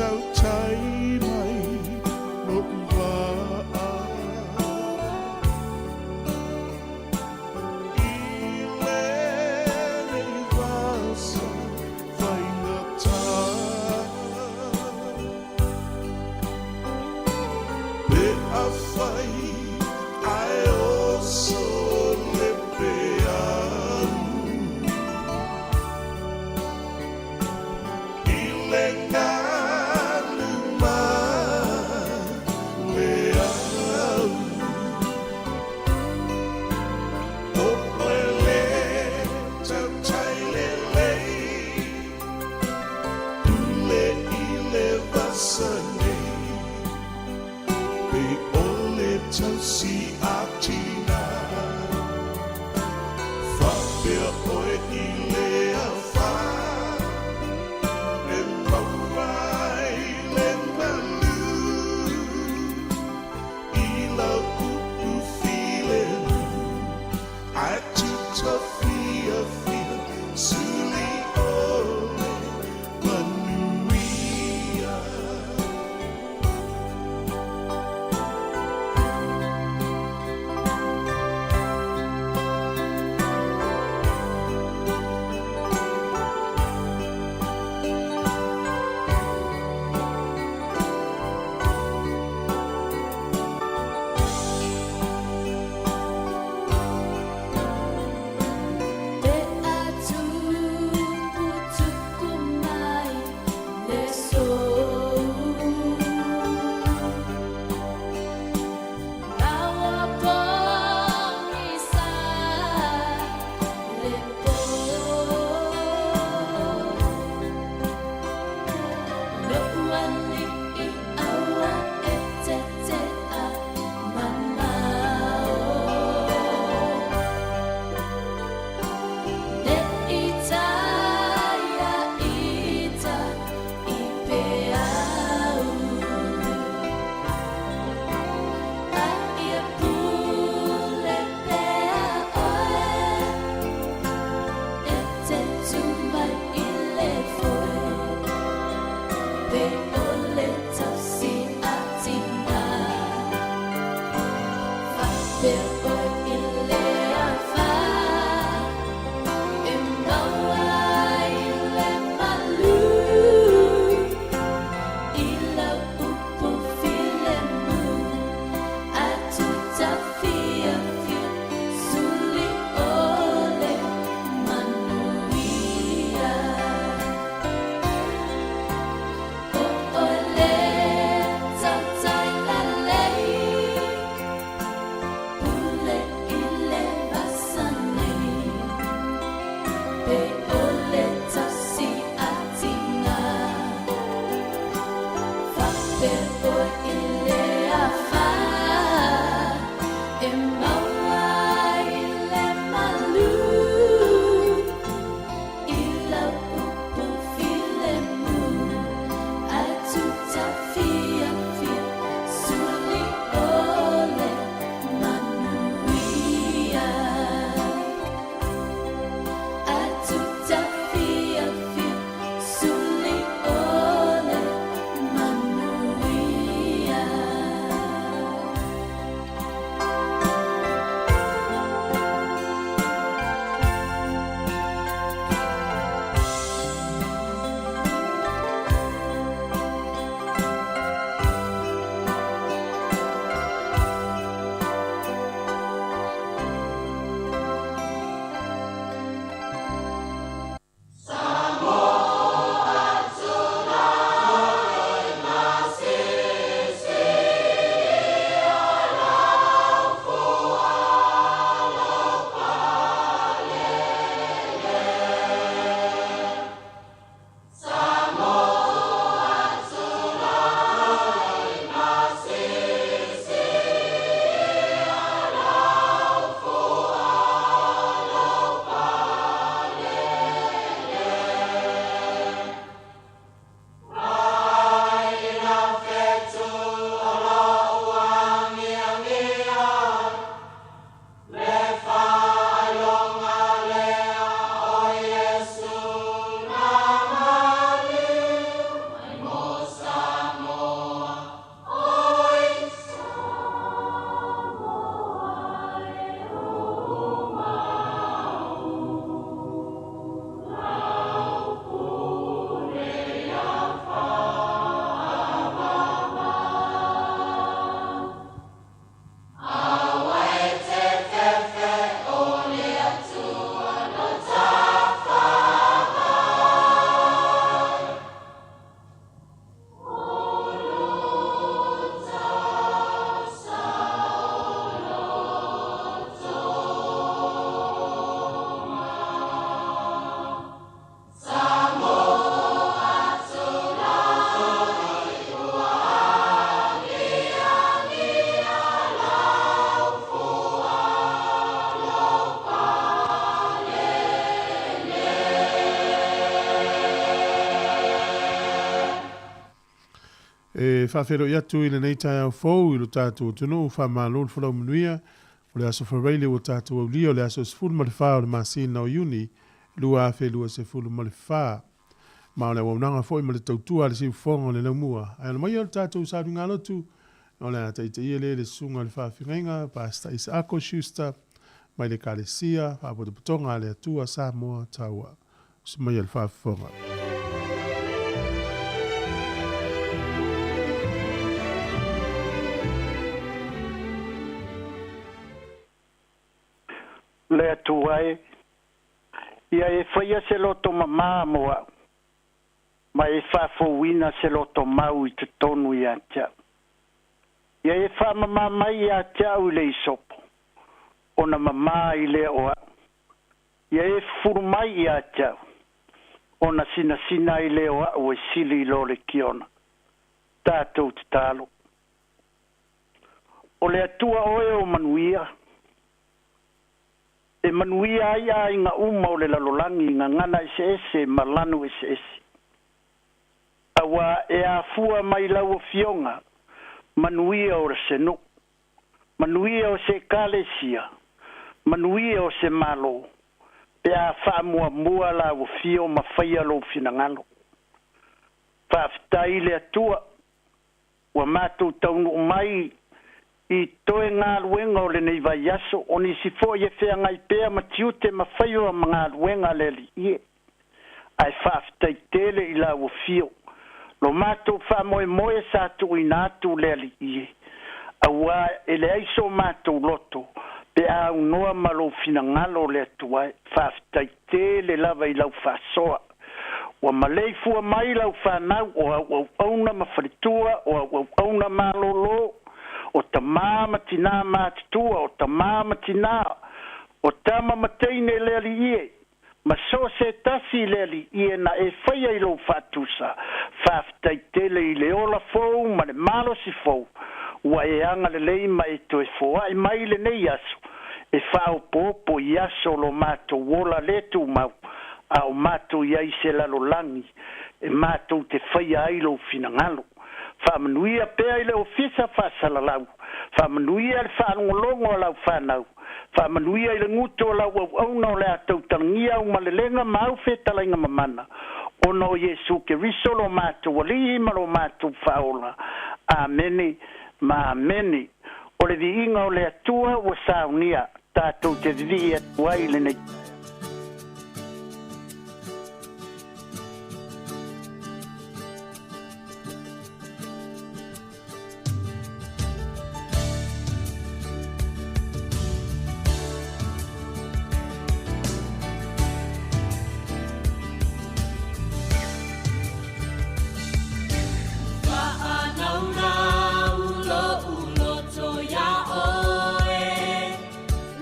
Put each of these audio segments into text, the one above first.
เจ้าใช้ไม่ลดว่าChelsea Artina Fabia Oi Ilea Fa Len Mawai Len Malu Ila Kuku Feeling I took Tafia Feel Suli Ole Manuia Suli ole manuia E whawhero i atu ina nei tai au fau i lo tātou tunu wha mālol whalau manuia o le aso whareile o tātou au lia o le aso sifuru ma le wha o le masina o uni lua a lua se fulu ma le wha ma o le waunanga fo i ma le tautua le siu fonga o le naumua ai mai o le tātou sa runga lotu o le ata ita ia le sunga le wha whirenga pasta isa ako shusta mai le kalesia wha apoto putonga le atua sa moa taua si mai o le wha fonga le atuai ia e whaia se loto mamā moa ma e whawhowina se loto mau i te tonu i atia ia e whamamā mai i atia au le isopo ona mamā i le oa ia e furu mai i atia ona sina sina i le oa o e sili i lo le kiona tātou te talo o le atua oe o manuia e manuia ai a inga uma o le lalolangi ngā ngana ese malanu ese. Awa e a fua mai lau o fionga, manuia o senu, manuia o se kalesia, manuia o se malo, pe a wha mua la o fio ma whaia lo finangalo. Whaftai le atua, wa mātou taunu mai i toe ngā luenga o le nei vai aso, o ni si fo i e whea ngai pēa ma tiute ma whaio a ngā luenga le li ie. Ai whaftai tele i la o fio. Lo mātou wha moe moe sa tu i nātu le li ie. Awa e le aiso mātou loto, pe a unoa malo fina ngalo le atuai, whaftai tele lava i lau whasoa. Wa malei fua mai lau whanau o auna ma wharitua, o auna malolo, o ta mama tina mātua, o ta mama tina, o tama mateine le ali ie, ma so se tasi le ali ie na e whaia i lo whatusa, whaftai tele i le ola fau, ma le malo si fau, ua e anga le lei ma e to e fua, e mai le nei aso, e whao popo i aso lo mato wola le tu mau, a o mato iai se lalo langi, e mato te whaia ai lo finangalo. Whamanuia pēa i le ofisa whasalalau. Whamanuia le whanongolongo lau whanau. Whamanuia i le nguto lau au no le atau talangia o malelenga mau whetalainga mamana. Ono Yesu ke risolo mātou walihi malo mātou whaola. Amene, ma amene. O le di inga o le atua o saunia. Tātou te vidi atua i le nei.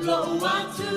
Lo watu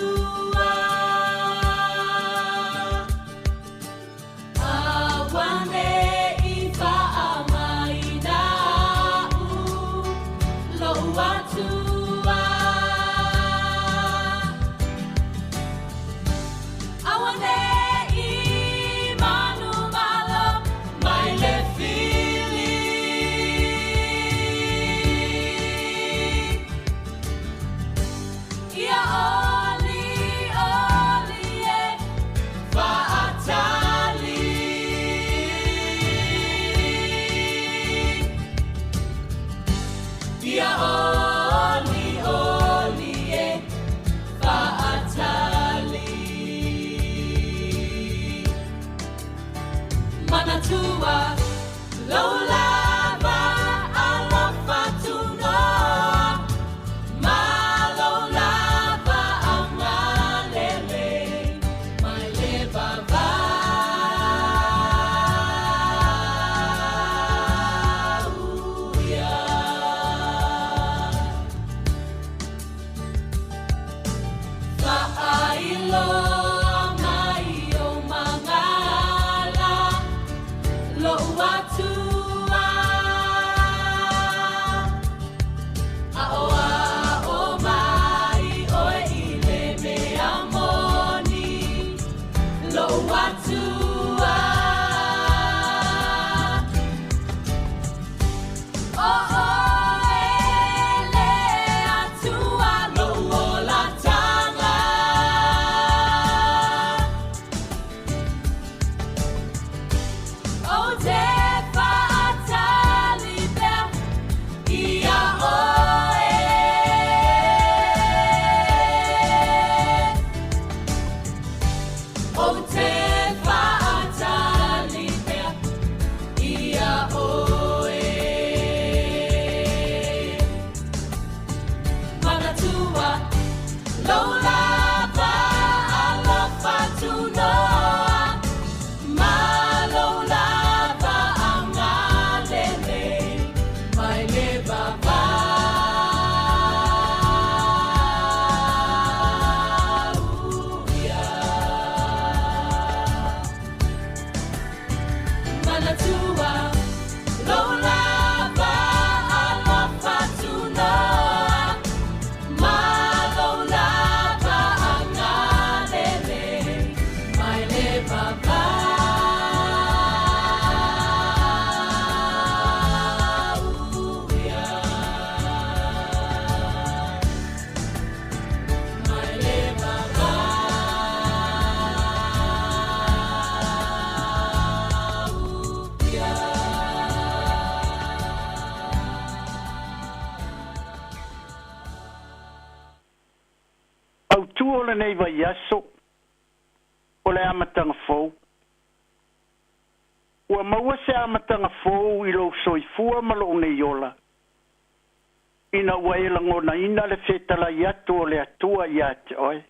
o le nei vai aso o le amatanga fou. Ua maua se amatanga fou I lo soifua ma lo nei ola. Ina ua e langona ina le fetala I atu o le atua I ate oe.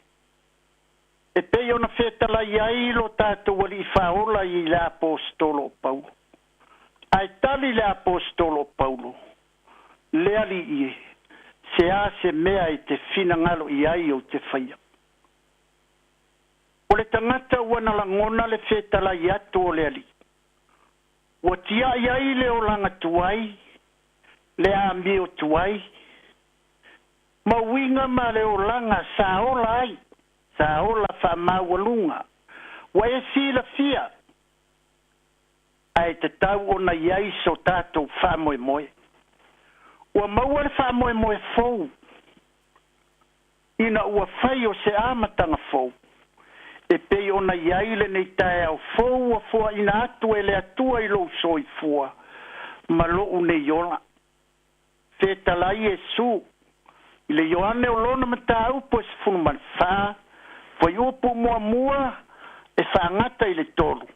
E pei ona fetala I ai lo tātou wali I whaola I le apostolo Paulo. Ai tali le apostolo Paulo. Le ali I se a se mea I te fina ngalo I ai o te whaia. O le tangata wana langona le fetala I atu o le ali. Wa tia I ai le o langa tuai, le a mio tuai. Ma winga ma le o langa sa ola ai, sa ola fa mawalunga. Wa e si la fia. Ai te tau o na iai so tātou wha moe moe. Ua maua le wha moe moe fou. Ina ua whai o se amatanga fou. E pei o na iai le nei tae au fou a fua ina atu e le atua I lo soi fua. Ma lo une yola. Feta lai e su. I le yoane o lona mata upo e se funu man wha. Fai upo mua mua e wha ngata I le tolu.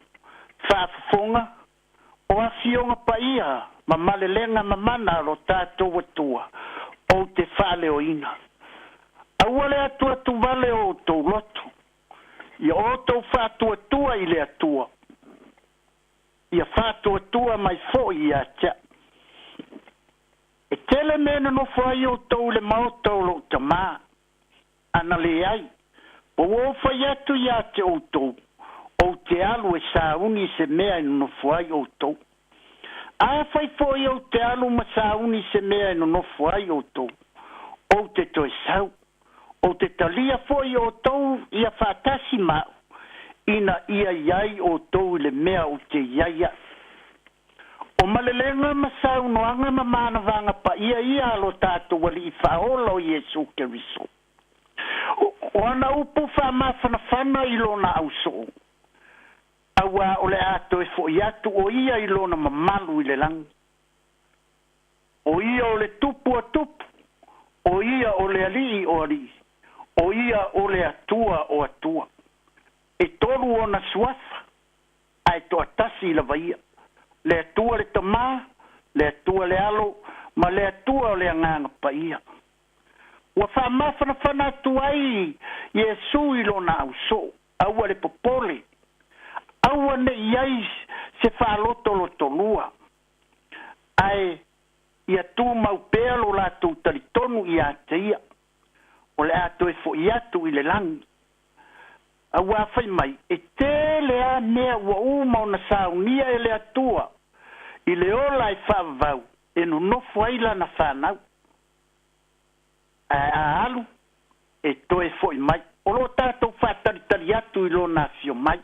Wha fufonga. O a fionga pa ia. Ma male lenga ma mana lo tātou atua. O te whale o ina. Aua le atua tu vale o tau loto. Ia o tau whātua I le atua. Ia whātua mai fo I atia. E tele mena no whai o tau le mautau lo ta mā. Ana le ai. O o whai atu I atia o tau. O te alu e sauni se mea no whai o tau. A whai fo I o te alu ma sauni se mea no whai o tau. O te toi sau. O te talia foi o tau ia whātasi mau. Ina ia iai o tau le mea o te iaia. O malelenga masau noanga ma mana vanga pa ia alo tātou wali I whaola o Iesu Keriso. O ana upu whamawhana whana I lona au so. Awa o le ato e fo iatu o ia I lona mamalu I le lang. O ia o le tupu a tupu. O ia o le ali o ali. O ia o le atua o atua. E toru o na suafa. Ai to atasi la vaia. Le atua le tamā, le atua le alo, ma le atua o le anganga pa ia. Ua whamawhana whana atuai Iesu I lona au so. Aua le popole. Aua ne iai se whaloto lo tolua. Ai ia tu mau pea lo la tu talitonu I ate ia. O le ato e fo I atu I le langi. A wā whai mai, e te lea mea ua uma o na saunia e le atua. I le ola I whavau, e no nofo aila na whanau. A alu, e toe fo I mai. O lo tātou whātaritari atu I lo na fio mai.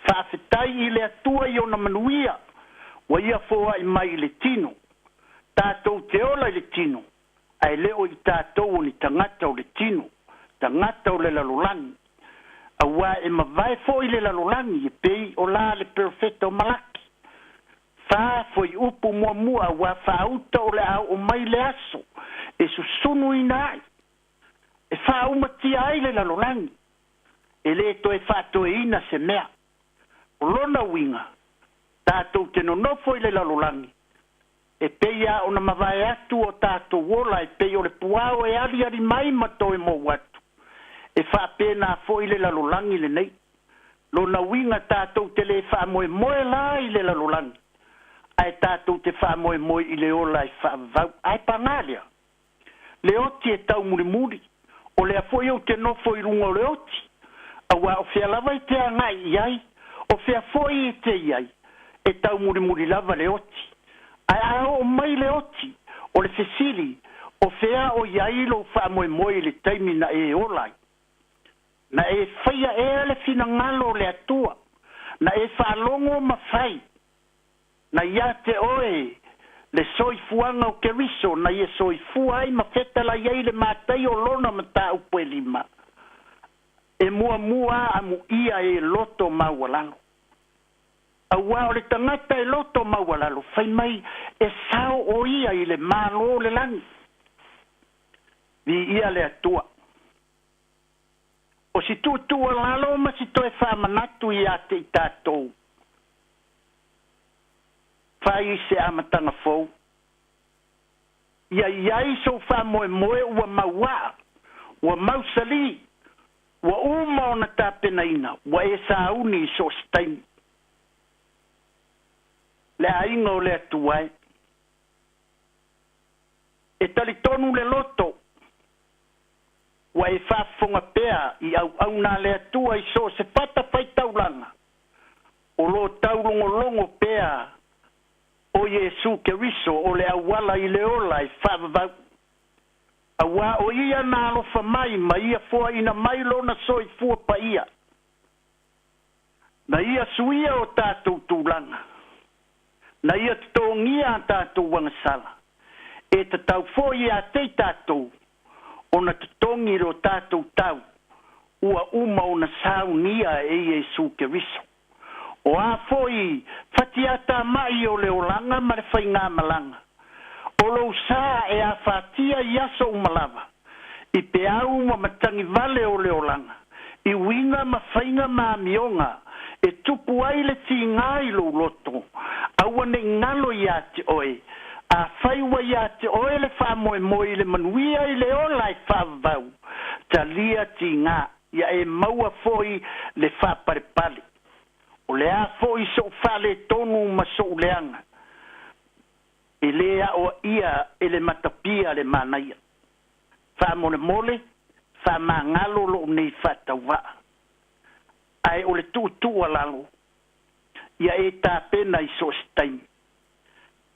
Whawhetai I le atua I o na manuia. Wa ia fo ai mai I le tino. Tātou te ola I le tino. Ai leo I tātou o ni tangata o le tino, tangata o le lalolangi. Awa e mawai fo I le lalolangi, e pei o la le perfecta o malaki. Wha fo I upu mua mua, awa whauta o le au o mai le aso, e susunu I nai. E wha umatia ai le lalolangi. E le to e whato e ina se mea. O lona winga, tātou te nonofo I le lalolangi. E peia o na mawai atu o tātou wola, e peia o le puao e ali mai mato e mo watu. E whapena fo I le lalolangi le nei. Lo na winga tātou te le wha moe moe la I le lalolangi. Ai tātou te wha moe moe I le ola I wha vau. Ai pangalia. Le oti e tau muri muri. O le afo I o te nofo I runga o le oti. Awa o fea lava I te angai I ai. O fea fo I te I ai. E tau muri muri lava le oti. Ai o mai le oti, o le fesili, o fea o iai lo wha moe moe le taimi na e olai. Na e whaia e le fina ngalo le atua, na e whalongo mawhai, na ia te oe, le soifuanga o Keriso, na ia soifua ai mawhetala iai le mātai o lona mata upo e lima. E mua amu ia e loto maualalo. Awa o le tangata e loto maualalo, whai mai e sao o ia I le malo le langi. Vi ia le atua. o si tu lalo ma si toe whamanatu i ate i tātou. Whai se amatanga fau. Ia iai so whamoe moe ua maua, ua mausali, ua uma o na tāpena ina, ua e sauni so staini. Le ainga o le atuai. E tali tonu le loto, ua e whafonga pea i au nā le atua i so se pata whai taulanga. O lo taulongo pea o Yesu Keriso o le awala i le ola i whavavau. Awa o ia nā alofa mai ma ia fua ina mai lona so i fua pa ia. Na ia suia o tātou tūlanga. Na ia tōngia a tātou wangasala. E te tau fo ia te tātou. O na te tongi ro tātou tau. Ua uma o na saunia e Yesu Keriso. O a foi fatiata mai o le olanga ma le whainga malanga. O lo sa e a fatia i aso umalava. I pe au ma matangi vale o le olanga. I winga ma whainga ma mionga. E tupu ai le ti ngai lo loto. Aua ne ngalo i ate oe. A whaiwa i ate oe le whamoe moe le manuia i le ola i whavau. Ta lia ti ngā. Ia e maua foi le whapare pale. O le a foi so fale tonu ma so leanga. E lea o ia e le matapia le manaia. Wha mole, wha mangalo lo nei whatawa. Ai o le tu alalo. Ia e tā pena i so staimi.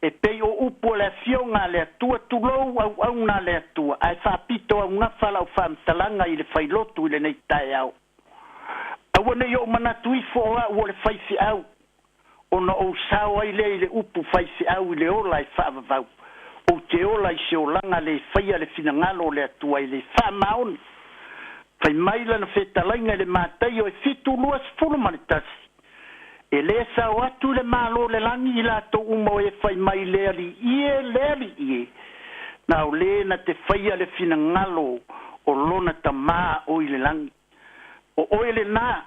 E pei o upo le fionga le atua tulou au na le atua. Ai wha pito au ngawhala o wha mtalanga i le whailotu i le nei tae au. Awane yo manatu i foa o le whaifi au. Ona o sao ai le upu whaifi au i le ola i whaavavau. O te ola i se olanga le whaia le finangalo le atua i le whaamaoni. Whai maila na whetalainga le mātai o e fitu luas fulumanitasi. E le sao atu le malo le langi i la to umo e whai mai le ali ie. Na o le na te whaia le finangalo o lona ta maa o i le langi. O oele nā,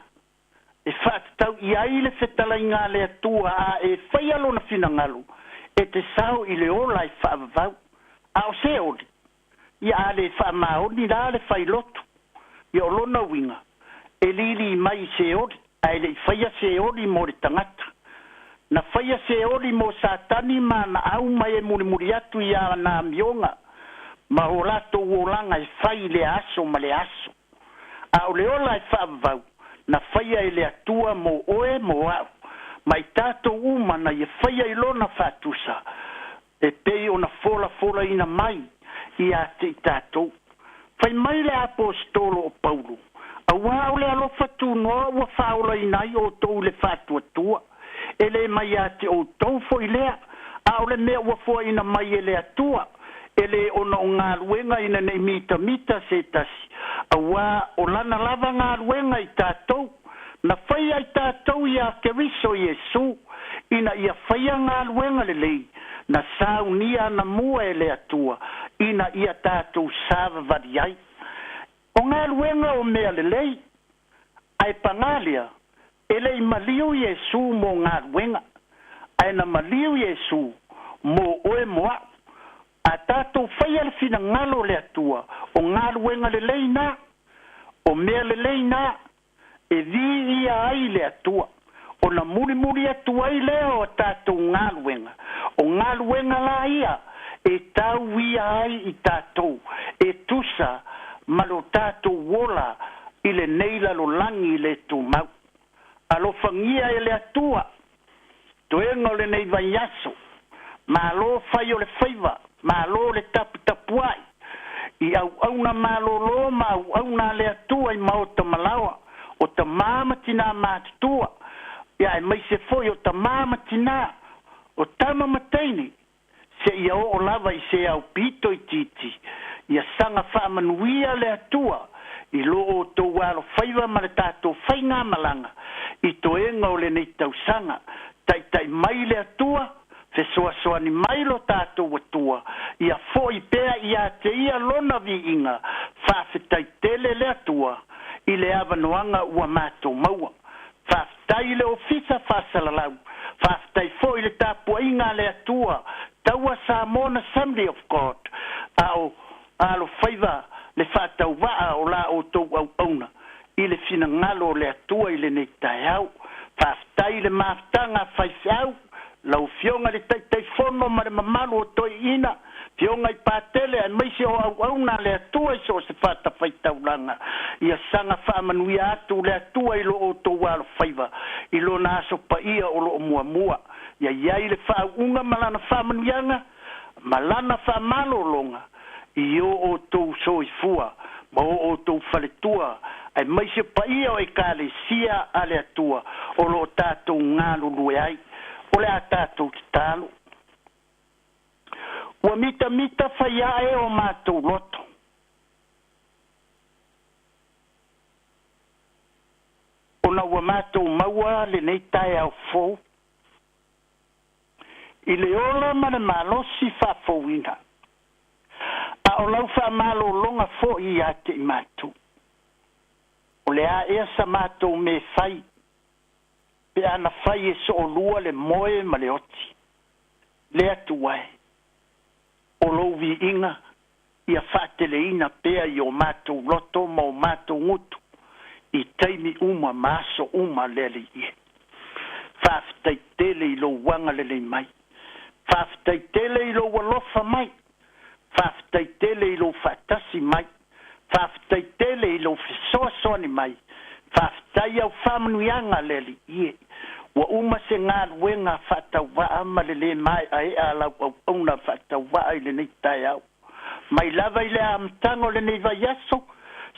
e whaatau i aile whetala i ngā le atua a e whaialo na finangalo, e te sao i le ola i whaavavau. A o se ori, i a le whaamaoni la le whailotu, i o lona winga, e lili mai se ori, a e le whaia se ori mo le tangata. Na whaia se ori mo satani ma na au mai e muri atu i a na mionga, ma o lato uolanga e whai le aso ma le aso. A o le ola e whaavau, na whaia e le atua mo oe mo au. Mai tātou uma na i whaia i lona whātusa. E pei o na fola ina mai i a te tātou. Whai mai le apostolo o Paulo. A wau le alofa tu noa ua whaola i nai o tou le whātua tua. E le mai a te o tou fo i lea. A o le mea ua fo ina mai e le atua. Ele ona o ngā ruenga ina nei mita se tasi. Awa o lana lava ngā ruenga i tātou. Na whaia i tātou i a Keriso Yesu. Ina ia whaia ngā ruenga le lei. Na saunia na mua e le atua. Ina ia tātou sāva vari ai. O ngā ruenga o mea le lei. Ai pangalia. Ele i maliu Yesu mo ngā ruenga. Ai na maliu Yesu mo oe moa. A tātou whaia le fina ngalo le atua, o ngā ruenga le leina, o mea le leina, e vi ia ai le atua. O na muri atua i leo a tātou ngā ruenga. O ngā ruenga la ia, e tau ia ai i tātou, e tusa malo tātou wola i le neila lo langi le tu mau. Alo whangia e le atua, toenga le nei vai aso, ma lo whai o le whaiva, ma lo le tapuai. I au na malolo ma au na le atua i maota malawa. O ta mama tina mātua. Ia e mai se foi o ta mama tina. O tama mataini. Se ia o lava i se au pito i titi. Ia sanga whaamanuia le atua. I lo o tō walo whaiva ma le tātou whainga malanga. I to enga o le nei tau sanga. Tai mai le atua. Se soa ni mailo tātou atua. Ia foi pea ia te ia lona vi inga. Whawhetai tele le atua. i le avanoaga ua matou maua faafetai le ofisa faasalalau faafetai fo'i le tapua'iga a le atua taua Samoan Assembly of God a lo faiva le fa'atauva'a o la outou au'auna i le finagalo o le atua i lenei taeau faafetai le mafutaga faifeau lau fionga le taitaifono ma le mamalu o toi'ina fionga i patele ai maise o au'auna le atua i so se fa'atafaitaulaga ia saga fa'amanuia atu le atua i lo outou alofaiva i lona aso pa'ia o lo'o muamua ia iai le fa'au'uga ma lana fa'amanuiaga ma lana fa'amalologa i o outou soifua ma o outou faletua ai maise pa'ia o ekalesia a le atua o lo'o tatou galulue ai o le a tatou tatalo ua mitamita faia e o matou loto ona ua matou maua lenei taeao fou i le ola ma le malosi fa'afouina a o lau fa'amalologa fo'i iā te i matou o le a ea sa matou me fai pe ana fai e so'olua le moe ma le oti le atu ai o lou vi'iga ia fa'ateleina pea i o matou loto ma o matou gutu i taimi uma ma aso uma le ali'ie fa'afetaitele i lou uaga lelei mai fa'afetaitele i lou alofa mai fa'afetaitele i lou fa'atasi mai fa'afetaitele i lou fesoasoani mai fa'afetai au fa'amanuiaga le ali'ie ua uma se galuega fa'atauva'a ma le lē mae ae'a lau au'auna fa'atauva'a i lenei taeau mai lava i le amataga o lenei vaiaso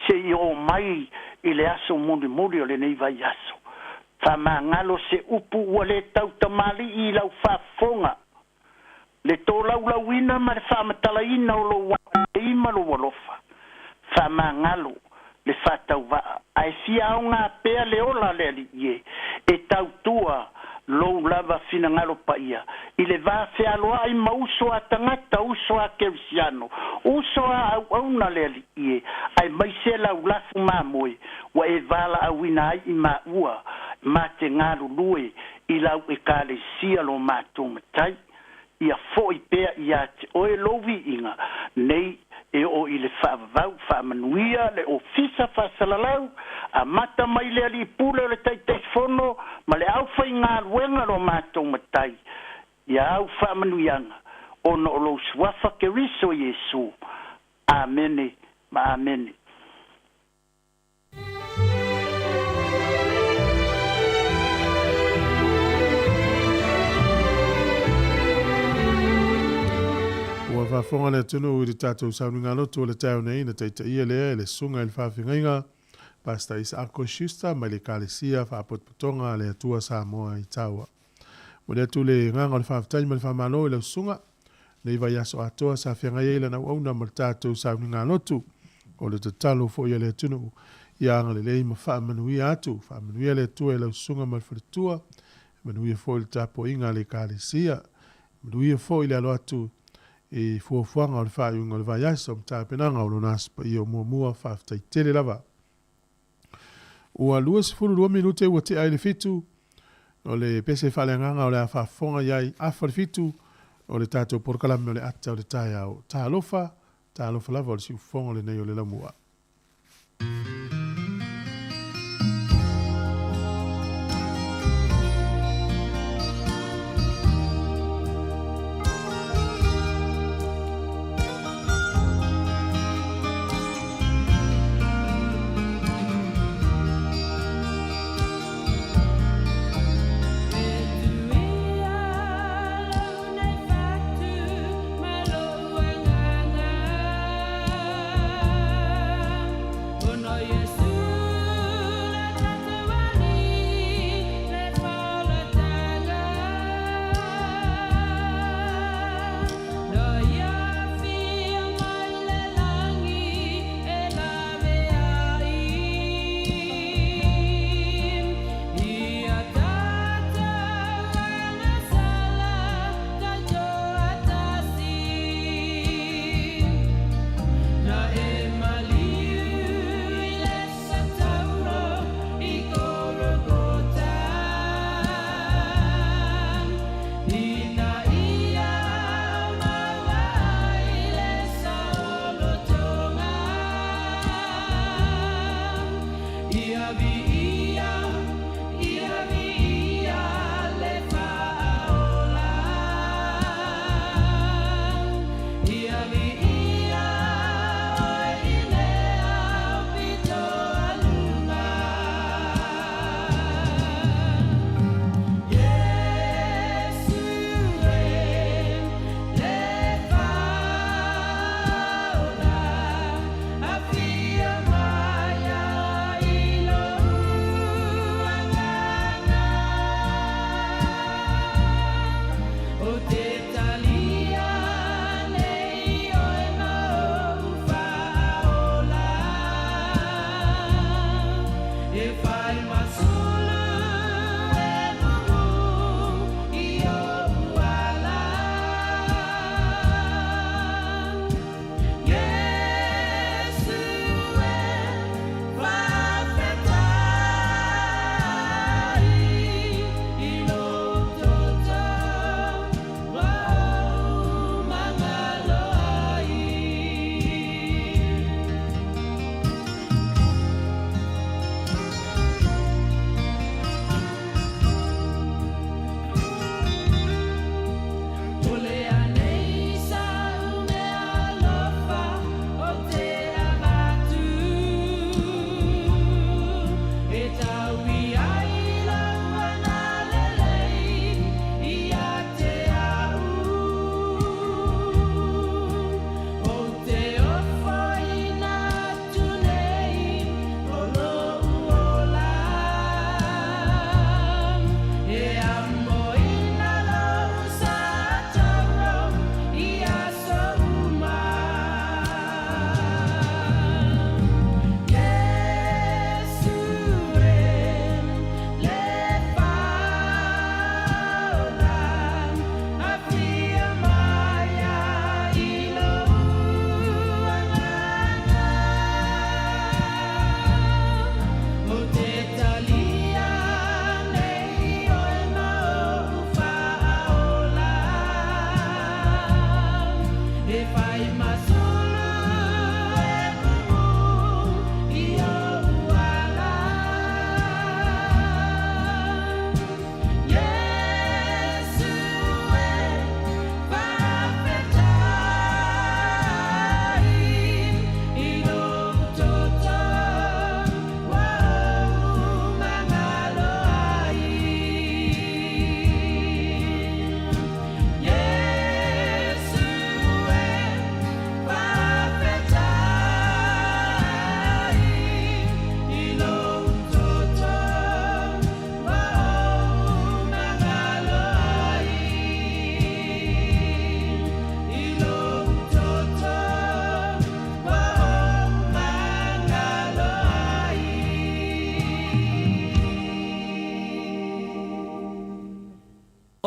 se'i o mai i le aso mulimuli o lenei vaiaso fa'amagalo se upu ua lē tautamali'i i lau fa'afofoga le tolaulauina ma le fa'amatalaina o lou a'i ma lou alofa fa'amagalo le fa'atauva'a ae fiaoga pea le ola le ali'ie e tautua lou lava finagalo pa'ia i le vafealoa'i ma uso a tagata uso a kerisiano uso a au'auna le ali'ie ae maise laulafu mamoe ua e vala'auina ai i ma'ua ma te galulue i lau ekalesia lo matou matai ia fo'i pea iā te oe lou vi'iga nei e o i le fa'avavau fa'amanuia le ofisa fa'asalalau a mata mai le ali'ipule o le taitaifono ma le au faigaluega lo matou matai ia au fa'amanuiaga ona o lou suafa keriso iesu amene ma amene Ua whafonga le tunu i le tātou sauninga lotu o le tau nei na taitaia lea le sunga i le whawhingainga Pasta Isako Schuster mai le kalesia whapotpotonga le atua Samoa i taua. Mo le atu le nganga o le whawhtai ma le whamalo i le sunga nei vai aso atoa sa whiangai eila na uauna ma le tātou sauninga lotu o le tatalo fo ia le tunu i anga le lei ma whaamanuia atu whaamanuia le atua i le sunga ma le wharitua manuia fo i le tapo inga le kalesia manuia fo i le alo atu e fuafuanga o le whaiunga o le vai aso o mtapenanga o lo naspa i o mua whawhtai tele lava. Ua lua sifuru 2 minute ua te ai le fitu o le pese whalenganga o le awhafonga iai afa le fitu o le tātou porkalame o le ata o le tai au. Tā alofa lava o le siufonga o le nei o le lamua.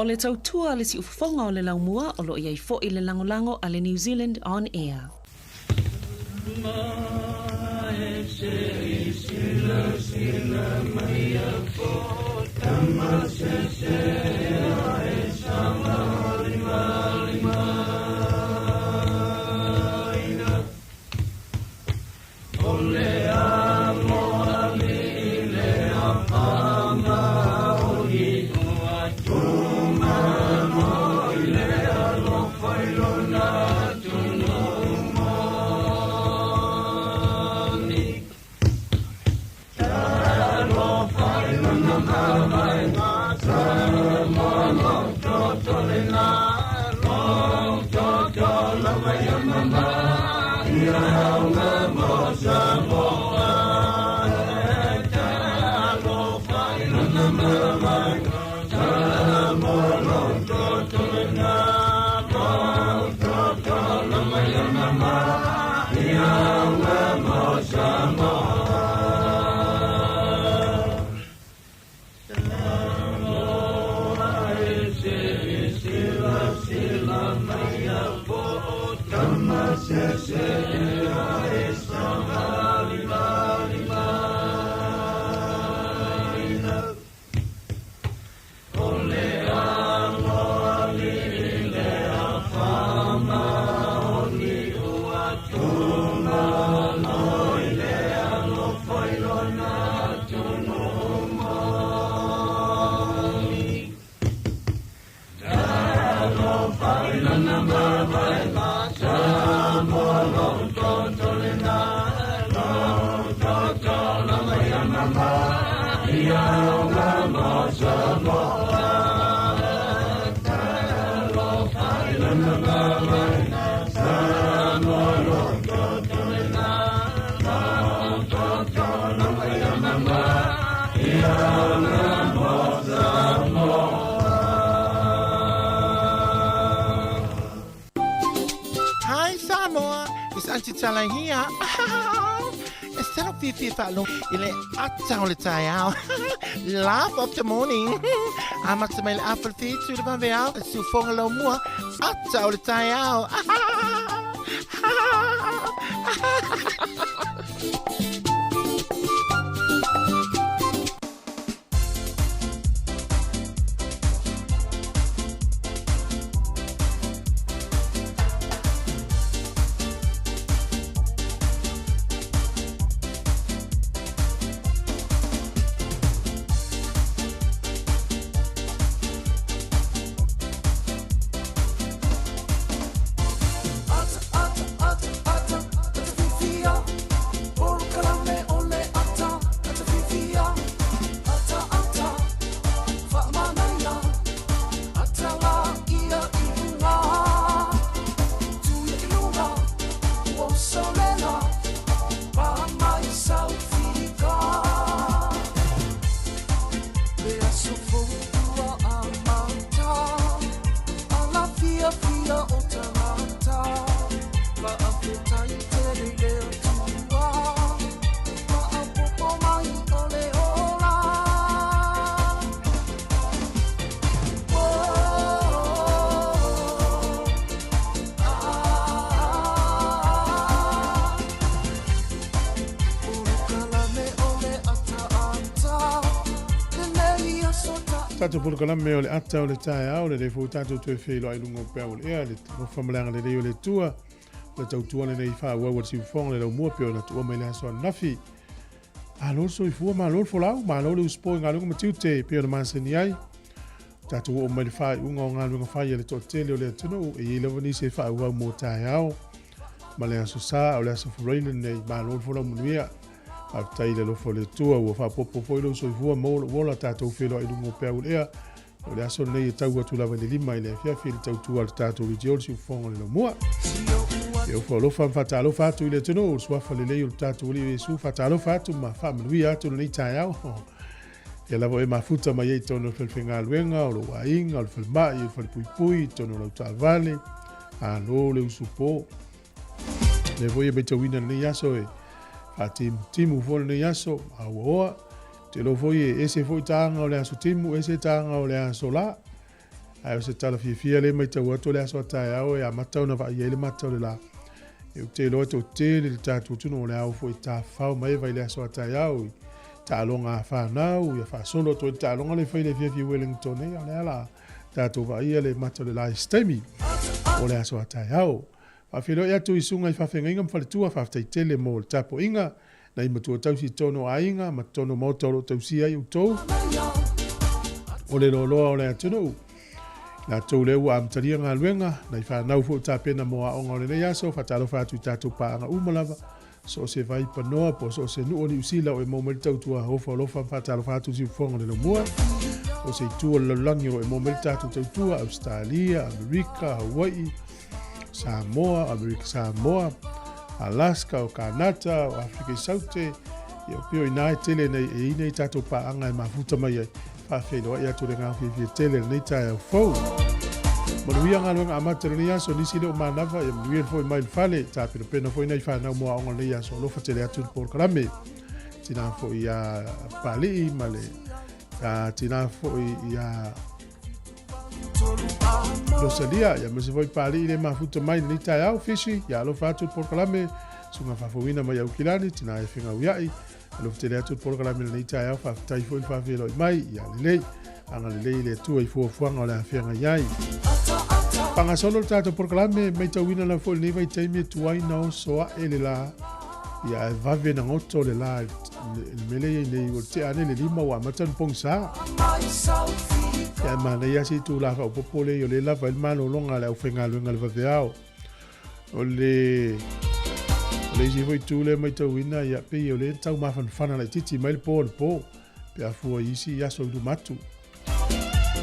O le tautua le si ufonga o le laumua o lo iai fo i le langolango a le New Zealand On Air. Hi Samoa, it's Auntie Chala here. Instead of Fifi Falo, ile atau le tayao. Laugh of the morning. Amat semel apple feet to the bambao, su fongalo mua, atau le tayao. Tato pulu kalame o le ata o le tae au le refu tato tue whilo ai lungo pea o le ea le whamalanga le reo le tua le tautua le nei wha ua si whonga le rau mua peo na tua mai le aso nafi a lor so i fua ma lor folau ma lor le uspo ngā lunga matiute peo na mansani ai tato o mai le wha unga o ngā lunga whai le totele o le atuno e i lewa ni se wha ua mo tae au ma le aso sa o le aso wharaina nei ma lor folau munuia a tai le lofo le tua ua fa popo foilo so fua mo wola tatou felo ai lungo pe ea o le aso nei tau atu lava le lima ile fia fil tau tu al tatou video si fonga le mua e o folo fa fatalo fatu ile teno so fa le le tatou le su fatalo fatu ma fa mlui atu nei tai au e lavo e mafuta mai e tono fel finga luenga o lo wainga o fel mai o fel pui pui tono lo vale a lo le usupo le voy be tawina nei aso e a timu fo le yaso a oa te lo foi ese foi tanga o le aso timu ese tanga o le aso la Ai o se tala fia le mai tau atu le aso atai au e a matau na vai ele matau le la. E o te loa te o te le tātou tunu o le au fo i tā whau mai vai le aso atai au. Ta alonga a whanau, ia whasolo to ta alonga le whaile fia Wellington e ale ala. Tātou vai ele matau le la i stemi o le aso atai au. Whawhiro ia tu i sunga i whawhenga inga mwhaletua whawhtai tele mo le tapo inga. Na matua tausi tono a inga, ma tono mautoro tausi ai utou. O le loa o le atunu. Na tau leu a amtaria ngā luenga, na i whanau fo ta pena moa o ngā nei aso, whatalo whatu i tātou paanga umalava, so se vai panoa, po so se nuo ni usila o e momeri tautua hofa lofa, whatalo whatu si ufonga le mua, o se itua lalangi o e momeri tātou tautua, Australia, Amerika, Hawaii, Samoa, Amerika Samoa, Alaska, o Kanata, o Afrika i Saute, i o pio i nai tele nei e inei tātou paanga e mafuta mai ai, whawhelo ia tu renga whiwhi tele nei tai au fau. Manuia ngā luenga amatera nei aso nisi leo manawa ia manuia fo i mai whale tā pena fo i nei whanau moa onga nei aso lofa tele atu por karame. Tina fo i a pali i male. Tina fo i a Rosalia ia mese fo i pali i le mafuta mai nei tai au fishi ia lofa atu por karame. Sunga whawhawina mai au kilani tina e whinga uiai. Lo tele atu por kala mele nei tai au fa tai foi fa velo mai ya lei anga lei le tu ai fo fuanga la fianga yai panga solo tato por kala me mai tau wina la fo nei vai tai me tu ai no so ele la ya va vena ngoto le la mele nei o te ane le lima wa matan pongsa ya mana ya si tu la fa popole yo le la va el malo longa la ofenga longa le va veao o le Lazy foi tule mai tau ina ia pe o le tau mawhanwhana lai titi mai le po pe a fua isi ia so du matu.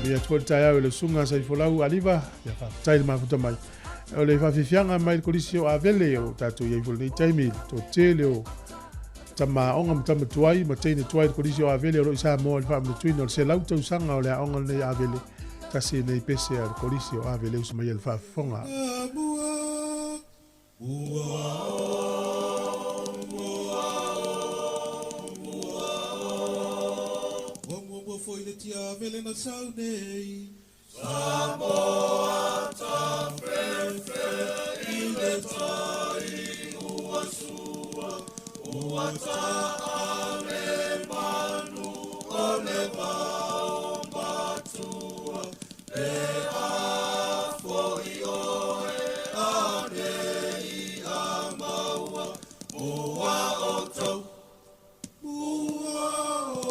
Mea tuan tai au le sunga sai folau aliva ia whaftai le mafuta mai. O le whawhiwhianga mai le kolisi o avele o tātou iei fulu nei taimi to tele o tama onga mtama tuai ma teine tuai le kolisi o avele o lo isa moa le whaamle tuina o le se lau tau sanga o le onga nei avele kasi nei pese a le kolisi o avele usama ia le whawhiwhonga. Foi le tia vele na saunei Samoa ta frefe I le tai ua sua Ua ta ale manu O le vau matua E a foi oe A rei a maua Ua o tau Ua o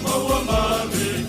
Maua mami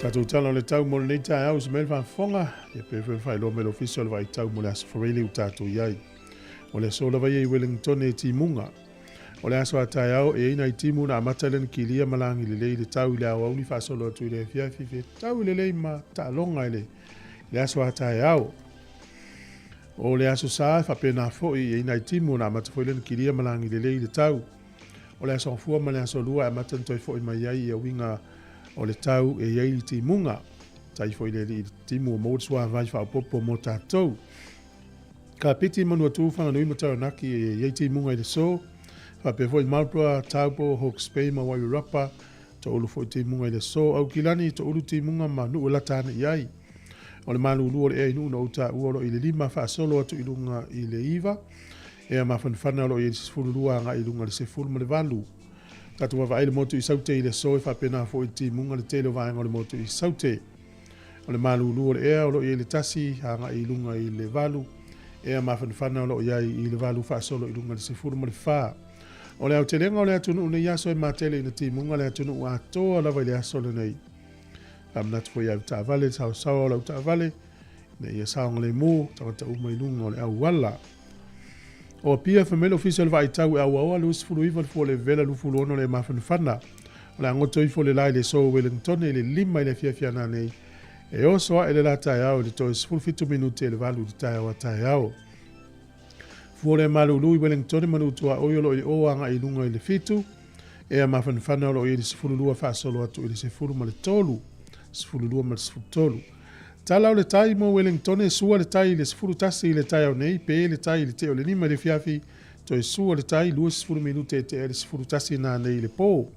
Tatou tala o le tau mo le nei tae au se mele whaafonga, ia pewe whaelo me l'official vai tau mo le aso whareile u tātou iai. O le aso lawa iei Wellington e timunga. O le aso a tae au e ina i timu na amata le kilia malangi le lei le tau i le au au li whaasolo atu i le fiafi fe tau i le lei ma ta longa i le aso a tae au. O le aso saa whapena fo i ina i timu na amata fo i le kilia malangi le lei le tau. O le aso fua ma le aso lua amata ntoi fo i mai ai i winga o le tau e iei li timunga. Tai fo i le li timu o mōtsua vai whaapopo mo tātou. Ka piti manu atu whanga nui matau naki e iei timunga i le so. Whape fo i Marlborough, Taupo, Hawke's Bay, ma Wairarapa. To ulu fo i timunga i le so. Au kilani to ulu timunga ma nuu latana iai. O le malu ulu o le e nuu na uta uolo i le lima whaasolo atu i lunga i le iwa. Ea ma whanwhana olo i le sifuru lua nga i lunga le sifuru ma le valu. Tatu wa vaile motu i saute i le so e whapena fo i timunga le tele vaenga o le motu i saute. O le malu ulu o le ea olo i le tasi hanga i lunga i le valu. Ea ma whanwhana olo i le valu whaasolo i lunga le sifuru ma le wha. O le au te lenga o le atunu une yaso e matele i na timunga le atunu ua atoa lava i le aso le nei. Natu fo i au ta vale, sao sao o le au ta vale. Ne ia saonga le mo, tangata uma i lunga o le au wala. O pia family official vai tau e au aua luis fulu iwa fo le vela lu fulu ono le mawhanwhana. O le angoto i fo le lai le so Wellington e le lima i le fia na nei. E o soa e le la tai au le tois fulu fitu minute e le valu le tai au a tai au. Fo le malu lui Wellington e manu tua oiolo i le oanga i lunga i le fitu. E a mawhanwhana o i le sifulu lua whaasolo atu i le sifulu ma le tolu. Sifulu lua ma le sifulu tolu. Talau le tai mo Wellington e sua le tai le sifuru tasi le tai au nei, pe le tai le te o le nima le fiafi, to e sua le tai lua sifuru minute te e le sifuru tasi na nei le po.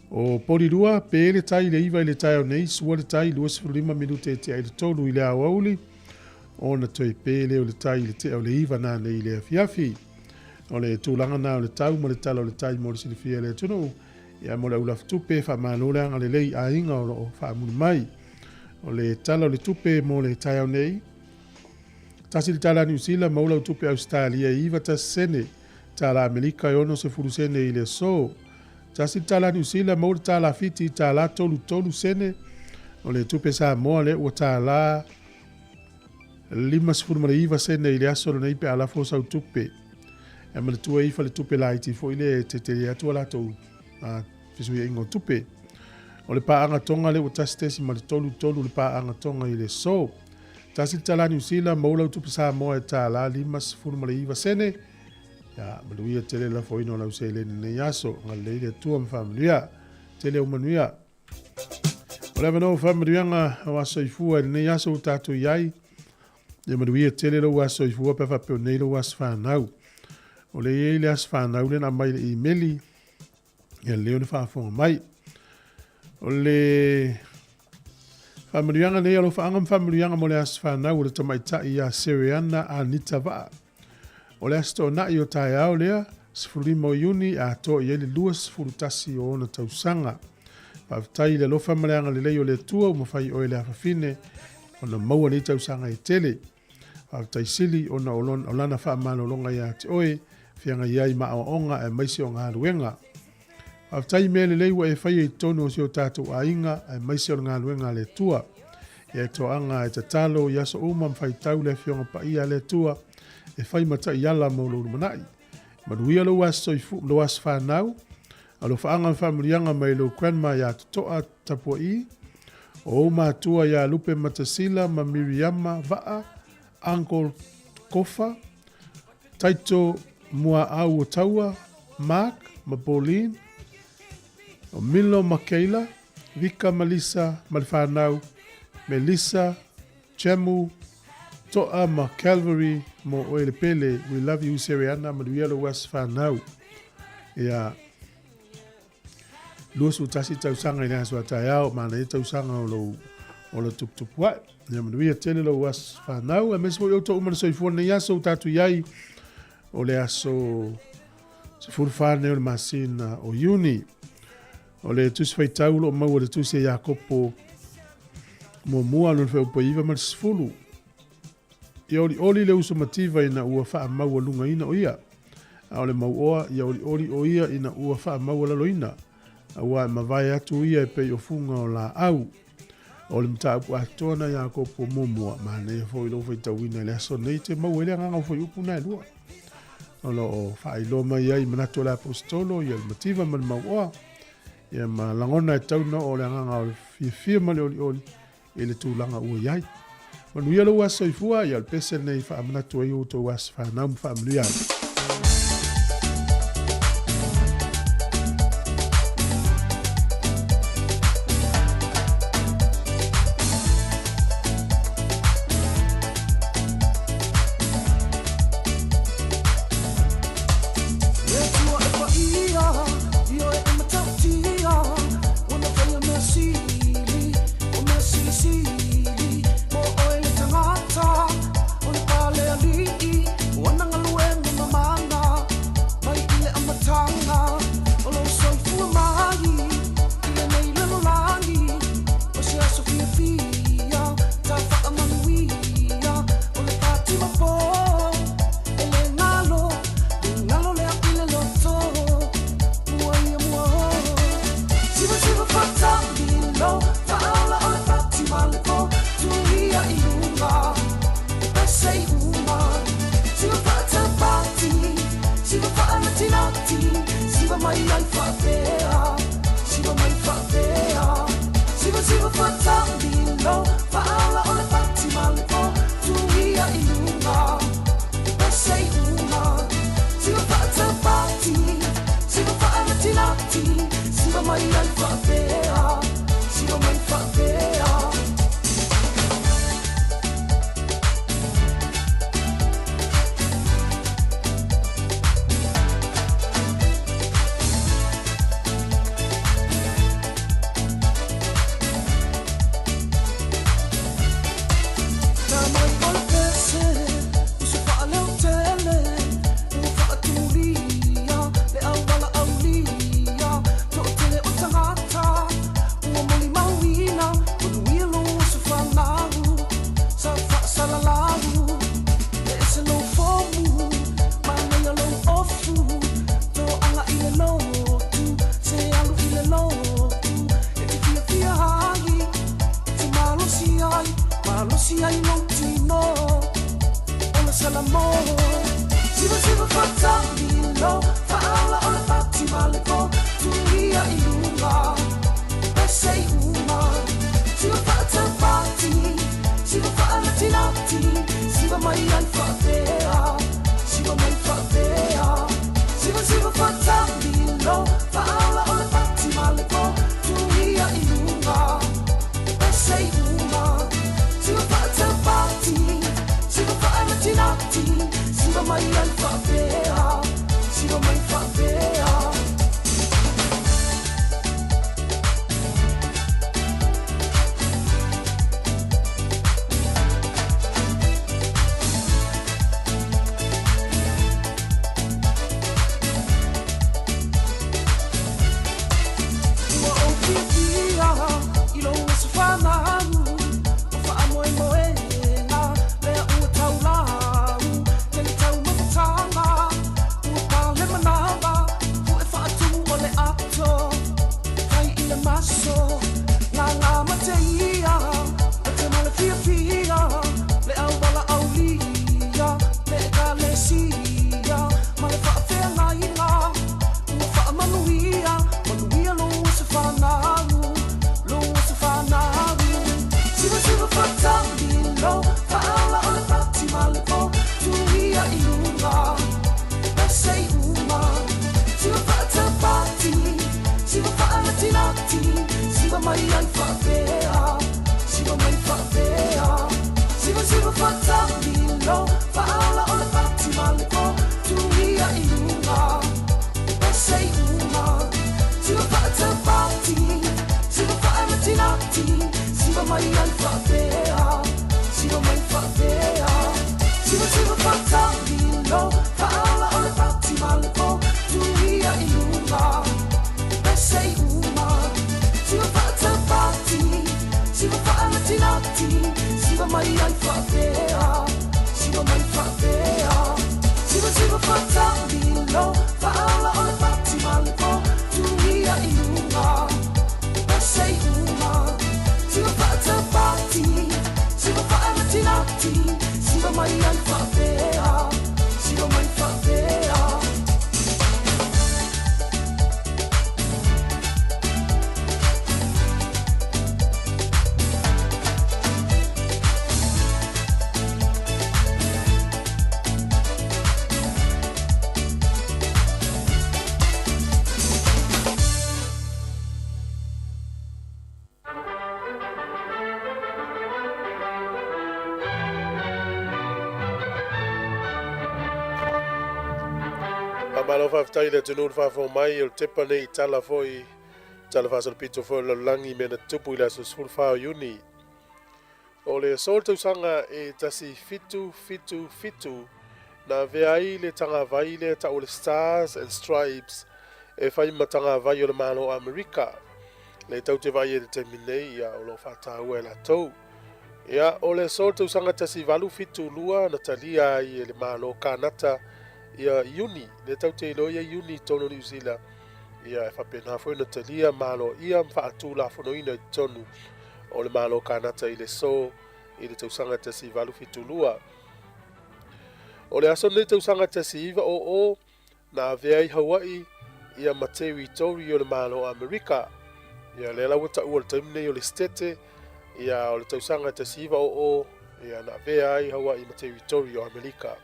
O pori lua, pe le tai le iwa i le tai au nei, sua le tai lua sifuru lima minute te e le tolu i le au auli, o na to e pe le o le tai le te o le iwa na nei le fiafi. O le tūlanga na o le tau mo le tala o le tai mo le silifia le tunu, ia mo le ulaf tupe wha māloreanga le lei a inga o wha muni mai. O le tala o le tupe mo le tai au nei. Tasi le tala New Zealand maula o tupe Australia i iwa ta sene. Tala Amerika i ono se furu sene i le so. Tasi le tala New Zealand maula tala fiti tala tolu sene. O le tupe sa moa le ua tala lima se furu mara iwa sene i le aso nei pe ala fosa o tupe. E ma le tua iwa le tupe la iti fo i le te atua la tau fisu i ingo tupe. O le paanga tonga le utasi tesi ma le tolu le paanga tonga i le so. Tasi tala New Zealand maula utupi sa moa e tala lima sifuru ma le iwa sene. Ya maluia tele la foino la usele ne yaso. Nga leile tua mfamilia. Tele umanuia. O le vano familia nga waso ifua ne yaso utatu yai. Ya maluia tele la waso ifua pefa peo neilo was whanau. O le yeile as whanau le na mai le imeli. Ya leo ni whafonga mai. O le whamirianga nei alo whaangam whamirianga mo le as whanau le tamaitai a Siriana a Nitava. O le asto na i o tai au lea, 15 o Iuni a to i ele 2 o ona tausaga. Whaafitai le lofa maleanga le lei o le tua o mawhai o ele hawhawhine o na maua ni tausaga i tele. Whaafitai sili o na olana wha malolonga ia te oe whianga iai maaonga e maisi o ngā ruenga. Whaafitai mea le lei wa e whai e tonu o si o tātou a inga e maisi o ngā ruenga le tua. E to anga e tatalo i aso uma mwhai tau le whionga pa ia le tua e whai mata i ala mo lo manai. Manuia lo waso i fu lo was whanau. Alo whaanga whamurianga mai lo grandma ia toa tapua i. O mātua ia lupe matasila ma Miriama Vaa, Uncle Kofa, Taito Mua Au o Taua, Mark ma Pauline, o Milo ma Keila, Vika Malisa Malwhanau, Melissa, Chemu, Toa ma Calvary mo Oele Pele, we love you Seriana, Manuia lo was whanau. Ia Luas utasi tausanga ina so atayao mana i tausanga o lo tuptupua. Ia manuia tele lo was whanau. A mesmo i auto umana soifua na iaso tatu iai o le aso se furwhane o le masina o Iuni. O le tusi whaitau lo mau o le tusi e Iakopo mua lo whau pa iwa ma le sifulu. I oli le uso mativa ina ua wha mau o lunga ina o ia. A o le mau oa i oli o ia ina ua wha mau o lalo ina. Awa mawai atu ia e pei o funga o la au. O le mta upu atona ia kopo momua. Mahane e fo ilo fai tawina le aso nei te mau ele nganga fai upu nai lua. Olo o fai loma ia i manatu la apostolo ia le mativa man mau oa. Ia ma langona e tauna o le nganga o le fia male oli e le tūlanga ua iai. Manu ia lo wasa i fua ia le pese nei fa manatu ai uto wasa fa nam fa amlu iai. fatamilo Fa'ala o le pati malpo Tuia inunga Besei uma Siva fatapati Siva fa'ala tinati Siva mai ai fa'apea Siva mai fa'apea Siva fatamilo Fa'ala o le pati malpo Tuia inunga Besei uma Siva fatapati Siva fa'ala tinati Siva mai ai fa'apea Siva mai fa'apea Malo whaftai le tunu whafo mai o tepa nei tala foi tala whasal pito foi la langi mena tupu ila so sulfao uni. O le soltu sanga e tasi fitu na veai le tanga vai le ta o le Stars and Stripes e whai matanga vai o le malo Amerika. Le tau te vai e te terminei ia o lo whata ua la tau. Ia o le soltu sanga tasi valu fitu lua na talia i e le malo kanata ia uni le tau te loia uni tono New Zealand ia e whapena foi na talia malo ia mwhaatu la whanoina i tonu o le malo kanata i le so i le tausanga tasi valu fitulua o le aso nei tausanga tasi iwa o na vea i Hawaii ia Matewi Tori o le malo Amerika ia le lau ta ua le taimne o le stete ia o le tausanga tasi iwa o ia na vea i Hawaii Matewi Tori o Amerika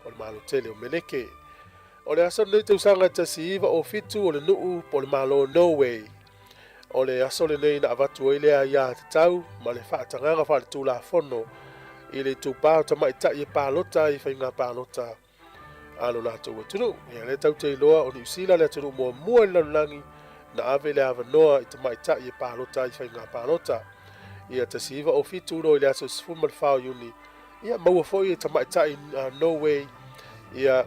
o le malo tele o meleke. O le aso nei tausanga tasi iwa o fitu o le nuu po le malo Norway. O le aso le nei na avatu e lea ia te tau, ma le whaatanganga wha le tūla whono, i le tūpāo ta mai ta i pālota i whainga pālota. Alo la tau atunu, ia le tau te iloa o New Zealand le atunu mua i lanulangi, na ave le avanoa i ta mai ta i pālota i whainga pālota. Ia tasi iwa o fitu ro i le aso sifuma le whao uni, ia maua foi e tamai tai Norway ia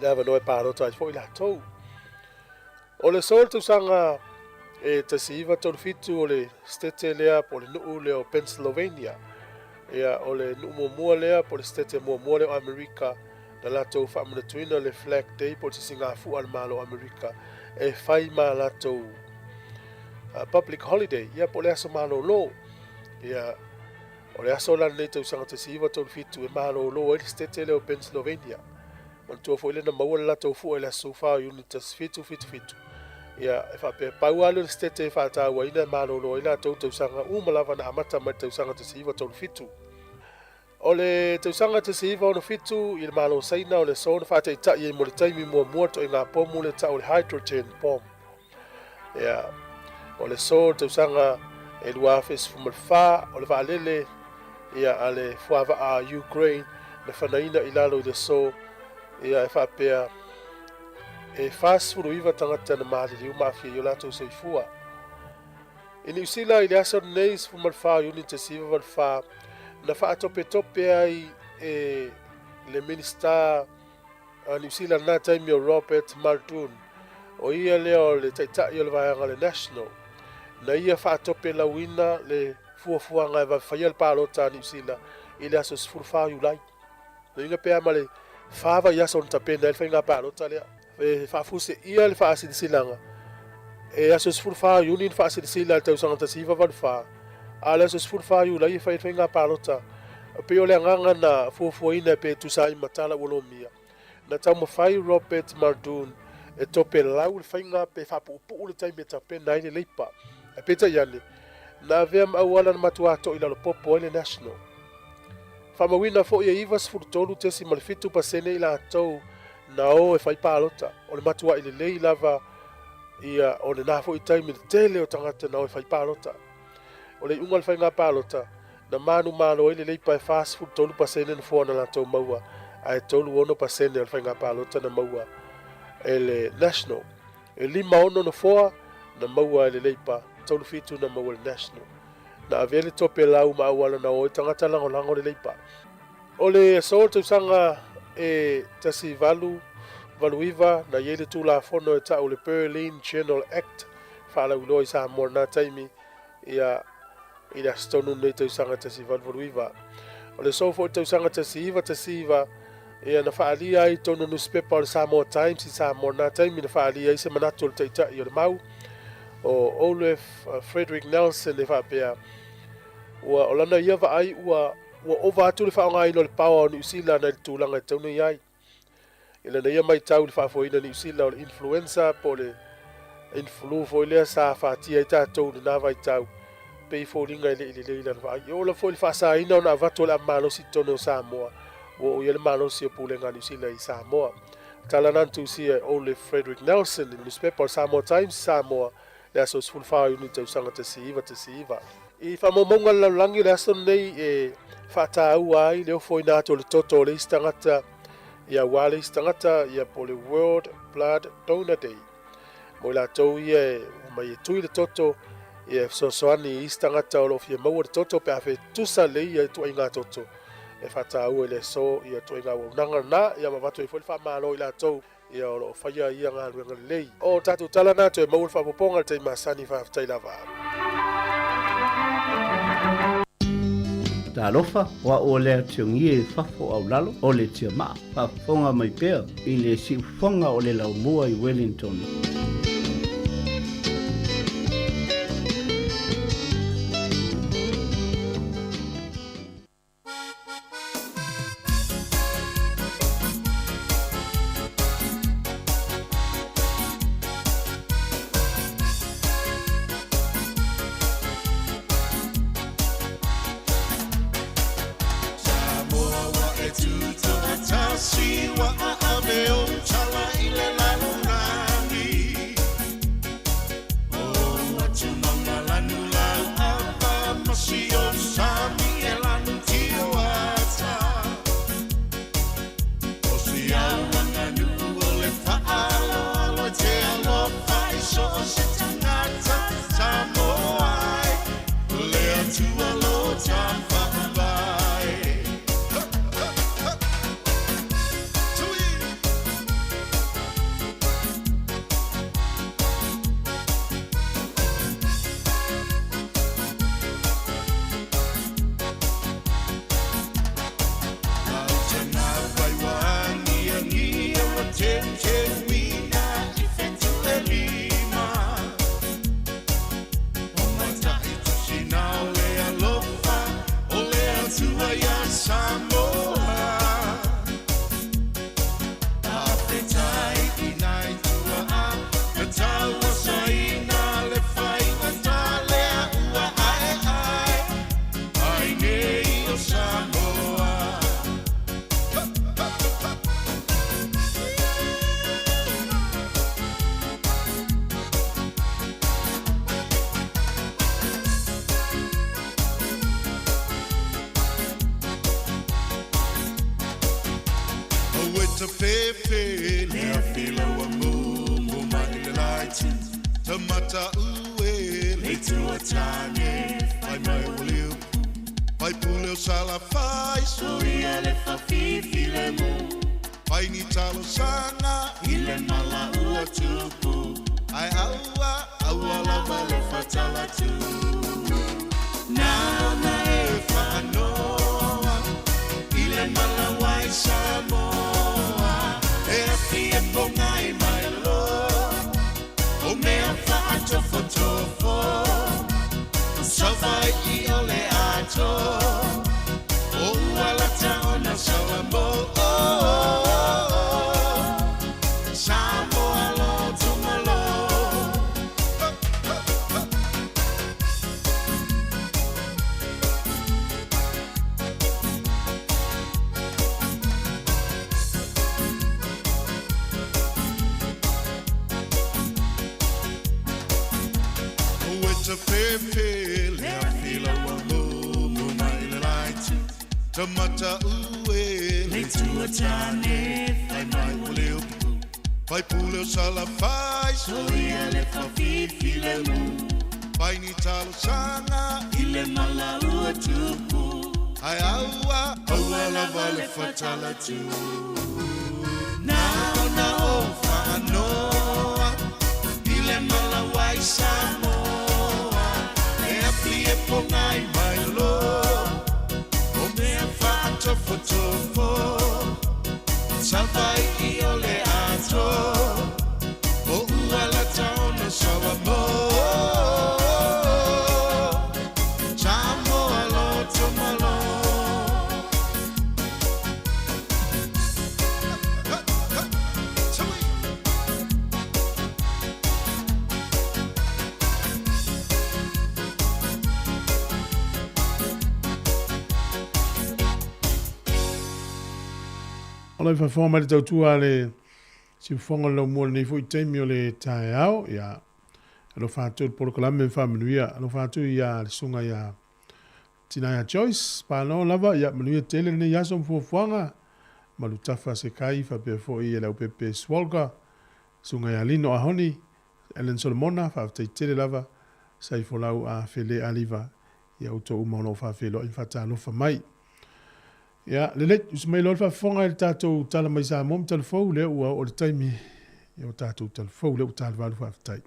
lava noe pārota i foi la tau. O le sol tu sanga e tasiva tolu fitu o le stete lea po le nuu leo Pennsylvania. Ia o le nuu mua lea po le stete mua leo Amerika na latou whaamuna tuina le Flag Day po le singa fu al malo Amerika e whai ma latou public holiday. Ia po le aso malo lo. Ia o le aso lan nei tau sanga tasiva tolu fitu e malo lo e stete leo Pennsylvania. Mantua fo ile na maua la tau fu e la sofa unitas fitu. Ia e fa pe pau alu le stete fa ta wa ina malo lo ila tau sanga malava na amata ma tau sanga tasiva tolu fitu. O le tau sanga tasiva ono fitu i le malo saina o le sona fa ta ita i mo le taimi mua to inga pomu le ta o le hydrogen bomb. Ia o le so tau sanga e lua fes fumalfa o le va lele ia ale fuava a Ukraine na fanaina i lalo i le so ia e whapea e whasfuru iwa tangata na maari o mafia i o lato soifua. I New Zealand i le asa nei fumalfa i uni te siva walfa na whaatope ai e le minister a New Zealand na taimi o Robert Muldoon o ia leo le taitai o le vaianga le National na ia whaatope lawina le fuafuanga e whaial pālota New Zealand i le aso sifurfa ulai. Na inga pēa ma le whaava i aso ntapena e le whainga pālota lea e whaafuse ia le whaasidisilanga e aso sifurfa uni le whaasidisilanga le tausanga tasiva walfa a le aso sifurfa ulai e whainga pālota pe o le anganga na fuafuaina pe tusai matala wolomia na tau mawhai Robert Muldoon e tope lau le whainga pe whapuupu le taimi e tapena i le leipa e peta iane na vea mauala na matuato i lalo popo i le National. Whamawina fo ia iwa sifurutolu tesi ma le 5% i la atou na o e whai pālota o le matua i le lei lava ia o le nafo i taimi le tele o tangata na o e whai pālota. O le unga le whainga pālota na manu malo i le leipa e fast food 3% na fua na latou maua a e 3% le whainga pālota na maua e le National. E 5 na fua na maua e le leipa tolu fitu na maua le National. Na avele tope lau maawala na o tangata lango le leipa. O le so te sanga e tasi valuiva na yele tu la fono e ta o le Berlin General Act fala uloi sa morna taimi ia stonu nei te sanga tasi valuiva. O le so fo te sanga tasi iva ia na faalia ai tonu newspaper o le Samoa Times i sa morna taimi na faalia i se manato le taita i o le mau o Olaf Frederick Nelson e whapea ua o lana ia va ai ua ova atu le whaonga ino le pawa o New Zealand na le tūlanga e taunu iai. Ila na ia mai tau le whaafoina New Zealand o le influenza po le influ fo ilea sa whaatia i tātou le nawa i tau pei fōringa i le leila na whaai. O la fo ili whaasa ina o na avato le amalosi tono o Samoa o ia le malosi o pūlenga New Zealand i Samoa. Tala nantu si Olaf Frederick Nelson in newspaper Samoa Times Samoa le aso sfulwhao uni tau sanga te siiva. I whamomonga laulangi le aso nei e whata au ai leo foi nato le toto le istangata ia wale istangata ia po le World Blood Donor Day. Mo la tau ia e mai e tui le toto ia sosoani istangata o lo fia maua le toto pe afe tusa le ia tu inga toto. E whata au le so ia tu inga unanga na ia mawatu i foi whamalo i la tau ia o lo whaia ia ngā ruenga lei. O tatu tala nato e maua le whapoponga te masani whaftai lava. Talofa wa o le tiongi e fafo au lalo o le tia maa fafonga mai pea i le siufonga o le laumua i Wellington. Vai puleu sala faz Soria le fa file mu Vai ni talo sanga Ile mala ua tupu Ai aua, aua lava le fatala tu. Na o whaanoa, ile malawai Samoa, e api e pongai mai lo, o mea whaatofotofo, Savai I ole ato, o ua la taona sawa mo. Samoa lo tomalo. Ola fa forma de tua le si fonga lo mo nei foi temi o le tae au ya lo fa tu por kola men familia lo fa tu ya sunga ya tina ya choice pa no lava ya menu tele ne ya som fo fonga malu tafa se kai fa pe fo i le pepe swalga sunga ya lino ahoni Ellen Solomona fa te tele lava sai fo lau a fele aliva ya uto umono fa felo infata lo fa mai. Ja, le usmai lo fa fonga il tato tala mai sa mom telefo le o o taimi o tato telefo le o tal valu fa tai.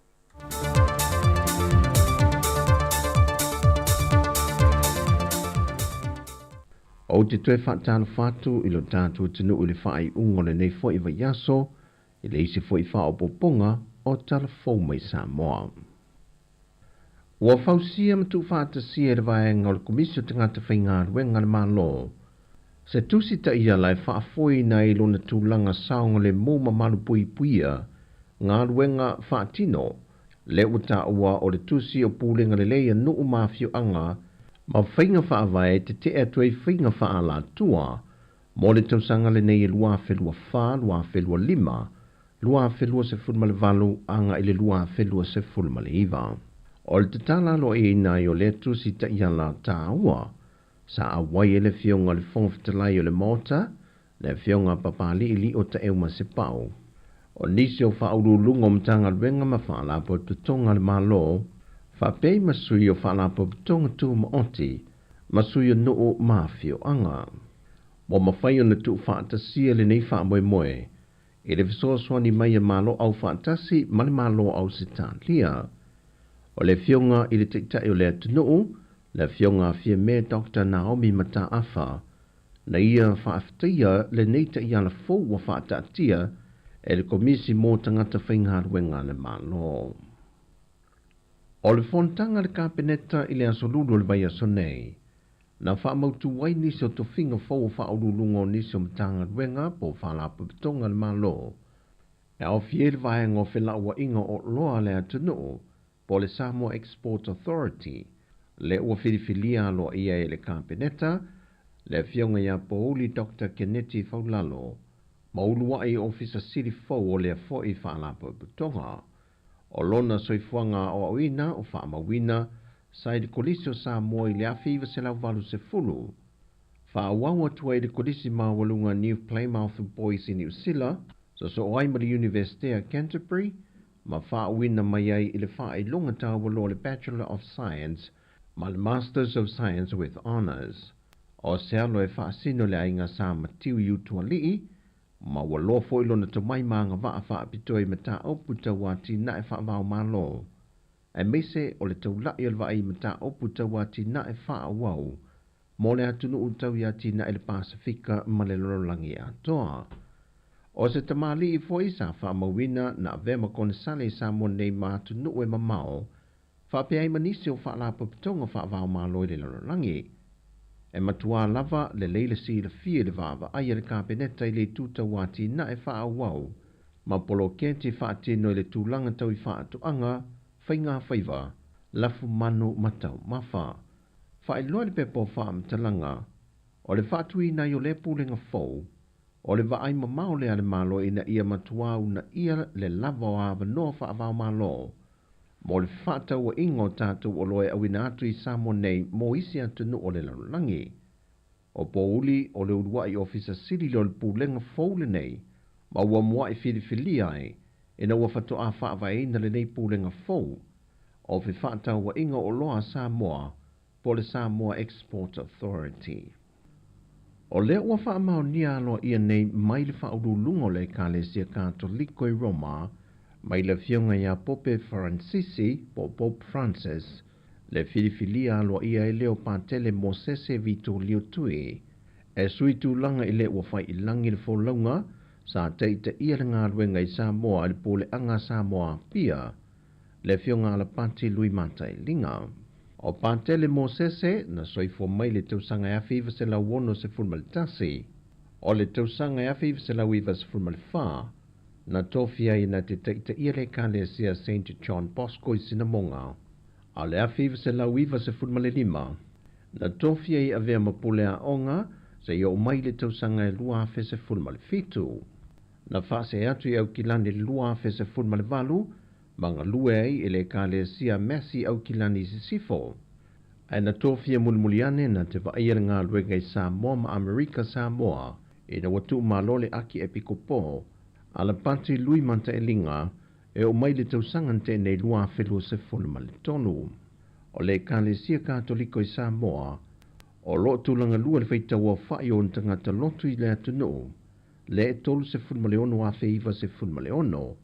O te tue whaatana whātu I lo tātua tinu I le whaai ungone nei fo I wa yaso, I le isi fo I wha o poponga o tala fau mai Samoa. Ua whausia matu whaatasia le vaenga o le komisio tangata whainga ruenga le malo. Se tusi ta ia lai whaafoi na I lona tūlanga saonga le mōma malu pui puia, ngā ruenga whaatino, le uta ua o le tusi o pūlenga le leia nuu mawhio anga, ma whainga whaawai te te atuai whainga whaala tua, mo le tausanga le nei lua whelua wha, lua whelua lima, lua whelua se fulma le valu, anga I le lua whelua se fulma le iwa. O le tatala lo e ina I o le tusi ta ia la tā ua, sa awai ele fionga le whongwhitalai o le mota, le fionga papali ili o ta euma se pau. O nisi o whaurulunga o mtanga ruenga ma whaalapo tutonga le malo, whapei masui o whaalapo tutonga tu maoti, masui o nuu mawhio anga. Mo mawhai o na tu whaatasia le nei wha moe moe, e le visoswani mai a malo au whaatasi mali malo au sita lia. O le fionga i le tiktai o le atunuu, le fionga fia me Dr. Naomi Mataafa, na ia whaaftia le neita ia la fōu wa whaatatia e le komisi mō tangata whaingaruenga le malo. O le fontanga le kapeneta I le asolulu le vai aso nei, na whaamautu wai nisi o to whinga fōu whaurulungo nisi o mtangaruenga po whaalapu pitonga le malo. E au fiel vai ngō whelauwa inga o loa le atunuu, po le Samoa Export Authority, le ua whiriwhilia lo ia e le kapeneta, le fionga ia pouli Dr. Kennedy Faulalo, maulua I ofisa siri fau o lea foi whaalapu putonga, o lona soifuanga o awina o whaamawina, sai de kolisi o Samoa I le awhiwa se lau walu se fulu, whaawawa tua I le kolisi mawalunga New Plymouth Boys I New Zealand, so Aimari University of Canterbury, ma whaawina mai ai I le whaai lunga tāwalo le Bachelor of Science, ma le Masters of Science with Honours. O se alo e whaasino le ainga sa matiu I utua lii, ma walo fo ilo na tamai maanga waa whaapitoi mata oputa wati na e whaavao malo. E meise o le taulai al vai mata oputa wati na e whaawau, mo le atunu utau yati na e le Pasifika ma le lorolangi atoa. O se tamali I fo isa whaamawina na vema kone sale sa mo nei ma atunu e mamao, whapeai manisi o whaalapa pitonga whaavao malo I le lorolangi. E matua lava le leile si le fie le vava aia le kapeneta I le tuta wati na e whaawau, ma polo kenti whaatino I le tūlanga tau I whaatuanga, whainga whaiva, lafu manu matau mawha. Whaeloa le pepo whaamtalanga, o le whaatui na I o le pūlenga fau, o le vaai mamao le ale malo ina ia matuau na ia le lava o ava noa whaavao malo. Mo le whata wa ingo tātou o loe awina atu I Samoa nei mo isi atu nu o le larulangi. O pouli o le uruai ofisa siri lo le pūlenga fōle nei, ma ua mua I whiriwhili ai, ina ua whatu a whaavaina le nei pūlenga fōu, o whi whata wa ingo o loa Samoa, po le Samoa Export Authority. O lea ua whaamau nia aloa ia nei mai le whaurulunga o le Ekalesia Katoliko i Roma, mai le fionga ia Pope Francisi, Pope Francis, le filifilia aloa ia e leo pātele Mosese Vito Liotui, e sui tūlanga i le ua whai i langi le wholaunga, sa teita ia le ngā ruenga i Samoa le pole anga Samoa pia, le fionga ala pati lui mata i linga. O pātele Mosese na soifo mai le tausanga e awhi se la wono se fulmalitasi, o le tausanga e awhi se la wiva se fulmalifa, na tofia i na te teita ia le Ekalesia St. John Bosco i Sinamonga, a le awhi se la wiva se fulmalilima, na tofia i avea mapule a onga, se i o mai le tausanga e lua awhi se fulmalifitu, na whase atu i au kilani lua awhi se fulmalivalu, manga lue ai i le Ekalesia Messi au kilani sisifo. Ai na tofia mulmuliane na te vaia ngā luenga i Samoa ma Amerika Samoa, i na watu malole aki epikopo, ala pati lui manta e linga, e o mai le tausangan te nei lua whelua se fulmali tonu. O le Ekalesia Katoliko i Samoa, o lo tulanga lua le feitaua whai o ntangata lotu i le atunu, le e tolu se fulmali ono a feiva se fulmali ono,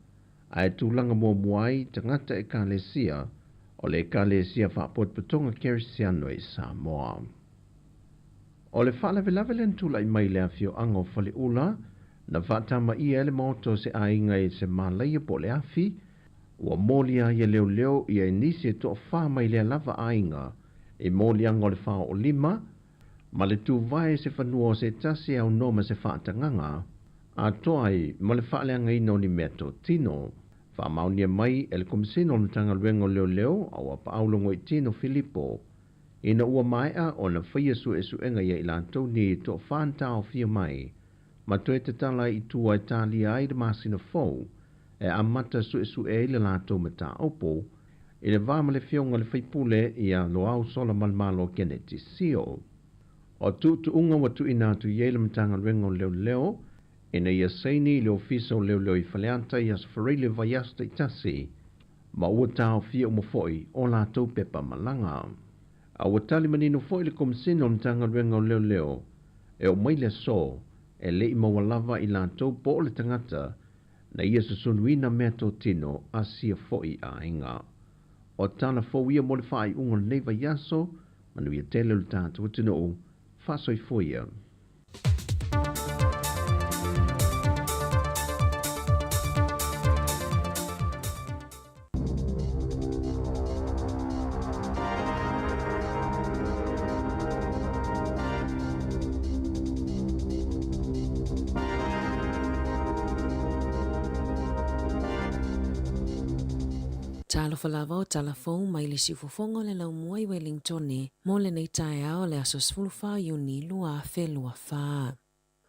ai tūlanga mō muai tangata Ekalesia o le Ekalesia whapot patonga Kerisiano i Samoa. O le whalavelave len tula i mai le awhio ango whale ula, na whatama i ele maoto se ainga i se malaia po le awhi, ua molia i leo leo i e nisi e toa wha mai le lava ainga, e molia ngole wha o lima, ma le tu vai se whanua se tasi au noma se whaatanganga, a toai ma le whaaleanga ino ni meto tino. Whamaunia mai ele komisino o tanga luengo leo leo au a paulongo i tino Filipo. Ina ua maia o na whaia su e suenga ia ilantou ni to whantao fia mai. Ma toe te tala i tua Italia ai de masina fau, e amata su e le lato mata opo, i le vama le fionga le whaipule i a loau sola malmalo kene ti sio. O tu unga watu inatu iele matanga luengo leo leo, ina ia seini le ofiso leo leo i whaleanta i asfarile vaiasta i tasi, ma ua tau fia umafoi o lato pepa malanga. A ua tali manino foi le komisino o mtanga luenga leo leo, e o maile so, e le i mawalava i lato po o le tangata, na ia susunuina mea tō tino a sia foi a inga. O tana fo ia mo le whai unga neiva yaso, manu ia tele le tātu watino, whasoi foia. Talo falava o talafou mai le sifofonga le lau mua i Wellington mo le nei tae ao le aso sfulufa iuni lua fe lua fa.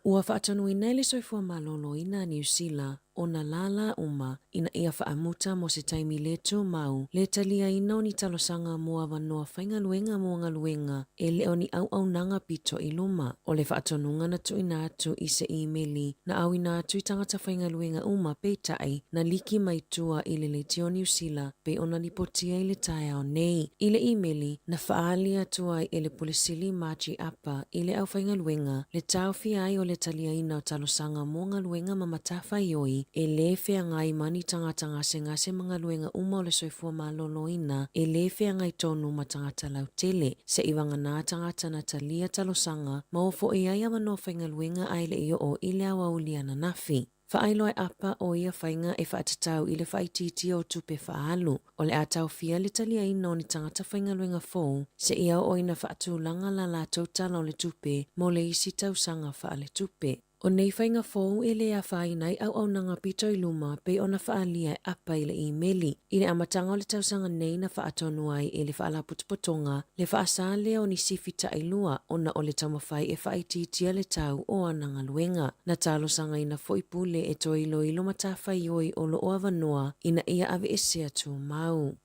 Ua whaatonu ina le soifua malolo ina New Zealand o na lala uma ina ia whaamuta mo se taimi leto mau le talia ina o ni talosanga mua wanoa whainga luenga mua ngā luenga e le o ni au nanga pito i luma o le whaatonunga na tu ina atu i se emaili na au ina atu i tangata whainga luenga uma pe tai na liki mai tua i le le tio New Zealand pe ona lipotia i le tae au nei i le emaili na whaali atua i le pulisili machi apa i le au whainga luenga le tau ai o le talia ina o talosanga mua ngā luenga mamatafa ioi e le fea ngai mani tangata ngase mga luenga uma o le soifua malolo ina e le fea ngai tonu ma tangata lau tele se iwanga nā tangata na talia talosanga ma ofo e aia mano whainga luenga ai le iyo o ile awa uliana nafi. Whaailoa apa o ia whainga e whaatatau i le whaititi o tupe whaalu o le atau fia le talia ina o ni tangata whainga luenga fōu se ia o ina whaatulanga la la tautala o le tupe mo le isi tausanga whaale tupe. O nei whainga fōu e le a whainai au nanga pito i luma pe o na whaalia e apa i le emaili. I le amatanga o le tausanga nei na whaatonu ai e le whaala putupotonga le whaasale o ni sifita i lua o na o le tamawhai e whaititia le tau o ananga luenga. Na talo sanga ina foipule e to ilo matawhai oi o lo o avanoa ina ia ave e sea tu mau.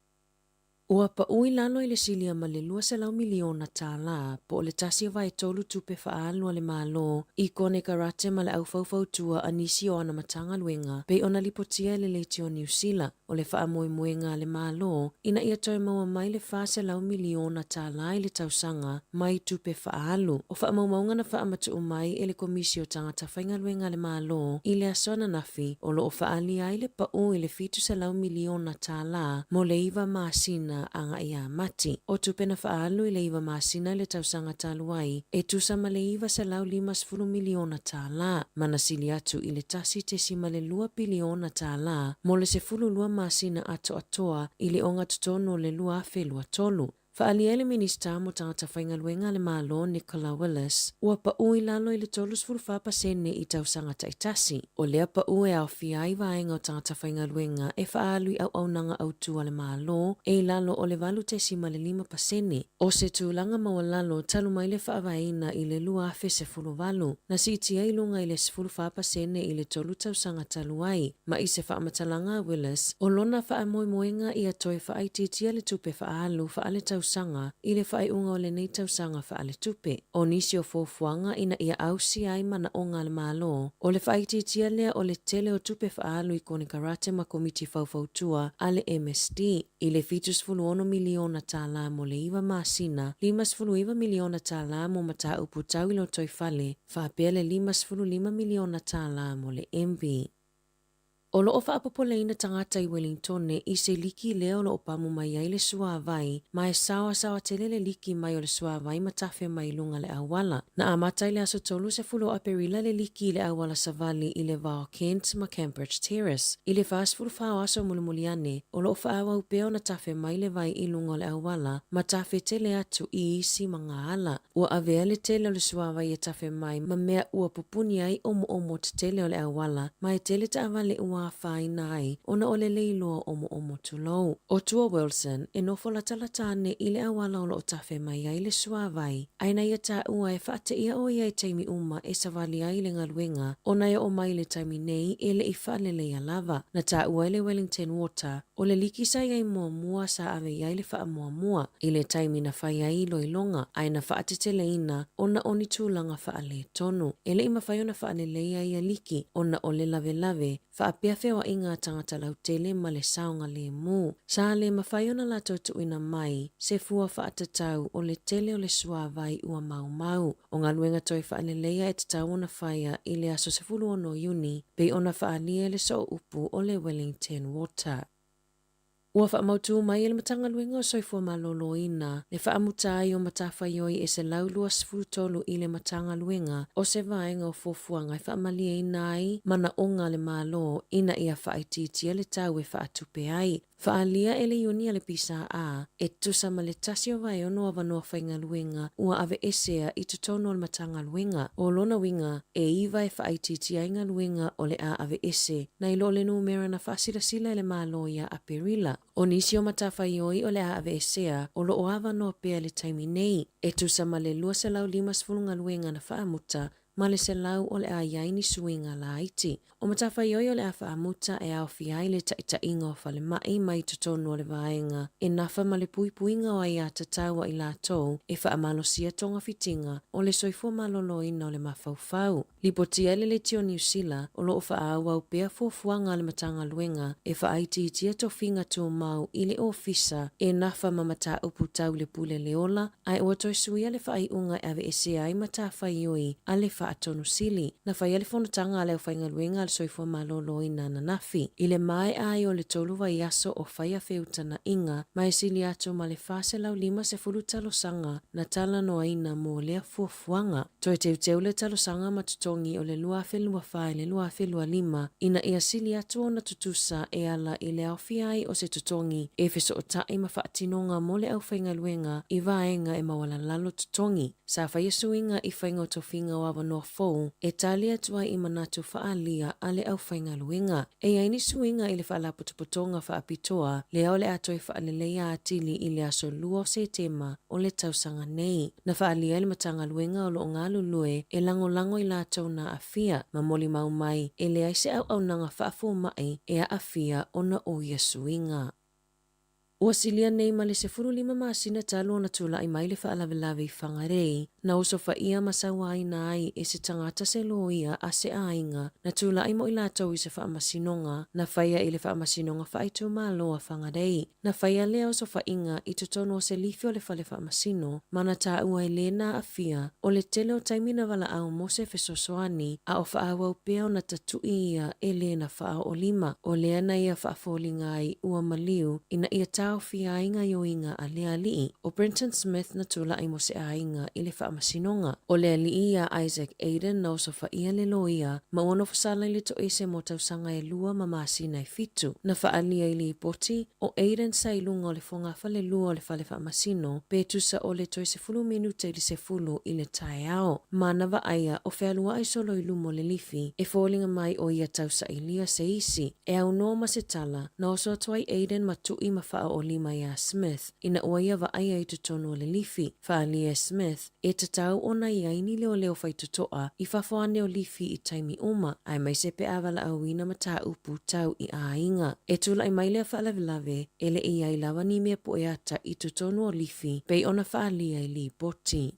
Ua pa ui lalo i le silia ma le 2 miliona tāla po le tasi vai tolu tupe whaalua le malo i kone karate ma le au fautua anisi o ana matanga luenga pe ona lipotia le leitio New Zealand o le wha moenga le malo ina ia toi maua mai le 2 miliona tāla i le tausanga mai tupe whaalu o wha maunga na wha matu mai e le komisio tangata whainga luenga le malo i le asona nafi o lo o whaali ai le pa ui le 2 miliona tāla mo le iwa maasina anga ia mati. O tupena whaalu i le iwa maasina le tausanga taluai e tusa ma le iwa 5 miliona tāla mana sili atu i le tasi te sima le 2 biliona tāla mo le 12 maasina ato atoa i le onga tutono le 2.3. Whaalia le minista mo tangata whainga luenga le malo Nicola Willis ua pa ui lalo i le 3.4% i tausanga taitasi. O lea pa ui au fiai vaenga o tangata whainga luenga e whaalui au nanga au tua le malo e lalo o le valu te sima le 5%. O se tūlanga maua lalo talu mai le whaavaina i le 2.8 na si tia ilunga i le 0.4% i le tolu tausanga taluai ma i se whaamatalanga Willis o lona whaamoemoenga i a toi whaaititia le tupe whaalu whaale tausanga i le whaeunga o le nei tausanga whaale tupe. O nisi o fofuanga ina ia ausi ai mana o ngā le malo o le whaititia lea o le tele o tupe whaalu i kone karate ma komiti faufautua a le MSD i le 5 miliona tāla mo le iwa maasina 5 miliona tāla mo mata upu tau ilo toi fale whaapea le 5 miliona tāla mo le MB. O loo whaapopoleina tangata i Wellington i se liki leo lo opamu mai ai le suavai, mai sawa tele le liki mai o le suavai matafe mai lunga le awala. Na amatai le aso tolu se fulo aperila le liki le awala savali i le Vau Kent ma Cambridge Terrace. I le fast full fao aso mulimuliane, o loo whaawa upeo na tafe mai le vai i lunga le awala, matafe tele atu i isi mga ala. Ua avea le tele o le suavai e tafe mai, ma mea ua pupuni ai omo te tele o le awala, mai tele ta avale ua whai nai ona o le leiloa omo tulou. O tua Wilson, e nofo la talatane i le awala o lo tafe mai ai le suavai. Aina ia ta ua e whaate ia o ia i taimi uma e savali ai le ngaluenga, ona ia o mai le taimi nei e le i whale le ia lava. Na ta ua le Wellington Water, o le liki sai ai mua sa ave ai le wha mua. I le taimi na whai ai loilonga, aina whaate te leina, ona oni tūlanga wha le tonu. E le ima whai ona wha le leia ia liki, ona o le lave, whaapea whewa inga tangata lau tele ma le saonga le mu. Sa le mawhaiona la tautu ina mai, se fua whaatatau o le tele o le suavai ua mau. O ngā luenga toi whaalelea e te tau ona whaia i le aso se fulu ono Iuni, bei ona whaalia le so upu o le Wellington Water. Ua whaamautu mai ele matanga luenga o soifua malolo ina, le whaamutai o matawhaioi e se laulua sfutolu i le matanga luenga o se vaenga o fofuanga i whaamalia inai mana onga le malo ina ia whaititia le tau e whaatupe ai. Whaalia ele Iuni le pisa a, e tusa ma le tasi o vai ono avanoa whainga luenga ua ave esea i tutono o matanga luenga. O lona winga, e iwa e whaititia inga luenga o le a ave ese, na ilo le numera na whaasirasila ele malo ia a perila. O nisi o matawhaioi o le a ave esea, o lo o avanoa pea le taimi nei, e tusa ma le 2.5 luenga na whaamuta, ma le se lau o le a yaini suinga la iti. O matawhaioi o le a whaamuta e au fiai le taita inga o whale mai tutonu o le vaenga. E nafa ma le puipuinga o ai a tataua i la tou e whaamalosia tonga fitinga o le soifua malolo ina o le mawhauwhau. Lipotia le tio New Zealand o lo o whaawa upea fuafuanga le matanga luenga e whaaititia to finga tu mau i le ofisa e nafa ma mata upu tau le pule leola ai o toi suia le whaaiunga ave ese ai matawhaioi a le whaatonu sili. Na whai ale whanatanga a leo whainga luenga al soifua malolo ina na nafi. I le mai ai o le tolu vai aso o whaia whiutana inga, mai sili ato ma le whase lau 5 talo sanga na tala noa ina mo lea fuafuanga. Toi teu le talo sanga matutongi o le 2.4 le 2.5 ina ia sili ato o na tutusa e ala i le au fiai o se tutongi e fiso o tai ma whaatinonga mo le au whainga luenga i vaenga e mawala lalo tutongi. Sa whaia suinga i whainga o tofinga o awanoa fou e tali atua i manatu whaalia a le au whainga luenga. E aini suinga i le whaalaputuputonga whaapitoa le au le ato i whaalelea atili i le aso lua se tema o le tausanga nei. Na whaalia le matanga luenga o lo ngā lulue e lango i la tau na afia ma moli mau mai e le aise au nanga whaafu mai e a afia o na o ia suinga. Ua silia nei ma le 15 masina talo na tula i mai le whaalawelawe i whangarei, na uso whaia masawa ina ai e se tangata se loia a se ainga na tula i mo i latou i se whaamasinonga na whaia i le whaamasinonga whaitu māloa whangarei, na whaia leo so whainga i tutono o se lifio le whale whaamasino, mana tā ua i lena a fia o le tele o taimina wala au mo se fesosoani a o whaawau peo na tatui ia e lena wha o lima o lea na ia whaafolinga ai ua maliu ina ia tau fia inga yo inga a lea lii o Brenton Smith na tula i mo se ainga i le whaamasinonga o lea lii ia Isaac Aiden na oso whaia le loia ma ono fasala i le to ese mo tausanga e lua ma masina i fitu na whaalia i li poti o Aiden sa ilunga o le fongafa le lua o le whale whaamasino pe tusa o le toi se 10 minuta i le se fulu i le tae ao ma na aia o whealua ai solo i lumo le lifi e fōlinga mai o ia tausa i lia se isi e au noma se tala na oso atuai Aiden ma tui ma wha o lima ia Smith ina ua ia aia i tutono o le lifi whaalia Smith e tatau ona ia ini leo leo whai tutoa i whafoane o lifi i taimi uma ai mai se pe avala awina ma tā upu tau i a inga e tula i mailea whaalawelawe ele ia i lawa ni mea po e ata i tutono o lifi pei ona whaalia i li poti.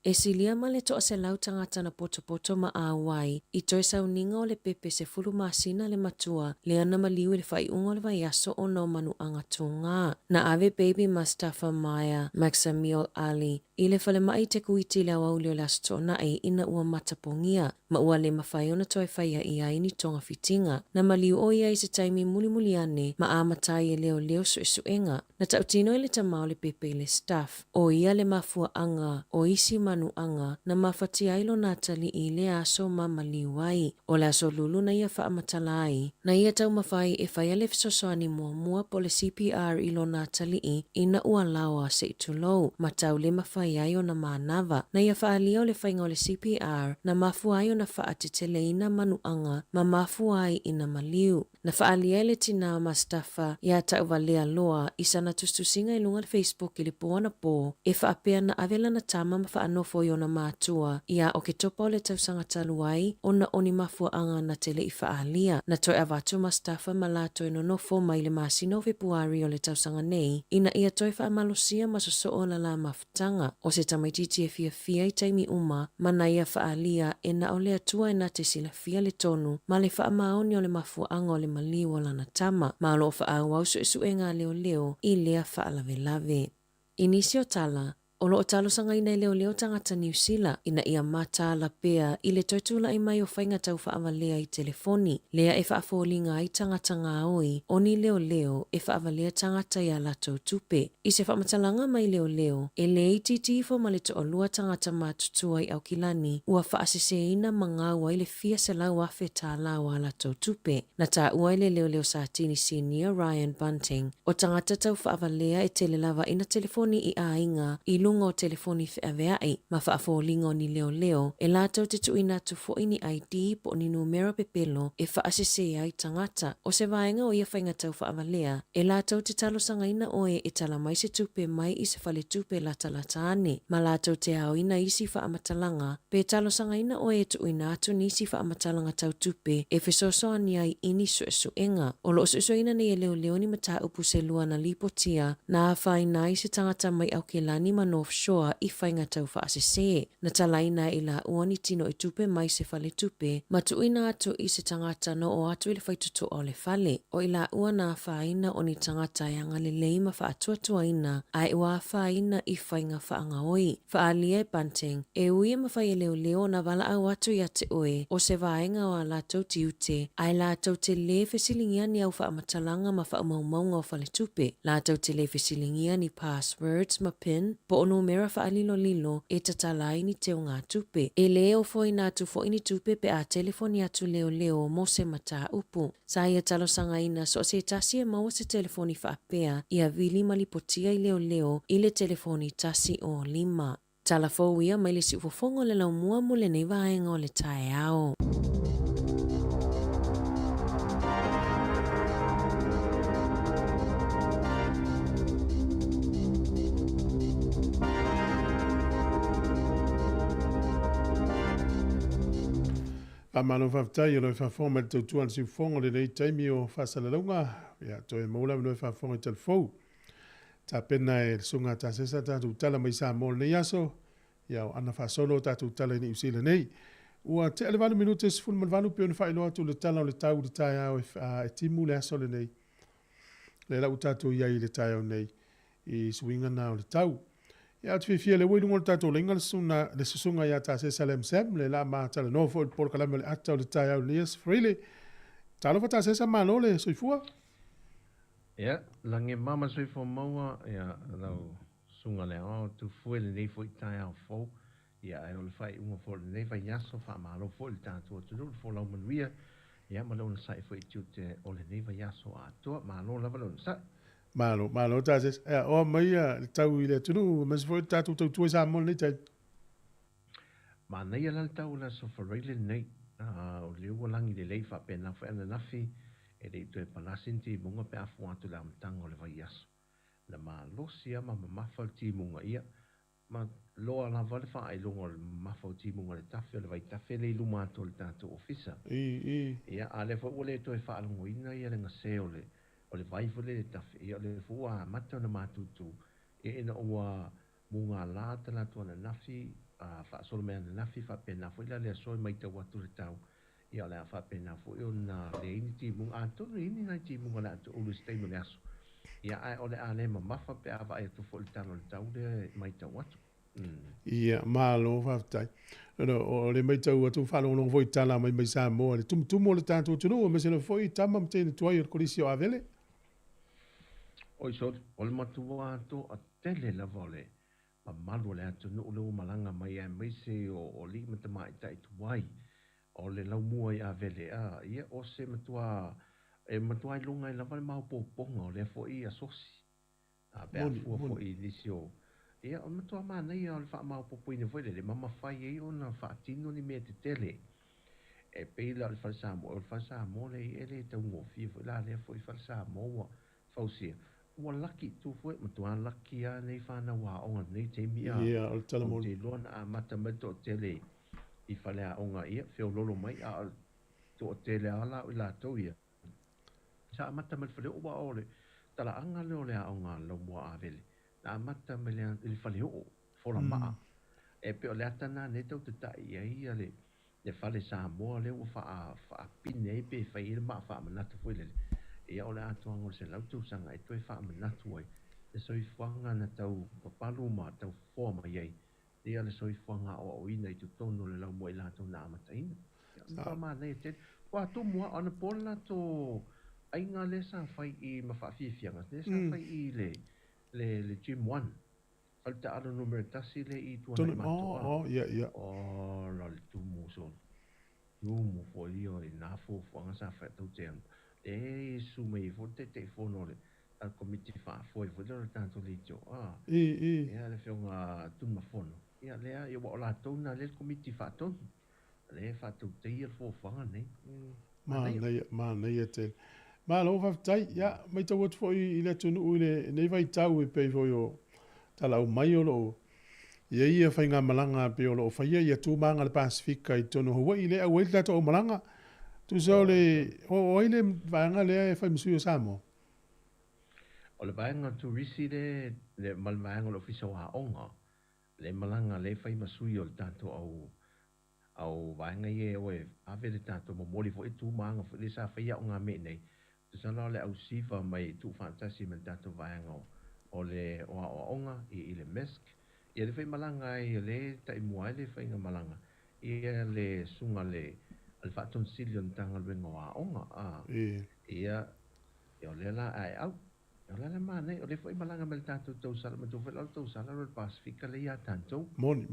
E silia ma le toa se lau tangata na poto ma awai i toi sauninga o le pepe se fulu masina le matua le ana maliu le whai ungo le vaiaso o no manu angatunga. Na ave baby Mustafa Maya, Maxamiel Ali, i le whale mai te kuiti le awaulio la stona ai ina ua matapongia, ma ua le mawhai ona toi whaia i aini tonga fitinga. Na maliu o ia i se taimi muli ane ma amatai e leo suenga. Na tautino i le tamau le pepe le staff, o ia le mafua anga o isi manu anga na mawhati ailo natali i le aso mamaliwai o le aso lulu na ia whaamatala ai na ia tau mawhai e whaia le fisosoani mua po le CPR ilo natali i ina ua lawa se itulou ma tau le mawhai aio na manava na ia whaalia o le whainga o le CPR na mafu aio na whaatitele ina manu anga ma mafu ai ina maliu na whaalia le tina Mustafa ia tau valea loa isa na tustusinga i lunga le Facebook i le poana po e whaapea na avela na tama ma whaanofo i ona mātua ia o ke topa o le tausanga taluai ona oni mafua anga na tele i whaalia na toi avatu Mustafa ma lato e nonofo mai le masino Februari o le tausanga nei ina ia toi whaamalosia masoso o la mafutanga o se tamaititi e fia i taimi uma mana ia whaalia e na o le atua e na te sila fia le tonu ma le whaamaoni o le mafua anga o le maliu o lana tama ma lo whaau suenga leo i lea whaalawelawe. Inisio tala o loo talo sanga ina leo tangata New Zealand ina ia mata la pea i le toitula i mai o whainga tau whaawalea i telefoni. Lea e whaafolinga i tangata ngā oi o ni leo e whaawalea tangata i a latou tupe. I se whaamatalanga mai leo e le ititi fo malito o lua tangata mātutua i au kilani ua whaasiseina mangaua i le fia se lau afe tā lau a latou tupe. Na tā ua i le leo sa tini senior Ryan Bunting o tangata tau whaawalea e telelava ina telefoni i a inga i lunga o telefoni whaeweai ma whaafolinga o ni leo e latou te tuina tu fo ini ID po ni numero pepelo e whaasese ai tangata o se vaenga o ia whainga tau whaawalea e latou te talo sangaina oe e tala mai se tupe mai i se whale tupe lata ane ma latou te ao ina isi whaamatalanga pe talo sangaina oe e tuina atu nisi whaamatalanga tau tupe e whesoso ani ai ini suenga o lo suesuina ni e leo ni mata upu se lua na lipotia na whaina i se tangata mai au ke lani mano offshore i whainga tau whaasese. Na talaina i la uani tino i tupe mai se whale tupe, ma tuina atu i se tangata no o atu i le whaitutu o le whale. O i la uana whaina o ni tangata i anga le leima whaatuatua ina, ai ua whaina i whainga whaanga oi. Whaalia e Bunting, e uia ma whai leo na wala au atu i ate oe, o se vaenga o a latou tiute, ai latou te le whesilingia ni au whaamatalanga ma whaumaumaunga o whale tupe. Latou te le whesilingia ni passwords ma pin, po ono mera whaalilo e tatalai ni teo ngā tupe. E leo foi nā tu fo ini tupe pe a telefoni atu leo mo se mata upu. Sa ia talo sanga ina so se tasi e maua se telefoni whaapea ia vili malipotia i leo i le telefoni tasi o 5. Tala fo ia mai le si ufofongo le lau mua mo le nei vaenga o le tae ao. A mano whaftai o noi whawhonga mai tautua si whongo le nei taimi o whasalalunga. Ia toi maula no whawhonga i telefou. ta pena e sunga ta sesa ta tu tala mai sa mo nei aso ia ana fa solo ta tu tala ni usila nei ua te ale 20 minutos fun man valu pe fa ilo tu le tala o le tau le tai au e timu le aso le nei le la utato ia i le tai au nei i swinga na o le tau ia tu fia le welu ngol tato le ngal suna le sunga ia ta sesa le msem le la ma tala no fo por kala le ata o le tai au nei freely talo fa ta sesa malo le soifua Ia, lange mama soi fo maua, ia, lau sunga le o, tu fue le nei fo i tai au fo, ia, e o le fai unga fo le nei fai yaso, fa malo fo le tātua tu nul, fo lau manuia, ia, ma lau na sai fo i tiu te o le nei fai yaso a toa, malo lava lau na sai. Malo, ta ses, o mai le tau i le tunu, mas fo tatu tau tua sa mo nei tai. Ma nei ala le tau la so fa reile nei, o le ua langi le lei fa pena fa ena nafi, e rei tue palasin ti munga pe afu atu la mtanga o le vai aso. Na ma losi ama ma mafal ti munga ia, ma loa la vale fa ai lunga le mafal ti munga le tafe o le vai tafe le iluma atu le tatu ofisa. Ia a le fa ule tue fa alungo ina ia le ngase o le vai fule le tafe, ia le fua mata o na matutu, e ina ua munga la tala tua na nafi, fa solo mea na nafi fa pena fu ila le asoi mai te watu le tau. Ia le a fa pena fu i ona le ini ti munga atu le ini nai ti munga le atu ulu stay mo le aso. Ia ai o le a le ma mafa pe a va ai tu fu le tano le tau le mai te watu. Ia malo fa tai. O le mai tau atu fa lo foi tala mai sa mo le tum le tanto tu no me se le foi tama mte le tuai o colisio avele. Oi so o le matu atu a tele la vole. Ma malu le atu no le malanga mai ai mai se o li mata mai tai tu wai. O le lau mua i a vele a ia o se matua e matua i lunga i lava le mau poponga o le fo i a sosi a pe a fo i lisio ia o matua mana ia o le wha mau popo i ne fo le mama fai e o na wha tino ni mea te tele e peila o le falsa mo o le falsa mo le i ele tau ngofi fo la le fo i falsa mo wa fausia ua laki tu fo e matua laki a nei whana wa onga nei te mia ia o tala mo te lona a mata mato tele I fale a onga ia, feo lolo mai a to te le ala o la tau ia. Sa amata me fale oa ole, tala anga leo le a onga lo mua a vele. Na amata me le fale o, fora maa. E peo le atana ne tau te tai ia le fale sa moa leo faa pine e pe fai il maa faa manatu fui lele. Ia ole atu angol se lau tau sanga e toi faa manatu ai. Le soi fuanga na tau papalu ma tau foa mai ai. Ia le soi fuanga o ina I tu tono le lau mo I lato na amata ina. Ia ma nei te. Wa tu mua ana pola to ainga le sa fai I mawhawhiwhianga. Le sa fai I le gym 1. Falta alo numero tasi le I tuana I matoa. Ia. O la le tu mu so. Tu mu fo io I na fo fuanga sa fai tau te anu. E su mei fo te fono le. Al komiti fa fo I fo le tanto le jo. Ia le whionga tu ma fono. Ia lea, ia wa o la tau na le komiti whātonu. Le whātau te ia fo whanga nei. Ma nei e te. Ma lo whaftai, ia, mai tau atu fo I le tunu ui le nei vai tau e pei fo I o tala o mai o lo. Ia ia whai ngā malanga pe o lo o whaia, ia tū maanga le Pasifika I tonu Hawaii le a wei tato o malanga. Tu sao le, o ile vaanga lea e whai msui o Samoa. O le vaanga tu risi le malvaanga lo fisa wa onga. Le malanga le fai masui o le tato au vaenga ie oe ave le tato mo moli fo tu manga fo le sa fai o ngā me nei tu sa le au sifa mai tu fantasi men tato vaenga o le o onga I le mesk ia le fai malanga I le tai mua le fai nga malanga ia le sunga le al faton silion tanga le ngoa onga ia le la ai au Ola la mana, o le foi malanga mel tanto tau sala, ma tu fela tau sala no Pasifika le ia tanto. Mon.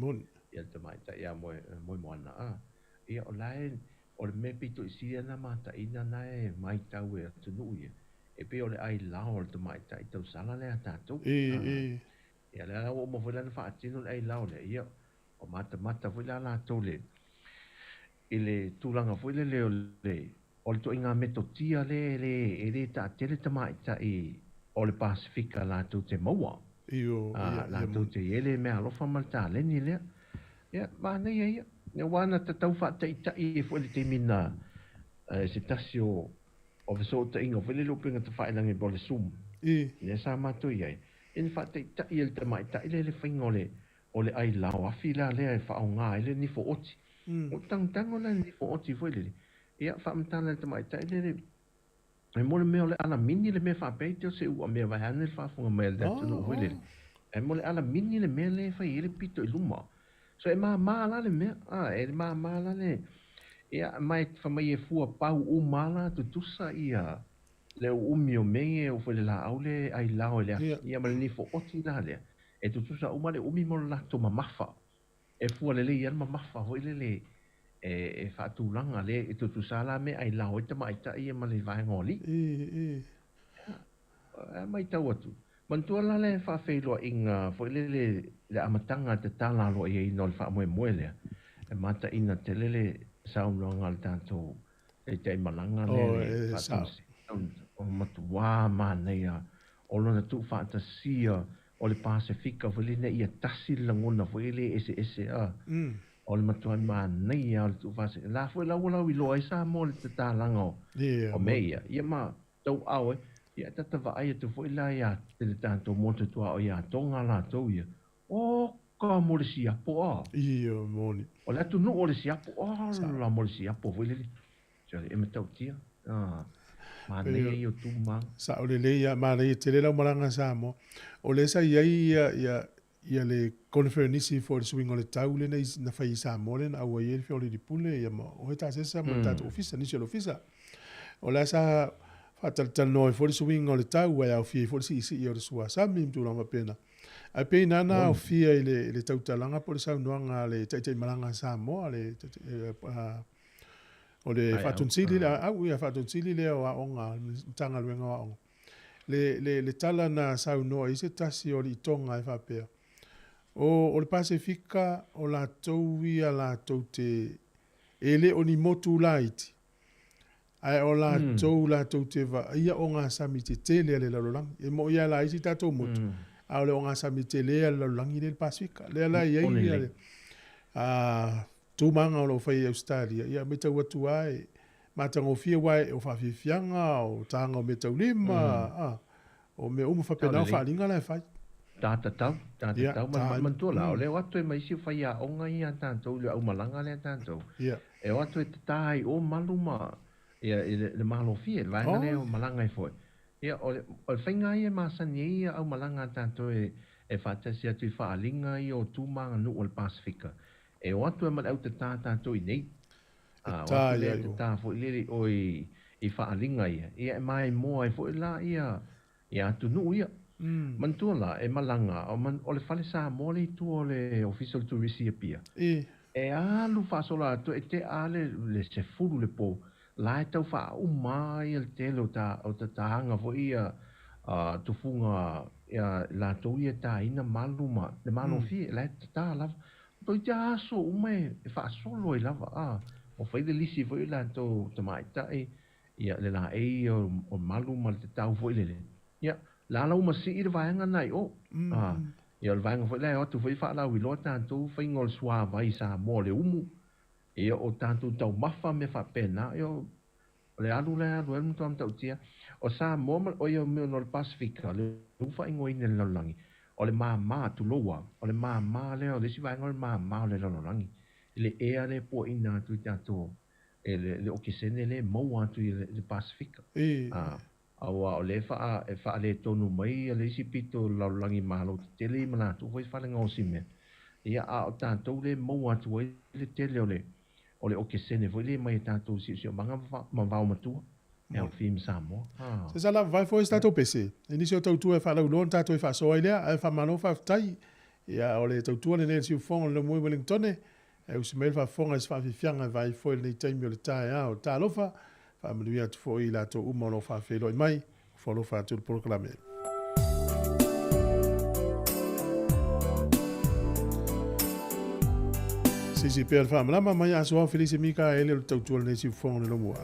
Ia te mai ta ia moi moana. Ia o lai o le mepi to isia na mata ina na e mai tau e tunu ia. E pe o le ai lao o te mai ta I tau sala le tanto. Ia le o mo fela na faatino le ai lao le ia. O mata foi la tau le. Ile tulanga foi le o le to inga metotia le ta tele te mai ta o le Pasifika la tu te maua. La tu te ele me alofa malta le ni le. Ia, ma nei ia. Ne wana te tau wha te itai fo le te mina se tasio o viso te inga fo le lupinga te whailangi bo le sum. Ne sa matu iai. in fa te ta il te mai ta ile le fingole o le ai la wa fila le fa o nga ile ni fo oti o tang o le ni fo oti fo ile ia fa mtana te mai ta ile e mo le me o le ala mini le me fa pe te se u me va hanel fa fo me le te no fo ile e mo le ala mini le me le fa ile pito i luma so e ma la le me e ma la le ia mai fa mai e fu pau u mala tu tusa ia le umi o menge o fele la aule ai lao le ia ma ni fo oti la le e tu sa uma le umi mo la to mamafa e fu le ia mamafa ho le e fa tu langa le e tu sa la me ai lao te mai ta ia ma le vai ngoli mai ta watu man tu la le fa fe lo inga fo le amatanga te tala lo ia no fa mo le e mata ina te le sa un ngal tanto e te malanga le fa o matua manea o lona tu fantasia o le Pasifika vele ne ia tasi langona vele ese o le matua manea o le tu fase la foi la wala wi lo isa mo le talanga o meia ia ma tau au ia tata va ai tu foi la ia te tanto mo tu o ia tonga la to ia o ka mo le sia po ia moni o la tu no o le sia po la mo le sia po vele so e me tau tia Mane yo tuma. Sa o le ia mane te le la maranga sa mo. O le sa ia le conference for the swing o le tau le na fai sa mo le na o ia fi o le pule ia mo. O ta se sa mo ta office ni se office. O la sa fa tal no for the swing o le tau ia o fi for si o le sua sa mi tu la pena. A pena na o fi le tau talanga por sa no nga le tai maranga sa mo le o le fatun sili le au ia fatun sili le o onga tanga luenga o le tala na sau no i se tasi o li tonga e fa pe o le Pasifika o la toui a la tote ele o ni motu light ai o la tou la tote va ia onga samite tele le lolang e mo ia la isi tato motu a le onga samite le lolang i le Pasifika le la ia tu manga o lo fai Australia ia me tau atu ai matango fia wai o fa fianga o tanga o me tau lima o me umu fa pena fa linga la fai tata tau man tu la o le watu e mai si fai a onga ia tanto le au malanga le tanto e watu e tai o maluma ia le malo fia vai ngale o malanga e foi ia o fainga ia masani ia au malanga tanto e fantasia tu fa linga i o tu manga no o Pasifika e watu e man au te tata to i nei. Watu le te tā fo i lere o i whaalinga ia. Ia e mai moa e fo i la ia tu nu ia. Man tua la e malanga o le whale sa mo le tu o le official tourist ia pia. E alu whasola to e te ale le se furu le po. La e tau wha o mai el tele o ta tahanga fo ia tu funga la to ia ta ina maluma. Le malo fie la e ta lava. Toi ja so ume e fa solo i lava o fai de lisi foi la to mai tai ia le la e o malu mal te tau foi le ia la la uma si ir vaanga nai ia le vaanga foi la o tu foi fa la wi lo tanto fai ngol swa vai sa mo le umu ia o tanto tau mafa me fa pena io le alu em tom tau tia o sa mo o io me no Pasifika le fa ngoi ne langi o le mama tu loa o le mama le o le si vai ngol mama le langi le ea le po ina tu tato le o kisene le mo atu le Pasifika o le fa le tonu mai le si pito langi malo tele mana tu foi fa ngau sime ia o tato le mo atu le tele o le o kisene foi le mai tato si manga ma va ma tu e o film samo se sala vai foi stato PC inicio tu e fa la lon tato e fa so ile e fa mano fa tai ia o le tu le si fon le mo Wellington e o smel fa fon es fa fianga vai foi le time le tai o talofa fa me lui foi la to uma no fa fe lo mai fo lo fa tu proclame si per fa la mamma ya so felice mica e le tu le si fon le mo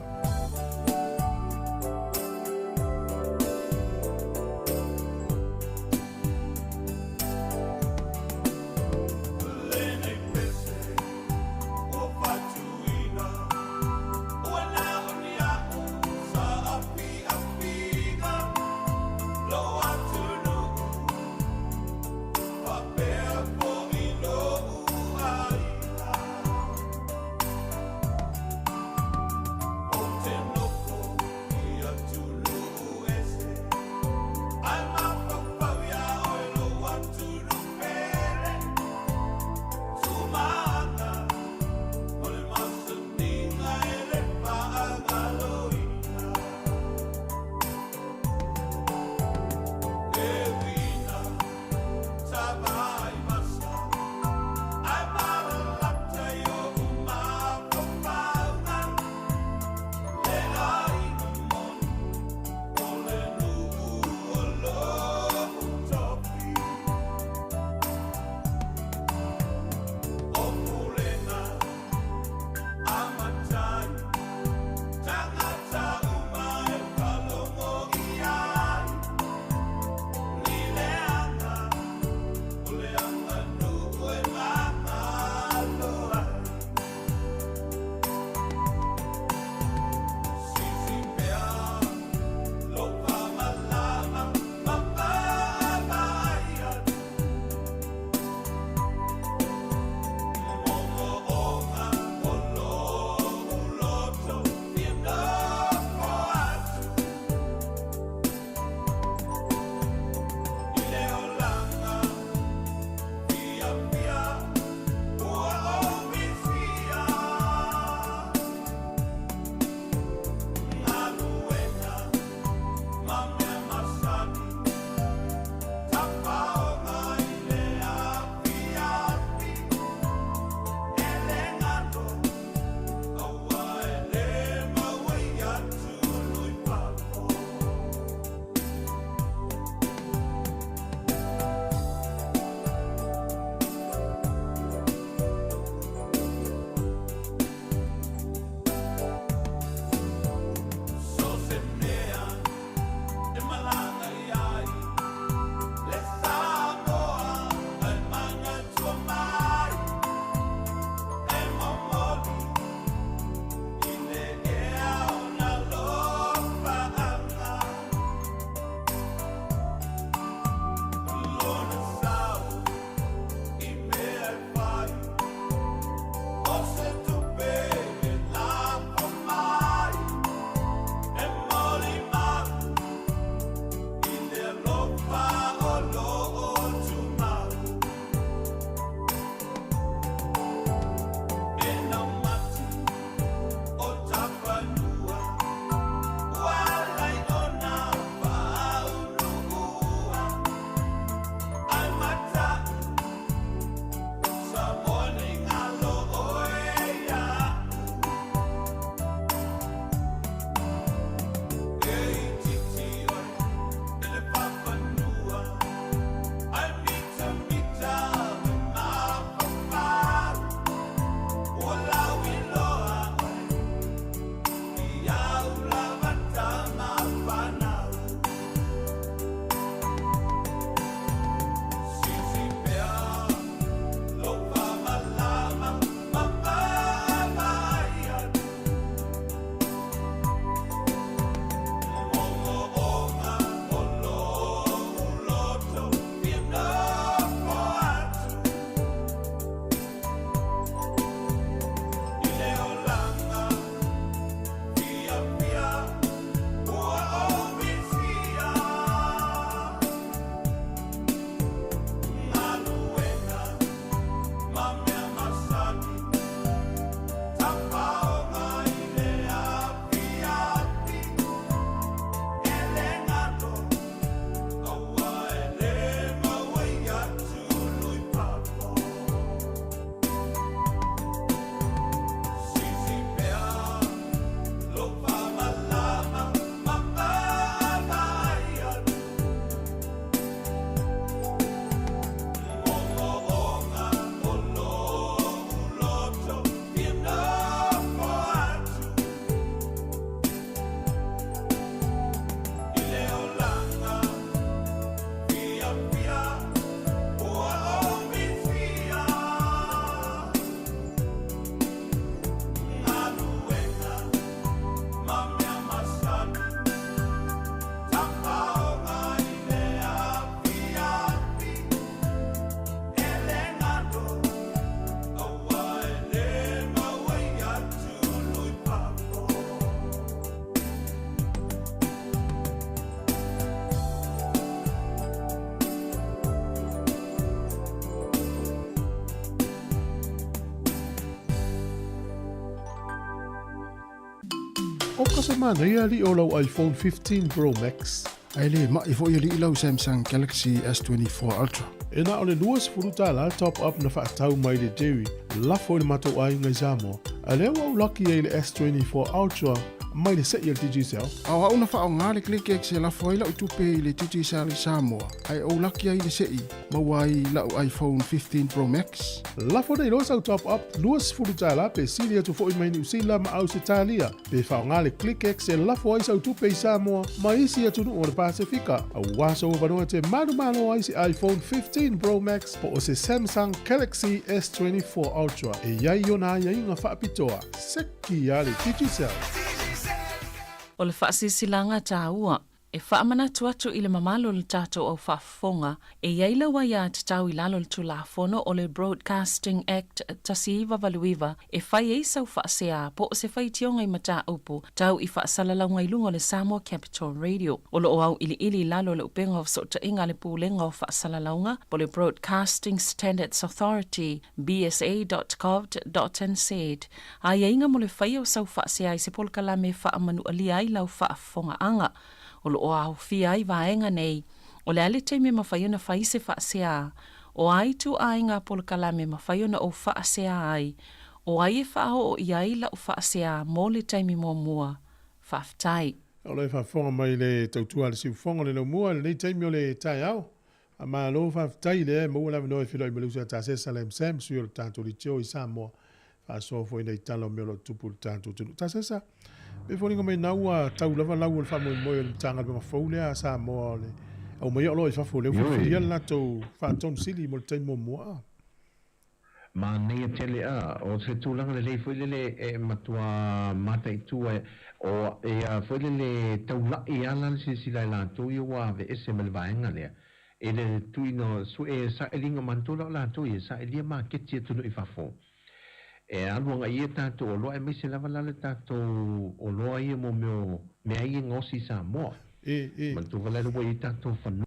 mana ia li o lau iPhone 15 Pro Max. Ai le mai fo ili lau Samsung Galaxy S24 Ultra. E na o le luas furuta la top up na whaatau mai le Jerry. Lafo le matou ai ngai Samoa. A leo au laki e le S24 Ultra mai le set i le Digicel. Au au na wha au ngā le ClickX e la foi lau tupe i le Digicel i Samoa. Ai au laki ai le sei mawai lau iPhone 15 Pro Max. Lafo nei losa au top up luas furuta la pe silia tu fo i mai ni usila ma au se talia. Pe wha ngā le ClickX e lafo ai sau tupe i Samoa ma isi atu nu o le Pasifika. Au waso o vanoa te manu malo ai si iPhone 15 Pro Max po o se Samsung Galaxy S24 Ultra. E iai o na iai ngā whaapitoa. Seki a le Digicel. O le whaasisilanga tā ua, e whaamana tuatu i le mamalo le tātou au whaafonga, e iaila wa ia te tau i lalo le tulafono o le Broadcasting Act tasi iwa valuiva, e whai e sau whaasea po o se whai tionga i mata upu, tau i whaasalalau i lunga le Samoa Capital Radio. O lo au ili lalo le upenga o sota inga le pūlenga o whaasalaunga, po le Broadcasting Standards Authority, bsa.gov.nz. A ia inga mo le whai o sau whaasea i se polkala me whaamanu alia i lau whaafonga anga. O lo o au fia ai vaenga nei, o le ale te me mawhaiona whai se whaasea, o ai tu ai ngā polkala me mawhaiona o whaasea ai, o ai e whao o iai la o whaasea mō le taimi mō mua, whaftai. O le whaafonga mai le tautua le siufonga le no mua, le nei taimi o le tai au. A ma lo whaftai le, mō la minoe whiloi malusa ta se salem sem, sui o le tātou li tio i Samoa, whaasofo i nei talo me o lo tupu le tātou tunu. Ta se sa? Pe fōringa mai naua tau lava lau o le whamoi moi o le tanga le mawhaule a Samoa o le. Au mai o lo i whafo leo whiwhiri ala natou whaatonu sili mo le taimo mua. Ma nei tele a o se tūlanga le foi le e matua mata i tua o e a foi le taula i ala le sila la tu i wa ve ese me vaenga le e le tuino su e sa elinga mantula la tu i sa elia ma ke ti tu i fafo e aluanga i tato o lo e me se lava la le tato o lo ai mo me ai ngosi sa mo mantu vale lo i tato fanu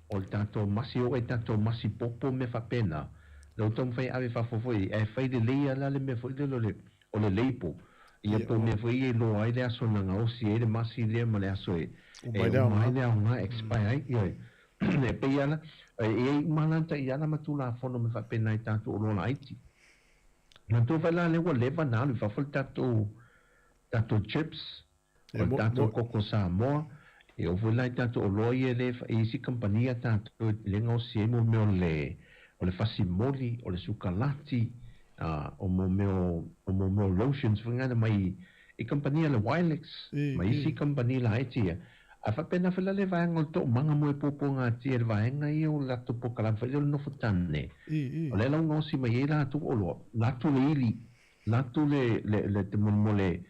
o tato masio e tato masi popo me fa pena lo tom fai ave fa foi e fai de leia la le me foi de lo le o le leipo ia po me foi lo ai le aso na o si e masi le ma le aso e mai le una expire ia e pe ia e malanta ia na matula fono me fa pena i tanto lo na iti na to vai la le wa leva na le fa foi tato chips o tato coco Samoa e o voi lai tanto o lo ia le e si compagnia tanto le ngo si mo me o le fasimoli, o le sukalati, o mo meo lotions, whangana mai i compania le Wilex, mai isi compania la etia. A whapena whila le vaenga o to manga mo e popo ngā tia le vaenga i o lato pokalam, whaile o nofo tane. O le lau ngosi mai e lato o lo, lato le ili, lato le te mo le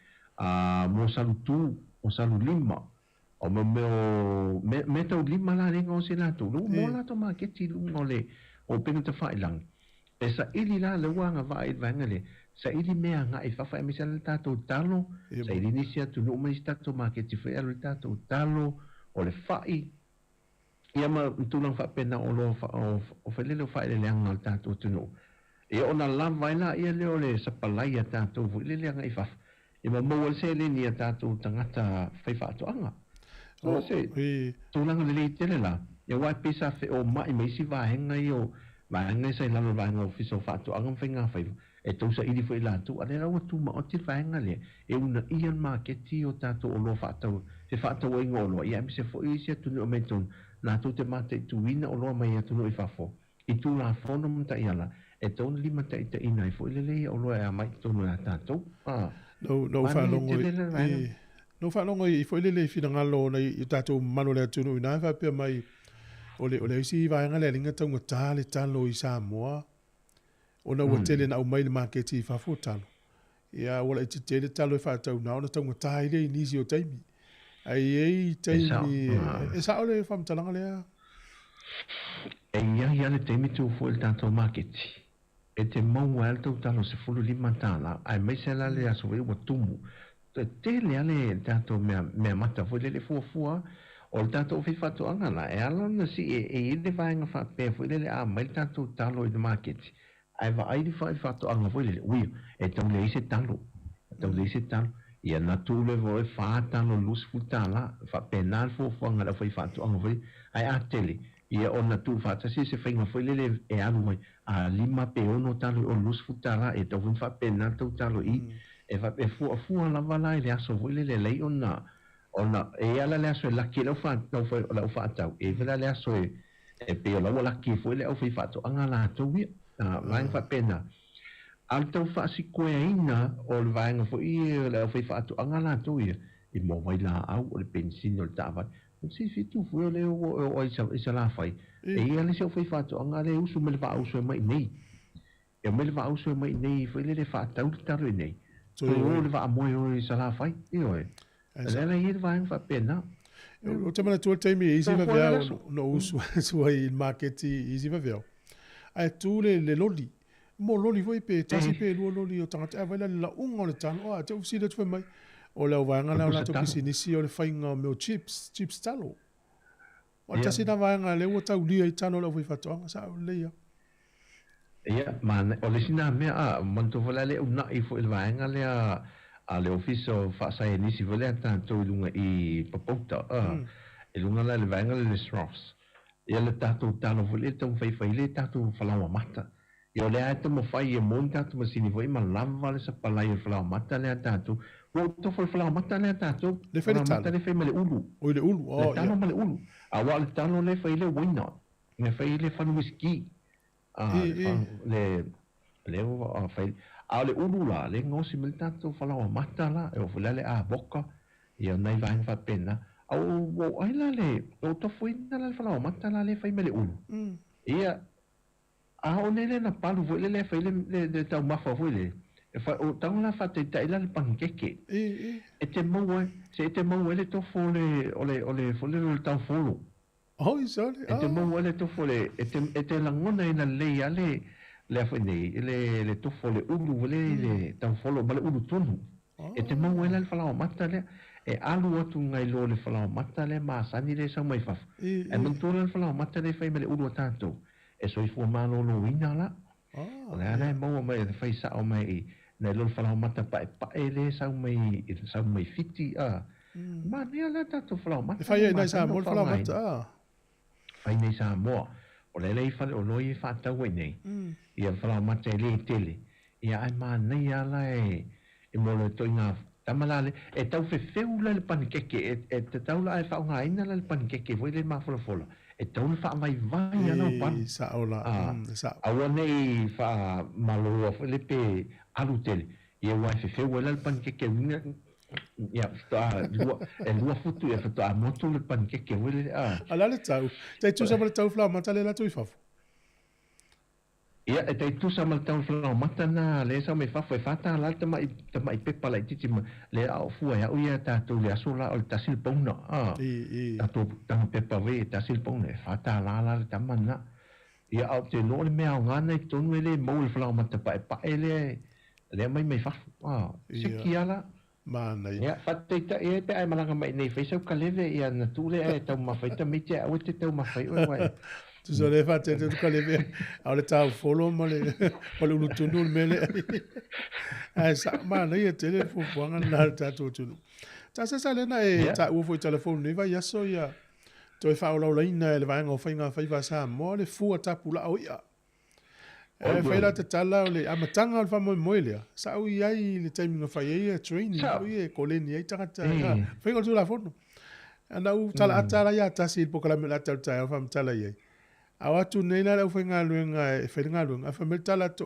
mo salu tu, o salu lima, o mo me tau lima la le ngosi lato, lu mo lato ma keti lu ngole, o penga te whailang. E sa ili la le wanga vai vangale, sa ili mea nga i whawhai misa le tātou talo, sa ili nisia tu no mai tātou maketi whai le tātou talo, o le whai. Ia ma tulang whapena o lo o whailele o whaile leanga le tātou tunu. E o na lamvai la ia leo le sapalai a tātou whaile leanga i whaf. Ia ma maua se le ni a tātou tangata whai whaatoanga. O se, tulang le tele la. Ia wai pisa fe o mai mai si vahenga i o vahenga sai lalo vahenga o fiso fato angam whainga whailu e tausa ili fai latu a lera watu ma o tir vahenga le e una ian ma ke ti o tato o lo fatau te fatau e ngolo ia mi se fo i sia tunu o meton na tu te mate i tuina o lo mai atunu i fafo i tu la fono mta iala e tonu lima ta ita ina i fo i lele o lo e a mai tonu a tato no whanongo i fo i lele fina ngalo na i tato mano le atunu i nai whapea mai ole isi vaenga le linga tau ngata le talo i Samoa. Ona ua tele na au mai le maketi i whafo talo. Ia wala i te tele talo i whatau na ona tau ngata i le inisi o taimi. Ai taimi e sa ole whamtalanga lea. E ia le taimi tu fo il tanto maketi. E te mau al tau talo se fulu lima tala. Ai mai se la le aso e watumu. Te le ale tanto mea mata fo le fua o tato o fifato angana e ala na si e de vaenga fa pe foi le a mai tato talo i market ai va ai di fa fato anga foi le ui e tau le ise talo ia na tu le vo e fa ta no lus futa la fa penal fo fo ngala foi fa tu anga foi ai a tele ia o na tu fa ta si se fainga foi le e alu mai a lima pe ono talo o lus futa la e to fa penal to talo i e va e fu la vala e aso foi le lei ona e ala le aso la ki lo fa no foi la fa ta e vela le aso e pe la ki foi le o foi fa to anga la to wi la fa pena al tau fa si koe ina o le vaenga fo i le fai fa atu anga la tu ia i mo vai la au o le pensino le tava si tu fu le o isa la fai e ia le se fai fa atu anga le usu me le va usu mai nei e me le va usu mai nei foi le fa tau taru nei so o le va mo o isa la fai io e le ia vaenga fa pena o te mana tu te mi easy va vea no usu so i market easy va vea ai tu le loli mo loli voi pe tasi pe lu loli o tanga vai la ungo le tan o te usi le tu mai o le vanga na to pisini si o le fainga me chips talo o tasi na vanga le o tau lia i tano le voi fatonga sa le ia man o le sina me a monto vola le una i fo il vanga le a le officio fa sai ni si vola tanto lunga i popota e lunga le vanga le Ross ia le tato tano vola ton fai le tato fala mata io le ato mo fai e monta tu masini voi ma lava le sa palai e fala mata le tato o to fala mata le tato le fai mata le fai male ulu o le ulu o tano male ulu a wa le tano le fai le wina ne fai le fan whisky le o fai a le ulu la le ngosi mel tato fala mata la e o fala le a boca io nei vai fa pena o ai la le o to foi na le fala mata la le fai male ulu ia a o nele na palu vo le fai le tau mafa vo le e fa o tau la fa te tai la le pankeke e te mo se te mo le to fo le ole fo le tau folo oh isole e te mo le to fo le e te la ngona ina le ale le fa nei le to fo le ulu le tau folo ma le ulu tonu e te mo le fala mata le e alu atu ngai lo le fala mata le ma sani le sa mai fa e mo to le fala mata le fai me le ulu tanto e so i fu malo lo ina la le ana mo mai fai sa o mai ne lo fala mata pa ele sa mai fiti ma ne ala tato fala mata fai nei sa mo fala mata fai nei sa mo o le fa o noi fa ta we nei ia fala mata le tele ia ai ma nei ala e mo le toinga tamalale e tau fe feula le pankeke e te taula e fa nga ina le pankeke voi le ma fola e tau fa mai vai ana pan sa ola sa awane fa malo fa le pe alutel e wa fe wala le pankeke ya sta lua futu e fa moto le pankeke wele ala le tau te tu sa le tau fla mata le la tu fa ia e te tu sa mal tau fla mata na le sa me fa fa ta la ta mai pe pala titi le au fu ya uia ta tu le asola o tasil pona ta tu ta pe pa ve tasil pona fa ta la ta mana ia au te no le me au ngana i tonu ele mo le fla mata pa ele le mai fa sikiala mana ia fa te ta e pe ai malanga mai nei fa sa ka leve ia na tu le e ta ma fa ta mi te o te ta ma fa o tu so le fate tu ka le au le tau follow mo le ulu tunu mele ai sa ma le te le fu buanga na ta tu ta sa le na e ta u fu telefone ni va ya so ya to fa lo le ina le va ngo fa nga fa sa mo le fu ta pula o ya e fa la te tala le amatanga fa mo le sa u ya i le time nga fa ye training u ye koleni ai ta ta fa ngo tu la fono ana u tala atala ya ta si po kala me la ta fa tala ye awa tu nei la fa nga luenga e fa nga luenga fa me tala to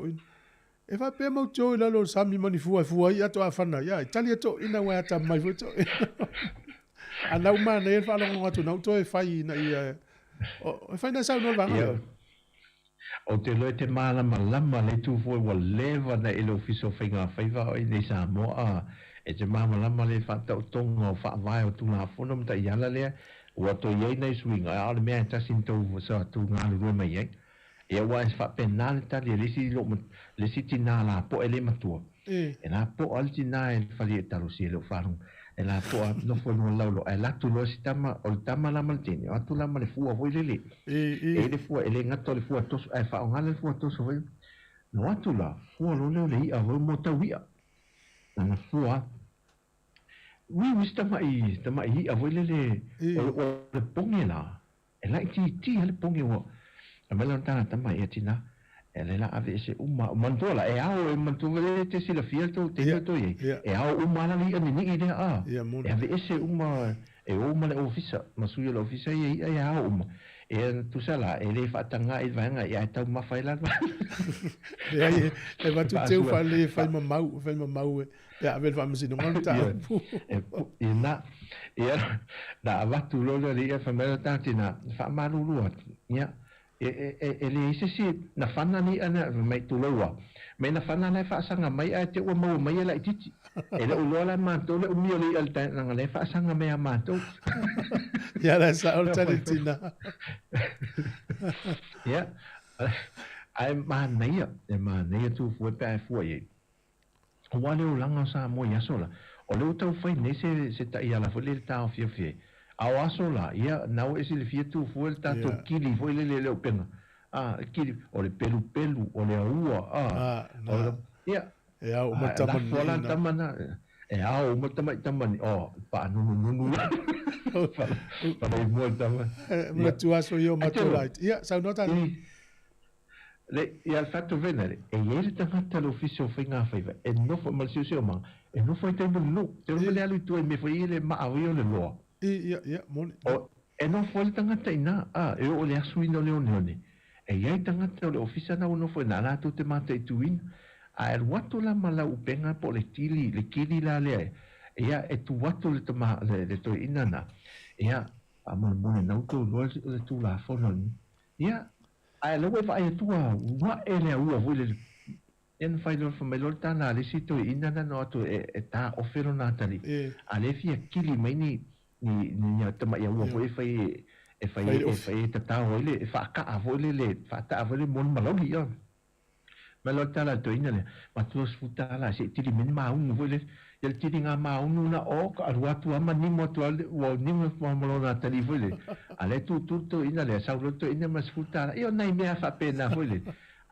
e fa pe mo to la lo sami mani fu ya to afana ya italia to ina wa ta mai fu to ana uma nei fa lo ngatu na to e fa ina ia o fa na sa no va o te loe te malama le tu fu wa leva na ele ofiso fa nga fa va i nei sa mo e te malama le fa ta tonga fa vai o tu na fono mta yala le o to ye nei swing a le me ta sinto so tu nga lu mai ye e wa fa penal ta le si lo le si tina la po ele matua e la po al tina e fa le ta lo si lo fa e la po no fo no lo e la tu lo si tama o tama la maltini o tu la male fu o le e le fu ele ngato le fu to e fa nga le fu to so no atu la fu lo le a mo ta wi na fu wis tamai a voile le o le ponge la e la ti le ponge o a mela tana tamai e tina e le la ave se mantola e ao e mantola te sila fielto te to e ao la li ani ni ide a e ave se e le ofisa masuia le ofisa e ao e tu sala e le fatanga e vanga e tau mafaila e va tu teu fa le fa mau e ave va masi no nganta e na da va tu lo le fa mera tantina fa malulu ya e le isi na fana ni ana mai tu loa me na fana na fa sanga mai a te o mau mai la titi e le ulo la manto le umio le alta na le fa sanga me a manto ya la sa alternatina ya ai ma nei tu fu pa fu ye o le ulanga sa mo ya sola o le tau fai nei se ta ia la fu le ta fie au asola ia nau esi le fie tu fu el tato kili fu le opena kili o le pelu o le aua ia e au matamana e au matamani o pa nunu pa le mo tamana ma tu aso io matolait ia sa nota le ia fatto venere e ieri tangata l'ufficio finga faiva e no fo mal sio ma e no fo tempo no te no le alu tu e me foi le ma avio le lo ia mon e no fo tangata ina e o le asuino le onione e ieri tangata le officia na no fo na la tu te mate tuin a el watu la mala upenga po le kili la le ia e tu watu le toma le to inana ia a mo na tu lo le tu la fo non ia ai lo vai tua wa ele ua vole en failor fo melor tana le sito inana no to e ta ofero natali ale fia kili mai ni tama ia ua foi fai ta ole e fa ka vole le fa ta vole mon malogi yo melor tana to inana ma tu sfuta la se tiri min ma un vole il tiri nga ma un na o ka rua tu ama ni mo to o ni mo mo natali vole ale tu tutto inale sa to ina ma sfuta io nai me fa pena vole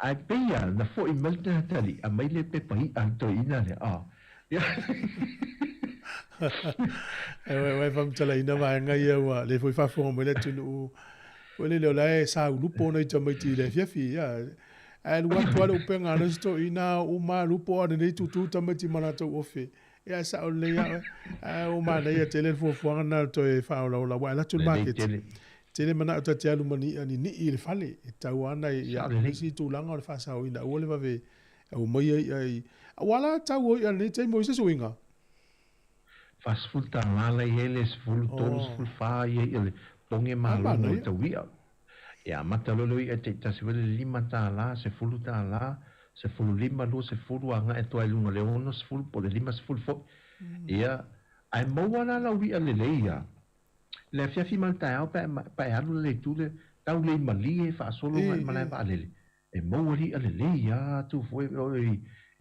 ai peia na fo i melta natali a mai le pepai an to inale e fam tala ina va nga ia wa le foi fa fo mo le tunu o le le sa lupo no i mai le fiafi ya ai wa to le penga no sto ina o ma lupo ne tu tamati mana to ofe ya sa o le ya o ma le ya tele fo na to e fa la wa la tu market tele mana o te alu mani ani ni il fale e tauana ya si tu langa o fa sa o ina o le va ve o mai ai wala tau o ani te mo se swinga fas fulta la yeles ful tons ful fa ye ponge malo no te wia ya matalolo i te tasivele lima ta la se fuluta la se fulu lima lu se fulu anga e toa lunga leono se fulu po de lima se fulu fo ia ai moana la wi ale leia le fia fi malta au pa alu le tule tau le mali e fa solo mai va ale e moari ale leia tu foi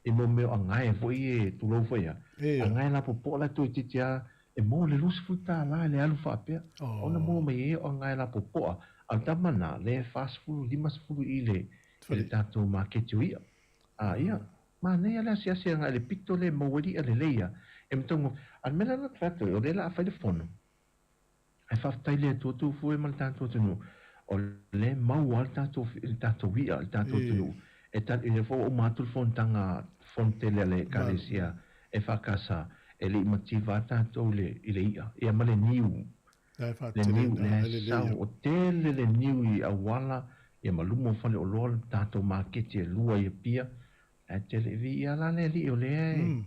e mo me anga e foi e tu lo foi anga la po la tu titia e mo le lus futa la le alu fa pe ona mo me e anga la po al tamana le fast food lima fulu ile le tato marketuia ia ma nei ala sia le pito le mawari ale leia e mtongo al mena na trato o le la fa le fono ai fa taile tu fu e mal tanto tu o le mau al tato via al tato tu e tan e fo o matul fontanga fontele le kalesia e fa casa e le motiva tanto le ile ia e male niu le niu le sa o tele le niu i awala e malumo fale o lol tato market e lua e pia e tele via la le li o le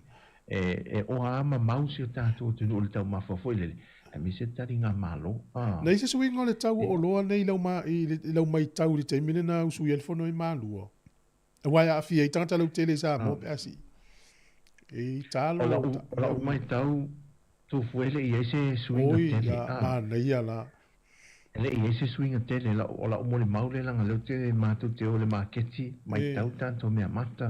e o ama mausi o tato tu no le tau mafa foi le e mi se taringa malo nei se swinga le tau o loa nei lau mai tau le teimine na usu i fono i malu e wai a fia i tangata lau tele sa mo pe asi e talo o la mai tau tu fuele i ese swinga tele nei ala le i ese swinga tele la o la mole maule la ngalo te matu te o le marketi mai tau tanto me amata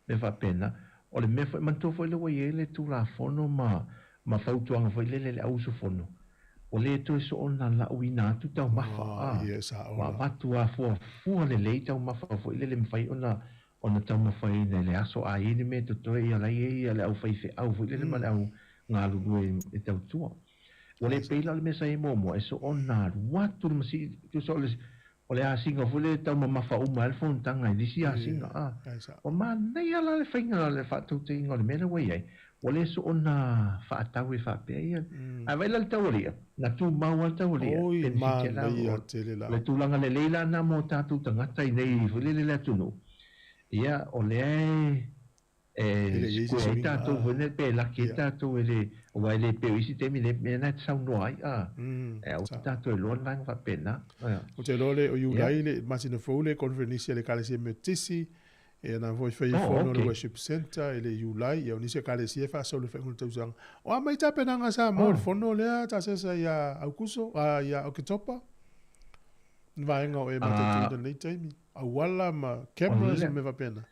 me fa pena o le me foi manto foi le wai ele tu la fono ma fautuanga foi le ausu fono o le to so ona la uina tu tau mafa ma matu a fu le le tau mafa foi le mfai ona tau mafai le aso a ini me to ia la ia le au fai fe au foi le ma au ngā lungu e tau tua. O le peila le mesa e mo e so o nā watu le masi, tu so le a singa fule tau mamafa uma le fontanga i lisi a singa. O ma nei ala le whainga le whātou te ingo le mena wei ai. O le so o nā whaatau e whapea ia. A waila le tau ria, na tu maua le tau ria. Oi, ma nei a te le la. Le tūlanga le leila nā mō tātou tangata i nei fule le le tunu. Ia, o le skua i tātou vene pe laki tātou ele o wai le peo isi temi le mena te sau noa ai o tātou e loan langa whapena o te lole o iulai le masina fōle konferenisia le kalesi me tisi e na voi whai whono le worship center e le iulai e o nisi kalesi e whaasau le whaingul tausanga o a mai tapenanga sa mo le whono lea ta sesa ia aukuso ia okitopa vaenga o e matatu nei taimi a wala ma cameras me wapena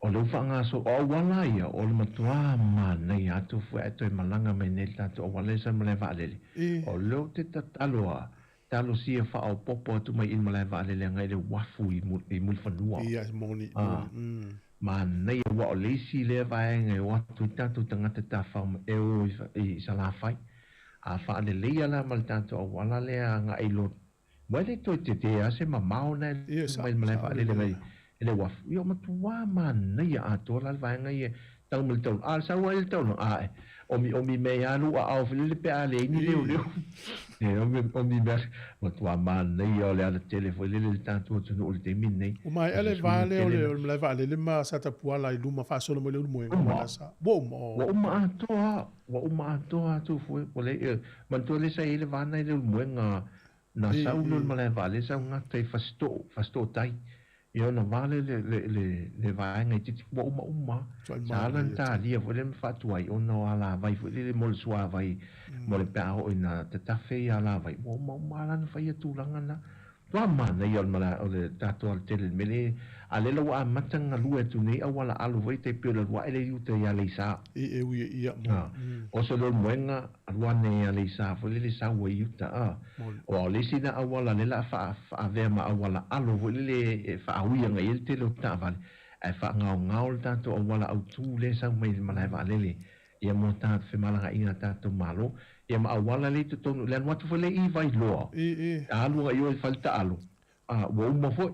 o le whanga so o wala ia o le matua ma nei atu fwe ato e malanga me nei tato o wale sa male waalele o leo te tataloa talo si e wha o popo atu mai in male waalele ngai le wafu i mulfanua ia moni ma nei wa o leisi le vaenga e watu tato tangata ta wham e o i salafai a waalele ia la mal tato o wala lea nga ilo wale toi te te ase ma maona mai male waalele ngai ele wafu yo matua mana ya atola vaenga ye tau mil tau al sa wa il tau no ai omi me ya lu a au fili pe ale ni le e omi ber matua mana ya le ala telefone le tanto tu no le minne o mai ele vale o le vale le ma sa ta puala i luma fa solo mo le mo ngala sa bo mo wa uma atoa tu foi o le manto le sa ile vana le mo nga na sa ulo mo le vale sa nga te fasto tai Io na vale le vaenga i titi wa uma. Sālan tā lia fo le mwhatu ai, o no ala vai fo le mo le sua vai, mo le pēa ho ina te tawhi ala vai, wa uma ala na whai atūlanga na. Tua mana i o le tātou al tele mele, a le lawa a matanga lua tu nei, a wala alu vai te pio le lua ele iu te ia leisa. E ui ia mo. O so le moenga, a lua ne ia leisa, fo le leisa ua iu ta. O le sina a wala le la a vema a wala alu, fo le a uia nga il te lo ta vale. E wha ngau le tātou a wala au tū le sa mai malai va lele. Ia mo tātou whi malanga inga tātou malo. Ia ma awala le te tonu, le anwatu fo le i vai loa. Alu nga ioi falta alu. Wa uma foi.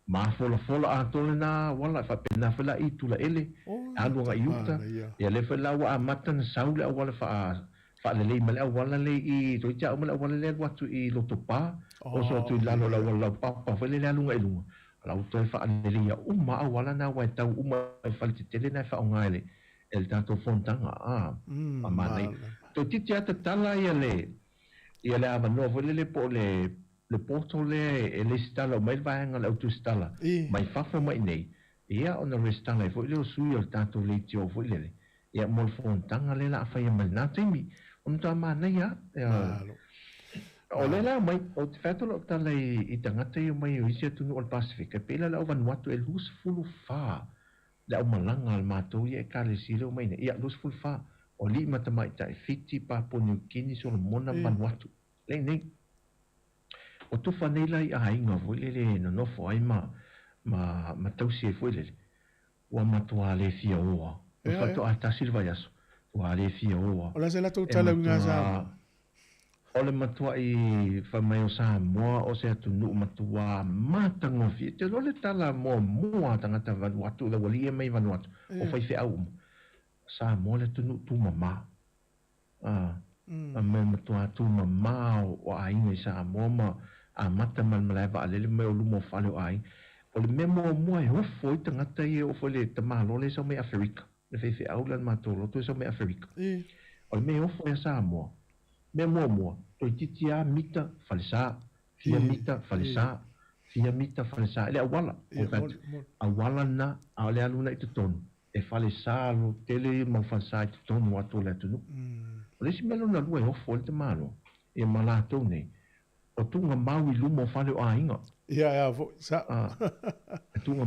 Ma fola a tole na wala, fa pena fela i tula ele. Alu nga iuta. Ia le fela wa a matan saule awala fa le male awala le i, toi tia umale awala le watu i lotopa. O so tu lalo la wala papa, fele le alu nga ilunga. Lau toi fa le ia uma awala na wai tau uma falta tele na fa ongaile. El tanto fontanga, amanei. To titi ata tala ia le avanoa foi le po le porto le stala o mai vaenga le autu stala mai fafa mai nei ia ona restala foi le sui o tanto le tio foi le ia mo fontanga le la fa ia mai na timi on ta mana ia o le la mai o te fato lo tala i tangata ia mai o isi atu no Pacific pela la vanuatu e lus fulu fa le o malanga al matou ia ka le silo mai ia lus fulu fa o li matamai tai fiti Papua New Guinea so mona Vanuatu le nei o tu fanela i ainga voi le no fo ai ma tausi e foi le o matua le fia oa o fato a tasilva yaso o le fia oa o la se la tu tala nga sa o le matua i fa mai o sa mo o se atu nu matua matango fi te lo le tala mo tangata Vanuatu le wali e mai Vanuatu o fai fe au sa mo le tu mama a me matua tu mama o ainga sa mo ma a mata mal malai va le me o lumo fale o ai o le memo mo e ho foi tangata e o foi le tamalo le so me Africa le fe au le matolo tu so me Africa o le me o foi sa mo mo to titia mita falsa fia mita falsa le awala awala na ale aluna itu ton e fale salo tele ma falsa itu ton mo to le tunu le si melo na lua e ho foi te malo e malato nei o tunga mau i lumo fale o ainga. Ia, sa. Tunga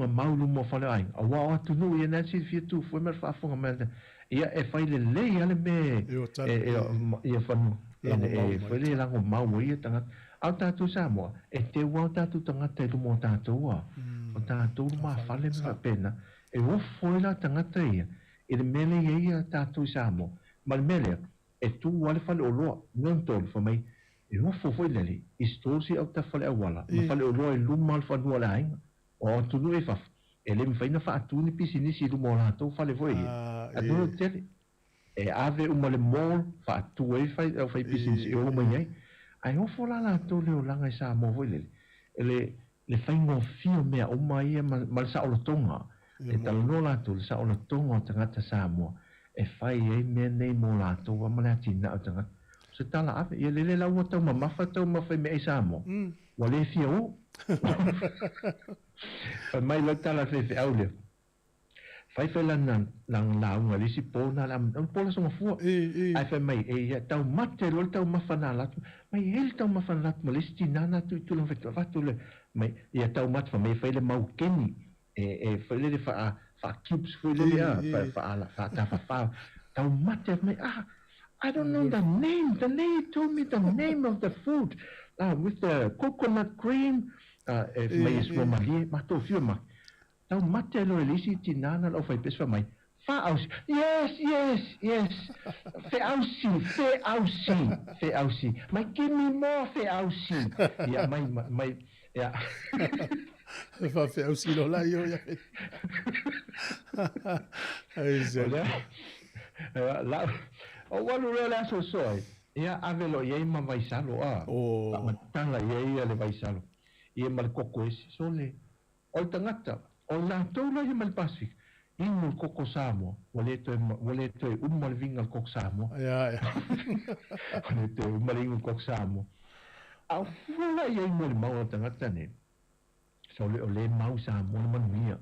mau lumo fale o ainga. A wā atu nui e nasi fia tu, foi mer whaafonga mea. Ia e whaile lei ale me. Ia whanu. E whaile lango mau ia tangata. Au tātou sa moa, e te wau tātou tangata e lumo tātou a. O tātou luma fale mea pena. E o foila tangata ia. e le mele ia tātou sa mo ma le mele e tu wale fale o loa non tolu fa mai e ho fo foi lele istosi au ta fale awala ma fale o loa e luma fa no la ainga o tu no e fa e le mfaina fa tu ni pisini si lu mo la to fale foi a no tele e ave uma le mol fa tu e fa pisini o mai ai ho fo la to le o langa sa mo foi lele le faingo fio mea o mai ma sa o lo tonga e talo no la to sa o lo tonga tangata sa mo e fai e me nei mo la to wa mana tina o tanga se tala ave ye le la wata ma mafa to ma fai me e sa mo wa le fio mai lo tala fe fe aule fai fe lan lang la un ali si pona la un pola so fu ai fe mai e ya tau mate lo tau ma fana la mai el tau ma fana la ma le stina na tu lo fe va tu le mai ya tau mat fa mai fe le mau keni e fe le fa cubes for the fa tau mate me I don't know the name. The lady told me the name of the food with the coconut cream. Mai so mali ma to fio ma. Tau mate lo elisi tinana lo fai pesfa mai. Fa aus. Yes. Fe ausi. Mai give me more fe ausi. Ya mai ya. Fa fe ausi lo la yo ya. Ai ze. La o walu la so soi. Ya avelo ye ma vai salo o tanga ye le vai salo. Ye mal koko esi sole. O tangata o la tola ye mal Pacific. Inul koko samo, wale to mal vinga koko samo. Ja. Wale to mal vinga koko samo. Au fula ye mal mau tangata ne. So le mau samo man mia.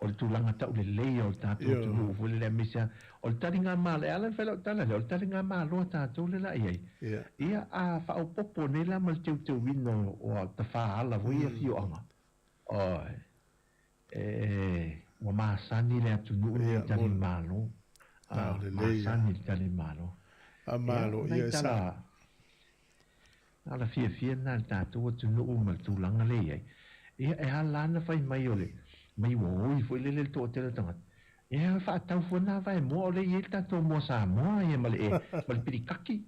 O tu langa ta le le o ta tu vole le misa. O taringa mal ala fela tala o taringa mal o ta tu le la ye. Ia a fa o popo ne la mal tu wino o ta fa ala vo ia fio anga. Oi. Wa masani le atu nu le tali malo. Masani tali malo. A malo ia sa. Ala fia na tatu tu nu mal tu langa le ye. Ia e halana fai mai ole. Mai wo foi le to te tanga. Ia fa tau fo na vai mo le ye tatu mo sa mo ia mal pirikaki.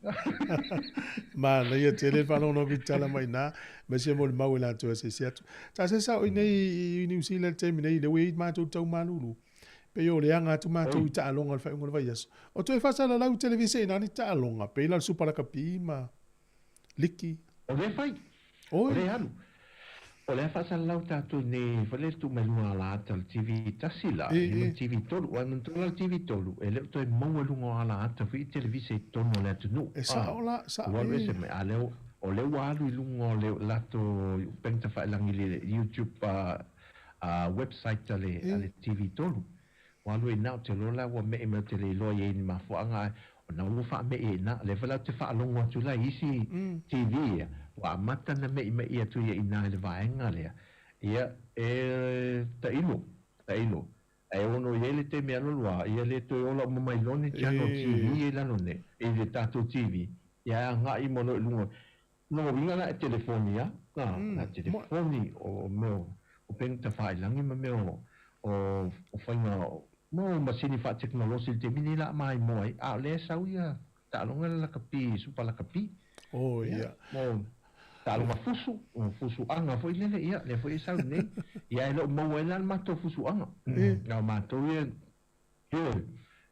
Ma le ia tele fa no vitala mai na, ma se mo le mau la to se sia. Ta se sa o nei New Zealand te nei le we ma to tau malulu. Pe yo le anga tu ma to ta longa fa ngol vai yes. O to fa sa la la televise na ni ta longa pe la super kapi ma. Liki. O le fai. O le alu. O le fa sa la ta tu ne fa le tu melua la tal TV tasila. Ni TV tolu, wan tu la TV tolu. E le to mo lunga ala ta fi televise tono le tu no. E sa ola sa. Wa le se me ale o le walu lunga le la to penta fa langi le YouTube website ale TV tolu. Walu na te lo la wa me te le lo ye ni ma fo anga o na wo fa me na le fa la te fa longa tu la isi TV wa mata na me ia tu ia ina le vaenga le ia ta ilo e ono ye le te me lo wa ia le to ola mo mai loni channel TV la none e le tato TV ia nga I mono lungo no vinga na telefonia na telefoni o meu o penta fa langi ma meu o fa no masini fa teknologi te mini la mai moi a le sa ia ta longa la kapi supa la kapi oh ia mo ta longa fusu anga foi le ia le foi sa ne ia lo mo wela ma to fusu anga na ma to ia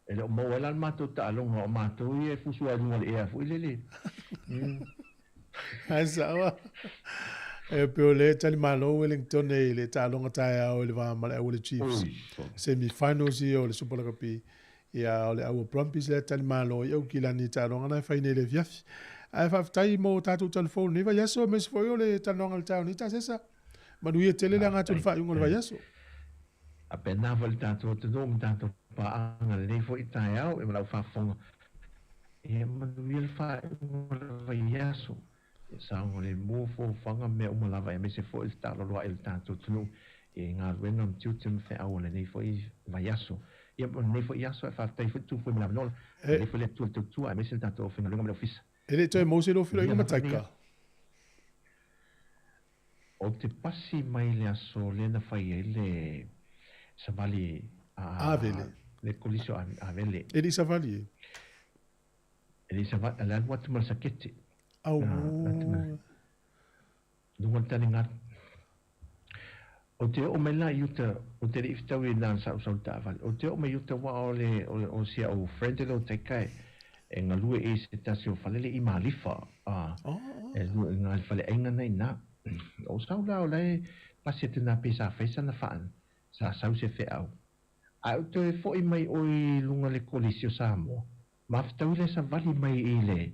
lo mo wela ma to ta longa ma to ia fusu anga le ia foi le asa wa e pe le tali malo Wellington e le talonga taia o le va mala o le Chiefs semi-finals o le Super Cup ia o le au Brumbies le tali malo i au kilani talonga na faine le viafi ai fa tai mo tatu telefone ni va yaso mes foi o le talonga le tau ni ta sesa manu ia tele la ngatu fa un va yaso appena vol tatu to no tanto pa anga le foi taia o e mala fa fonga e manu ia fa va yaso sang le mo fo fanga me o lava e me se fo il talo lo il tanto tu e nga wenam tutum fe au le nei fo I vaiaso e nei fo iaso fa tai fo tu fo me la no e fo le tu a me se tanto fo nga l'office e le to mo se lo filo I mataka o te pasi mai le aso le na fai le sa vali avele le kolisio a vele. Elisa Vali. Elisa Vali, ala watu malasakete. Au. Nunga tani ngat. O te o mela yuta, o te iftau I nān sa usau ta vali. O te o me yuta wa o sia o friendly o te kai. E ngalue e se tasi o falele I malifa. E ngal fale ainga nei na. O sau lao lai pasi te nā pesa feisa na faan. Sa sau se fe au. A o te fo I mai oi lunga le kolisio sa mo. Maftau le sa vali mai I le.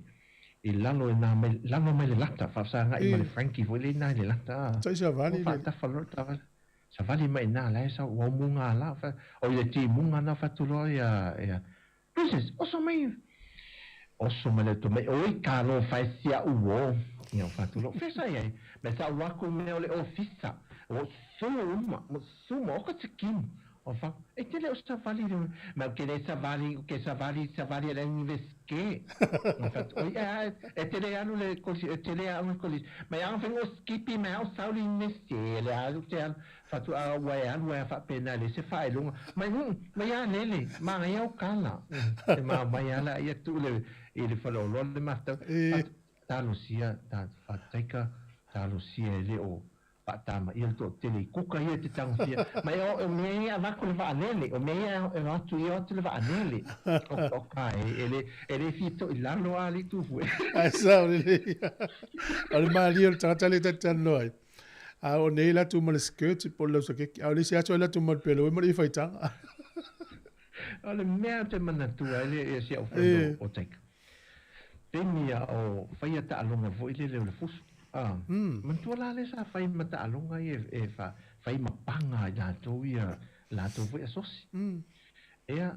I lalo e nā mai, lalo mai le lata. Fafsa nga I ma le Frankie fo le nā le lata. Tai sa vali le. O ta falor ta vali. Sa vali mai nā lai sa wa munga la. O I le ti munga na fatulo ia. Princess, oso mai. Oso mai le to mai. Oi karo fai sia uo. Ia fatulo. Fesa iai. Me sa waku me o le ofisa. O suma o ka te kim. O fa. E tele o sa vali. Ma ke le sa vali le niveske. Oi e tele anu le kosi. E tele anu kosi. Ma yang feng o skipi me au sauli neste. Le alu te anu. Fatu a wai anu wai fa pena le se fai lunga. Ma ya nele. Ma ya o kala. Ma ya la ia tu le. Ele falou lole mata. Talo sia. Talo sia le o. Patama ia to tele kuka ia te tango fia mai o me ia va con va anele o me ia va tu ia te va anele o kai ele fito il lalo ali tu fu asa le al mali o tratale te tanoi a o nei la tu mal skirt po lo so che a le sia la tu mal pelo mo I fai tanga ale me te mana tu ele sia o tek Pemia o fai ta alonga vo ile le fus man tu la le sa fai mata alonga e fa fai mapanga la to ia la to vo asosi ea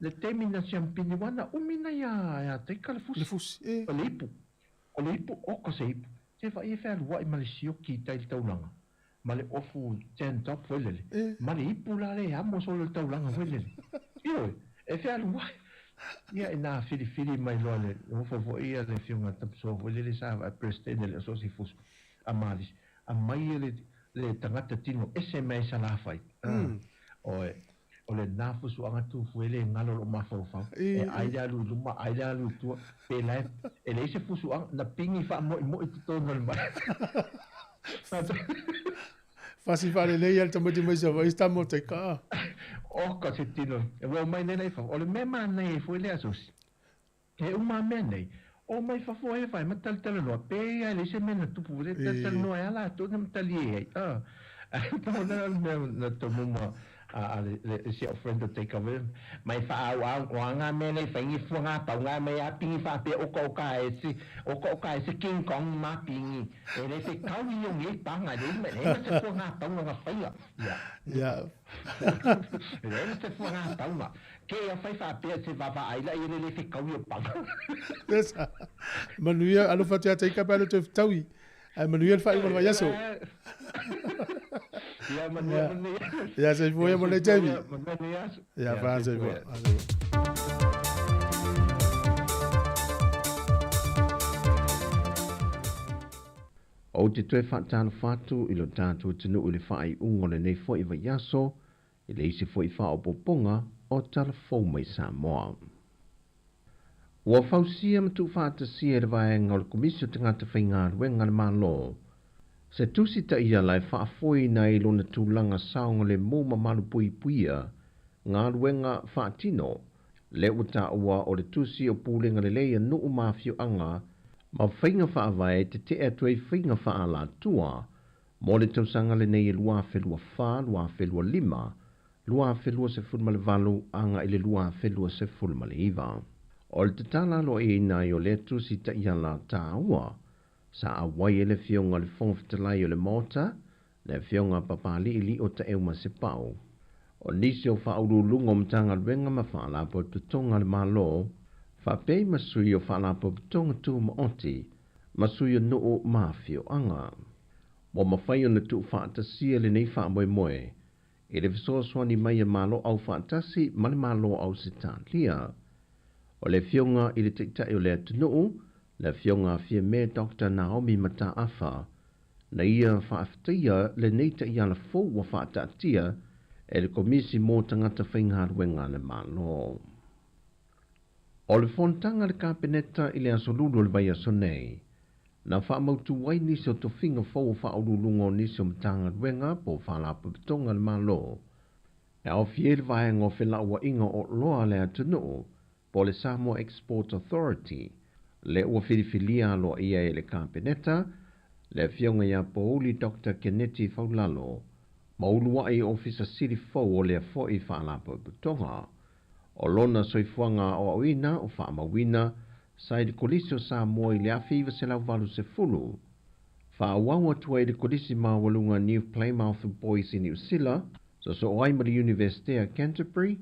le temina champini wana umina ya te kala fus le fus o le ipu o ko se ipu te fa e fa wa I malisio ki tai taulanga ma le ofu ten top welele ma le ipu la le amo so le taulanga welele io e fa wa ia ina fili mai lole o fo ia le fiunga tapso welele sa va prestene le so si fus amalis a mai le tangata tino SMS la fai o le nafu su anga tu fuele ngalo lo mafo fa e aida lu luma aida lu tu pe la e le se fusu anga na pingi fa mo I to no mai fasi fare lei al tamati mai sa vai sta mo te ka o ka se tino e wo mai nei fa o le mema nei fuele asos e uma menei o mai fa fo e fai matal tele no pe ia le se mena tu pure tal no ala to nem tali pa na to mo le se ofrenda take over mai fa wa nga me nei fa ngi fu nga pa nga me a pingi fa pe o ko ka ese king kong ma pingi e le se kau yo ngi pa nga de me ne se fu nga pa nga fa ya le se fu nga pa nga ke ya fa pe se va ai la i le se kau yo pa esa manuia alo fa te ka pa le te taui ai manuia fa I mo yaso ya se fue por el Jamie ya va se fue o te tue whaatana whātu I lo tātou tinu ule whaai ungole nei fo I Vaiaso I le isi fo I wha o poponga o Talafou mai Samoa. Ua whausia matu whaatasia le vaenga o le komisio te ngata whainga ruenga le malo. Se tusi ta ia lai whaafoi na I lona tūlanga saonga le mōma malu pui puia, ngā ruenga whaatino, le uta ua o le tusi o pūlenga le leia nuu mawhio anga, ma whainga whaavai te te atuei whainga whaala tua, mo le tausanga le nei lua whelua wha, lua whelua lima, lua whelua se fulma le valu, anga I le lua whelua se fulma le iwa. O le tatala lo I na I o le tusi ta ia la tā ua, sa awai ele fionga le fonfitalai o le mota, le fionga papali ili o ta euma se pau. O nisi o whaurulunga o mtanga ruenga ma whaalapo tutonga le malo, whapei masui o whaalapo tutonga tu maoti, masui o noo mafio anga. Mo mawhai o na tu whaatasia le nei whaamoe moe, e le visoaswani mai a malo au whaatasi ma le malo au se tālia. O le fionga I le teitai o le atunuu, le fionga fia me Dr. Naomi Mataafa, na ia whaaftaia le neita ia la fōua whaatatia, e le komisi mō tangata whainga ruenga le malo. O le fontanga le kapeneta i le asolulu le vai aso nei, na whaamautu wai nisi o tofinga fau o whaurulungo nisi o mtanga ruenga po whalapa pitonga le malo. E au fiel vai ngō whila ua inga o loa le atunu, po le Samoa Export Authority, le ua whiriwhilia alo ia e le kapeneta, le fionga ia pouli Dr. Kennedy Faulalo, maulua i ofisa siri fau o le foi whalapa pitonga, o lona soifuanga o awina o whaamawina, sai de kolisi o Samoa i le awhiwa se lau walu se fulu. Whaawawa tua i de kolisi mawalunga New Plymouth Boys i New Zealand, so o aima le University of Canterbury,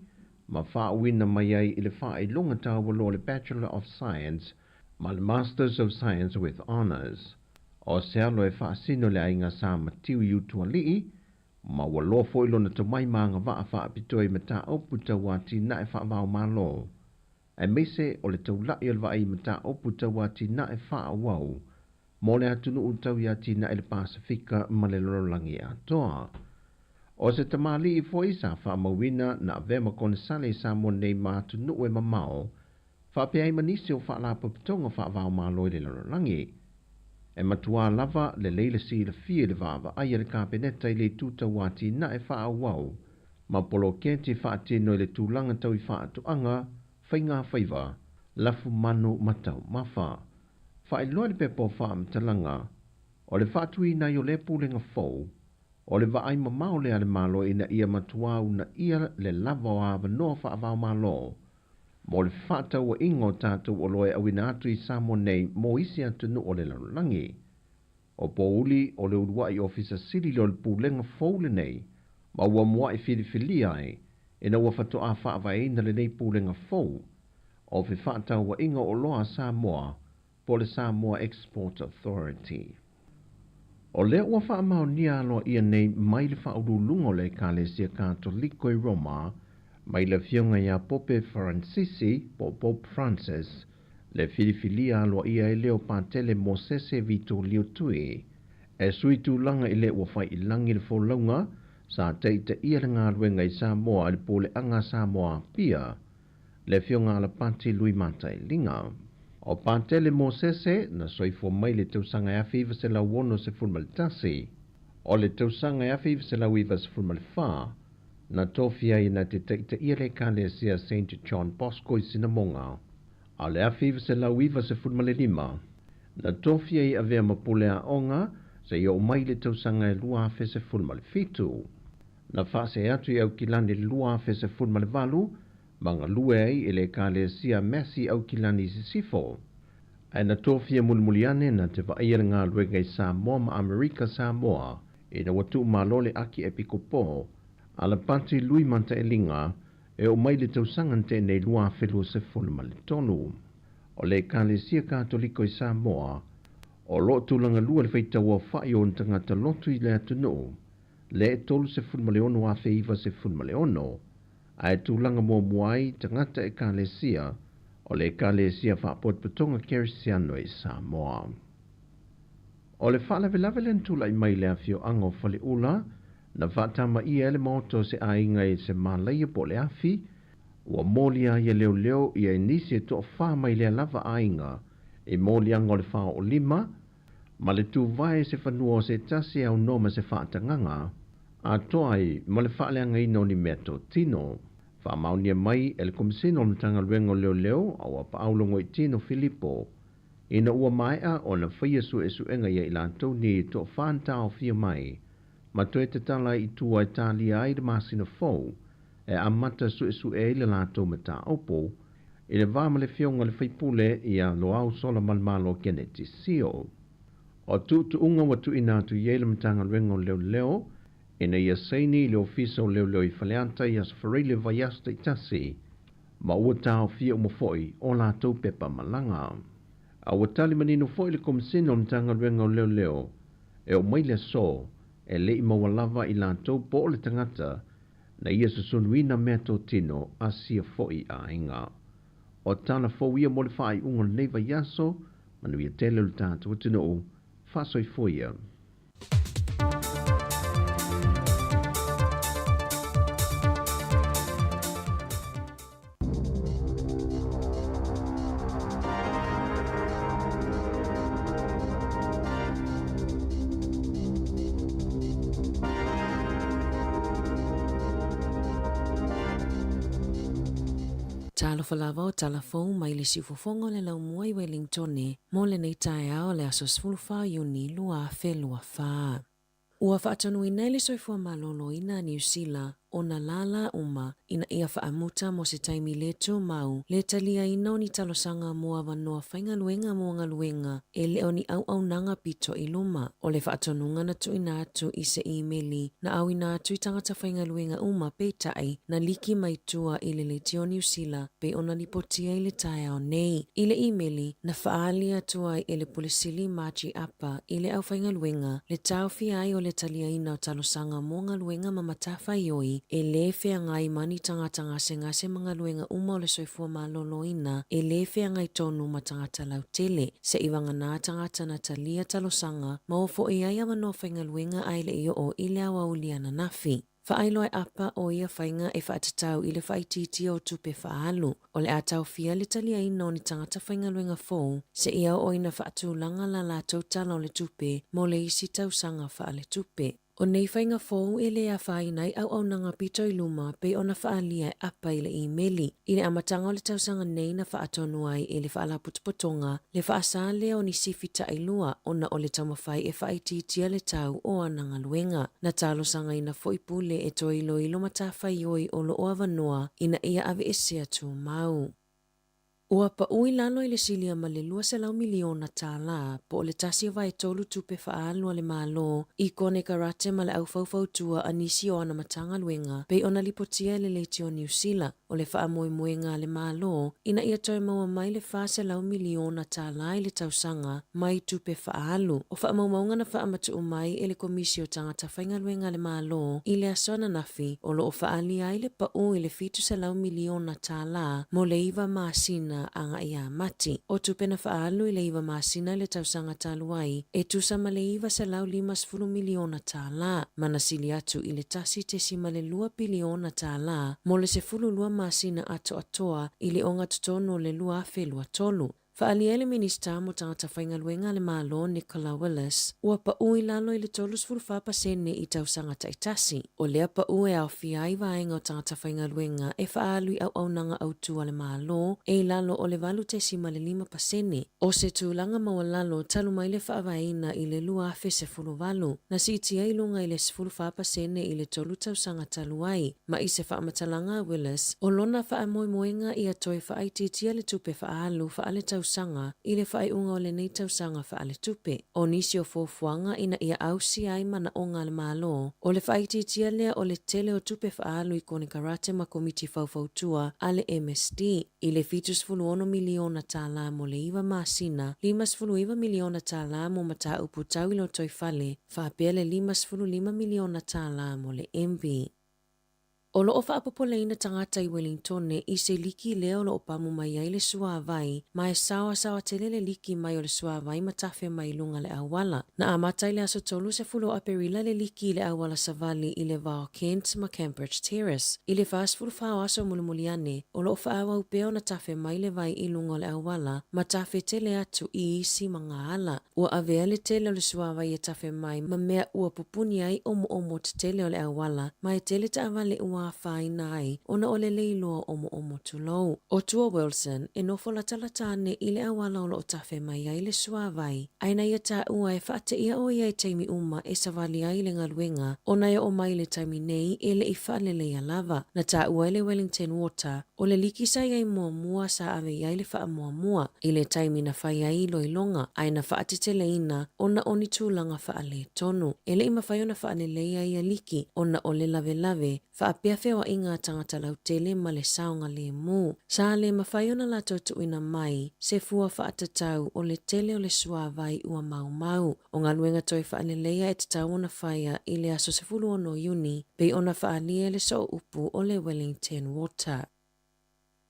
ma whaawina mai ai i le whaai longa tāwalo le Bachelor of Science, ma le Masters of Science with Honours. O se alo e whaasino le ainga sa matiu i utua lii, ma walo fo ilo na tamai maanga waa whaapitoi mata oputa wati na e whaamau malo. E meise o le taulai o le vai mata oputa wati na e whaawau, mo le atunu utau yati na e le Pasifika ma le lorolangi atoa. O se tamali i fo isa whaamawina na vema kone sale sa mo nei ma atunu e mamao, whapea i manisi o whaalapa pitonga whaavau malo i le lorolangi. E matua lava le leile si le fie le vava aia le kapeneta i le tuta wati na e wha awau. Ma polo kenti wha atino i le tūlanga tau i wha atuanga, whainga whaiva, lafu manu matau mawha. Wha i loa le pepo wha amtalanga, o le wha atui na i o le pūlenga fau, o le va aima mao le ale malo ina ia matua una ia le lava o ava noa wha avau malo. Mo le whata ua ingo tātou o loe awina atu i Samoa nei mo isi atunu o le larulangi. O pouli o le uruai ofisa siri lo le pūlenga faule nei, ma ua mua i whiriwhilia ai, ina ua whatu a whaava eina le nei pūlenga fau, o fi whata ua ingo o loa Samoa, po le Samoa Export Authority. O le ua whaamau nia aloa ia nei mai le whaurulungo le Kalesia Katoliko i Roma, mai le fionga ia Pope Francisi, po Pope Francis, le whiriwhilia aloa ia e leo pātele mo sese vito lio tui, e sui tūlanga i le ua whai ilangi le wholaunga, sa teita ia le ngā ruenga i Samoa le pole anga Samoa pia, le fionga ala pāti lui matai linga. O pātele mo sese, na soifo mai le tausanga e awhiwa se lau wono se fulmalitasi, o le tausanga e awhiwa se lau iwa se fulmalifaa, na tofia i na te teita ia le Kalesia St. John Bosco i Sinamonga. A le awhiwa se lau iwa se fulmale lima, na tofia i avea mapule a onga, se i o mai le tausanga e lua afe se fulmale fitu. Na whase atu i au kilani lua afe se fulmale valu, manga lue ai i le Kalesia Messi au kilani si sifo. E na tofia mulmuliane na te vaia ngā luenga i Samoa ma Amerika Samoa, i na watu malole aki epikopo, ala pati lui manta e linga, e o mai le tausangante nei lua whelua se fulma le tonu. O le Kalesia Katoliko i Samoa, o lo tūlanga lua le whaitaua whai o ntangata lotu i le atunu, le e tolu se fulma le ono a wheiva se fulma le ono, a e tūlanga mua muai tangata e Kalesia, o le Kalesia whapot patonga Kerisiano i Samoa. O le whalavelave len tula i mai le awhio ango whale ula, na whatama ia ele moto se ainga i se malaia po le afi, ua molia ia leo leo ia inisi e toa wha mai le lava ainga, e molia ngole wha o lima, ma le tu vai se whanua se tasi au noma se whaatanganga, a toa i ma le whaaleanga ino ni meto tino, wha maunia mai ele komisino mtanga luengo leo leo, au a paulongo i tino Filippo, ina ua maia o na whaia su e su enga ia ilantou ni toa whaantao fia mai, ma toe te tala i tua e tali ai de masina fau, e amata su e le lato mata opo, i le vama le fionga le whaipule i a loau sola malmalo Kennedy Sio. O tu unga watu inatu iele mtanga luengo leo leo, ina ia seini le ofiso leo leo i whaleanta i asfarile vayasta i tasi, ma ua tau fia umofoi o lato pepa malanga. A ua tali manino foi le komisino mtanga luengo leo leo, e o maile so, e le i mawalava i lantou po le tangata, na ia susunuina mea tō tino a sia foi a inga. O tana fo ia mo le whai unga neiva yaso, manu ia tele le tātou tino, whasoi fo ia. Talo falava o talafou mai le siufofonga le lau mua i Wellington mo le nei tae ao le aso sfulufa Iuni lua fe lua fa. Ua whaatonu i nei le soifua malolo ina New Zealand o na lala uma ina ia whaamuta mo se taimi le tū mau le talia ina o ni talosanga mua wanoa whainga luenga mo ngā luenga e leo ni au nanga pito i luma o le whaatonunga na tu ina atu i se emaili na au ina atu i tangata whainga luenga uma pe tai na liki mai tua i le tio New Zealand pe ona lipotia i le tae o nei i le emaili na whaalia tua i le pulisili machi apa i le au whainga luenga le tau fiai o le talia ina o talosanga mo ngā luenga mamatafa ioi e le fea ngai mani tangata ngase mga luenga uma o le soifua malolo ina e le fea ngai tonu ma tangata lautele se iwanga nā tangata na talia talosanga ma o fo e ai awa no whainga luenga ai le iyo o ile awa uliana nafi. Whaailoa apa o ia whainga e whaatatau i le whaititi o tupe whaalu o le atau fia le talia ina o ni tangata whainga luenga fōu se ia o ina whaatulanga la la tautala o le tupe mo le isi tausanga whaale tupe. O nei whainga fōu e le a whainai au nanga pito i luma pe ona whaalia e apa i le emaili. I le amatanga o le tausanga nei na whaatonu ai e le whaala putupotonga le whaasale o ni sifita i lua ona o le tamawhai e whaititia le tau o ananga luenga. Na talo sanga ina foipule e to ilo ilo matawhai oi o lo oa wanoa ina ia ave esea tu mau. Ua pa ui lalo i le silia ma le 2 miliona tāla po o le tasi vai tolu tupe whaalu a le malo i kone karate ma le au faufau tua anisi o ana matanga luenga pe ona lipotia le leitio New Zealand o le wha moe le malo ina ia toi maua mai le 2 miliona tāla i le tausanga mai tupe whaalu o wha maunga na wha matu mai e le komisio tangata whainga luenga le malo i le asona nafi o lo o whaali ai le pa ui le 2 miliona tāla mo le iwa maasina anga ia mati. O tupena whaalu i le iwa maasina le tausanga taluai e tusa ma le iwa se lau 5 miliona tāla mana sili atu i le tasi te sima le 2 biliona tāla mo le se 2 maasina ato atoa i le onga tutono le 2.3. Whaalia le minista mo tangata whainga luenga le malo Nicola Willis ua pa ui lalo i le 3.4% i tausanga taitasi. O lea pa ue au fiai vaenga o tangata whainga luenga e whaalui au nanga autua le malo e lalo o le 85%. O se tūlanga maua lalo talu mai le whaavaina i le 2.8 na si itia i lunga i le 0.4% i le tolu tausanga taluai ma i se whaamatalanga Willis o lona whaamoemoenga i a toi whaaititia le tupe whaalu whaale tausanga i le whaeunga o le nei tausanga whaale tupe. O nisi o fofuanga ina ia ausi ai mana o ngā le malo o le whaititia lea o le tele o tupe whaalu i kone karate ma komiti faufautua a le MSD i le 2.1 miliona tāla mo le iwa maasina 5.1 miliona tāla mo mata upu tau ilo toi whale whaapea le 5.5 miliona tāla mo le MB. O lo o whaapopoleina tangata i Wellington i se liki leo lo o pamu mai ai le suavai, ma e sawa tele le liki mai o le suavai matafe mai lunga le awala. Na amata i le aso tolu se fulo aperila le liki le awala savali i le Vau Kent ma Cambridge Terrace. I le fast full fao aso mulimuliane, o lo o whaawa upeo na tafe mai le vai i lunga le awala, matafe tele atu i isi mga ala. Ua avea le tele o le suavai e tafe mai, ma mea ua pupuni ai omo te tele o le awala, ma e tele ta avale ua whaina ai, ona o le leiloa omo tulou. O tua Wilson, e nofo la talatane i le awala o lo tafe mai ai le suavai. Aina ia ta ua e whaate ia o ia e taimi uma e savali ai le ngaluenga, ona ia o mai le taimi nei e le i whaalele ia lava. Na ta ua le Wellington Water, o le liki sa ia i mua sa ave ia le wha mua. I le taimi na whai ai loilonga, aina whaate te leina, ona oni tūlanga whaale tonu. E le ima whaiona whaalele ia liki, ona o le lave, whaapea whia inga tangata lau tele ma le saonga le mu. Sa le mawhaiona la tautu ina mai, se fua whaatatau o le tele o le suavai ua mau. O ngā luenga toi whaalelea e te tau ona whaia i le aso se fulu ono Iuni, pei ona whaalia le so upu o le Wellington Water.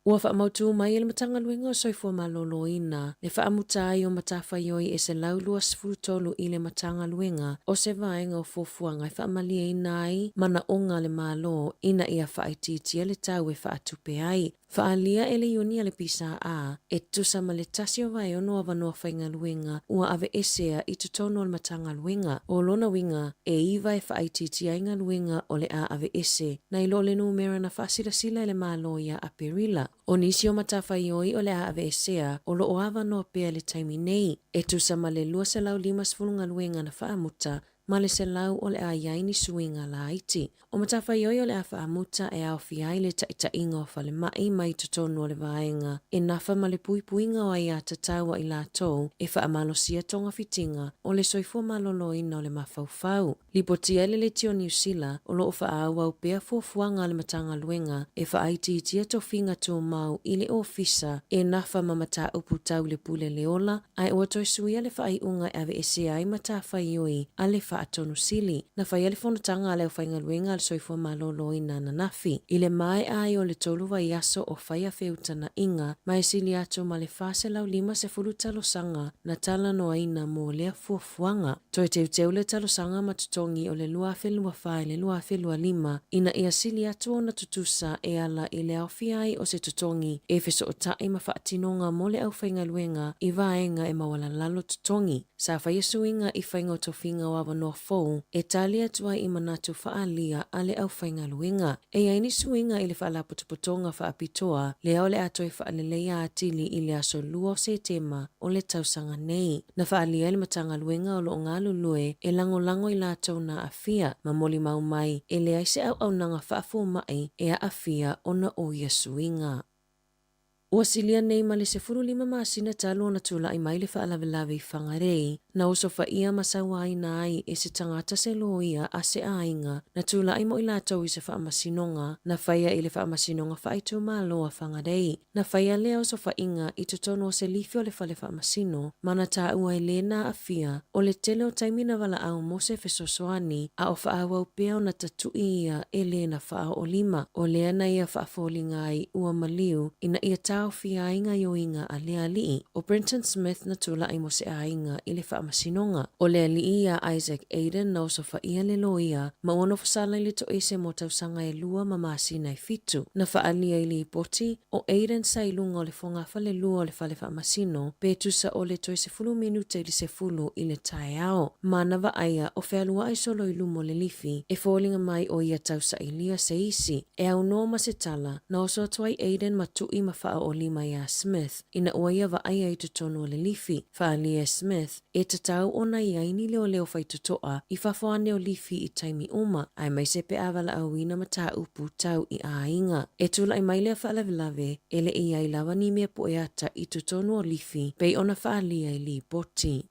Ua whaamautu mai ele matanga luenga o soifua malolo ina, le whaamutai o matawhaioi e se laulua sfurutolu i le matanga luenga o se vaenga o fofuanga e whaamalia ina ai mana onga le malo ina ia whaititia le tau e whaatupe ai. Faalia ele yuni ale pisa a e tusa ma le tasi o vai ono avanoa whainga luenga ua ave esea i tutono o le matanga luenga. O lona winga e iwa e whaaititi ainga luenga o le a ave ese na ilo le numera na whaasirasila ele māloia a perila. O nisi o matawhaioi o le a ave esea o lo o avanoa pea le taimi nei e tusa ma le lua se lau 5 luenga na whaamuta ma le se lau o le a yaini suinga la iti. O matawhaioi o le a whaamuta e au fiai le taitainga o whale mai mai tutonu o le vaenga e nafa ma le puipuinga o ai a tataua i la tou e whaamalosia tonga fitinga o le soifua maloloina o le mafaufau. Lipotia le tio New Zealand o lo o whaaua o pea fuafuanga le matanga luenga e whaaiti tia to finga tō mau i le ofisa e nafa ma mata upu tau le pule leola ai o toi suia le whaaiunga e ave ese ai matawhaioi a le whaatonu sili. Na whai ale whanatanga ale o whainga luenga le soifua maloloina na nafi. I le mai ai o le tolu vai aso o whaia feutana inga mai sili ato ma le whase lau 5 talosanga na tala no aina mo lea fuafuanga. Toi teu le talosanga matutongi o le lua whelua whai le lua whelua 5 ina ia sili ato na tutusa e ala i le awhiai o se tutongi e feso o tai ma whaatinonga mo le au whainga luenga i vaenga e mawala lalo tutongi. Sa whaia suinga i whainga o tofinga o awanoa fou e talia tua i manatu whaalia a le au whainga luenga. E aini suinga i le whaala putuputonga whaapitoa le au le atoi whaalelea atili i le aso lua o se tema o le tausanga nei. Na whaalia le matanga luenga o lo ngā lulue e lango i la tau na afia ma moli mau mai e le aise au nanga whaafu mai e a afia o na oia suinga. Ua silia nei ma le 15 masina talo na tula i mai le whaalawelawe i whangarei na oso whaia masawa ai na ai e se tangata se loia a se ainga na tula i mo i lātou i se whaamasinonga na whaia i le whaamasinonga whaitu māloa whangarei. Na whaia lea oso whainga i tutono o se lifi o le whale whaamasino mana tā ua e lena a fia o le tele o taimina wala au mo se fesosoani a o whaawa upea o na tatu ia e lena whaa o 5 o lea na ia whaafolinga ai ua maliu ina ia tā o fia ainga yo inga a lea lii. O Brenton Smith na tula i mo se ainga i le whaamasinonga. O lea lii a Isaac Aiden na oso whaia le loia ma ono fasala i le to ese mo tausanga e lua ma masina i fitu. Na whaalia i li poti o Aiden sa ilunga o le whongafa le lua o le whale whaamasino pe tusa o le toi se 10 minute i le se fulu i le tae ao. Ma na aia o whealua ai solo i lumo le lifi e fōlinga mai o ia tausa i lia se isi. E au no ma se tala na oso atuai Aiden ma tui ma wha o 5 ia Smith ina oia wa aia i tutono le lifi. Whaalia Smith e tatau o na iaini leo leo whai tutoa i whawhane o lifi i taimi uma ai mai se pe awala awina ma tā upu tau i ainga. E tula i mailea whaalawelawe ele i ai lawa ni mea po e ata i tutono o lifi pei ona whaalia i li poti.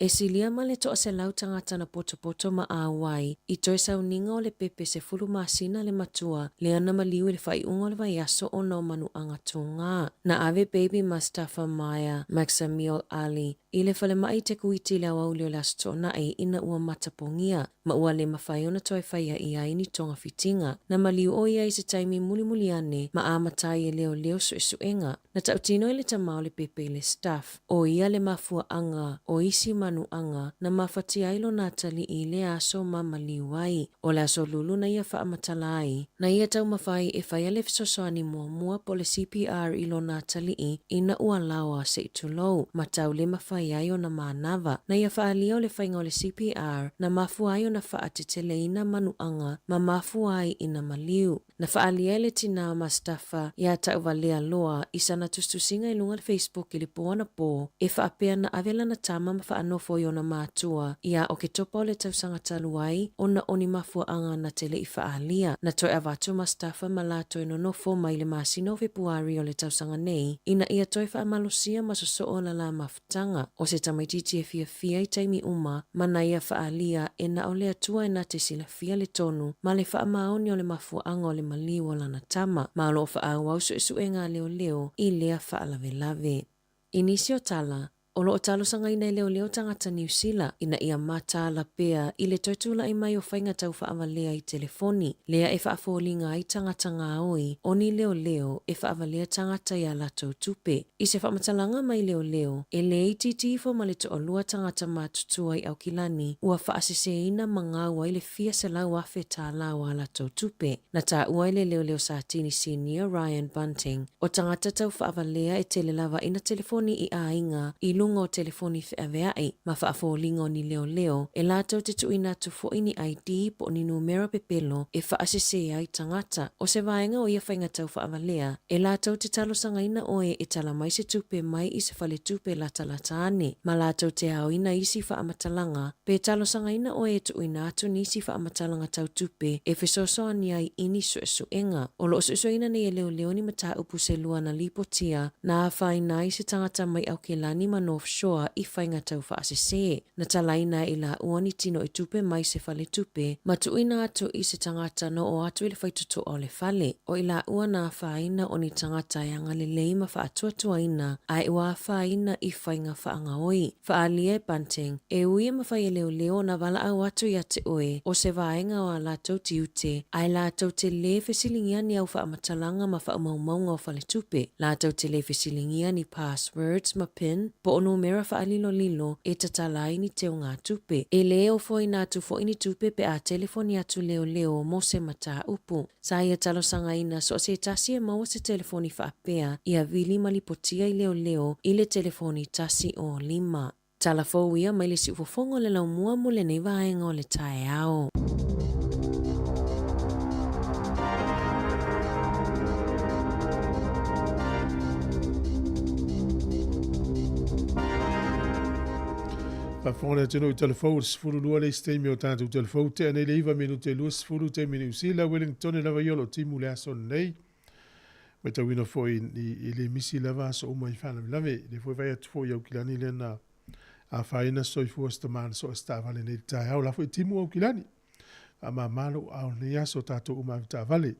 E silia ma le toa se lau tangata na poto ma awai i toi sauninga o le pepe se 10 masina le matua le ana maliu i le whaiunga o le vaiaso o no manu angatunga. Na ave baby Mustafa Maya Maxamiel Ali i le whale mai te kuiti le awauli o le asto na e ina ua matapongia ma ua le mawhaiona toi whaia i aini tonga fitinga na maliu o ia i se taimi muli ane ma amatai e leo suenga. Na tautino i le tamau le pepe i le staff o ia le mafua anga o isi manu anga na mawhati ailo natali i le aso ma maliu ai o le aso lulu na ia wha amatala ai na ia tau mawhai e whaia le fisosoani mua po le CPR ilo natali i ina ua lawa se itulou ma tau le mawhai ai o na manava na ia whaalia o le whainga o le CPR na mafua ai o na whaatetele ina manu anga ma mafua ai ina maliu. Na whaalia le tina Mustafa ia tau valea loa i sana tustusinga i lunga le Facebook i le poana po e whaapea na avela na tama ma whaanofo i ona mātua ia o ke topa o le tausanga taluai o na oni mafua anga na tele i whaalia. Na toi avatu Mustafa ma la toi no nofo mai le masino Februari o le tausanga nei ina ia toi whaamalosia masoso o la mafutanga o se tamaititi e fia i taimi uma mana ia whaalia e na o le atua e na te sila fia le tonu ma le whaamaoni o le mafua anga o le maliu o lana tama ma lo whaau au suenga leo i lea whaalawelawe. Inisio tala O loo talo sanga ina leo tangata New Zealand ina ia mata la pea ile toitula i mai o whainga tau whaavalea i telefoni. Lea e whaafolinga i tangata ngā oi, oni leo e whaavalea tangata i a latou tupe. I se whaamatalanga mai leo, e le itifo ma le to o lua tangata mātutua i au kilani, ua whaasiseina mangaua i le fia se lau afe tā lau a latou tupe. Na tā ua i le leo sa tini senior Ryan Bunting, o tangata tau whaavalea e tele lava ina telefoni i a inga i lungo telefoni whiaveai, ma whaafolingo ni leo, e latou te tuina tu fo ini ID po ni numero pepelo e whaasise ai tangata. O se vaenga o ia whainga tau whaavalea, e latou te talo sangaina oe e tala mai se tupe mai i se whale tupe lata ane. Ma latou te au ina isi whaamatalanga, pe talo sangaina oe e tuina atu nisi whaamatalanga tau tupe e whesosoa ni ai ini suesuenga. O lo suesuena ni e leo ni mata upu se lua na lipotia na a whaina i se tangata mai au ke lani ma North Shore i whainga tau whaasese. Na talaina i la uani tino i tupe mai se whale tupe, ma tuina atu i se tangata no o atu i le whaitutu o le whale. O i la ua na whaina o ni tangata e anga le leima whaatuatuaina a e wa whaina i whainga whaanga oi. Whaalie Bunting, e uia mawhai e leo na wala au atu i ate oe o se vaenga o a latou tiute, a e latou te le whesilingia ni au whaamatalanga ma whaumaumaunga o whale tupe. Latou te le whesilingia ni passwords ma pin, po o numera whaalilo e tatalai ni teo ngā tupe. E leo foi nā tu foi ni tupe pe a telefoni atu leo mo se mata upu. Sa ia talo sanga ina so se tasi e maua se telefoni whaapea i a vili malipotia i leo i le telefoni tasi o 5. Tala fōuia mai le si ufofongo le lau mua mo le nei vaenga o le tae ao. Whawhonga tino i telefou, sifuru lua le steimi o tātou telefou, te anei le iwa minu te lua sifuru te minu usila, Wellington e lava iolo timu le aso nei. Me tau ina fo i le misi lava aso uma i whana milave, le fo i vai atu fo i au kilani le na a whaina so i fua sta mana so sta vale nei tae hau la fo i timu au kilani. A ma malo au nei aso tātou uma i ta vale.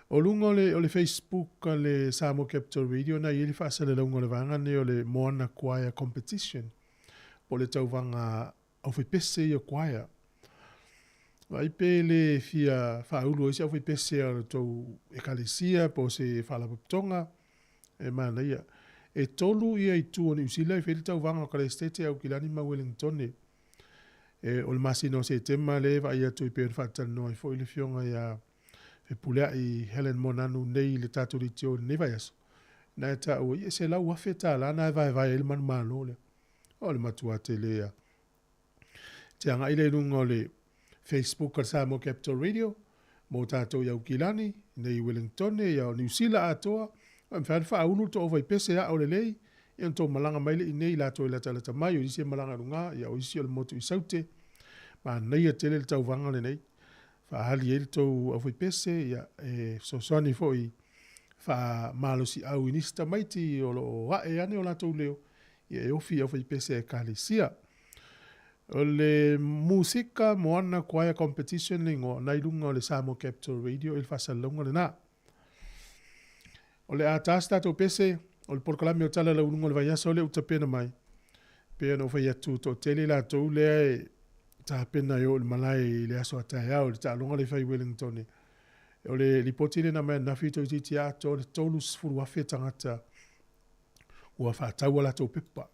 O lunga o le Facebook le Samo Capital Radio na i ili whaasa le launga le vanga ne o le Moana Choir Competition. O le tauvanga au whi pese i o kwaia. Vai pe le fia whaulu isi au whi pese a tau ekalesia po se whalapaptonga e mana ia. E tolu ia i tu o ni usila i whiri tauvanga o kare stete au kilani ma Wellington. E o le masino se tema le va ia tu i pe whaatan no i fo i le fionga ia e pulea i Helen Monanu nei le tatu li tio ne vai aso. Na e ta ua ia se lau whawheta la na e vai ele manu malo le. O le matua te lea. Te anga ile runga o le Facebook al Samo Capital Radio, mo tātou iau kilani, nei Wellington, iau New Zealand atoa, am whawha unu to ovai pese a o le lei, iau tō malanga maile i nei lato i lata mai, o isi e malanga runga, iau isi o le motu i saute, ma nei a tele le tau vanga le nei, whahali e le tō ovai pese, ia e sosani fo i wha malosi au inista maiti o lo hae ane o lato leo, ia e ofi au pese e kalisia. O le musika Moana Choir Competition le ngo nai lunga o le Samo Capital Radio il whasalonga le nā. O le atas tato pese, o le porkalami o tala la ununga le vaiasa o le utapena mai. Pea no whai atu to tele la tau lea e ta pena yo le malai le aso atai au le ta longa le whai Wellington. O le lipoti le na mea nafi to iti ato le tolus furu wafe tangata ua whaatau ala tau pepa.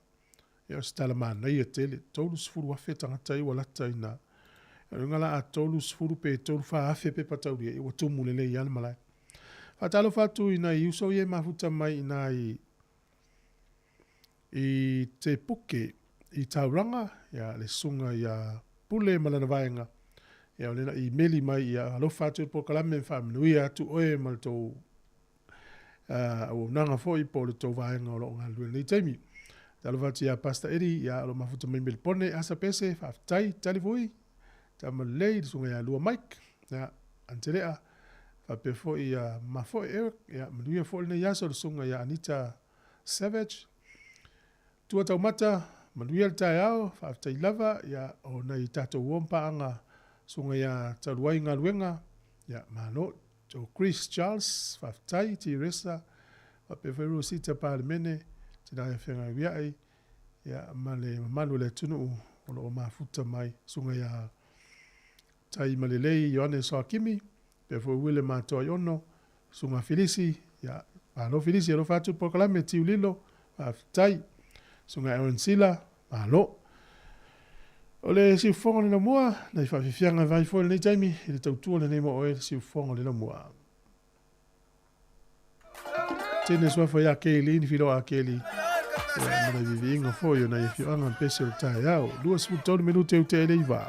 Ia o stala mana i a tele, tolus furu wafe tangata i walata ina. Ia ngala a tolus furu pe tolu whaafe pepa tau ria, i wa tumu lele i ana malai. Whaatalo whatu ina i uso i e mafuta mai ina i te puke i tauranga, ia le sunga ia pule malana vaenga. Ia o lena i meli mai ia alo whatu po kalame whaminui atu oe mal tau o nanga foi po le tau vaenga o lo ngā lua nei taimi. Talo whatu ia pasta eri, ia alo mafuta mai mele pone asa pese, whaftai, talifui, tama lei, sunga ia lua Mike, ia antelea, whapefo ia mafo Eric, ia manuia fo le yaso le sunga ia Anita Savage, tua tau mata, manuia le tai au, whaftai lava, ia o nei tatou wompa anga, sunga ia taruai ngā luenga, ia mano, o Chris Charles, whaftai, ti resa, whapefo rosita pāle mene, tina ia whenga wiai, ia ma le mamalu le tunu o loo mafuta mai sunga ia tai ma le lei Ioane Soakimi pe fo wile matoa iono sunga Filisi ia alo Filisi alo fatu pokalame tiu lilo tai sunga Aaron Sila alo ole si fongo le mua na i fafifianga vai fo le taimi i le tautua le nemo o si fongo le mua tene sua fo ya keli ni filo a keli na vivinga fo yo na i fi anga pese o tai au 2 minuto o te le va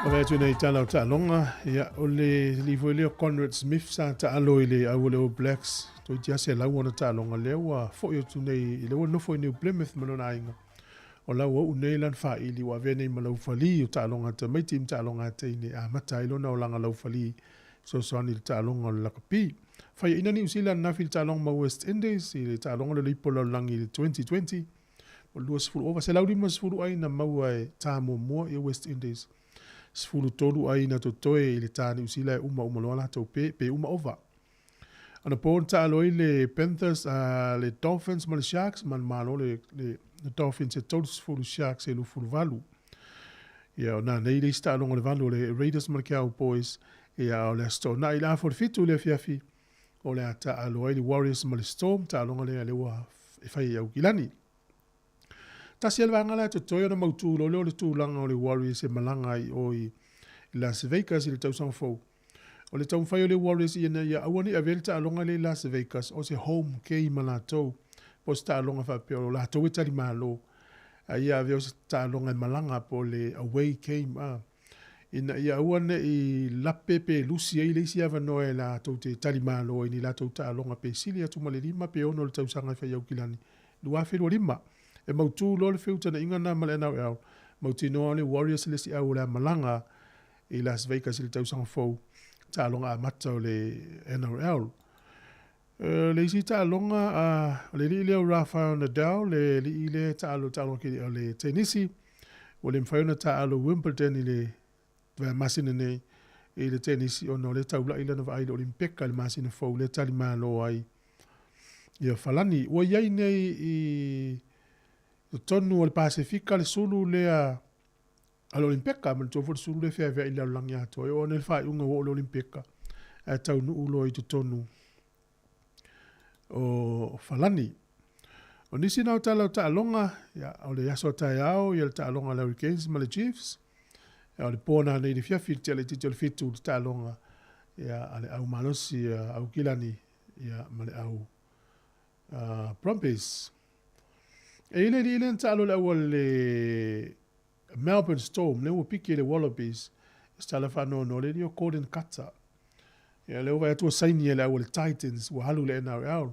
Ove tu nei tala o ta longa ia o le livo le Conrad Smith sa ta alo ile au le All Blacks to ia se lau ona ta longa le wa fo yo tu nei le no fo New Plymouth manona inga o lau o nei lan fa ili wa vene malau fali o ta longa te mai tim ta longa te ni a mata ilo na o langa lau fali so so ani ta longa o la kapi fa ina ni usila na fil ta longa West Indies ile ta longa le lipo langi 2020 o luas fu over se lau di mas fu ai na mau ai ta mo e West Indies sfulu tolu ai na to toe ile tani usila uma lola to pe uma ova Ana pōn ta aloi le Panthers, le Dolphins ma le Sharks, man malo le Dolphins e tolu fulu Sharks e lu fulu valu. Ia o nā nei le sta alonga le valu le Raiders ma le Cowboys, ia o le Storm. Na i la for fitu le fiafi, o le ta aloi le Warriors ma le Storm, ta alonga le alewa e fai au kilani. Ta si alwa ngala to toyo na mautu lo le tūlanga o le Warriors e malanga i o i Las Vegas i le tausang fau. O le tau whai o le Warriors i ena ia awani a vele ta alonga le Las Vegas o se home kei malatou. Po se ta alonga whapea o la tau e tali malo. Ia aveo se ta alonga malanga po le away game. Ina ia awane i lape pe lusi e le isi ava noe la tau te tali malo i ni la tau ta alonga pe sili atu ma le lima pe ono le tau sanga whai au kilani. Lua whenua lima. E mautu lo le whiutana inga na male nau au. Mauti noa le Warriors le si au la malanga i Las Vegas i le tau sanga fau. Ta alonga a mata o le NRL. Le isi ta alonga le li leo Rafael Nadal, le li le ta alonga ki le tenisi, o le mwhaiona ta alo Wimbledon i le masina nei, i le tenisi o no le taula i lana vai le Olimpeka le masina fau, le tali malo ai. Ia falani, ua iai nei i tonu o le Pasifika le sulu lea Al-Olimpeka, ma le tōwhara suru le whea i lau langi ato. E o ne whai unga o Al-Olimpeka. E tau nu ulo i tonu o Falani. O nisi nau ta lau ta alonga, o le yaso ta iao, i le ta alonga le Hurricanes ma le Chiefs. E o le pōna nei le whiawhi, te le tito le fitu ta alonga. Ale au malosi, au kilani, ma le au Brumbies. E ile li ile ta alo le au le Melbourne Storm, le ua piki le Wallabies, stala whanau no le rio Gordon Kata. Ia le ua atua saini le au le Titans, ua halu le NRL.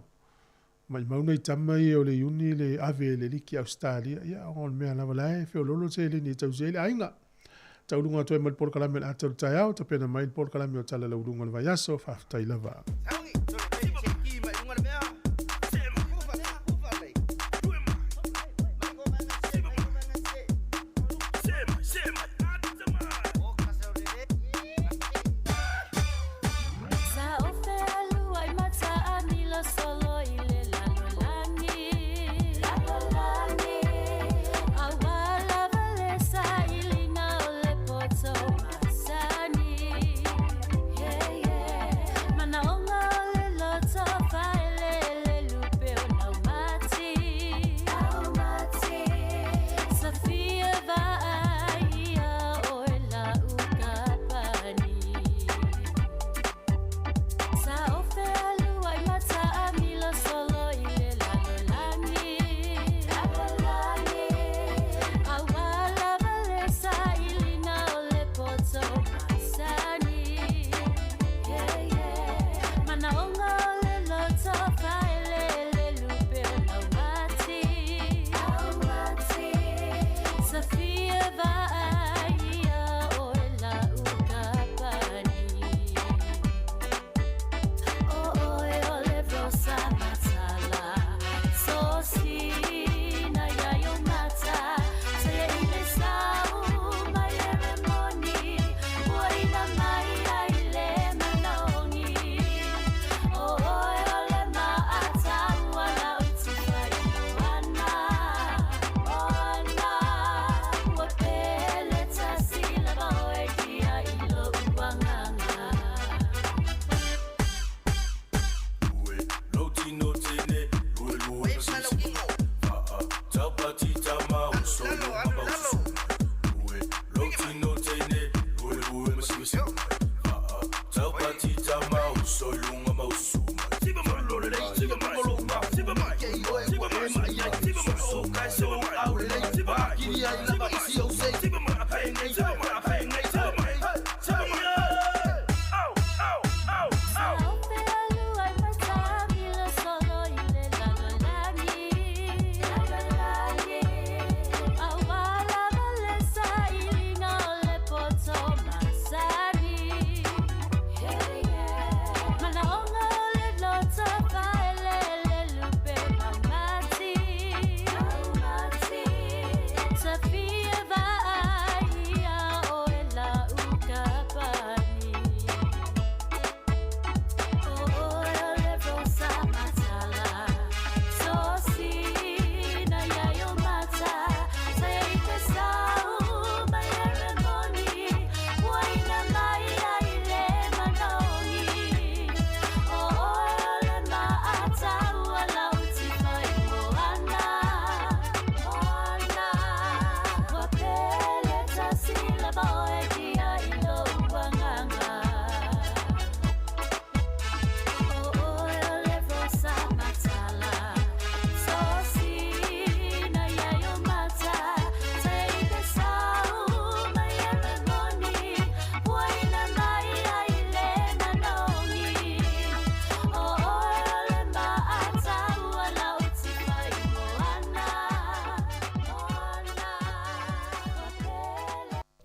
Mai mauna i tamai o le uni le ave le liki Australia, ia o le mea lava lae, feo lolo te le ni tau se le ainga. Tau lunga atoe ma le porkalame le atau tai au, tapena mai le porkalame o tala la urunga le vaiaso, whaftai lava. Mana onga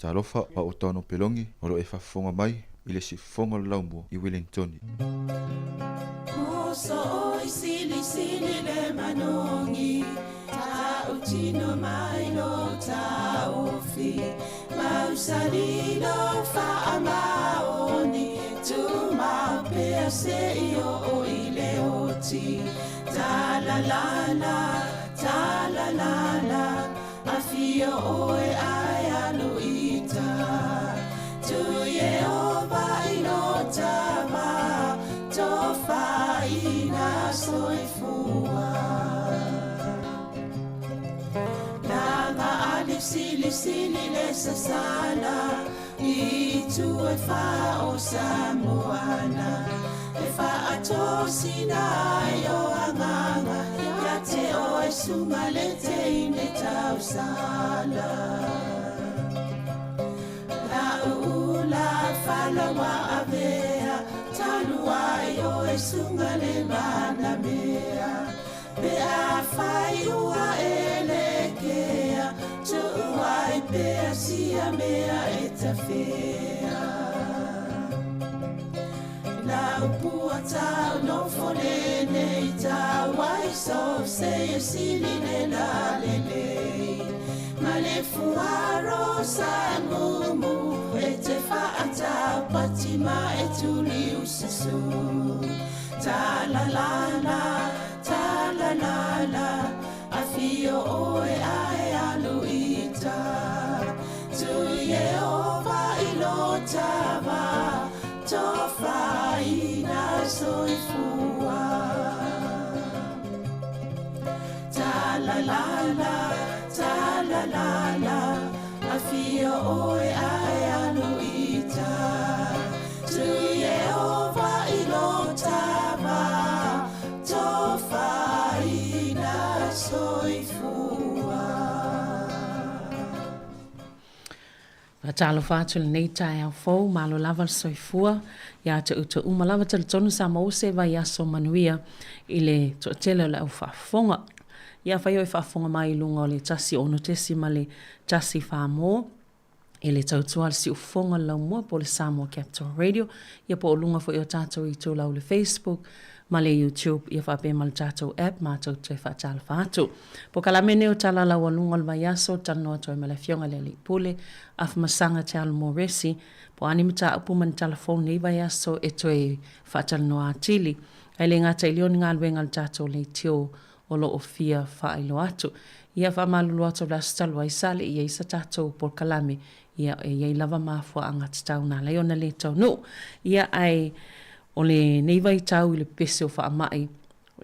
talofa pa o tono pelongi o lo e whafonga mai i le sifonga laumua i Wellington. Moso i sili le manongi, ta utino mai lo ta ofi, mausalilo fa amaoni, tu ma pe se io o ile oti, ta la la, afio oe ai aloita, tu Yehova inotama, tofa ina soifua. Lama alisili le sasana, itu e fa o samoana, e fa atosina yo anganga, yate o e sumalete ine tausala. La ula fala wa avea, talua yo e sungale mana mea, pe a fai ua elekea, tu ua e pea sia mea e tafea. La upua tau no fole nei tau wai so se sili ne la lelei, ma le fuaro sa mumu e te faata patima e tuli usisu. Ta la la, a fio oe ai aluita, tu Yehova ilotava, tofa ina soifua. Ta la la, a fio oe ai aluita, tu Yehova ilotava, tofa ina soifua. Talo fatu le nei tai au fou, malo lava le soifua, ia te uta uma lava te le tonu sa mause vai aso manuia i le toatele le au whaafonga. Ia whai oi whaafonga mai lunga o le tasi ono tesi ma le tasi whaamo, i le tautua le si ufonga lau mua po le Samoa Capital Radio, ia po o lunga fo i o tātou i tō lau le Facebook, ma le YouTube, ia whape ma le tātou app, ma tau te whaatala whaatu. Po kalamene o tala lau alunga le vai aso, tano atoi ma le fionga le li pule, af masanga te al moresi, po animita upu man telefone ni vai aso, e toi whaatala no atili. Ai le ngata i leoni ngā luenga le tātou le tio o lo o fia whailo atu. Ia wha malulu atu la stalu ai sale, ia isa tātou por kalame, ia i lava mafua angata tau nā leona le tau no. Ia ai o le neiva i tau i le pese o whaamai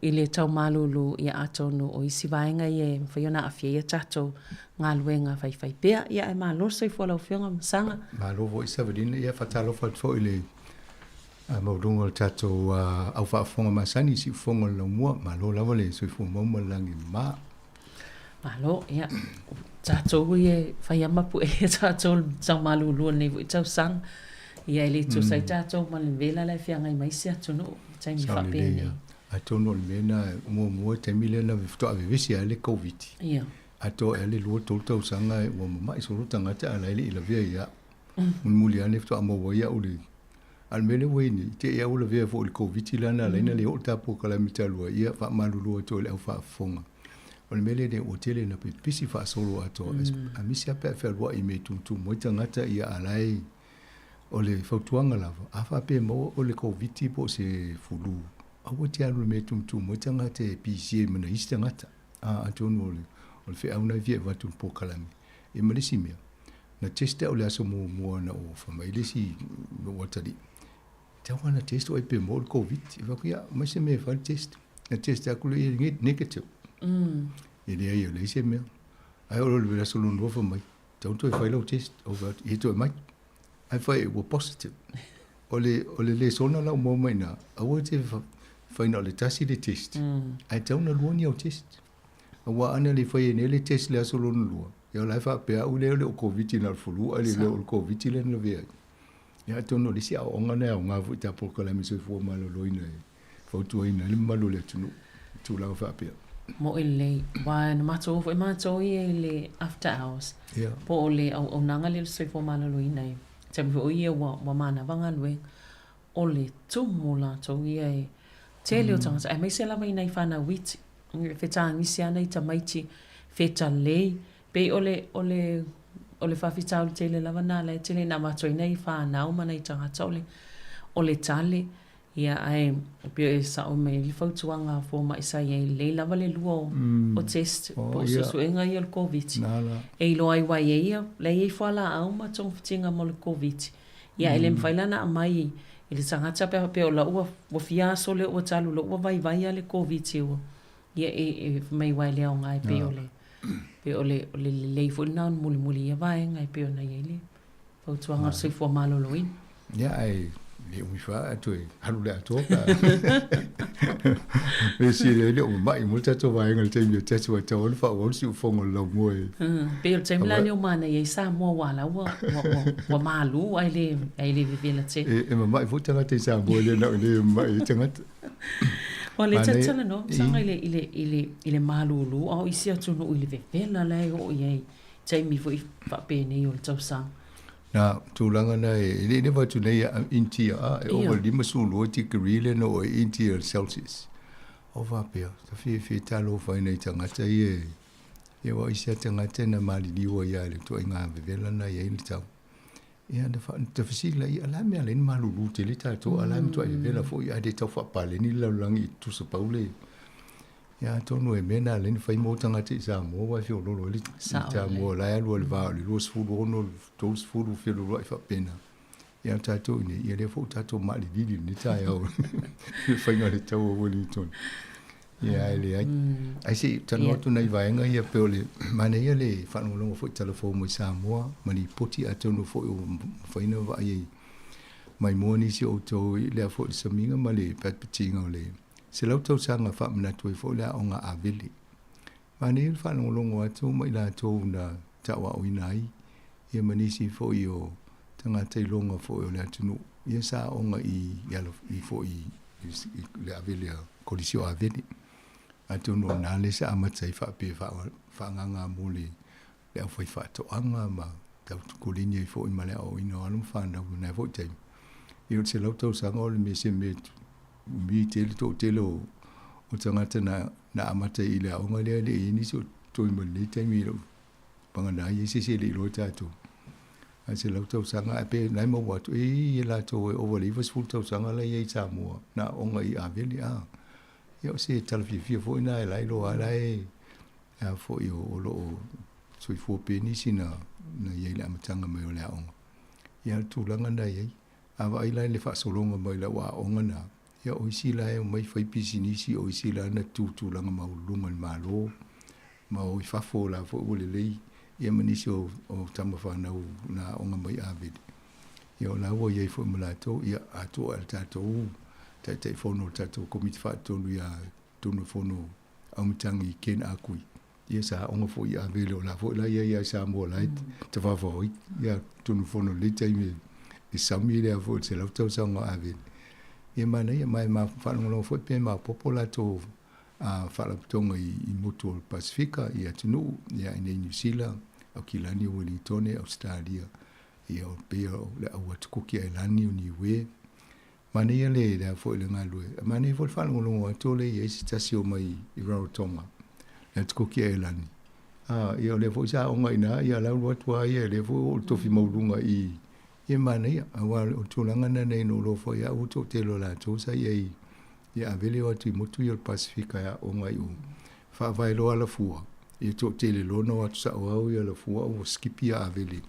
i le tau malulu i a atonu o isi vaenga i e mwhaiona a fia i a tātou ngā luenga whai pēa. Ia ai mālosa i fualau whionga msanga. Mālovo i savarina i a whatalo whatfo i le maurunga o tātou au whaafonga masani si ufonga lau mua. Mālo lawa le soi fu mauma langi mā. Mālo, ia. Tātou i e whai amapu e tātou tau malulu o neivo i tau sang. Ia ele tu sai tātou ma le vela le whianga i maisi atu no, tai mi whapene. A tono le mena mua te mile na viftoa vivisi a le COVID. Ia. A to e le lua tau sanga e ua mamai soro tangata a laile i la vea ia. Muli ane viftoa maua ia uli. Al mele weini, te ia ula vea fo le COVID lana laina le o tapo kalamita lua ia wha malulua to le au wha fonga. O le mele de otele na pe pisi wha solo ato. A misi ape a wha lua i me tuntu moitangata ia alai. O le fautuanga lava, a whape mo o le COVID po se fulu. Awa te alu me tumtu mo tanga te PCA mana ista ngata. A tonu o le whi au nai via watu po kalami. E malisi mea. Na testa o le aso mua na o whamailisi me watari. Te awa na testa o epe mo le COVID. E wakuia, mai se mea whare test. Na testa aku le e negative. E le ai o le ise mea. Ai o le vera solo nua whamai. Taunto e whailau test. O e to e mai. Ai whai e positive. O le sona lau mo mai na. Awa te whaina le tasi le test. Ai tauna luani au test. Awa ana le whai ene le test le aso lona lua. Ia lai wha pea u leo le o COVID na fulu. Ai le leo o COVID le na vea. Ia tono le si a onga na au ngā fui tapo kalami soi fua malo loina e. Fautua ina le malo le tunu. Tu lau wha pea. mo ele wa na mato fo mato ele after hours po ole o nanga le se fo mana lo inai te fo ia wa mana vanga lwe ole tu mola to ia te le o tanga e mai se la mai nai fana wit fe tanga si ana i tamaiti fe tale pe ole fa fita o te le lava na le te le na mato inai fana o mana i tanga ole tale ia ai pe sa o me li fautuanga fo mai sa ia le lava le luo o test po so enga ia le covid e lo ai wa ia le ia fala au ma tong fitinga mo le covid ia ele mfailana mai ele sangata pe o la o fia so le o talu lo o vai le covid o ia e mai wa le ngai pe ole le fo na muli ia vai ngai pe na ia le fautuanga se fo malo loin ia ai le umi fa atoi halu le atoka me si le o mai mo tato vai ngal te mi tato wa tawo fa o si fongo lo mo pe o te mla ni o mana ye sa mo wala wa malu ai le vivela te e mai fu tanga te sa mo le na le mai tanga o le tato no sanga ile malu lu o isi atu no ile vivela le o ye te mi fu fa pe ne o tau sang na tulanga na e ne va tu nei intia e o li masulu ti grile no intia Celsius o va pe ta fi talo fa nei tanga te e wa isi tanga te na mali ni wo ya le to inga vela na ye ni tau e anda fa te fisi la i ala me ala ni malu lu te le ta to ala me to e vela fo ya de to fa pale ni la langi tu se paule ya to no e mena le ni fai mo tanga te sa mo wa fi lo li ta mo la ya lo va lo su fu no to su fu fi lo fa pena ya ta to ni ya le fo ta to ma li ni ta ya o fai nga le ta wo ni to ya le ai si ta no tu nei vai nga ya pe le ma ne ya le fa no lo fo telefone mo sa mo ma ni poti a to no fo fai no va ye mai mo ni si o to le fo sa minga ma le pat pitinga le se lau tau sanga wha mana tui fo lea o ngā awili. Mane il whanongongo atu mai la tau na tawa o inai. Ia manisi fo i o tangata i longa fo i o lea tunu. Ia sa o ngā i fo i le awili a kolisio awili. Atu no nale sa amatai wha pe wha nganga mole lea fai wha toanga ma tau kulinia i fo i malea o ino alum whanau na fo i taimi. Ia se lau tau sanga o le me se me mi tele to tele o tangata na amata i le aonga lea le ini so toi mo le taimi lo pangana i se le lo tato a se lau tau sanga a pe nai mo watu e la to e over le was full tau sanga la i sa mo na onga i aveli a yo se talfi fi fo ina la lo ala e a fo yo lo so i fo pe ni sina na ye la matanga me o le aonga ya tu langa na ye ava i la le fa solonga mai la wa onga na ya o isi la e mai fai pisi nisi o isi la na tu langa maulunga malo ma o fafo la fo o lelei ia manisi o tama whanau na onga mai avidi ia o la o iei fo mala to ia ato al tatou tai fono tatou komiti whaatonu ia tonu fono aumutangi ken akui ia sa onga fo ia avili o la fo la ia sa mo lai te whawhoi ia tonu fono le taime i sami lea fo te lau tau saunga avidi ia mana ia mai ma whanongolo fo pe ma popola to whalaputonga i motu o Pasifika ia tunu ia ina New Zealand au kilani o Wellington Australia ia o pea o le au atukuki ai lani o niwe mana ia le lea fo ile ngā lue mana ia fo le whanongolo ato le ia isi tasi o mai i Rarotonga le atukuki ai lani ia o le fo isa onga ina ia lau watua ia le fo o tofi maurunga i ia mana ia awa o tūlanga na nei no lofo ia o tō te lo la tōsa ia avele o atu i motu i o Pasifika ia o ngai u whaavai lo ala fua ia tō te le lono atu sa o au i ala fua o skipi a avele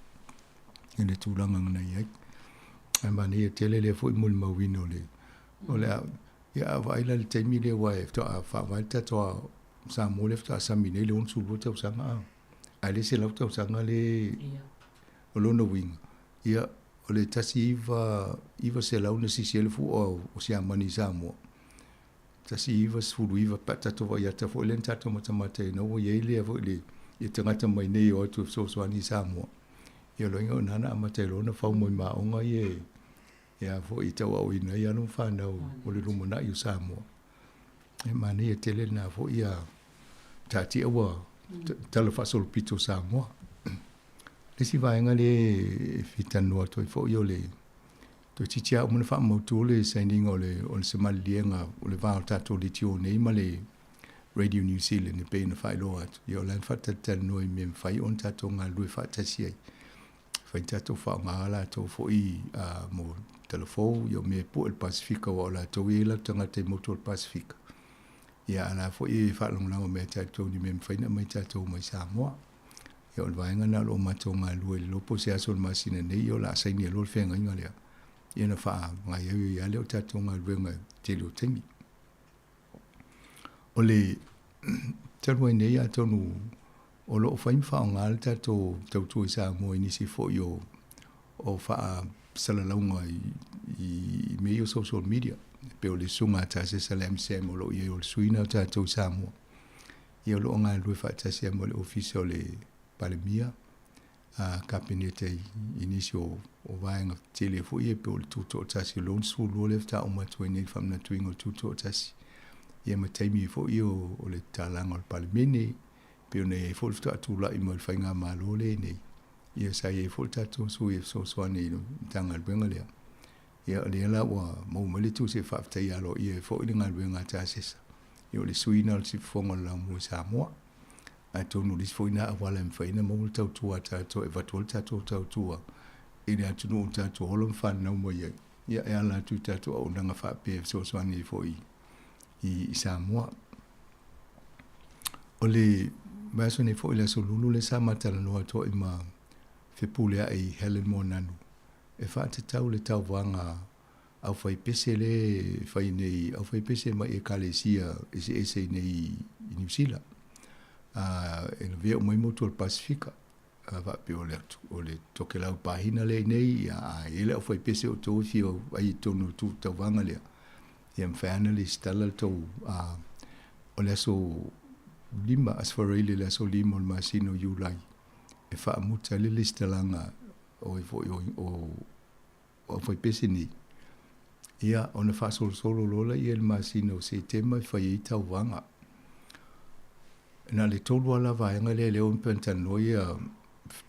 ia le tūlanga ngana iai ai mana ia tele le fo i muli mawino le o le ia awa ila le teimi le wa e fto a whaavai tatoa sa mo le fto a samine le onsu lo tau sanga a le se lau tau sanga le o lono winga ia o le tasi iwa se launa si fu o se amani sa mo tasi iwa sfuru iwa patato wa ia tafo le tato matamata ina o ia ile avo ile ia tangata mai nei o tu soani sa mo ia lo inga nana amata ilona fau moi maonga ia fo i tau au ina ia no whanau o le rumona i o sa mo e mani ia tele na fo ia tati awa tala fasol pito Samoa. Le si vaenga le fitanua toi fo yo le to titia o mona fa mautu le sending o le se malienga o le va tato le tio nei ma le Radio New Zealand ne pe na fa lo at yo lan fa tatal no me fai on tato nga lui fa tasi fa tato fa nga la to fo I mo telefon yo me po el Pacifica o la to ila tanga te motor Pacifica ya la fo I fa long la me tato ni me fai na me tato mai Samoa yo vaenga na lo matonga lui lo po se aso masina nei yo la sai ni lo fenga ngale ina fa nga ya le tato nga venga te lo temi ole talo nei ya tonu o lo fa infa nga tato tau sa mo ni si fo yo o fa sala launga I medio social media pe o le sunga ta se salam sem o lo ye o suina tato sa mo yo lo nga lui fa ta se mo le official le palemia kabinete inicio o vaenga tele fo ye pe o tuto tasi lon su lo lefta o matweni fam na twingo tuto tasi ye matemi fo yo o le talanga o palemene pe ne fo sta tula I mo fainga malole ne ye sa ye fo tato su ye so ne tanga benga le ye le la wa mo mali tu se fa ta ya lo ye fo ni ngal benga tasi yo le suina si fonga la mo Samoa a tonu lis foina a wala mfaina mo tau tua tato e vatol tato tau tua ele atu no tato holom fan na mo ye ya la tu tato o nanga fa pe so ni foi I Samoa ole baso ne foi la so lulu le sa matala no to I ma fe pule ai Helen Monanu e fa te tau le tau wanga au fai pese le fai nei au fai pese ma e kalesia ese nei New Zealand e vea o mai motu al Pacifica va pe o le toke lau pahina le nei ele o fai pese o tau fio ai tonu tu tau vanga lea e mwhana le stala tau o le aso lima asfarele le aso lima o le masino Julai e wha muta le stalanga o fai pese ni ia o na wha solo lola I el masino se tema whai I tau vanga na le tolu ala vaenga le leo Pentanoia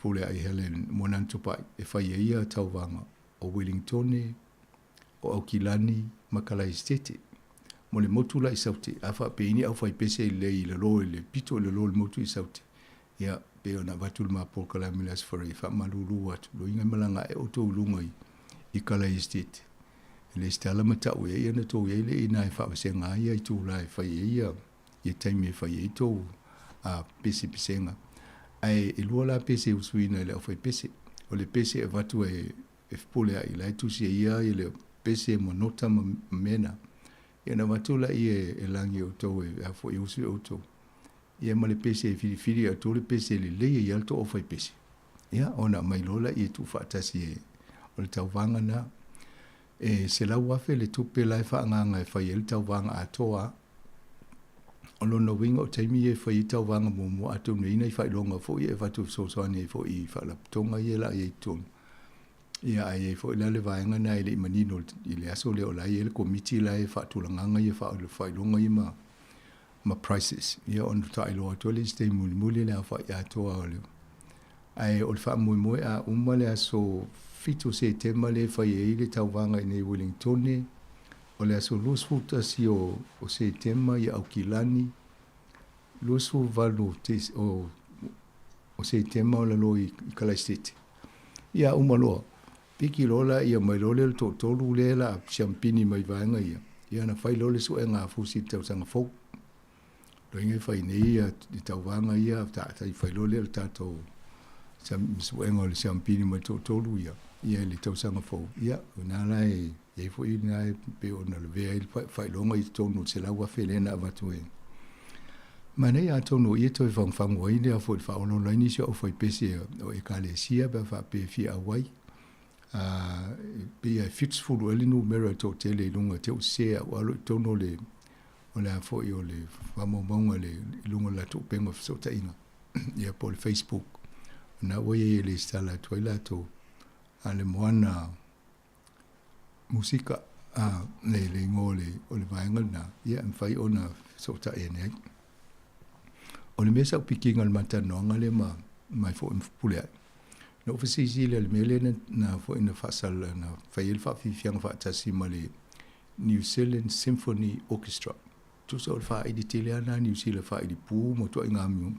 pule ai Helen Monantupai e whai ia tauwanga o Wellington o Aukilani Makalai State mo le motu la I sauti a wha peini au whai pese I le lo le pito le lo le motu I sauti ia pe ona vatul ma po kalamilas whare wha malulu atu lo inga malanga e oto ulunga I Kalai State le stala matau e ia na tau e le ina e wha wasenga ia I tūla e whai ia e taimi e whai e tau pese pesenga ai e lua la pese usuina le ofai pese o le pese e vatu e pole ai la tusi ia I le pese monota mena e na vatu la e langi o tau e afo e usu o tau ia ma le pese e fili a tau le pese le leia I alto ofai pese ia ona mai lola I tu fatasi e o le tau vanga na e se la wafe le tupe lai whaanganga e whai el tau vanga a toa o lona winga o taimi e whai tau wanga mo atu neina I whai longa fo I e whatu sosoane fo I whalaputonga I e la I e tonu. Ia ai e fo I lale vaenga na I le imanino I le aso leo la I e le komiti la e whatulanganga I e whai longa I ma prices. Ia on ta ilo ato le stay muli le a whai atoa o leo. Ai o le wha mui a umale aso fito se tema le whai e le tau wanga I nei Wellington o le aso luas futasi o se tema I Aukilani luas valu o se tema o la lo I Kalai State ia umaloa piki lola ia mai lole le tolu le la champini mai vaenga ia na fai lole su e ngā fusi tau sanga fau lo inge fai nei ia I tau vanga ia tai fai lole le tato su e ngā le champini mai tolu ia le tau sanga fau ia unala e e fo I nai pe ona le vea I fai longa I tonu se la wafe le na avatu e. Ma nei a tonu I toi whangwhangu ai lea fo I whaono la inisio o fai pese o e kalesia pe wha pe fia awai. Pe ai fitsfulu elinu mera to tele I lunga te o sea o alo I tonu le o le a fo I o le whamomaunga le lunga la to penga fsota inga. Ia po le Facebook. Na oie le stala tuaila to a le moana musika le ngole o le vaenga na ia fai ona sota e nei O le mesa pikinga le matanoanga le mai fo pule. No ofisisi le mele na fo ina fasal na fail fa fifianga fa tasi male New Zealand Symphony Orchestra. Tu so fa editele na New Zealand fa edipu mo to ingamium.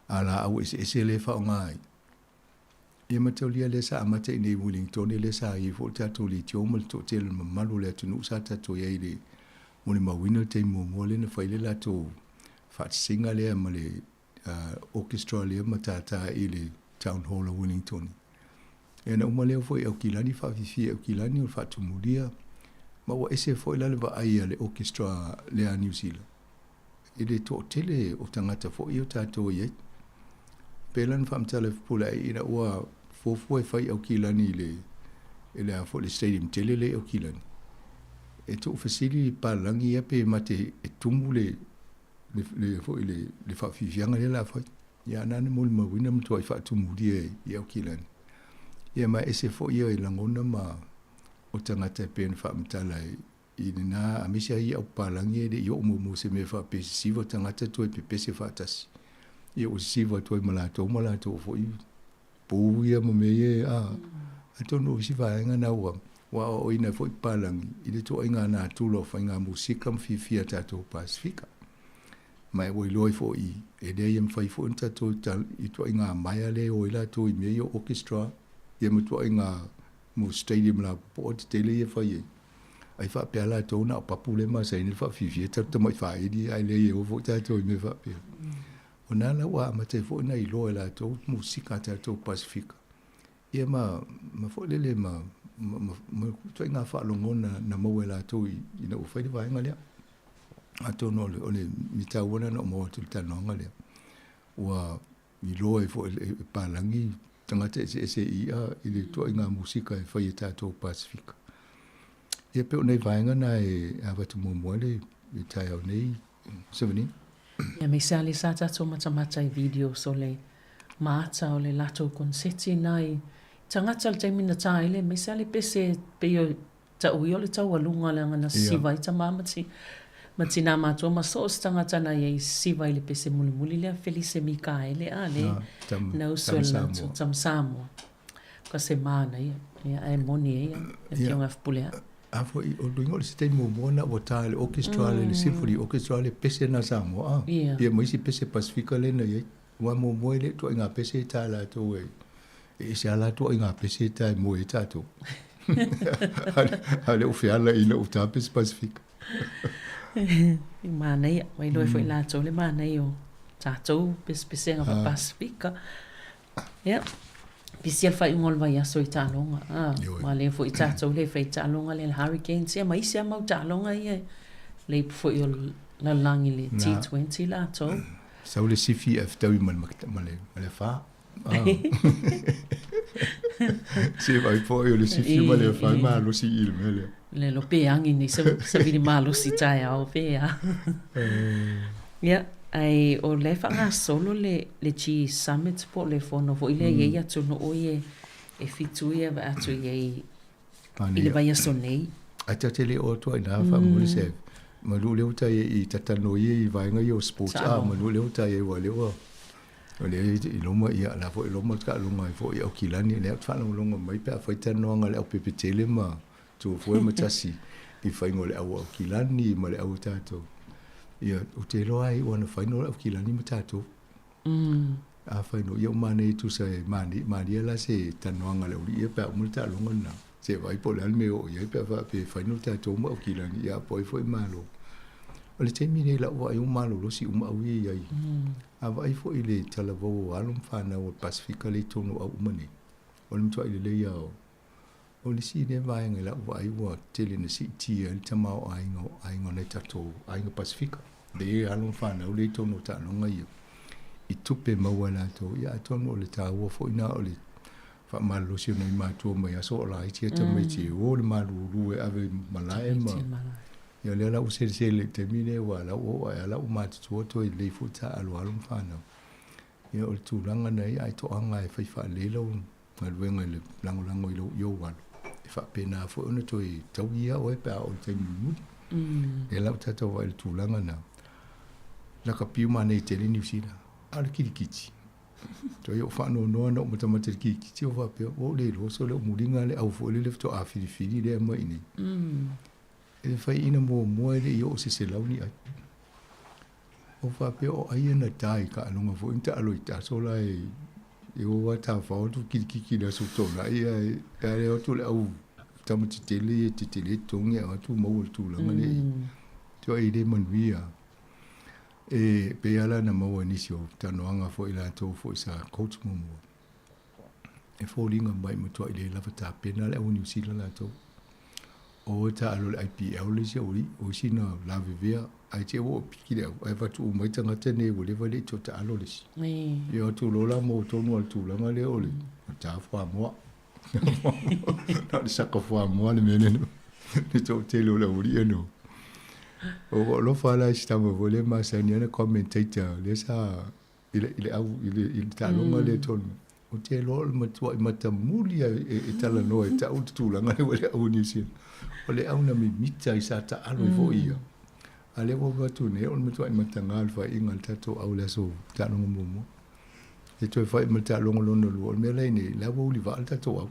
Ala au ese le fa ngai. Ia mataulia le sa amate nei Wellington le sa i fo tato li tiomal to tel malu le tunu sa tato ia ile mo le mawina te mo le na faile la to fa singa le male orchestra le matata ile Town Hall of Wellington. E na umale fo e kilani fa fifi e kilani fa tumulia ma wa ese fo le va ai le orchestra le a New Zealand. Ile to tele o tangata fo i o tato ia pelan fa mtale pula ina ua fo fai au kilani le a fo le stadium tele le au kilani e to fasili palangi e pe mate e tumule le fo le fa fifianga le la fai ya nane mol ma wina mto ai fa tumuli e au kilani ia ma ese fo ia i langona ma o tangata pen fa mtale ina amisia ia au palangi de yo mo se me fa pe sivo tangata to e pe se fa tasi ia o siva toi malato fo i po ia mo me ato no siva nga na wa o ina fo palang i le to nga na tulo fa nga musika mfifia tato Pasifika mai o loi fo i e de yem fai fo tato tal i to nga mai le o ila to i me orchestra ia mo to nga mo stadium la po tele ia fa i ai fa pe ala to na papule ma sai ni fa fifia tato mai fa i di ai le o fo tato i me fa pe ona la wa ma te fo na i lo la to musika tato Pasifika ia ma fo le ma to nga fa longona na mo la to i na o fa di va nga le ato no le mita wona no mo tu ta no nga le wa i lo e fo palangi tanga te se ia i le to nga musika e fa i tato Pasifika ia pe ona va nga na e ava tu mo le i tai au nei 17 Ia me sali sa tato mata i video so le maata o le lato konseti nai tangata le taimina taile me sali pese pe yo ta ui o le tau alunga le ngana siva i ta mamati mati na mato ma so tangata na ye siva i le pese muli le Felice Mikaele a le na uso le lato tam Samoa ka se mana ia e moni ia e kionga fpulea Afo i o luingo le sitei mona o tale orchestra le symphony orchestra le pese na Samoa ia mo isi pese Pasifika le na ye wa mo le to nga pese ta la to e se ala to nga pese ta mo e tato ale o fiala ina o ta pese Pasifika mana ia mai lo foi la to le mana io tato pese nga Pasifika ia Pisial fai ngol vai aso i talonga. Ma le fo i tato le fai talonga le Hurricane sia ma isia mau talonga ia. Le fo i la langi le T20 la to. Sa le CFF tawi le fa. Se vai fo i le CFF ma le fa ma lo si il mele. Le lo pe angi ni sa vini malo si tai au pe ya. Ya. Ai o le whanga solo le Chi Summit po le whono fo ile ye atu no o ye e fitu ye va atu ye i le vai aso nei. A te le o toa ina wha muli se ma lu leo ta i tatano ye i vai ngai o sports ma lu leo ta ye wa leo o le i loma ia la fo i loma ka longa i fo i au kilani le atu whanau longa mai pe a fai tanoa nga le au pepetele ma tu fo e matasi i fai ngole au kilani ma le au tato. Ia o te loa ai wana whaino au kilani matato. A whaino ia o mane tu sa mani la se tanoanga le uri ia pe au multa longa na. Se vai po le alme o ia pe whaino tato ma au kilani ia po i fo i malo. O le teimi nei la ua ai o malo lo si uma au ia ai. A vai fo i le talavo alum whana o Pasifika le tono au umane. O le mtua i le leia o le si ne vai ngai la ua ai ua tele na si tia le tamao aingo nei tato aingo Pasifika. Le alum whana o le tono ta longa ia. I tupe maua la to ia tono o le taua fo ina o le wha malo si ona i mātua mai aso o la itia ta mai te o le malu rue ave malae ma. Ia le lau se le te mine wa lau o ai lau mātua to i le futa alu alum whana. Ia o le tūranga nei ai to anga e whai wha le lau ngaruenga le lango i lau iau walu. E wha pena fo ona to i tau ia o e pēa o te mimudi. E lau tata wa i le tūranga na. Laka piu ma nei te le New Zealand. ala kirikiti. To yo fa no no mata kirikiti o fa pe o le lo so le mulinga le au fo le to a fili le mai ni. E fa ina mo le yo se launi ai. O fa pe o ai na tai ka longa fo inta alo ita so la e o wa ta fa o tu kirikiti la so to la e o tu le au tamati tele tongi a tu mo tu la ngale. To ai de manvia. E pe ala na maua nisio tanoanga fo ila to fo sa coach mo e fo linga mai mo to ile lava ta pena le New Zealand la to o ta alo IPL le ori o sina la vivia ai te o piki le ai va tu mai tanga tene o le vale to ta alo le si yo tu lola mo to no tu la ngale o le ta fo mo na sa ko fo mo le meneno ni to te lo la ori no o lo fa la stava vole ma sania commentator le sa ile au ile talonga le ton o te lo mata mulia e tala no e ta tu la ngale wale au ni sin o le au na mi mita isa ta alo vo ia ale vo va tu ne o mata mata ngal fa ingal ta to au la so ta no mo e to fa mata longo lono lo me le ni la vo li va ta to au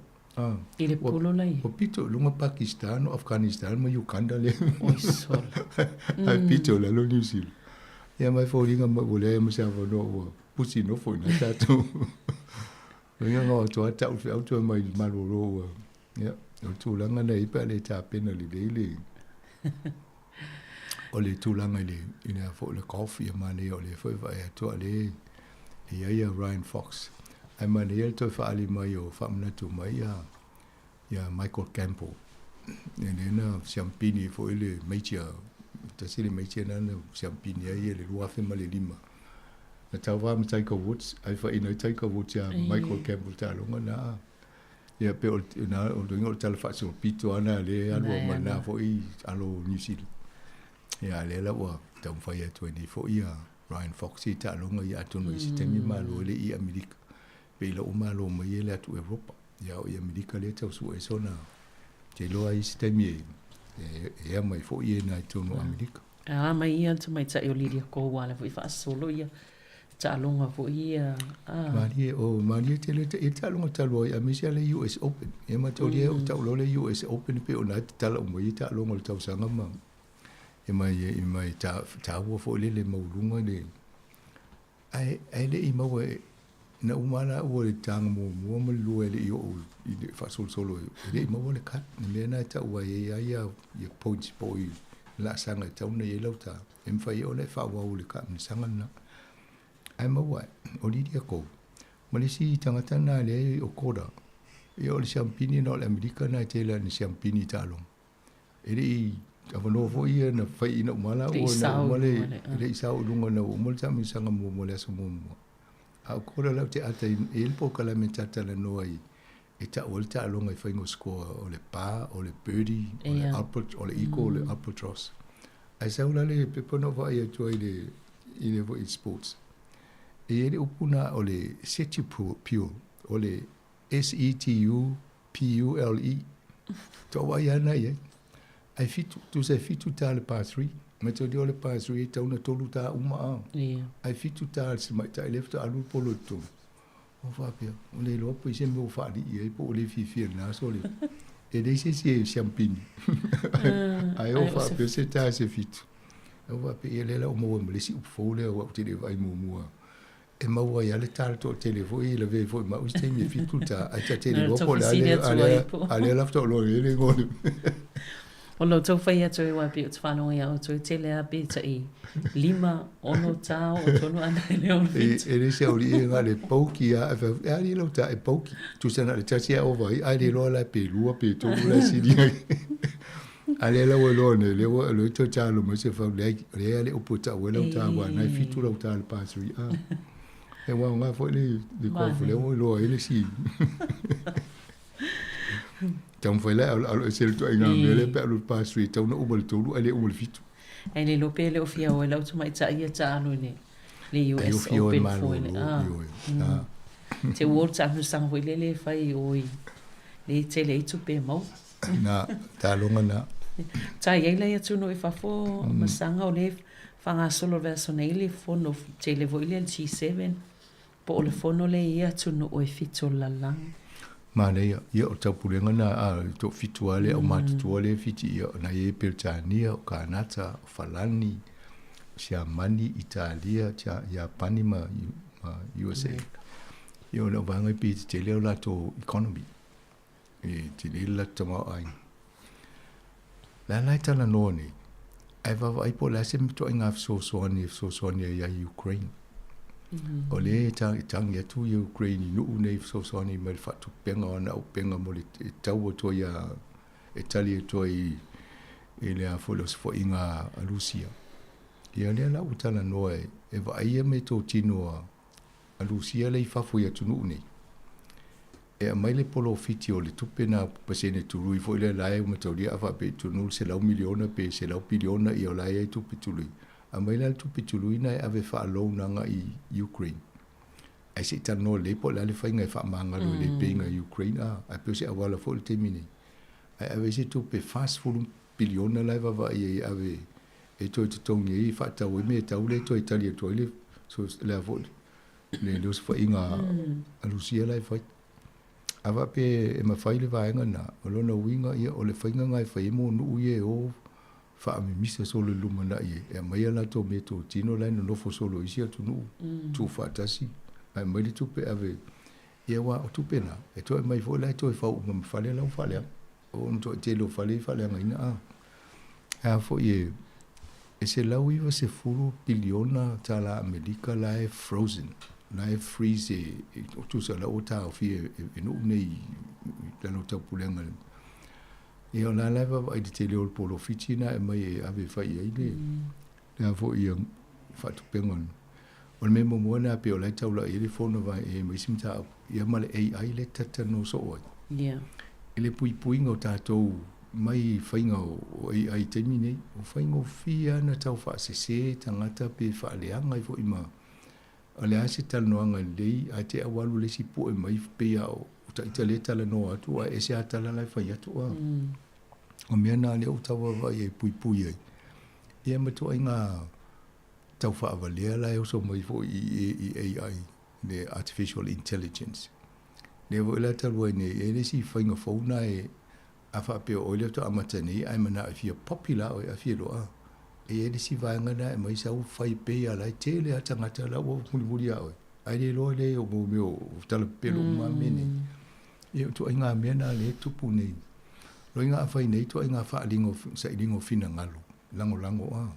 ile polo lai o pito lunga Pakistan o Afghanistan ma Uganda le o sol ai pito la lo New Zealand ya mai fo linga ma vole ma sa vo no pusi no fo na ta to lunga no to ta u to mai ma ro ya o tu langa nei pa le ta pena le le o le tu langa le ina fo le coffee ma ne o le fo va ya to le ya Ryan Fox ai maniel to fa ali mai o fa mna tu mai ya Michael Campbell ne na champini fo ile maitia ta sili maitia na champini ai le lua fe male lima na tawa mi Tiger Woods ai fa ina Tiger Woods ya Michael Campbell ta longa na ya pe na o do tal fa so pito ana le alo mana fo I alo New Zealand ya le la wa tam fa ya 24 ya Ryan Fox ta longa ya to no sistemi malo le I America pe la umalo mo yele atu Europa ya o America le tau su esona te lo ai sistemi e mai fo ye na to no America mai ia tu mai tsa yo lidia ko wala fo fa solo ia tsa longa fo ia Marie te le te longa talo ia me le US Open e ma to le o tau lo le US Open pe ona tala mo ia ta longa tau sanga ma e mai ta wo fo le maulunga le ai le I mo na umana o le tanga mo lu ele I fa solo le mo le kat le na ta wa ia ye points boy la sanga ta una ye lauta em fa yo le fa wa le ka sanga na ai mo wa o li dia ko mo le si tanga tana le o koda yo le champini no le America na te le champini talo ele avano fo ia na fa ina mala o na mo le sa o lunga na mo ta mi sanga mo le so mo a kora la te ata il po kala me tata la noi e ta volta longa fa ingo score o le pa o le birdie o le alpert o le eco o le albatross ai sa ula le pepono va ia to ile vo sports e ele upuna o le setu pure o le SETU PULE to wa ia na ia ai fitu tu se fitu ta le par 3 me to dio le par 3 ta una tolu ta uma ai fitu ta se mai ta left alu polo to o fa pia o le lo po se mo fa di e po le fi na so le e dei se champagne ai o fa pia se ta se fitu o va pia le la o mo le si fo le o te le vai mo e ma wa ya le tal to telefo e le ve fo ma o ste mi fitu ta a ta te lo po ale la to lo le ngone o lo tau whai atu e wapi o te whanau ia o tui tele a beta I lima ono tau o tonu ana e leo fitu. E rese au li e ngā le pauki a e ali lau ta e pauki. Tu sana le tasi a ova I ale loa la pe lua pe tōku la siri ai. Ale lau e loa ne leo e lo ito talo mo se whau le ale upo ta ue lau ta wa nai fitu lau ta le pasuri. E wau ngā fo le kofu leo e loa ele si. Tau mwhaila alo e sere tu ai ngā mele pe alo pasuri tau na umal tolu ale umal fitu. Ai le lope le ofia o e lau tu mai ta ia ta anu ne le US Open foile. Te World Championship sang hoi le whai oi le te le itu pe mau. Na, ta longa na. Ta iei lai atu no e whafo masanga o le Whangasolo verso neili fono te le voile al G7. Po o le fono le ia tunu o e fito lalang. Ma le ia o tau pulenga na a to fituale o matutuale fiti ia na e Peltania o Kanata o Falani Siamani Italia tia Japani ma USA. Ia na vanga pi te leo la to economy. E te leo la tama ai. La lai tala noni. Ai vava ai po la se mito inga so soani ia Ukraine. O le tangi atu i Ukraine nu nei so soani me fatu penga ona o penga mo le tau to ia Italia to i le a folos fo inga a Rusia. Ia le la utala noe e va ai me to tino a Rusia le fafu ia tunu nei. E mai le polo fiti o le tupena pasene tului fo le lae o matoria fa pe tunu se lau miliona pe se lau biliona i o lae tupi tului. A mai la tupi tului na ave fa lo nanga i Ukraine. Ai se tano le po la le fa inga fa manga lo le penga Ukraine a pe se awala fo le temini. Ai ave se tupi fast food biliona la va i ave e to tongi i fa ta we me ta ule to Italia to le so le avo le los fa inga a Lucia la fa ava pe e ma faile vaenga na o lona winga ia o le fainga ngai fa mo nu ie o fa mi misa solo luma na ie e mai ala to me to tino la no fo solo isia tu nu tu fa tasi ai mai le tupe ave ia wa o tupe na e to mai fo la to fa o ma fale la fale o to te lo fale ngai na a fo ie e se la wiva se furu biliona tala Amerika la e frozen na e freeze o tu sa la o ta o fi e no nei la no ta pulenga e o la leva vai te le o polo fitina e mai ave fai ai le le vo i fa tu pengon o me mo mona pe o la ta la e fono vai e mai simta ia male ai le tata no so o ele pui ngo ta to mai fainga o ai termine o fainga o fia na tau fa se tangata pe fa le anga i fo ima ale ase tal noanga lei a te awalu le si po e mai pe o ta itale tala no atu a ese atala la fa yatu o mea na le o tawa vai e pui ai e ma to inga tau fa avalia la e so mai fo i AI le artificial intelligence le vo la talu ne e le si fainga fo na e a fa pe o le to amatani ai mana a fia popular o a fia lo a e le si vanga na mai sa u fai pe ala tele a tangata la o muri a ai le lo le o mo meu tala pelo ma meni e to inga mena le tupu nei lo inga fai nei to inga fa lingo fina ngalo lango a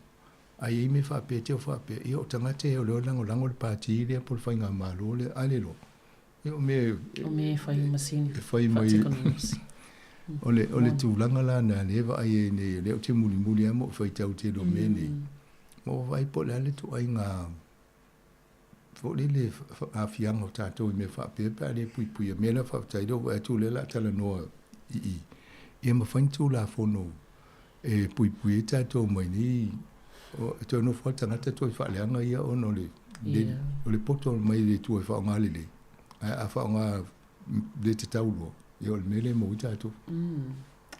ai me fa pe te fa pe e o tangata e o lango le pati le por fai nga malo le ale lo e o me fai masini fai mai ole tu langa la na leva ai ne le o te muli amo fai tau te do meni mo vai po le tu ai nga fo le a fianga ta to me fa pe le pui me la fa tai do tu le la tala no e ma fa tu la fo no e pui ta to mai ni o to no fa ta ta to fa le nga ia o no le poto mai le tu fa nga le a fa nga le te taulo yo le mele mo ita tu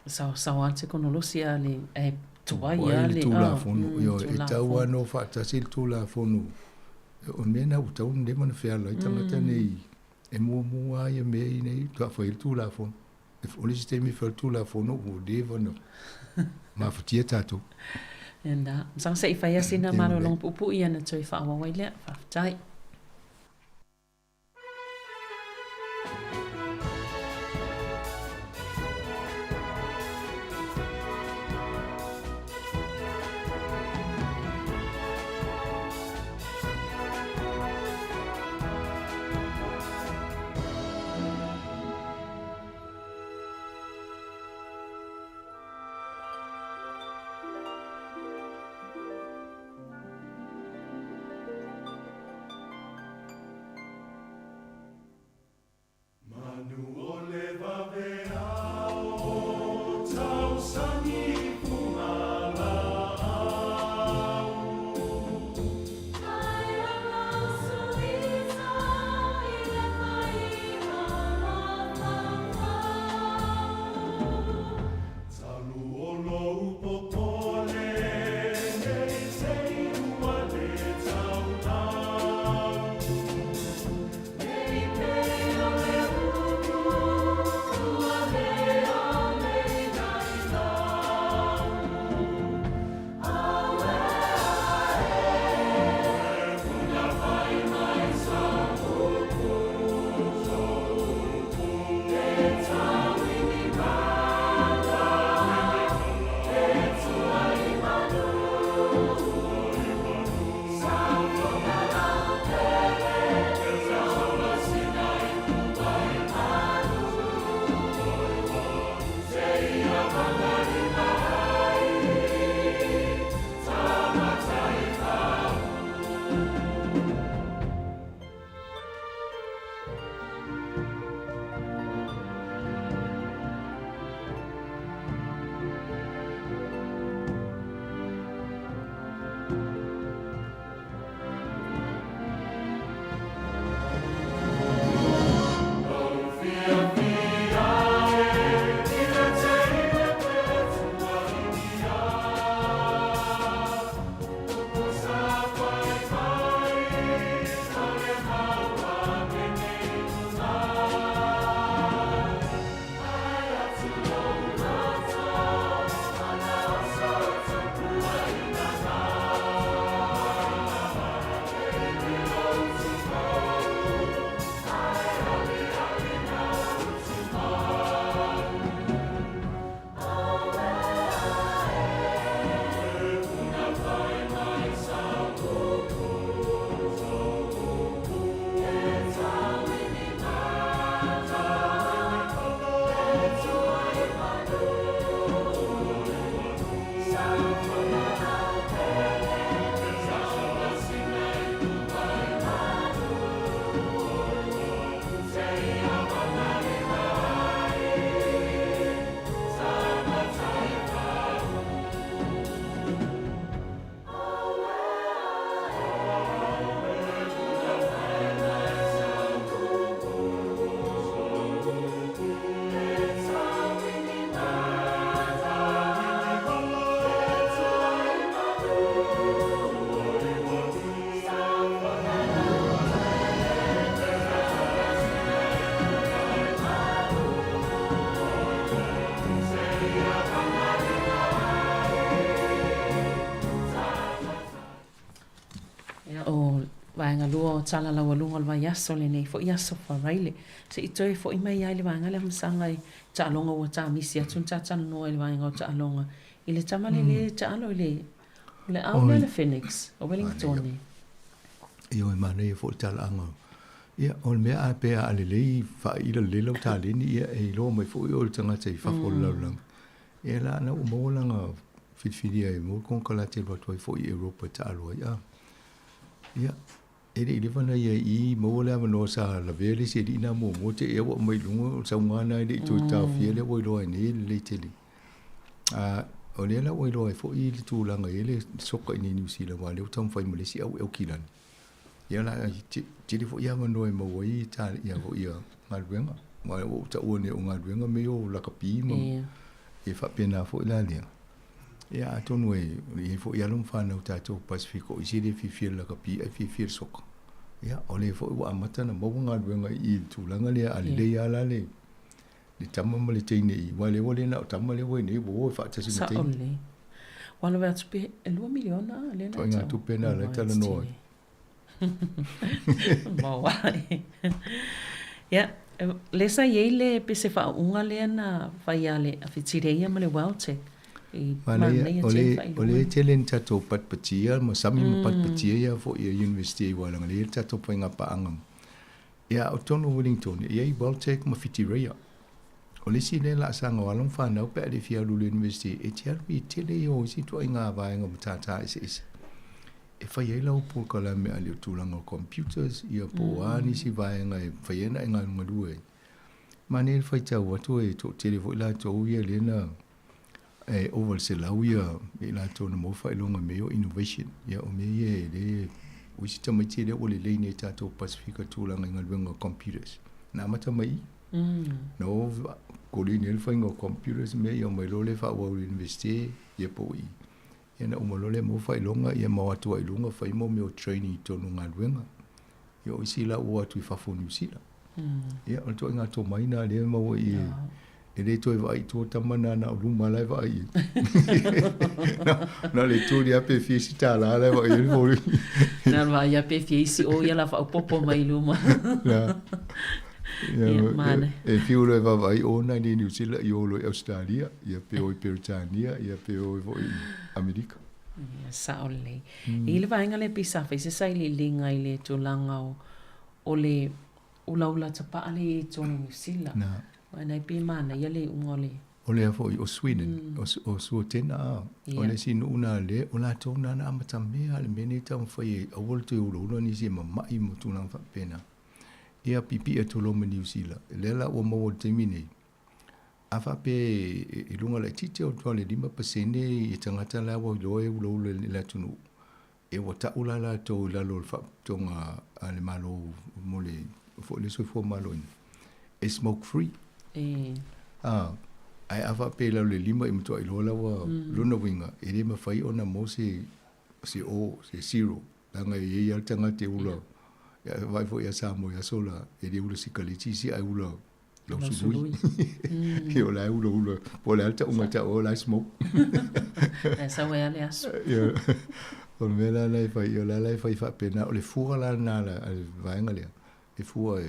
sa ante kono losia le e tua ia le tu la fono yo e taua no fa ta sil tu la fono o mena u tau de man fe ala ita mata nei e mo ai me nei tu fa il tu la fono e o le sistemi fa tu la fono o de vono ma fatia tatu enda sang se fa ya sina malo long pupu ia na toi fa wa le fa tai lua o tala la walunga le vai aso le nei fo i aso wharaile. Se i toi fo i mai ai le vanga le hamsanga i ta alonga o ta misi atun ta tana noa le vanga o ta alonga. I le tamale le ta alo i le au le Phoenix o Wellington. Io e mana i fo tala anga. Ia, o le mea a pea a le lei wha ila le lau ta leni ia e lo mai fo i o le tangata i whafo lau lang. E la ana o mawalanga whiwhiria e mo kong kala te roa toi fo i Europa ta aloa ia. Ia, ele wana ia i mawala mano sa la vele se di na mo te e wa mai lunga sa ngana ile to ta fiele wo lo ni le tele. O le la wo lo fo i tu langa ele soka ni New Zealand wa le tam fai Malaysia au kilan. Ia la te fo ia mano e mo i ta ia wo ia ngalwenga. Ma o ta o ne o ngalwenga me o la kapi mo. E fa pena fo la le. Ia tonu e fo ia lum fa na ta to Pacifico i sire fi fi la kapi e fi fi soka. Ia ole fo wa mata na mo ngalwenga i tu langa le ali le ia la le. Ni tama male teine i wale na tama le we ni bo fa ta sin teine. Sa ole. Wala va tupe 2 miliona le na. Toinga tupe na le tala no. Mo wai. Ia lesa yele pe se fa unga le na fa yale a fitireia male Welltech. Ole telen tato pat patia ma sami pat patia ya fo ia university wala ngali tato poinga pa angam. Ia autono Wellington ia i Welltech ma fitireia. Ole si le la sanga walong fa na pe de fia lu university e tia wi tele yo si to inga va inga mutata is. E fa ia lo por kala me ali tulanga computers ia po ani si va inga fa ia na inga ngadue. Manel fa ta watu e to tele vo la to ia le na e over se la uia e la to na mo fa ilonga me o innovation ia o me ye le o si tama tele o le le ne tato Pacifica tulanga ngalwenga computers na mata mai no ko le ne fa ngo computers me yo me lo le fa o university ye po i e na o mo le mo fa ilonga ia ma watu ilonga fa mo me o training to no ngalwenga yo si la o atu fa fo New Zealand ia o to nga to mai na le mo i e le toi vai to tamana na ruma lai vai na le to dia pe fi sta la lai vai le voi na vai ya pe fi si o ya la fa popo mai luma na e fi o le vai o na ni New Zealand yo lo Australia ia pe o Britania ia pe o voi America sa ole e le vai ngale pisa fa se sai le linga ile to langa o le ula tapa ale to New Zealand Nei pe mana ia le ungole. O le fo o Sweden o Suotena o le sino una le o la tona na amata mea le mene tam foi o volte o lo ni se mai mo tuna fa pena. Ia pipi e to lo New Zealand. Le la o mo termine. Afa pe e lunga le tite o to le 5% e tangata la o lo e lo le la tunu. E o ta ula la to la lo fa tonga ale malo mo le fo le so fo malo. E smoke free. Ai ava pe la le lima i mto i lola wa luna winga e le mawhai ona mo se zero langa i ia tanga te ula vai fo ia samo ia sola e le ula sikaliti si ai ula lau subui e o la ula po le alta unga ta o la smoke e sa wea le aso o me la lai fai o la lai fai fa pena o le fura la na la vaenga lea e fura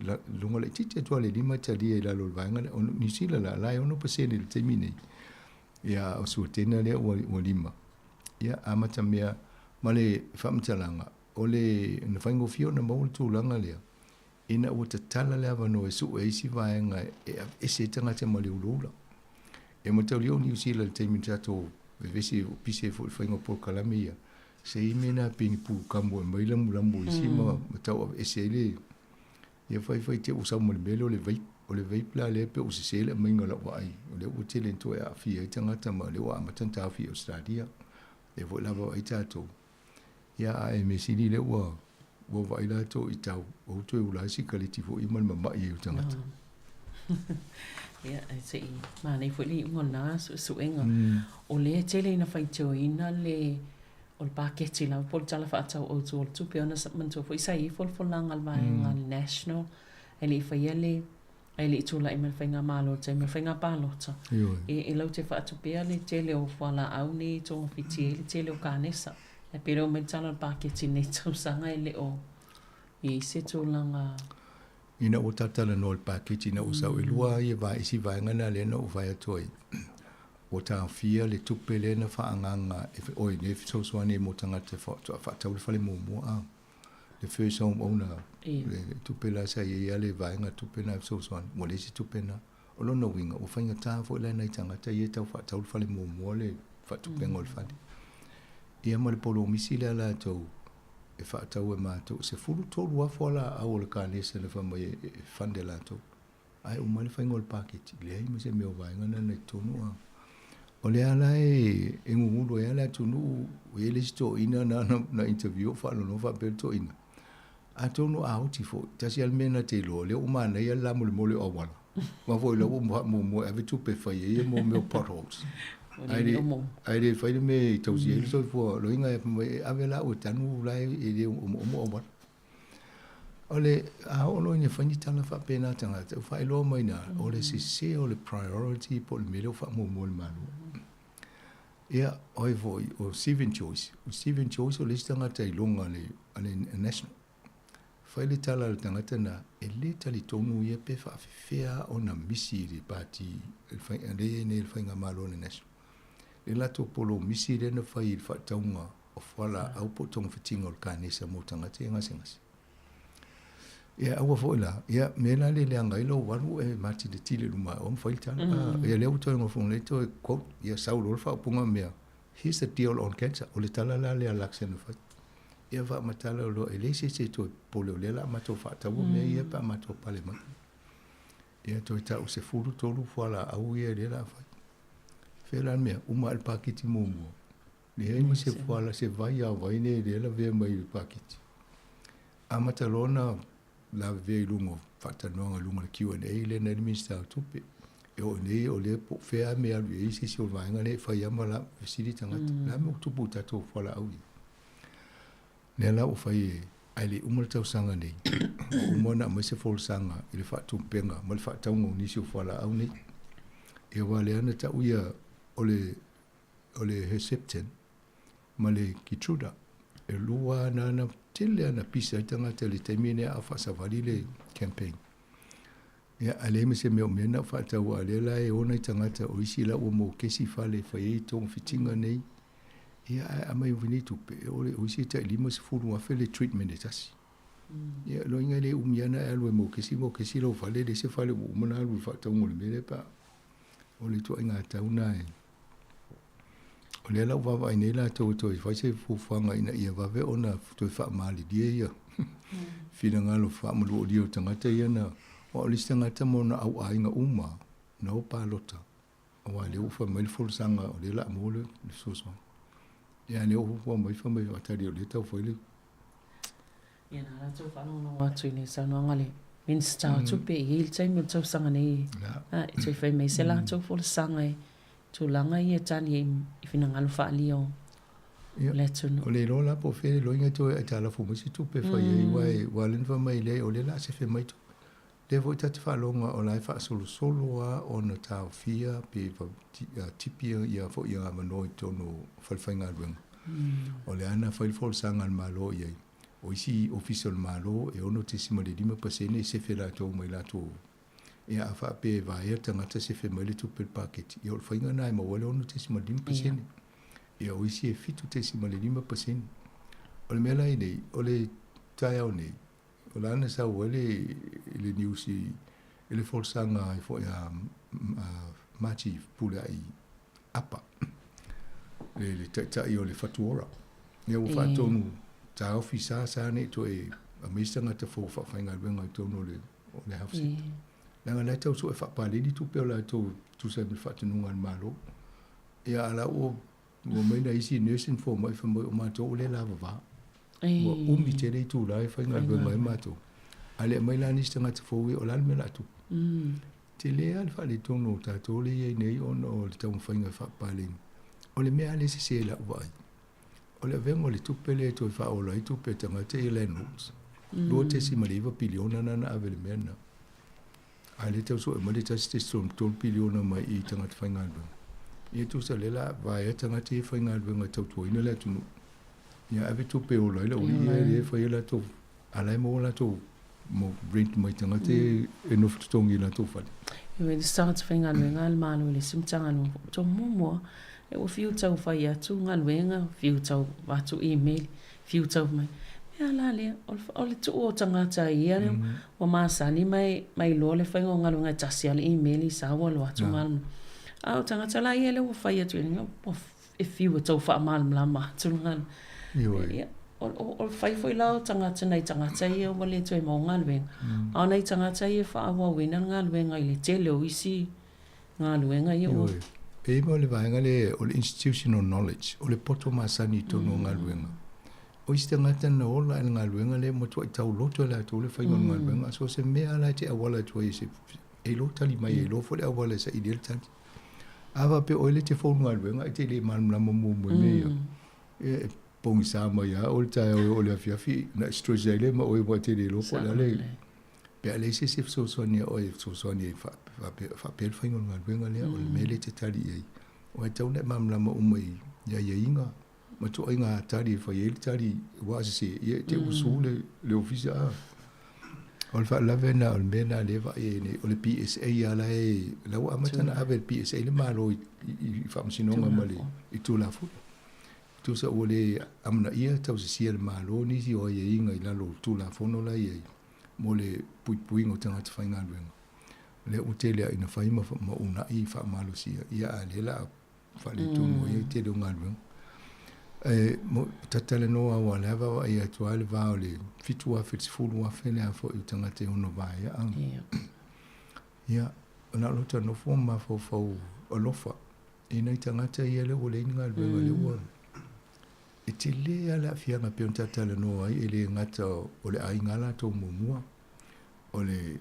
la lunga le tite to le lima tali la lo vanga ni sila la ono pasene le termine ya o su tena le o lima ya amata mea male famtalanga ole na fango fio na mo tu langa le ina o tala le avano e su e si vanga e se tanga te male ulula e mo tali o ni sila le termine to vesi pise fo fango por kalamia se imena pini pu kambo mai la mulambo si ma tau e se le ia fai te usa mo le melo le vai pla le pe usa se le mainga la wai o le uti le to a fi e tanga tama le wa matanta fi Australia e vo la va ita to ia a me sini le wa vai la to ita o to ula si kaliti fo i man ma i tanga ia se i ma nei fo li ngona su enga o le tele na fai to ina le o le paketi la po tala fa tau o tu tu pe ona man tu foi sai fol lang al mai ngal national ele fa yele ele tu la ima fenga malo te me fenga palo ta e lo te fa tu pe ale tele o fala au ni to fiti ele tele o kanesa e pero me tala paketi ne tu sanga ele o I se tūlanga. Ina o tatala no le paketi na usau e lua i vai isi vai ngana le na uvai atoi. O ta fia le tupe le na whaanganga e oi ne so soane mo tangata whaatau le whale mōmua a. Le first home owner le tupe la sa ia le vai nga tupe na so soane. Mo le si tupe na o lona winga o whainga tā fo le nei tangata i e tau whaatau le whale mōmua le whaatupe ngol whale. Ia mo le polo misi le ala tau e whaatau e mātou. Se furu tōru a whala au le kānesa le whamai e whande la tau. Ai o mali whaingo le paketi. Le ai ma se meo vai ngana nei tonu a. O le ala e ngungulu e ala tonu e le sto ina na interview o whaalo no whapel to ina. A tonu a hoti fo. Tasi almena te lo. Le o mana ia la mole mole o wala. Ma fo ila o mo ave tupe whai e mo meo potholes. Ai fai me tausi e so fo lo inga e ave la o tanu lai e le o wala. Ole a o lo ina fani tala fa pena tanga te fai lo mai na o le se o le priority po le mele fa mo le malu. Ia oi voi o Stephen Joyce o le stanga tai longa le national. Fai le tala le tangata na e le tali tonu ia pe fa fea o na misi le pati le fai ande ne le fai ngamalo le national. Le lato polo misi le na fai il fa taunga o fala au po tong fitinga o kanesa mo tangata e ngasi. Ia aua fo ila, ia mena le anga ilo waru e mati de tile luma o mfai tala. Ia leo toi ngofung le toi quote, ia saulo le fa punga mea. Here's the deal on cancer. O le tala la le alakse na fai. Ia va matala lo e le se toi polo le la mato fa tabu mea ia pa mato pale ma. Ia toi ta o se furu tolu fuala au ia le la fai. Fela mea, uma al pakiti momo. Le heima se fuala se vai a vai ne le la vea mai pakiti. Amatalona la vei lungo whatanonga lunga le Q&A le na minister tupe. E o nei o le po whea mea lu e isi si o vaenga le whai ama la vesiri tangata. La me o tupu tato whala au i. Nea la o whai e ai le umar tau sanga nei. O umana mai se fol sanga i le whatumpenga ma le whataunga o nisi o whala au nei. E wale ana ta uia o le Herceptin ma le Kitruda. E lua nana tele ana pisa tangata le taimine a whasawari le campaign. Ia aleme se meo mena whatau a lela e ona tangata o isi la o mo kesi whale whai tong fitinga nei. Ia amai uvini tupe o isi ta ilima se furu wafe le treatment e tasi. Ia lo inga le umiana e alwe mo kesi lo whale le se whale o umana alwe whatau ngole mele pa. O le tua inga tauna e. O le ala wawa i neila tau toi whai se fufanga ina ia wawe ona toi wha maali dia ia. Whina ngalo wha malu o dio tangata ia na o lisi tangata mo na au ainga uma na o pālota. O wa le ufa maili sanga o le la mole le soso. Ia le ufa mai wha mai atari o le tau whaile. Ia na ala tau whanonga watu ni saunoanga le minsta o tupe i il taimi o tau sanga nei. I toi whai mai se la tau whole sanga e. Tūlanga i e tani i whina ngalu whaali o le tunu. O le lola po whele lo inga toi a tala fumasi tupe whai e wai walen wha mai le o le la se whe mai tu. Le voi tati whalonga o lai wha solo a o na tau fia pe tipia ia fo ia amano i tono whalwhainga ruenga. O le ana whailfol sanga malo i ai. O isi official malo e ono te sima le 5% se whe la tau mai la tau. Ia a wha pe vai tangata se whe mai le tupe paketi. Ia o whainga nai ma wale ono te sima 5%. Ia o isi e fitu te sima le 5%. O le mela i nei, o le tai au nei. O le ana sa wale i le news i le folsanga i fo ia machi pula i apa. Le tai o le fatuora. Ia o whaatonu ta ofisa sa ne to e a meistanga te fo whainga ruenga i tono le hafsi. Nanga lai tau so e whapalini tupe o lai tau tu sa mi whatanunga an malo. Ia ala o meina isi nursing for mai whamai o mātou o le lava wā. Ua umi te rei tū lai whainga ruenga e mātou. Ale mai la nista ngata fōui o lal me la tu. Te lea le whale tono o tātou le iei nei ona o le tau whainga whapalini. O le mea le se la uai. O le vengo le tupe le toi whaola i tupe tangata i le notes. Lua te si maliva piliona nana ave le mea na. Ale tau so e mali tasi te strom 12 piliona mai i tangata whaingalwenga. Ia tu sa lela vai tangata i whaingalwenga tau tuaina le tunu. Ia ave tupe o laila ui ia le whaila tau Alai mo la to mo brent mai tanga te e no ftongi la to fa. We start finga ngal malu le simtanga no to mo e o fiu tau fa ya tu ngal wenga fiu tau va tu email fiu tau mai. Ya la le o le tu o tanga ta ia o ma sani mai lo le finga ngal wenga tasi al email sa wo lo tu ngal. Au tanga ta la ia le o fa ya tu nga e fiu tau fa mal mlama tu ngal. Ya o fai foi lao tanga ta ia o le tu mo ngal wenga. Au nei tanga ta ia fa wa wina ngal wenga ile tele o isi ngal wenga ia o. E mo le vaenga le o le institutional knowledge o le poto masani to no ngal wenga. O iste ngata na ola ngal wenga le mo tu tau loto la to le fai ngal wenga so se me ala te awala to ise e lo tali mai e lo fo le awala sa ideal tan. Ava pe o le te fo ngal wenga te le man la mo me e pong sa ma ya o ta o le fiafi na strozele ma o e te le lo ko la le pe ale se so ni o so ni fa pe fai ngal wenga le o me le te tali e o te ona mam la mo mai ya inga ma tu inga tali fa ye tali wa se ye te usule le ofisa o fa la vena o mena le va e ne o le PSA ya la e la wa matana ave PSA le malo i fa msinonga mali i tu la fu tu sa o le amna ia tau se sia le malo ni si o ye inga i la lo tu la fono la ye mo le pui ngo tanga te whainga ruenga. Le utelea ina whaima ma una i wha malo sia. Ia a le la whale tunu i te reo ngā ruenga. Mo tatale noa wa le hawa wa i atua le vāo le fitua whitfulu wa whele a fo i tanga te ono vai. Ia, na lota no fo ma fo fau alofa. Ina i tangata i ele o le inga ruenga le ua. E te lea la fianga pe on tatale noa i ele ngata o le aingala tau mumua. O le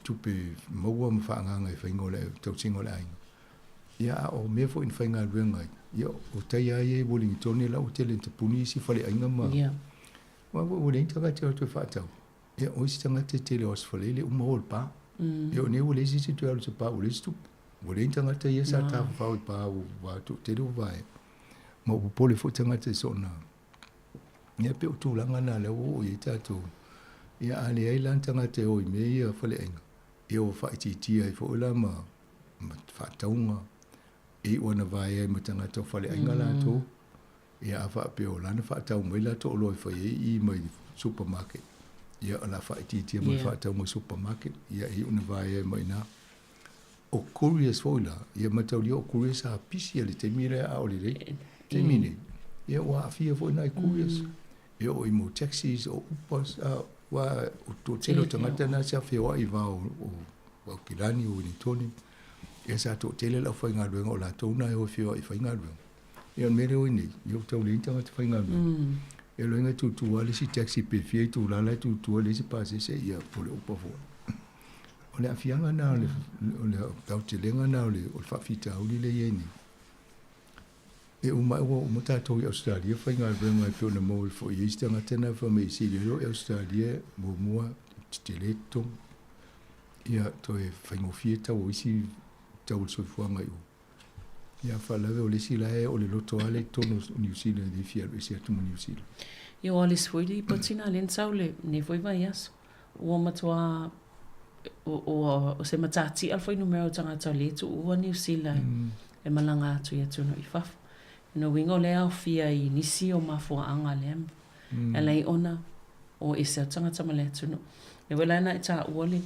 tupe maua ma whaanganga i whainga o le tau singo le ainga. Ia o mea fo in whainga ruenga. Ia o tai ai e wolingi tone la o te le tapuni isi whale ainga ma. Wa o le intaka te o te whaatau. Ia o isi tanga te le os whale le uma hol pa. Ia o ne o le isi te alu te pa o le isi o le intanga te ia sa ta whau i pa o watu te reo vai. Ma o pole fo tanga te sona. Ia pe o tūlanga na le o i tātou. Ia ale ai lantanga te o i me ia whale ainga. Ia o whaititia i whaola ma whaataunga. E wana vai ai matanga tau whale ainga lato. Ia a wha pe o lana whaatau mai lato o loi whai i mai supermarket. Ia ala whaititia mai whaatau mai supermarket. Ia e una vai ai mai nā. O Curious whaola. Ia matau lia o Curious a pisi ale te mire a ole rei. Te mine. Ia o a fia whaina i Curious. Ia o i mo taxis o upas wa o to telo tangata na sa fewa i va o kilani o ni toni e sa to tele la foi nga luenga o la to na o fewa i fainga luenga e on mere o ni yo to le tanga te fainga luenga e luenga tu ale si taxi pe fie tu la tu ale si pase se ia po le upa fo o le afianga na o le tau telenga na o le fa fita o le yeni e uma o mata to i Australia whainga ruenga i pio na mōi fo i istanga tena wha me isi lero i Australia mo mua te leto ia to e whaingo fie tau o isi tau soi fuanga i o ia whalawe o lesi lae o le loto ale tono New Zealand i fia isi atumu New Zealand ia o alis fuili patina len sau le ne foi vai aso ua matua o se matati al foi numero tanga tau letu ua New Zealand e malanga atu i atuno i fafu no wingo le au fia i nisi o mafua anga lem. Elei ona o ese tanga tamale tuno. E wela na ita uole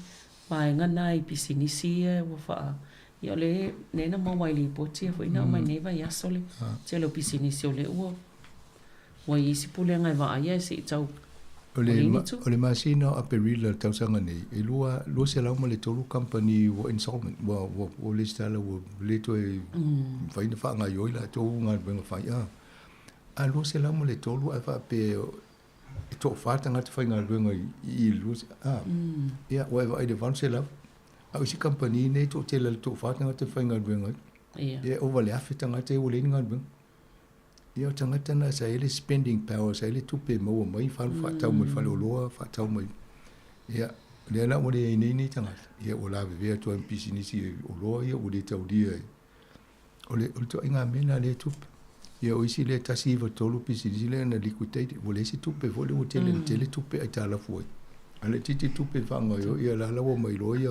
mai ngana i pisi nisi e wo fa. Ia le nena mo waili poti fo ina mai neva ya sole. Te lo pisi nisi o le uo. Wa isi pule ngai va ia se tau. O le masina a perila tau sanga nei. E lua se lau ma le tolu company wa insolvent. Wa le stala wa le to e faina wha ngai oila tau ngai benga whai a. A lua se lau ma le tolu a wha pe e to whata ngata whai ngai benga i lua se a. Ia wa e wa e van se lau. A isi company nei to te le to whata ngata whai ngai benga. Ia o wale awhita ngata e wale ngai benga. Ia tangata na sa ele spending power sa ele tupe mo mai fa tau mai fa loa fa tau mai ia le na mo le ni tangata ia o la ve to MPC ni si o loa ia o le tau dia o le to inga mena le tupe Ia o isi le tasi va tolu pisi le na liquidate o le si tupe vo le o tele tupe ai tala foi. Ale titi tupe whanga yo ia la lawa mai lo ia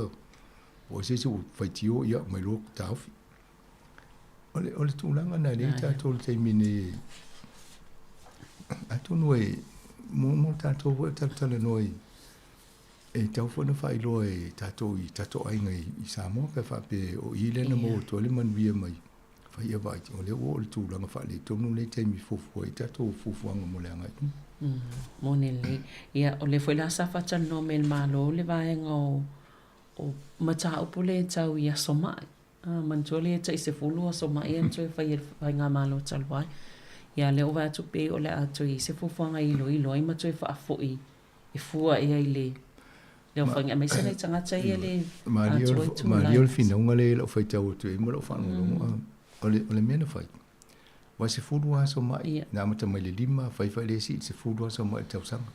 o se se whaitio ia mai lo taufi. Ole tūlanga na le tātou te mine atonu e mo tātou wa tātala noi e tau whana whai lo e tātou ainga i Samoa pe whape o i lena mo to le manuia mai whai a vai o le o le tūlanga wha le tonu le teimi fufu e tātou fufuanga mo le angai. Mone le ia o le foi la sa facha no mel malo le vaenga o mata o pule tau ia soma man tole tai se fulu so mai en toi fai nga malo talwai ia le ova tu pe o le atu i se fufuanga ilo ai ma toi fa foi e fua ia ile le o fanga mai sene tanga tai ele Mario fina unga le o fai tau tu e mo lo fa no ole mena fai wa se fulu so mai na mata mai le lima fai le si se fulu so mai tau sanga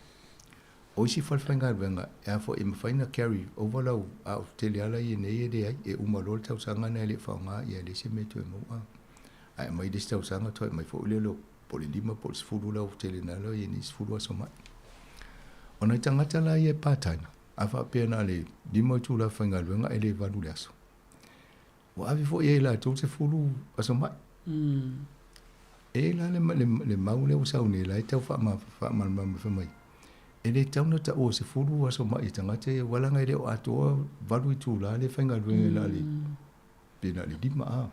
o si fal fanga venga e fo im faina carry over lo a tele ala i ne de e uma lo tau sanga na le fanga ia le se meto mo ai mai de tau sanga to mai fo le lo po le lima po se fulu lo tele na lo i ni se fulu so mai ona tanga tala i patana a fa pena le lima tu la fanga venga e le valu le aso wa ave fo ia la tu se fulu so mai e la le maule o sa ni la tau fa ma fa mai e le tauna ta o se fulu aso mai tangata e wala ngai le o ato valu tu la le fenga luenga la le pena le lima a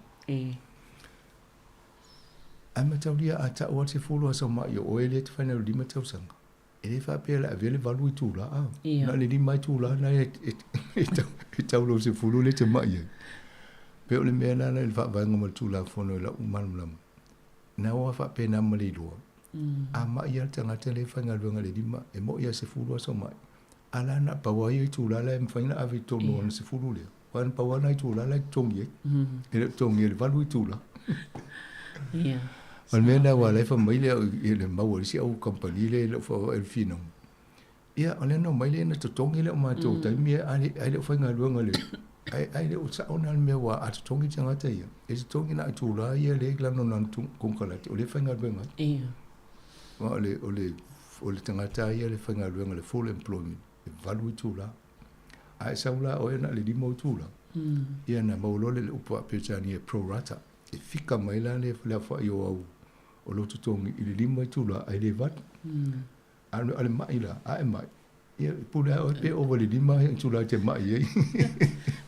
ama taulia ata o se fulu aso mai o ele te fena lima tau sanga e le fa pela avele valu tu la a na le lima tu la na e tau lo se fulu le te mai pe o le mena na le fa vanga mal tu la fono la umal na o fa pena mali lo ama ia tanga tele fanga luenga le lima e mo ia se fulu so mai ala na pawa ia tu la e mfaina ave to no se fulu le wan pawa na tu la tongi e tongi le valu tu la ia al mena wala fa mai le mau si au company le fo el fino ia ale no mai le na to tongi le ma to tai mi ale fanga luenga le ai le usa ona me wa at tongi tanga te ia e tongi na tu la ia le la no nan tu con kala o le fanga luenga ia ole tangata ia le whainga luenga le full employment e valu i tūla a e saula o ena le limo i tūla ia na maulole le upa pechani e pro rata e fika mai la le whai o au o lotu tongi i le limo i tūla ai le vat ale mai la a e mai ia pula o pe o le lima i tūla te mai ei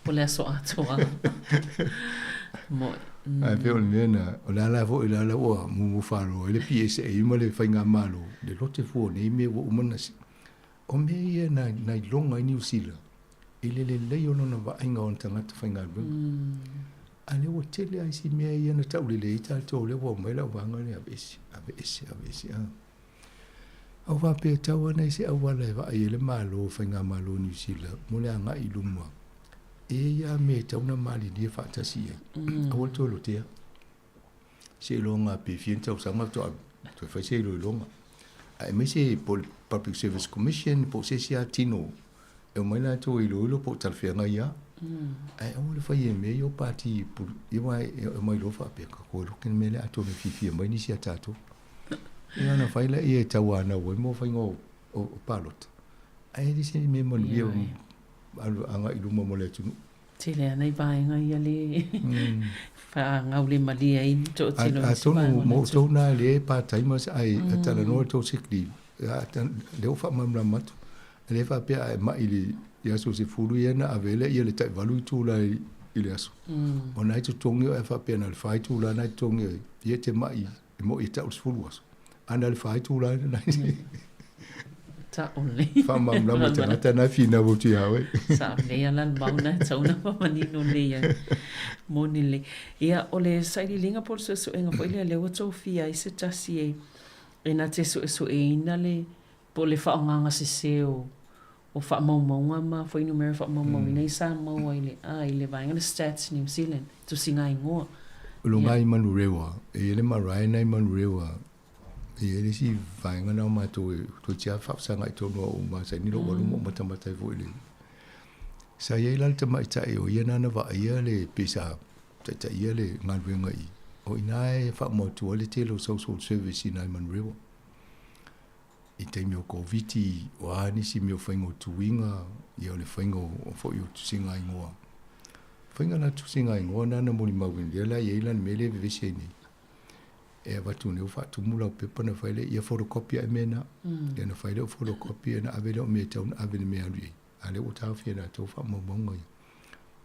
pula so atoa mo ai pe o mena o la vo i la o mu faro le PSA i mo le whainga malo le lote fo nei me o manasi o me ia na longa i New Zealand i le o nona wa inga on tangata whainga lu ale o tele ai si mea ia na tau le i tātou le o mai la wanga le abesi au wa pe tau ana i se au wala e wa i le malo whainga malo New Zealand mo le anga i lumua e ia me tauna mali dia fatasi ai awal to lo tia se longa pe fien tau sanga to fa se lo longa ai me se public service commission po se sia tino e mai na to i lo po tal fenga ia ai awal fa ye me yo party i mai lo fa pe ko lo ken me le ato me fi mai ni sia tato ia na fa ile e tawana wo mo fa ngo o palot ai di se me mo yo anga i luma mo le tunu tele nei vai ngai ale fa ngaule malia in to tilo a tonu mo tona le pa timers ai atala no to sikli le fa mamla mat le fa pe mai li ya so se fulu yana avele ia le tai valu tu la ile aso ona itu tongi e fa pe na le fa tu la na tongi ia te mai mo i ta us fulu aso ana le fa tu la na ta only fa mamla mo tana na fina bo tu ya we sa le ala mauna tauna pa manino le ya monile ia ole sai linga por so enga po ile le wato fia i se tasi e na te so e ina le po le fa nganga se o fa mo ma foi numero fa mo ina sa mo ile vai ngana stats New Zealand to singa ingo lo ngai manu rewa e le marai nai manu rewa e si vai ngana ma to tia fa sanga to no ma sai ni lo mo mata mata vo ile sai ia la te mai tai o ia na va ia le pisa ta ia le ngal venga i o ina e whaamotua le telo social service ina i Manrewa. I teimi o COVID o anisi mi o whaingo tuinga i o le whaingo o whoi o tusinga ingoa. Whainga na tusinga ingoa nana moni mawin lela i eilan mele vevese ni. E watu ne o whaatumula o pepa na whaile i a photocopia e mena. E na whaile o photocopia na avele o mea taun avele mea rui. Ale o tawhia na tau whaamamonga i.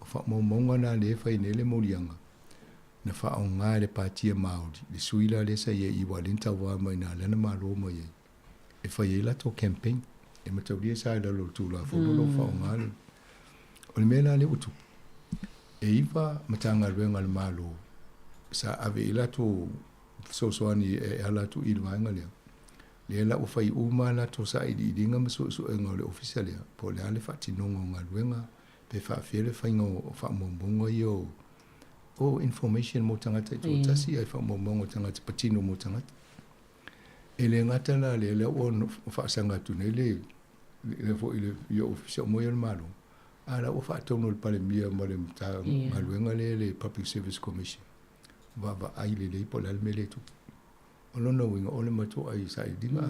O whaamamonga na le whainele morianga. Na whaao ngā le pātia Māori. Le suila le sa ia i walenta wā mai na lana mālo mai ia. E whai la to campaign. E matauria sa ila lo tūla whonolo whaao ngā le. O le mea le utu. E iwa matanga ruenga le mālo. Sa ave ila to sosoani e ala tu ilwainga lea. Le la o whai uma la to sa ili ilinga maso e ngā le ofisa lea. Po le ale whatinonga o ngā ruenga. Pe whaafele whainga o whaamombonga i o o information mo tangata to tasi ai fa mo tangata patino mo tangata ele ngata la le o fa sanga tu le fo ile yo official mo yel malo ala o fa tono le pale mia mo le ta maluenga le public service commission va ai le po la mele tu ono no winga ole mato ai sai dinga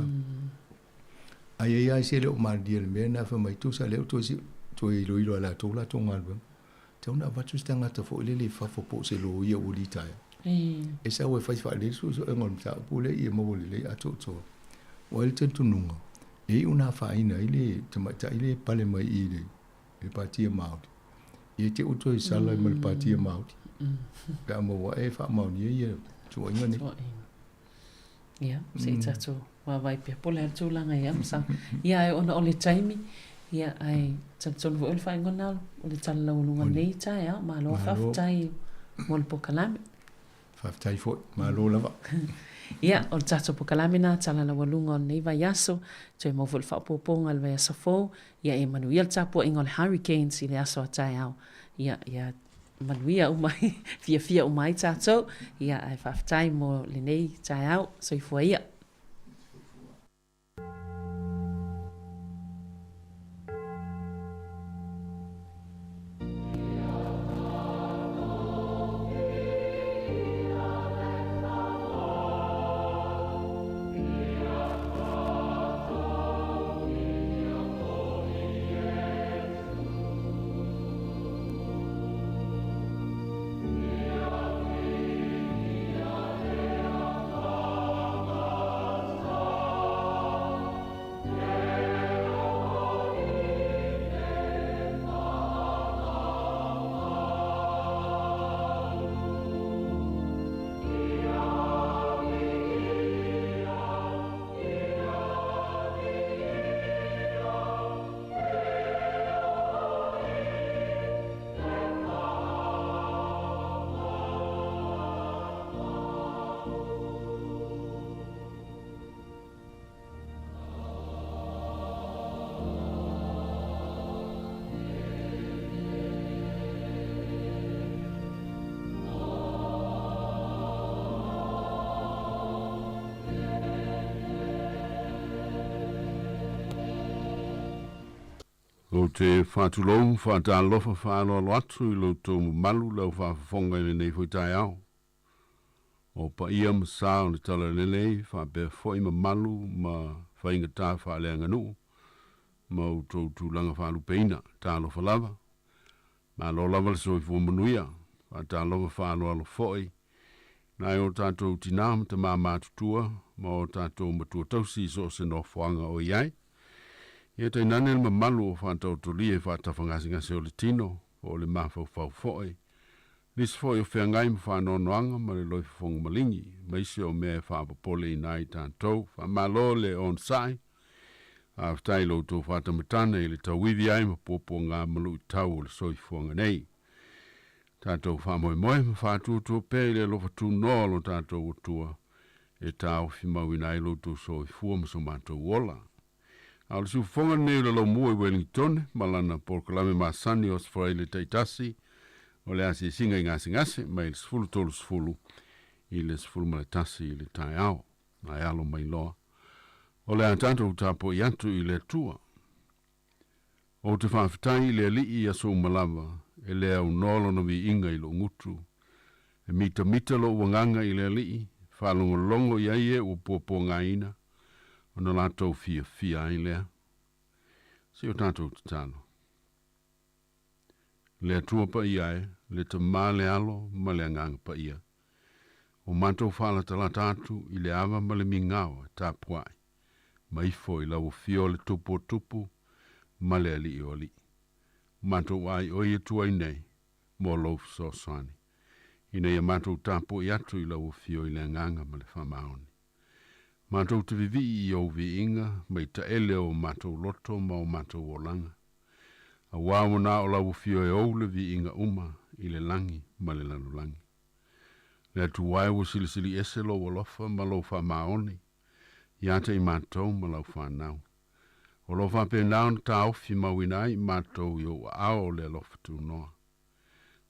ai se le o mal dia le mena fa mai tu sa le to si to ilo ala to la to ngalwe Tauna watu stangata fo ile fa fo po se lo ia uli tai. E sa we fa le so ngol ta pule i mo le ato to. Wal tentu nunga. E una fa ina ile tamata ile pale mai ile. E patia maut. E te uto i sala mai patia maut. Ka mo wa e fa mau ni ia to inga ni. Ia, se tato wa vai pe pole tu langa ia sa. Ia ona ole taimi. Ia ai tson vo elfa ngonal o le tala ulunga nei tai a ma lo fa tai mol pokalame fa tai fo ma lo lava ia o tato pokalame na tala la ulunga nei va yaso te mo vol fa poponga le yaso fo ia Emmanuel tapo ingol hurricanes ile aso tai au ia manuia o mai fia o mai tato ia ai fa tai mo le nei tai au so fo ia O te whātulou, whātālofa whāloalo atu I lo tō malu lau whāwhonga I nei fwoi tai au. O pa ia masa o le tala lelei, whāpea fwoi ma malu ma whainga tā whālea nganu, ma o tō tūlanga whālupeina, tālofa lava. Ma lo lava le soi fua manuia, whātālofa whāloalo fwoi, nai o tātou tinām te mā mātutua, ma o tātou matua tausi so se no whanga o iai. Ia tai nanel ma malu o whātau toli e whātawhangasi o le tino, o le mawhau whau. Nis fwoi o whiangai ma whānonoanga ma le loi whonga malingi, ma isi o mea whāpapole I nai tātou, whamalo le on sai, a whtai lo tō whātamatana I le tauivi ai ma popo ngā malu I tau o le soi whonga nei. Tātou whamoe moe ma whātua pē I le lofa tū noa lo tātou o tua, e tāo whimau I nai lo tō soi fua ma so mātou wola. Al su fonga nei le lo mua I Wellington, malana porkalame masani o sfraile teitasi, o le asi singa I ngasi, mai le sfulu tolu sfulu, I le sfulu maletasi I le tai au, mai alo mai loa. O le antanto utapo I atu I le tua. O te whawhitai I le li I aso malava, e le au nolo na vi inga I lo ngutu, e mita lo wanganga i le alii, whalongolongo iai e o popo ngaina, ona latou fia ai lea. Se o tātou te talo. Le atua pa iae, le ta male alo, ma le anganga pa ia. O mātou whala tala tātu, i le awa ma le mingawa, tāpuai. Ma ifo i lau fio le tupu, ma le ali o ali. Mātou ai oi atua i nei, mo lofu so soani. Ina ia mātou tāpu i atu i lau fio i le anganga ma le whamaoni. Mātou te vivi i au vi inga, mai ta ele o mātou loto ma o mātou o langa. A wāwana o lau fio e au le vi inga uma i le langi ma le lanulangi. Le atu wai o silisili ese lo walofa ma lo whamaoni, iata i mātou ma lau whanau. O lo whapenau na tā ofi mawinai mātou i o ao le alofa tu noa.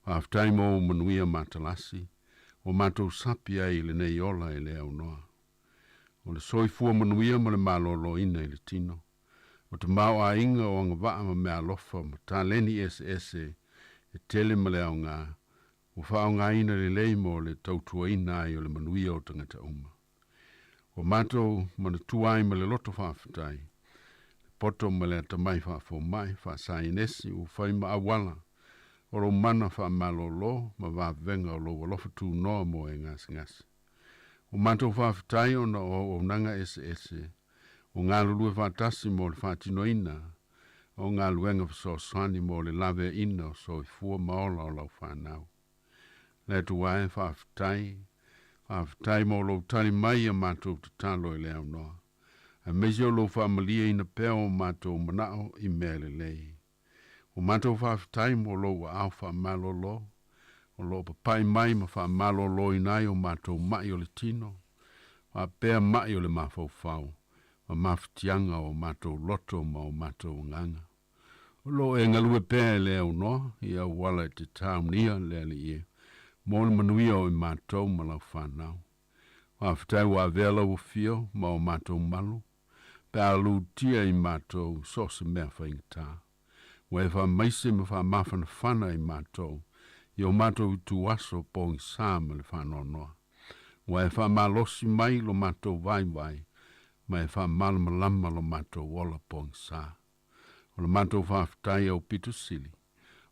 Whaftai mo o manuia mātalasi, o mātou sapi ai le nei ola e le au noa. O le soifua manuia ma le malolo ina i le tino. O te mau a inga o anga waa ma mea lofa ma tā leni ese e tele ma le au ngā. O wha au ngā ina le leimo le tautua ina ai o le manuia o tangata uma. O mātou ma le tuai ma le loto whawhatai. Poto ma le atamai whawho mai, whasainesi o whaima awala. O ro mana wha malolo ma wavenga o lo walofa tū noa mo e ngasi. O mātou whawhatai o na o nanga ese. O ngā lulue whatasi mo le whatinoina. O ngā luenga whasosani mo le lawe ina o so i fua maola o lau whanau. Le tu wae whawhatai mo lo tani mai a mātou te talo i leo noa. A meisi o lo whamalia ina peo o mātou manao i mele lei. O mātou whawhatai mo lo wa au whamalolo. O lo papai mai ma whamalolo inai o mātou mai o le tino. Wa pea mai o le mawhauwhau. Ma mawhitianga o mātou loto ma o mātou nganga. O lo e ngalue pea le au noa. Ia wala te tāunia le ali e. Mo le manuia o i mātou ma lau whanau. Whawhatai wa vela o fio ma o mātou malu. Pea lu tia i mātou sose mea whaingatā. Wa e wha maise ma wha mawhana whana i mātou. I o mātou tu aso pōngi sāma le whanonoa. Wa e wha malosi mai lo mātou vai. Ma e wha malamalama lo mātou wola pōngi sā. O lo mātou whawhatai au pitu sili.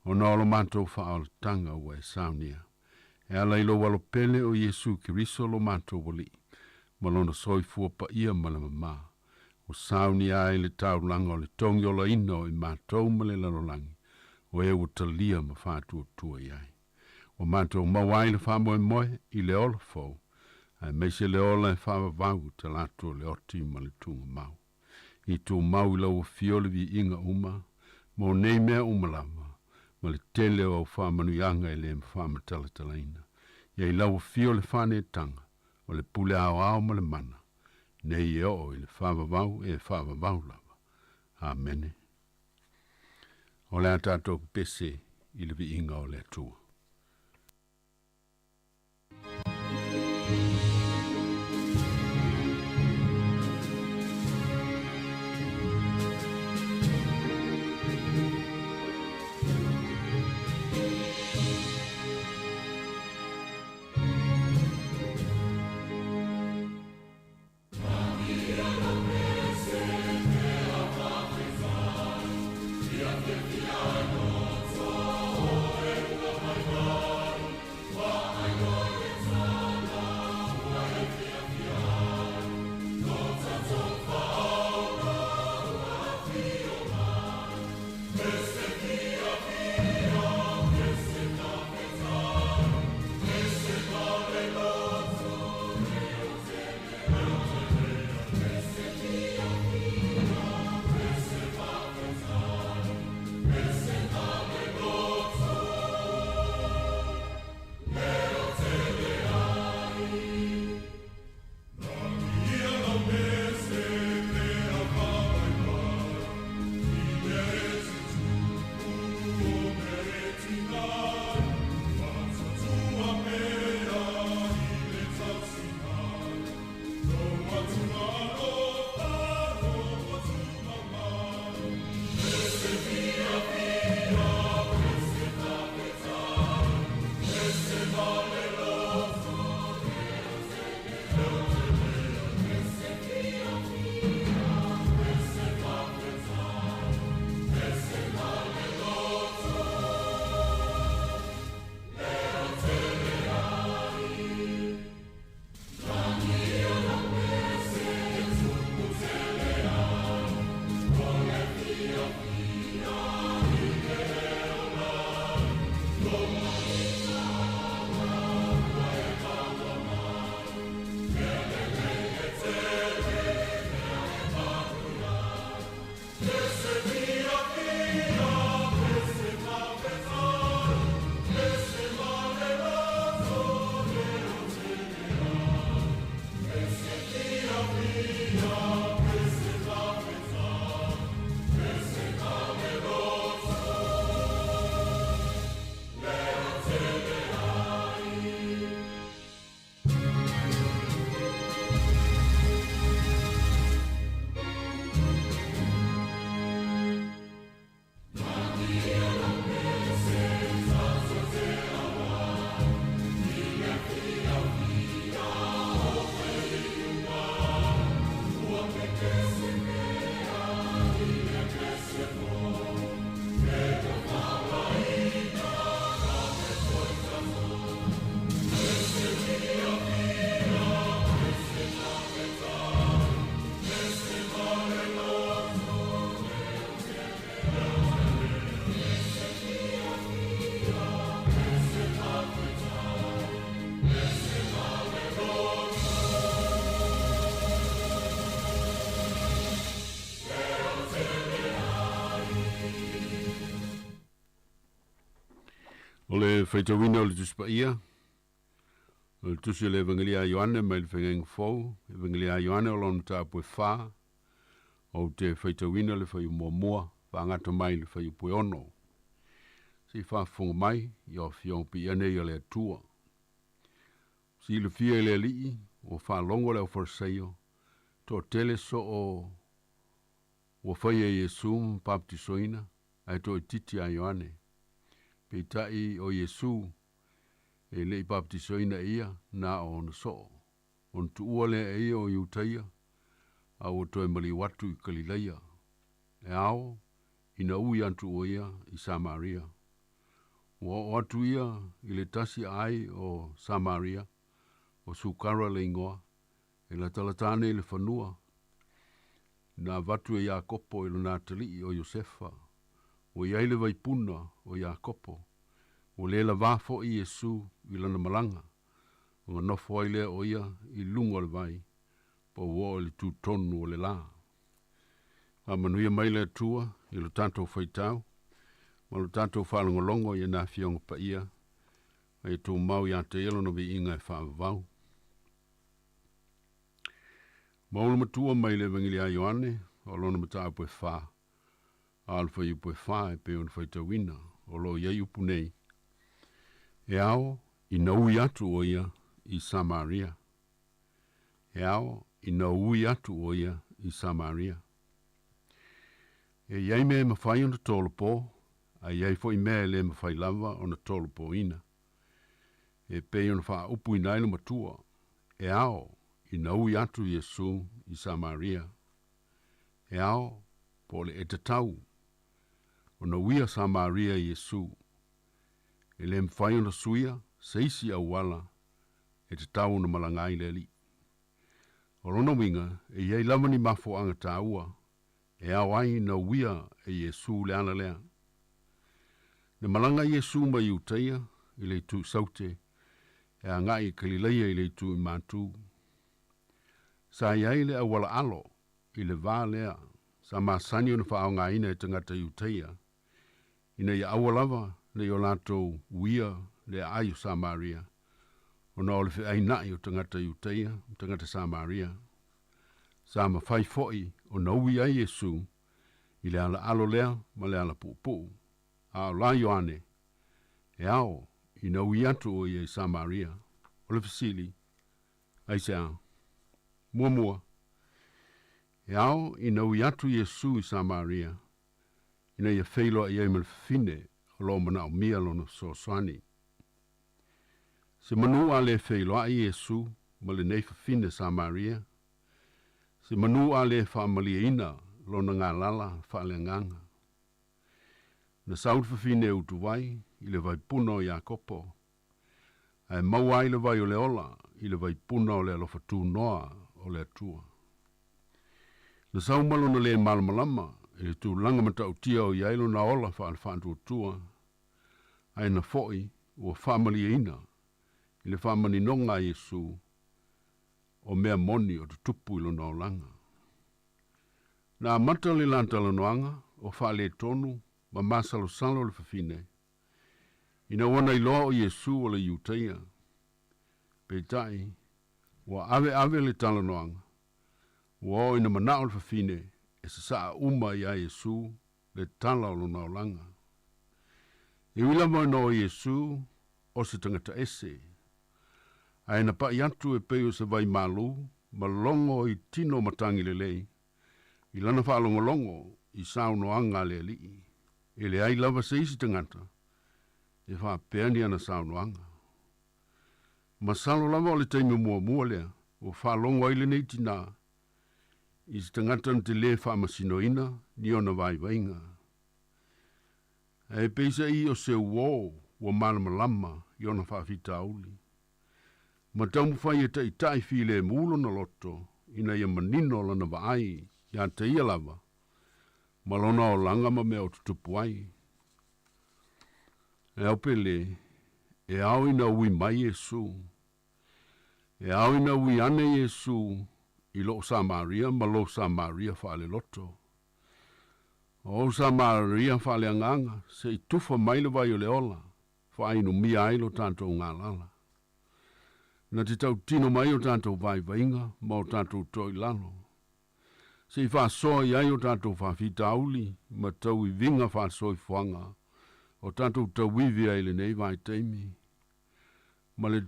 O no lo mātou whaalatanga wa e saunia. E ala ilo walo pele o Yesu Kiriso lo mātou wali. Malona soifua pa ia malamama. O sauni ai le taulanga o le tongi o la ino i mātou male lanolangi. O e o talia ma whātua tua iai. O mātou mawai le whamoe moe i le ola fau. Ai meise le ola e whawavau te lato le oti ma le tunga mau. I tū mau i lau o fiole vi inga uma. Mo nei mea umalama. Ma le tele o whamanuianga i le whamatalalaina. Ia i lau o fiole whane tanga. O le pule ao ma le mana. Nei e o i le whawavau e whawavau lava. Amene. O le atatou pese i le vi inga o le atua. Piano, so, O le whaitawina o le tuspa ia. O le tusi le evangelia Ioane mai le whengeng fau. Evangelia Ioane o lonu tāpue whā. O te whaitawina le whai mua whangata mai le whai upue ono. Si whafunga mai i o whiong pi ane i le atua. Si le fia i le alii o whalongo le o wharaseio. To tele so o whai e Yesu baptisoina. Ai to i titi a Ioane. Pe tai o Yesu e le baptisoina ia na o na so. On tu ua le e ia o iutaia. A o toi mali watu i Galileia. E ao, ina ui antu o ia i Samaria. O atu ia i le tasi ai o Samaria, o sukara le ingoa, e la talatane i le whanua. Na watu e Iakopo i le Natali o Josefa, o iai le vaipuna o Iakopo, o le la wafo i Yesu i lana malanga, o nga nofo ai lea o ia i lunga le vai, po wo le tu tonu o le la. A manuia mai le tua i lo tanto whaitau, ma lo tanto whalongolongo i na fionga pa ia, ai tu mau i ante ilo no vi inga e whaavau. Maulu matua mai le evangelia Ioane, o lona mata apue wha, alfa i upue wha e pe on whaitawina, o lo iei upu nei. E ao, i naui atu o ia i Samaria. E ao, i naui atu o ia i Samaria. E iei me mawhai ona tolo po, a iei fo i mea le mawhai lava ona tolo po ina. E pe ona wha upu i nailo matua. E ao, i naui atu Yesu i Samaria. E ao, po le etatau. Ona uia Samaria Yesu. E le mwhai ona suia, seisi au wala, e te tau na malangai le li. O rona winga, e iei lamani mafo anga taua, e awai na uia e Yesu le ana lea. Ne malanga Yesu ma iutaia, i le tu saute, e a ngai Galileia i le tu i matu. Sa iai le awala alo, i le vā lea, sa masani ona wha au ngaina e tangata iutaia, ina ia awalava, le o lato uia le ayu Samaria. O na ole fe ainai o tangata iutaia, tangata Samaria. Sa ma fai foi o na ui ai Yesu, i le ala alo lea, ma le ala pupu. A o la Ioane, e ao, i na ui atu o i Samaria. O le fasili, ai se ao. Mua. E ao, i na ui atu Yesu i Samaria. Ina ia feilo i aimal fine, lo mana o mia lona soasani. Se manu a le feilo a Yesu, ma le neifa fine Samaria. Se manu a le whaamalia ina, lona ngā lala whaale nganga. Na saud fine utuwai, i le vai puna o Iakopo. Ai maua i le vai o le ola, i le vai puna o le alofa tu noa o le atua. Na sau malona le malamalama, i le tu langa mata utia o iailo na ola whaal whaantu tua. Ai na foi ua whaamalia ina, i le whaamani nonga Yesu, o mea moni o tutupu ilo na olanga. Na mata le lantala noanga, o whaale tonu, ma masalo salo le fafine. Ina wana iloa o Yesu o le iutaia. Peitai, ua ave le tala noanga, ua o ina manao le fafine, e sa saa uma ia Yesu, le tala o na olanga. E wila mo no Yesu o se tangata ese. Ai na pa iatu e peo se vai malu, ma longo i tino matangi le lei. I lana wha longo i sao no anga le li. E le ai lava se isi tangata. E wha peani ana sao no anga. Ma salo lava o le teime mua lea. O wha longo ai le nei tina. I se tangata na te le wha masino ina, ni ona vai vainga. E peisa i o se uo, ua malamalama, i ona whaafita auli. Ma taumu whai e tai file muulo na loto, ina ia manino lana vaai, ia te ia lava. Ma lona o langa ma mea o tutupu ai. E au pele, e au ina ui mai Yesu. E au ina ui ane Yesu, i lo Samaria, ma lo Samaria whaale loto. O Samaria whaale anganga, se i tufa maile vai o le ola. whaai no mia ai lo tātou ngā lala. Na te tau tino mai o tātou vai vainga, ma o tātou toi lalo. Se i whāsoa i ai o tātou whawhita auli, ma tau i vinga whāsoa i whanga, o tātou tau wivi ai le nei vai teimi. Ma le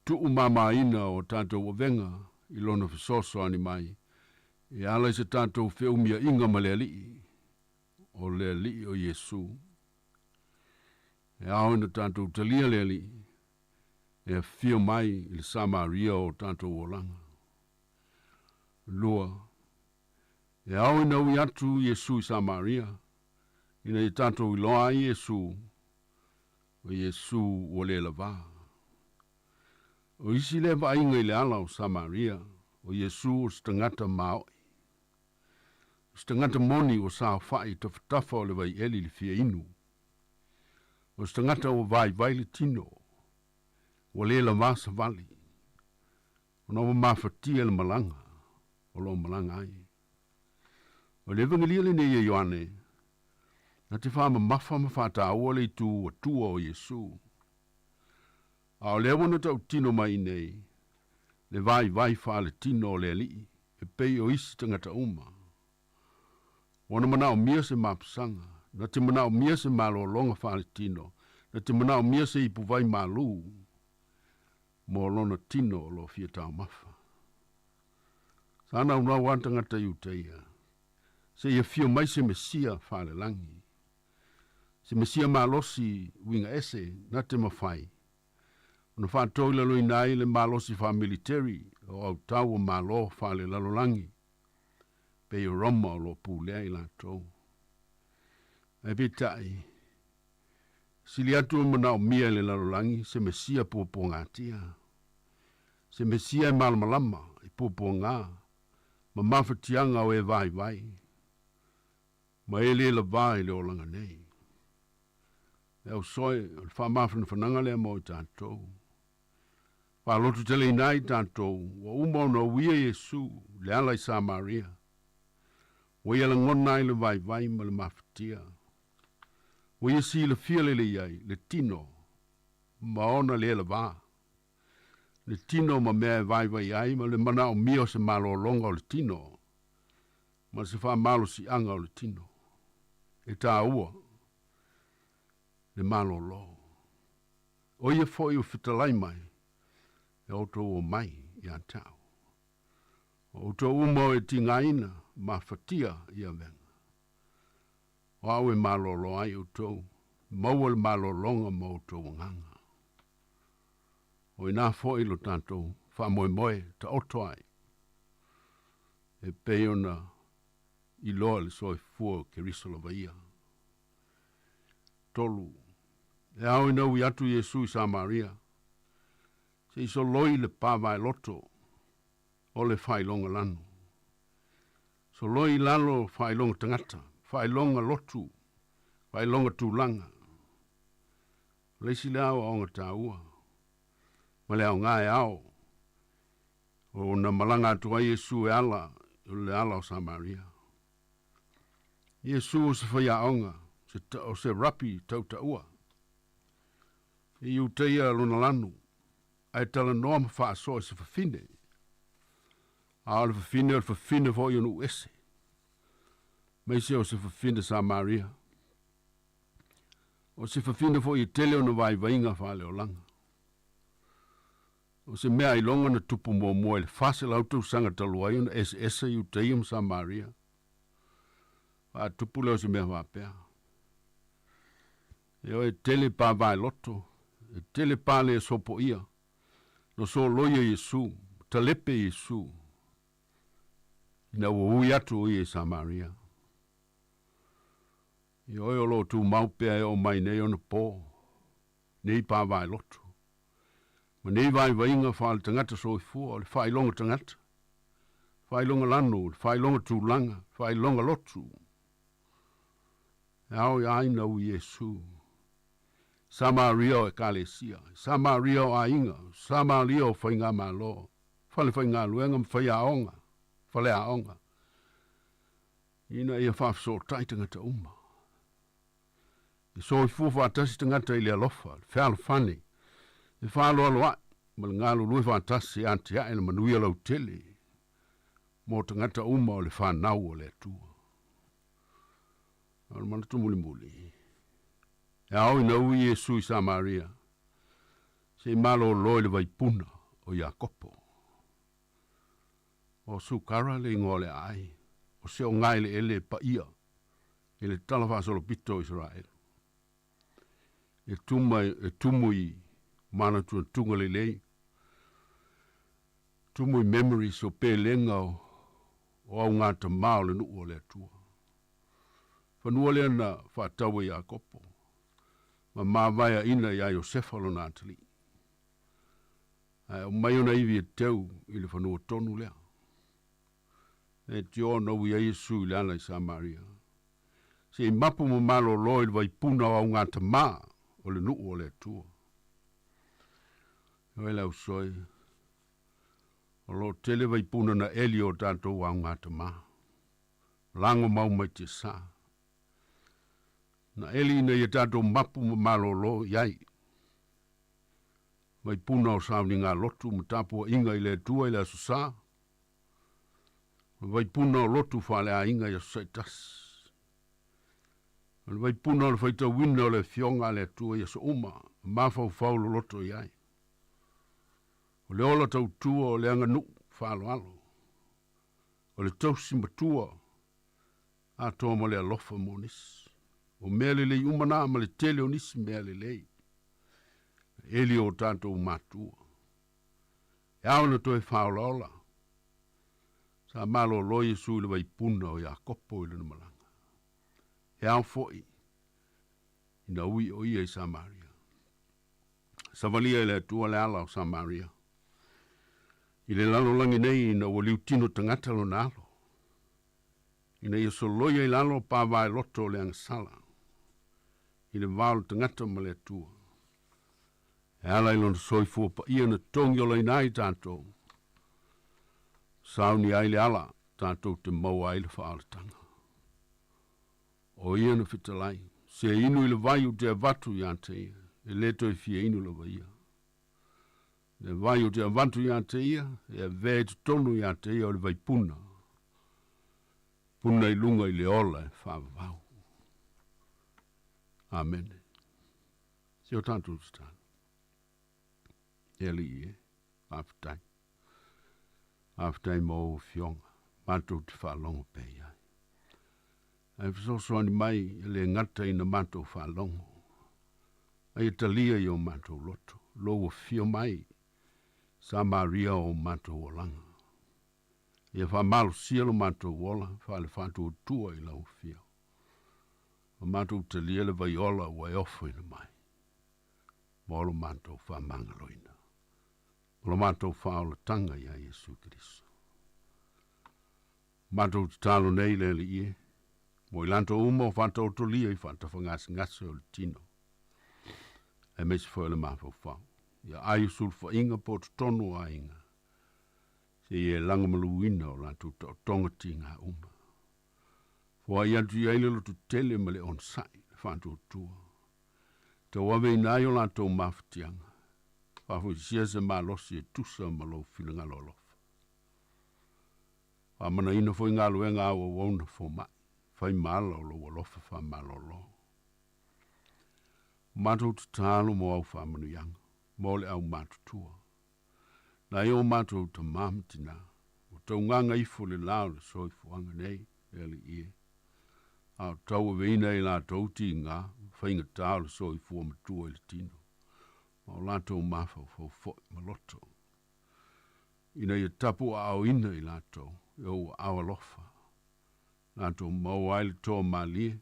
tuu mamaina o tātou o venga, i lona whasoso ani mai, e ala i se tātou whiumia inga ma le alii, o le alii o Yesu. E ao ina tātou talia le alii, e whio mai i le Samaria o tātou o langa. Lua, e au ina ui atu Yesu i Samaria, ina i tātou i loa i Yesu, o Yesu o le lava. O isi le vainga i le ala o Samaria, o Yesu o stangata maoi. Stangata moni o sao fai tafatafa o le vai eli le fia inu. O stangata o vai le tino, o le la masa vali. O na mafatia le malanga, o lo malanga ai. O le evangelia le ne Ioane, na te wha mafa mawhata aua le tu o tua o Yesu. A o le wana tau tino mai nei, le vai wha le tino o le ali, e pei o isi tangata uma. Wana mana o mia se mapsanga, na te mana o mia se malo longa wha le tino, na te mana o mia se ipu vai malu, mo lona tino o lo fia tau mafa. Sana una wantanga ta iuteia, se ia fio mai se mesia wha le langi. Se mesia malosi winga ese, na te mawhai. Una wha toila lui nai le malosi wha military, o au tau o malo wha le lalolangi. Pe i roma o lo pūlea i la tau. E bitai, sili atu o mana o mia le lalolangi, se mesia pupo ngatia. Se mesia e malamalama, i pupo ngā, ma mawhatianga o e vai. Ma e le la vai le o langa nei. E au soe, o le wha mawhana whananga lea mo i tātou. Wha lotu tele nai tātou, wa umau na uia Yesu, le ala i Samaria. Wa ia la ngona i le vai ma le mawhatia. Wa ia si le fia le iai, le tino, ma ona le la vā. Le tino ma mea vai ai, ma le mana o mio se malo longa o le tino. Ma se wha malo si anga o le tino. E tā ua, le malo lo. O ia foi o fitalai mai, e o tō o mai i a tau. O tō umau e tingaina, ma fatia i a venga. O au e malo lo ai o tō, mau le malo longa ma o tō nganga. O ina foi lo tanto, wha moe, ta oto ai. E peiona, i loa le soi fua ke risola vaia. Tolu, e au ina ui atu Yesu i Samaria, se iso loi le pāwai loto, o le whailonga lanu. So loi lalo whailonga tangata, whailonga lotu, whailonga tūlanga. Leisi le au aonga tāua, ma le au ngai au, o na malanga atua Yesu e ala, o le ala o Samaria. Yesu o se whaia aonga, o se rapi tau taua. I uteia luna lanu, ai tala noa ma wha asoa se whawhine. A o le whawhine fo i anu ese. Meise o se whawhine Samaria. O se whawhine fo i tele o na vai vainga whale o langa. O se mea i longa na tupu mua le whase lautu sanga taluai o na ese i uteia ma Samaria. A tupu leo se mea wapea. E o e tele pa vai loto, e tele pa le sopo ia, no so loia Yesu, talepe Yesu, ina ui atu o i Samaria. I oi o lo tu maupea e o mai nei o na pō, nei pa vai loto. Ma nei vai vainga whaal tangata so i fua, o le whailonga tangata, whailonga lanu, whailonga tūlanga, whailonga lotu. E au i aina u Yesu. Samaria o e kalesia, Samaria o ainga, Samaria o whainga malo, whale whainga luenga mwhai aonga, whale aonga. Ina ia whafso taitanga ta uma. I so I fufa atasi tangata ili alofa, wheala whane. I whaalo aloa, ma le ngalo lue whaatasi ante ae na manuia lau tele. Mo tangata uma o le whanau o le atua. Ala mana tu muli muli. E au ina ui Yesu I Samaria. Se malo loi le vaipuna o Iakopo. O sukara le ngole ai. O se o ngai le ele pa ia. Ele tala whaasolo pito Israel. E tumui mana tua tunga le lei. Tumui memories o pe lenga o au ngata mao le nuu o le atua. Whanua le ana whaatawa Iakopo. Ma mawaya ina ia Iosefa lo nātali. O mai ona iwi e tau I le whanua tonu lea. E tio no ia Yesu I le ana I Samaria. Se mapu mo malo loi le vaipuna o au ngata maa o le nuu o le atua. O e lau soi. O lo tele vaipuna na eli o tanto o au ngata maa. Lango mau mai te saa. Na eli ina ia tanto mapu mo malo lo iai. Vaipuna o sauni ngā lotu matapu o inga I le atua I le asusa. Vaipuna o lotu whale a inga I asaitas. Vaipuna o le whaita wina o le fionga le atua I aso uma. Mafau faulo loto iai. O le ola tau tua o le anga nu whalo alo. O le tausi matua. A toa mo le alofa mo nisi. O mea le lei umana ma le tele o nisi mea le lei. Eli o tanto umatua. E awana toi whaolaola. Sa malo lo Yesu le vaipuna o Iakopo I le malanga. E au foi. Ina ui o ia I Samaria. Savalia le tua le ala o Samaria. I le lalo langi nei ina o liu tino tangata lo nalo. Ina ia soloia I lalo pa vai loto le angasala. I le valo tangata ma le tua. E ala ilon soifua pa ia na tongi o leinai tanto. Sauni ai le ala tanto te mau ai le whaalatanga. O ia na fitalai. Se inu I le vai o te avatu I ante ia. E leto I fia inu le vaia. Le vai o te avatu I ante ia. E vei te tonu I ante ia o le vai puna. Puna I lunga I le ola e whaavau. Amen. Se o tanto stana. Eli e, aftai. Aftai mo fionga. Manto te whalongo pe iai. Ai fisoso ani mai, ele ngata ina manto whalongo. Ai talia I o manto loto. Lo o fio mai. Samaria o manto o langa. Ia whamalo sielo manto wola, whale whantu o tua I lau fio. O manto talia le vaiola wa ofo ina mai. Molo manto whamangaloina. Lo matou whaola tanga ia Yesu Kristo. Matou talo nei le li ie. Mo ilanto uma o whantou tolia I whanta whangasi o le tino. E mesi whaole mawhau whau. Ia ai sulfa inga po tonu a inga. Se ie langa maluina o lantou tau tonga tinga uma. Fua i antu ia ilelo tu tele ma le onsai. Whantou tua. Te wawe inai o lantou mawhatianga. Whafu sia se malosi e tusa malo whilinga lolofa. Whamana ina fo inga luenga awa wona fo mai. Whai mala o lo walofa wha malolo. Matou te talo mo au whamanu yanga. Mo le au matutua. Na eo matou te mamatina. O tau nganga ifo le lao le soifu anga nei. Eli ie. Au tau veina I la tauti ngā. Whainga tau le soifu o matua ili tino. O lato mafau fo maloto. Ina ia tapu au ina I lato. Yo awalofa. Lato mau aile tō malie.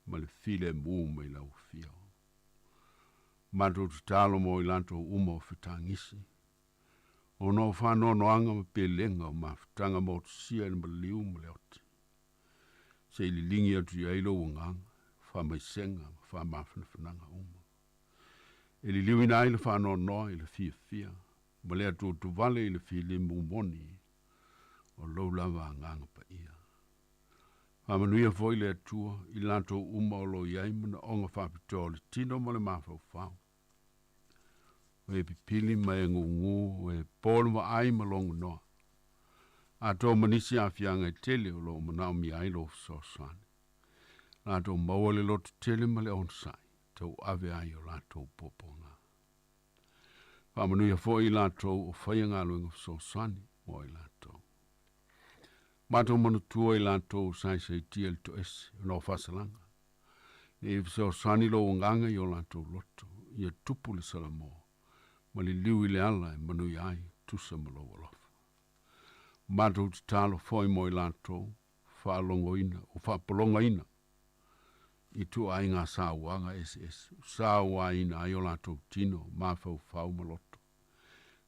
Ma le file muuma I lau fio. Mato te talo mo I lato uma o whitangisi. O no whano no anga ma pelenga o mawhitanga mo te sia ni ma liu ma leoti. Se ili lingi atu I ailo o nganga. Whamaisenga ma whamawhanawhananga uma. E li liwina ai le whanau noa I le fia. Ma lea tu vale I le fili mumoni. O lau lava nganga pa ia. Amanuia foi le atua i lato uma o lo iai mana onga whapitoa le tino mo le mawhau whau. O e pipili mai ngungu, o e polo ma ai malongo noa. A tō manisi a whianga i tele o lo manao mi ai lo sosane. Lato maua le loto tele ma le onsai, tau ave ai o lato poponga. Amanuia foi i lato o whaianga luenga sosane mo i lato. Mato manu tua i lato sai sei tia le to esi, no whasalanga. E so sani lo nganga i o lato loto, i a tupu le salamo, ma li liu i le ala e manu i ai, tusa ma lo walofa. Mato te talo foi mo i lato, whaalongo ina, o whaapolonga ina, i tu ai ngā sāwanga SS, sāwa ina ai o lato tino, mawhau whau maloto.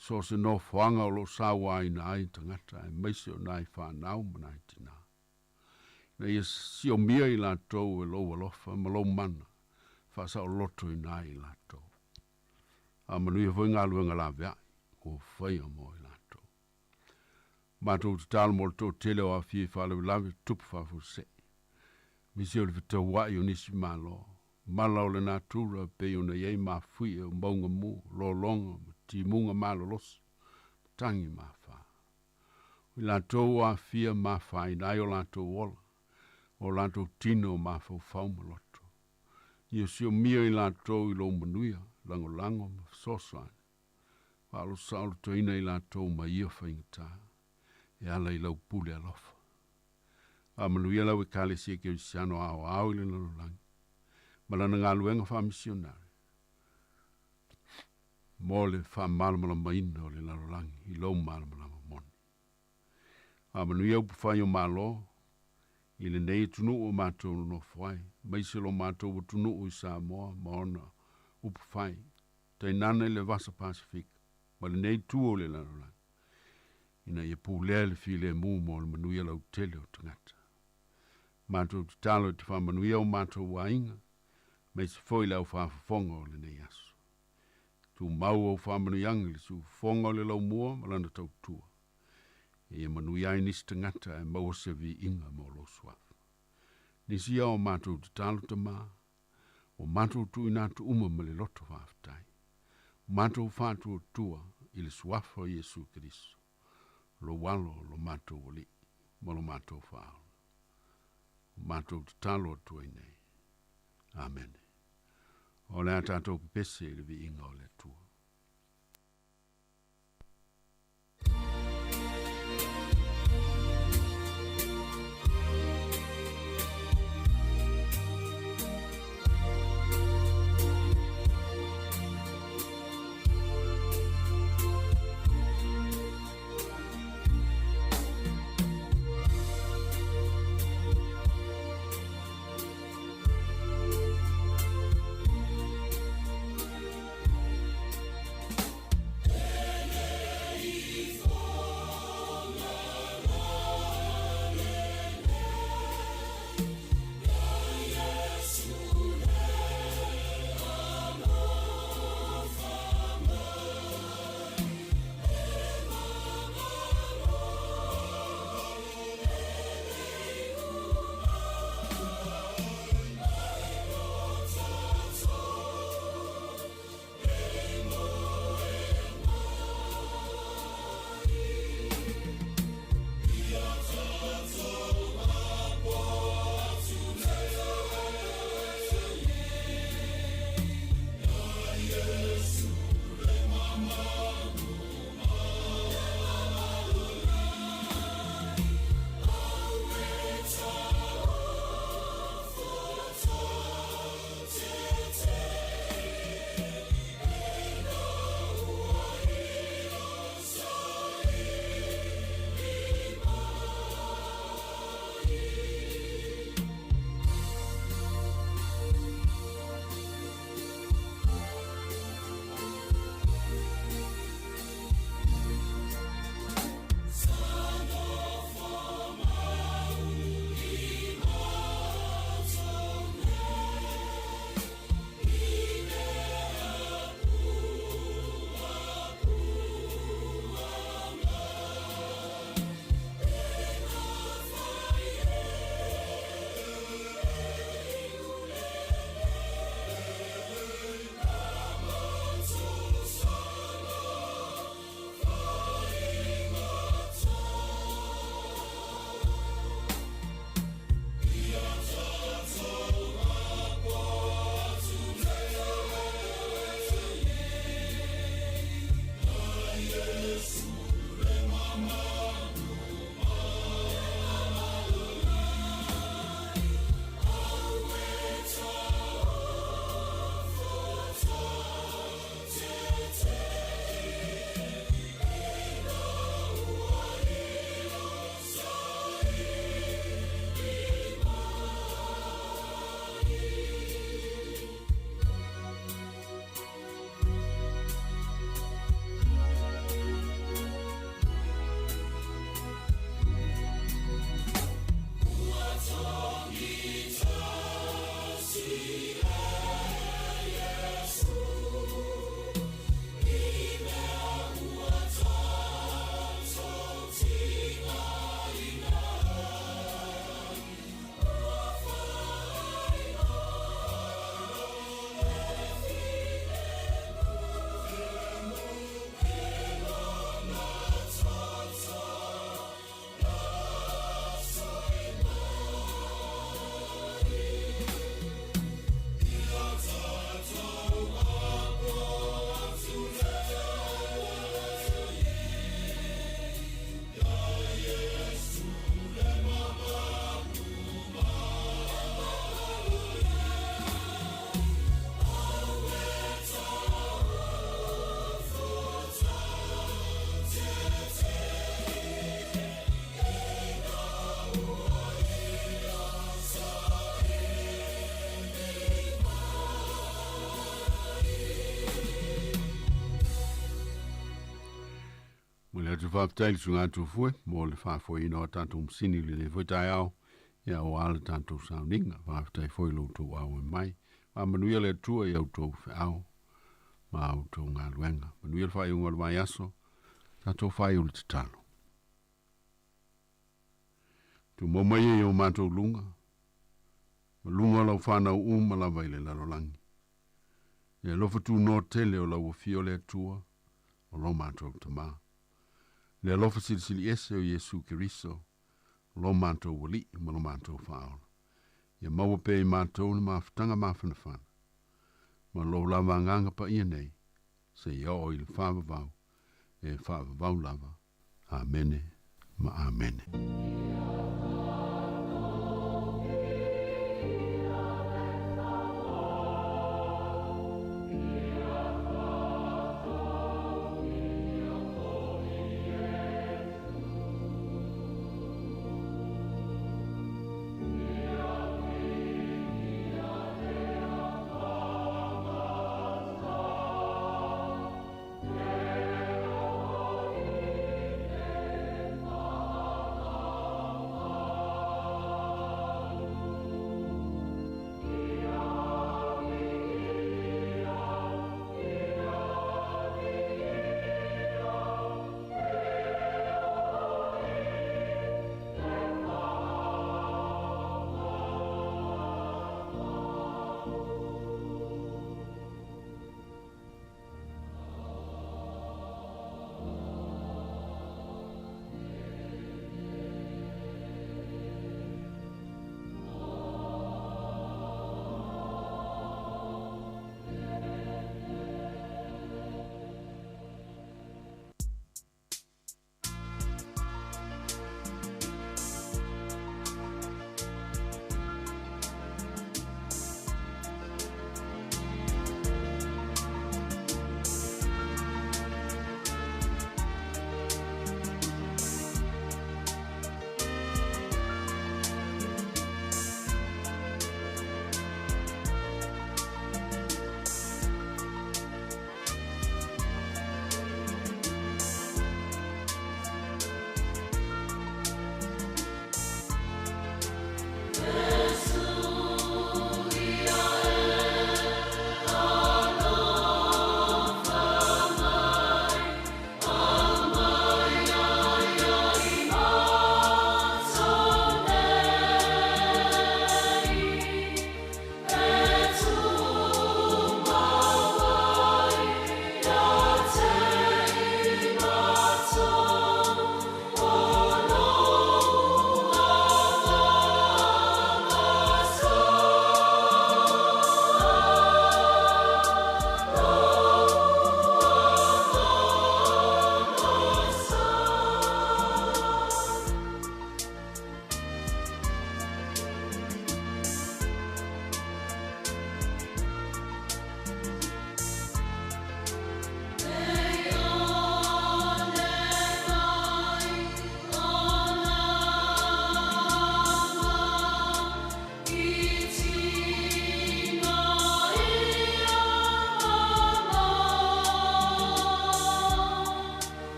So se no whanga o lo sāwa ina ai tangata, e meise o nai whanau manai tina. Na ia si o mia i lato e lo walofa, ma lo mana, whasa o loto i nai i lato. A manu ia foi ngā luenga la vea, o whaia mo i lato. Mato te talo mo to tele o a fie whale lawe tupu whafu se. Misi o le vita wai o nisi malo, mala o le natura pe o na iei ma fui e o maunga mu, lo longa, ti munga malo los, tangi ma wha. I lato a fia ma wha i nai o lato wola, o lato tino ma whau whau maloto. Ia si o mia i lato i lo manuia, lango lango ma sosane. Walo saolo to ina i lato ma ia whaingata, e ala i lau pule alofa. A manuia lau e kale si e keu siano au i le nalo langi. Malana ngā luenga wha misionari. Mo le wha malamala maina o le nalo langi, i lau malamala moni. A manuia upu whai o malo, i le nei tunu o mātou no whai, maise lo mātou o tunu o i Samoa, maona upu whai, tai nana i le Vasa Pasifika, ma le nei tu o le nalo langi. Ina ia pūlea le file mū mo le manuia lau tele o tangata. Mātou te talo te wha manuia o mātou wainga, mai se foi lau whaafafonga o le nei aso. Tu mau au whaamanuianga le su fonga o le lau mua malana tau tua. E manuia i nisi tangata e maua se vi inga mo lo suafa. Nisi au mātou te talo te maa, o mātou tu inatu uma ma le loto whaafatai. Mātou whātua tua i le suafa o Jesu Kristo. Lo walo lo mātou wali, mo lo mātou whaao. Mātou te talo tua i nei. Amen. O le atatou pese le vi inga o le tua. tu whaptaili su ngā tu fue, mo le whawhoi ino a tātou msini li le whaitai au, ia o ala tātou sauninga, whaptai foi lo tō au e mai, wa manuia le tua i au tō whi au, ma au tō ngā luenga, manuia le whai unga le mai aso, tātou whai uli te talo. Tu mo mai e o mātou lunga, ma lunga lau whanau uma la vai le lalolangi. Ia lofa tu no tele o lau o fio le atua, o lo mātou ta mā. Le alofa silisili ese o Yesu Kiriso, lo mātou wali, ma lo mātou whaola. Ia maua pe i mātou na mawhatanga mawhanawhana. Ma lo lava nganga pa ia nei, se ia o ili whawavau, e whawavau lava. Amene, ma amene.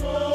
Oh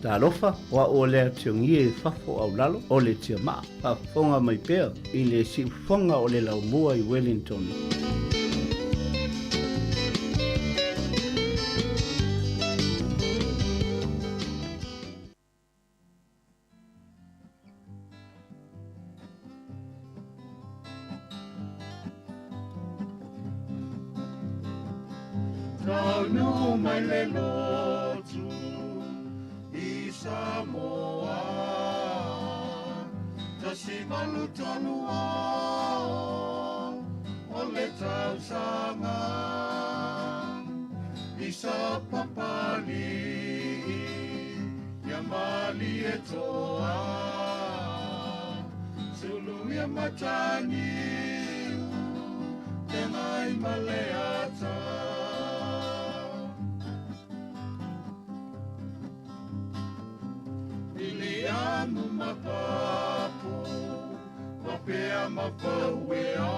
Talofa wa o le tiongie fafo au lalo o le tia maa whaafonga mai pēr i le siufonga o le laumua i Wellington. Taunu mai le lotu i Samoa, tasi malu tonua o le tausanga i sa papali ia mali e toa sulu ia matani te mai maleata. Anu mapapu, mapea mapauea,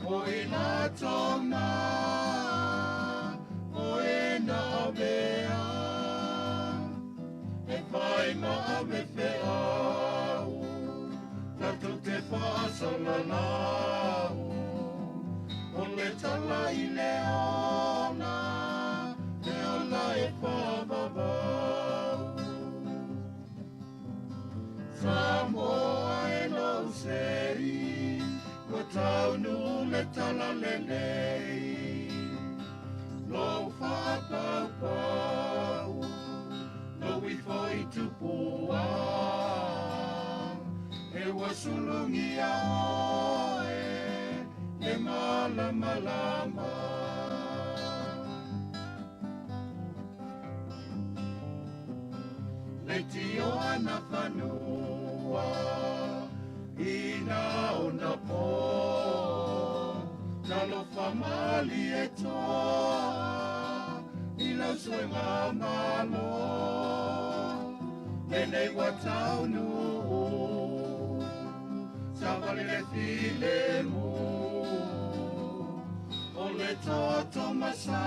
o ina tona, o ina avea, e pai ma ave feau, na tu te whaasalanau, o le tala I leona, e ola e whavavau. Samoa e no sei, ko taunu le tala lelei, no whapapau, no I foi tupua, e wasulungi a oe, e malama lama. Le tio ana whanua, ina ona po, talo whamali e toa, ina soi mamalo, nenei wa taunu, savale le file mu, o le toto masa,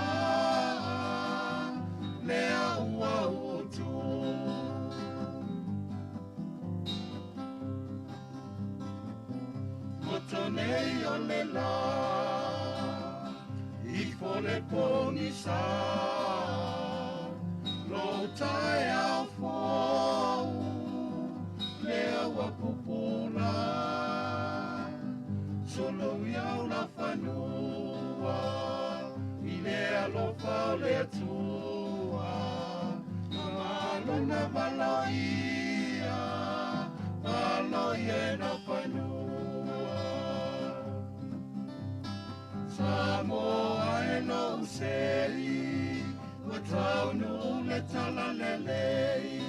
le aua utu. Motonei o le la, I fole pongi sa, lo tai au fau, le awa pupula, solo iau la whanua, I le alofa o le atua, maluna maloia, maloia na whanua. Samoa e no sei, wa taunu le tala lelei,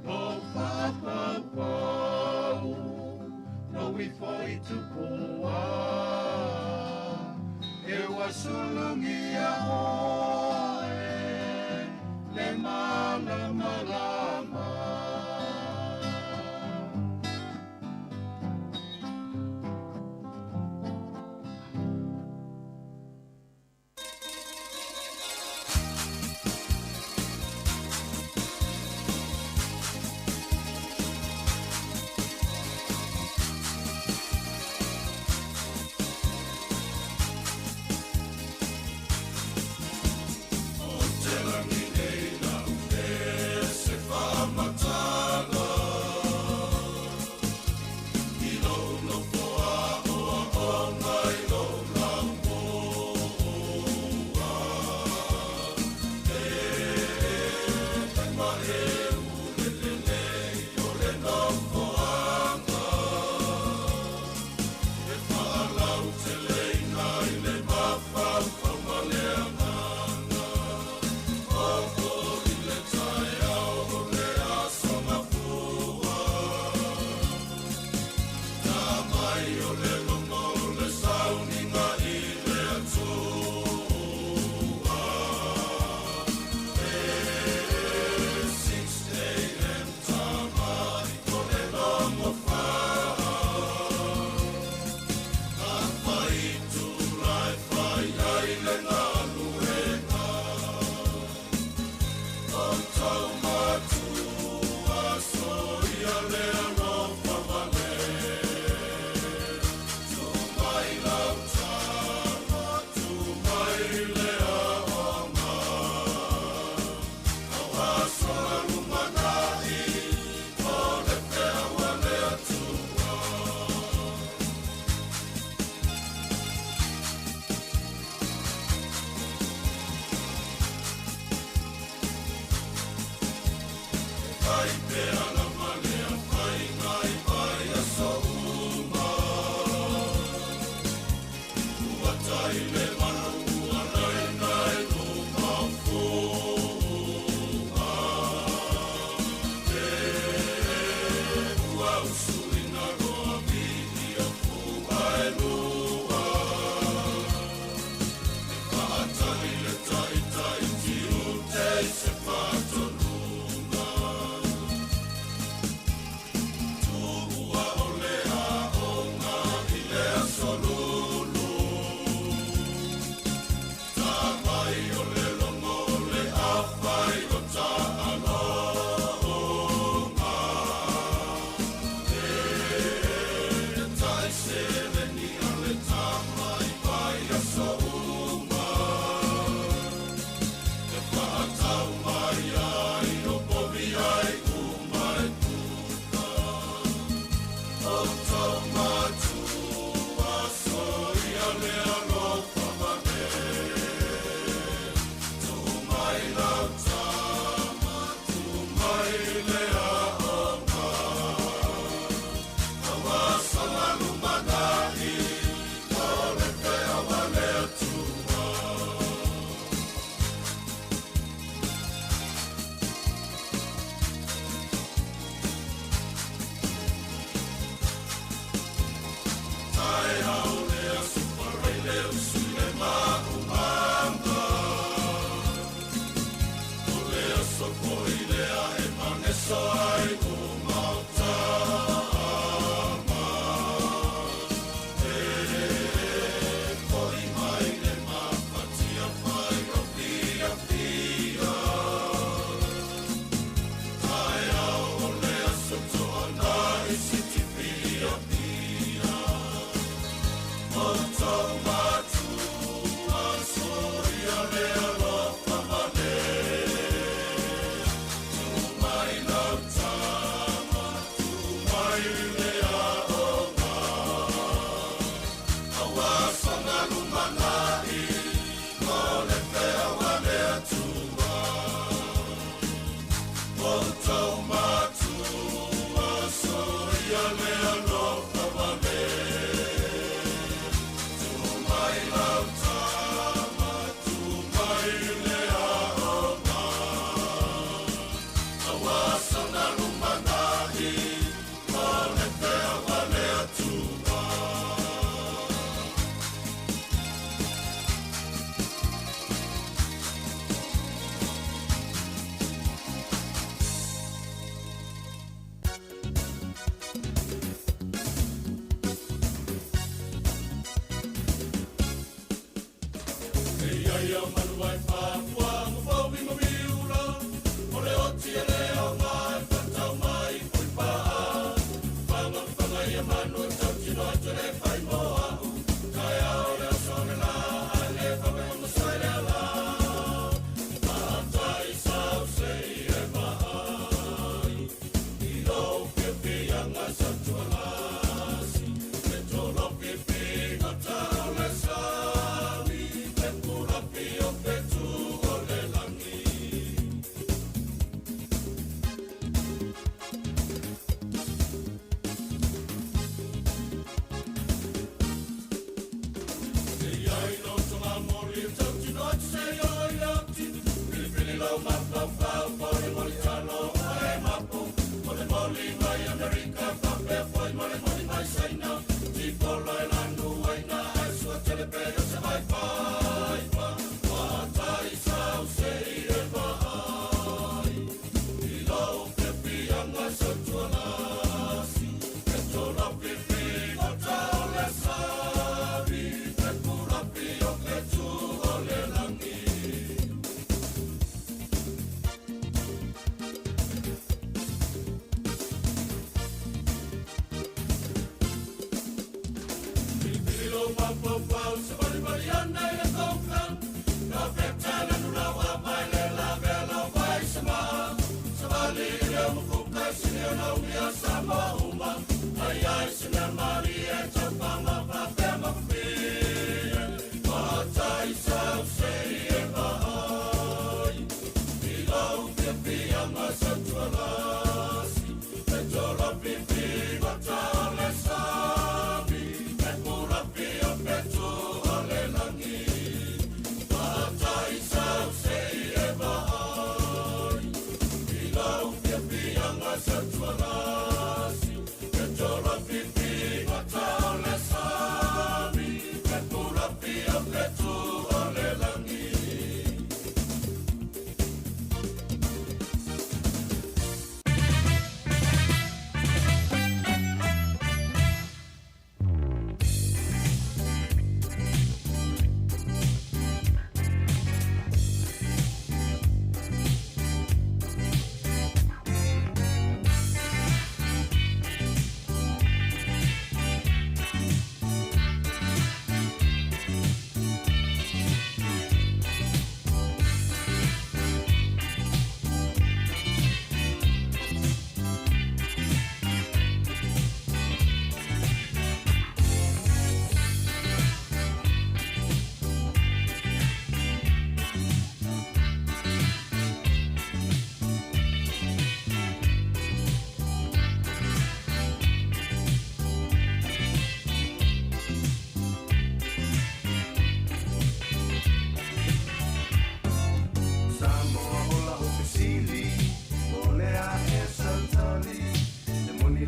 no whapapau, no I foi tupua, e wasulungi a oe, le malama lama.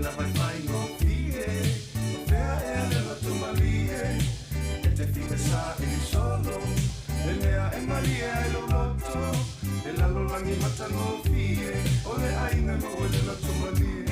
la vai fai no fie o fea e le lo tu malie e te fica sa e solo e mea e malia e lo lotto e la lo langi mata no fie o le aina mo e le lo tu malie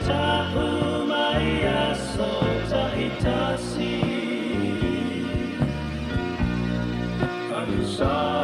Tahu mai aso tahi Lord,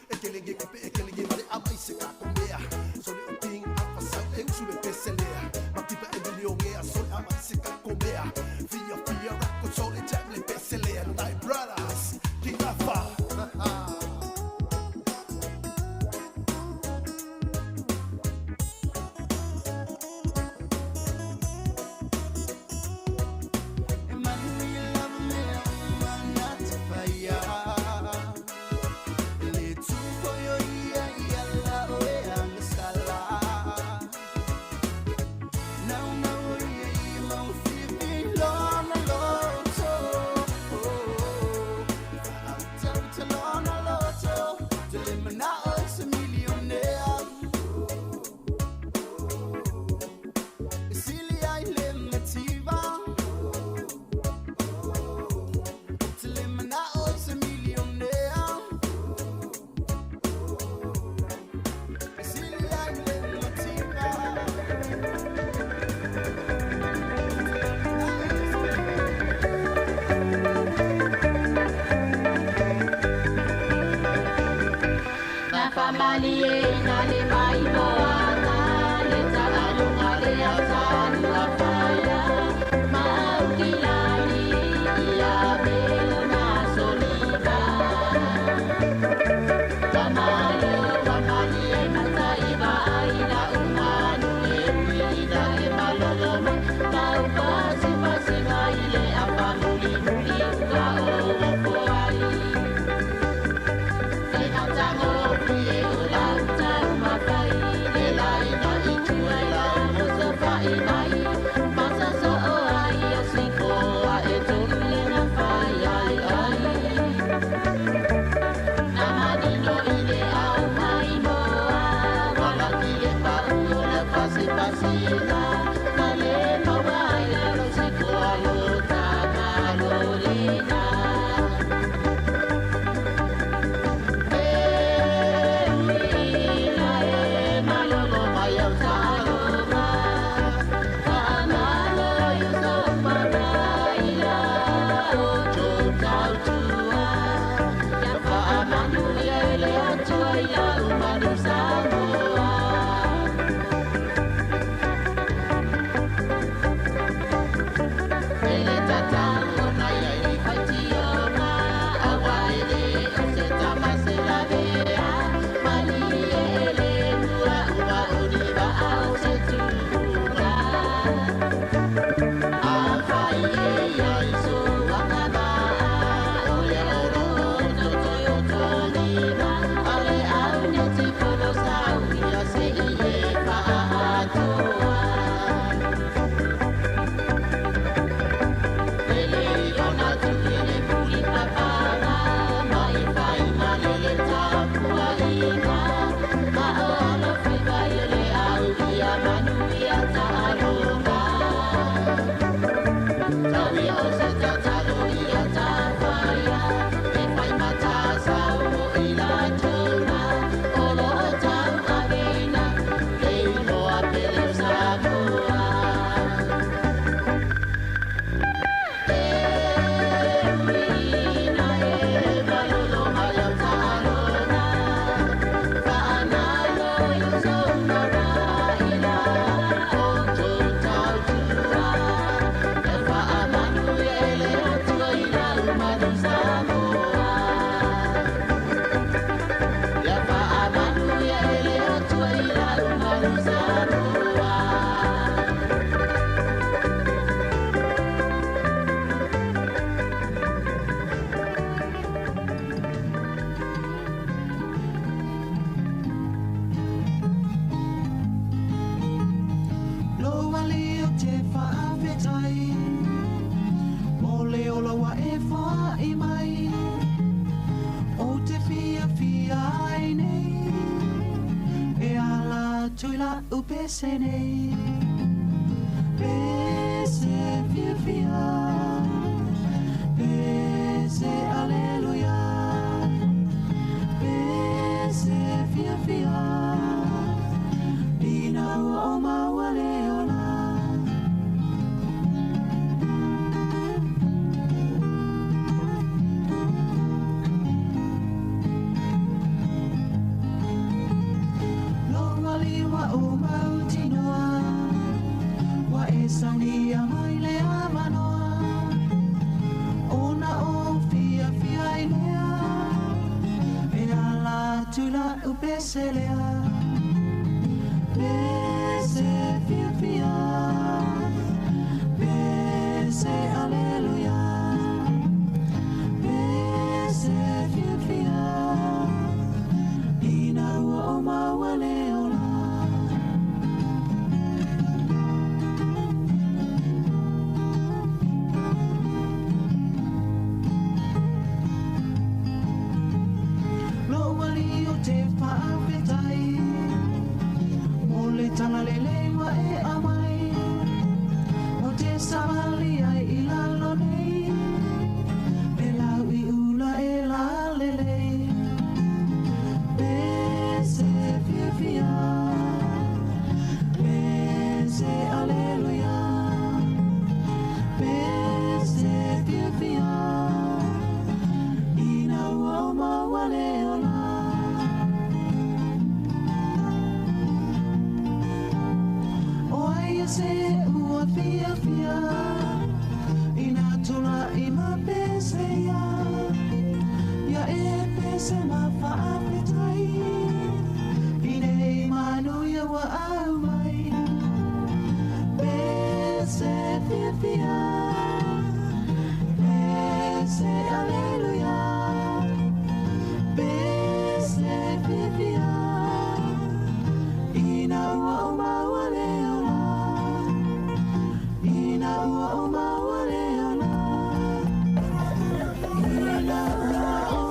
e ke lege kape e ke lege male ama ise ka komea so le uting apa sa e usule peselea makipa e miliongea so ama ise ka komea fia rako so le jam le peselea my brothers King Alpha peselea Pese fia Pese aleluia Pese fia Ina ua o mawale ola Lo wali o te whaawetai Mole tanga lele wa e amai O te samali ai i lalo nei E lau i ula e la lele Pese fia Pese aleluia Pese fia Ina ua o mawale ola O ai se ua fia Ina tula i ma pese Ya e pese ma whaawetai Ine i manu ia wa au mai Pese fia Pese aleluia Pese fia Ina ua o mawale ola Ina ua o mawale ola Ina ua o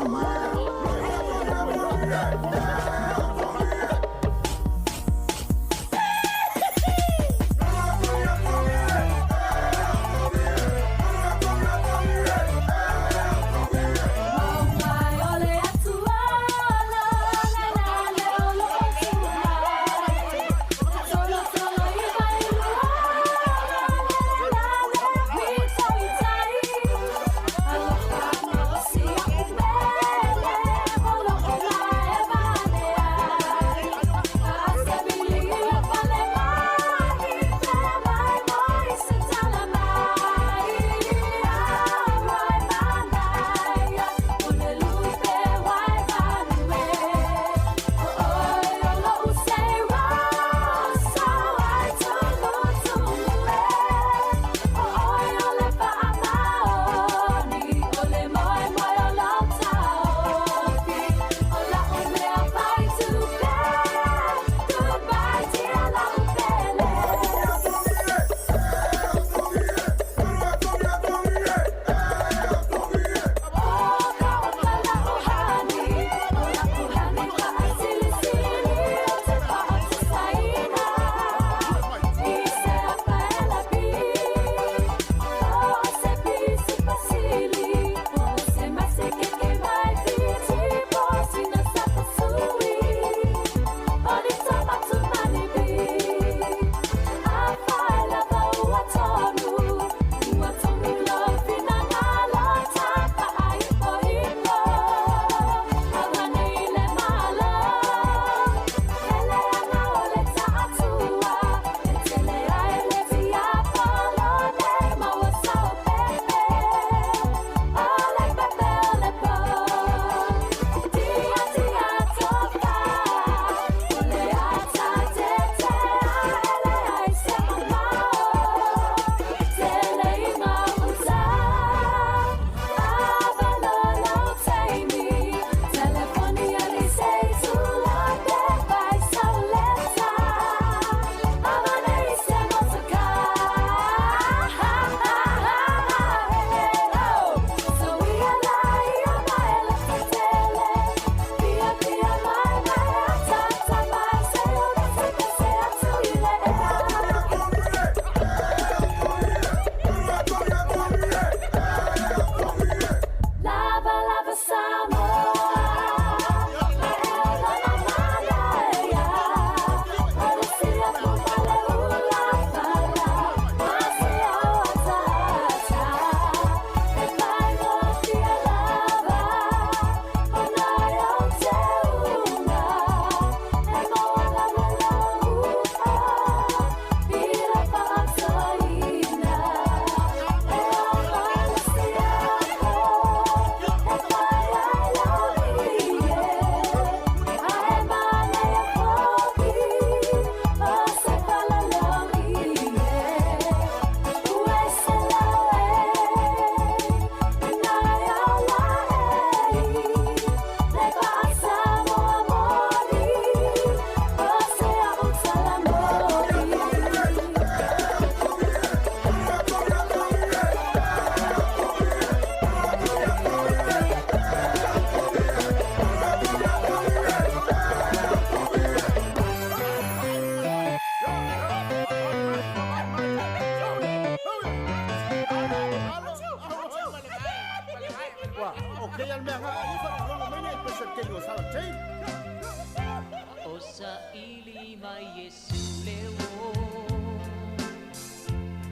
sa ili mai Yesu lewo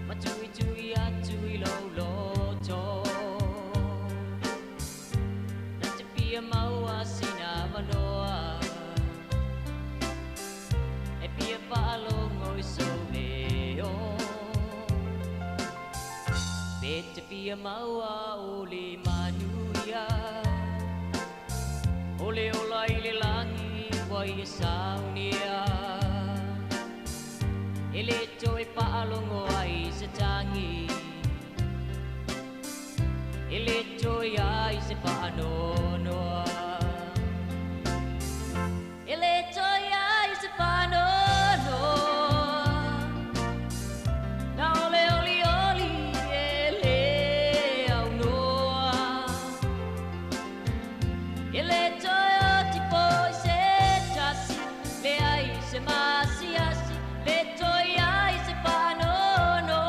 Matui tui atui lo loto Na te pia maua sina manoa E pia palongo I so leo Pe te pia maua o le manuia Ole ola I le langi wai e saunia Ele toi paalongo ai se tangi Ele toi ai se paanonoa Ele toi ai se paanonoa Na ole oli oli ele au noa Ele toi o tipo se tasi Le ai se masiasi Le toi ai se panono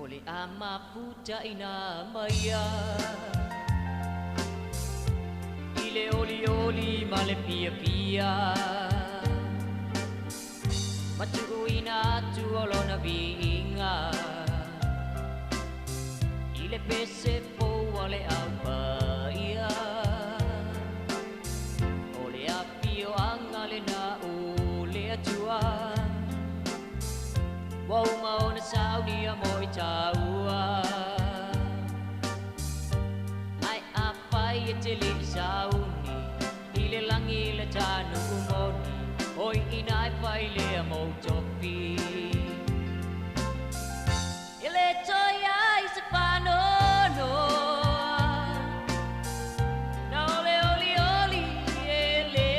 Ole ama puta ina maya Ile oli oli male pia pia Matu ina tu olona vinga Ile pese po wale apa ia Ole apio angale na ole atua Wau maona saudi a moi taua Ai a pai e te li sauni Ile langi le tanu umoni Oi ina ai pai le a mo topi Ile toi ai se panono Na ole oli oli ele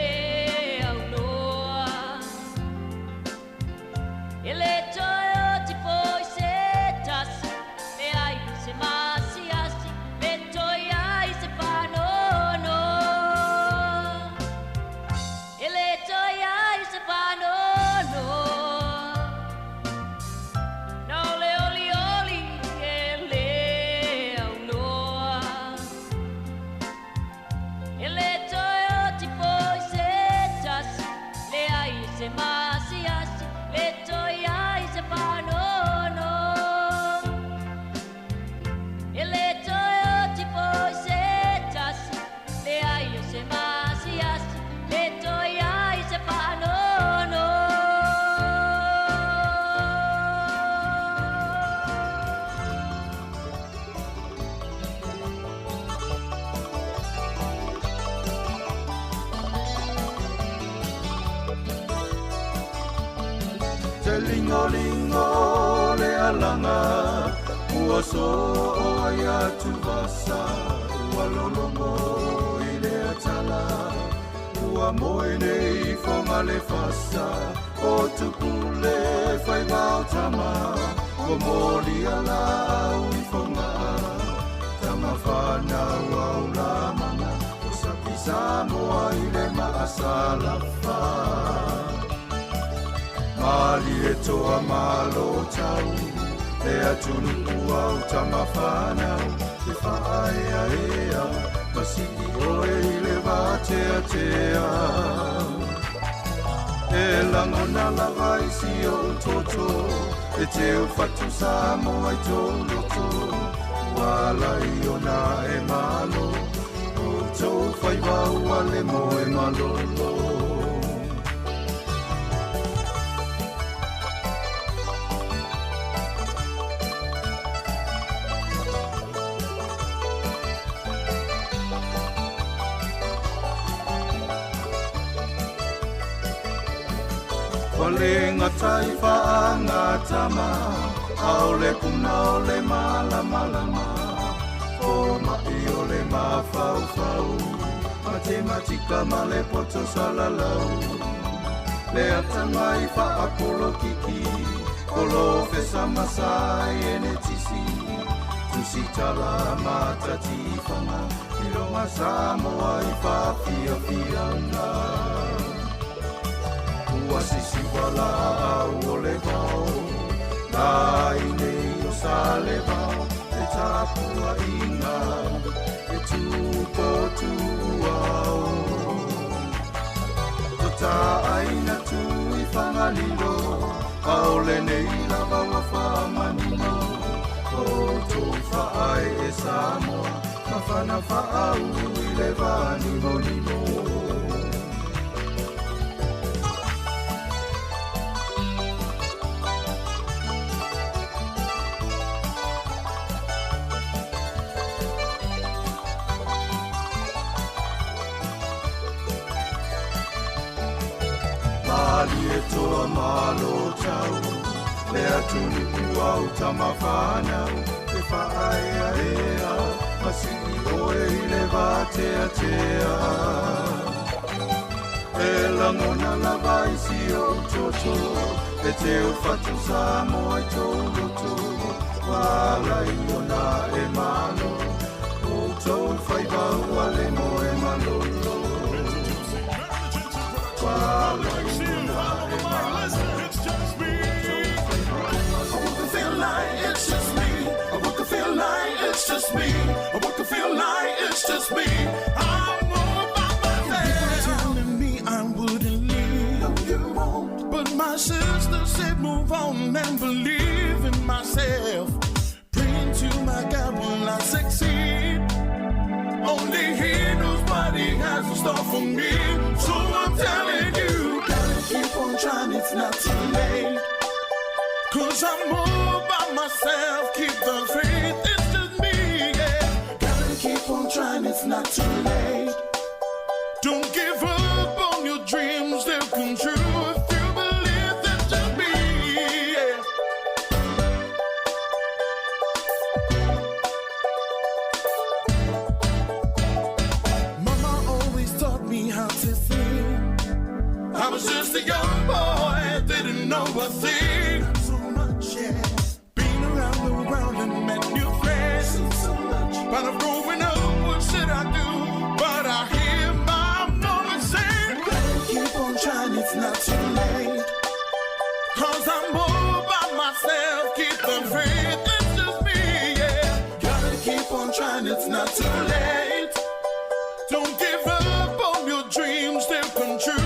au noa Ele toi o tipo se tasi Le ai se masiasi Le toi ai se panono Ele toi ai se panono Na ole oli oli ele au noa Ele toi o tipo se tasi Le ai se masiasi Le toi ai se panono Ele toi o tipo se tasi Le ai se masiasi Le toi ai se panono Te lingo le alanga Ua so o ia tu vasa Ua lolongo I le atala Ua moe nei fonga le fasa O tukule fai vau tama O moli ala au I fonga Tama whana au la mana O sapisa moa I le maasala wha Mali e toa malo tau E atunu ua o tama whanau E whaea ea Masiki oe I le vatea tea E langona lava I si o toto E te o fatu sa moa I tō loto Wala I ona e malo O tō whai wau ale mo e malolo Wale ngatai whaangatama Ao le kuna o le malama O mai o le mawhau Matematika ma le poto salalau Le atanga I whaapolo kiki Polo fesa masai ene tisi Tusi tala mata tifanga Ilonga Samoa I whawhia whianga Ua sisi wala au o le vau Nai nei o sa le vau E tāpua inga E tūpo tūau Ta aina tu I whangalilo Aole nei lava wa whamanino O tō whaai e Samoa Ma whana whaau I le whanimo nimo Mali e toa malo tau Le atuni kuau tamawhanau E whaaya ea Masini oe I le vatea tea E langona lava isi o toto E te o whatu Samoa I tō loto Wala I ona e malo O tō whaibau ale mo e malolo Wala I It's just me. I would feel like it's just me. I would feel like it's just me. I would feel like it's just me. I'm all by myself. You're telling me I wouldn't leave. No, you won't. But my sister said move on and believe in myself. Praying to my God will I succeed. Only He knows what He has in store for me. So I'm telling you, gotta keep on trying, it's not too late. Cause I'm all by myself, keep the faith, it's just me, yeah. Gotta keep on trying, it's not too late. Don't give up on your dreams, they'll come true if you believe that just me, yeah. Mama always taught me how to think. I was just a young boy, didn't know a thing. So much, yeah. Been around the world and met new friends. So much. But I'm growing up, what should I do? But I hear my mama say, gotta keep on trying, it's not too late. Cause I'm all by myself, keep the faith, it's just me, yeah. Gotta keep on trying, it's not too late. Don't give up on your dreams, they'll come true.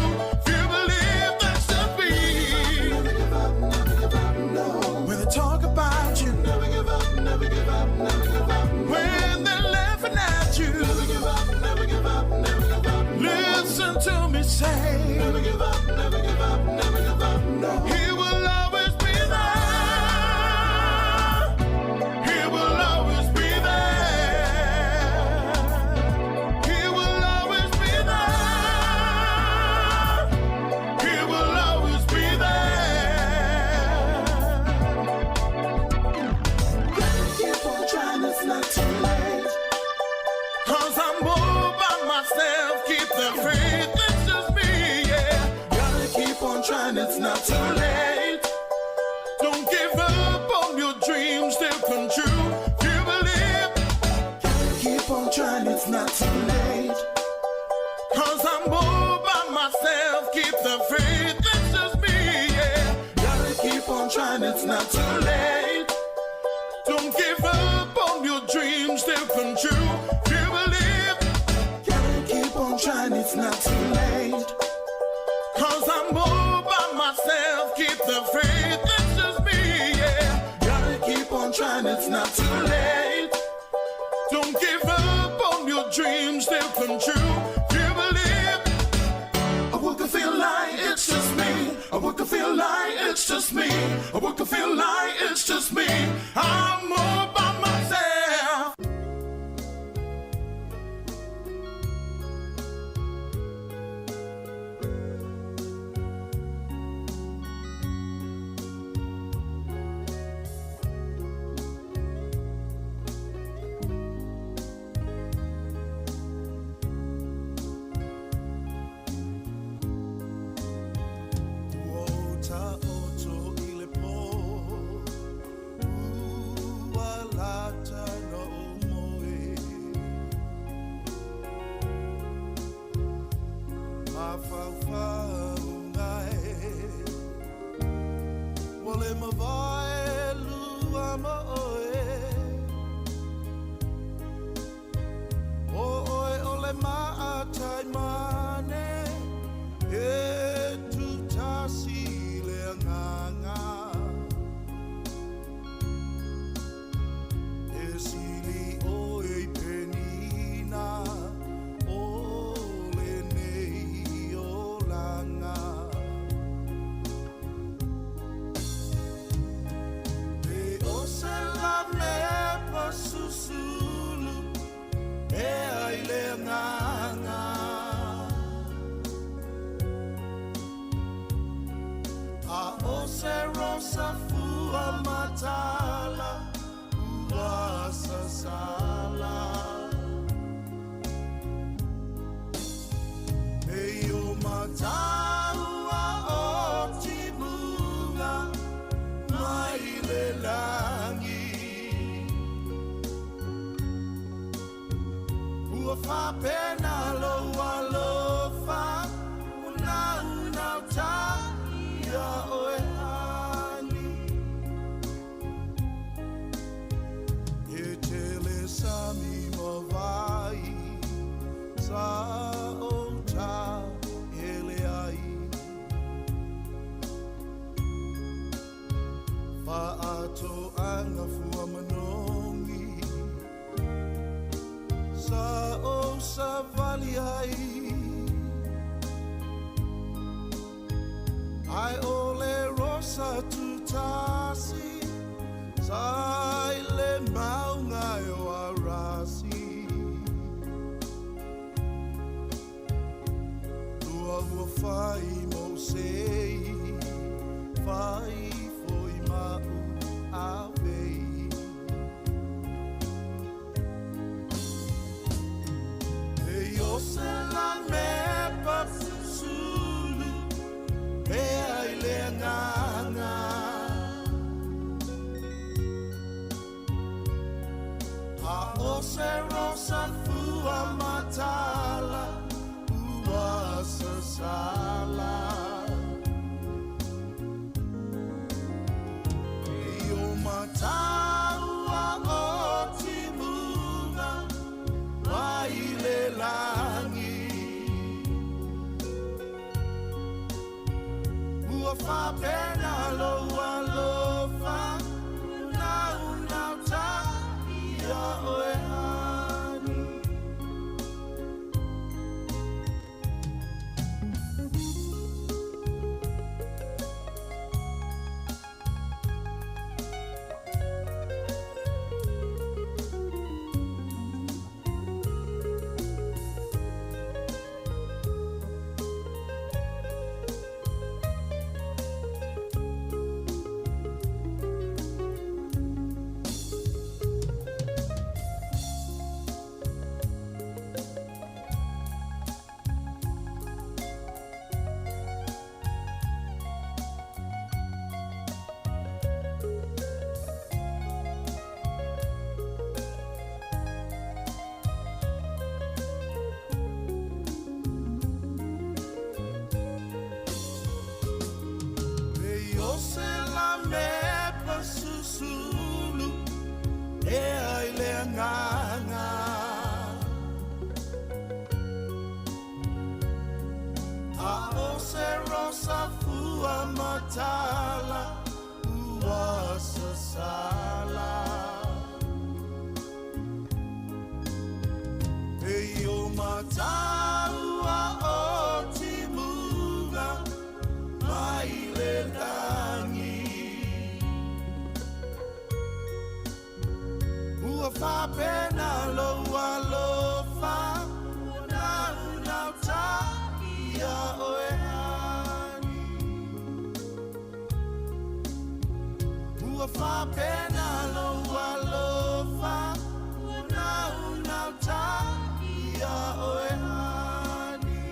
Talk about you. Never give up, never give up, never give up. When they're laughing at you. Never give up, never give up, never give up. Listen to me say. Never give up, never give up, never give up. No. He will always be there. He will always be there. He will always be there. He will always be there. It's not too late. Cause I'm all by myself, keep the faith, it's just me, yeah. Gotta keep on trying, it's not too late. Don't give up on your dreams, they'll come true. If you believe, gotta keep on trying, it's not too late. Cause I'm all by myself, keep the faith, it's just me, yeah. Gotta keep on trying, it's not too late. Don't give up on your dreams, they'll come true. If you believe, gotta keep on trying, it's not too late. Cause I'm all by myself, keep the faith, it's just me, yeah. Gotta keep on trying, it's not too late. Don't give up on your dreams, they'll come true. If you believe, I would feel like it's just me. I would feel like it's just me. I would feel like it's just me. I'm all by myself. Ota oto ile po mo oe o oe ole maatai mane e tu tasi le nganga e sili oe penina o le nei o langa e o se la me pasusulu e ai le nganga a o se rosa fua matala ua sasala e o mataua o timunga mai le langi ua fa pena lo alofa una ta ia oe ani e tele sami mo vai sa o ta ele ai fa ato anga fua manongi sa o sa vali ai ai ole rosa tutasi sai le maunga o arasi lua ua fai mo sei fai foi mau avei e yo se la me pasulu e ai le nganga a o se rosa fua matala ua sasala e o mataua o timunga mai le langi ua fa pena lo alofa una ta ia oe ani matala ua sasala e o mataua o timunga mai le langi ua fa pena lo alofa una ta ia oe fa pena lo alofa una ta ia oe ani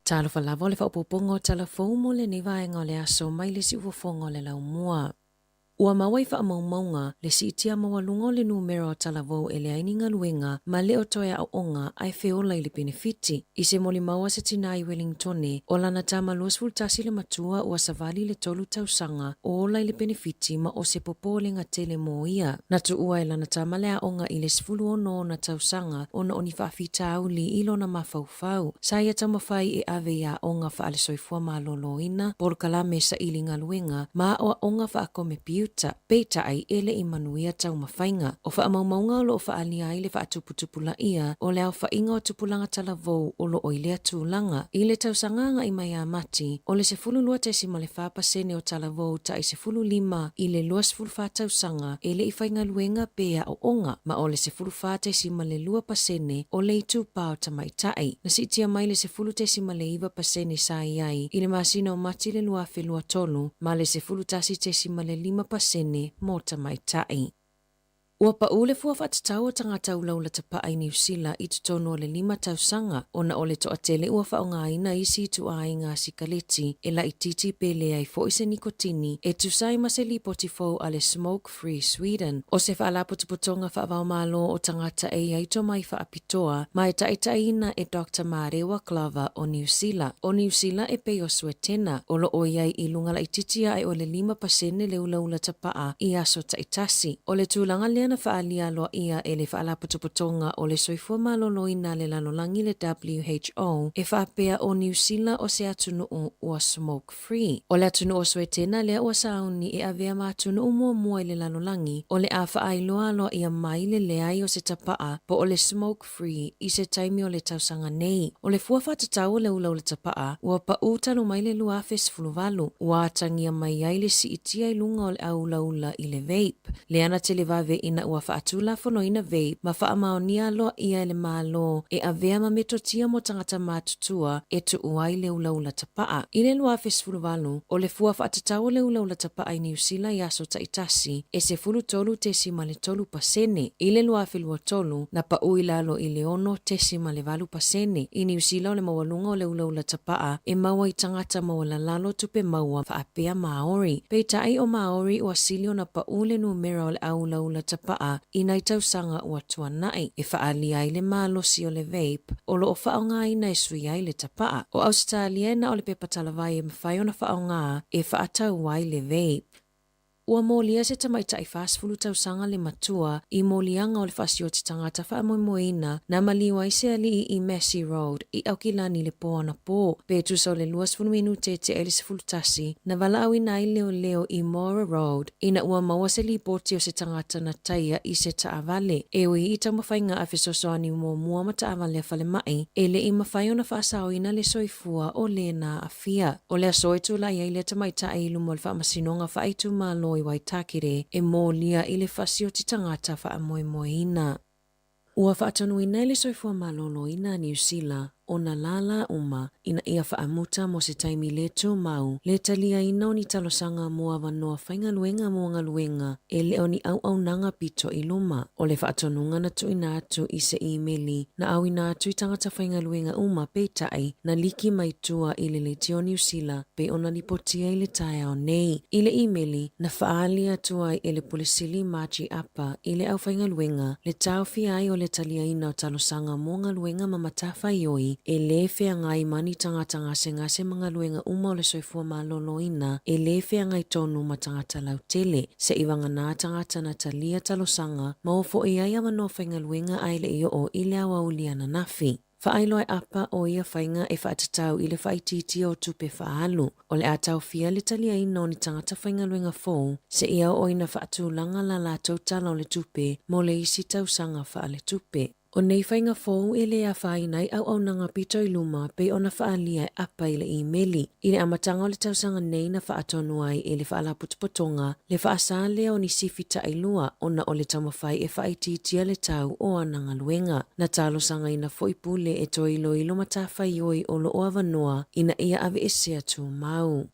Talo falava o le whaupopongo talafou mo le nevaenga o le aso mai le si ufofonga o le laumua. Ua mawai wha maunga le si itia mawalunga o le numero o talavou e le aininga luenga ma le o toea au onga ai feola i le benefiti. I se moli maua se tina i Wellingtone o lana tama luas fultasi le matua ua savali le tolu tausanga o ola i le benefiti ma o se popo le ngatele mo ia. Natu ua e lana tama le a onga i le sifulu ono na tausanga o na oni whaafita au li ilo na mafaufau. Sa ia tamawhai e ave ia onga wha ale soifua ma loloina, por kalame sa ilinga luenga ma o onga wha akome piu Peita ai ele i manuia tau mawhainga. O wha amaumaunga o lo wha alia ile wha atuputupula ia o leo wha inga o tupulanga talavou o lo oilea tūlanga. I le tausanganga i mai a mati o le se fulu lua tesi ma le whapasene o talavou ta i se fulu lima i le lua se fulu wha tausanga ele i whainga luenga pea o onga ma o le se fulu wha tesi ma le lua pasene o le i tūpao tamaitai. Na si tia mai le se fulu tesi ma le iwa pasene sa iai i le masina o mati le lua whelua tolu ma le se fulu tasi tesi ma le lima pasene mo tamaitai. Ua paule fua whatatau o tangata ulaula tapa ai New Zealand i tutono o le 5 tausanga o na ole toa tele ua whaonga ina isi tu ai ngā sikaleti e la i titi pele ai fo ise nikotini e tu sai maseli potifo ale Smoke Free Sweden. O se wha putuputonga wha malo o tangata e aito mai wha apitoa mai taitaina e Dr. Marewa Glover o New Zealand. O New Zealand e peo suetena o lo oiai i lunga la i titia ai o le 5% le ulaula tapa i aso taitasi. O le tūlanga lea na whaalia loa ia e le whaala putuputonga o le soifua maloloina le lanolangi le WHO e whaapea o New Zealand o se atunu ua Smoke Free. O le atunu o Swetena lea ua sauni e avea ma atunu mua i le lanolangi o le a whaailoa loa ia mai le leai o se tapaa po o le Smoke Free i se taimi o le tausanga nei. O le fua whatatau o le ula o le tapaa ua pa utalo mai le lua fesfuluvalu ua atangia mai ai le si itia i lunga o le aulaula i le vape. Le ana te le vave ina ua whaatula fonoina vape ma whaamaonia loa ia le malo e avea ma metotia mo tangata mātutua e tu uai le ulaula tapaa. I le lua fesfuluvalu o le fua whaatatau le ulaula tapaa i New Zealand i aso taitasi e se fulu tolu tesi ma le tolu pasene. I le lua felua tolu na pa ui lalo i le ono tesi ma le valu pasene. I New Zealand o le mawalunga o le ulaula tapaa e maua i tangata mawala lalo tupe maua whaapea Maori. Peitai o Maori ua silio na pa ule numera o le aulaula tapaa i nai tausanga ua tuanai e whaali ai le malosi o le vape o lo o whaonga i nai sui ai le tapaa. O Australia na o le pepa talavai e mawhai o na whaonga e whaatau ai le vape. Ua molia se tamaita i fulu tausanga le matua i molianga o le fasio te tangata whaamoimoina na maliwa i se ali i Massey Road i Aukilani le poa na po. Petu sa o le 20 minute te elisifulu tasi na walau i nai leo i Mora Road ina ua maua se li poti o se tangata na taia i se taavale. E ui i tamawhainga a fesosoani mua ma taavale a whale mai e le i mawhai o na whaasao ina le soifua o le na a fia. O le asoitu la ia i le tamaita i lumo le whaamasinonga whaaitu malo i Waitakere e molia i le fasio ti tangata whaamoimoina. Ua whaatanuina i le soifua maloloina New Zealand o na lala uma ina ia whaamuta mo se taimi le tū mau le talia ina o ni talosanga mua wanoa whainga luenga mua luenga e le o ni au nanga pito i luma. O le whaatonunga na tu ina atu i se emaili na au ina atu i tangata whainga luenga uma peitai na liki mai tua i le tio New Zealand pe ona lipotia i le tae o nei. I le emaili na whaali atua i le polisili maji apa i le au whainga luenga le tau fiai o le talia ina o talosanga mua luenga mamatafa ioi e le fea ngai mani tangata ngase mga luenga uma o le soifua maloloina e le fea ngai tonu ma tangata lautele se iwanga nā tangata na talia talosanga maofo i aia mano whainga luenga aile i o ile awa uliana nafi. Whaailoa apa o ia whainga e whaatatau i le whaititi o tupe whaalu. O le atau fia le talia ino ni tangata whainga luenga fōu se ia o ina whaatulanga la la tautala o le tupe mo le isi tausanga whaale tupe. O nei whainga fōu e le a whainai au nanga pito i luma pe ona whaalia apa i le emaili. I le amatanga o le tausanga nei na whaatonu ai e le whaala putupotonga le whaasale o ni sifita i lua ona o le tamawhai e whaititia le tau o ananga luenga. Na talo sanga ina foipule e toilo i lo matawhai oi o lo o avanoa ina ia ave e sea tu mau.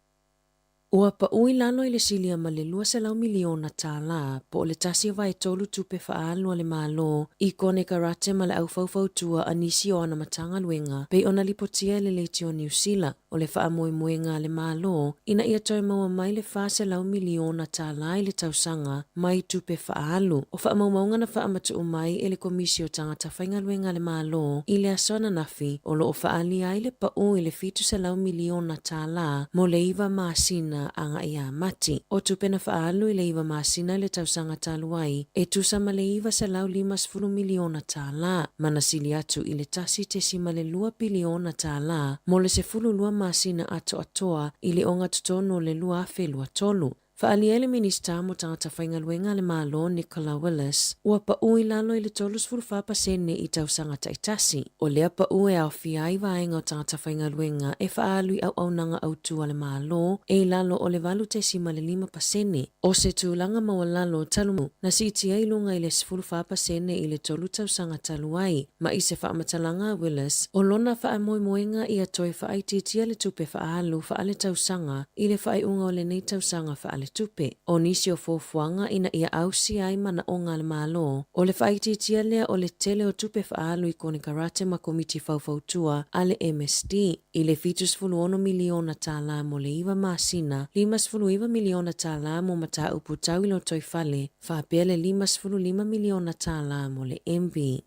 Ua pa ui lalo i le silia ma le 2 miliona tāla po le tasi vai tolu tupe whaalua le malo i kone karate ma le au faufautua anisi o ana matanga luenga pe ona lipotia le leiti o New Zealand o le wha moe moenga le malo ina ia toi maua mai le 2 miliona tāla i le tausanga mai tupe whaalu o wha maunga na wha amatu o mai e le komisi o tangata whainga luenga le malo i le asona nafi o lo o whaali ai le pa ui le 2 miliona tāla mo le iwa maasina anga ia mati. O tupena whaalu i le iwa maasina le tausanga taluai e tusa ma le iwa se lau 5 miliona tāla. Mana sili atu i le tasi te sima le 2 biliona tāla mo le se fulu lua maasina ato atoa i le onga tutono le 2.3. Whaalia le minista mo tangata whainga luenga le malo Nicola Willis ua pa ui lalo i le 3.4% i tausanga taitasi. O lea pa ue au fiai vaenga o tangata whainga luenga e whaalui au nanga au tua le malo e lalo o le valu te sima le 5%. O se tūlanga maua lalo talumu na si tia ilunga i le 4% i le tolu tausanga taluai. Ma i se whaamatalanga Willis o lona whaamoe moenga i atoe whaititia le tupe whaalu whaale tausanga i le whaaiunga o le nei tausanga whaale tupe. O nisi o fofuanga ina ia ausi ai mana o ngā le malo. O le whaititia lea o le tele o tupe whaalu i kone karate ma komiti faufautua a le MSD. I le 5 miliona tāla mo le iwa maasina, 5 miliona tāla mo mata upu tau ilo toi fale, whapea le 5 miliona tāla mo le MB.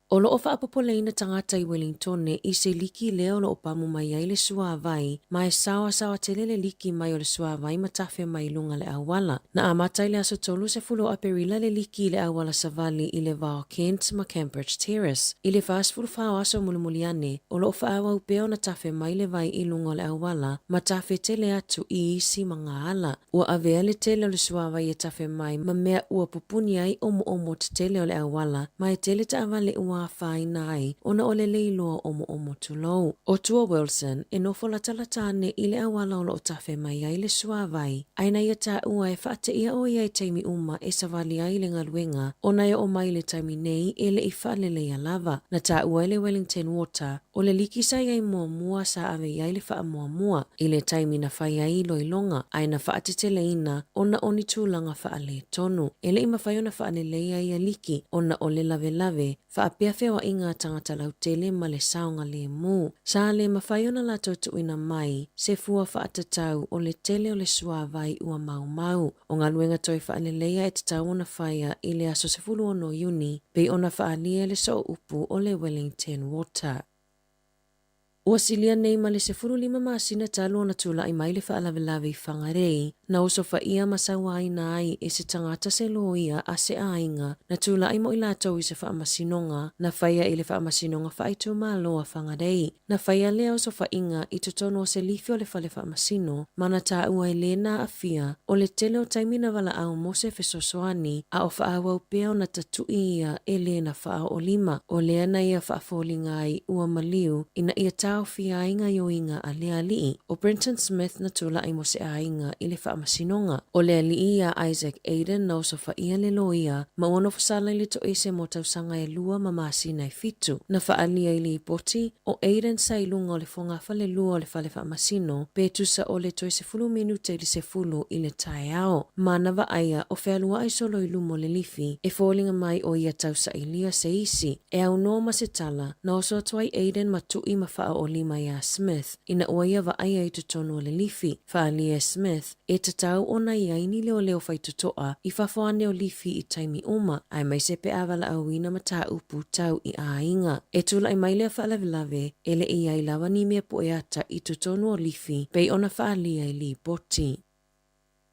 O loo whaapopoleina tangata i Wellington ne i se liki leo lo opamu mai ai le suavai, mai sawa tele le liki mai o le suavai matafe mai lunga le awala. Na amatai le aso tolu se fulo aperila le liki le awala savali i le Val Kent ma Cambridge Terrace. I le fast full fao aso mulumuliane, o loo whaawa upeo na tafe mai le vai i lunga le awala, matafe tele atu i isi mga ala. Ua avea le tele o le suavai e tafe mai, ma mea ua pupuni ai omo te tele o le awala, mai tele ta avale ua whai nai ona o le leiloa omo tulou. O tua Wilson, e nofo la talatane i le awala o lo tafe mai ai le suavai. Aina ia ta ua e whaate ia o ia i taimi uma e savali ai le ngaluenga, ona ia o mai le taimi nei e le i whalele ia lava. Na ta ua le Wellington Water, o le liki sa iai mua sa ave iai le wha mua. I le taimi na whai ai loilonga, aina whaate te leina, ona oni tūlanga whaale tonu. E le ima whai ona whaane leia ia liki, ona o le lave, whaapea wa inga tangata lau tele ma le saonga le mu. Sa le mawhaiona la tautu ina mai, se fua whaatatau o le tele o le suavai ua mau. O ngā luenga toi whaaleleia e te tau ona whaia i le aso se fulu ono Iuni, pe ona whaalia le so upu o le Wellington Water. Ua silia nei ma le se 5 maasina talo ona tula i mai le whaalawelawe i whangarei, na oso whaia masawa ai na ai e se tangata se loia a se ainga, na tula i mo i lātou i se whaamasinonga, na whaia i le whaamasinonga whaitu māloa whangarei, na whaia lea oso whainga i tutono o se lifi o le whale whaamasino, mana tā ua i lena a fia, o le tele o taimina wala au mo se fesosoani, a o whaawa upea na tatu ia e lena whaa o lima, o lea na ia whaafolinga ai ua maliu, ina ia tau fia inga yo inga a lea lii. O Brenton Smith na tula i mo se a inga i le whaamasinonga. O lea lii a Isaac Aiden na oso whaia le loia, ma ono fasala i le to ese mo tausanga e lua ma maasina i fitu. Na whaalia i li poti, o Aiden sa ilunga o le fonga whale lua o le whale whaamasino, pe tusa o le to ese 10 minuta i le se fulu i le tae ao. Ma na wa aia o whealua ai solo i lumo le lifi, e fōlinga mai o ia tausa i lia se isi. E au no ma se tala, na oso atuai Aiden ma tui ma wha o lima ia Smith, ina oia wa aia i tutono le lifi. Whaalia Smith, e tatau ona ia ini leo whai tutoa, i whafoane o lifi i taimi uma, ai mai se pe awala awina ma tā upu tau i a inga. E tula i mai lea whaalawelawe, ele i ai lawa ni mea poeata i tutono o lifi, pei ona whaalia i li poti.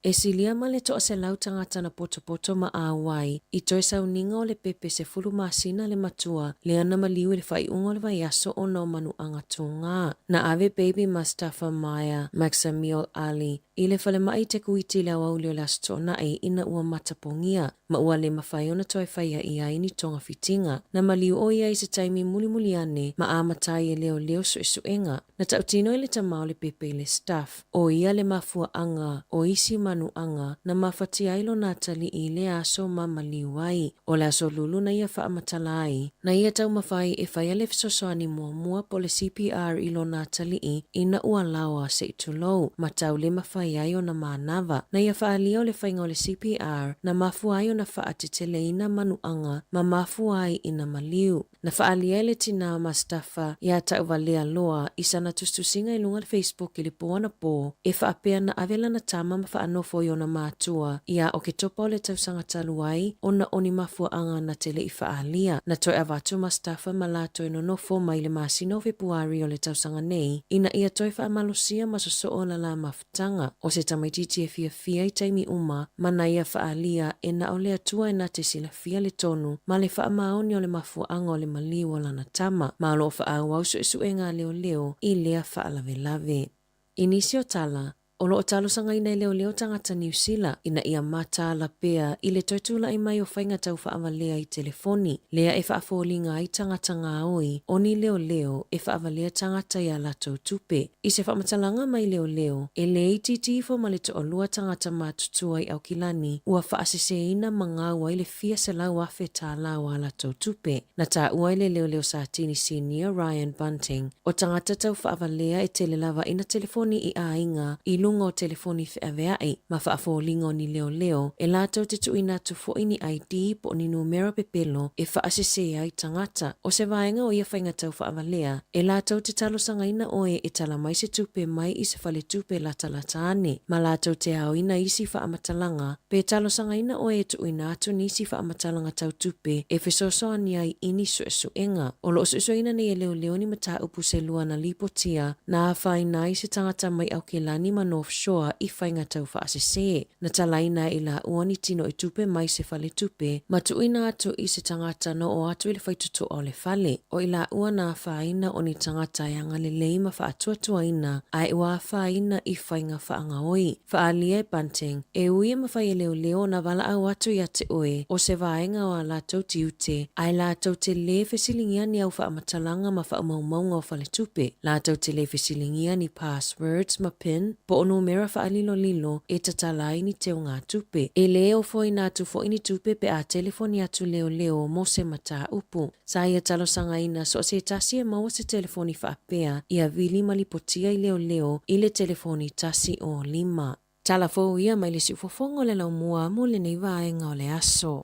E silia ma le toa se lau tangata na poto ma awai, i toi sauninga o le pepe se fulu masina le matua, le ana maliu le whai ungo le vaiaso o no manu angatunga. Na ave baby Mustafa Maya, Maxamiel Ali, i le whale mai te kuiti le awau leo lasto na e ina ua matapongia, ma ua le mawhai ona toi whaia i aini tonga fitinga, na maliu o ia i se taimi muli ane, ma amatai e leo suenga. Na tautino i le tamau le pepe le staff, o ia le mafua anga, o isi manuanga na mafatia ilo na tali ile aso mamaliwai. O le aso lulu na ia whaamatalaai. Na ia tau mawhai e whaiale fisosoani mua po le CPR ilo na tali ina ua lawa se itulou. Matau le mawhai ayo na manava. Na ia whaalia o le whainga o le CPR na mafu ayo na whaatetele ina manuanga ma mafu ai ina maliu. Na whaalia le tina mastafa ia tau valea loa isa na tustusinga ilunga le Facebook ili poana po e whaapea na avela na tama ma whaanofo yo na mātua ia o ke topa o le tausanga taluai o na oni mafua anga na tele i whaalia. Na toi avatu mastafa malato ino nofo mai le masino Februari o le tausanga nei ina ia toi whaamalusia masoso o la mafutanga o se tamaititi e fia i taimi uma mana ia whaalia e na o le atua e na te sila fia le tonu ma le whaamaoni o le mafua anga o le maliu o lana tama ma lo whaau au su ngā leo i lea whaalave. Inisio tala, o loo talo sanga ina leo tangata New Zealand ina ia mata la pea i le toitula i mai o whainga tau whaavalea i telefoni. Lea e whaafolinga i tangata ngā oi, o ni leo e whaavalea tangata i a latou tupe. I se whaamatalanga mai leo, e le ititifo malito o lua tangata mātutua i au kilani, ua whaasese ina mangaua i le fia se lau afe tā lau a latou tupe. Na tā ua i le leo sa tini senior Ryan Bunting, o tangata tau whaavalea e telelava ina telefoni i a inga i lunga o telefoni whiaweai ma whaafolingo ni leo e lātou te tuina tu foini ID po ni numero pepelo e whaasese ai tangata o se vaenga o ia whainga tau whaavalea e lātou te talosanga ina oe e tala mai se tupe mai i se whale tupe lata ane ma lātou te au ina isi whaamatalanga pe talosanga ina oe e tuina atu nisi whaamatalanga tau tupe e whesosoa ni ai ini suenga o lo suesuina ni e leo ni mata upu se lua na lipotia na awhaina i se tangata mai au ke lani mano offshore i whainga tau whaasese. Na talaina i la uani tino i tupe mai se whale tupe, ma tuina atu i se tangata no o atu i le whaitutu o le whale. O i la uana whaina o ni tangata i anga le leima whaatuatua ina, ai ua whaina i whainga whaanga oi. Whaalia Bunting, e uia mawhai leo na wala au atu i ate oe, o se vaenga o a lātou tiute, ai lātou te le whesilingia ni au whaamatalanga ma whaamaumaunga o whale tupe. Lātou te le whesilingia ni passwords ma pin, po o numera whaalilo e tatalai ni teo ngā tupe. E leo foi nā tu foi ni tupe pe a telefoni atu leo mo se mata upu. Sa ia talosanga ina so se tasi e maua se telefoni whaapea ia vili malipotia i leo i le telefoni tasi o 5. Tala fo ia mai le siufofongo le lau mua mo le nei vaenga o le aso.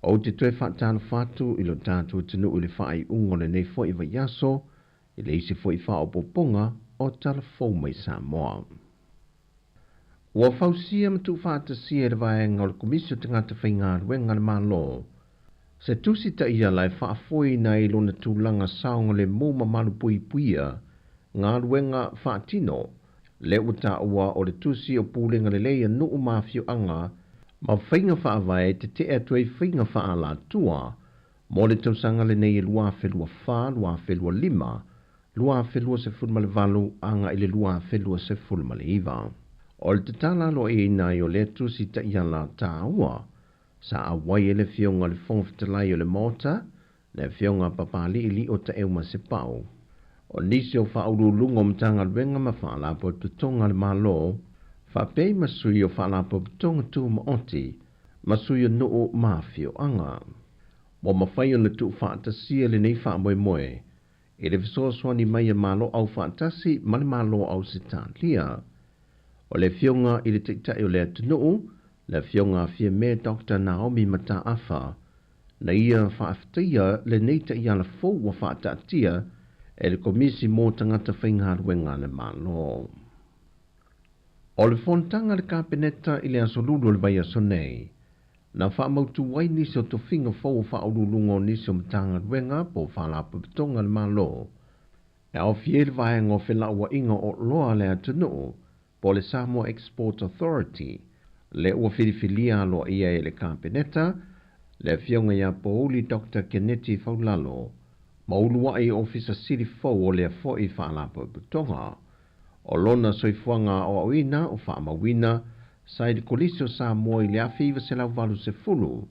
O te tue whaatana whātu i lo tātua tinu i le whaai ungone nei fo i Vaiaso, i le isi fo i wha o poponga o Talafou mai Samoa. Ua whausia matu whaatasia le vaenga o le komisio te ngata whainga ruenga le malo. Se tusi ta ia lai whaafoi na i lona tūlanga saonga le mōma malu pui puia, ngā ruenga whaatino, le uta ua o le tusi o pūlenga le leia nuu mawhio anga, ma whainga whaawai te te atuai whainga wha la tua, mo le tausanga le nei lua whelua wha, lua whelua 5, lua whelua se fulma le valu, anga i le lua whelua se fulma le iwa. O le te tala lo e ina i o le tusi ta ia la tā ua, sa awai e le fionga le whongwhitalai o le mota, le fionga papali ili o ta euma se pau. O nisi o whauru lungo mtanga ruenga ma wha la po tutonga le malo, whapei masui o whalapo tonga tū maoti, masui o noo mawhio anga. Mo mawhai o le tū whaatasia le nei whaamoe, e le visoaswani mai a malo au whaatasi, male malo au se tālia. O le fionga i le teitai o le atunuu, le fionga fia me Dr. Naomi Mataafa, na ia whaaftaia le neita i ala fōu wa whaatatia, e le komisi mō tangata whaingaruenga le malo. O le fontanga le kapeneta i le asolulu le Vaiaso nei, na whaamautu wai nisi o tofinga fau o whaolulungo nisi o mtanga ruenga po whalapa betonga le malo. E au fiel vaenga o whila ua inga o loa le atunuu, po le Samoa Export Authority, le ua whiriwhilia alo ia e le kapeneta, le fionga ia pouli Dr. Kennedy Faulalo, Maulua i ofisa siri fau o lea fo i whaalapo putonga. O lona soifuanga o awina o whaamawina, sai de kolisi o Samoa i lea whiwa se lau walu se fulu.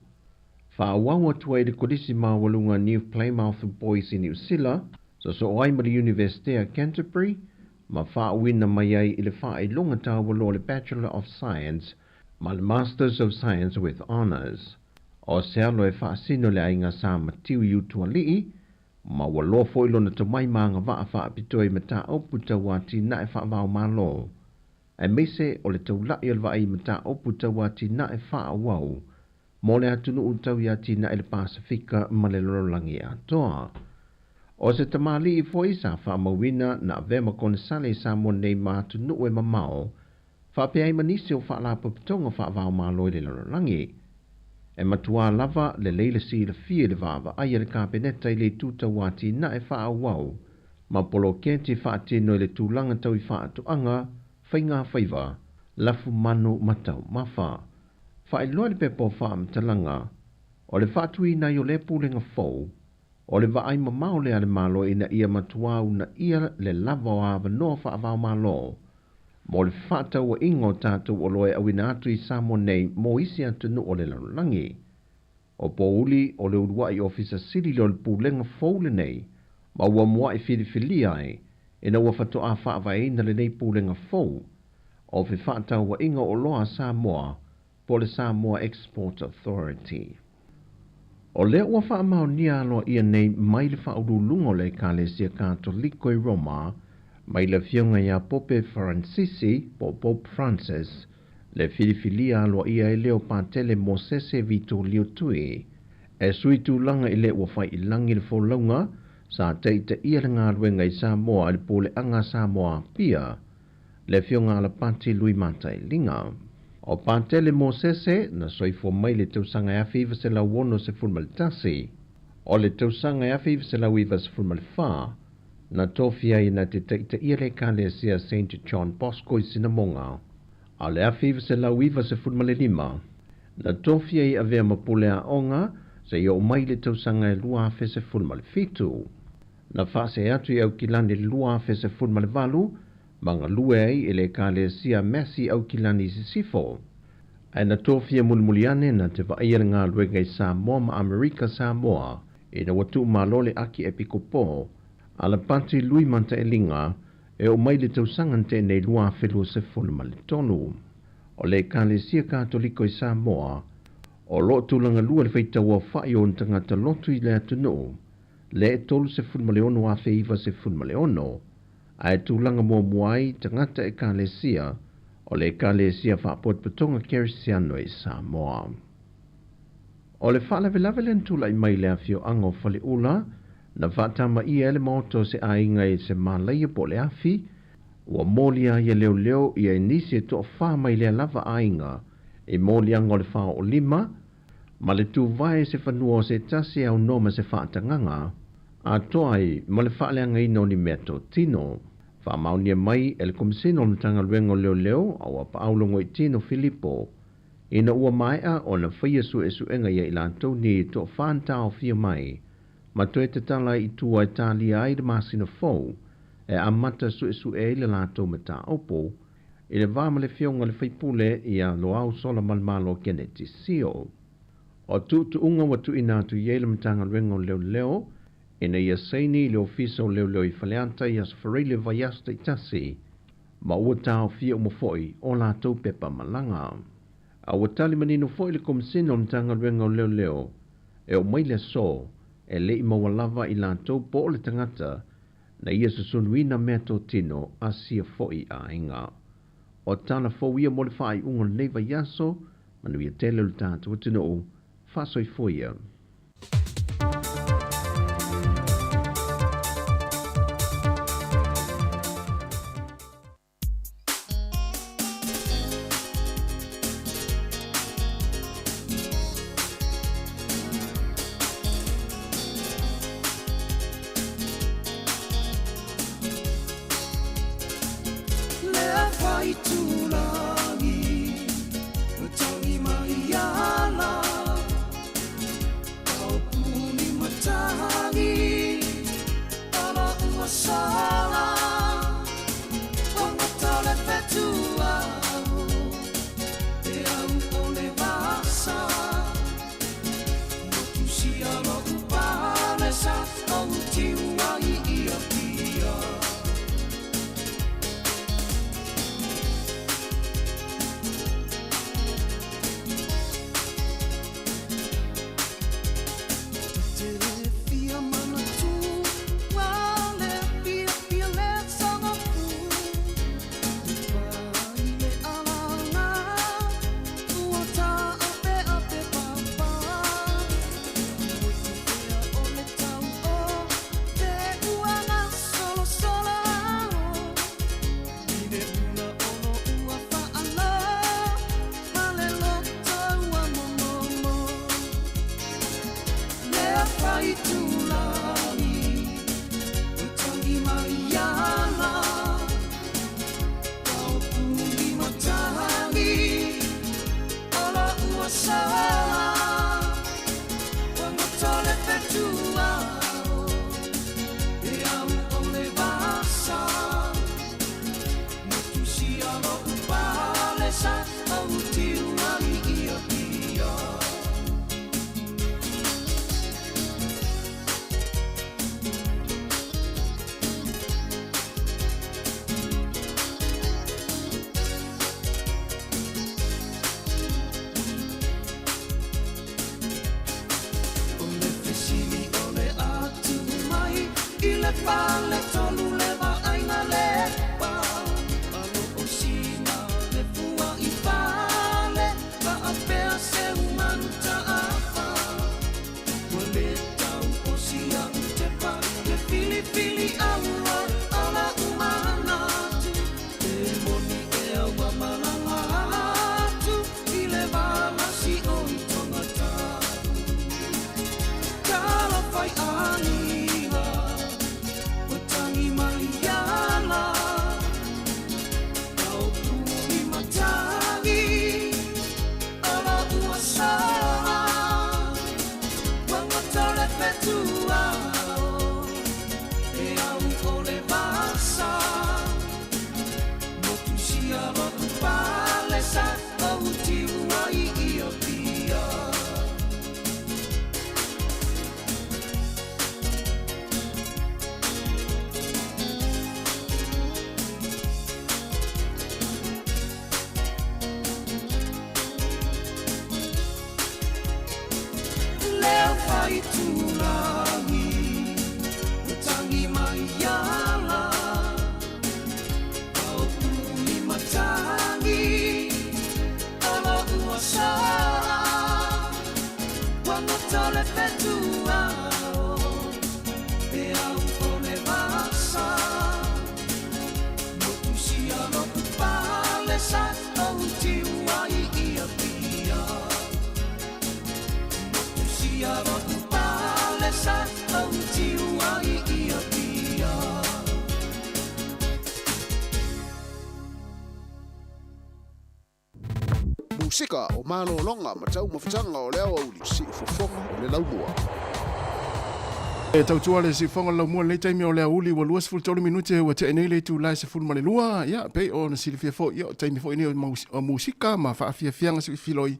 Whaawawa tua i de kolisi mawalunga New Plymouth Boys i New Zealand, so o aimari University of Canterbury, ma whaawina mai ai i le whaelonga tāwalo le Bachelor of Science, ma le Masters of Science with Honours. O se alo e whaasino le ainga sa matiu i utua lii, ma walo fo ilo na tamai maanga waa whaapitoi mata oputa wati na e whaavao malo. E mese o le taulai alwa ai mata oputa wati na e whaawau, mo le atunu utau yati na e le Pasifika ma le lorolangi atoa. O se tamali i fo isa whaamawina na vema kone sale sa mo nei ma atunu e mamao, whaapea i manisi o whaalapa pitonga whaavao malo i le lorolangi. E matua lava le leile si le fie le vava aia le kabineta i le tuta wati na e wha wau. Ma polo kenti wha atino i le tūlanga tau i wha atuanga, whainga whaiva, lafu manu matau mawha. Wha i loa le pepo wha amtalanga, o le wha atui na i o le pūlenga fau, o le wa aima mao le ale malo ina ia matua na ia le lava o ava noa wha avao malo. Mo le whata ua ingo tātou o loe awina atu i Samoa nei mo isi atu nu o le larulangi. O po uli o le uruai ofisa siri lo le pūlenga fōle nei, ma ua mua i whiriwhili ai, ina ua whatu a whaava e ina le nei pūlenga fō. O fi whata ua ingo o loa Samoa, po le Samoa Export Authority. O le ua whaamau ni aloa ia nei mai le whaurulungo le Kalesia Katoliko i Roma, mai le fionga ia Pope Francisi, po Pope Francis, le filifilia aloa ia e leo pātele mo sese vito lio tui, e sui tūlanga i le ua whai ilangi le wholaunga, sa teita ia le ngā ruenga i Samoa le pole anga Samoa pia, le fionga ala pati lui matai linga. O pātele mo sese, na soifo mai le tausanga e awhiva se lau wono se fulmalitasi, o le tausanga e awhiva se lau iwa se fulmalifaa, na tofia i na te teita ia le Kalesia St. John Bosco i Sinamonga. A le awhiva se lau iwa se fulmale lima. Na tofia i avea mapule a onga, se i o mai le tausanga e lua afe se fulmale fitu. Na fase atu i au kilani lua afe se fulmale valu, manga lue ai i le Kalesia Messi au kilani sisifo. A na tofia mulmuliane na te vaia ngā luenga i Samoa ma Amerika Samoa, i na watu malole aki epikopo, ala pati lui manta e linga, e o mai le tausangante nei lua whelua se fulma le tonu. O le Kalesia Katoliko i Samoa, o lo tūlanga lua le whaitaua whai o ntangata lotu i le atunu, le e tolu se fulma le ono a wheiva se fulma le ono, a e tūlanga mua muai tangata e Kalesia, o le Kalesia whaapot patonga Kerisiano i Samoa. O le whalavelave len tula i mai le awhio ango whale ula, na whatama i ele moto se ainga i se malaia po le afi, ua molia i leo leo i e nisi e toa wha mai le lava ainga, e molia ngole wha o lima, ma le tu vai se whanua se tasi au noma se whaatanganga, a toa i ma le whaaleanga ino ni mea to tino, wha maunia mai e le komisino mtanga luengo leo leo, au a paulongo i tino Filippo, ina ua maia o na whaia su e su enga i lantou ni toa whaantao fia mai, ma toe te tala i tua e tali ai de masina fau, e amata su e le lato me ta opo, i le vama le fionga le whaipule i a loau sola malmalo kene ti sio. O tu unga watu inatu yele mtanga luengo leo leo, ina ia seini le ofiso leo leo i whaleanta i asfarile vayasta i tasi, ma ua tau fia umofoi o lato pepa malanga. A ua tali manino foi le komisino mtanga luengo leo leo, e o maile so, e le i mawalava i lantou po le tangata na ia susunuina mea tō tino a sia foi a inga. O tana fōia mo le whai unga neiva yaso, manuia tele le tātua tino, whasoi fōia. fai tūlani o tangi mai ana Kau puli matangi Ala ua sala Wanga tole petua E au ole vasa Matusi alo upale sa Au tiuani ia pia Fale tolu leva aina lepa Alo o sina le fua I fale Ka apea se umanu ta apa Wale tau o sia te pa Le fili fili aua ala umana Te moni e aua malanga tu I le vala si o I tonga tau Kala fai ani Musika o malo longa matau mafutanga o leo au si fofonga o le laumua. E tautua le si fonga laumua le taimi o lea uli wa luas fultolo minute wa te enei le tu lai se fulma le lua. Ya, pe o na silifia fo, ya, taimi fo ini o musika ma faa fia fianga si filoi.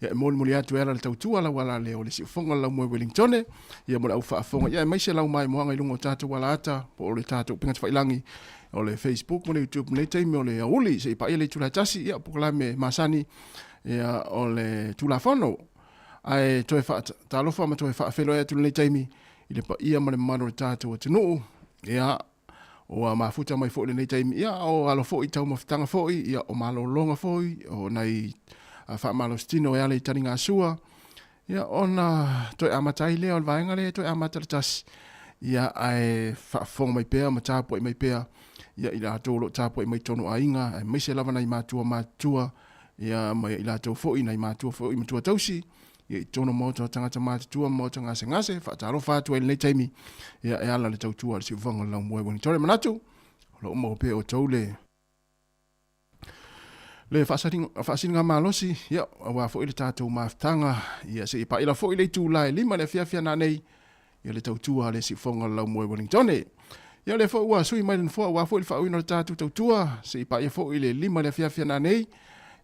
Ya, moli moli atu ela le tautua la wala le o le si fonga laumua Wellingtone. Ya, mola au faa fonga. Ya, maise lau mai moanga ilungo tatu wala ata, po o le tatu pingat failangi. O le Facebook, mo le YouTube, le taimi o le auli, se ipa ia le tula tasi, ya, pokalame masani, ya, o le tula fono. Ai, toe faa, talofa ma toe faa felo ya tula le taimi, i le pa ia ma le mano le tatu o tenu, ya, o a mafuta mai fo le taimi, ya, o alo fo i tau mafutanga fo i, ya, o malo longa fo i, o nai, faa malo stino ya le taringa sua, ya, ona, toe amatai leo, o vaenga le, toe amatai tasi, ya, ai, faa fonga mai pea, ma tapo i mai pea, ia ila tolo tapo i mai tono ainga ai mai se lava nei matua ia mai ila to fo i nei matua fo i matua tausi ia tono mo to tanga matua mo tanga se ngase fa taro fa tu nei taimi ia ala le tau tua si vanga la mo woni tore manatu lo mo pe o tole le fa saringa malosi ia wa fo ile tatu maftanga ia se pa ila fo ile tu lai lima le fia na nei ia le tau tua le si vanga la mo woni tone ia le fo ua sui mai den fo wa fo il fa uino tatu tautua se pa ia fo ile lima le fia na nei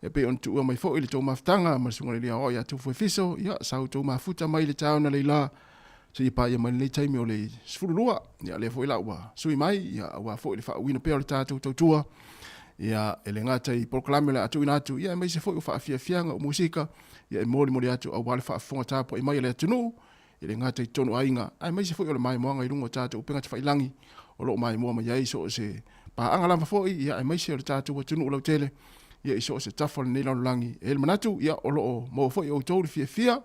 e pe on tu mai fo ile to maftanga ma sunga le o ia tu fo fiso ia sa to mafuta mai le tau na leila se pa ia mai le taimi o le sfulua ia le fo ila wa sui mai ia wa fo ile fa uino pe o tatu tautua ia ele ngata i proclame le atu inatu ia mai se fo fa fia o musika ia moli atu au wale fa fonga tapo i mai le tunu ile ngata i tonu ainga ai mai se fo ile mai moanga i lungo tatu upenga te failangi o lo mai mo mai so se pa anga lava fo ia ai mai se le tatu o tunu lo tele ia iso se tafol nei lo langi el manatu ia o lo mo fo o tolu fia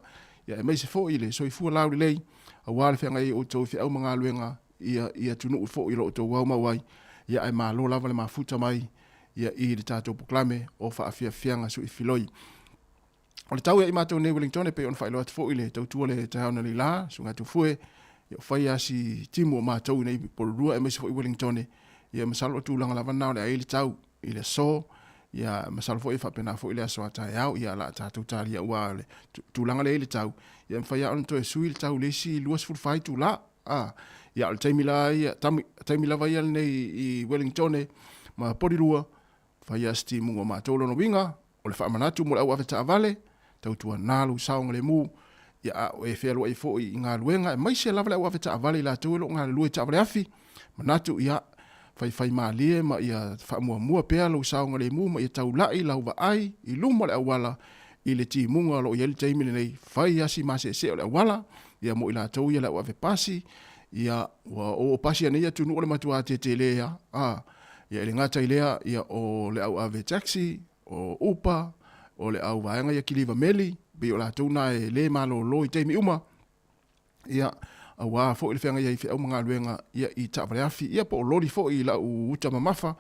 ia ai mai se fo ile so i fu lauli lei a wale fe ngai o to fi au manga luenga ia tunu fo i lo to wa mai ia ai ma lo lava le mafuta mai ia i le tatu proclame o fa fia nga so i filoi o le tau ia i mātou nei Wellington e pe on whaelo atu fo i le tautua le taona li la, sunga tu fue, ia whai asi timu o mātou nei porurua e maisi fo i Wellington, ia masalo tu langa lava nao le a ili tau, i le so, ia masalo fo i whapena fo i le aso atai au, ia la tātou tālia ua le tu langa le ili tau, ia mwhai on to e sui le tau le si luas fulfai tu la, ia le taimi lava ia nei i Wellington, ma porirua, whai asi timu o mātou lono winga, o le whaamanatu mo le au aweta avale, tautua nalu saonga le mu, ia o e whelo e fo i ngā luenga, e maise lava le au aweta avale la tuelo ngā lue ta avale afi, manatu ia whai maalie ma ia whaamua pea lo saonga le mu, ma ia tau lai lau wa ai, i luma le awala, i le ti munga lo ieli taimile nei, whai asi mase se o le awala, ia mo i la tau ia le au ave pasi, ia o pasi ane ia tunu o le matua te lea, ia ele ngata i lea, ia o le au ave taxi, o upa, o le au vaenga ia kiliva meli, bi o la tuna e le malo lo i teimi uma, ia a wā fo i le whenga ia i whiau mga luenga ia i tāwale afi, ia po o lori fo i la u uta mamafa,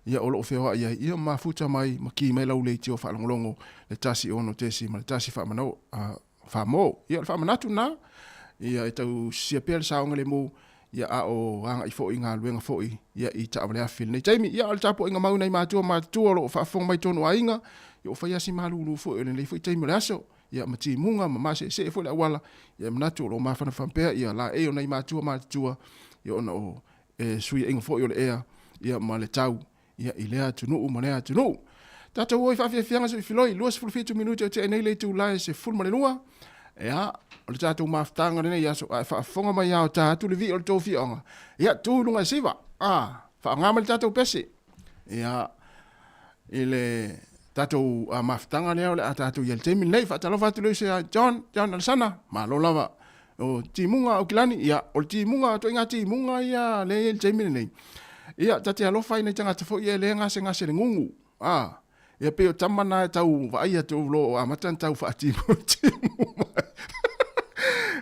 ia o lo o whiawa ia mafuta mai, ma ki mai lau leiti o whaalongolongo, le tasi ono tesi, ma le tasi whaamanau, whaamo, ia le whaamanatu nā, ia e tau siapea le saonga le mō, ia a o anga i fo i ngā luenga fo i, ia i tāwale afi. Nei taimi, ia al tapo inga mau nei mātua lo o whaafonga mai tonu a inga, ia o whaiasi malulu fo i nei fo i taimi le aso, ia mati munga, ma mase se fo le awala, ia manatu lo mawhana whampea, ia la eo nei mātua, ia ona o sui inga fo i o le ea, ia ma le tau, ia i lea tunuu, ma lea tunuu. Tata oi whawhianga so i filoi, luas fulfitu minuti o te enei le tu lai se fulma le lua, ia, o le tātou maftanga rene, ia so, whaafonga mai au tātou le vi o le tō whionga. Ia, tūlunga siva, whaangama le tātou pese. Ia, ile tātou maftanga leo le a tātou iel teimi nei, whaatalofa atu leu se John Alasana, ma lo lava, o timunga o kilani, ia, o le timunga, to inga timunga, ia, le iel teimi nei. Ia, tate alofa ina tanga tafo ia le ngase le ngungu, ia peo tamana e tau vai atu lo amatan tau whaatimu timu mai.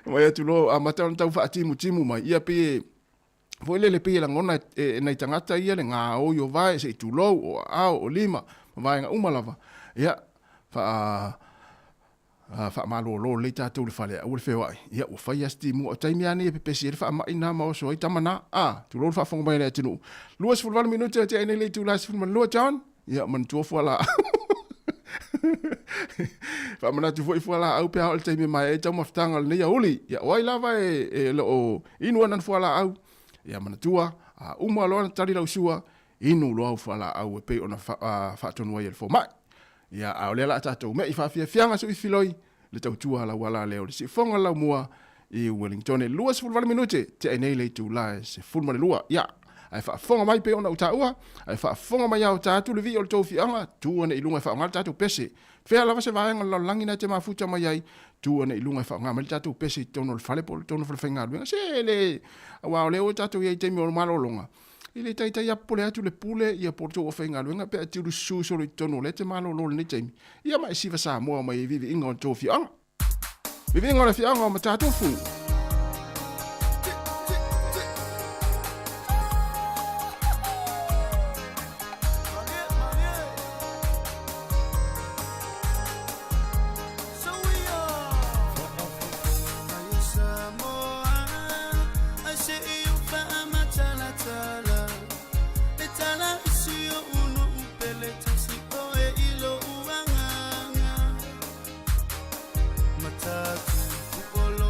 Mai atu lo amatan tau whaatimu mai. Ia pe voile le pe la ngona e nei tangata ia le ngā o yo vai se tu lo o au o lima vai nga umalava. Ia fa malo lo le tatu le fale o le fewai. Ia o fai astimu o taimi ani e pepesi e fa mai na ma o so i tamana. Tu lo fa fonga mai le tunu. Luas fulval minuto te ene le tu las fulman lo John. Ia man tua fuala. Fa mana tu fuala au pe au te mai e tau maftanga le ia uli. Ia oi lava e lo inu anan fuala au. Ia mana tua uma lo tari lau sua inu lo au fuala au e pe ona fa tonu ai fo mai. Ia au le la tatu me i fa fianga so i filoi le tau tua la wala le o si fonga la mua i Wellington luas fulval minute te nei le tu la se fulma le lua. Ia ai whaafonga mai pe ona o tāua, ai whaafonga mai au tātu le vi o le tōwhi anga, tūana i lunga i whaonga tātu pese. Whea lava se vaenga la langina te mafuta mai ai, tūana i lunga i whaonga mai tātu pese, tono le whalepo, tono le whainga luenga. Se le, awao leo tātu i teimi o le malolonga. I le taitai apole atu le pule, ia porto o whainga luenga, pe atiru susoro i tono le te malololo ni teimi. Ia mai siva sa moa mai vivi inga o le tōwhi anga. Vivi inga o le whianga o ma tātu fu. Matatu, kupolo,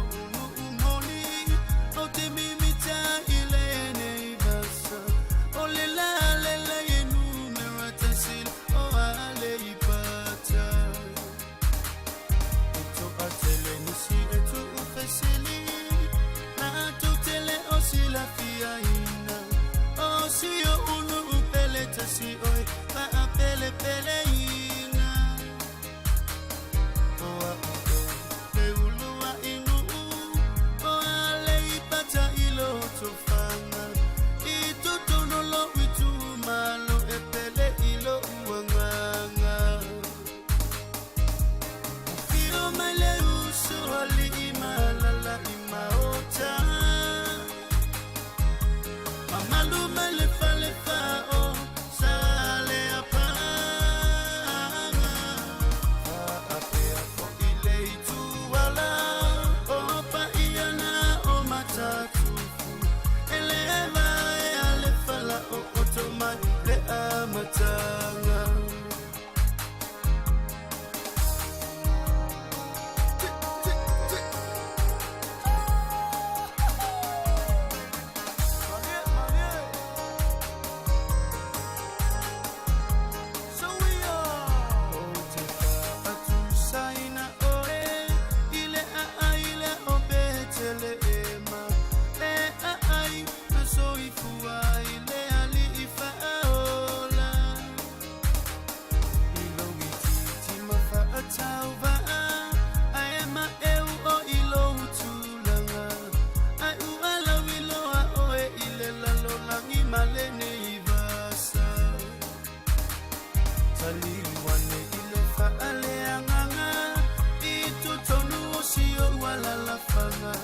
la fanga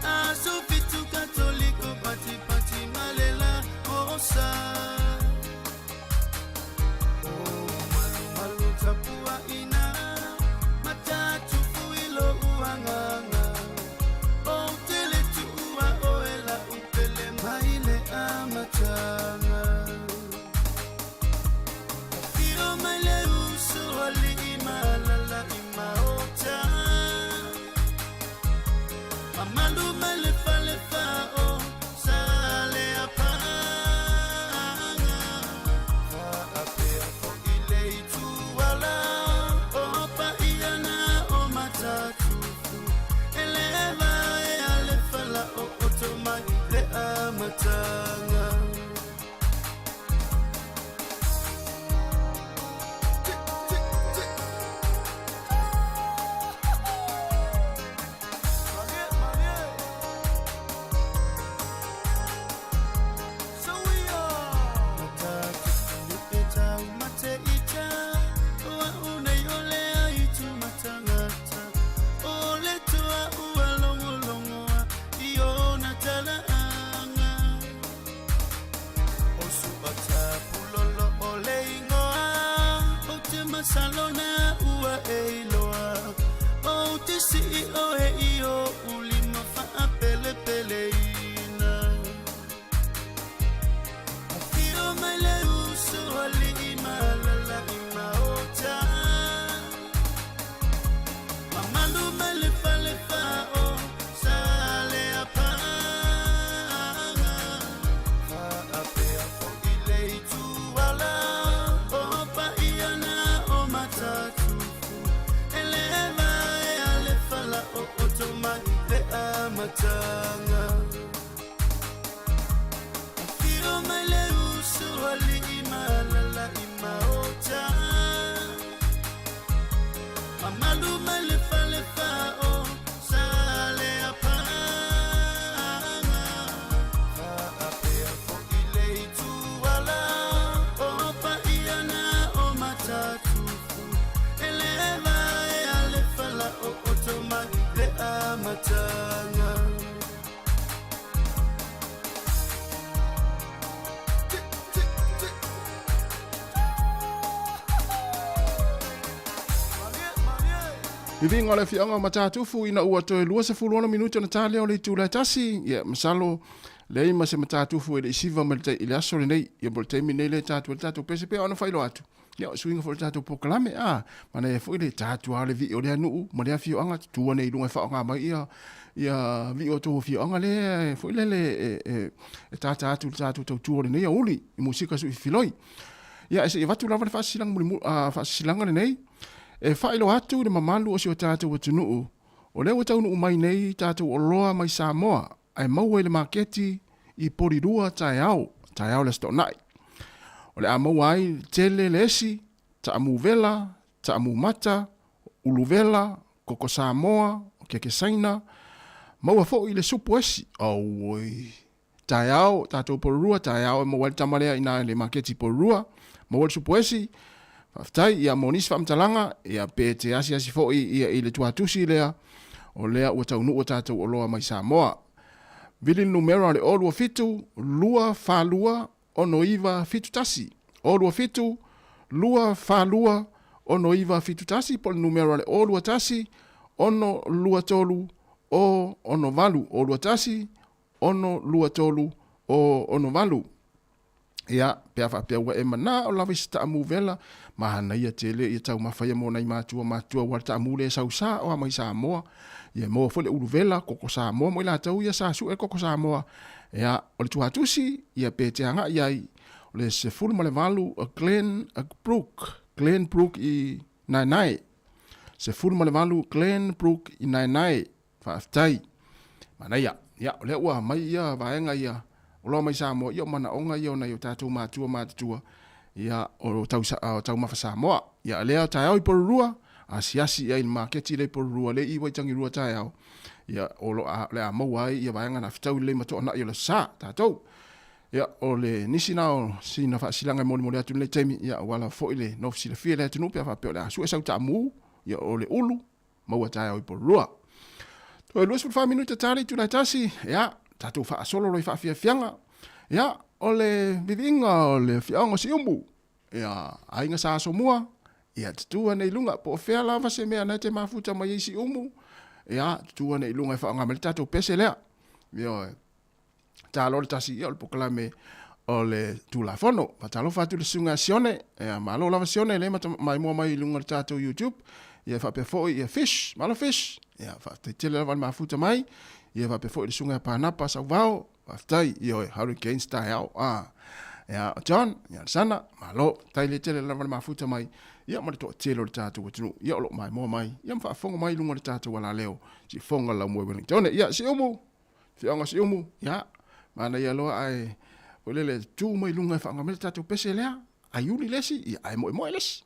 aso fitu katoliko pati pati malela osa malu tapua ina matatu fuilo uanganga o tele tua oela upele maile amatanga fio maile uso ali imalala imaota Mamandu mele fale fao sale apanga fa apea fo ile itu wala opa iana o matatu eleva e ale fala o otoma le amatanga Salona ua eiloa o te CEO e io ulima fa pele pele ina Fio mai le uso ali imalala imaota Mamandu mai le fale fao sale apanga fa apea fo ile itu wala opa iana matatu eleva e ale fala o otoma le amatanga fio mai le uso ali imalala imaota Mamandu mai le fale fao sale apanga fa apea fo ile itu wala opa iana o matatu matanga Ivinga le fianga matatufu ina ua toe lua se fuluana minuto na tale o le tula tasi ya masalo le ima se matatufu ele isiva ma le ile aso le nei ya bolte mine le tatu PSP ona failo atu ya swinga fo tatu poklame mana e fo ile tatu ale vi o le anu ma le fio anga tu nei lunga fa anga mai ya vi o to fio anga le fo ile le tatu tu le nei uli i musika su filoi ya ese vatu lava fa silang mu fa silanga nei e failo atu le mamalu o si o tatu o tunu o le o tau mai nei tatu o loa mai Samoa ai mau le maketi i porirua taiao le stonai o le amau ai tele lesi ta amu vela ta amu mata uluvela koko Samoa ke saina mau fo i le supu esi oi taiao tatu porirua taiao mo wal tamalea ina le maketi porirua mo wal supu esi Faftai ia monis famtalanga ia pete asi fo ia ile tuatusi lea o lea ua taunu o tātou o loa mai Samoa. Vili numero le olua fitu, lua falua ono iva fitu tasi. Olua fitu, lua falua ono iva fitu tasi, pol numero le olua tasi, ono lua tolu o ono valu. Olua tasi, ono lua tolu o ono valu. Ia, pea ua e mana o lawa isi ta vela, mahana ia tele, ia tau mawhaia mo nai matua wala ta le sau sa o amai Samoa, ia moa fole uru vela, koko Samoa, mo ila tau ia sa su e koko Samoa, ia, o le tuhatusi, ia pe te hanga iai, o le se fulu male valu, a Glen Brook i Nainai, se fulu male valu, Glen Brook i Nainai, whaaftai, mana ia, o le ua mai ia, vaenga ia, o loa mai Samoa, ia mana onga ia na i o tātou mātua, ia o tau mawha Samoa. Ia lea tai au i porurua, a siasi ia i maketi le porurua, le i waitangi rua tai au. Ia o le a maua ai, ia vaenga na fitau le matoa na i o le sa, tātou. Ia o le nisi nao, sina wha silanga moni mole atu le teimi, ia wala fo i le nof sila fia le atu nupe, a wha peo le asu e sau ta mu, ia o le ulu, maua tai au i porurua. O luas fa minuta tari tu na tasi, ya, tatu fa solo lo fa fianga. Ya, ole vivinga ole fianga si umbu. Ya, ainga sa so mua. Ya, tutua nei lunga po fea lava se mea na te mafuta mai si umu. Ya, tutua nei lunga fa nga tatu pese lea. Yo, talo le tasi yo po klame ole tula fono. Pa talo fa tu le sunga sione. Ya, malo lava sione le mai mua mai lunga tatu YouTube. Ya fa pe foi ya fish, malo fish. Ya fa te tele lava mafuta mai. Ya fa pe foi le sunga pa napa sa vao. Fa tai yo hurricane style. Ya John, ya sana malo tai le tele lava mafuta mai. Ya ma to tele le tatu tunu. Ya lo mai mo mai. Ya fa fonga mai lunga le tatu wala leo. Si fonga la mo Wellington. Ya si umu. Fianga si umu. Ya. Mana ya lo ai ole tu mai lunga fa ngamel tatu pese lea. Ayuli lesi, ya ai mo lesi.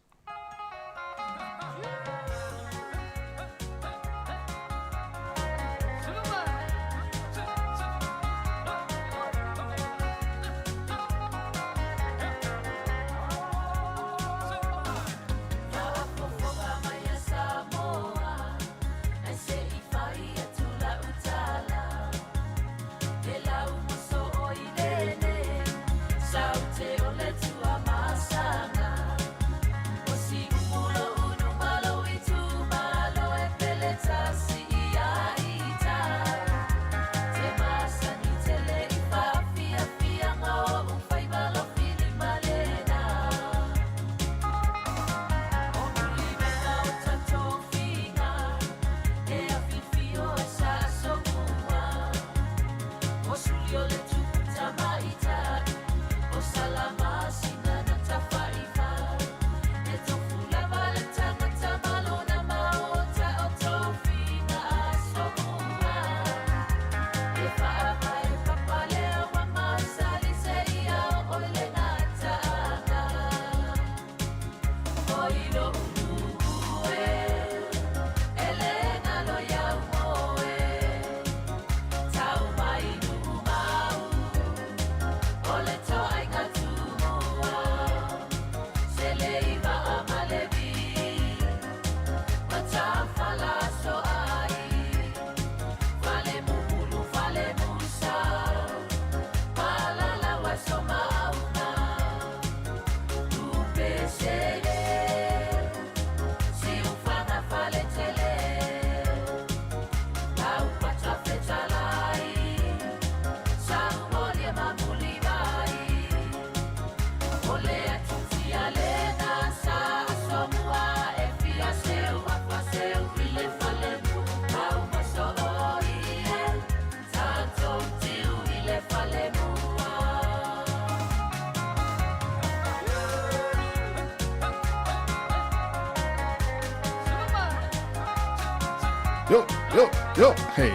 Yo, hey.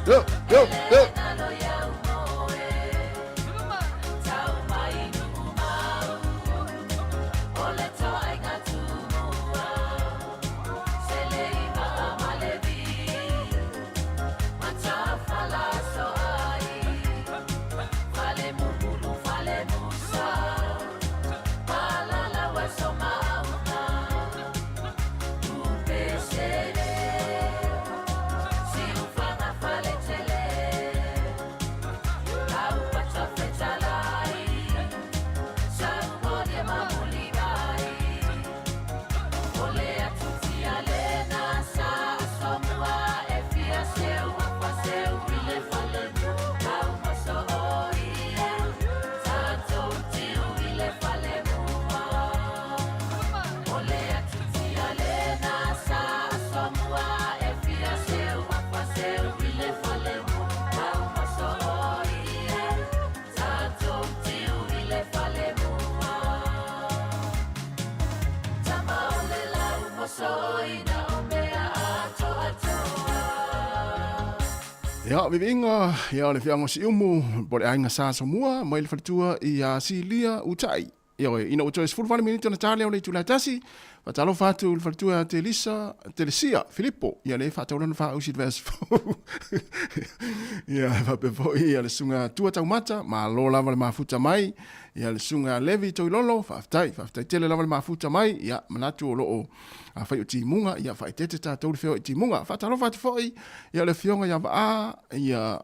Yo. Ia, vivinga, ia le fiango si umu, pore ainga sa somua, mai le falitua i a si lia utai. Ia oe, ina utoe sifuru vale minute na tale o le tula tasi, fatalo fatu le falitua te Lisa, te Lesia, Filippo, ia le fatalo na fa usit vers fo. Ia, vape fo ia le sunga tua tau mata, ma lo lava le mafuta mai, ia le sunga levi toi lolo, faftai tele lava le mafuta mai, ia manatu o loo, a fai o timunga, ia fai tete tātou le feo i timunga, fatalo fatu foi, ia le fionga ia va ia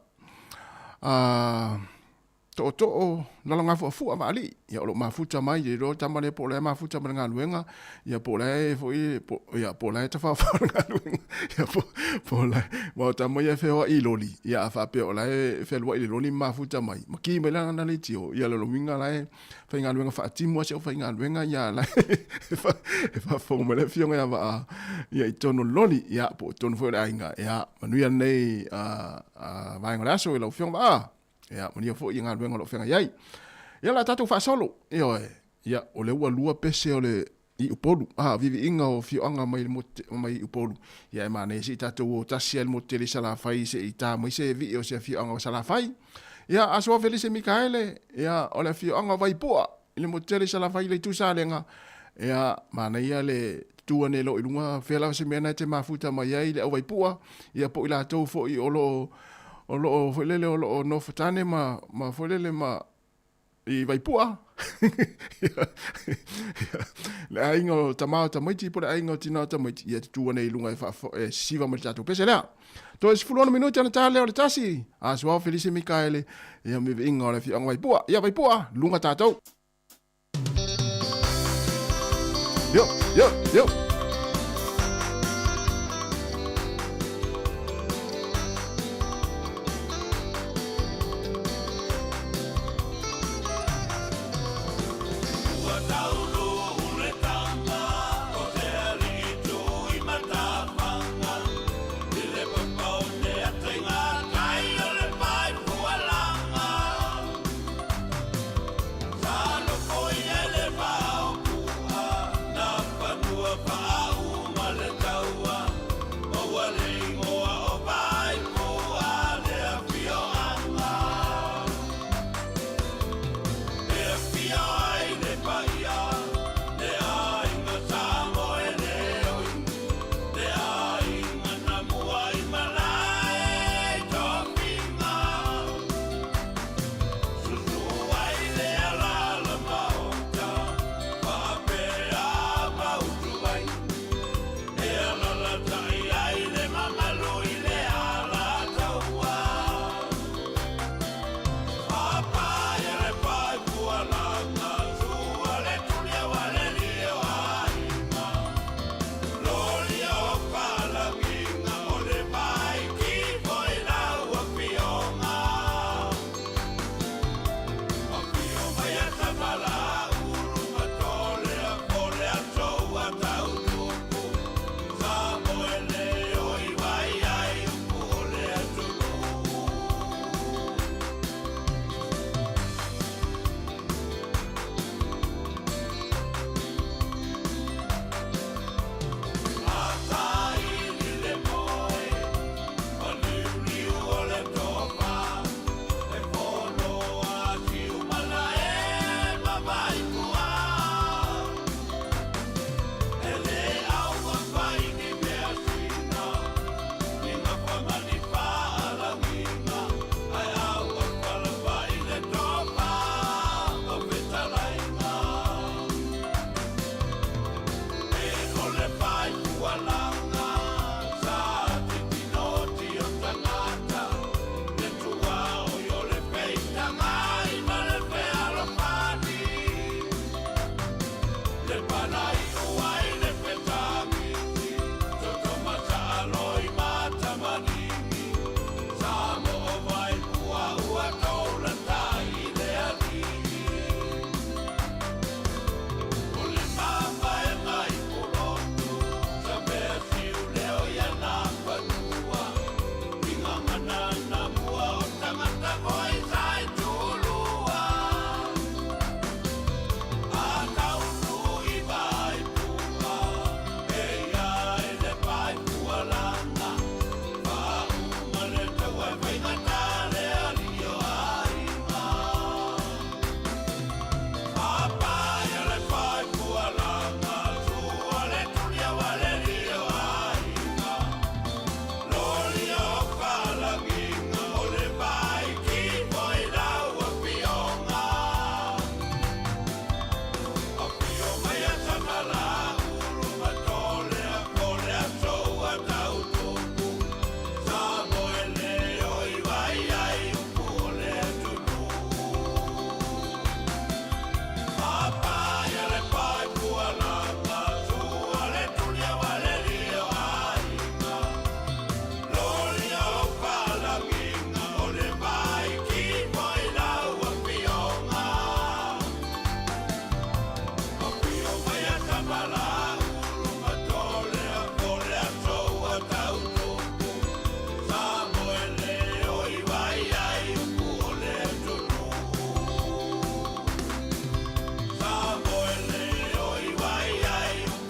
to nala ngafu fu avali ia o mafuta mai i ro tamale po le mafuta manga luenga ia po le foi ia po le ta fa nga luenga ia po le mo tamai feo i loli ia fa pe o le fe lo i loli mafuta mai maki me la na le tio ia lo minga la fa nga luenga fa timo se fa nga luenga ia la fa fo me le fionga ia va ia i tono loli ia po tono fo la inga ia manuia nei va nga so lo fionga ia monia fo inga luenga lo fenga yai ia la tatu fa solo ia o le ua lua pese o le i upolu vivi inga o fioanga mai upolu ia ma ne si tatu o tasiel mo tele sala fai se ita mo se vi o se fioanga sala fai ia aso Felice Mikaele ia o le fioanga vai poa ile mo tele sala fai le tu salenga ia ma ne ia le tua ne lo ilunga fela se mena te mafuta mai ai le vai poa ia po ila to fo i olo folele o no fatane ma folele ma i vai pua le aingo tamao tamaiti por aingo tina tamaiti ia tu nei lunga fa siva ma tatu pese la to es fulano minuti ana tale o tasi a so Felice Mikaele ia me ingo le fi vai pua ia vai pua lunga tatu yo Bye.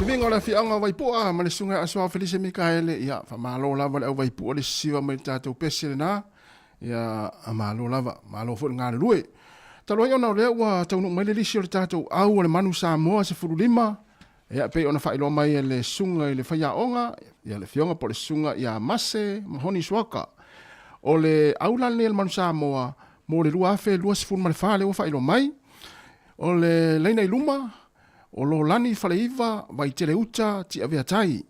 Tuvinga la fianga Waipua, ma le sunga asoa Felice Mikaele, ia, fa malo lava le au Waipua le siwa mai tātou pese na, ia, a malo lava, malo fo ngā lue. Talo ia na lea ua taunu mai le lisi o le tātou au le manu Samoa se fululima, ia pe ona whaelo mai le sunga i le whaiaonga, ia le fionga po le sunga ia Mase, Mahoni Swaka, o le aulane le manu Samoa, mo le lua afe, lua se fulma le whale o whaelo mai, o le leina i luma, o lo lani faleiva vai tele uta ti avea tai.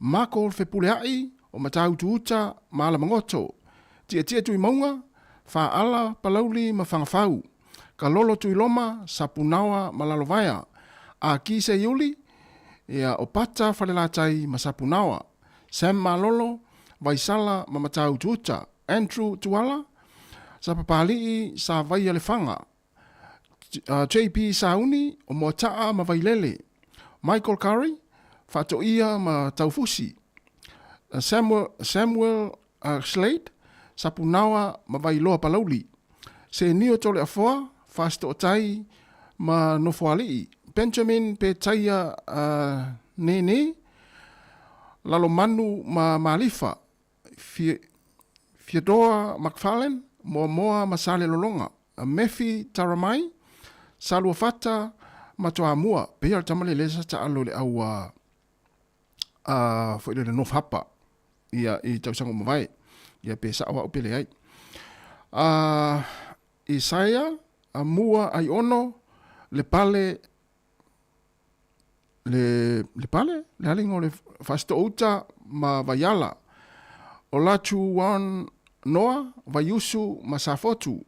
Mako fe puleai o matau tu uta maala mangoto. Tia tui maunga, fa ala palauli ma whangafau. Ka lolo tui loma sapunawa malalovaya. A ki se yuli, ia o pata falelatai ma sapunawa. Sam malolo, vai sala ma matau tu uta. Andrew tuala, sa papalii sa vai alefanga. JP Sauni o Moataa ma Vailele, Michael Curry, Fato Ia ma Taufusi, Samuel Slade, Sapunawa ma Vailoa Palauli, Se Nio Tole Afoa, Fasto Otai ma Nofoalii, Benjamin Petaya Nene, Lalomanu ma Malifa, Fiodora McFarlane, Moa Masale Lolonga, Mefi Taramai, Salua fata matoa mua pe al tamale lesa ta alo le au fo le no hapa ia I tau sango mavai ia pe sa wa pele ai Isaiah mua ai ono le pale le alingo le fasto uta ma vayala o latu wan noa vayusu masafotu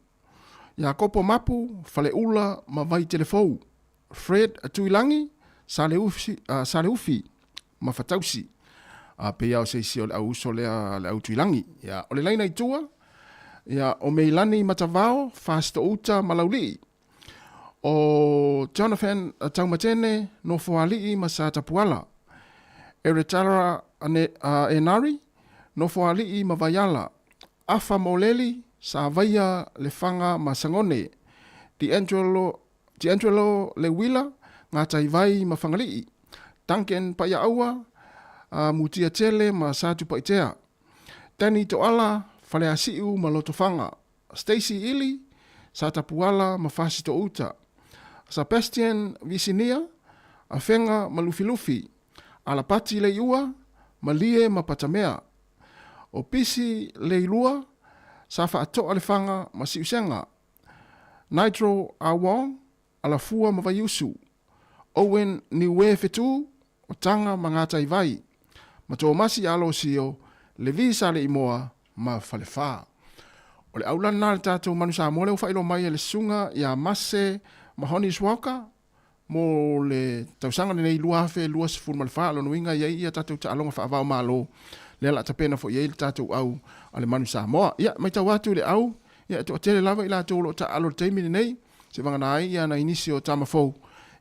Jakopo Mapu, Fale Ula, ma vai telefou. Fred Atuilangi, Saleufi, ma fatausi. Pe iau se isi o le au uso le au tuilangi. Ya, o le laina I tua, ya, o meilani matavao, fasto uta malauli. O Jonathan Taumatene, no foalii ma sa tapuala. Eretara Enari, no foalii ma vayala. Afa Moleli, sa vaya le fanga masangone D'Angelo le wila ngā tai vai ma whangalii Duncan Paya Aua mutia tele ma satu paitea Danny Toala fale asiu ma loto fanga Stacy Ili sa tapuala ma fasito uta Sebastian Visinia a whenga ma lufi Alapati le iua ma lie ma patamea o pisi le ilua Safa ato alefanga masiusenga. Nitro Awong alafua mavayusu. Owen niwe fetu o tanga mangata ivai. Mato masi alo sio le visa le imoa ma falefa. O le aulan na le tatou manusa mo le ufailo mai le sunga ia Mase Mahoni Swaka mo le tausanga nei luafe luas fur malfa lo nuinga ia tatou ta alonga fa avao malo. Le la tapena fo ye tatou au ale manu Samoa ia mai tau atu le au ia to tele lava ila to lo ta alo taimi nei se vanga nai ia na inisio tamafo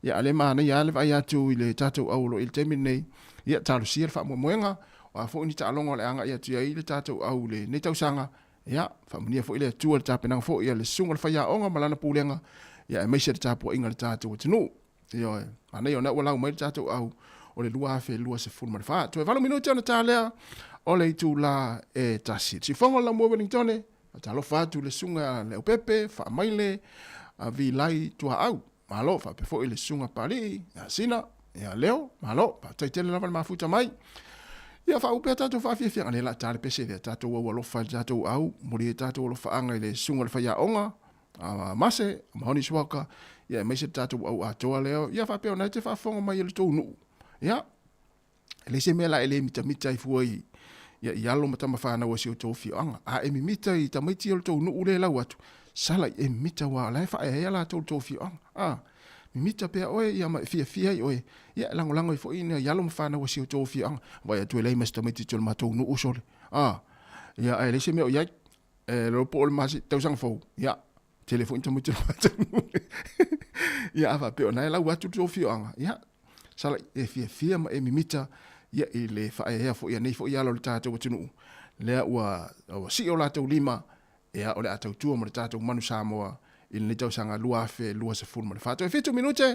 ia ale mana ia le vai atu ile tatou au lo il taimi nei ia talu sir fa mo moenga wa fo ni ta alonga le anga ia tu ia ile tatou au le nei tau sanga ia fa munia fo ile tu le tapena fo ia le sunga le fa ia onga malana pulenga ia mai se tapo inga le tatou tunu ia ana ia na wala mai tatou au o le lua fe lua se fulma fa to e valo minuto na tala o le tu la e tasi si fongo la mo Wellington ta lo fa tu le sunga le pepe fa maile a vi lai tu au malo fa pe fo ile sunga pali ya sina ya leo malo pa tai tele la ma futa mai ya fa upe ta to fa fi ane la ta le pese de ta to wo lo fa ta to au mo le ta to lo fa anga le sunga le fa ya onga a Mase Mahoni Swaka ya mai se ta to au a to leo ya fa pe ona te fa fongo mai le to nu ya le se mela ele mita I fuai ya yalo mata mafana wasi o tofi anga a emi mita I tamaiti o to no ule la watu sala e mita wa la fa e la to tofi anga mi mita pe oe ya ma fia oe ya lango I foi ne yalo mafana wasi o tofi anga wa ya to le mas tamaiti to mato no usole ya ele se me o ya lo pol mas te sang fo ya telefone tamaiti ya fa pe ona la watu tofi anga ya sala e fia ma e mimita ia ile fa ia fo ia nei fo ia lo tato tunu le wa si o la to lima ia o le atau tu mo tato manu Samoa i le tau sanga lua afe lua se fulu ma le whātua. E fitu minute,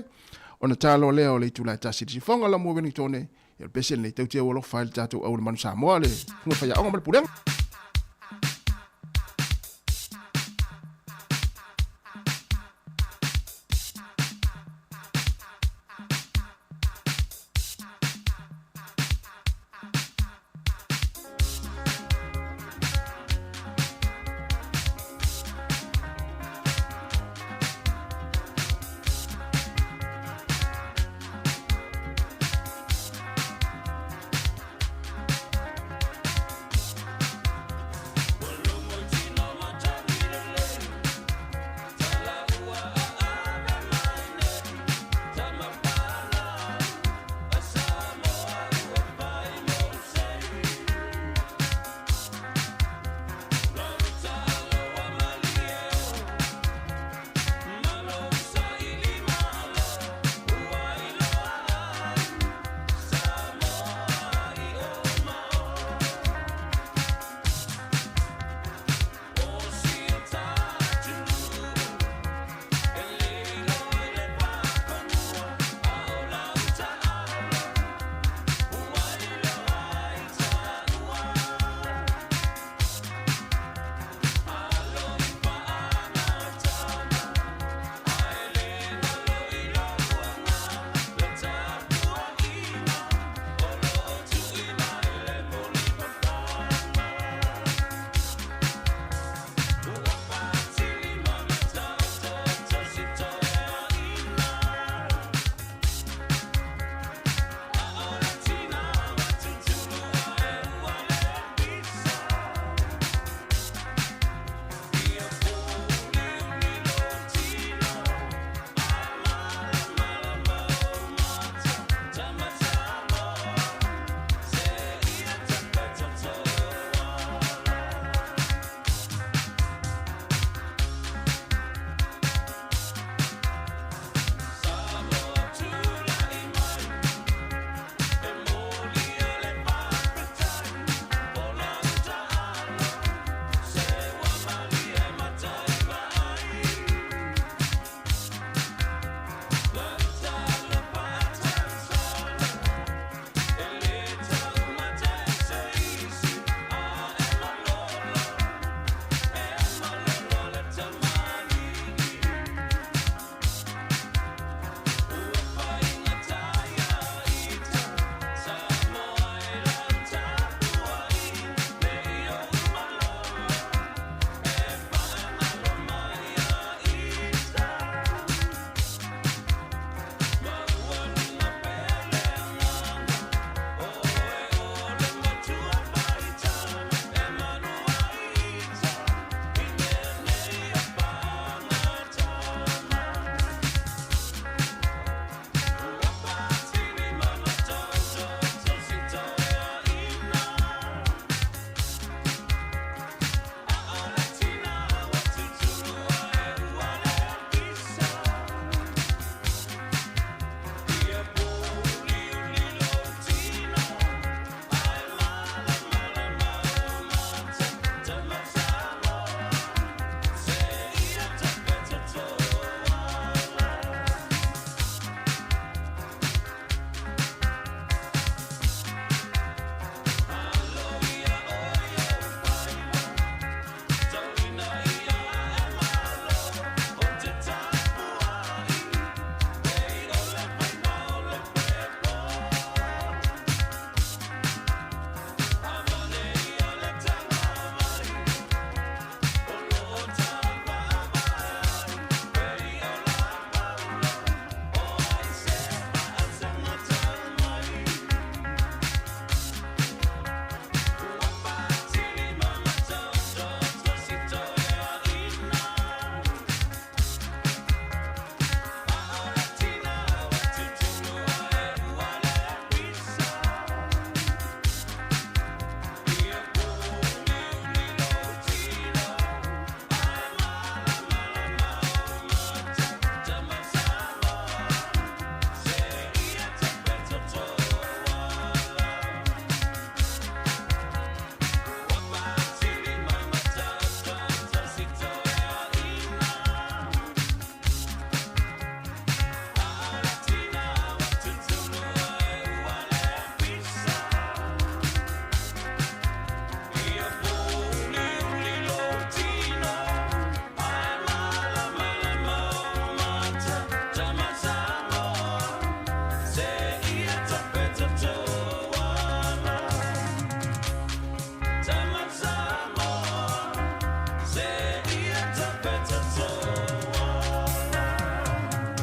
ona talo leo le tula tasi si fonga la mua Wellingtone, e le pesen le tau tia walo whaile tātou au le manu Samoa le hunga whaia onga male purenga.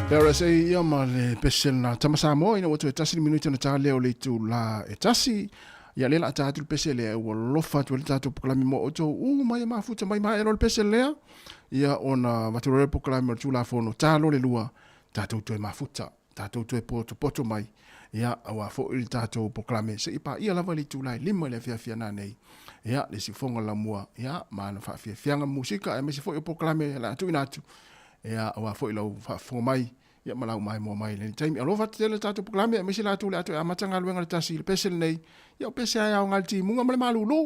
Pera se ia ma le pesel na tamasa mo ina watu e tasi minuti na tale o le tu la e tasi ia le la tatu pesel e o lofa tu le tatu poklami mo o to mai mafuta mai mai o le pesel lea ia ona maturore poklami o tu la fono talo le lua tatu tu e mafuta tatu tu e poto mai ia awa fo il tatu poklami se ipa ia lava le tu la lima le fia na nei ia le si fonga la mua ia ma na fa fia nga musika e me si fo poklami la tu inatu ia awa fo ilo fa fo mai ia malau mai mo mai le taimi alofa tele tatu proklame me sila tu le atu amatanga luenga le tasi le pesel nei ia pese ai au ngalti munga male malulu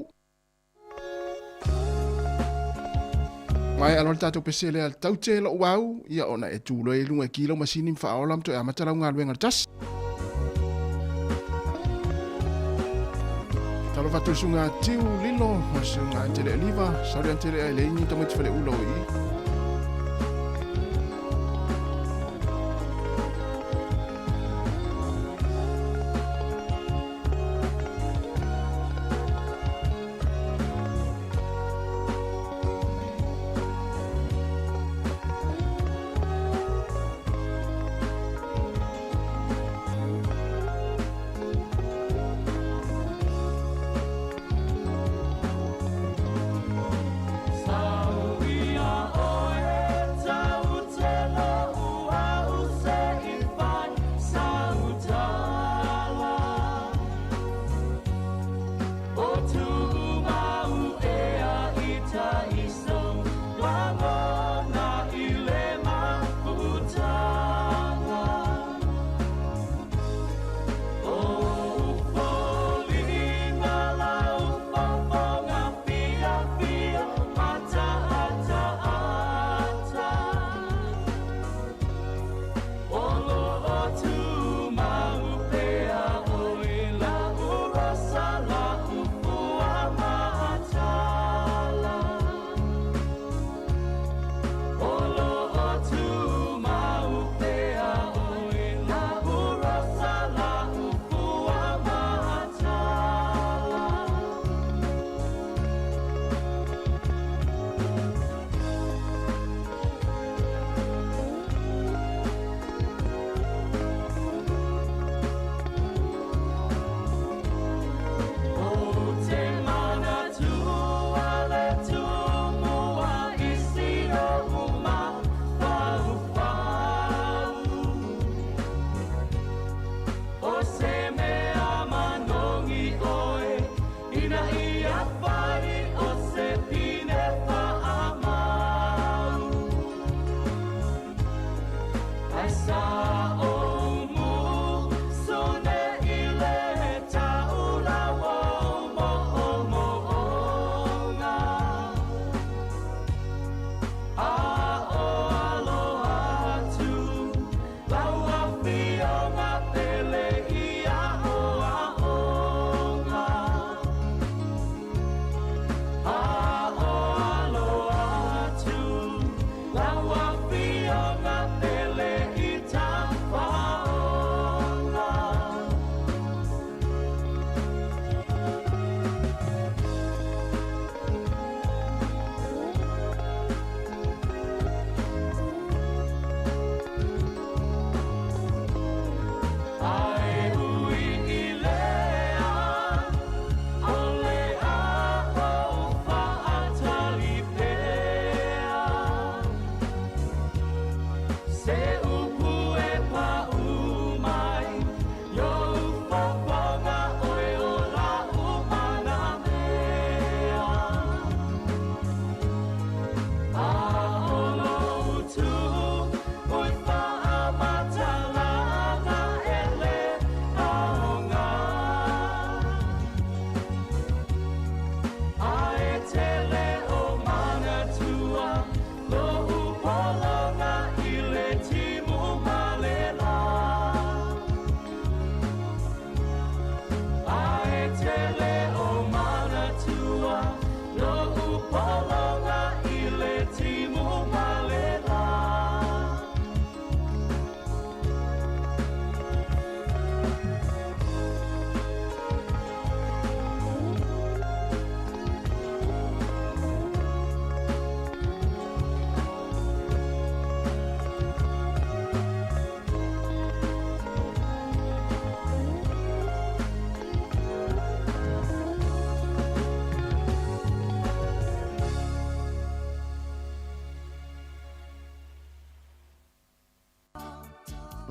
mai alor tatu pesel al taute lo wau ia ona e tu lo e lunga kilo masini fa olam to amatala ngal luenga le tasi talo fatu sunga tiu lilo sunga tele liva sari tele ai le ni tomo tfele ulo i Sauia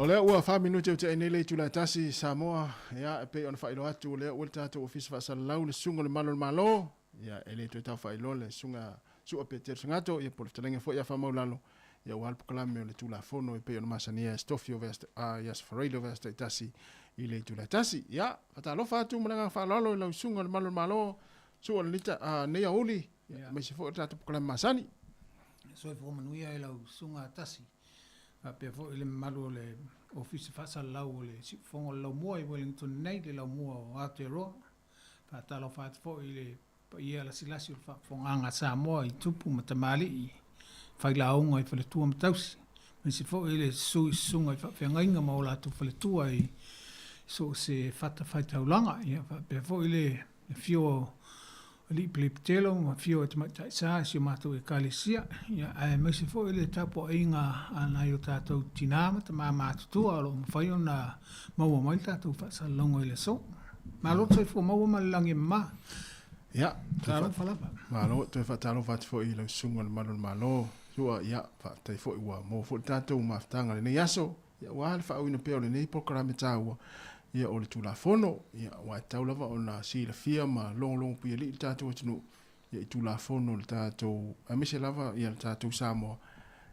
O lea ua 5 minute o te nei le tula tasi Samoa ia pe ona failo atu le o tatu office fa salau le sunga le malo ia ele to ta failo le sunga su pe te sangato ia por telenga fo ia fa maulalo ia wal proclame le tula fono pe ona masania stofio vest yes farelo vest tasi ile tula tasi ia fata lo fa tu manga fa lalo le sunga le malo su o lita nei oli me se fo tatu proclame masani so fo manuia le sunga tasi pe fo ile malu le office fa salau le si fongo lo mo i Wellington nei le lo mo atero fa talo fa fo ile ia la silasi fa fonga sa mo i tupu matamali fa la onga i fa le tua matausi me si fo ile su sunga fa ngainga mo la tu fa le tua i so se fata fa taulanga ia pe fo ile fio li pliptelo ma fio te mai sa si mato e kalisia ia ai me se fo ile tapo inga ana yo tato tinama te mama tu alo fa ona mau mai tato fa sa longo ile so ma lo se fo mau ma langi ma ia talo fa la ma lo te fa talo fa fo ile sunga malo so ia fa te fo wa mo fo tato ma tanga le yaso ia wa fa o ina pe o le programa tawa ia o le tula fono ia wa taulava ona sila fia ma long pi li tatou tunu ia tula fono le tatou a me se lava ia le tatou Samoa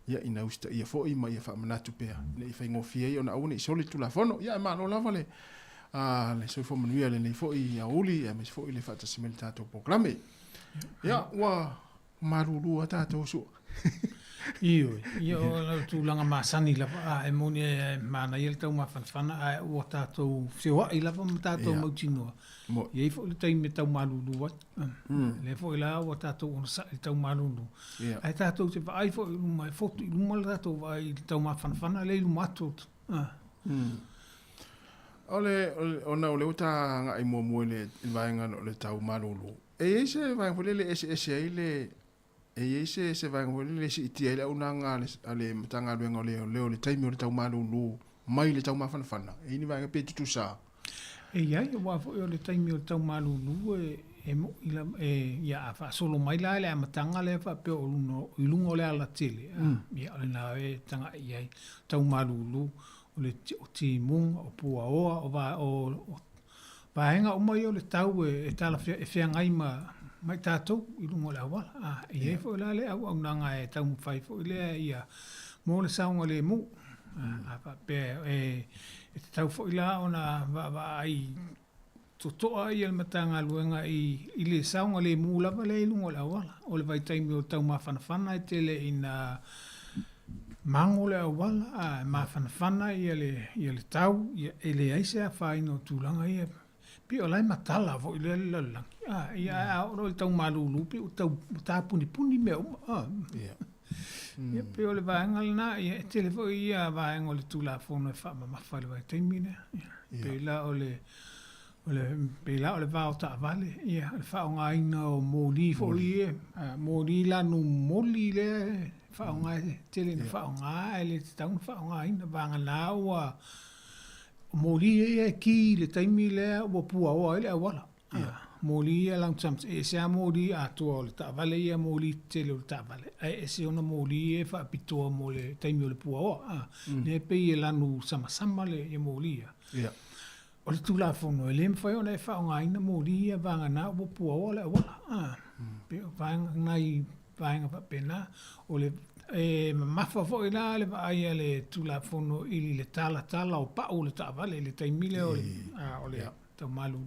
ia ina usta ia fo ima ia fa manatu pe le fa ngo fia ona ona so le tula fono ia ma lo lava le le so fo manuia le fo ia uli ia me fo le fa tasimel tatou programe ia wa marulu tatou so Io tu langa masani la e moni mana il tau mafana o tato se wa ila fa tato mo tino ye fo le tai me tau malulu wa le fo ila o tato on sa tau malulu ai tato se ai fo mai fo lu mal tato vai tau mafana le lu mato ole ona ole uta nga i mo le vai nga le tau malulu e se vai fo le ese ile e se vai ngol le si ti ele una nga ale matanga luenga le taimi o le tau malulu mai le tau mafana e ni vai pe tu sa e ia wa fo le taimi o le tau malulu e mo ila ia fa solo mai la le matanga le fa pe o lungo le ala tele ia le na e tanga ia tau malulu o le ti mung o pua o va o va henga o mai o le tau e tala fe ngai mai tatou i lungo la wala e fo la le au nanga e tau fai fo le ia mo le saunga le mu pa pe e tau fo la ona va ai to ai el matanga luenga i le saunga le mu la le lungo la wala o le vai taimi o tau mafana e tele ina mango le wala mafana i le tau i le aise fai no tulanga ia pi o lai matala vo ile la ia o tau malulu pi o tau ta puni me ia pi o le vaengal na ia telefo ia vaengal le tula fono fa ma fa le vai mine pe la o le pe la o le va o ta vale ia le fa nga ina o moli fo ie moli la no moli le fa nga tele fa nga le tau fa nga ina va nga wa moli e ki le taimi le o pua o ele wala moli e lang tsam e se moli a to le ta vale e moli te le ta vale e se ona moli e fa pito mo le taimi o le pua o ne pe e la nu sama le e moli o le tula fono ele fa ona e fa nga ina moli e va nga o pua o le wala pe va nai va nga pa pena o le e mafa fo ina le vai le tula fono ili le tala o pa o le tava le taimi le o le tau malu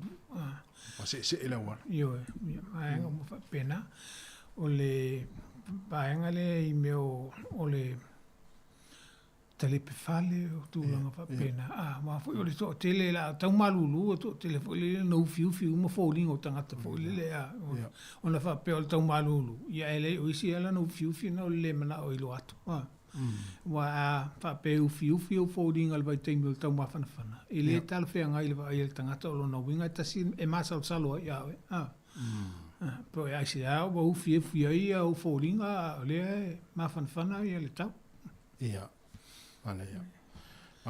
o se ele wa yo ai mo fa pena o le vai le i meu o le telepe fale o tu langa fa pena ma fo o le to tele la tau malu to telefone no fiu mo fo lingo tanga fo le ona fa pe o tau malu ia ele o isi ela no fiu no le mana o ilo atu wa fa pe o fiu fo lingo al vai tengo tau mafana ele tal fe ngai le vai el tanga to lo no winga tasin e masa salo ia po ia si o fiu ia o fo linga le mafana ia le tau ia ana ia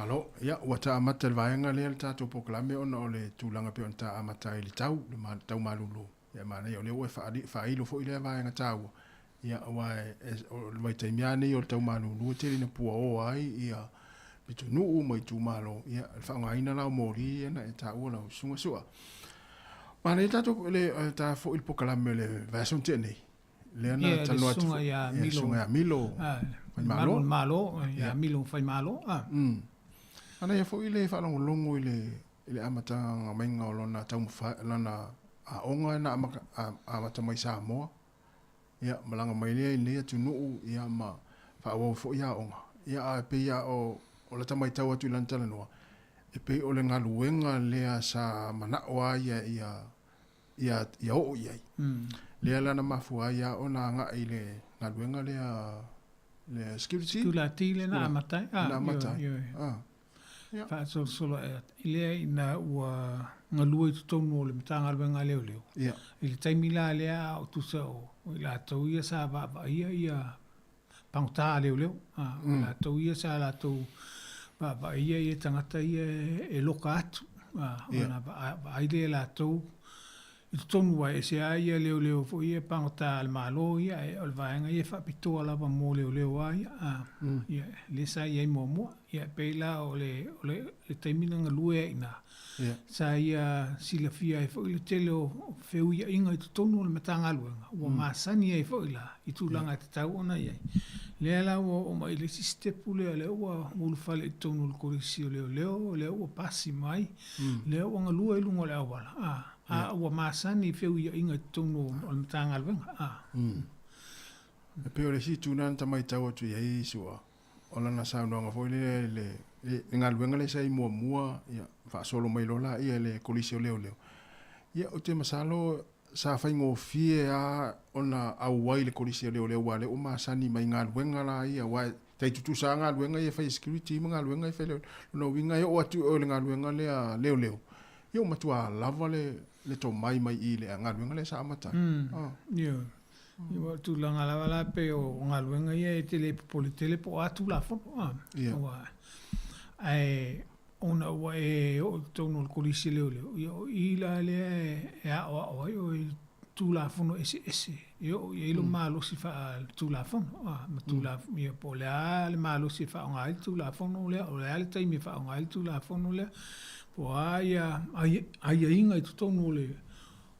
alo ia wa ta amata le vaenga le tatou proclame ona o le tulaga pe ona ta amata i le tau le tau malulu ia mana ia o le ua failo foʻi le vaenga tau ia ua le vai taimia nei o le tau malulu tele na pua o ai ia tu nuu mai tu malo ia fa ngaina la mori na ta ua la sunga sua ma le tato le ta fo il pokalame le version tene le na ta no sunga ya milo sunga milo malo ya milo fai malo ana ia fo ile fa longo ile amata ngamenga lona tau fa lana a onga na amata mai sa mo ia malanga mai le tu nuu ia ma fa wo fo ia onga ia a pe ia o la tamai tau atu lan tala noa e pe o le ngaluenga lea sa mana oa ia o iai lea lana mafua ia o na nga i le ngaluenga le security tu la tile na amatai na amatai fa solo ile ina ua ngalua i tutonu o le mta ngaluenga leo ile taimila lea o tu sa o ila tau ia sa va ia pangta leo la tau ia sa la tau ba ia tangata ia e loka atu ba aile la tau i tonu wa e se ia leo fo ia pangta al malo ia e o vaenga ia fa pitoa la ba mo leo ia le sa ia mo ia pela o le taimina ngalue ina sa ia silafia e fo ile telo feu ia inga i tonu le matanga luenga wa masani e fo ila i tulanga te tau ona ia le la o mai le step le o ul fale i tonu le korisi le o pasi mai le o ngalue i lungo le awala wa masani feu ia inga i tonu le matanga luenga e pe o le si tunan tamai tau atu ia sua ola na sa no fo le ngaluenga le sai mua ia fa solo mai lola ia le kolisi leo ia o te masalo sa fai ngo fie a ona au wai le kolisi leo wale o masani mai ngaluenga la ia wa tai tutu sa ngaluenga ia fai security ngaluenga ia fai no winga ia o atu o le ngaluenga leo ia matua lava le to mai i le ngaluenga le sa amata ia ia tu langa la pe o ngaluenga ia tele po atu la fo wa ai ona wa o tono kolisi leo ila le o tu la fono ese yo lo malo si fa tu la fono tu la mi po le malo si fa ngai tu la fono le o le tai mi fa ngai tu la fono le po ai inga i tono le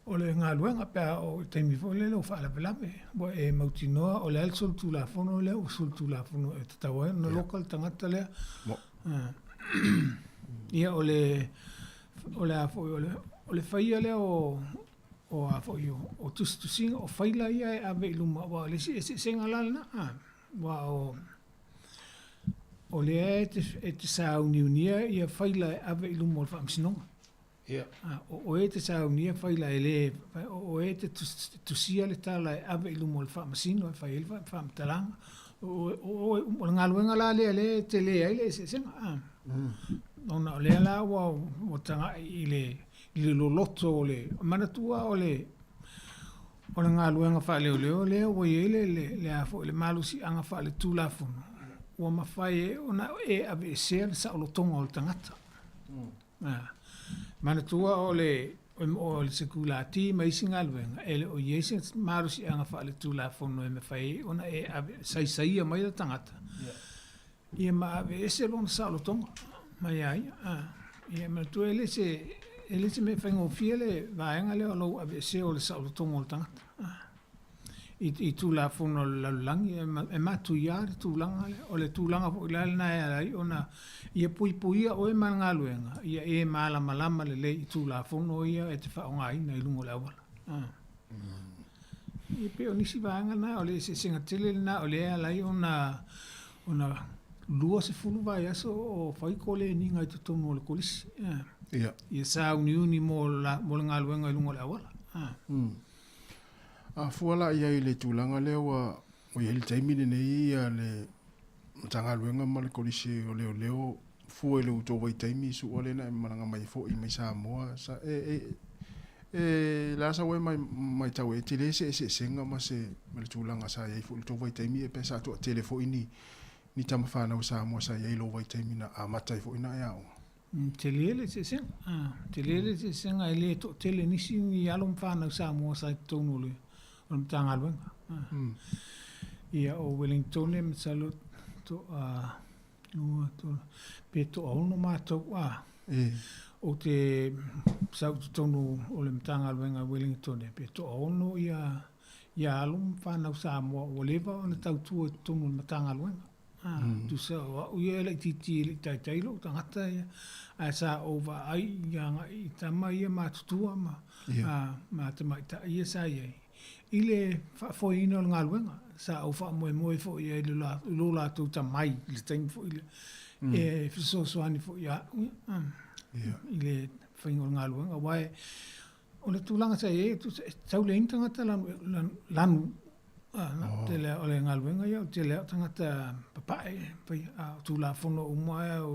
o le ngaluenga pe o tai mi fo le lo fa la pela pe bo e mautinoa o le sol tu la fono le o sol tu la fono e tawa no local tangata le ia o le faia le o a fo yo o tusinga o faila ia e ave luma wa le se ngalana wa o le te sa unia ia faila ave luma fa msino ia o te sa unia faila ele o te tusia le tala ave luma fa msino fa ele fa mtalanga o ngaluenga la le te le ele se ona le la o tanga ile lo loto le manatua o le ngaluenga fa le o le afo le malusi anga fa le tulafono o mafai ona e ave se sa lo tonga o tangata manatua o le sekulati mai singaluenga ele o yese malusi anga fa le tulafono e mafai ona e ave sai mai le tangata ia ma ave se lo sa lo tonga mai ai ia ma tu ele se me fango fiele vaenga le lo ave se o le sa lo tonga tangata i tu la fono la langi e ma tu ya tu langa o le tu langa po la na ai ona ia pui o e manga luenga ia e mala malama le tu la fono ia e te fa ngai na lungo la wala i pe oni si vaenga na o le se singa tele na o le ala ona lua se fulu vai aso o fai kole ni ngai to no le kolisi ia sa uni mo ngaluenga i lungo la wala fuala ia i le tūlanga leo o i heli taimine nei ia le tanga luenga ma le kolisi o leo fua i le uto wai taimi su o le na e maranga mai fo i mai Samoa sa la sa wai mai tau e tele se senga ma le tūlanga sa ia i fo i uto wai taimi e pesa atua telefo ini ni tama whanau Samoa sa ia i lo wai taimi na a matai fo ina e au telele se senga e le to tele nisi ni alom whanau Samoa sa tonu le on tanga luenga ia o Wellington e msalo to Lua tōna. Pe to ono mātou o te sau tonu o le matanga luenga Wellington pe to ono ia alum whanau Samoa o lewa o na tautua tonu matanga luenga. Tu sa o ia le titi le taitailo tangata ia a sa ova ai ia i tama ia mātutua ma te maita ia sa ia. Ile whafoina o ngā luenga sa o wha fo ia i lo la tau tamai le taimi fo ile e fisosoani fo ia ile whaingo ngā luenga wai o le tūlanga sa e tau le intangata lanu te lea o le ngā luenga ia te lea tangata papae tūla fono umoe o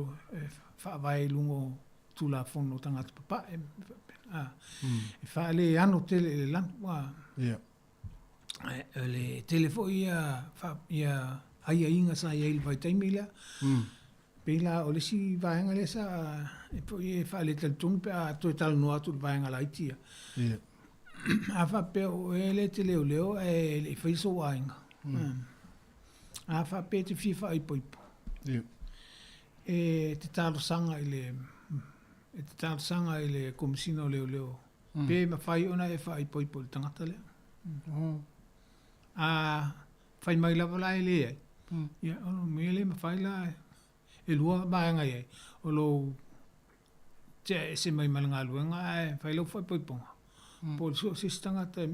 whaavai lungo tūla fono tangata papae e whaale ano tele le lanu le telefo ia aia inga sa ia il vai taimi lea Pela o le si vaenga le sa e po e fa le tonu pe a to tal no atu vaenga la itia. A fa pe o ele te leo e le fa so vaenga. A fa pe te fifa i poipo. E te talo sanga ile komisina leo. Pe ma fai ona e fa i poipo le tangata le. A fai mai lava la ele. Ya ono mele ma fai la e lua maanga ye o lo te se mai malanga luenga e fai lo fai poiponga po so sistanga te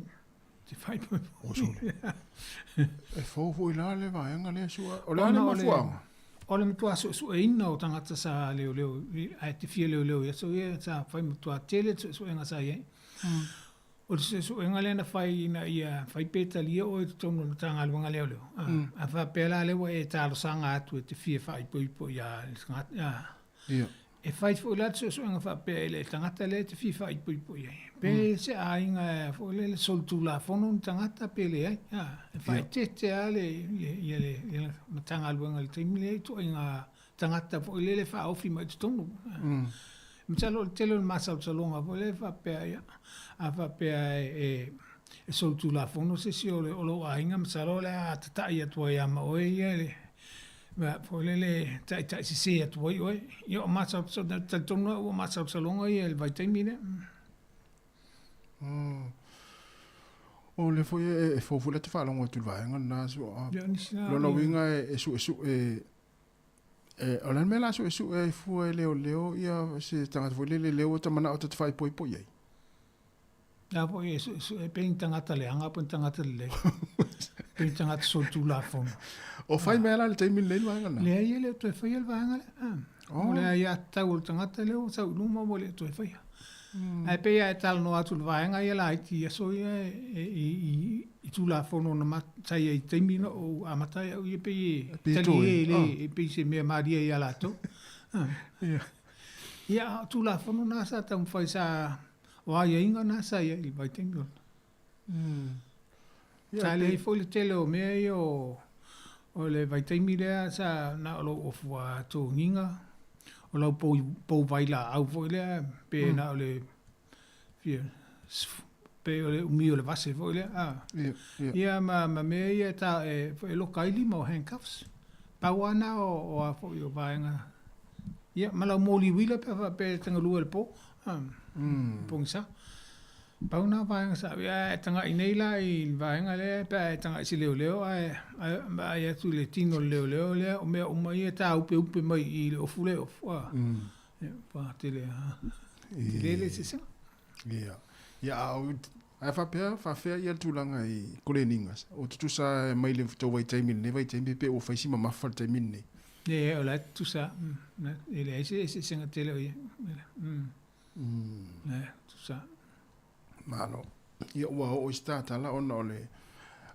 fai poiponga o so e fo i la le vaenga le sua o le mafuanga o le mtua so e ina o tangata sa leo ai te fia leo ya so ye sa fai mtua tele so enga sa ye o so enga le na fai na ia fai peta lia o te tono na tanga luenga leo a fa pela le e talo sanga atu te fia fai poipo ya e fai fo la so enga fa pele tangata le te fia fai poipo ya pe se a inga fo le soltu la fono tangata pele ai e fai te ale ia le tanga luenga le te mile to inga tangata fo le fa ofi mai te tono Mchalo telo masa salonga vole fa pe a fa pe e so tu la fono se si o lo ainga msalo la tata ia to ia ma o ia le va vole tai si se to io masa so tono o masa salonga ia il vai termine o le foi e fo vole te fa longo tu vai nga so lo winga e su o le mela so e fu e leo ia se tanga fu leo ta mana o te fai poi ai ya po e e pen tanga tale anga pen tanga tale pen tanga so tu la fon o fai mela le taimi le vanga na le ia le to fai el vanga o le ia ta ul tanga tale o sa lu mo le to fai ai pe ia tal no atu vanga ia la ti so ia i tu la fono na sai ai taimi o amata ia pe tali pe se me maria ia la to ia tu la fono na sa tam fai sa o ai inga na sa ia i vai taimi tale fo le tele o me o le vai taimi le sa na lo o fua to nginga o lau pou vai la au foi le pe na o le pe o le umi o le vase foi le ia ma me ia ta foi lo kaili mo handcuffs pauana o a foi o vaenga ia ma la moli wila pe tanga lu el po pongsa pauna vaenga sa ia tanga ineila i vaenga le pe tanga si leo ai ia tu le tino leo le o me o mai ta upe mai i le ofule o pa tele le se ia ai fa fe ia tu langa i koleningas o tu sa mai le to vai taimi ne vai taimi pe o fa sima mafa taimi ne o la tu sa ele ese senga tele ia tu sa mano ia o stata la ona ole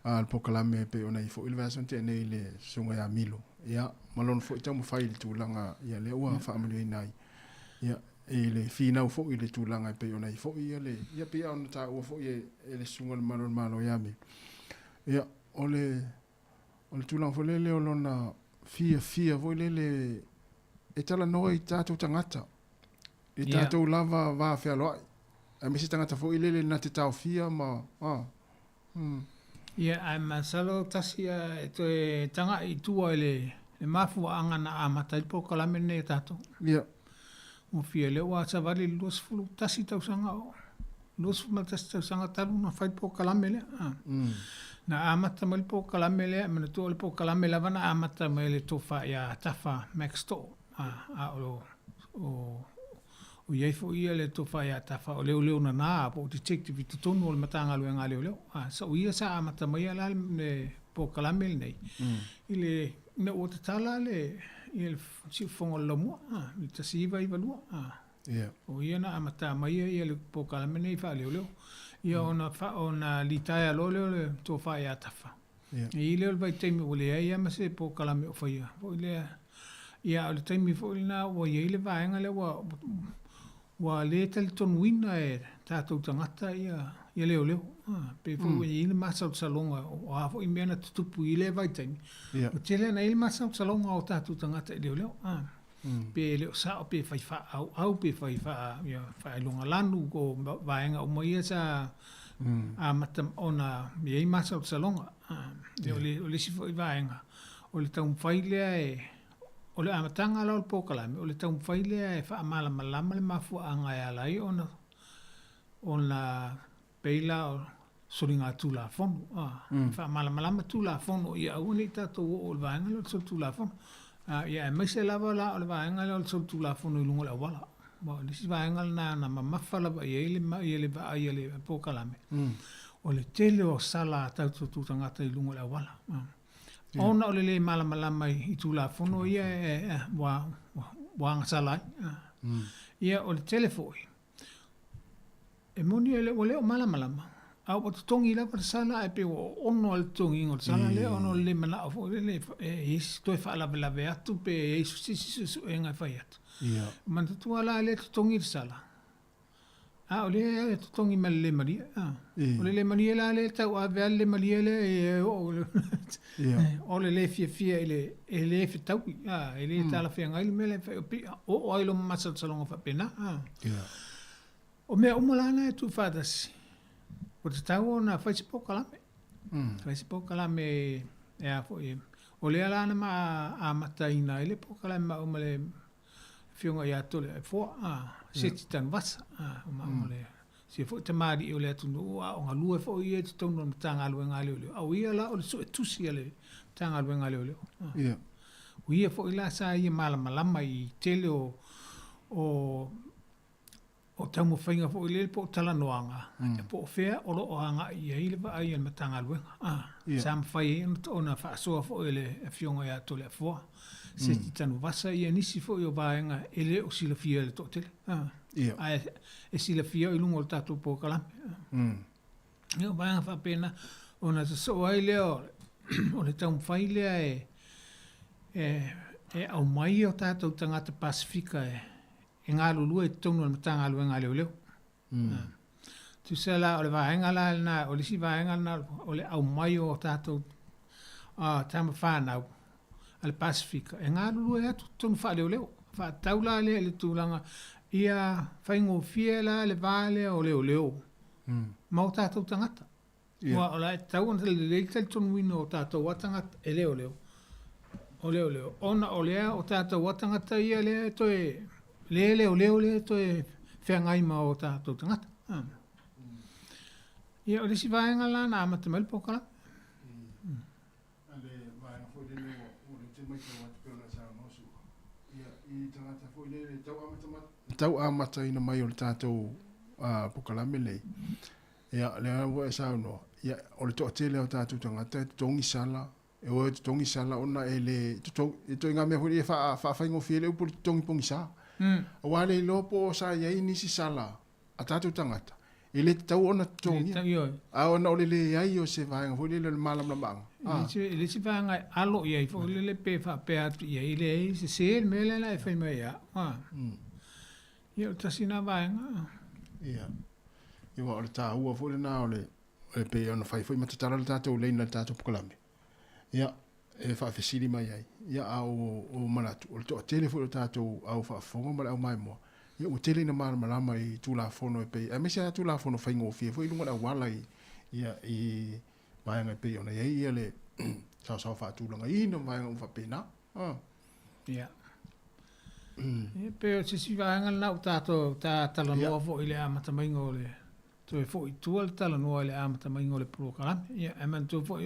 al pokalame pe ona i fo il version te nei le sunga ya milo ia malon fo tamu file tu langa ia le wa fa amali nai ia ele fina fo ile tu langa pe ona i fo ia le ia pe ona ta o fo ia ele sunga malon malo ya me ia ole tu langa fo le olona fia vo le e tala no i tato tangata i tato lava va fe alo a me se tangata fo ile na te tau fia ma ia ai masalo tasia to tanga i tua ile E mafu anga na amata i po kalame ne tato. Ia. O fia le wa sa vale los fulu tasi tau sanga o. Los fulu tasi tau sanga talu na fai po kalame le. Na amata mai po kalame le, mana tu le po kalame la vana amata mai le tofa ya tafa max to. O iei fo ia le tofa ia tafa o leo na na po detective tu tonu o le matanga lue ngā leo. Sa o ia sa amata mai ala le po kalame le nei. Ile me o te tala le il si fongo lo mo i te siva i valua o ia na amata mai ia le po kalame nei fa leo ia ona litaya lo le to fa ia tafa i le vai temi o le ia ma se po kalame o fa ia o le ia o le temi fo na o ia le vaenga le wa le tel ton wina e tatou tangata ia leo pe fo i le masa salonga o a fo i mena tupu i le vai temi o tele na il masa salonga o tatou tangata leo pe leo sa pe fai fa au pe fai fa ia fa longa lanu ko vaenga o moia sa a matam ona i masa salonga o le si fo i vaenga o le tau fai le o le amatanga la o po kalame o le tau fai le fa mala malama le mafu anga ya lai ona peila o soringa tula fono fa mala malama tula fono ia uni tato o le vaenga le so tula fono ia mai se lava la o le vaenga le so tula fono i lungo la wala mo le si vaenga na mafala ba ia le po kalame o le tele o sala tatu tangata i lungo la wala ona o le mala malama i tula fono ia wa sala ia o le telefoni e moni ele o leo mala malama au o tongi la per sala e pe ono al tongi ngol sala le ono le mana o le e sto fa la atu pe e su enga fa atu man tu ala le tongi sala o le tongi mal le maria o le maria la le tau a le maria le o le fia ele fi tau ele tala fi ngai mele o ai lo masa salonga fa pena o mea umalana e tu whātasi. O te tau na Facebook kalame. Facebook kalame e a fo e. O lea lana ma a mataina ele po kalame ma umale fionga i atole e fo seti tan vasa. Umale si fo te maari o lea tunu o ngā lua fo i e te tono na tanga alue ngā leo leo. Au ia la o le so e tusi ale tanga alue ngā leo leo. O ia fo i la sa ia malama i tele o tamo whainga fo i lele po tala noanga. E po whea o lo anga i e ile wa ai an matanga luenga. Sam whai o na whaasoa fo i le fionga i atole a fua. Se ti tanu vasa i nisi fo i o vaenga ele o sila fia le totele. E sila fia i lungo o tatu po kalame. E o vaenga wha pena o na so ai leo o le tamu whai lea e au mai o tatu tangata Pasifika e ngā lulua e tonu na matanga alue ngā leo leo. Tu se la o le vaenga la na, o le si vaenga na, o le au mai o tātou tama whānau, ale Pasifika. E ngā lulua e atu tonu wha leo leo. Wha taula le tūlanga, ia whaingo fie la le vāle o leo leo. Ma o tātou tangata. O la e tau ana le leitai tonu wino o tātou watangata e leo leo. O leo leo. Ona o lea o tātou watangata ia lea toe leo to e whea ngai ma o tātou tangata. Ia o lesi vaenga la na amata mai po kala. Ale vaenga fo le o le te mai tau atu peona sa nosu. Ia i tangata fo le tau amata ina mai o le tātou po kala melei. Ia le anwa e sa no. Ia o le toa tele o tātou tangata e tongi sala. E o te tongi sala ona e le to inga mea fo le wha whaingo fie le upo le tongi pongi sa. O wale i lopo sa iai nisi sala a tātou tangata. I le tau ona tongi. A ona ole le iai o se vaenga, fo le malam na manga. Le si vaenga alo iai, fo le pe wha pe atu iai, le ei se se me le la e whai mai ia. Ia o tasina vaenga. Ia. Ia o le tā hua fo le nā o le pe ona whai fo i matatara le tātou leina le tātou pukalame. Ia. E wha fesiri mai ai. Ia au manatu. O le toa telefo le tātou au wha whonga mara au mai moa. Ia o tele na marama i tūla whono e pei. A mese a tūla whono whaingo fia. Fo i lunga na wala ia i maanga e pei ona. Ia le sao wha tūlanga i no maanga uwha pena. Ia. Pe se si vaanga na tato ta tala no fo ile amata maingo le. To fo tu al tala no ile amata maingo le program. Ia aman to fo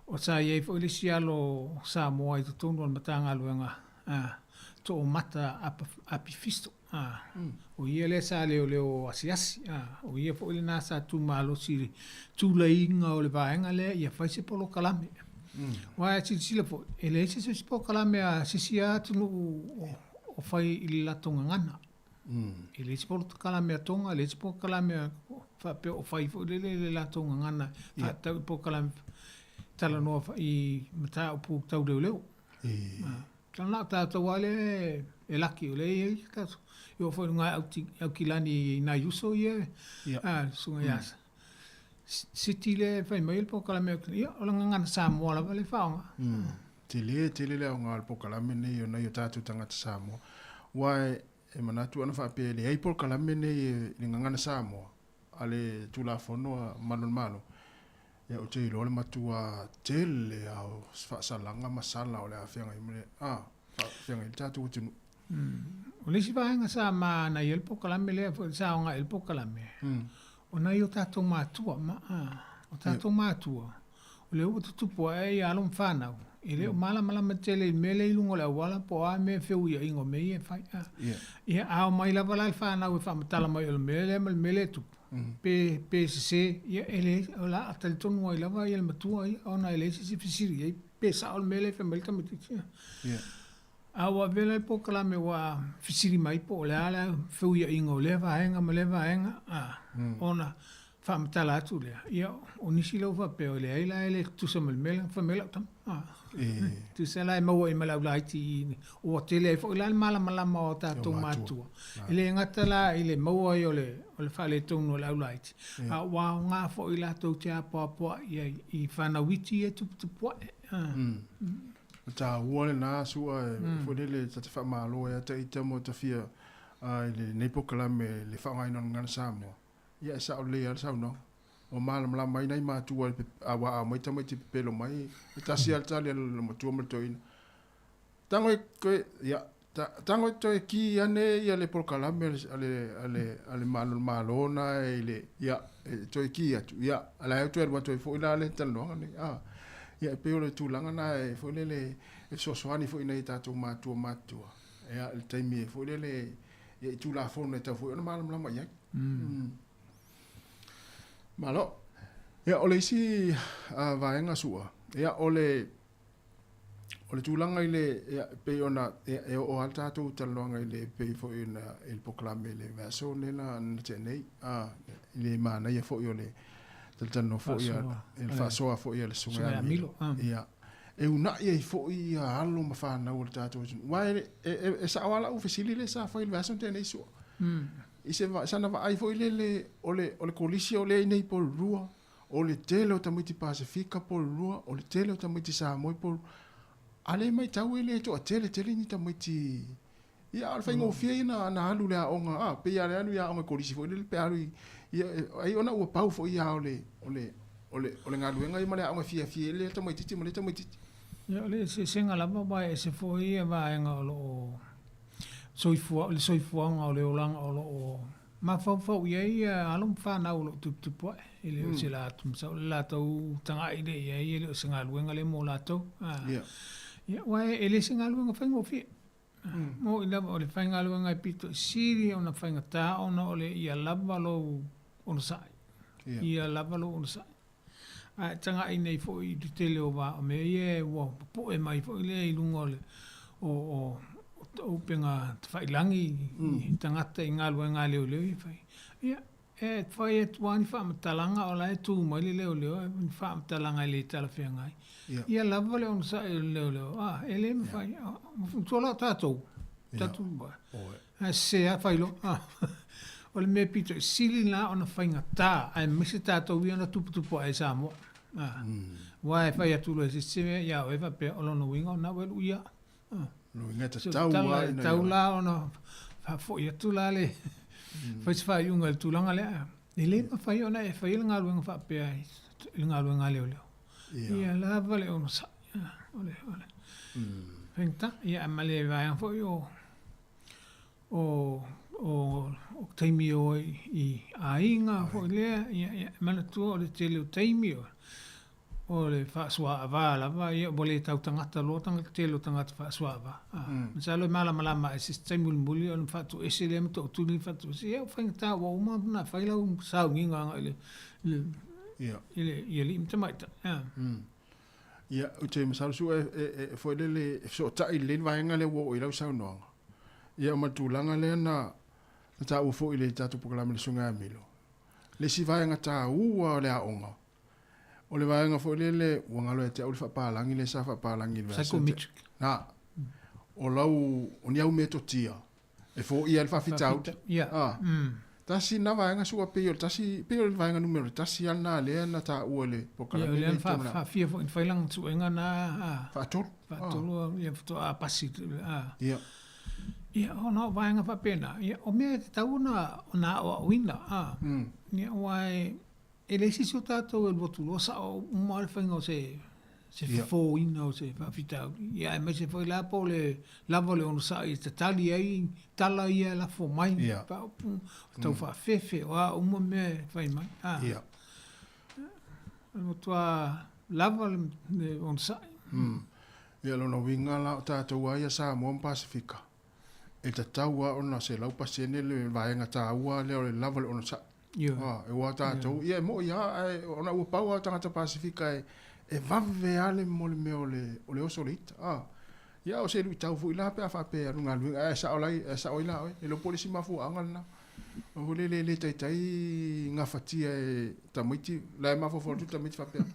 o sa ye fo ile sialo sa mo ai to tono matanga luenga. To mata apifisto. O ia le sa leo asiasi. O ia fo ile na sa tu malo si tu leinga o le vaanga le ia fai se polo kalame. Wa si sila fo ele se polo kalame a sisia tu o fai i la tonga ngana. I le sipo kala mea tonga, le sipo kala mea pe o fai fo le la tonga ngana. Fa tau po kala tala noa i mata o pu tau leo leo. Tala ta tau wale e laki o le i kato. Yo fo ngai au kilani na yuso ye. Sunga yasa. Siti le fai mail po kala mea ia o langa ngana sa moala vale faonga. Tele le nga po kala me ne yo na yo tatu tanga Samoa. Wai e manatu ana fa pe le ai po kala me ne nganga na Samoa. Ale tula fono malon malo. Ya o te lo le matua tele au fa salanga masala o le afenga i me fa fenga i tatu tunu. O le si vaenga sa ma na yel po kala me le sa nga el po kala me. O na yo tatu matua o tatu matua. O le o tupu ai alon fanau. Ele o mala matele mele ilungo le wala po a me feu ia ingo me ia fai. Ia ao mai lava la fa na we fa matala mai o mele tu. Pe se ia ele la atal tonu ai lava ia matua ia ona ele se fisiri ia pe sa o mele fe melta metitia. Awa vela po kala me wa fisiri mai po le ala feu ia ingo le va enga ona fa matala atu le ia onisi lo fa pe le ai ele tu se mele fa mele tam. Tu se la mo e mala laiti o tele fo la mala o tatou matua ele ngata la ile mo ai ole fale tonu la laiti a wa nga fo ila to tia po i fana witi e tu po ta wole na su fo le ta fa malo ya ta itamo ta fia ile ne po kala me le fa ngai non ngan Samoa ya sa ole ya sa no o mala mai nei matua awa mai tamai te pelo mai ta si alta le matua mo toina tango ko ya tango to ki ane ya le por kalame ale malona ele ya to ki atu ya ala to er wato fo ila le tan no ya pe le tu langa na fo le so soani fo ina ta to matua ya el taimi fo le ya tu la fo ne ta fo na mala mai ya malo ya ole si vaenga sua ya ole tulanga ile ya pe ona o alta tu talonga ile pe fo ina il proclame le verso nena tenei ile mana ya fo yole taltano fo ya il fa so fo ya le sunga milo ya e una ia fo ia alo mafana o tato wa e sa wala u fesili le sa fo il verso tenei so ise va sana va ai foi le ole kolisi ole nei por rua ole tele o tamiti Pasifika por rua ole tele o tamiti Samoa por ale mai tau ele to tele ni tamiti ia al faingo fie na alu le onga pe ia anu ia onga kolisi foi le pe alu ia ai ona o pau foi ia ole ngalu ngai male onga fie le tamiti male tamiti ia ole se senga la ba se foi ia va nga lo soifua nga o le olanga o ma fau ia alum whanau lo tu po ele o se la tum sa la tau tanga ide ia ele o singa luenga le mo la tau ia wae ele singa luenga whaingo fi mo ila o le whainga luenga pito siri o na whainga ta ona o le ia lava lo ono sai ia lava lo ono sai tanga ine fo i tele o va o me ia wo po e mai fo ile i lunga o penga whailangi tangata i ngā luenga leo i whai. Ia, whai e tuani whaamatalanga o lai tū mai leo whaamatalanga i le tala whiangai. Ia lava leo na sa leo. E le me whai, tuala tātou. Tātou ba. Se a whailo. O le me pito, sili nā o na whainga tā, ai mese tātou i ona tuputupu ai Samoa. Wai whai atulu e se sewe, ia o ewa pe olono winga o na welu ia. No ngata tau la ona fa fo ia tu la le fa fa yunga tu langa le ele ma fa ona e fa ile nga luenga fa pe ai nga luenga le ia la vale ona sa ole Whengta, ia male vai fo o taimi o I ainga fo lea, ia mana tua o le tele o taimi o le whaasua awa lava, ia o le tau tangata lo tangata tele o tangata whaasua awa. Masalo mala malama e sis taimi muli o le whaatu ese le mto o tuli whaatu ese, ia o whengta wa uma na whailau sao nginga ile imta maita. Ia, o te masalo su e foi le so tai le vaenga le wo I lau sao noanga. Ia matulanga le na ta u foi le tatu programa le sunga milo. Le si vaenga ta ua le aonga. O le vaenga foi le wangalo e te au le whapalangi le sa whapalangi le Psychometric. Na, o lau, o ni au meto tia. E fo ia le whawhitau. Ia. Tasi na vaenga sua peo, tasi peo le vaenga numero, tasi ana le na ta ua le pokala. Ia le whawhia fo in whailang tu enga na whaatolu. Whaatolu, ia fito a pasi. Ia. Ia ona vaenga whapena. Ia o mea te tau na o wina. Ia oai e leisi so tātou e lotu losa o umare whainga o se fo ina o se whawhitau. Ia e mai se whai la po le lava le ono sa I te tali ai tala ia la fo mai. Ia. Tau whawhewhe o a uma mea whai mai. Ia. Ano tua lava le ono sa. Ia lona winga la o tātou aia sa moan Pasifika. E ta taua ona se lau pasene le vaenga ta ua le o le lava le ono sa. Ia. E ua tātou. Ia mo ia ona ua paua tangata Pasifika e vave ale mo le mea o le oso le ita. Ia o se lui tau fu ila pe a whape a runga luinga. E sa o lai, e sa o ila oi. E lo polisi mafu angal na. O le tai ngā whatia e tamaiti. Lai mafo fortu tamaiti whapea.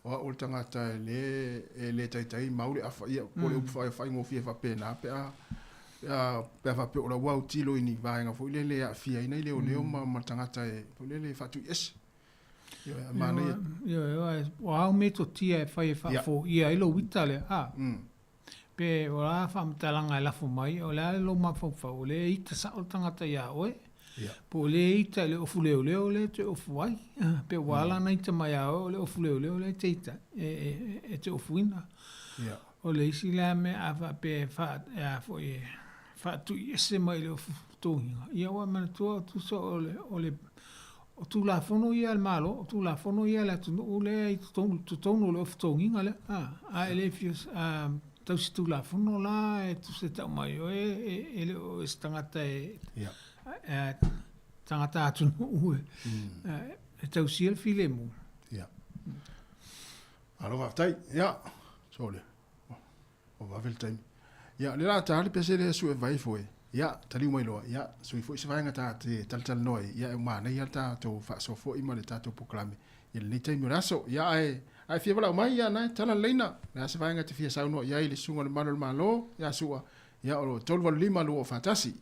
O le tangata le tai maure a whaia. O le upa whai ngofi e whape na pe a pe a whape o la wau tilo ini vaenga fu le a fia ina ile o leo ma tangata e le whatu yes. Ia, o au me to tia e whai whafo. Ia, ilo wita le. Pe o la whamtalanga e lafo mai. O le lo mawhawhau. O le ita sa o tangata ia oe. Po le ita le ofu leo leo le te ofu ai. Pe wala na ita mai ao le ofu leo leo le te ita. E te ofu ina. O le isi la me a pe fo e tu ese mai le ofu tohinga. Ia wa mana tua tu so o le o tu la fono ia al malo, o tu la fono ia la tu le i tu tono le ofu tohinga le. Ele fios tau si tu la fono la e tu se tau mai o e le o stangata e tangata atu no ue. E tau si el file mu. Ia. Alo waftai, ia. Sole. O wafel taimi. Ia, le la tāli pese le su e vai foe. Ia, tali umai loa. Ia, sui foe se vaenga tā te tal noi. Ia, e umana ia tātou whaaso foe ima le tātou poklame. Ia, le taimi o raso. Ia, ai fia wala umai, ia, nai, tala leina. Ia, se vaenga te fia sauno. Ia, ili sunga le malo. Ia, sua. Ia, o tolu walu lima lo o fatasi.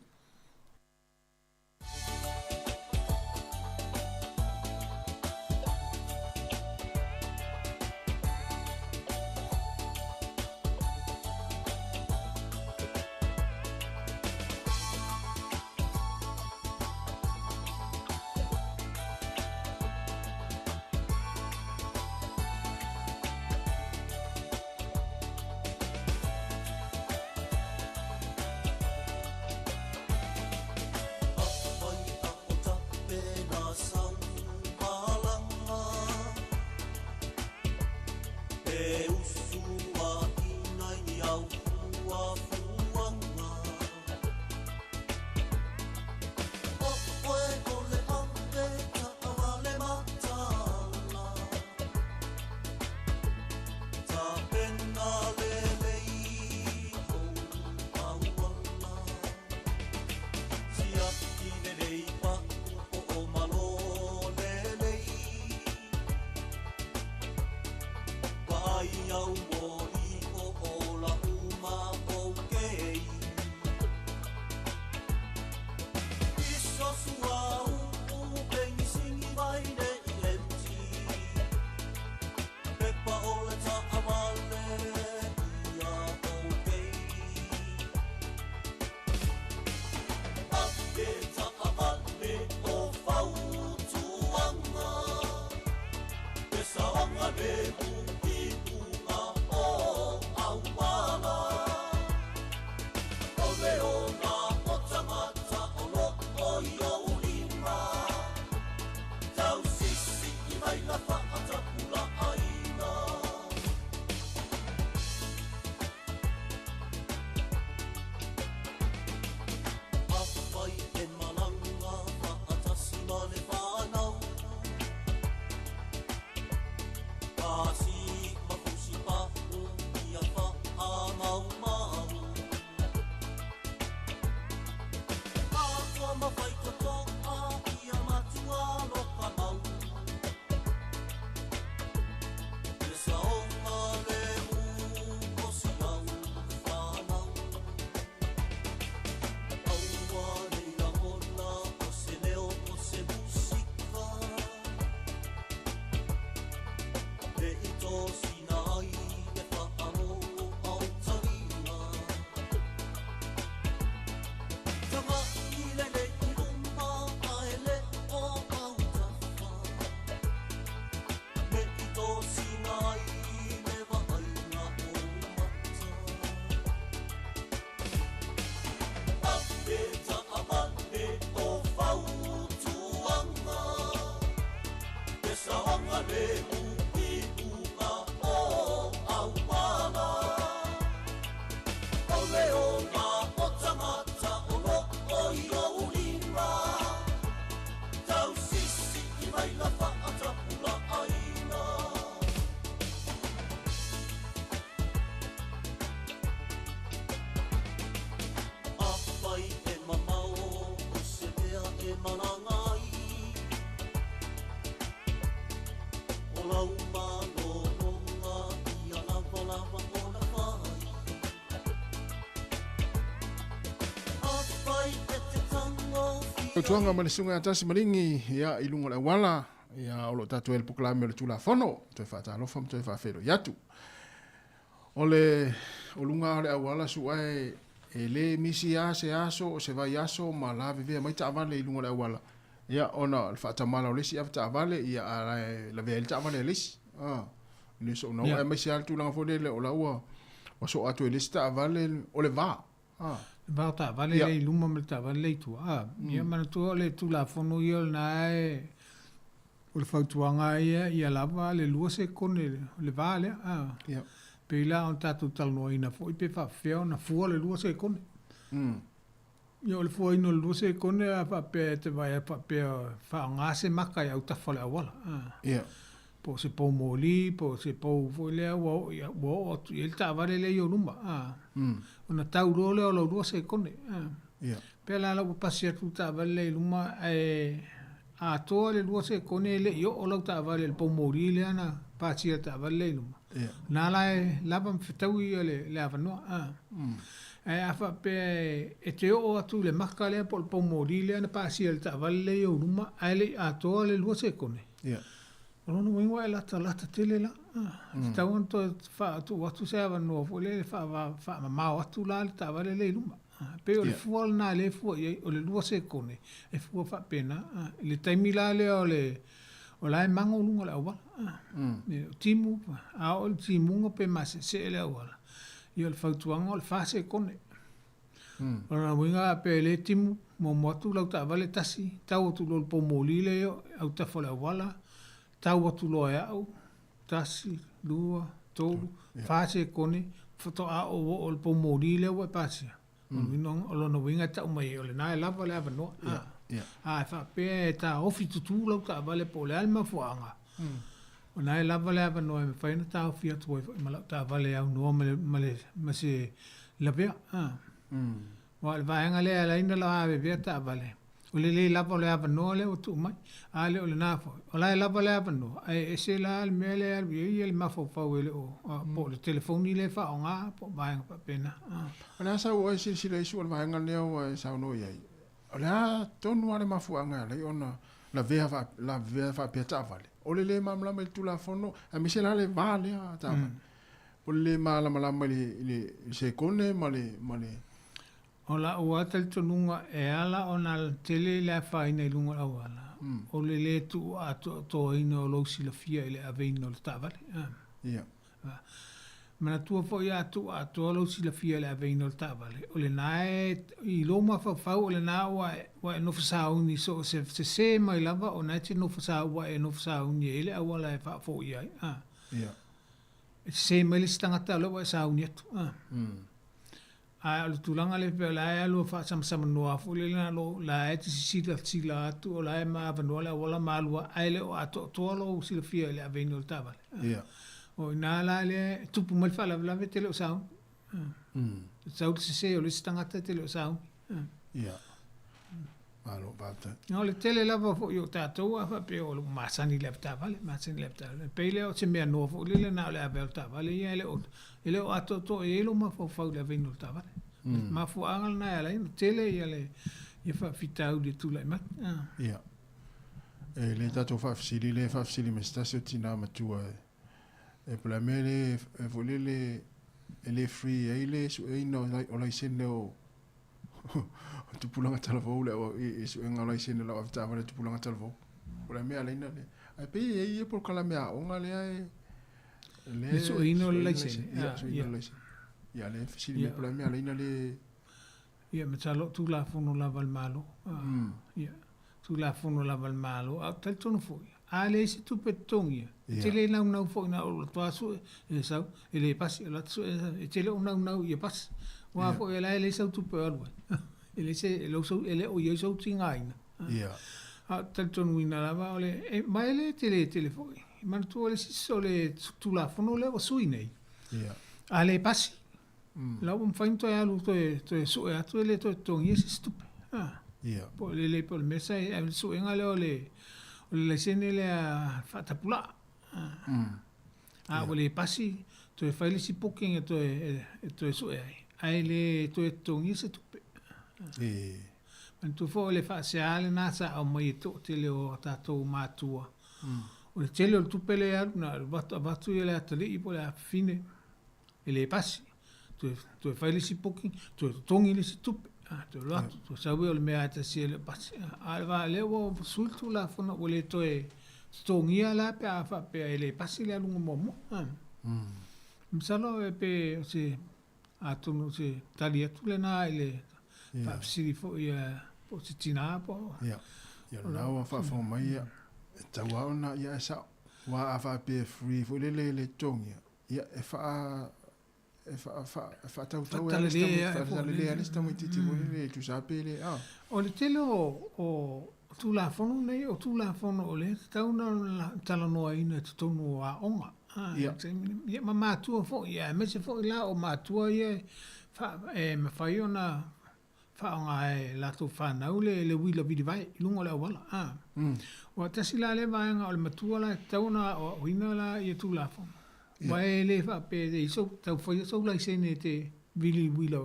Tuanga ma le sunga tasi maringi ia i lunga le wala ia o lo tatu el puklame le tula fono te fa talo fam te fa fero yatu ole o lunga le wala su ai e le misi a se aso o se vai aso ma la vive mai ta vale i lunga le wala ia ona le fa tamala o le si afta vale ia la ve el ta vale le si ni so no e mai si al tula fo le o la ua o so atu le sta vale o le va Ba ta vale le luma me ta vale tu ia mana tu le tu la fono io na o le fautuanga ia lava le lua se kone le vale ia pe la on ta tu tal no ina fo i pe fa feo na fu le lua se kone io le fo ino le lua se kone fa pe te vai fa pe fa ngase maka ia uta fa la wala ia po se po moli po se po fo le wo ia wo il ta vale le io luma ona tau role o lo lua se kone ia pe la la pasia tu ta vale luma a to le lua se kone le io o lo ta vale el po moli le ana pasia ta vale luma na la pam fitau ia le avano a fa pe e te o atu le maka le po moli le ana pasia ta vale io luma ale a to le lua se kone ia Ono wingo la tele la. Sta on to fa tu watu se ava no fo le fa ma watu la ta vale le luma. Pe o le fu na le fu o le lua se kone. E fu fa pena le taimi la le o la mango lunga la wa. Timu a o timu pe ma se le wa. Io le fautuanga o le fa se kone. Ona winga pe le timu mo motu la ta vale tasi. Tau tu lo po molile au ta fo la wala. Tau atu loa au, tasi, lua, tolu, fase kone, foto a o po mori le wa pase. O lo no winga tau mai o le nae lava le avanoa. A fa pe ta ofi tutu lau ta vale po le alma fuanga. O nae lava le avanoa me whaina ta ofi atu ma lau ta vale au noa ma se lavea. Wa le vaenga le ala ina la ave vea ta vale. O le lava le avanoa le o tu mai. A le o le nafo. O la lava le avanoa. E se la al mele al vie il mafo fau ele o. Po le telefoni le fa o ngā po vaenga pa pena. O le asa o e sila isu o le vaenga leo e sa ono iai. O le a tonu ale mafuanga le ona la vea fa pia ta vale. O le mamlama il tula fono. A mi se la le vale a ta vale. O le malama le se kone ma le O la ua tal tonunga e ala o na tele le whaina i lunga au ala. O le tu a to ina o lousi la fia ele aveina o le tavale. Ia. Mana tua fo ia tu a to lousi la fia ele aveina o le tavale. O le nae i loma fau o le na wa e no fasauni so se mai lava o na te no fasaua e no fasauni ele au ala e fa fo ia. Ia. Se mai le stangata lo wa sauni atu. A le tulanga le pe la e lo fa sama noa fu le na lo la e sila tu o la e ma va no la wala malua ai le o ato to lo si le fia le aveno il tavale. Ia. O na la le tu pu mal fa la vete lo sa. Sa se o le stanga te lo sa. Ia. Alo vata. No le tele la vo yo ta to a fa pe o masani le tavale, masani le tavale. Pe le o se me no fu le na le ave tavale ia le o ele o ato to e lo ma fa le aveno il tavale. Ma fu angal na ala tele ia le ia fa fitau de tu le ma. Ia. E le tato fa fsili me stasio tina ma tua E pula me le ele free ai le su e no o lai sene o tu pulanga telefo le o e su nga lai sene la afta vale tu pulanga telefo. Pula me ala ina le. Ai pe e por kala me a onga le ai le su e no lai sene. Ya le fisi me pula me ala ina le. Ia me talo tu la fono la val malo. Ia tu la fono la val malo. A tal tono foi. A le si tu petongia. Te le nau foi na o to asu e sau e le pasi la tu e te le nau ia pas. Wa foi la le sau tu pe alwa. Ele se lo so ele o ye so tingaina. Ia. A tal tono ina la va ole e ma ele te le foi. Ma tu le si so le tu la fono le o suinei. Ia. A le pasi. La un fainto e alu to so e atu le to tongi si stupe. Ia. Po le po le mesa e so enga le sene le a fatapula. A le pasi to e faile si poking e to so e ai le to tongi si stupe. Man tu fo le fa se ale na sa o mai to te le o tato matua. O le tele o tupe le alu na batu le atali po le fine. E le pasi. Tu e faile si poking, tu e tongi le si tupe. Tu e lato, tu sawe o le mea ata si le pasi. Alva le o sultu la fona o le to e tongia la pe a fa pe e le pasi le alunga momo. Msalo e pe se atono se tali atu le na ele fa siri fo ia po se tina po. Ia. Ia lawa fa fo mai ia. Tawa ona ia sa wa fa pe free fo le tongia. Ia e fa tau le sta mo titi mo le tu sape le o le tele o tu la fono nei o tu la fono o le tau na tala no ina tu no a onga ia ma tu fo ia me se fo la o ma tu ia fa me fai ona fa onga e la tu fa na le wila vidi vai lungo le wala o tasi la le vai nga o le matua la tau na o ina la ia tu la fono Vai le fa pe de so tau foi so la sene te vili wila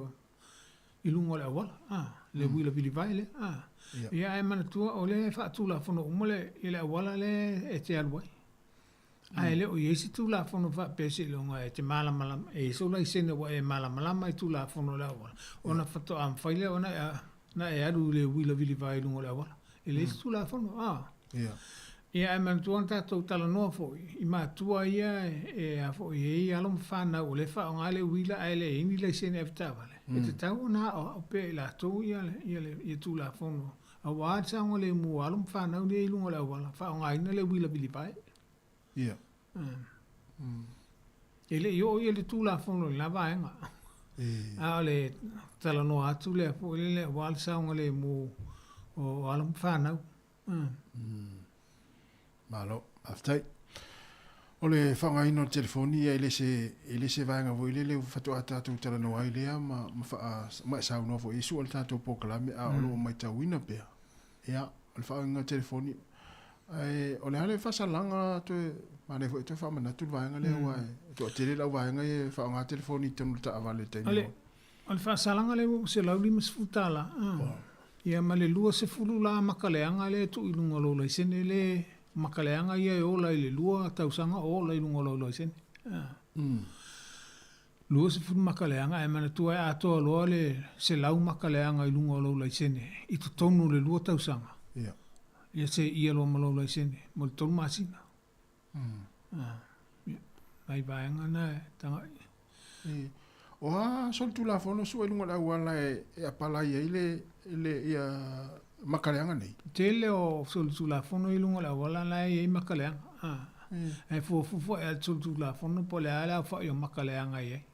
ilungo la wala le wila vili vai le ia e mana tua o le fa tu la fono mole ile wala le e te alwai ai le o yesi tu la fono fa pe se longa e te mala mala e so la sene wa e mala mala mai tu la fono la wala ona fa to am faile ona na e alu le wila vili vai lungo la wala ile tu la fono ia Ia e man tuan tātou tala noa fōi. I mātua ia e a fōi e i alom whānau o le wha o ngāle wila a le ini le sene aftawale. E te tau o nā o pe la tō ia tū la whono. A wāta o le mua alom whānau le ilungo le wala. Wha o ngāina le wila bili pai. Ia. E le i o ia le tū la whono le lava enga. A o le tala noa atu le fōi le wāle sa o le mua o alom whānau. Malo, aftai. O le whanga ino telefoni e le se vaenga vo ile le fatua tātou tala no ai lea ma e sau noa fo isu al tātou pokalame a olo mai tau ina pia. Ea, al whanga telefoni. O le hale whasalanga toe, mane fo e toe whamanatu vaenga lea wae. Toa tele lau vaenga e whanga telefoni tanu ta avale taimi. O le whasalanga le se lau lima se futala. Ia ma le lua se fulu la makaleanga le tu ilunga lo lai sene le makaleanga ia e ola i le lua tausanga ola i lungo lo sene. Lua se fulu makaleanga e mana tua e atoa loa le se lau makaleanga i lungo lo sene. I tu tonu le lua tausanga. Ia se ia lo malo lo sene. Mo le tonu masina. Mai vaenga na e tanga. O ha sol tu la fono su e lungo la wala e apala ia ile ia makaleanga nei. Tele o sol tu la fono i lungo la wala la e makaleanga. E fo e sol tu la fono po le ala fa yo makaleanga ye.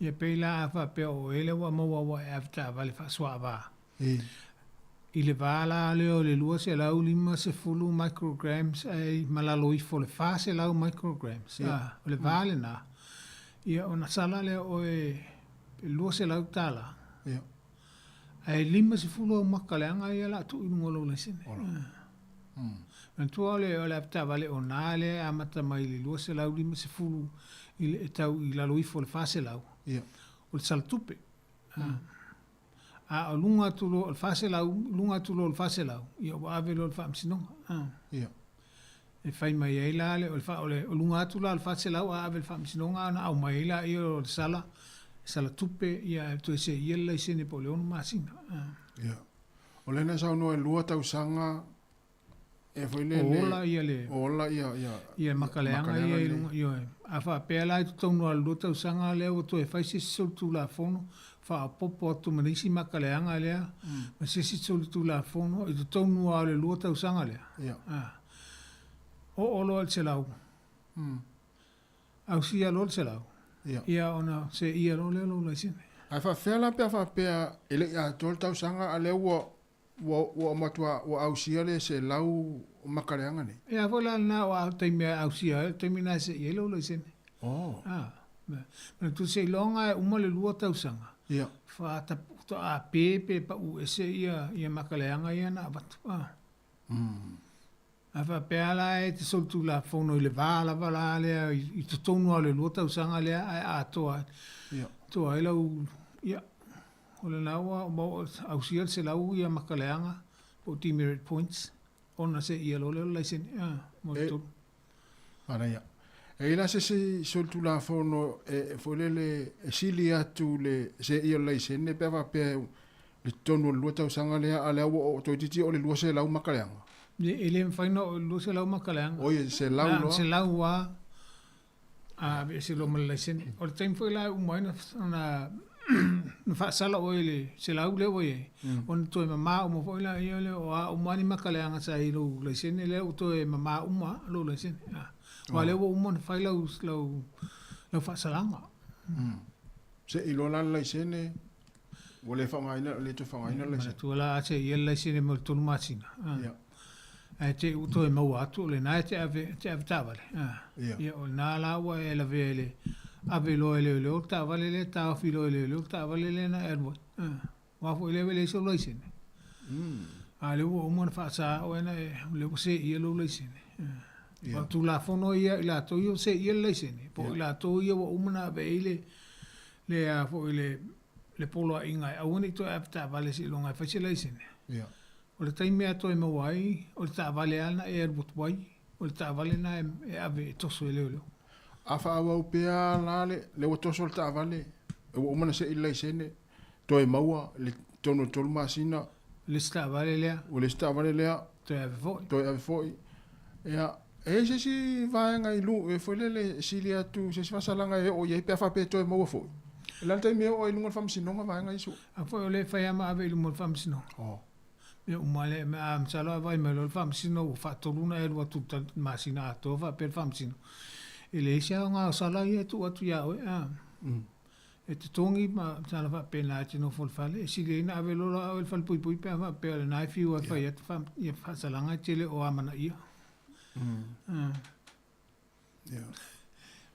Ia pe la fa pe o ele wa mo wa e afta vale fa swa va. I le vala le o le lua se lau lima se fulu micrograms e malaloi fo le fa se lau micrograms. O le vale na. Ia ona sala le o e lua se lau tala. Ai lima se fulu o makaleanga ia la tu inungo lo le sene. Man tua le o le apta vale o nale a mata mai le lua se lau lima se fulu i tau i laloi fo le fa se lau. O le saltupe. A lunga tulo o fa se lau, lunga tulo o fa se lau. Ia o ave lo fa msinonga. e fai mai ai la le o lunga atu la fa se lau a vel fa misinonga na au mai la i o sala tupe ia to se ia la se ne Napoleon masina ia o le na sa no e lua tau sanga e foi le ola ia makaleanga ia lunga ia a fa pela i tonu al luta usanga le o to e fai se soltu la fono fa popo tu manisi makaleanga le ma se soltu la fono i tonu al luta usanga le ia o lo al selau au sia lo selau ia ona se ia lo le lo la sine ai fa fela ele a tol tau sanga ale wo matua wo au sia le se lau makaleanga ni ia vola na wa te me au sia te mina se ia lo sine ma tu se longa uma le lua tau sanga ia fa ta to a pepe pa u se ia makaleanga ia na batu Afa pela e te soltu la fono i le vala lea i te tonu le luota usanga lea a toa. Toa e lau, ia, o le laua au sial se lau ia makaleanga po demerit points. Ona se ia lo leo laisen, mo tolu. Ana ia. E ila se soltu la fono e folele e sili atu le se ia laisen ne peva pe le tonu luota usanga lea a lea o toititi o le lua se lau makaleanga. Ele faino lo se lau makaleanga. Oye, se lau lo. Se lau wa a se lo malaisen. O time foi la umaina na fa sala o ele se lau le oye. On to mama o mo foi la ele o mani makaleanga sa i lo laisen le o to mama uma lo laisen. Wa le o mo fai lau fa salanga. Se i lo la laisen o le fa ngaina le to fa ngaina laisen. Tu la se i laisen mo to masina. Te uto e mau atu le nai te ave tavale ia o na la wa e la vele ave lo le o tavale le ta filo le tavale le na erbo wa fo le vele so lo isine ale o mo fa sa o na le se ia lo isine wa tu la fono ia la to io se ia le isine po la to io o mo na vele le a fo le polo inga a uni to ave tavale si longa fa se le isine ia o le taimi ato e mawai, o le taavale ana e erbut wai, o le taavale na e ave toso e leo leo. Afa awa upea la le wa toso le taavale, e wa umana se ila isene, to e maua, le tono tolu masina. Le taavale lea. O le taavale lea. To e ave foi. To e ave foi. E se si vaenga i lu, e foi le sili atu, se si vasalanga e o ye pe afa pe to e maua foi. E la taimi o e lunga whamsinonga vaenga isu. A foi o le whaiama ave i lunga whamsinonga. Me umale me am sala vai me lo fam sino fa toluna e lo tutta masina to va per fam sino e le sia nga sala ye tu atu ya e te tongi ma sala va pena ti no fol fale e si le na ave lo el fal pui pui pe va pe le nai fi wa fa ye fam ye fa sala nga tele o amana ia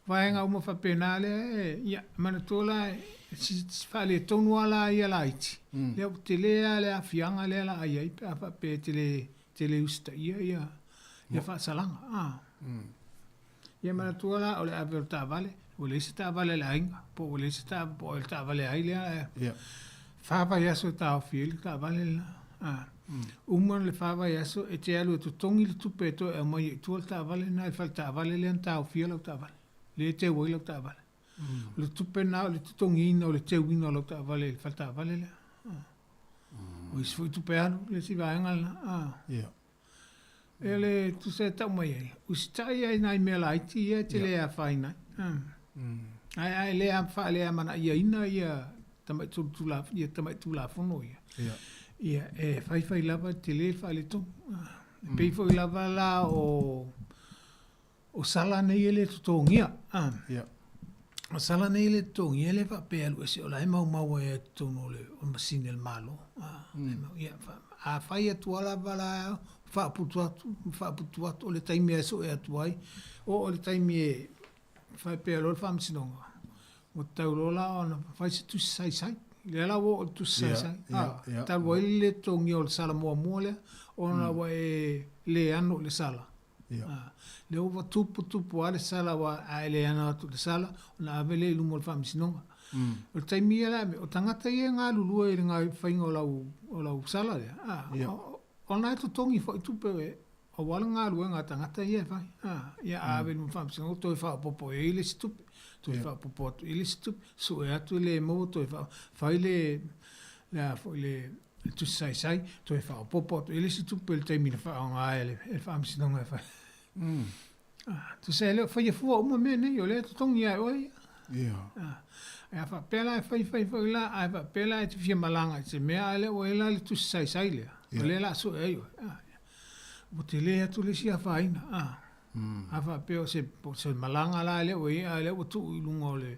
vai nga uma fa pena le ya mana tola si fale tonu ala ia laiti le tele ale afianga le la ia pa pe tele usta ia fa salanga ia mana tola ole aperta vale ole sta vale la inga po ole sta po el ta vale ai le fa va ia so ta fil ta vale la umman le fa va ia so e te alu tu tongi le tu peto e mai tu ta vale na falta vale le ta fil ta vale le te wo le ta vale le tupe na le tongina o le te wina lo ta vale falta vale le o is foi tupe anu le si va ngala ele tu se ta mai o stai ai nai me la ti e te le a faina ai le a fa le a mana ia ina ia tamai tu la ia tamai tu la fono ia e fai lava te le fa le to pe foi lava la o sala nei ele tu tongia o sala nei le tongia le va pe alu se ola mau e tono le o masine el malo ia a fai tu ala bala fa putu le taimi eso e atuai o le taimi fai pe alu fam sinonga o taulola ona fai se tu sai le la wo tu sai ta wo le tongia o sala mo le ona wa le ano le sala le o tupu ale sala wa ale ana tu le sala na vele lu mo fam sinonga o taimi ala o tangata ia nga lulu e nga fainga o lau sala le ona tu tongi fo tupe o wala ngā luenga tangata ia whai. Ia awe nu whamsinga, toi whapopo e ile stupi. Toi whapopo atu ile stupi. So e atu le mo, toi whai le tu sai, toi whapopo atu ile stupi, le taimina whaonga e whamsinga e whai. Tu sai leo whai e fua uma mea nei, o lea tutongi ai oi. E a whapela e whai la, a whapela e te fia malanga, te mea ele o e la le tu sai lea. O lea la so e oi. O te lea tu le si a whaina. A whapeo se malanga la ele o e a ele o tu ilunga o le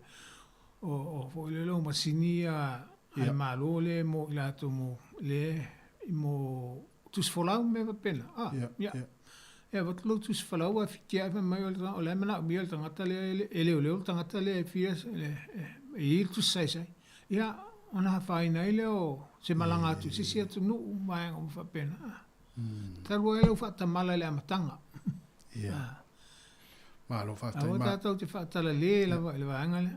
o le lo masini a malo le mo ila to mo le mo tu sfolau me whapena. E wat lo tu sfolau a fikia e mai o le mana mi o tangata le ele o leo tangata le fia e il tu sai. Ia ona whaina ele o se malanga tu si atu nu mai o whapena. Taru ele o whatamala le amatanga. Malo whatai ma. Awa tātou te whatala le le vaenga le.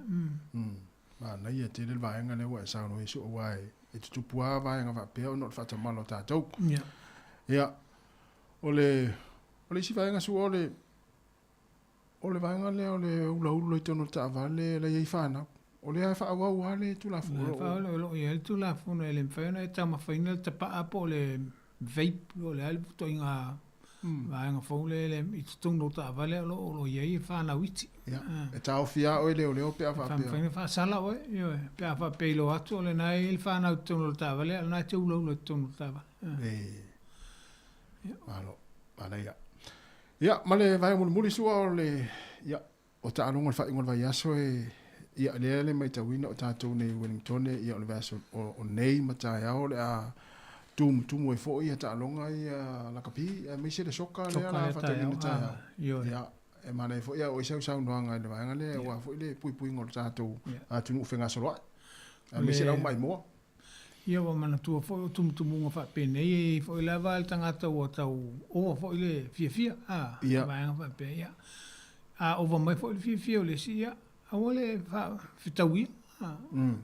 Ma nei e te le vaenga le wa e sauno e su wai. E te tupua vaenga whapea o not whatamalo tātou. Ia. O le si vaenga su o le vaenga le o le ula i tono ta vale le iei whanau. O le ai whaawau ale tu la funu. O le tu la funu e le mwhaina e tau mawhaina le tapa apo le vape o le ale puto inga vaenga fau le i tutongo ta vale o iei whanau iti. E tau fia o le o leo pea whapea. Whaina whaasala oe, pea whapeilo atu o le nai il whanau tutongo ta vale, al nai te ula tutongo ta vale. Malo, mana ia. Ia, male vai muli sua o le, ia, o ta alunga le whaingon vai aso e, ia le mai tawina o tātou nei Wellington ia o le vaso o nei matai au le a tumu e fo ia ta alunga ia lakapi, e mese le soka le ala whatawina tai au. Ia, e mana e fo ia o isau noanga le vaenga le, wa fo ile pui ngol tātou a tunu whenga soroa. Mese lau mai moa. Ia wa mana tua fo o tumutunga whapene e fo i lava al tangata o tau o fo i le fia vaenga whapene ia. A o wa mai fo i le fia o le si ia a wale whitauia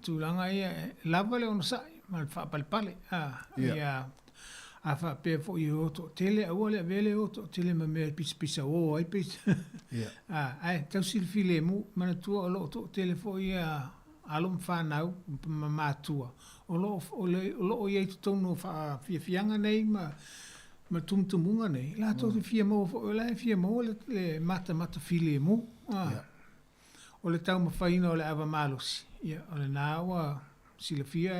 tūlanga ia lava le ono sai ma le whapalipale ia a whapea fo i oto tele a wale a vele oto tele ma mea pisa o ai pisa ai tau silfile mu mana tua o lo tele fo i a alum whanau ma mātua o lo iei tutono fianga nei ma tumtumunga nei la to te fia mo fo la fia mo le mata file mu o le tau mawhaina o le awa malosi ia o le nāua silafia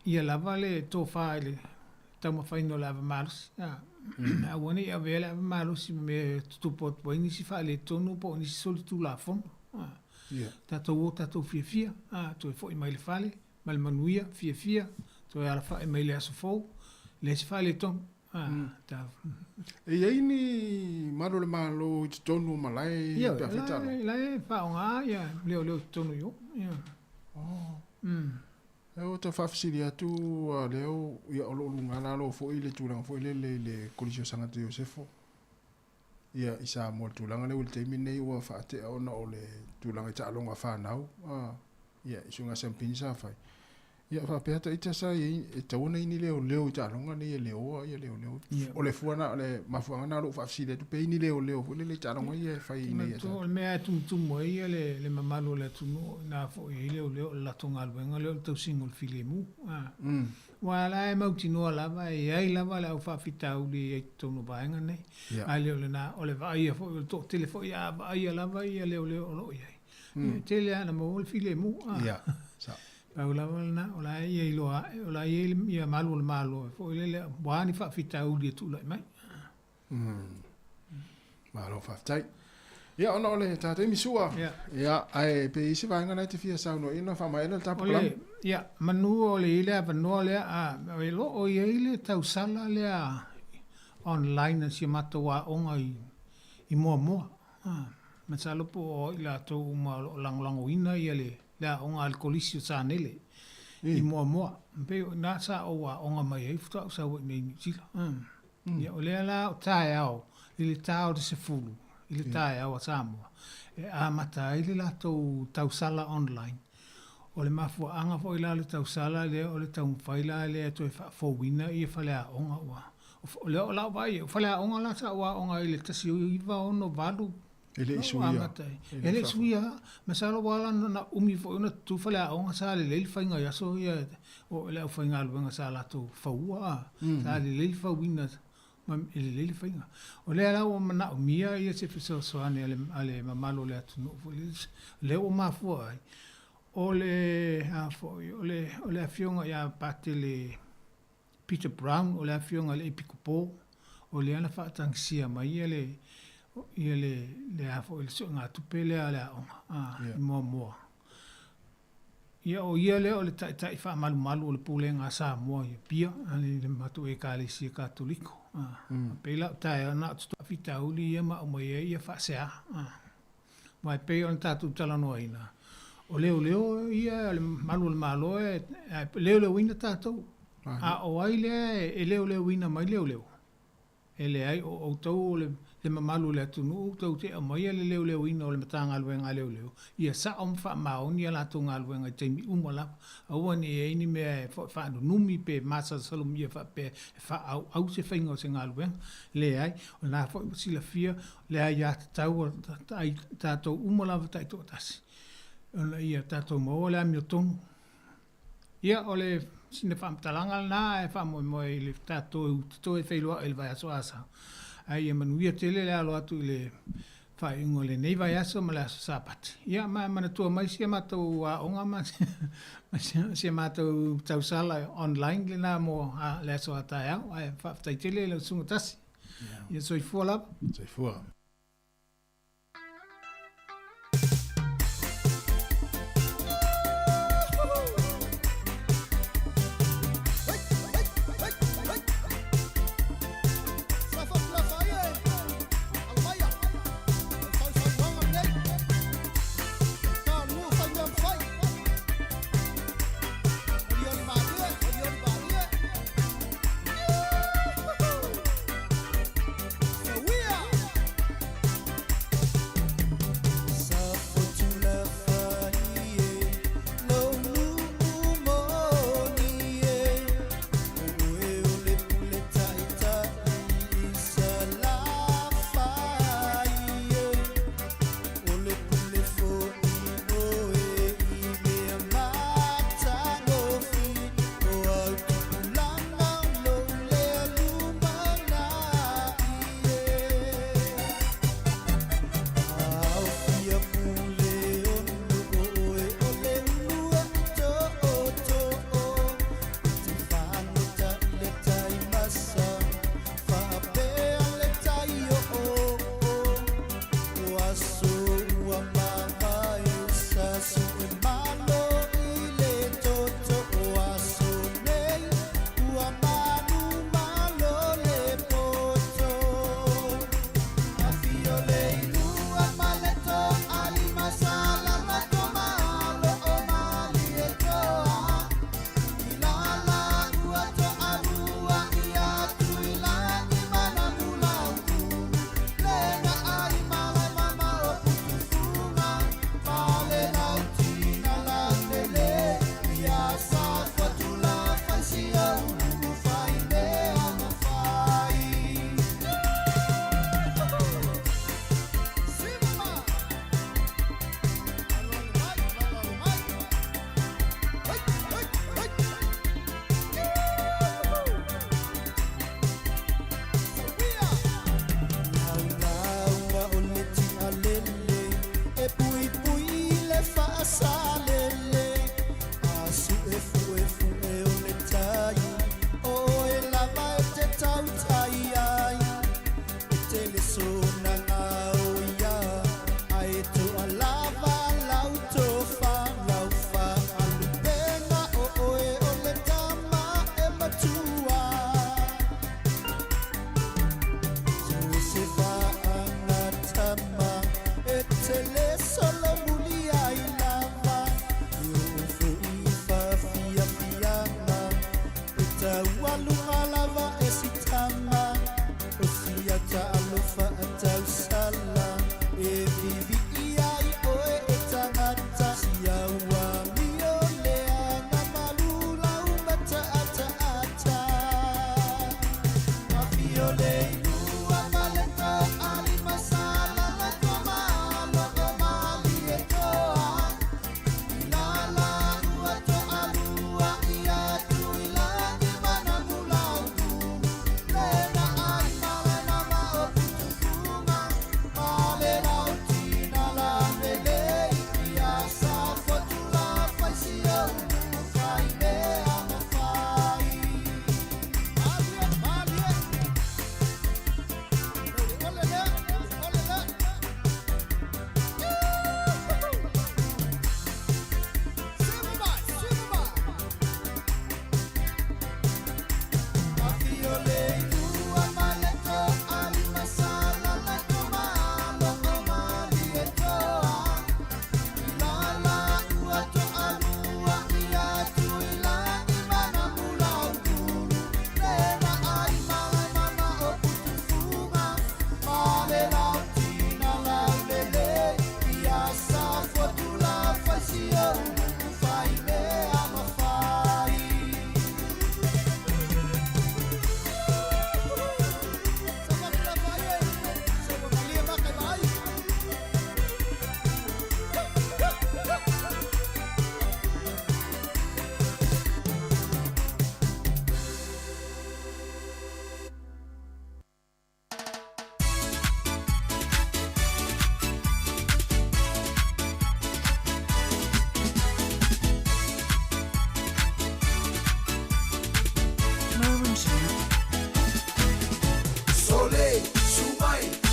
ia lava le tō whae le tau mawhaina o le awa malosi a wane ia vea le awa malosi me tutupot po inisi whae le tonu po inisi soli tu la fono tatou o tatou fia to e fo i mai le whale ma le manuia fia to e ala whae mai le aso fau le si whae le tonu e iei ni maro le malo i te tonu malai pe a whetalo? Lai whaonga, ia, leo tonu yo. E o te whawhisiri atu leo ia olo ngana lo fo i le tūranga fo i le kolisio sanga te Iosefo. Ia isa mo le tūranga leo le teimi nei ua whaatea ona o le tūranga i ta alonga whanau. Ia isunga sempinsa whai. Ia whapea ta ita sa e tauna ini leo i ta alonga nei leo. O le fuana, o le mafuanga na lo whafsiri atu pe ini leo fo le ta alonga ia whai nei ata. O le mea tumtumu ia le mamalo le tunu na fo i leo la tonga alwenga leo tau singo le file mu. Wa la e mauti noa lava e ai lava le au whawhita uli e tono vaenga nei. A leo le na o le vaia fo i to telefo ia vaia lava ia leo lo iai. Tele ana mo le file mu. Ia, sa. Pau lava na o la ia iloa, o la ia malu le malo. Fo i le wani whawhita uli e tula i mai. Malo whawhitai. Ia ona ole tātai misua. Ia ai pe isi vaenga nei te fia sauno ina whamaela le tapu kalam. Ia manu o le ile a vanoa le a o ia ile tau sala le a online si matawa onga i mua. Masalo po o ila tau ma langolango ina ia le onga alkolisio sa nele. I mua. Pe na sa o onga mai e futa sa o nei sila. Ia o le la o tae au. Ile tau de se fulu. Ile tae au a Samoa. E a mata ile la tau sala online. O le mafua anga fo ila le tau sala le o le tau mwhaila le to e whawina i e whale a onga ua. leo la vai fale a onga la sa wa onga ile tasi iwa ono valu ele isuia ele suia ma sa lo wala na umi fo na tu fale a onga sa le fainga ya so ia o le fainga lo nga sa la tu faua sa le fauina ma ele fainga o le ala o na mia ia se fiso so ane ale mamalo le atu no le o ma fo ai o le ha fo o le afionga ya pate le Peter Brown o le afionga le Pikupo o le ana faatangsia ma ia le afo il so nga tupele ala mo ia o ia le o le tai fa malu o le pulenga sa mo ia pia ani le matu e kalisi katoliko pela tai na tu fita uli ia ma mo ia fa sea mai pe on tatu tala no ina o leo ia le malo e leo wina tatu o ai le leo wina mai leo ele ai o tau le mamalu le tunu tau te mai le leo ina o le matanga luenga leo ia sa om fa maoni ala tunga luenga te mi umala o ni e ni me fa no numi pe masa salum ia fa pe fa au se fainga se ngalwen le ai o na fo si la fia le ai ya tau tato umala va to tasi ona ia tato mo le mi tonu ia ole sine fam talanga na e fam mo le tato to e feilo el vai aso asa ai e manuia tele le alo atu le fai ngole nei vai aso mala sapat ia ma mana tu mai sia mato a onga ma sia mato tau sala online le na mo le so ata ai fa tai tele le sunga tasi ia soi fola Walunga lava esitama Osia ta alufa atausi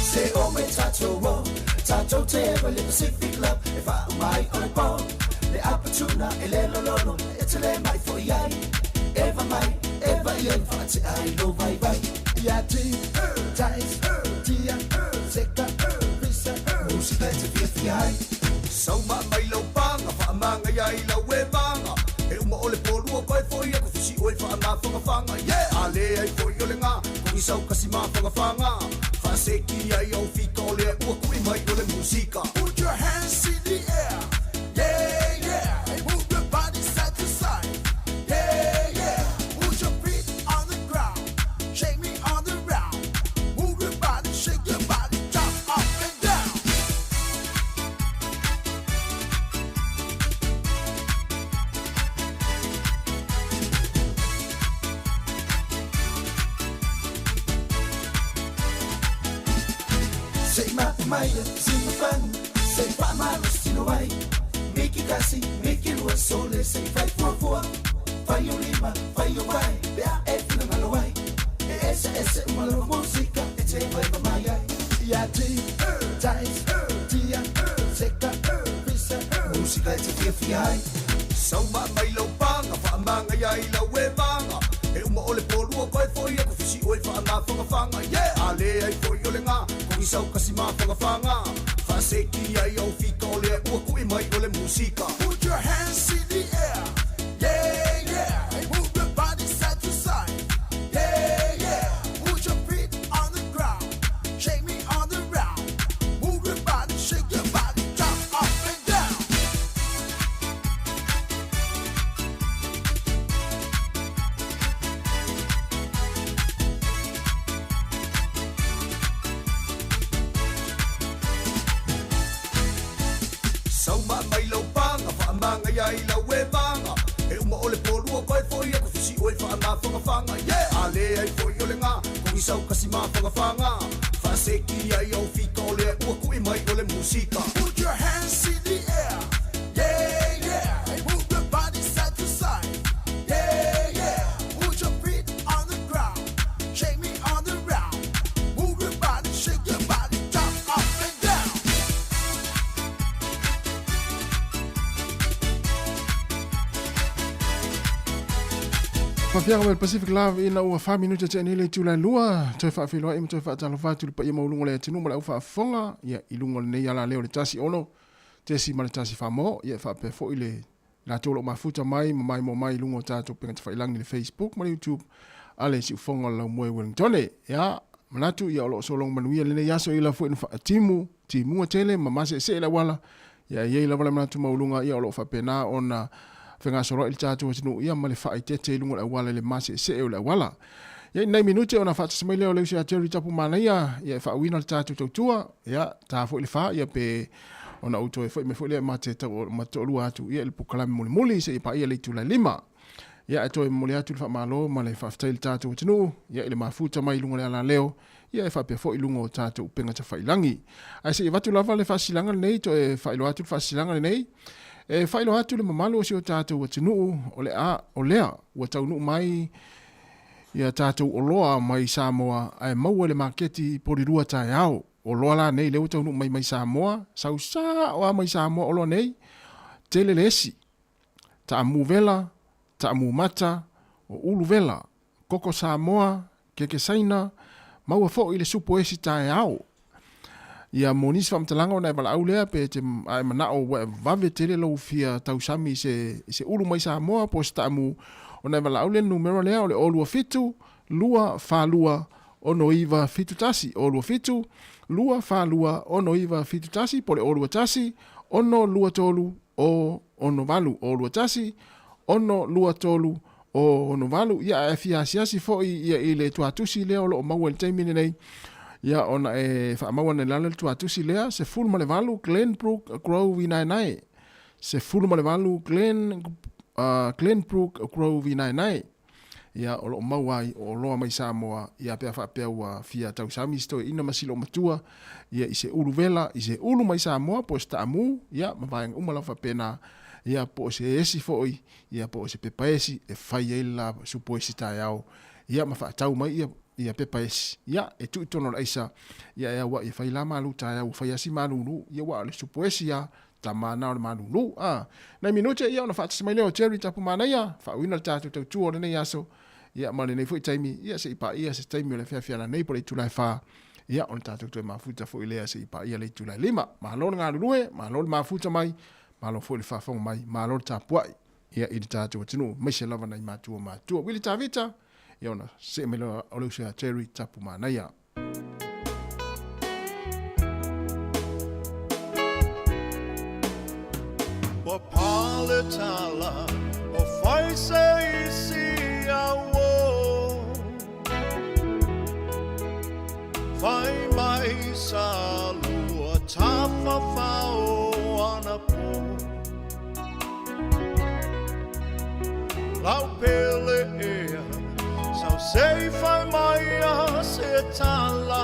Se o me tato ro, tato te eva le Pacific love, e fa mai o le po, le apatuna e le lololo, e te le mai fo iai, eva mai, eva iai fa te ai lo vai vai, ia ti, tais, tia, seka, visa, musica te via fiai. Sau ma mai lau panga, wha amanga iai lau e manga, e uma ole polua koe foi e kufusi oe wha ngā whangawhanga, yeah! Ale ai foi ole ngā, kuri sau kasi mā whangawhanga, wha seki ai au fika ole a ua kui mai ole musika. Put your hands in the air, yeah, yeah, hey, move your body side to side, yeah, yeah, put your feet on the ground, shake me on the round, move your body, shake your body, jump up and down. Say mapumaya, simafan, say pamalos sinuay. Miki kasi, miki lua sole, say fai fua, fai o lima, fai o vai, bea e fina malawai. E ese umalo música, e te vai mamaya. Ya ti, tais, tia, seka, visa, música e te fia fiai. Sau ma mai lau panga, wha amanga iai lau e manga, e uma ole polua koe foi e kufusi oe wha ngā whangawhanga, yeah! Ale ai foi ole ngā, kuri sau kasi mā whangawhanga, wha seki ai au fika ole a ua kui mai ole musika. Put your hands in the air, yeah, yeah, hey, move your body side to side, yeah, yeah, put your feet on the ground, shake me on the round, move your body, shake your body, jump up and down. Sau ma mai lau panga, wha amanga iai lau e manga, e uma ole polua koe foi e kufusi oe wha ngā whangawhanga, yeah! Ale ai foi ole ngā, kuri sau kasi mā whangawhanga, wha seki ai au fika ole a ua kui mai ole musika. Put your hands in the air, yeah, yeah, hey, move your body side to side, yeah, yeah, put your feet on the ground, shake me on the round, move your body, shake your body, jump up and down. Whawhianga mai Pacific Love ina ua 5 minuta te anile tūlai lua. Toi whawhiloa ima toi whaatalo whātu lupa ia maulungo lea tinu mala au whaafonga. Ia ilungo nei ala leo le tasi ono. Te si mala tasi whamo. Ia whape fo ile la tolo mafuta mai mamai mo mai ilungo tātou penga te whailangi le Facebook ma YouTube. Ale si ufonga lau moe Wellingtone. Ia manatu ia olo solong manuia lene yaso ila fo ina whaatimu. Timua tele mamase se ila wala. Ia ia ila wala manatu maulunga ia olo whapena ona whenga soro il tātou atinu ia male whaai te ilungo la wala le mase se e la wala. Ia nei minute ona whaata samai leo leusi a Terry Tapu Manaia, ia whaawina le tātou tautua, ia tā fo ili wha, ia pe ona uto e fo me fo ili mate tau matolua atu, ia ili pukalami muli muli, se ipa ia leitu la lima. Ia e toi muli atu ili wha malo, ma le whaaftai le tātou atinu, ia ili mafuta mai ilungo le ala leo, ia e whapea fo ilungo tātou upenga ta whailangi. Ai se i watu lava le whaasilanga le nei, to e whailo atu le whaasilanga le nei, e whailo atu le mamalo o si o tātou atinu, o le a, o lea, ua tau nuu mai, ia tātou o loa mai Samoa, ai maua le maketi porirua tai au, o loa la nei, leo tau nuu mai Samoa, sau sa o a mai Samoa o loa nei, tele lesi, ta amu vela, ta amu mata, o ulu vela, koko Samoa, keke saina, maua fo i le supo esi tai au, ia monisi whamtalanga o nei wala au lea pe te ai manao wave tele lau fia tausami se ulu mai Samoa po se taamu o nei wala au lea numero lea o le olua fitu, lua whalua ono iwa fitu tasi, olua fitu, lua whalua ono iwa fitu tasi po le olua tasi, ono lua tolu o ono valu, olua tasi, ono lua tolu o ono valu, ia e fia siasi fo ia i le tuatusi lea o lo maua le taimine nei, ia ona e whaamaua nei lale tu atusi lea, se fulu ma le valu Glenbrook Grove i nai. Se fulu ma le valu Glenbrook Grove i nai. Ia o lo mauai o loa mai Samoa, ia pea whapea ua fia tau sami sto ina masilo matua, ia i se ulu vela, i se ulu mai Samoa, po sta amu, ia mawaiang umala whapena, ia po se esi foi, ia po se pepaesi, e whai eila supo esi tai au, ia mawha tau mai, ia ia pepa esi ia e tu tono la isa ia ia wa ia fai la malu ta ia fai asi malu ia wa le supo esi ia ta mana o le malu na minute ia ona fa mai leo cherry tapu mana ia fa wina ta tu tu o le ia so ia male nei foi taimi ia se pa ia se taimi le fia na nei pole tu la fa ia on ta tu mafuta foi le se pa ia le tu la lima malo nga lue malo mafuta mai malo foi le fa fo mai malo ta puai ia i ta tu tinu mai se lava nei matua wili ta vita ia ona se melo o le se cherry tapu mana ia o paletala o fai se isi awo fai mai sa lua tafa fao ana po lau pele ea sao sei fai mai a se tala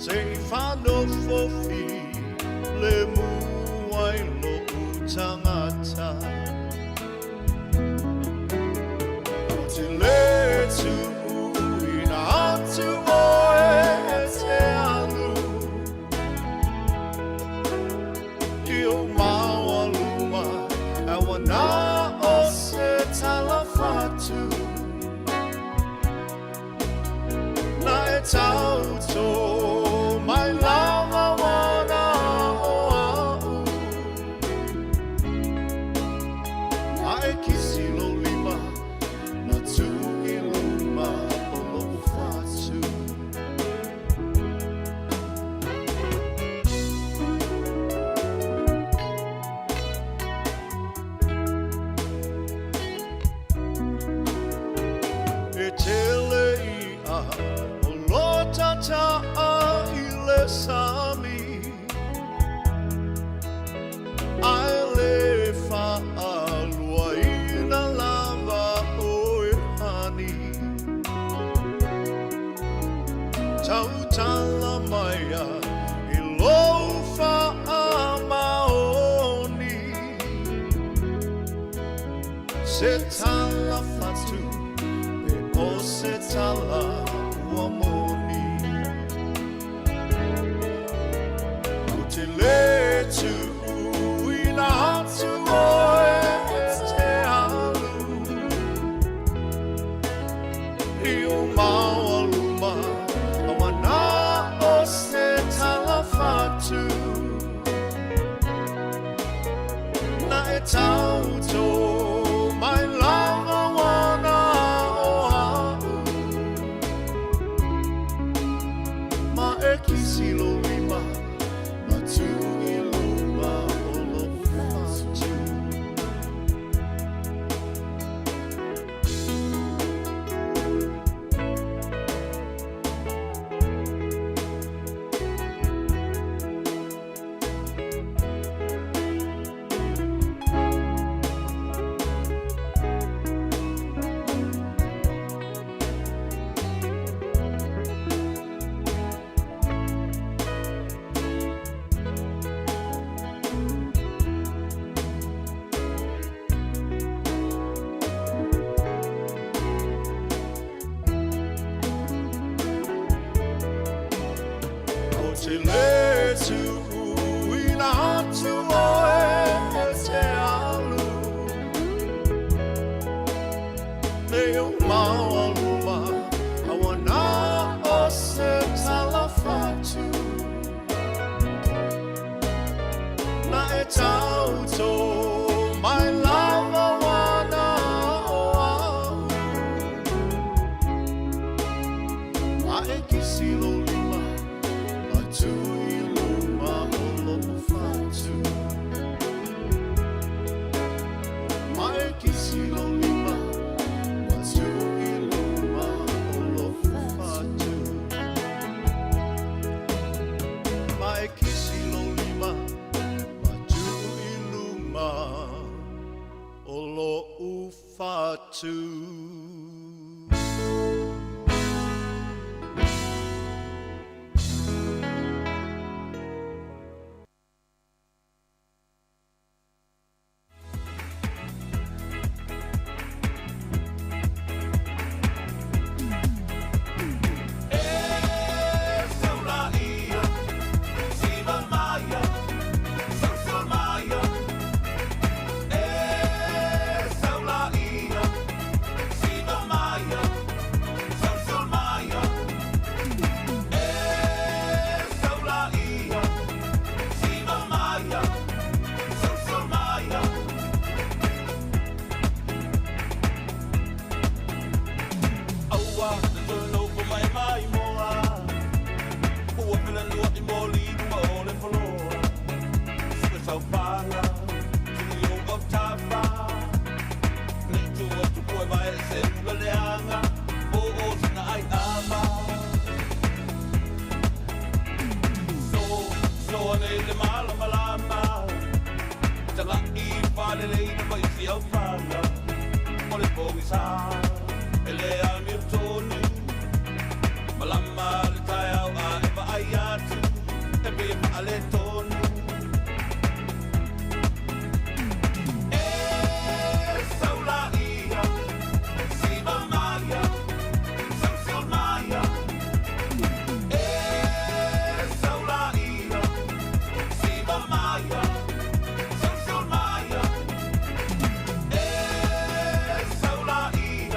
sei fa no fofi le muai lo utangata o te le tu ina atu oe te anu i o maua luma a wana o se talafatu na e tauto mai lava wana Sami ai le fa alua ina lava o hani tau tala maia i lo fa amaoni se tala fatu e o se tala uamoni le tu ina atu oe te alu i o maua luma a wana o se talafatu na e tauto mai lava wana o au ma e kisilo lima te le tu ina atu oe te alu le o maua luma a wana o se talafatu na e tauto mai lava wana o au a e kisilo lima tu iluma olo fatu mai kisilo lima tu iluma olo fatu mai kisilo lima tu iluma olo fatu. Tone le mala malama Tanga I whale le ina vai si au whanga O le pogi sa Ele a mir tonu Malama le tai au a ewa ai atu E pe pa le tonu E saula ia Siva Maya Samsul Maya E saula ia Siva Maya Samsul Maya E saula ia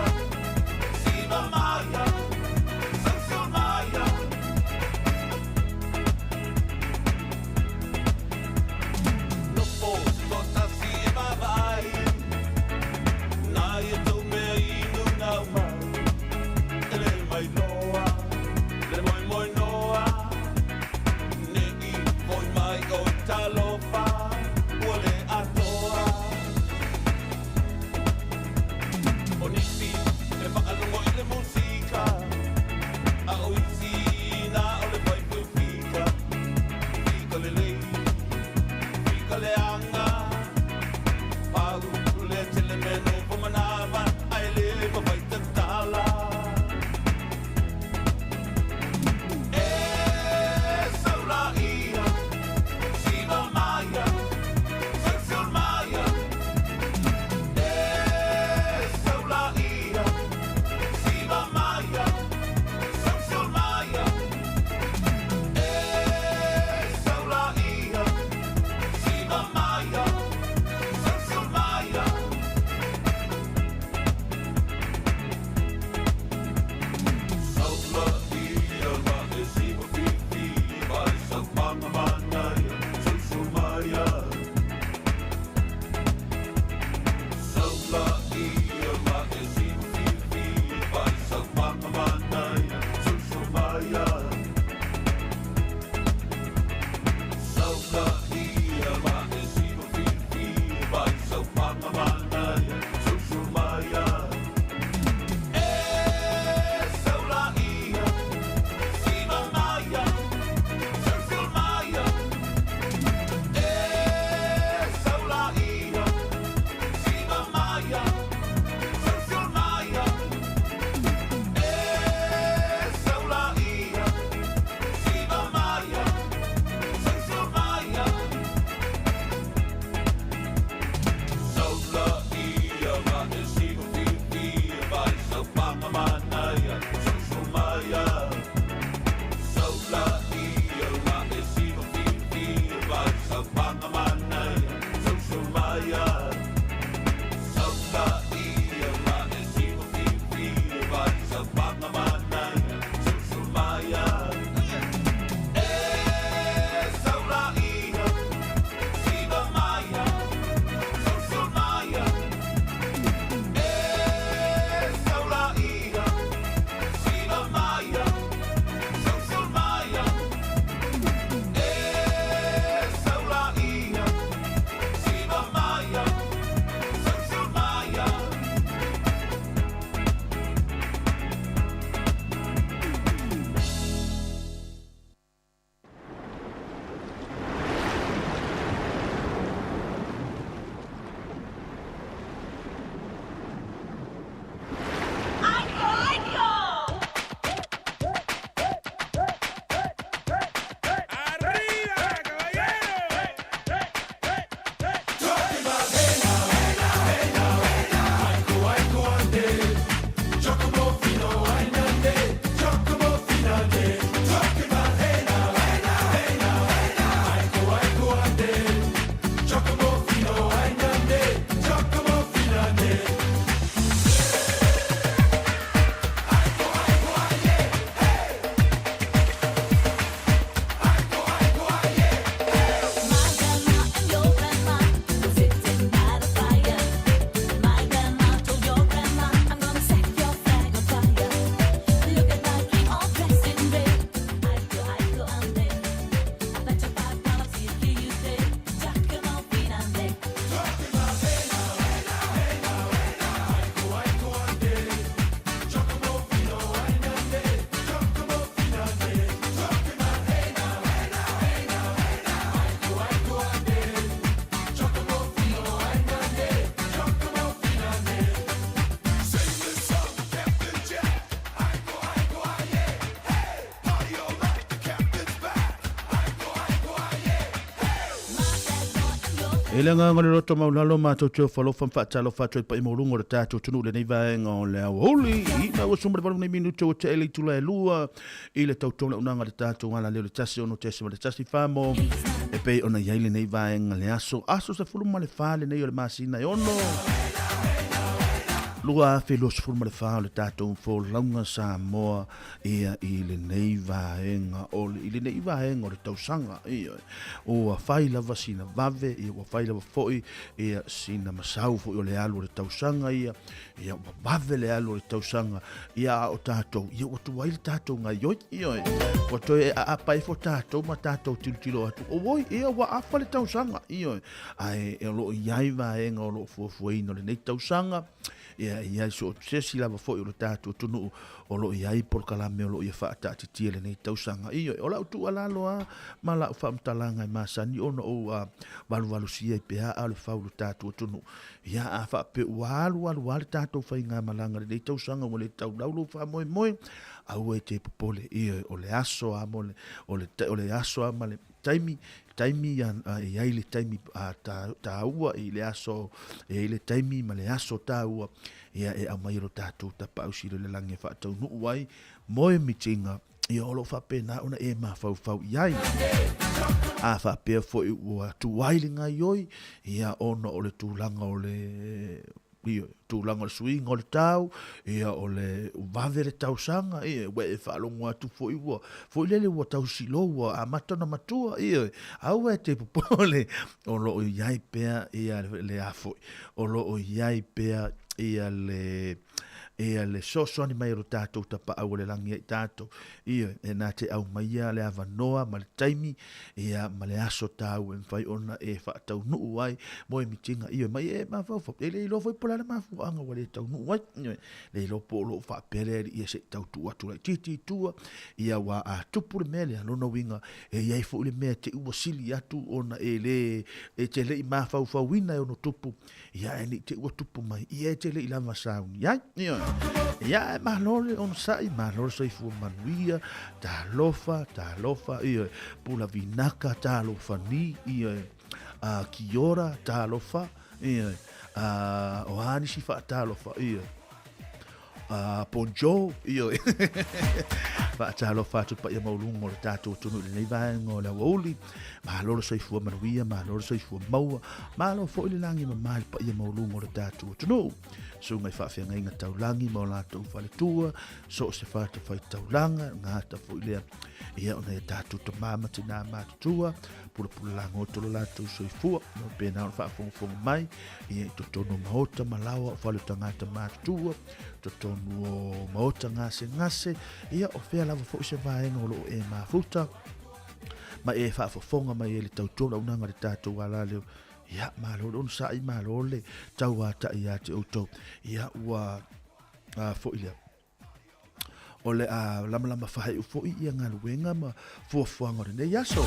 E le ngā ngare roto maulalo mātou teo whalofa mwhaatalo whātua i pa i maurungo re tātou tunu le nei vaenga o le au holi. I na ua sumare walu nei minuto o te ele tula e lua. I le tautona unanga le tātou ngala leo le tasi ono te sima le tasi whamo. E pei ona iai le nei vaenga le aso. Aso se fuluma le whale nei o le masina e ono. Lua fe los fulma le fa le tatou fo launga sa moa ia i le nei vaenga o i le nei vaenga o le tausanga ia o a fai lava sina vave ia o fai lava foi ia sina masau foi o le alu le tausanga ia o vave le alu le tausanga ia o tatou ia o tuai le tatou ngai oi ia o to e a pai fo tatou ma tatou tilo atu o voi ia wa afa le tausanga ia ai e lo iai vaenga o lo fuafuaina le nei tausanga ia so se sila va foi o tatou tunu o lo iai por kalame o lo ia fa ta ti le nei tausanga i o la tu ala loa mala fa mtalanga i masani ono o valu sia pe a le fa o tatou tunu ia a fa pe walu tatou fa inga malanga le nei tausanga o le tau laulo fa moi au e te popole i o le aso a mole o le aso a male taimi ia ile taimi ta ua i le aso e ile taimi ma le aso ta ua ia e a mai ro tātou ta pausi le lange fa tau nu wai moe mitinga ia olo fa pena una e ma fau iai a fa pe fo ua tu wailinga ioi ia ono o le tūlanga o le ia tūlanga o le swing o le tau ia o le vave le tausanga ia we e whaalongo atu fo iua fo ilele ua tausilo ua a matana matua ia au e te popole o lo o iai pea ia le afo o lo o iai pea ia le soso ani mai ro tātou tapa au le langi ai tātou ia e nā te au maia le avanoa ma le taimi ia ma le aso tāu e mwhai ona e whaatau nuu ai mo e mitinga ia mai e mawhau e le ilo fai pola le mafu anga wa le tau nuu ai le ilo po lo whaapere ia se tau tua tu lai titi tua ia wa a tupu le mele alona winga e iai fo le mea te ua sili atu ona e te le i mawhau wina e ono tupu ia e ni te ua tupu mai ia e te le i lama sauni ia ia e mahlore on sai mahlore sai fu manuia ta lofa ia pula vinaka ta lofa ni ia a kiora ta lofa ia o ani si fa ta lofa ia ponjo ia fa ta lofa tu pa ia maulungo le tatou tunu le nei vaenga le woli mahlore sai fu manuia mahlore sai fu maua malo fo ile langi ma pa ia maulungo le tatou tunu so ngai fa fe ngai ngata ulangi mo la to fa le tua so se fa to fa taulanga ngata fo ile ia ona e tatu to mama tina ma tua pula la ngoto la to so fu no pena fa fo mai ia to tono mahota malawa fa le tangata ma tua to tono mahota ngase ia o fe la fo se va en lo e ma futa ma e fa fo fonga mai le tau tona unanga le tatu wala le ia malo on sai malo le tau ata ia te auto ia ua fo ile ole a lama fai fo ia ngaluenga ma fo ngore ne yaso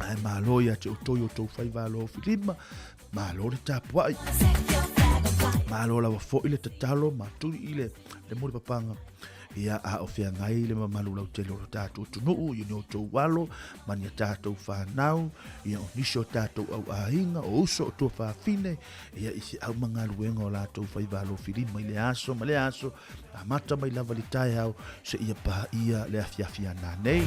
ai malo ia te auto yo to fai valo filima malo le tapua malo la fo ile tatalo ma tu ile le mo papanga ia a ofia ngai le mamalu lau te loro tātou tunu i no tau walo mania tātou whanau ia o niso tātou au ahinga o uso o tua whawhine ia isi au mga luenga o lātou whaivalo whirima i le aso ma le aso a mata mai lava li tai au se ia paha ia le afiafia nā nei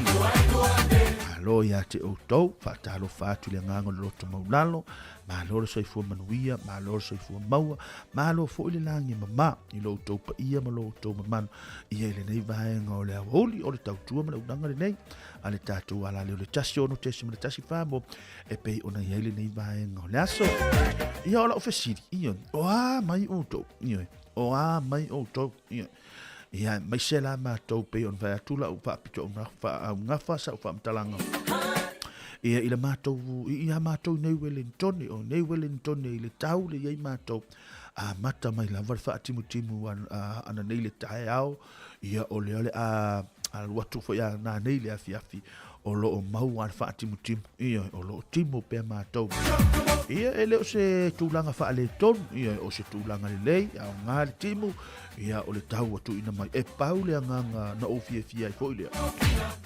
alo ia te o tau whaatalo whātu le ngango le roto maulalo ma loro soifua manuia ma loro soifua maua ma lo fo ile langi mama i lo tau pa ia ma lo tau mamano ia le nei vaenga o le awoli o le tautua ma le unanga le nei a le tātou ala leo le tasi ono tesi ma le tasi whamo e pei ona ia le nei vaenga o le aso ia ola o fesiri ia o a mai o tau ia o a mai o tau ia mai se la ma tau pei on vai atula o whaapito o ngafa sa o whaamtalanga ia ila matou nei Wellington o nei Wellington i le tau le iai matou a mata mai la var fa timu ana nei le tae au ia o le a watu fo ia na nei le afi o lo mau al fa timu ia o lo timu pe mātou ia ele o se tūlanga fa le ton ia o se tūlanga le lei au ngā le timu ia o le tau atu ina mai e pau le nganga na o fia fia i foi lea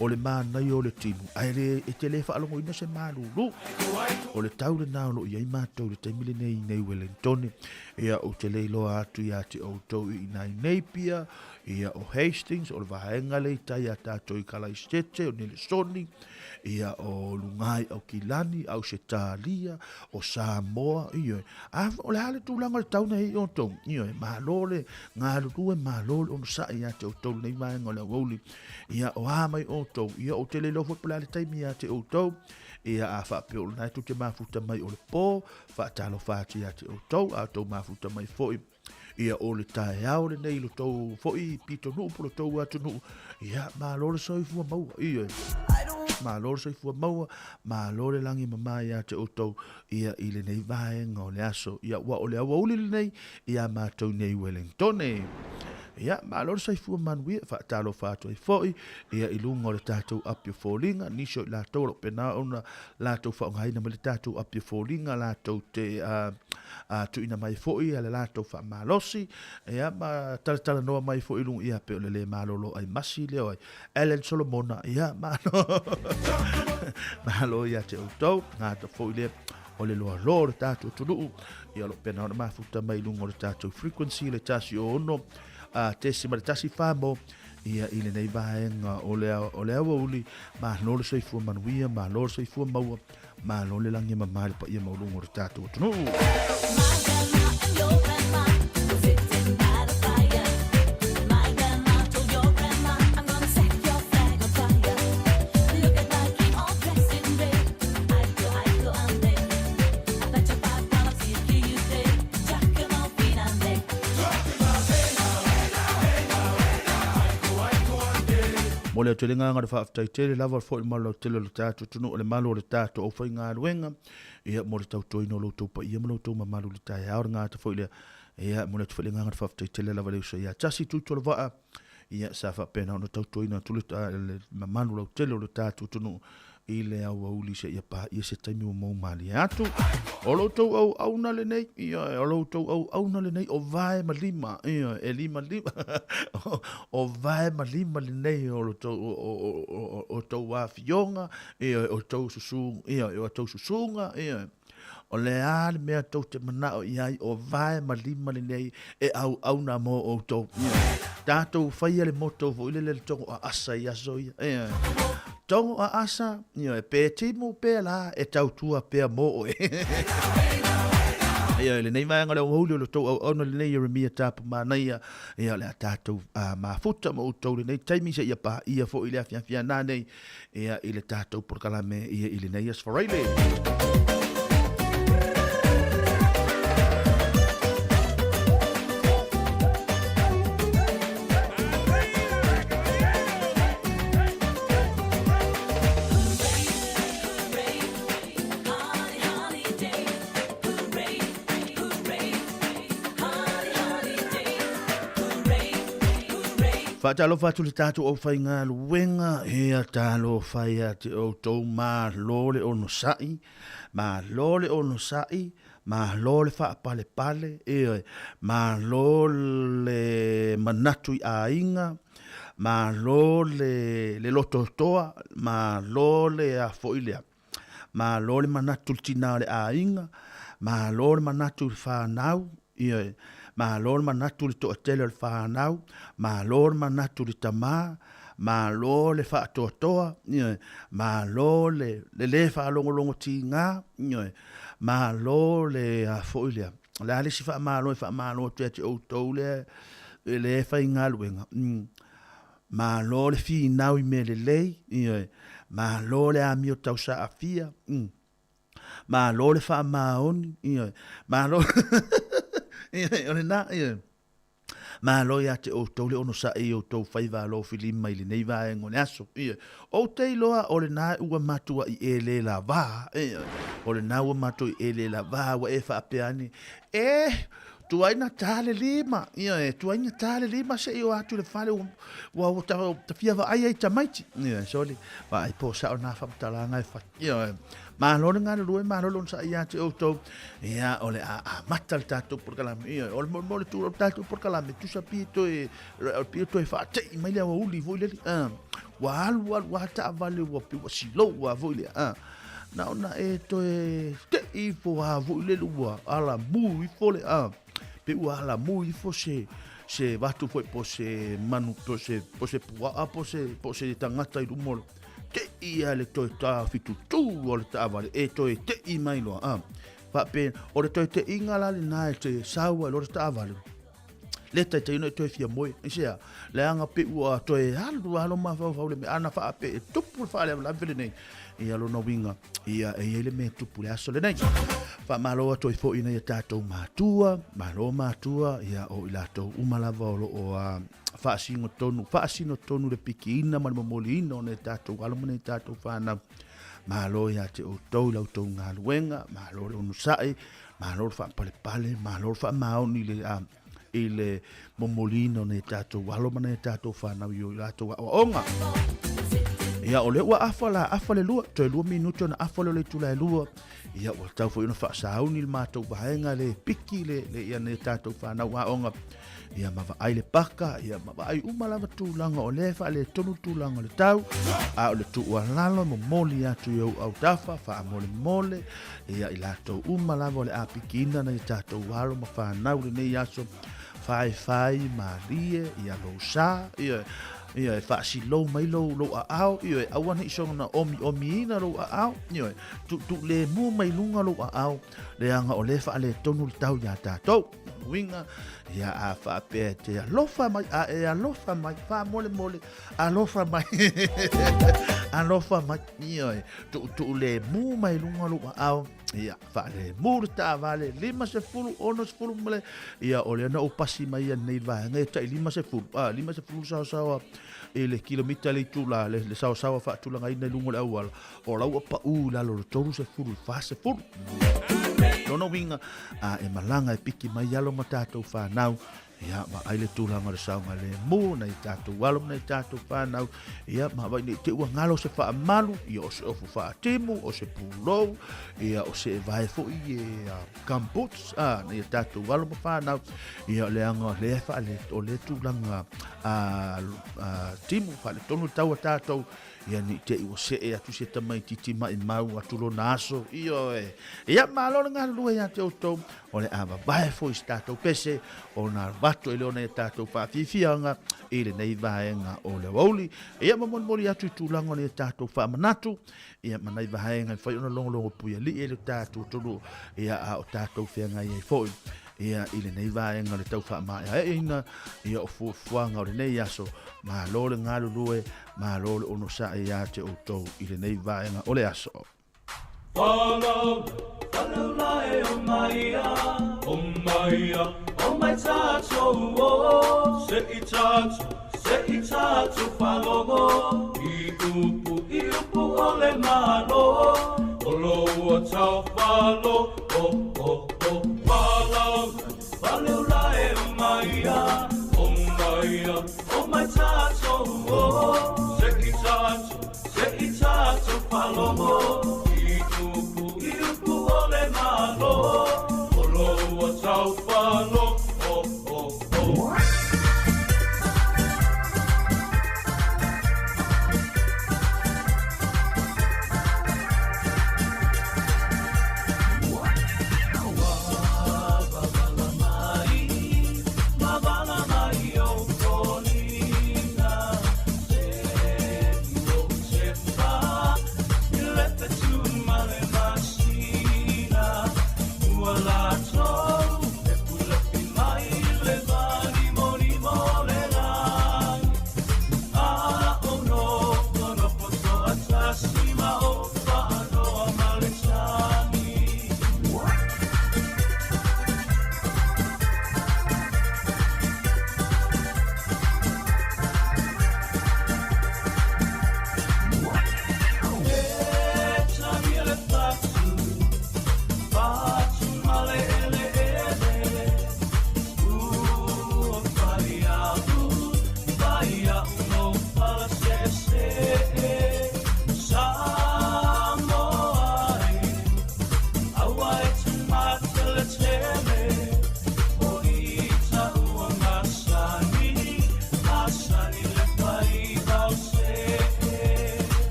o le mānai o le timu ai le e te le fa alongo ina se mālulu o le tau le nao lo ia i mātou le taimile nei Wellington ia o te leilo atu ia te o tau i nei pia ia o Hastings o le vahenga le tai a tātou i Kalaistete o Nele Soni ia o lungai au Kilani au se Talia o Samoa ia o le hale tūlanga le tau nei o tau ia mālole ngā lulue mālole o nusa ia te o tau nei vahenga o le wauli ia o hamai o tau ia o te leilo fotpala le taimi ia te o tau ia a whape o nai tu te mafuta mai o le pō whaatalo whaati ia te o tau a tau mafuta mai foi ia o le tae au le nei lo tau foi pito nuu po lo tau atu nuu ia mālole soifua maua ia mālole soifua maua mālole langi mama ia te o tau ia i le nei vaenga o le aso ia ua o le awa uli le nei ia mātou nei Wellington ia mālore saifua manuia whaatalo whātua i foi ia i lunga o le tātou apio fōlinga niso i lātou lo pena ona lātou whaongaina ma le tātou apio fōlinga lātou te tuina mai foi ia le lātou whaamalosi ia ma talatala noa mai foi lunga ia pe o le mālolo ai masi leo ai Ellen Solomona ia mālo ia te utau ngāta foi lea o le loa loa le tātou tunuu ia lo pena ona mafuta mai lunga o le tātou frequency le tasi o ono tesi ma le tasi whamo ia i le nei vaenga o le awa uli ma lole soifua manuia ma lole soifua maua ma lole langi ma male pa ia maulunga o le tātou tunu mo le tele nganga fa after tele lava fo i malo tele le tatu tunu le malo le tatu o fa nga luenga ia mo le tau toino lo to pa ia mo to ma malo le tai aur nga ta fo ile ia mo le tele nganga fa after tele lava le so ia tasi tu to va ia sa fa pena no tau toino tu le ma malo lo tele le tatu tunu i le au uli se ia pa ia se taimi o mau mali atu o lo tau au na le nei ia o lo tau au na le nei o vai ma lima ia e lima o vai ma lima le nei o lo tau o tau wa fionga ia o tau susu ia o tau susunga ia o le ale mea tau te mana o iai o vai ma lima le nei e au na mo o tau tātou whaia le moto vo ile le tongo a asa i aso ia tongo a asa ia e pe timu pe la e tau tua pe mo o ia le nei mai ngale o hulu lo tau au na le nei Jeremia tapa mana ia le tātou ma futa mo tau le nei taimi se ia pa ia fo ile afia na nei ia ile tātou por kalame ia ile nei as foraile Whaatalo whatu le tātou au whai ngā luenga, hea tālo whai a te au tau mā lole o no sai, mā lole o no sai, mā lole wha pale pale, mā lole manatu i a inga, mā lole le loto toa, mā lole a foilea, mā lole manatu tina le a inga, mā lole manatu i whanau, ma lor manatu le to tele le whanau, ma lor manatu le tamā, ma lor le whaatoatoa, ma lor le whaalongolongo ti ngā, ma lor le foilea. Le alisi whaamalo te ati o tau le whai ngā luenga. Ma lor le whinau i me le lei, ma lor le amio tau sa a fia, ma lor le whaamaoni, ma lor... Ma lo ia te o tole ono sa e o tau whaiva lo filima i le nei vae ngone aso. O te iloa o le nā ua matua i e le la vā. O le nā ua matua i e le la vā wa e wha apeani. tuaina tale lima ia e tuaina tale lima se io atu le fale wa ta fia va ai tamaiti ia soli va ai po sa ona fa talanga e fa ia ma lo nga lo ma lo sa ia te auto ia ole a matal tato por kala ia ole mo le tu tato por kala me tu sa pito e fa te mai le uli vo le wa ta vale wa pi wa silo wa vo le na ona e to e te I fo ha vo le lua ala mu I fo le pe ua ala mu I fo se vatu foi po se manu po se pua po se tangata I rumolo te ia le to ta fitu tu o le ta vale e to te I mai lo pa pe o le to te ingala le na te saua lo ta vale le ta te no to fia moi sia le anga pe ua to e halo ma fa le ana fa pe tupu fa le la vele nei ia lo no winga ia e ele me tupu le aso le nei fa malo to fo ina ia tato matua ia o ila to umalava o fa sino tonu le pikina ma mo molino ne tato alo mo ne tato fa na malo ia te o to la to ngaluenga malo le unusai malo fa pale malo fa maoni le ile momolino ne tato walo mana tato fa na yo la to onga ia ole wa afale lua to 2 minuto na afale le tula lua ia wa tau fo ina fa sauni il mato baenga le piki le ia ne tato fa na wa onga ia ma va ai le paka ia ma va ai uma lava tulanga o le fa le tonu tulanga le tau a le tu wa lalo mo moli atu yo au tafa fa mole ia ila to uma lava le apikina na tato walo ma fa na le ne yaso fai marie ia lo sa ia fa si lo mai lo ao ia awan I so na omi na lo ao ia tu le mu mai lunga lo ao le anga o le fa le tonu tau ya tato winga ia a fa pe te alofa mai alofa mai fa mole alofa mai alofa mai ia tu le mu mai lunga lo ao ia fa le mu ta vale 50 ono 10 mole ia ole na o pasi mai nei va ngai ta 50 sa ele kilomita le tula le sa fa tula ngai nei lunga awal o la pa la lo toru se furu fa se furu no winga e malanga e piki mai yalo matato fa nau ia ma ai le tula ngare sa ngale mo na tato walo na tato fa nau ia ma vai ni te ua ngalo se fa malu ia o se ofu fa temu o se pulo ia o se vai fo ia kamputs na tato walo fa nau ia le anga le fa le o le tula nga temu fa le tonu tau tato ia ni te ua se e atu se tamai titi mai mau atu lo naso ia malo nga lu ia te auto o le ava vai fo stato pese o na vato ele ona tato fa fifianga ile nei vaenga o le woli ia mamon moli atu tulango le tato fa manatu ia manai vaenga fa ona longo puia li ele tato tolu ia o tato fianga ia foi ia ile nei vaenga le tau fa mai ina ia o fuanga o le nei aso ma lo le ngalu lue ma lo le ono sa ia te auto ile nei vaenga o le aso follow lai o mai tato o se I tato follow I upu o le malo o lo tau follow follow lai o mai tato o se I tato follow Iupu ole malo, olo tau falo,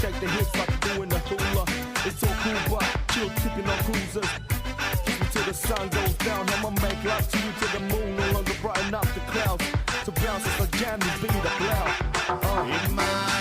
shake the hips like doing the hula. It's all cool, but chill, keeping on cruisers. Kiss me till the sun goes down. I'ma make love to you till the moon no longer brighten up the clouds. To bounce as I jam this beat up loud. In my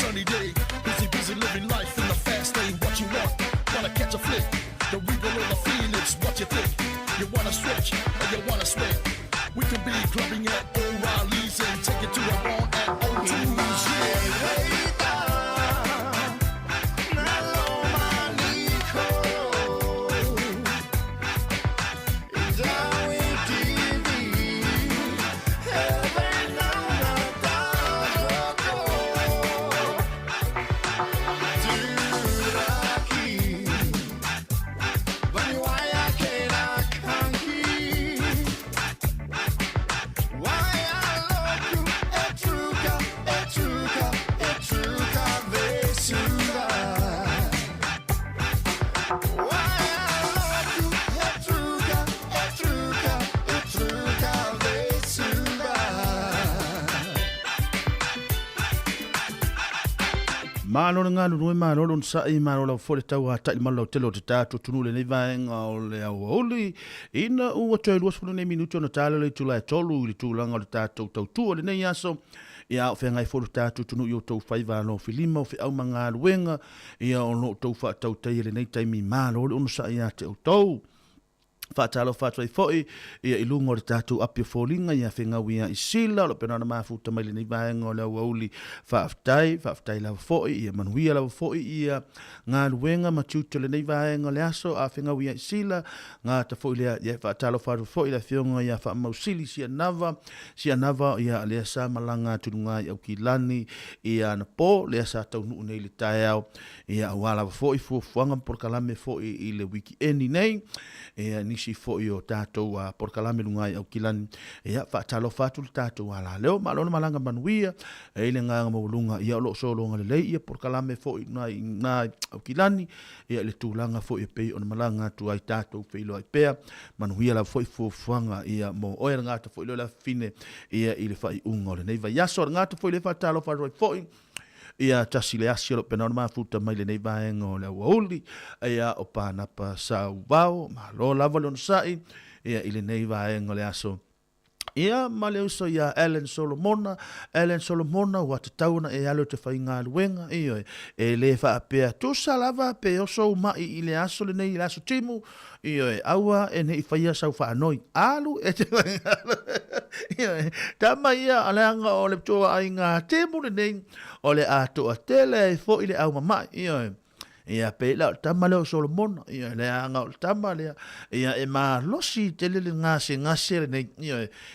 sunny day. Busy living life in the fast lane. What you want? Wanna catch a flick? The Regal or the Phoenix? What you think? You wanna switch or you wanna swing? We can be clubbing at O'Reilly's and take it to the bar at O2's. Yeah. Malo nga no malo no sa I malo la fo le tau ata malo telo te tatu tunu le nei vaenga o le auli ina u te luas fo nei minuto no tala le tula tolu le tulanga le tatu tau tu le nei aso ia o fenga fo le tatu tunu yo tau fai va no filima o fe au manga luenga ia o no tau fa tau te le nei taimi malo no sa ia te tau Fatalo fatwa foi ia ilungo le tatu apia folinga ia fenga wia isila lo pena na mafuta mai le nei vaenga le auli faftai la foi ia manuia la foi ia nga luenga matuto le nei vaenga le aso a fenga wia isila nga ta foi le ia fatalo fatwa foi la fionga ia fa mausili sia nava ia le sa malanga tunga ia kilani ia na po le sa tau nu nei le taiao ia wala foi fuanga por kalame foi i le weekend nei ia nisi foi o tatou a por kalame lungai au kilani ia fa talo fatu tatou ala leo malona malanga manuia e le nga molunga ia lo solo ngale le ia por kalame foi na au kilani ia le tulanga foi pe on malanga tu ai tatou feilo ai pe manuia la foi fuanga ia mo o nga ta foi la fine ia ile fai ungole nei vai yaso nga ta foi le fa talo fa foi ia tasile asio pe norma futa mai le nei vaenga o le auli ia o pana pa sauao ma lo lava lon sai ia ile nei vaenga le aso ia maleuso ia Ellen Solomona wa te tauna e alo te whainga luenga e le wha apea tu salava pe oso mai i le aso le nei aso timu aua e nei whaia sau wha anoi alu e te whainga tama ia aleanga o le ptoa ai ngā timu le nei o le atoa tele e fo i le au mamai ia pe la tama le Solomon ia le anga tama le ia e ma losi tele le ngase le nei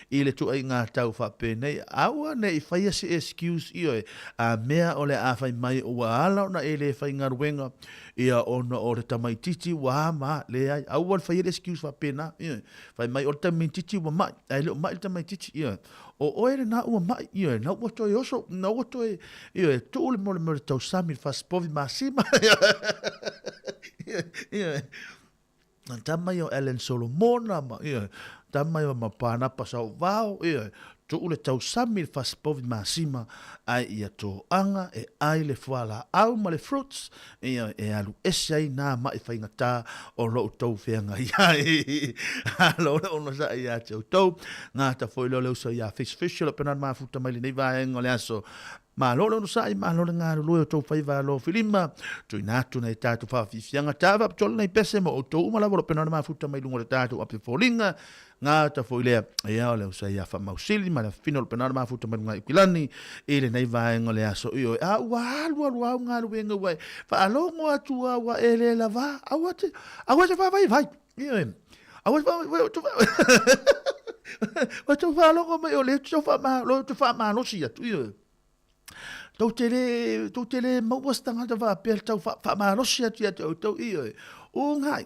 i le tu ai nga tau fa pe nei aua nei faia se excuse a mea o le a fai mai o ala na ele fai ngaruenga ia ona o le tamaititi wa ma le ai aua faia le excuse fa pe na fai mai o le tamaititi wa mai ai le mai tamaititi o oere na ua mai na ua toi oso na ua toi tu le mo le tau sami fas povi masima tama yo Ellen Solomona ma tama yo mapana pasau vao tu le tau sami fas povi masima ai ia to anga e ai le fuala au ma le fruits e alu esai na mai faingata o lo tau feanga ia lo no sa ia tau nga ta foi lo so ia fish lo pena ma futa mai nei vaenga le aso ma lo no sai ma lo nga lo to fai va lo filima tu inatu nei tatu fa fianga tava tol nei pese mo to ma la lo pena ma futa mai lungo le tatu ape folinga nga ta foi le ia le so ia fa mausili ma la fino lo pena ma futa mai lungo kilani ele nei vaenga le aso a wa nga lo venga wai fa alongo atu wa ele la va awate fa vai wa tu fa alongo mai o le tu fa ma lo sia tu tau tele mawastanga da va pel tau fa ma no sia tia tau unga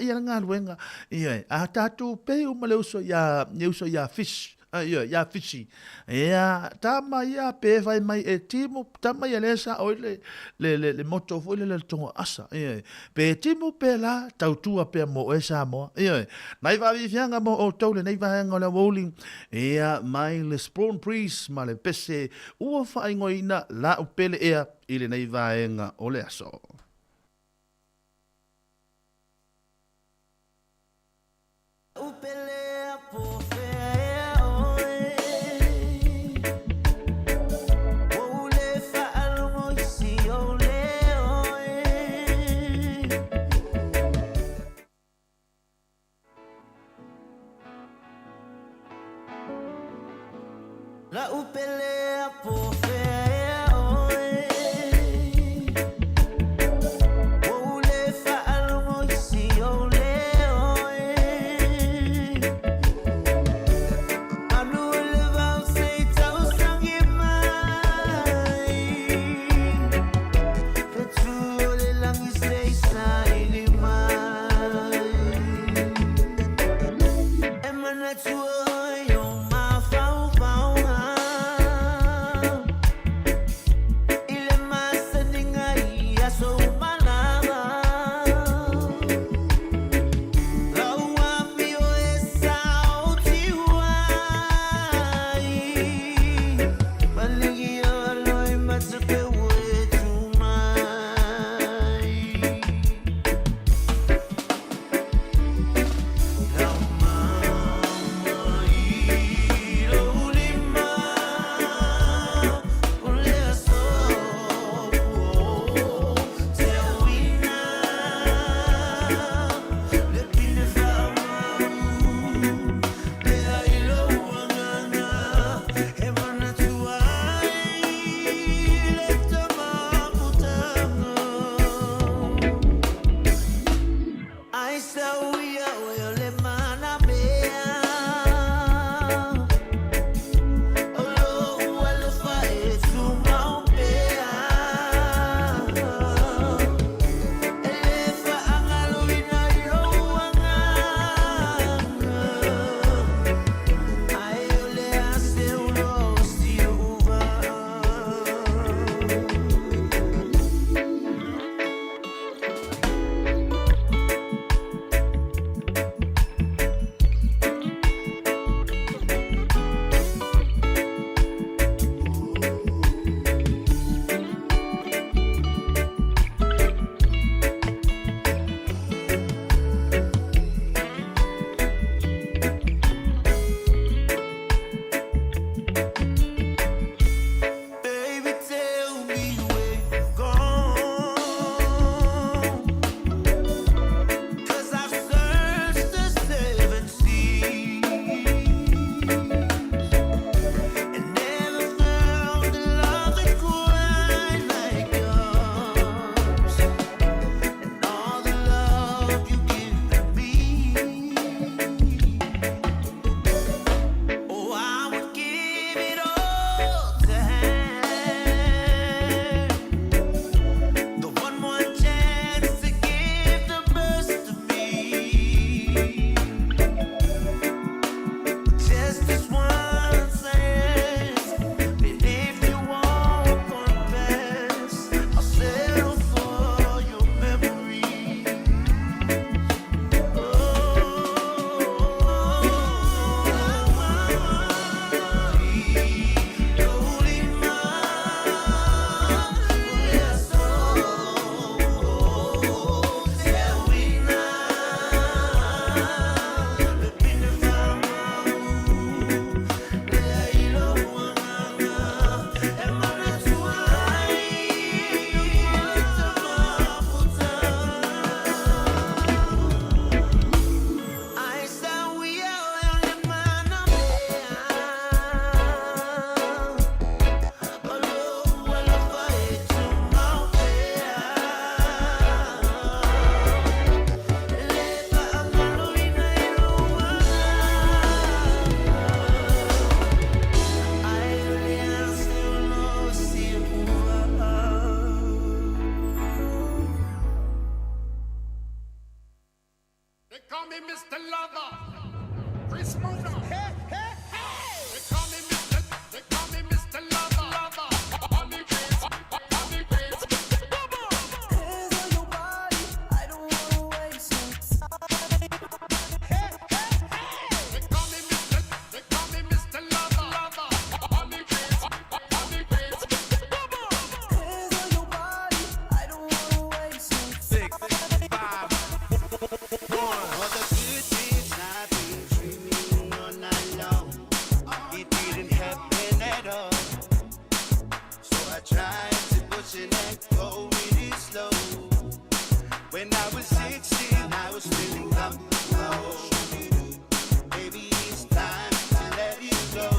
ia nga luenga a tatu pe o maleuso ya fish ya fishi tama ia pe vai mai e timu tama ia lesa o le moto foi le tonga asa pe timu pe la tau tua pe mo esa mo mai va vifianga mo o tole nei va nga le bowling mai le spawn priest ma le pese ua fa ingoina la o pele ile nei va nga o le aso me Mr. Lover. Chris Mona. Hey, hey, hey. They call me Mr. Lover. Lover. On the face, on the face. Hands on your body, I don't wanna waste your time. Hey, hey, hey. They call me Mr. Lover. Lover. On the face, on the face. Hands on your body, I don't wanna waste your time. 6, 5, 1. All the good things I've been dreaming all night long, it didn't happen at all. So I tried to push it and go really slow. When I was 16, I was feeling comfortable. Baby, it's time to let it go.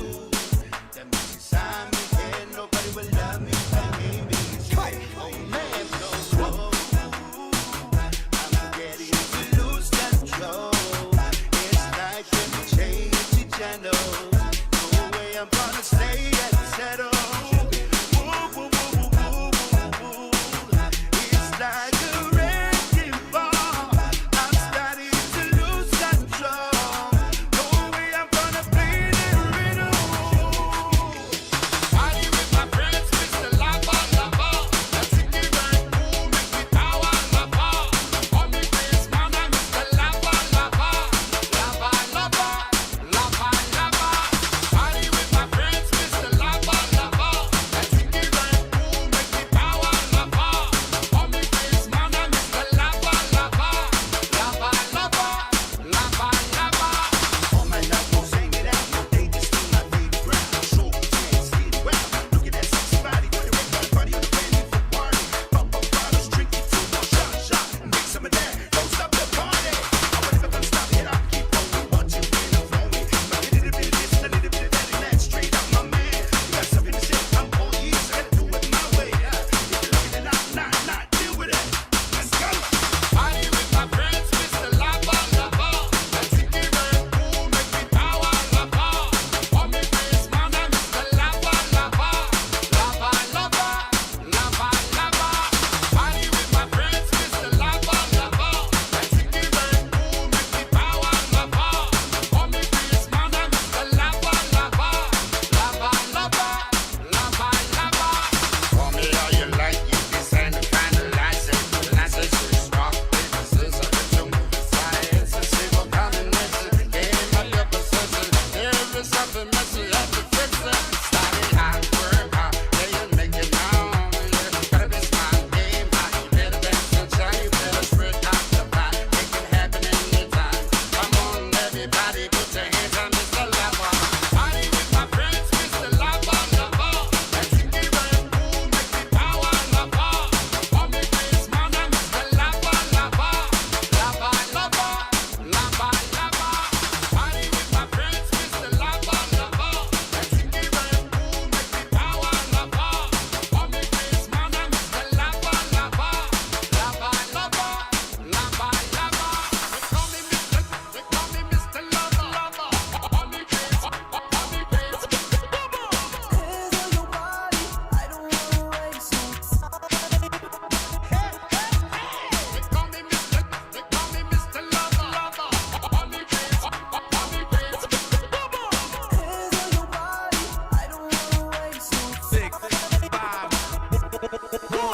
That means it's time again. Nobody will love me like me. Oh man, so slow. I'm getting to lose control. It's like when we change the channel. No way I'm gonna stay and settle. It's like a wrecking ball. I'm starting to lose control. No way I'm gonna play the riddle. Party with my friends, Mr. Lava Lava. Let's get right cool, make me power lava. On me face, mama, Mr. Lava Lava. Lava Lava, Lava Lava. Party with my friends, Mr. Lava Lava. Let's get right cool, make me power lava. On me face, mama, Mr. Lava Lava. Lava Lava, Lava Lava. All my love won't say it out. No, they just do my favorite ground. Short chains, get round. Look at that sexy body with a red body on the band for party. Pump up bottles, drink it too, more shot. Make some of that. Don't stop the party. I would never gonna stop it. I'll keep going. Watching when I'm flowing. A little bit of this, a little bit of that, and that's straight out my man. You got something to say? I'm all ears. I gotta do it my way. If you're looking at not, deal with it. Let's go. Party with my friends, Mr. Lava Lava. Let's get right cool, make me power lava. On me face, mama, Mr. Lava Lava. Lava Lava, Lava Lava. Party with my friends, Mr. Lava Lava. Let's get right cool, make me power lava. On me face, mama, Mr. Lava Lava. Lava Lava, Lava Lava. Call me how you like it. This ain't the kind of license. License is rock, paper, scissors. It's a movie science. A single combination. Game my your possession. There is something messy, have to fix it. Started hard, work hard. Yeah, you make it now. Yeah, gotta be smart, game hot. You better dance sunshine. You better spread out the pot. Make it happen anytime. Come on, everybody, put your hands on Mr. Lava. Party with my friends, Mr. Lava Lava. Let's get right cool, make me power lava. On me face, mama, Mr. Lava Lava. Lava Lava, Lava Lava. Party with my friends, Mr. Lava Lava. Let's get right cool, make me power lava. On me face, mama, Mr. Lava Lava. Lava Lava, Lava Lava. They call me Mr. Lava Lava. On me face, on me face. Hands on your body, I don't wanna waste your time. Hey, hey, hey. They call me Mr. Lava Lava. On me face, on me face. Hands on your body, I don't wanna waste your time. 6, 5, 1.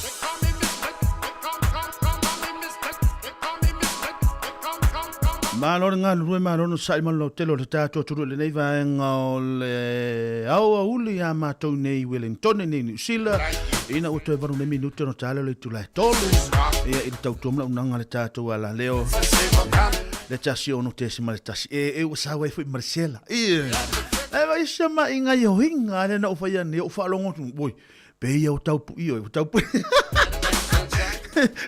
They call me Mr. Malor ngā rue marono sai malo telo te tātua turu le nei vaenga o le aua uli a mātou nei Wellington nei New Zealand. Ina uto e varu ne minute no tāle le tula e tolu. Ia i tau tomla unanga le tātou ala leo. Le tasi ono te si male tasi. E wasa wai fui Marcela. Ia. E vai sama inga i hoinga ne na ufaya ne o whaalongo tu. Boi, pe ia o tau pu i o tau pu.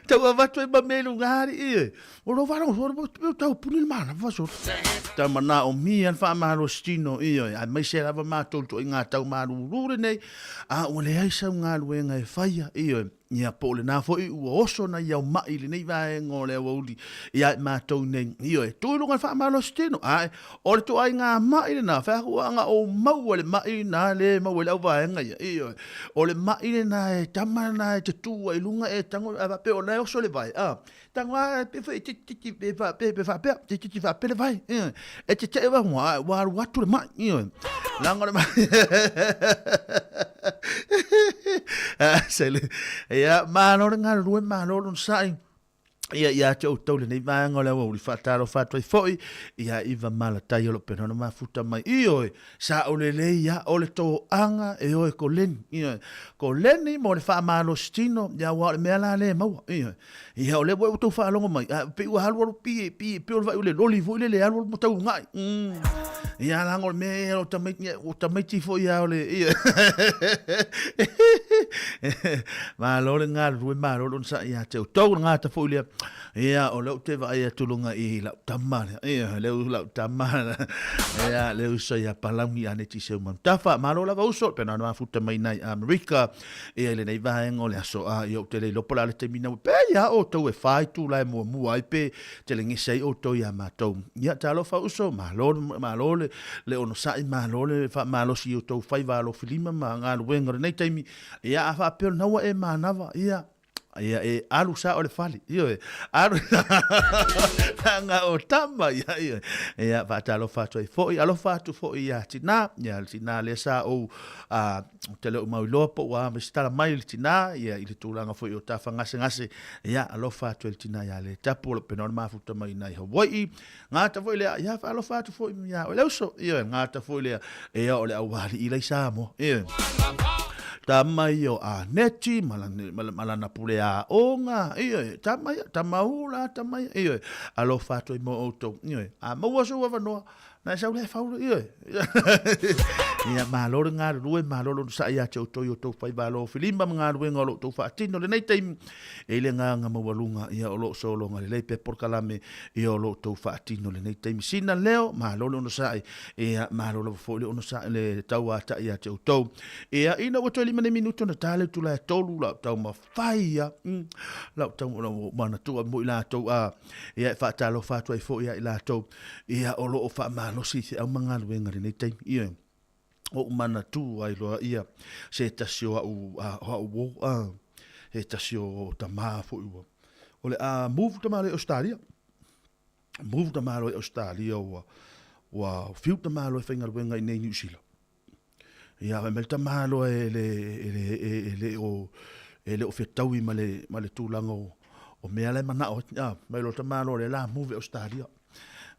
Tau avatu e mamelu ngari i. O lo varo o tau pu ni mana vaso. Ta mana o mian fa maro stino i o. Ai mai se lava mātou to inga tau maru rure nei. A o le aisa ngā luenga e whaia i o. ia po le na fo i ua oso na iau mai le nei vae ngō le wauli ia mātou nei io e tūlunga wha malo steno ai o le to ai ngā mai le na whakuanga o mau le mai na le mau le au vaenga ia io o le mai le na e tama na e te tua i lunga e tango a pe o na oso le vai tango a pe fe titi pe fa titi fa pe le vai e te te wa wa watu le mai io langa le mai sele ia malor nga rue malor un sai ia te o tole nei vanga le o li fatalo fatoi foi ia iva mala tai lo pena no mafuta mai io sa o le ia o le to anga e o ko len io ko len mo le fa malo stino ia wa le mela le mau ia o le wo to fa longo mai pe u halu pi o va le loli vo le halu mo tau ngai ia la ngol me o tamai fo ia o le ia malo le nga rue malo un sa ia te o to nga ta fo le ia o lau te vai tulunga i lau tamana ia lau tamana ia lau sa ia palangi ane ti seu man tafa malo la vauso pena no afuta mai nai America ia le nei vai ngole aso a io te le lopola le te mina pe ia o to e fai tu la mo ai pe te le ngisei o to ia matou ia talo fa uso malo le ono sai malo le fa malo si o to fai va lo filima ma nga luenga nei taimi ia fa pe no e manava ia ia e alu sa o le fali io alu nga o tama ia va talo fatu e foi alo fatu foi ia tina le sa o tele o mau lopo wa me stala mai tina ia ile tulanga foi o tafa ngase ia alo fatu el tina ia le tapu le penor ma futa mai nai Hawaii nga ta foi le ia alo fatu foi ia o le so ia nga ta foi le ia o le awali ile sa mo ia tamai o a neti malana pule a onga iyo tamai iyo alo fato i mo auto iyo a maua so wa no na sa le faulo iyo ia malor nga rue malor sa ia te auto yo to fai balo filimba nga rue ngolo to fa tino le nei time ele nga mawalunga ia o lo solo nga le pe por kalame iyo lo to fa tino le nei time sina leo malor no sa ia malor fo le no sa le taua ta ia te auto ia ina o to mane minuto na tale tu la tolu la tau ma faia la tau mana tu mo la tau ia fa talo fa tu fo ia la tau ia o lo fa malo si au manga luenga nei time ia o mana tu ai lo ia se tasio o e tasio tama fo o le move tama le Australia wa fiu tama lo finga luenga nei New Zealand ia me ta malo ele o fetaui male tulango o me ale mana o me lo ta malo le la move Australia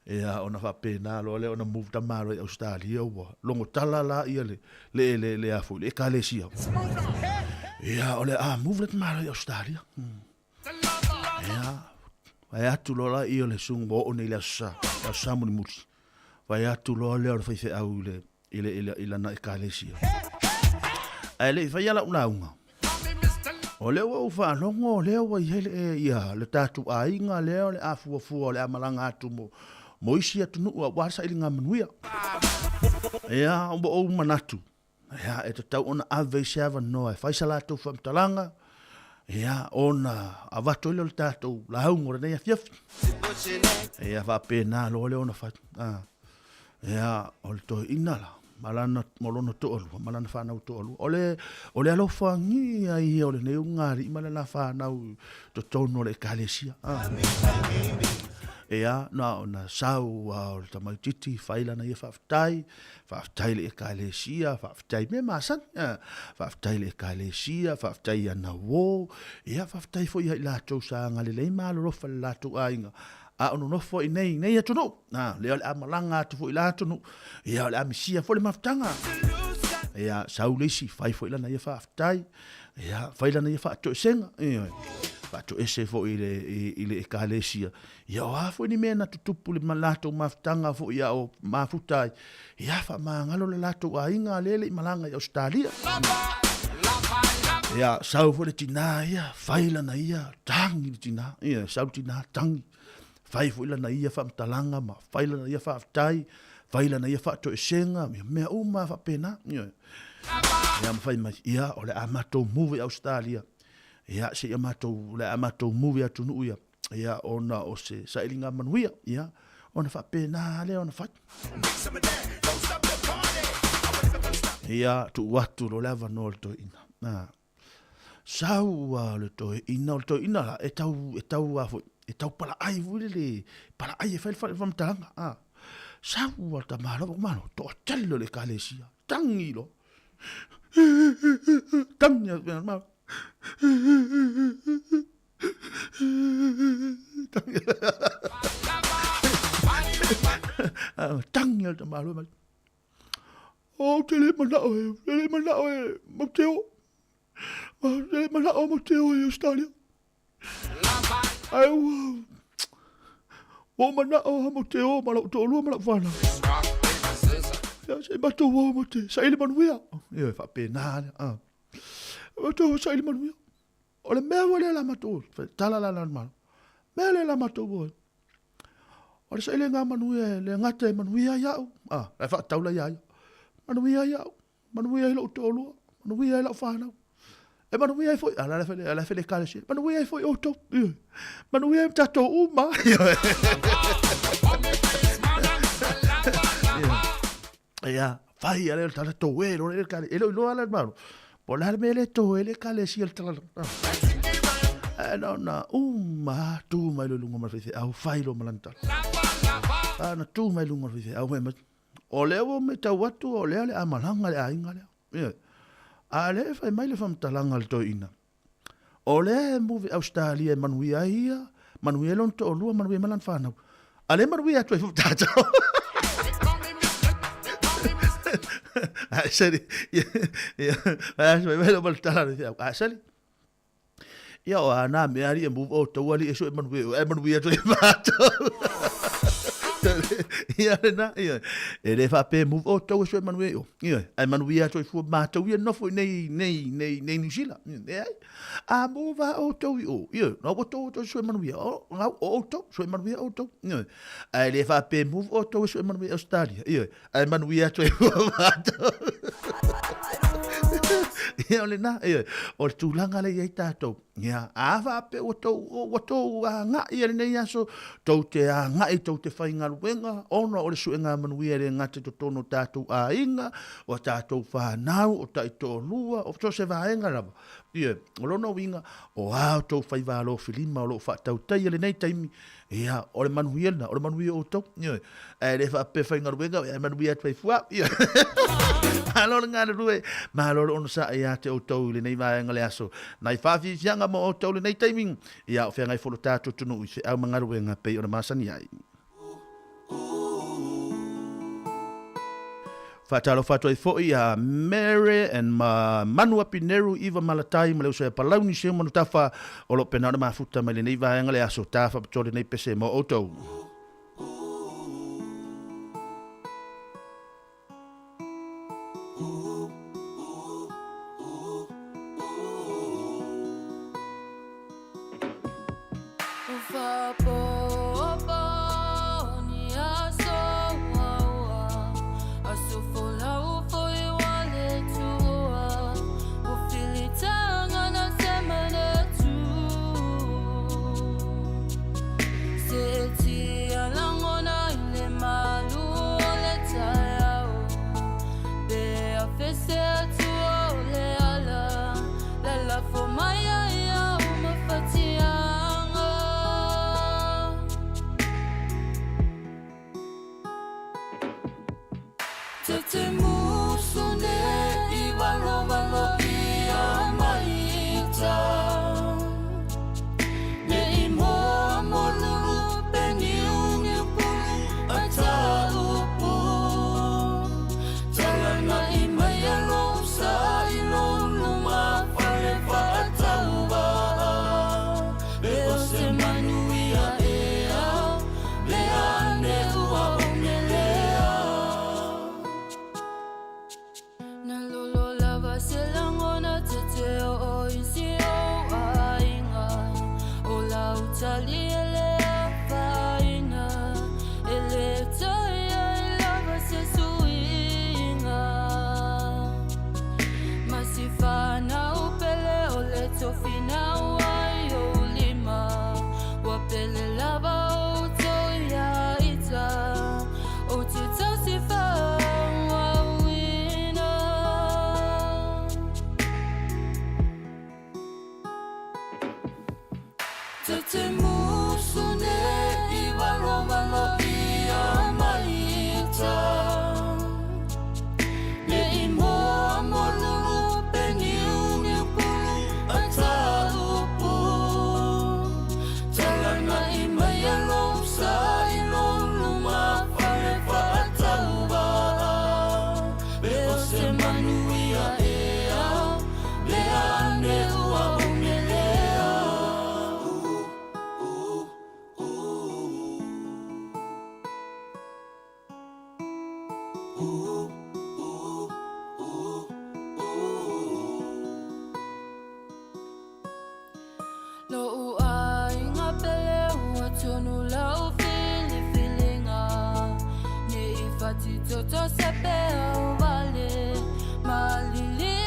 ia ona fa pena lo le ona move ta malo Australia o longo tala la ia le afu le kalesia ia ole move le malo Australia ia vai atu lo la ia le sungo o nei la sa mo muti vai atu lo le o fe au le ile na ekalesia ele fa yala unga ole o fa longo le o ile ia le tatu ainga le afu le amalanga atu mo isi atu no wa sa ilinga manuia ia o manatu ia e tau ona ave sava no fa sala tu fam talanga ia ona avato le tatu la hungo ne fiaf ia va pena lo le ona fa ia o to inala malana molono to malana fa na to ole alo fangi ai ole ne ngari malana fa na to tono le kalesia ea na sau o tamai titi faila na ia faftai le kalesia faftai me masan faftai le kalesia faftai ana wo ea faftai fo ia la to sa ngale le malo fa la to ainga ono no fo nei atu no na le amalanga tu fo ila atu no ia le amisia fo le maftanga ia saulesi fai fo ila na ia faftai ia faila na ia fa to senga fa to ese fo ile kalesia ia wa fo ni mena tutupu le malato maftanga fo ia o mafutai ia fa mangalo le lato ainga lele malanga ia Australia ia sau fo le tina ia faila na ia tangi tina ia sau tina tangi fai fo ila na ia fa mtalanga ma faila na ia fa aftai faila na ia fa to esenga me fa pena ia fai mai ia ole amato move Australia Ia se ia mātou, le a mātou muvi atu nuu ia. Ia ona o se sailinga manuia, ia. Ona whapena le ona whai. Ia tu watu lo lava no le toi ina. Saua le toi ina, le toi ina la, e tau a foi. E tau pala ai vule le, pala ai e whai whamtalanga. Saua ta mahalo, mano, to telo le kalesia. Tangi lo. Tangi lo, mano. Tangi lo, mano. Oh, tele manao e, Mateo. Tele manao Mateo e Australia. Ai, o manao Mateo, malau tolu, malau whana. Ia, se matou o Mateo, sa ele manuia. Ia, whapena, matou sa ele manuia. O le mea wale la matou, tala la mano. Mea le la matou o. O le sa ele ngā manuia, le ngata e manuia iau. Le whataula iau. Manuia iau, manuia ilo tolu, manuia ilo whanau. E manuia e foi, ala fele kare se. Manuia e foi o to. Manuia e tato uma. Ia, fai ale tala to e lo le kare. Elo ilo ala mano. Polar mele to ele kare si el tala. Na uma tu mai lo lunga marfise au fai lo malanta. Na tu mai lunga marfise au mai. O leo me tau watu o leo le amalanga le ainga leo. A le fai mai le whamtalanga le toina. O le muvi Australia e manuia ia, manuia lon to olua, manuia malan whanau. A le manuia atu e whuptatau. A sari, a sari, mai lo maltala le fiau. A sari. Ia o ana me ari e muvi o tauali e so e manuia atu e whatau. Ia na ia e le fa pe move o to so manuia ia ai manuia to fu ma to ia no fu nei New Zealand ia a move o to ia no to so manuia o to so manuia o to ia ai le fa pe move o to so manuia Australia ia ai manuia to fu ma to ia le na ia o tulanga le ia tato ia a fa pe o to nga ia nei aso to te nga i to te fainga wenga ono o le suenga manuia le ngate to tono tatu a inga o tatu whanau o taito lua o to se vaenga lava ia o lono winga o a to fai valo filima o lo fa tau tai le nei taimi ia o le manuia o to ia e le fa pe fainga wenga e manuia tu fua ia alo ngana lue ma lo ono sa ia te o to le nei vaenga le aso nai fa fi sianga mo o to le nei taimi ia o fe ngai folo tatu tunu i se au mangaru wenga pe o le masani ai Fatalo fato ai foi a Mary and Manua Pineru Iva Malatai ma le usa palauni se manu tafa o lo pena ma futa ma le nei vaenga le aso tafa ptole nei pese mo auto for my Te te musune I walo walo ia maita Le I moa molulu peni umi pulu Ataupu Talana I maya lomsa I loluma Fale fa atauba Beo se manuia ea Le ane ua umelea No ua inga pele ua tonu lau fili filinga Ne I fati toto sepe au vale Malili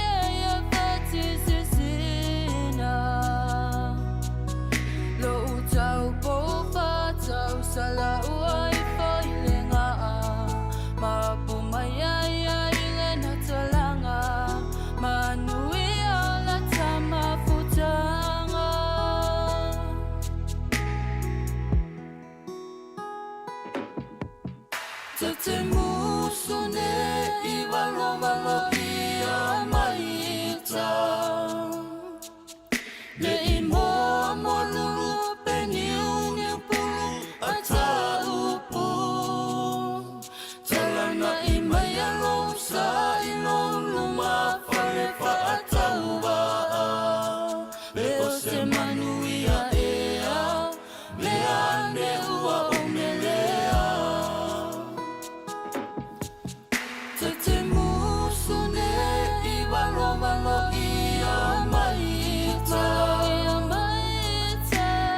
e fati sisina Lo utau po fatau sala ua I foilinga Mapu maya ia inga na talanga Manui ala tama futanga Te musune I walo walo ia maita Le I moa molulu peni umi pulu Ataupu Talana I maya lomsa I loluma Fale fa atauba Leo se manuia ea Le ane ua umelea Te musune I walo walo ia maita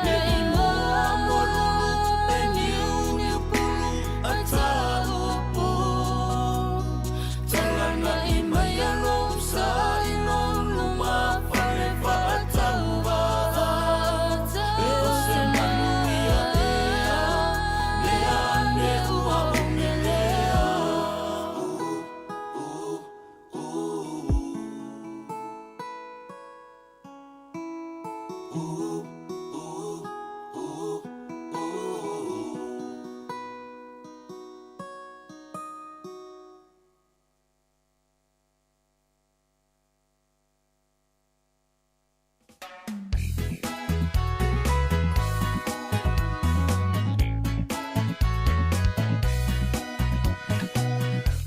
Le I moa molulu peni umi pulu Ataupu Talana I maya lomsa I loluma Fale fa atauba Leo se manuia ea Le ane ua umelea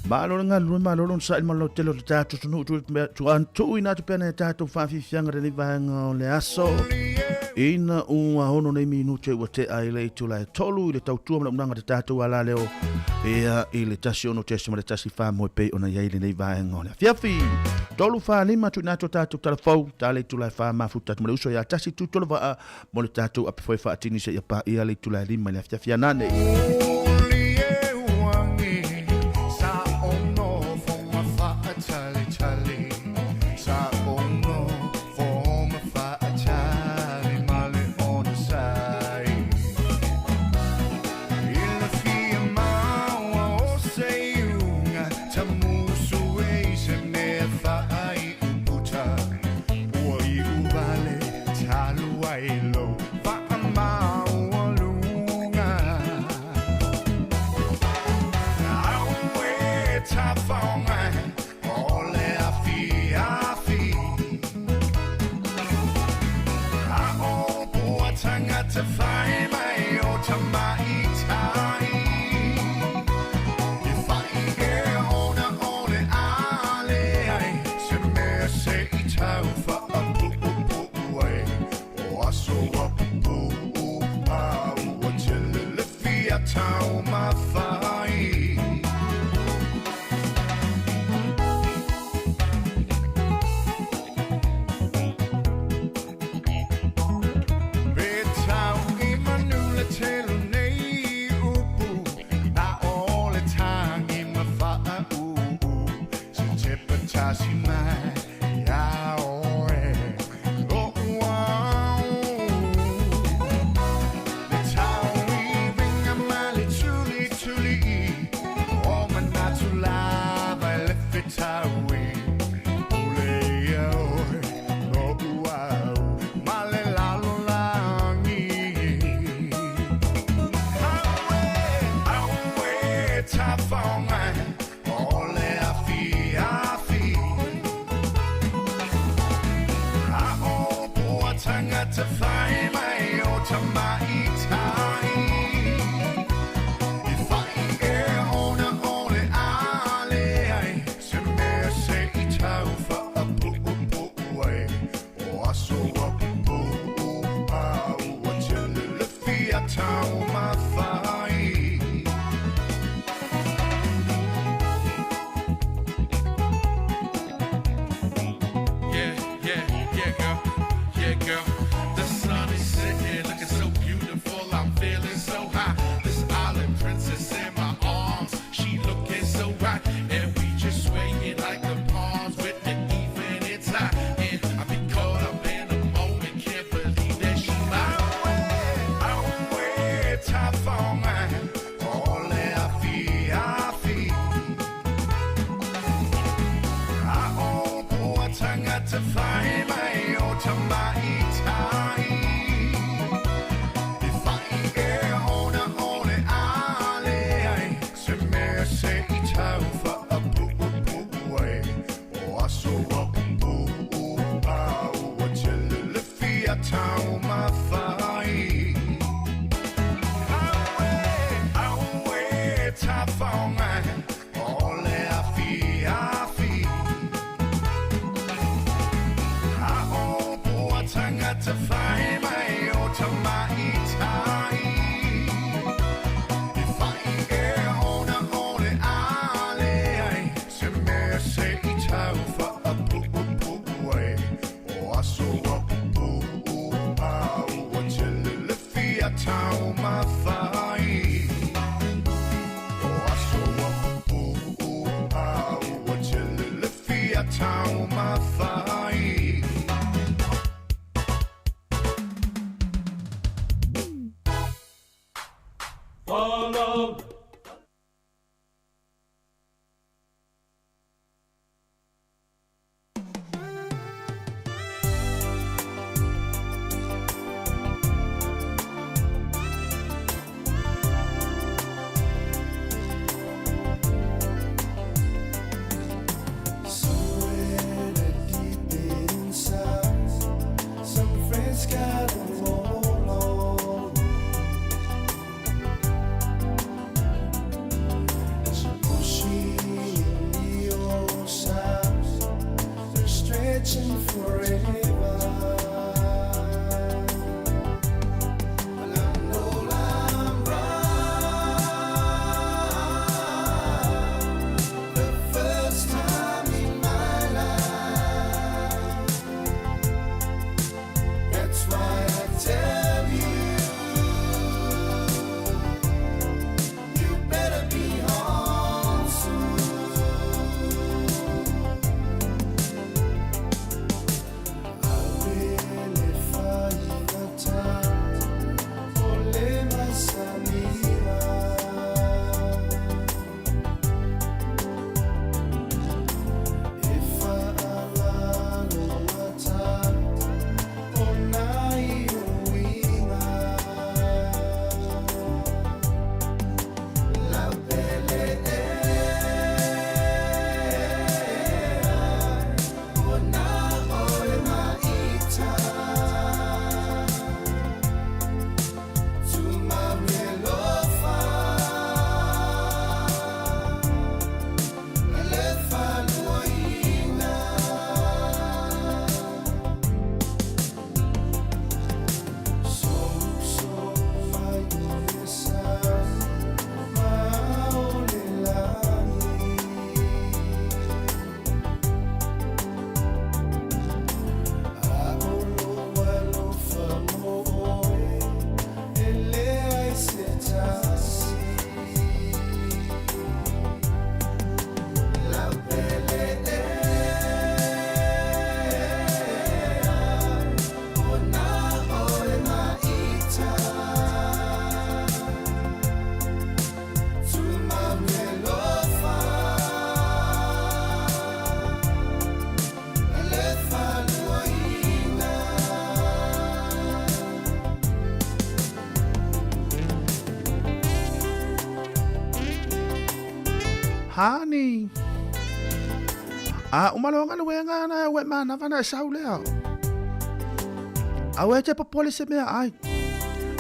Malolo nga lua malolo sa il malo telo tatu tunu tu antu ina tu pene tatu fa fi fianga le vanga le aso ina un hono nei minute o te ai le tu la tolu le tau tu manga te tatu ala leo ia ile tasio te sima le tasi fa mo pe ona ia ile nei vanga le fiafi tolu fa lima tu na tu tatu telefon tale tu la fa ma futa mo uso ya tasi tu tolu va mo le tatu ape foi fa tini se ia pa ia le tu la lima le fiafi nane te whai mai o ta mai tai. I whai e ona ole ale ai, se mea se I tau wha a pu ai. O aso a pu au a te lele fia tau ma whai. Girl, the sun is setting, looking so beautiful. I'm feeling so high. This island princess in my arms, she looking so right, and we just swaying like the palms with the evening tide. And I've been caught up in a moment, can't believe that she mine. Away, top for mine, all that I feel. I own poor tongue to find my own to my. To find my own to my time. If I get on a only alley, se me se tau for a boo way. Oh, I saw a boo au until the fia tau my thigh. Oh, I saw a boo au until the fia tau my thigh. Honey. Umalonga luwenga na wet man avana saulea. Au e te papole se mea ai.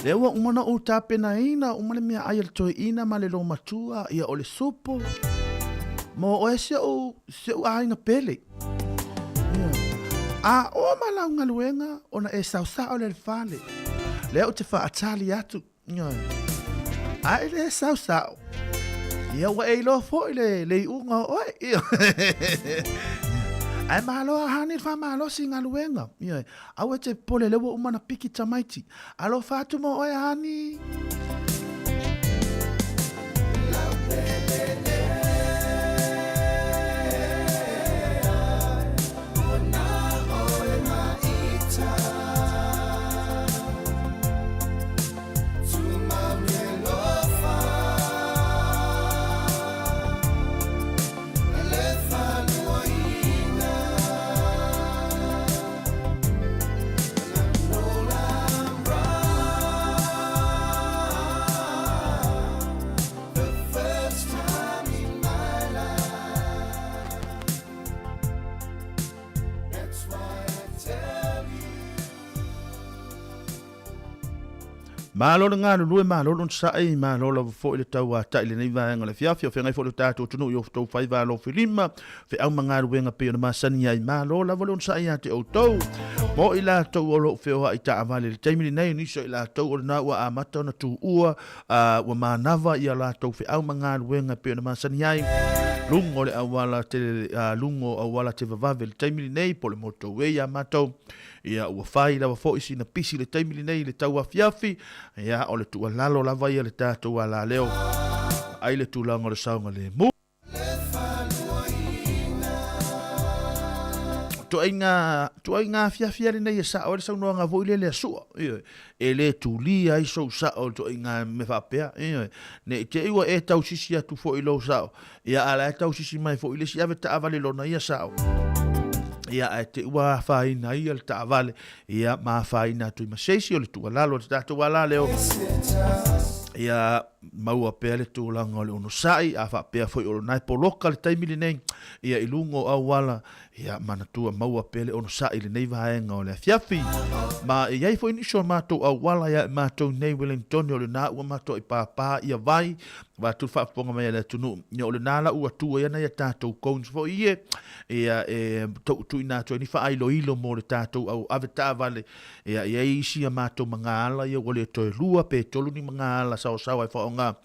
Le ua umana o tāpena ina, umane mea ai al toi ina ma le lo matua, ia o le supo. Mo o e se o ainga pele. A o malau ngaluenga, ona e sausao le fale. Leo te wha atali atu. A e le sausao. Ia wa e lo fo le unga oe. Ai malo hani fa malo singa luenga. Ia au e te pole lewa umana piki tamaiti. Alo fatu mo oe hani. Malo na ngā lue malo non sai malo la fo le tau a tai le nei vaenga le fiafia fe ngai fo le tatu tunu yo tau fai va lo filima fe au manga ruenga pe na masani ai malo la volon sai ate o tau mo ila tau o lo fe o ita avale le taimini nei ni so ila tau o na wa amata na tu ua wa manava ia la tau fe au manga ruenga pe na masani ai lungo le awala te lungo awala te vavave le taimini nei po le moto we ya mato ia ua fai lava fo isi na pisi le taimili nei le tau afiafi ia o le tua lalo lava ia le tātou ala leo ai le tūlanga le saunga le mu to inga afiafia le nei sa o le saunga nga voi le sua e le tuli ai so sa o to inga me fa pea ne te iwa e tau sisi atu fo ilo sa ia ala e tau sisi mai fo ile si ave ta avale lona ia sa ia te ua faina ia le taavale ia ma faina tu masesi o le tualalo le tatu wala leo ia maua pea le tūlanga o le ono sai a wha pea foi o nai poloka le taimili nei ia ilungo au wala ia manatua maua pea le ono sai le nei vaenga o le fiafi ma iai foi niso mātou au wala ia mātou nei Wellington o le nā ua mātou i pāpā ia vai wa tu whaaponga mai le tunu ia o le nāla ua tua ia nei a tātou kouns fo ia tau tu ina toi ni wha ailo ilo mo le tātou au ave tāvale ia isi a mātou mga ala ia wale toi lua pe tolu ni mga ala sao ai whaonga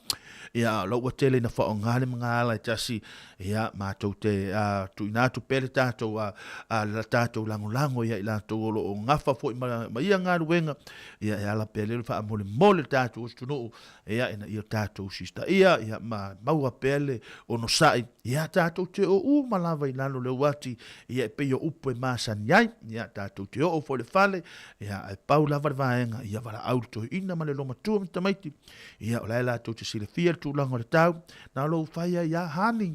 ia lo wa tele na whaonga le mga ala i tasi ia mātou te tu ina tu pele tātou la tātou lango ia i la tō o ngafa fo ma ia ngā ruenga ia ala pele le wha mole tātou ustunu ia ina ia tātou sista ia maua pele o no sai ia tātou te o malava i lalo le wati ia pe yo upo e masani ai ia tātou te o fo le fale ia e pau lava le vaenga ia wala auto ina ma le loma tua mitamaiti ia o lai tātou te sile fia tu lango le tau na lo faya ia hani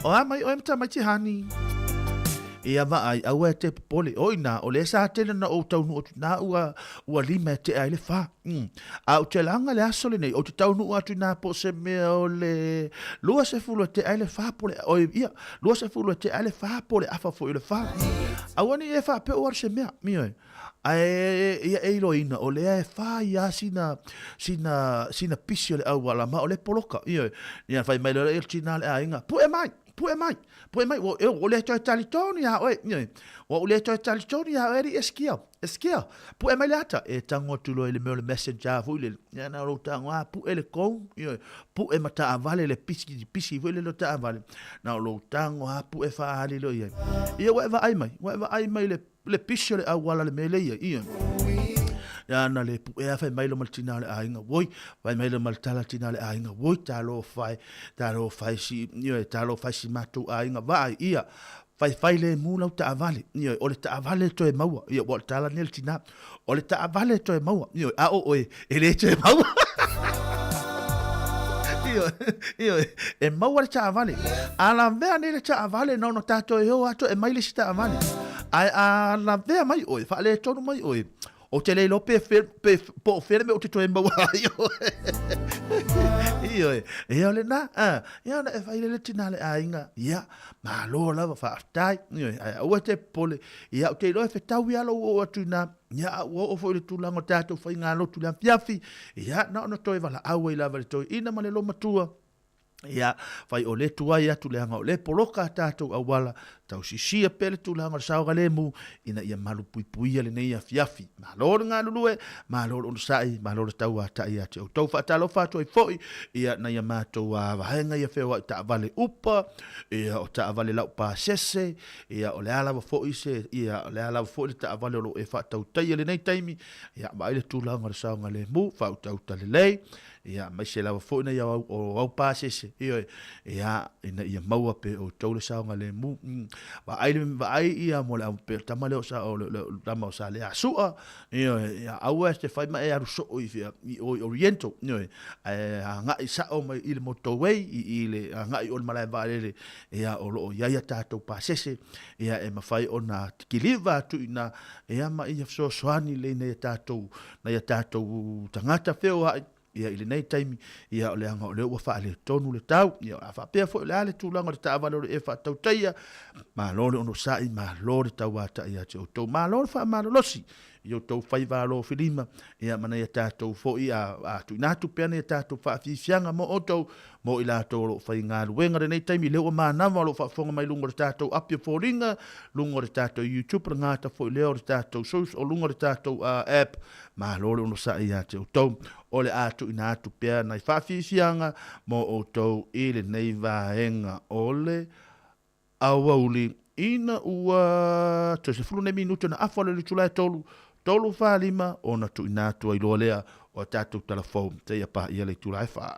o amai o mitamaiti hani ia va ai au e te pole oina o le sa tele na o tau nu na ua lima te ai le fa au te langa le aso le nei o te tau nu atu na po se me o le lua se fulu te ai le fa pole o ia lua se fulu te ai le fa pole afa fo le fa au ani e fa pe o se me mi oi ai ia e loina o le e fa ia sina pisi le au wala ma o le poloka ia fai mai le tina le ainga pu e mai o le toi talitoni ha o le toi talitoni ha eri eskia pu e mai lata e tango tulo le me le messenger fu le na ro tango pu ele ko pu e mata avale le pisi fu le lo ta avale na lo tango pu e fa ali lo ia wa ai mai le pisi le au wala le mele ia ya na le pu e fa mai lo maltina le ainga voi vai mai lo maltala tina le ainga voi talo fai si matu ainga vai ia fai le mula ta avale ia o le ta avale to e maua ia o tala nel tina o le ta avale to e maua ia a o e le to e maua ia e maua le ta avale ala vea ne le ta avale no tato e ho ato e mai le ta avale ai ala vea mai oi fa le tonu mai oi o te leilo pe po fere me o te toe mau aio. Iyo e ole na, ia na e whaile le tina le ainga, ia, ma lo lava whaatai, iyo e ua te pole, ia o te loe whetau ia lo o atu na, ia o fo le tūlanga tātou whai ngā lotu le ampiafi, ia na ona toe wala aua i lava le toi, ina ma le lo matua, ia fai o le tuai atu le anga o le poloka tātou awala tau sisia pele tu langa le sauga lemu ina ia malu puipuia le nei afiafi maloro ngā lulue maloro ono sai maloro tau a tai ate o tau whaatalo whātua i foi ia na ia mātou a wahenga ia whewa i ta avale upa ia o ta avale lau pāsese ia o le alawa foi se ia o le alawa foi le ta avale o lo e whaatau tai le nei taimi ia maile tu langa le sauga lemu whautau talelei ia mai se lava foi na ia o au pasese ia ina ia maua pe o tole saunga le mu va ai ia mo la pe tamale o sa o tama o sa le asua ia au este fai mai aru so o oriento nga isa o mai il motorway ile nga i o mala vale ia o lo ia tato pasese ia e mafai ona tikiliva tu ina ia ma ia so swani le na tato tangata feo ia ile nei taimi ia o le anga o le ua wha le tonu le tau ia a wha pia fo le ale tūlanga le tāwale o le e wha tau taia ma lore ono sai ma lore tau ata ia te o tau ma lore wha ma losi i o tau whai wālo whilima ia mana ia tātou fo ia a tu inatu pia ia tātou wha whiwhianga mo o tau mo i lātou lo whai ngā ruenga le nei taimi leo ma nama lo wha whonga mai lungo le tātou apia fōringa lungo le tātou YouTube ngāta fo i leo le tātou sos o lungo le tātou app ma lore ono sai ia te o tau o le atu ina atu pia nai whawhiwhianga mo o tau i le nei vahenga o le awauli ina ua to se fulu ne minuto na afole le tulai tolu whalima o na tu ina atu i loa lea o tātou telefon te ia pa ia le tulai wha.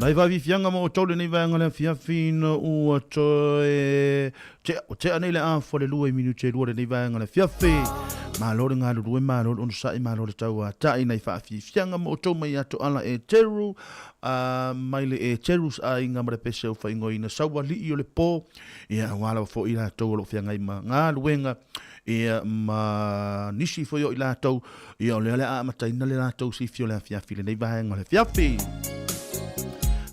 Nai vai fianga mo tole nei vanga le fiafino ua toe te anei le a fo le 2 minute lua nei vanga le fiafi ma lo nga lu ma lo on sai ma lo tau ta nei fa fianga mo to mai ato ala e teru mai le e terus a inga mare pese o fa ingoina sawa li o le po ia wala fo ila to lo fianga i ma nga luenga ia ma nisi fo yo ila to ia le a mata ina le to si fio le fiafi nei vanga le fiafi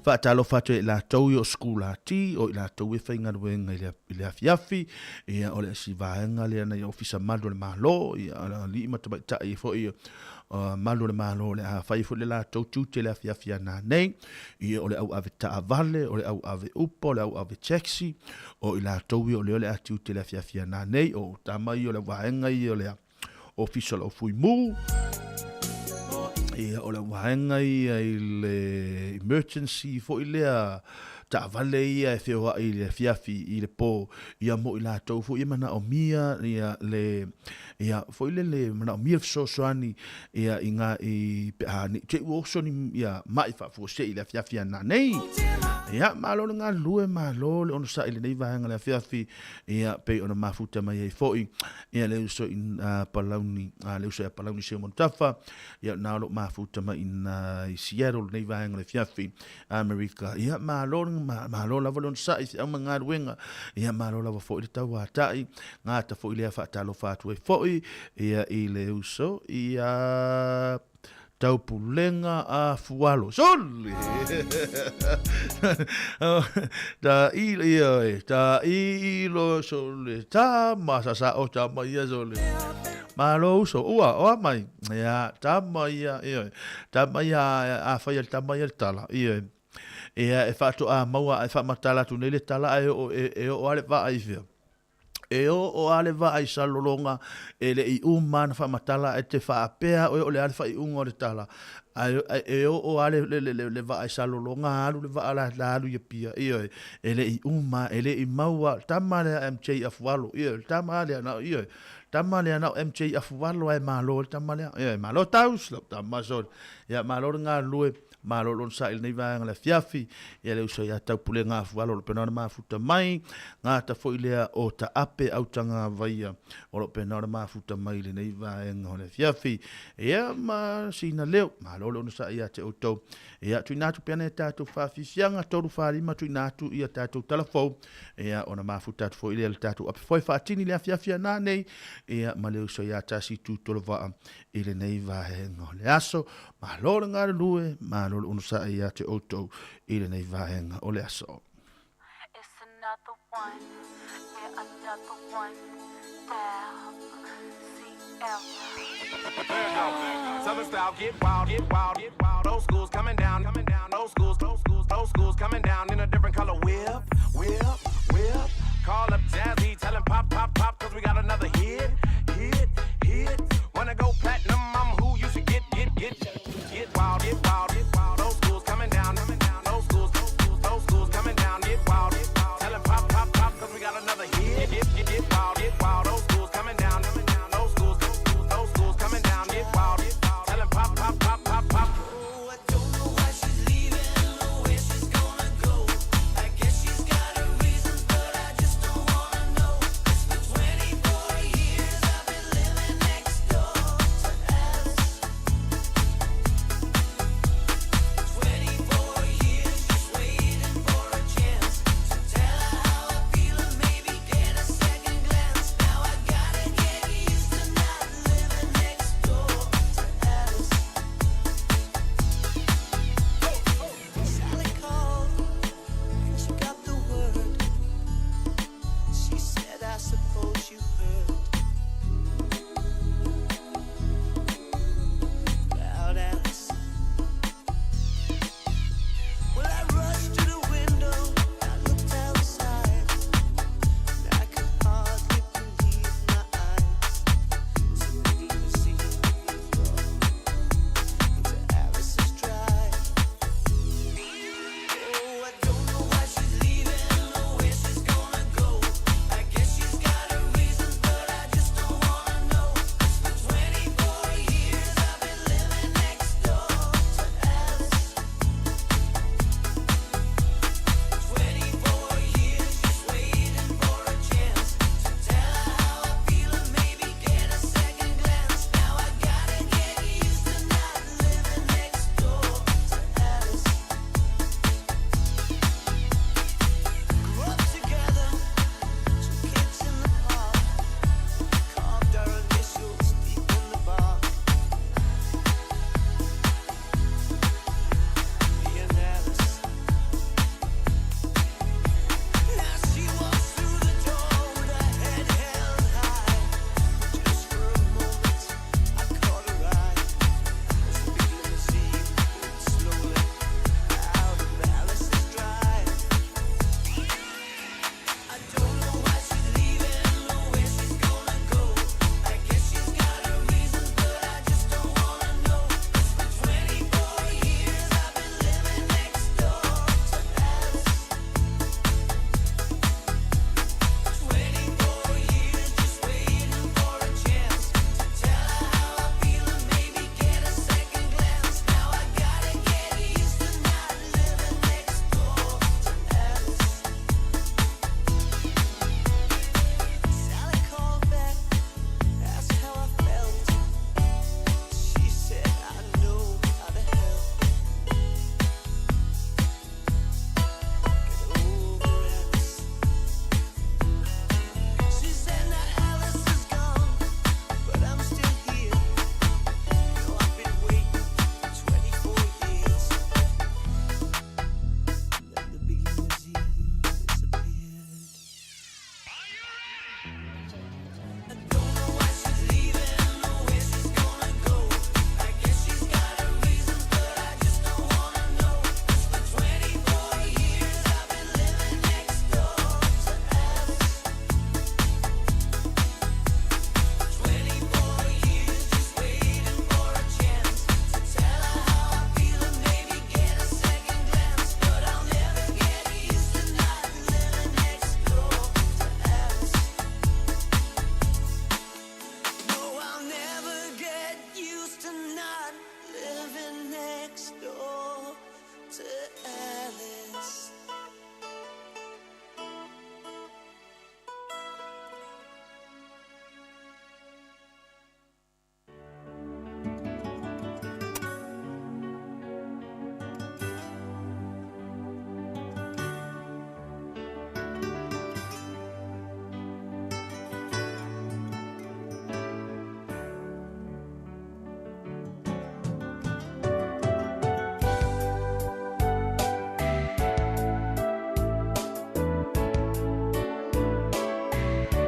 fa talo fa te la tau yo skula ti o la tau e fa inga wenga ile afiafi ia ole si vaenga le na ofisa malo le malo ia li mata ta i fo ia malo le malo le a fa i fo le la tau tu te le afiafi na nei ia ole au ave ta vale ole au ave upo le au ave taxi o ila tau yo le a tu te le afiafi na nei o tama i ole vaenga i ole ofisa o fui mu ia o le wahenga ia i le emergency fo i lea ta vale ia e whioa i le fiafi i le po ia mo i la tau fo i mana o mia ia le ia fo i le mana o mia fsosoani ia i ngā i peani te uoso ni ia mai fa fo se i le fiafi ana nei ia malo le ngā lue malo le ono sa i le nei wahenga le fiafi ia pe ona mafuta mai e fo i ia le uso i palauni le uso i palauni se montafa ia nalo mafuta mai i Seattle nei wahenga le fiafi Amerika ia malo malo lava lon sa i au mga ruenga ia malo lava fo i tau atai ngā ta fo i lea whaatalo whātu e fo ia i le uso ia tau pulenga a fualo soli ta ilo soli ta masasa o ta maia soli malo uso ua o mai ia ta maia ta maia a fai ta maia tala ia e fatu a maua e fa matala tu nele tala e o ale va ai via e o ale va ai salolonga e le i umana fa matala e te fa apea o le ale fa i ungo le tala e o ale le va ai salolonga alu le va ala alu ye pia e le i uma e le i maua tamale MJ afwalo tamale na tamale na MJ afwalo e malo tamale malo taus tamasol ya malo nga lue malo lon sa il nei vanga la fiafi ia le uso ia tau pule ngā fualo lo penona mafuta mai ngā ta fo ilea o ta ape au tanga vaia o lo penona mafuta mai le nei vanga o le fiafi ia ma sina leo malo lon sa ia te oto ia tuinatu pene tatu whawhiwhianga toru wharima tuinatu ia tatu talafou ia ona mafuta fo ilea le tatu ape foi whaatini le fiafia nā nei ia ma le uso ia tasi tu tolo waa ile nei vanga o le aso malo le ngā lue malo lo unusa ia te oto ile nei vahenga o le aso. It's another one, yeah, another one. Southern style, get wild, get wild, get wild. Those schools coming down, those schools coming down in a different color. Whip. Call up Jazzy, tell him pop, cause we got another hit. Wanna go platinum, I'm who you should get wild, get wild. Those schools coming down, those schools coming down, get wild. Tell him pop, cause we got another hit. Get wild, those schools coming down, those schools coming down, get wild. Tell him pop. Oh, I don't know why she's leaving or where she's gonna go. I guess she's got her reasons, but I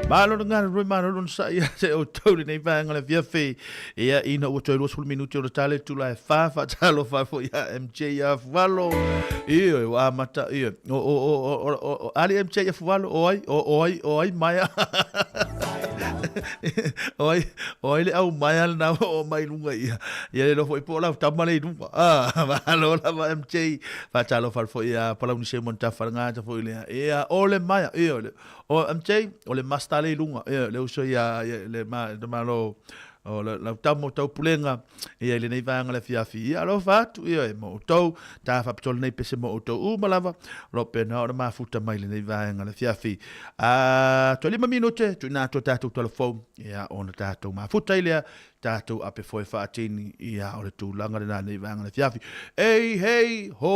Malo ngana roi malo lun sa ia se o tole nei va ngala via fe ia ina o tole 2 minuti o tale tu la fa talo fa fo ia MJ ya valo ia wa mata ia o ali MJ ya valo oi maya oi le au maya na o mai lunga ia le lo foi po la tamale lunga valo la MJ fa talo fa fo ia pala un se monta fa nga fo ia ole maya ia o MJ o le mastale lunga le uso ia le malo o la tamo tau pulenga ia le nei vanga le fiafi alo fatu ia mo tau ta fa ptol nei pese mo tau u malava lo pena o ma futa mai le nei vanga le fiafi to lima minute tu na to tatu telefon ia on tatu ma futa ile tatu ape foi fa atini ia o le tu langa le nei vanga le fiafi hey ho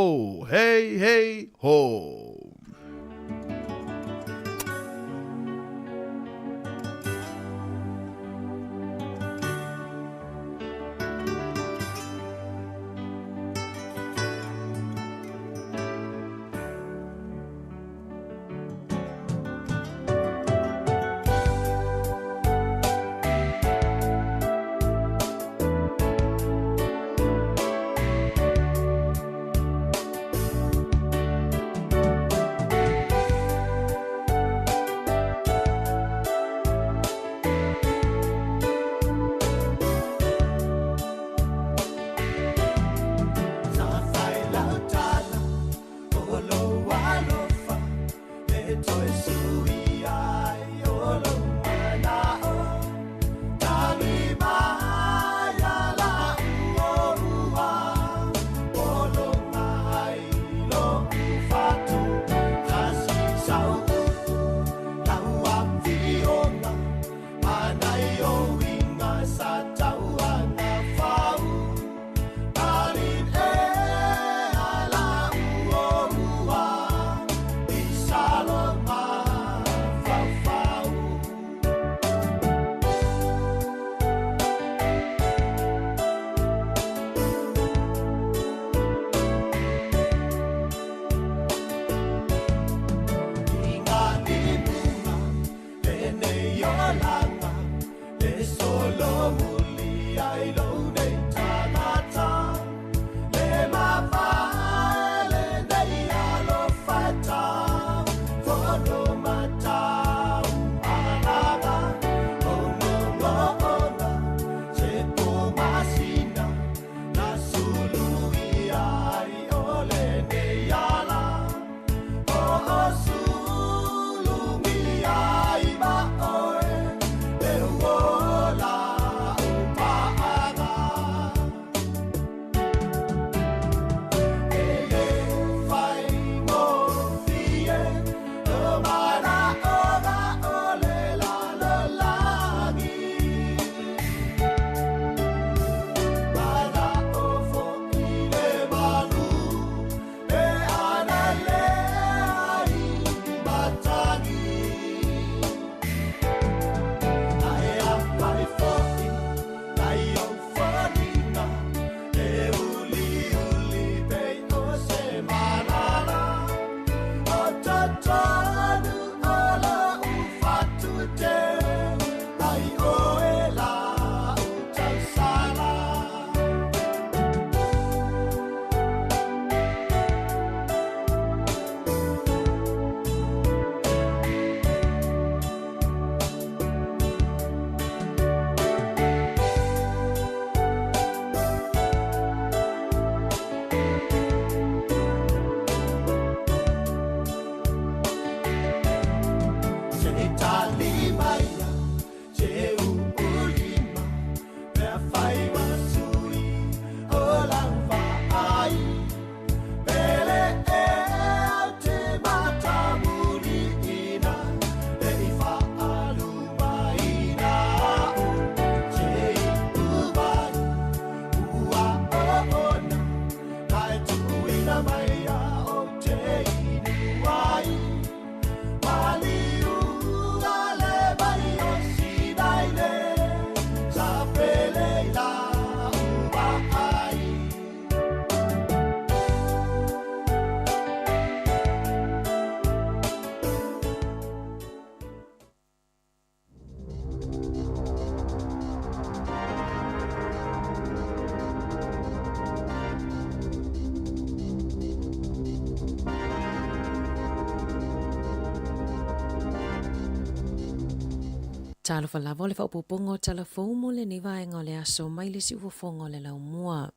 Talo falava o le whaupopongo talafou mo le nevaenga o le aso mai le si ufofonga o le laumua.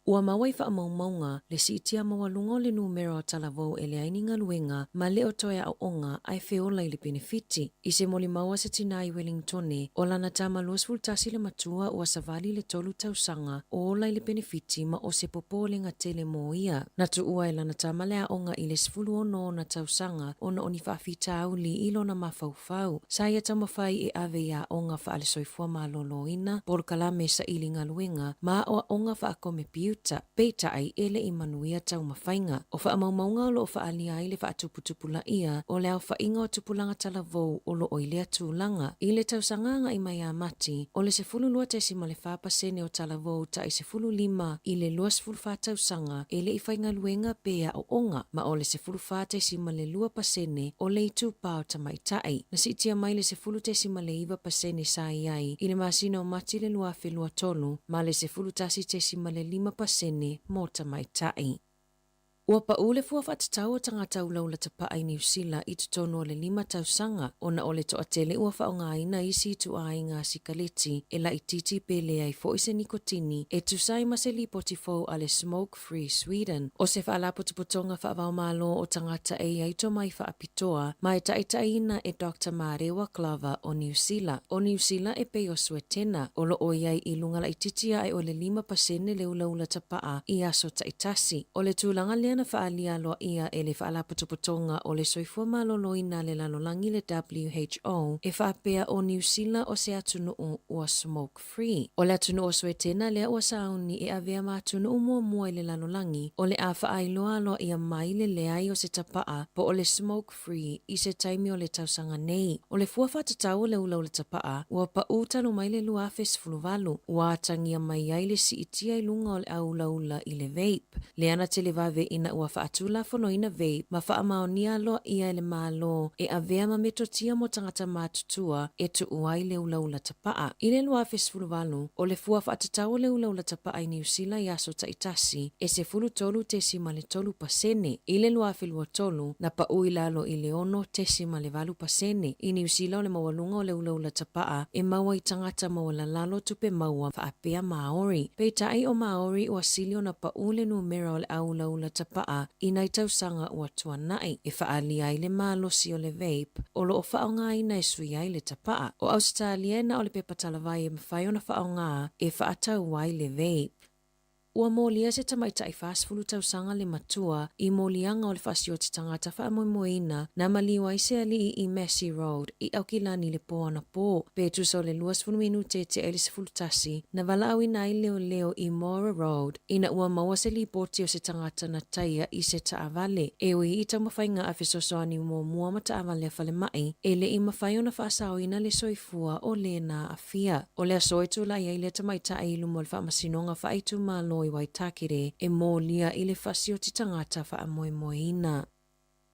Ua mawai wha maunga le si itia mawalunga o le numero o talavou e le aininga luenga ma le o toia au onga ai feola i le benefiti. I se moli maua se tina i Wellingtone o lana tama luas fultasi le matua ua savali le tolu tausanga o ola i le benefiti ma o se popo le ngatele mo ia. Natu ua e lana tama le a onga i le sifulu ono na tausanga o na oni whaafita au li ilo na mafaufau. Sa ia tamawhai e ave ia onga wha ale soifua malolo ina por kalame sa ilinga luenga ma o onga wha akome piu Peita ai ele i manuia tau mawhainga. O wha amaumaunga o lo o wha alia i le wha atuputupula ia o le au wha inga o tupulanga talavou o lo o ilea tūlanga. I le tau sanganga i mai a mati o le sefulu lua tesi ma le whapasene o talavou ta i sefulu lima i le lua sefulu wha tau sanga ele i whainga luenga pea o onga ma o le sefulu wha tesi ma le lua pasene o le itu pao tamaitai. Na si tia mai le sefulu tesi ma le iwa pasene sa iai i le masina o mati le lua fe lua tolu ma le sefulu tasi tesi ma le lima pasene mo tamaitai. Ua paule fua whatatau o tangata ulau la tapa ai New Zealand i tutono o le 5 tausanga o na ole to atele ua whaonga ina isi tu ai ngā sikaleti e la i titi pele ai fo ise nikotini e tu sai maseli potifo ale Smoke Free Sweden. O se whaala potupotonga whaavau malo o tangata e ai to mai whaapitoa mai taitaina e Dr. Marewa Glover o New Zealand. O New Zealand e peo suetena o lo o iai i lunga la i titia ai o le 5% le ulaula tapaa i aso taitasi. O le tūlanga lea na whaalia loa ia e le whaala putuputonga o le soifua maloloina le lalolangi le WHO e whaapea o New Zealand o se atunuu ua Smoke Free. O le atunuu o Suetena lea ua sauni e avea ma atunuu mua i le lalolangi o le a whaailoa loa ia mai le leai o se tapaa po o le Smoke Free i se taimi o le tausanga nei. O le fua whatatau o le ulau le tapaa ua pa utalo mai le lua fesfuluvalu ua atangia mai ai le si itia i lunga o le aulaula i le vape. Le ana te le vave ina ua whaatula fono ina vape ma whaamaonia loa ia le malo e avea ma metotia mo tangata matutua e tu uai le ulaula tapaa. I le lua fesfuluvalu o le fua whaatatau le ulaula tapaa i New Zealand i aso taitasi e se fulu tolu tesi ma le tolu pasene. I le lua felua tolu na pa ui lalo i le ono tesi ma le valu pasene. I New Zealand o le mawalunga o le ulaula tapaa e maua i tangata mawala lalo tupe maua whaapea Maori. Peitai o Maori ua silio na pa ule numero o le aulaula tapaa i nai tausanga ua tuanai e whaalia i le malosi o le vape o lo o whaonga i nai sui ai le tapaa. O Australia na o le pepatalawai e mawhai o na whaonga e whaatau wai le vape. Ua molia se tamaitai fastfulu tausanga le matua i molianga o le fasioti tangata whaamoimoina na maliwa i se ali i Massey Road i aukilani le poana po. Petu so le 2 minute te elisifulu tasi na walaawi na i leo i Mora Road ina ua maua se lipoti o se tangata na taia i se taavale. Ewe i tamawhainga a fesosoani mua ma taavale fale mai e le i mawhai o na whaasao ina le soifua o le na afia. O le asoetu la ia i le tamaitai ilu mo le whaamasinonga whaitu malo i Waitakere e molia i le fasioti tangata whaamoimoina.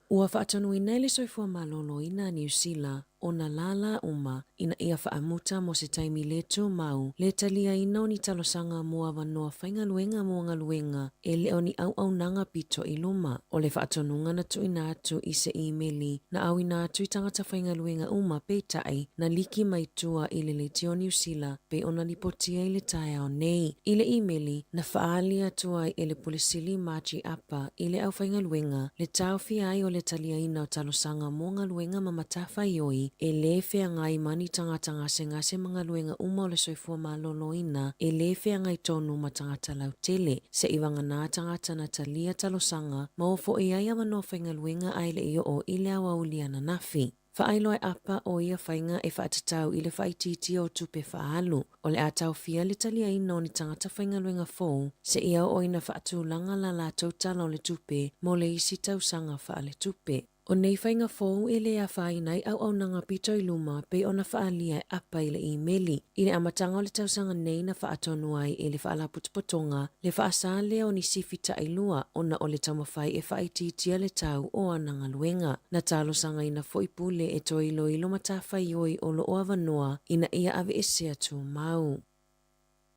Ua whaatonuina i le soifua malolo ina New Zealand o na lala uma ina ia whaamuta mo se taimi le tū mau le talia ina o ni talosanga mua wanoa whainga luenga mua luenga e le o ni au nanga pito i luma. O le whaatonunga na tu ina atu i se emaili na au ina atu i tangata whainga luenga uma peitai na liki mai tua i le tio New Zealand pe ona lipotia i le tae o nei. I le emaili na whaalia tua i le pulisili maji apa i le au whainga luenga le tau fiai o le talia ina o talosanga mua luenga mamatafa ioi e le fea ngai mani tangata ngase mga luenga uma o le soifua malolo ina e le fea ngai tonu ma tangata lautele se iwanga nā tangata na talia talosanga ma ofo i aia wanoa whainga luenga ai le iyo o i le awa uliana nafi. Whaailoa apa o ia whainga e whaatatau i le whaititi o tupe whaalu. O le atau fia le talia ina o ni tangata whainga luenga fōu se ia o ina whaatulanga la la tautala o le tupe mo le isi tausanga whaale tupe. O nei whainga fōu e le a whainai au nanga pito i luma pe o na whaalia e apa i le emaili. I le amatanga o le tausanga nei na whaatonu ai e le whaala putupotonga le whaasale o ni sifita i lua o na o le tamawhai e whaititia le tau o ananga luenga. Na talo sanga ina foipule e to ilo matawhai oi o lo o avanoa ina ia ave e sea tu mau.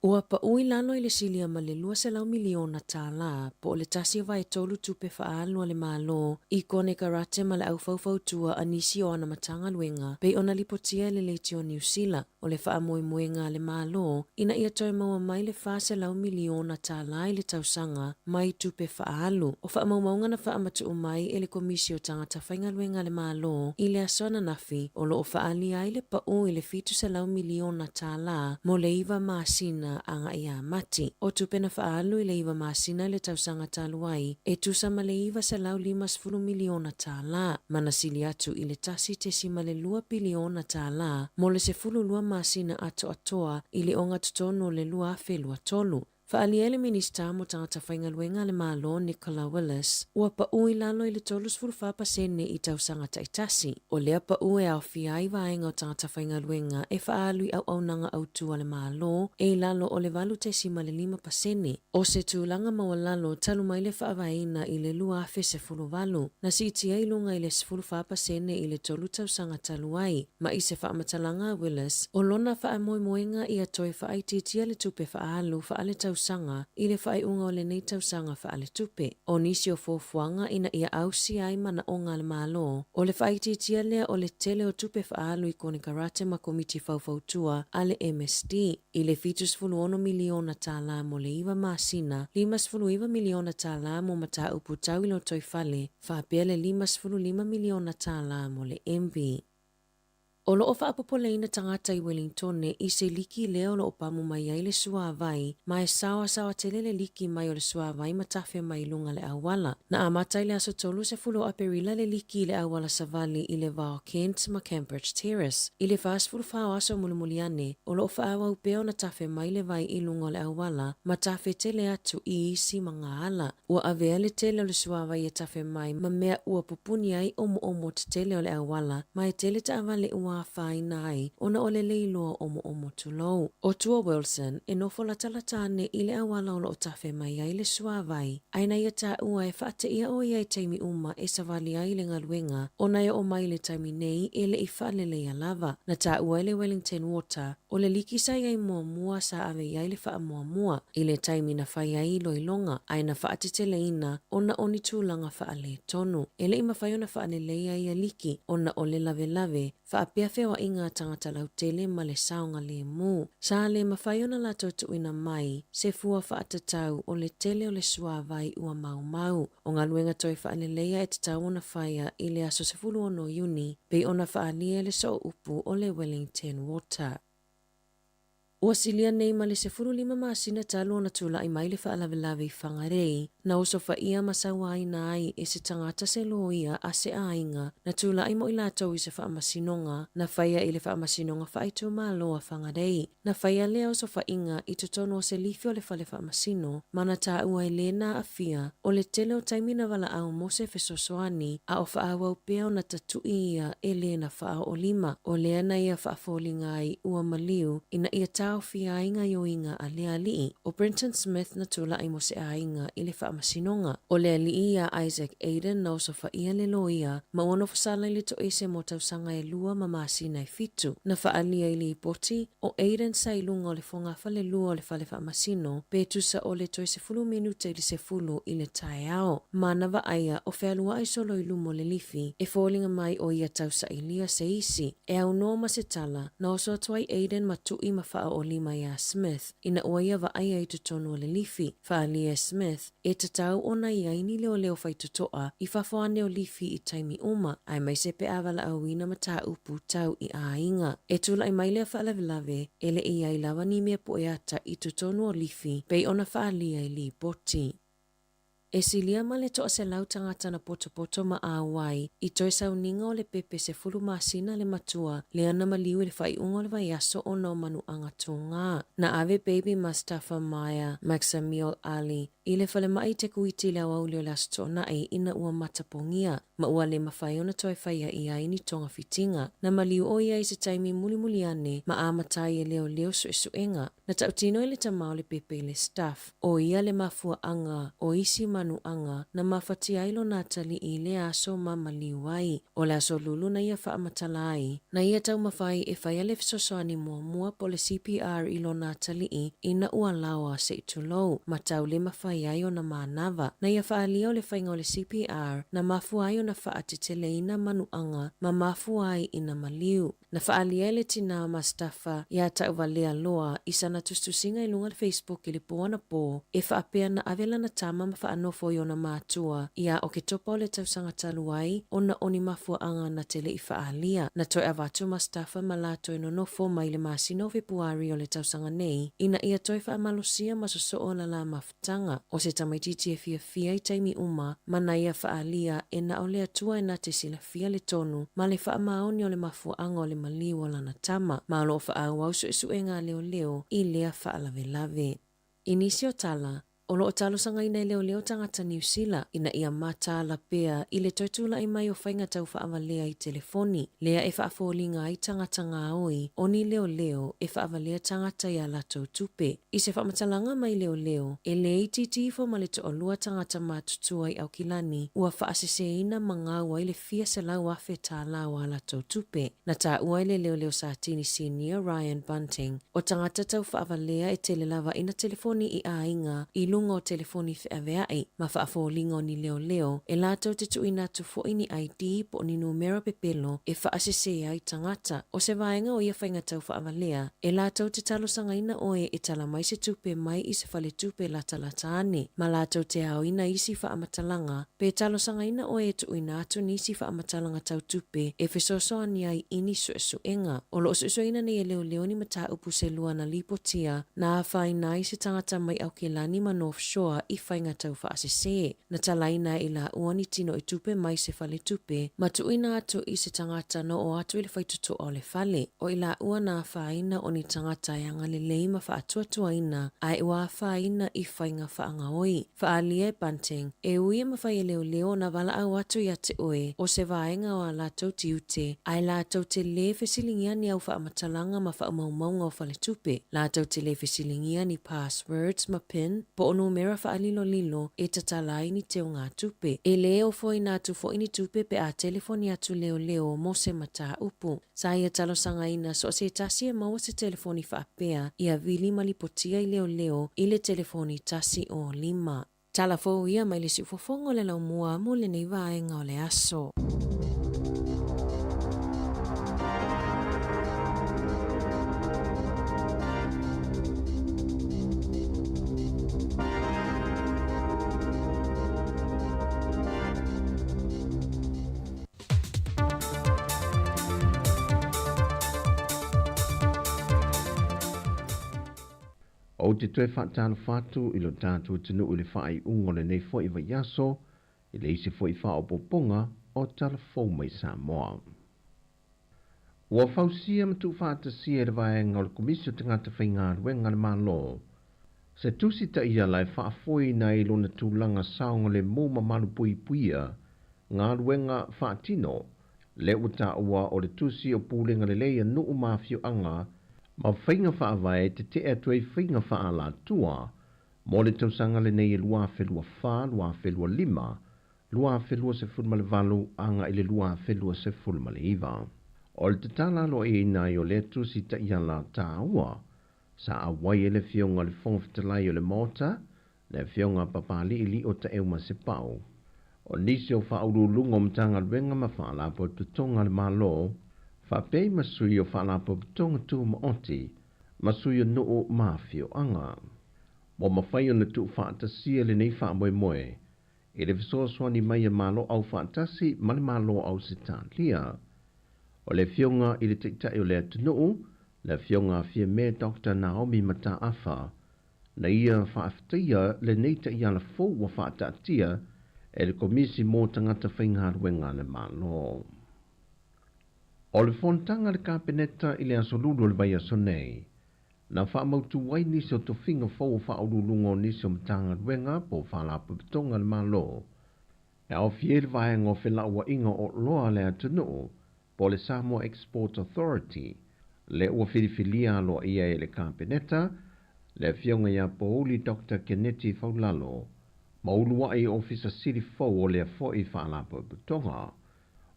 Ua pa ui lalo i le silia ma le 2 miliona tāla po le tasi vai tolu tupe whaalu le malo i kone karate ma le au faufau tua anisi o ana matanga luenga pe ona lipotia le leitio New Zealand o le wha moe moenga le malo ina ia toi maua mai le 2 miliona tāla i le tausanga mai tupe whaalu o wha maumaunga na wha matu mai e le komisio tangata whainga luenga le malo i le asona nafi o lo o whaali ai le pa ui le 2 miliona tāla mo le iwa maasina anga ia mati. O tupena whaalu i le iwa maasina le tausanga taluai e tusa ma le iwa 5 miliona tāla. Mana sili atu i le tasi te sima le 2 biliona tāla mo le 2 maasina ato atoa i le onga tutono le 2.3. Whaaliele minista mo tangata whaingaluenga le malo Nicola Willis ua pa ui lalo i le 3.4% i tausanga taitasi. O lea pa ue au fiai vaenga o tangata whaingaluenga e whaalui au nanga au tua le malo e lalo o le valu te sima le 5%. O se tūlanga maua lalo talu mai le whaavaina i le 2.8 na si itia ilunga i le 4% i le tolu tausanga taluai. Ma i se whaamatalanga Willis o lona whaamoemoenga i a toi whaaititia le tupe whaalu whaale tausanga i le whaaiunga o le nei tausanga whaale tupe. O nisi o fofuanga ina ia ausi ai mana o ngā le malo o le whaititia lea o le tele o tupe whaalu i kone karate ma komiti faufautua a le MSD i le 5 miliona tāla mo le iwa maasina 5 miliona tāla mo mata upu tau ilo toi whale whaapea le 5 miliona tāla mo le MB. O loo whaapopoleina tangata i Wellington i se liki leo lo pamu mai ai le suavai, mai sawa tele le liki mai o le suavai matawhi mai lunga le awala. Na amatai le aso tolu se fulo aperila le liki le awala savali i le Val Kent ma Cambridge Terrace. I le fast full whao aso mulimuliane, o loo whaawa upeo na tawhi mai le vai i lunga le awala, matawhi tele atu i isi mga ala. Ua avea le tele o le suavai e tawhi mai, ma mea ua pupuni ai omo te tele o le awala, mai tele ta avale ua whai nai ona o le leiloa omo tulou. O tua Wilson e nofo latalatane i le awala o lo tawhi mai ai le suavai. Aina ia ta ua e whaate ia o ia taimi uma e savali ai le ngaluenga ona ia o mai le taimi nei e le i whaalele ia lava. Na ta ua le Wellington Water o le liki sa iai mua sa ave iai le wha mua. I le taimi na whai ai loilonga aina whaate te leina ona oni tūlanga whaale tonu. E le ima whai ona whaale ia liki ona o le lave whaapea whewa inga tangata lau tele ma le saonga le mu. Sa le mawhai ona la tautu ina mai, se fua whaatatau o le tele o le suavai ua mau. O ngā luenga toi whaalelea e te tau ona whaia i le aso 10 Iuni, pei ona whaalia le so upu o le Wellington Water. Ua silia nei ma le 15 masina talo na tula i mai le whaalawelawe i whangarei, na oso whaia masawa ai na ai e se tangata se loia a se ainga, na tula i mo i lātou i se whaamasinonga, na whaia i le whaamasinonga whaitu māloa whangarei, na whaia lea oso whainga i tutono o se lifi o le whale whaamasino, mana tā ua i lena a fia, o le tele o taimina wala au mose fesosoani, a o whaawa upea o na tatui ia e lena whaa o lima, o lea na ia whaafolinga ai ua maliu, ina ia tau fia inga yo inga a lea lii. O Brenton Smith na tula i mo se a inga i le whaamasinonga. O lea lii ia Isaac Aiden na oso whaia le loia, ma ono fasala i le to ese mo tausanga e lua ma masina i fitu. Na whaalia i li poti, o Aiden sa ilunga o le fongafa le lua o le whale whaamasino, pe tusa o le to ese 10 minuta i le se fulu i le tae ao. Ma nawa aia o whealua i solo i lumo le lifi, e fōlinga mai o ia tausa i lia se isi. E au noma se tala, na oso atuai Aiden ma tui ma wha o lima ia Smith, ina oia wa aia i tutonu o le lifi. Whaalia Smith, e tatau ona ia ini leo whai tutoa, i whawhane o lifi i taimi uma, ai mai se pe awala awina ma tā upu tau i a inga. E tula i mai lea whaalawelawe, ele i ai lawa ni mea po e ata i tutonu o lifi, pei ona whaalia i li poti. E silia ma le toa se lau tangata na poto ma awai, i toi sauninga o le pepe se fulu masina le matua, le ana maliu le whai ungo le vai aso o no manu angatunga. Na ave baby Mustafa Maya, Maxamiel Ali, i le whale mai te kuiti le awauli o le asto na ei ina ua matapongia, ma ua le mawhai ona toi whaia i aini tonga fitinga, na maliu o ia i se taimi muli ane, ma amatai e leo suenga. Na tautino i le tamau le pepe i le staff, o ia le mafua anga, o isi manu manuanga na mafati ailo na tali ile aso mamaliwai. O le aso lulu na ia whaamatalai. Na ia tau mawhai e whaiale fisosoani mua po le CPR ilo na tali ina ua lawa se itulou. Matau le mawhai ayo na manava. Na ia whaalia o le whainga o le CPR na mafu ayo na whaatetele ina manuanga ma mafu ai ina maliu. Na whaalia le tina mastafa ia tau valea loa isa na tustusinga ilunga le Facebook ili puana po e whaapea na avela na tama ma whaanofo i ona mātua ia o ke topa o le tausanga taluai ona oni mafua anga na tele i whaalia. Na toi avatu mastafa malato ino nofo mai le masino Februari o le tausanga nei ina ia toi whaamalosia masoso o la mafutanga o se tamaititi e fia i taimi uma mana ia whaalia e na o le atua e na te sila fia le tonu ma le whaamaoni o le mafua anga o le maliwa lana tama ma lo whaau au su e ngā leo i lea whaalave. Inisio tala, o loo talo sanga ina leo tangata New Zealand ina ia mata la pea i le toitula i mai o whainga tau whaavalea i telefoni. Lea e whaafolinga i tangata ngā oi, o ni leo e whaavalea tangata i alatou tupe. I se whaamatalanga mai leo, e le ititifo ma le toolua tangata mātutua i au kilani, ua whaaseseina mangaua i le fia se lau afe tā lau alatou tupe. Na tā ua i le leo Satini Senior Ryan Bunting, o tangata tau whaavalea e tele lava ina telefoni i ainga i lunga o telefoni whaeveai ma whaafolinga o ni leo e lātou te tuina tu fo ini ID po ni numero pepelo e whaasese ai tangata o se vaenga o ia whainga tau whaavalea e lātou te talo sangaina oe e tala mai se tupe mai i se whale tupe lata ane ma lātou te ao ina isi whaamatalanga pe talo sangaina oe e tuina atu nisi whaamatalanga tau tupe e whesoso ani ai ini suenga o lo suesuina ni e leo ni mata upu se lua na lipotia na whaina i se tangata mai au ke lani mano offshore i whainga tau whaasese. Na talaina i la uani tino i tupe mai se whale tupe, ma tuina atu i se tangata no o atu i le whaitutu o le whale. O i la uana whaina o ni tangata e anga le leima whaatuatua ina, ai ua whaina i whainga whaanga oi. Whaalia e Bunting, e uia mawhai leo na wala au atu i ate oe, o se vaenga o a lātou tiute, ai lātou te le whesilingia ni au whaamatalanga ma whaamaumaunga o whale tupe. Lātou te le whesilingia ni passwords ma pin, po ono mera whaalilo e tatalai ni teo ngā tupe. E leo foi nā tu fo ini tupe pe a telefoni atu leo mo se mata upu. Sa ia talo sanga ina so se tasi e maua se telefoni whaapea ia vili malipotia i leo i le telefoni tasi o 5. Tala fo ia mai le si ufofongo le lau mua mo le nei vaenga o le aso. O te tue whaatano whātu i lo tātua tinu i le whaai ungole nei fo i vaiaso i le isi fo i wha o poponga o talafou mai Samoa. Ua whausia matu whaatasia e le vaenga o le komisio te ngata whainga ruenga le malo. Se tusi ta ia lai whaafoi na i lona tūlanga saonga le mōma malu pui puia ngā ruenga whaatino le uta ua o le tusi o pūlenga le leia nuu mawhio anga ma whainga whaawai te atuei whainga whaala tua, mo le tausanga le nei lua whelua wha, lua whelua 5, lua whelua se fulma le valu, anga ile lua whelua se fulma le iwa. O le tatala lo e nai o le tusi ta iala ta ua, sa awai e le fionga le whongwhitalai o le mota, le fionga papali ili o ta euma se pau. O nisi o whauru lungo mtanga luenga ma whaala po tutonga le malo, whapei masui o whaalapo tonga tū maoti, masui o noo mawhio anga. Mo mawhai o na tū whaatasia le nei whaamoe moe, e le visoaswani mai a malo au whaatasi mani malo au se tālia. O le fionga i le tiktai o le atunuu, le fionga fia me Dr. Naomi Mata Afa, na ia whaaftia le nei ta ia la fō wa whaatatia e le komisi mō tangata whaingaruenga le malo. O le fontanga le kapeneta i le asolulu le vai aso nei, na whaamautu wai nisi o tofinga fau whaurulungo nisi o mtanga ruenga po whaalapapitonga le malo. E au fiel vaenga o whelaua inga o loa le atunuu po le Samoa Export Authority, le ua whiriwhilia loa ia e le kapeneta, le fionga ia pouli Dr. Kennedy Faulalo, Maulua i ofisa siri fau o lea foi whaalapo putonga.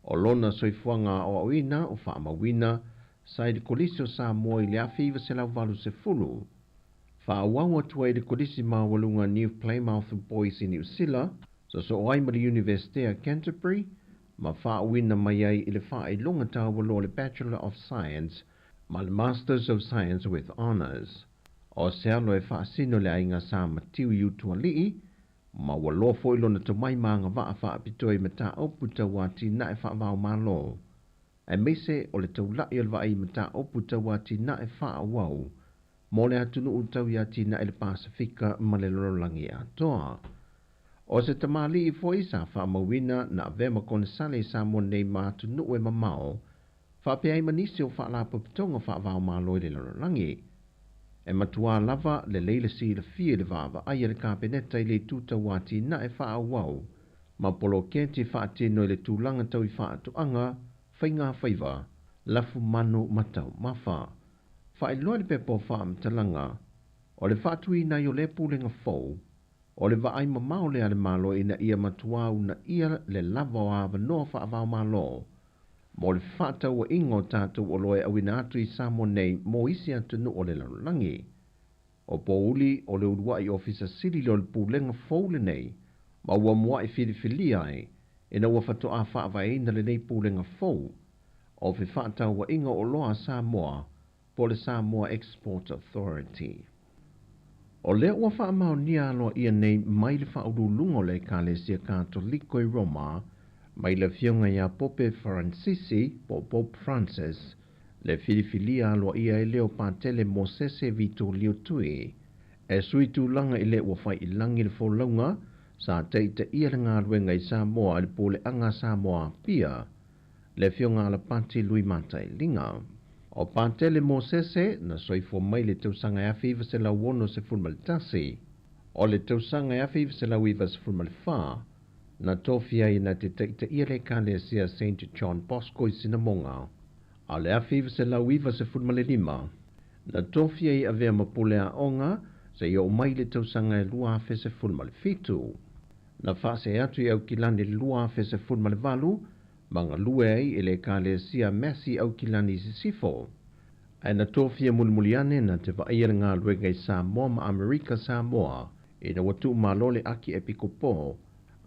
O lona soifuanga o awina o whaamawina, sa i de kolisi o Samoa i lea whiwa se lau valu se fulu. Whaawawa tua i de kolisi mawalunga New Plymouth Boys i New Zealand, so oaima le University of Canterbury, ma whaawina mai ai i le wha i longa tāwalo le Bachelor of Science, ma le Masters of Science with Honours. O se alo e whaasino le ainga sa matiu i utua lii, ma walo fo ilo na tomai maanga waa whaapito i mata oputa wati na e whaavao malo. E meise o le taulai alwa i mata oputa wati na e whaawau, mo le atunu utau ya tina i le Pasifika ma le lorangi atoa. O se tamali i fo isa whaamawina na avema kone sale sa mo nei ma atunu e mamao, whaapea i manisi o whaalapa pitonga whaavao malo i le lorangi. E matua lava le leile si le fie le vava aia le kapeneta i le tuta wati na e wha wau. Ma polo kenti wha atino i le tūlanga tau i wha atuanga, whainga whaiva, lafu manu matau mawha. Wha i loa le pepo wha amtalanga, o le wha tui na i o le pūlenga fau, o le wa aima mao le ale malo ina ia matua una ia le lava o ava noa wha avao malo. Mo le whātau wa ingo tātou o loe awina atu i Samoa nei mo isi atunu o le larulangi. O po uli o le urua i ofisa siri lo le pūlenga fōle nei, ma ua mua i whiriwhili ai, ina ua whato a whaavaina le nei pūlenga fō, o fi whātau wa ingo o loa Samoa, po le Samoa Export Authority. O lea ua whaamau nia aloa ia nei mai le whaurulungo le Kalesia Katoliko i Roma, mai le fionga ia Pope Francisi, po Pope Francis, le filifilia aloa ia e leo pātele mo sese vito lio tui, e sui tūlanga i le ua whai i langi le wholaunga, sa teita ia le ngā ruenga i Samoa le pole anga Samoa pia, le fionga ala pati lui matai linga. O pātele mo sese, na soifo mai le tausanga e awhiva se lau wono se fulmalitasi, o le tausanga e awhiva se lau iwa se fulmalifaa, na tofia i na te teita ia le Kalesia St. John Bosco i Sinamonga. A le awhiva se lau iwa se fulmale lima. Na tofia i avea mapulea onga, se i o mai le tausanga e lua afe se fulmale fitu. Na fase atu i au kilani le lua afe se fulmale valu, manga lue ai i le Kalesia Messi au kilani si sifo. E na tofia mulmuliane na te vaia ngā luenga i Samoa ma Amerika Samoa, i na watu malole aki epikopo,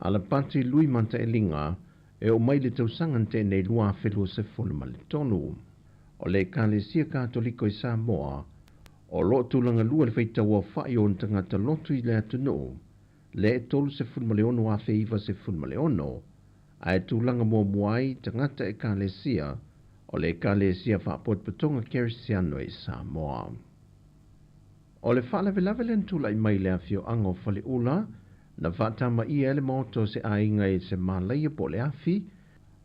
ala pati lui manta e linga, e o mai le tausangan te nei lua whelua se fulma le tonu. O le Kalesia Katoliko i Samoa, o lo tūlanga lua le whaitaua whai o ntangata lotu i le atunu, le e tolu se fulma le ono a wheiva se fulma le ono, a e tūlanga mua muai tangata e Kalesia, o le Kalesia whaapot patonga Kerisiano i Samoa. O le whalavelave len tula i mai le awhio ango whale ula, na whatama i ele moto se ainga i se malaia po le awhi,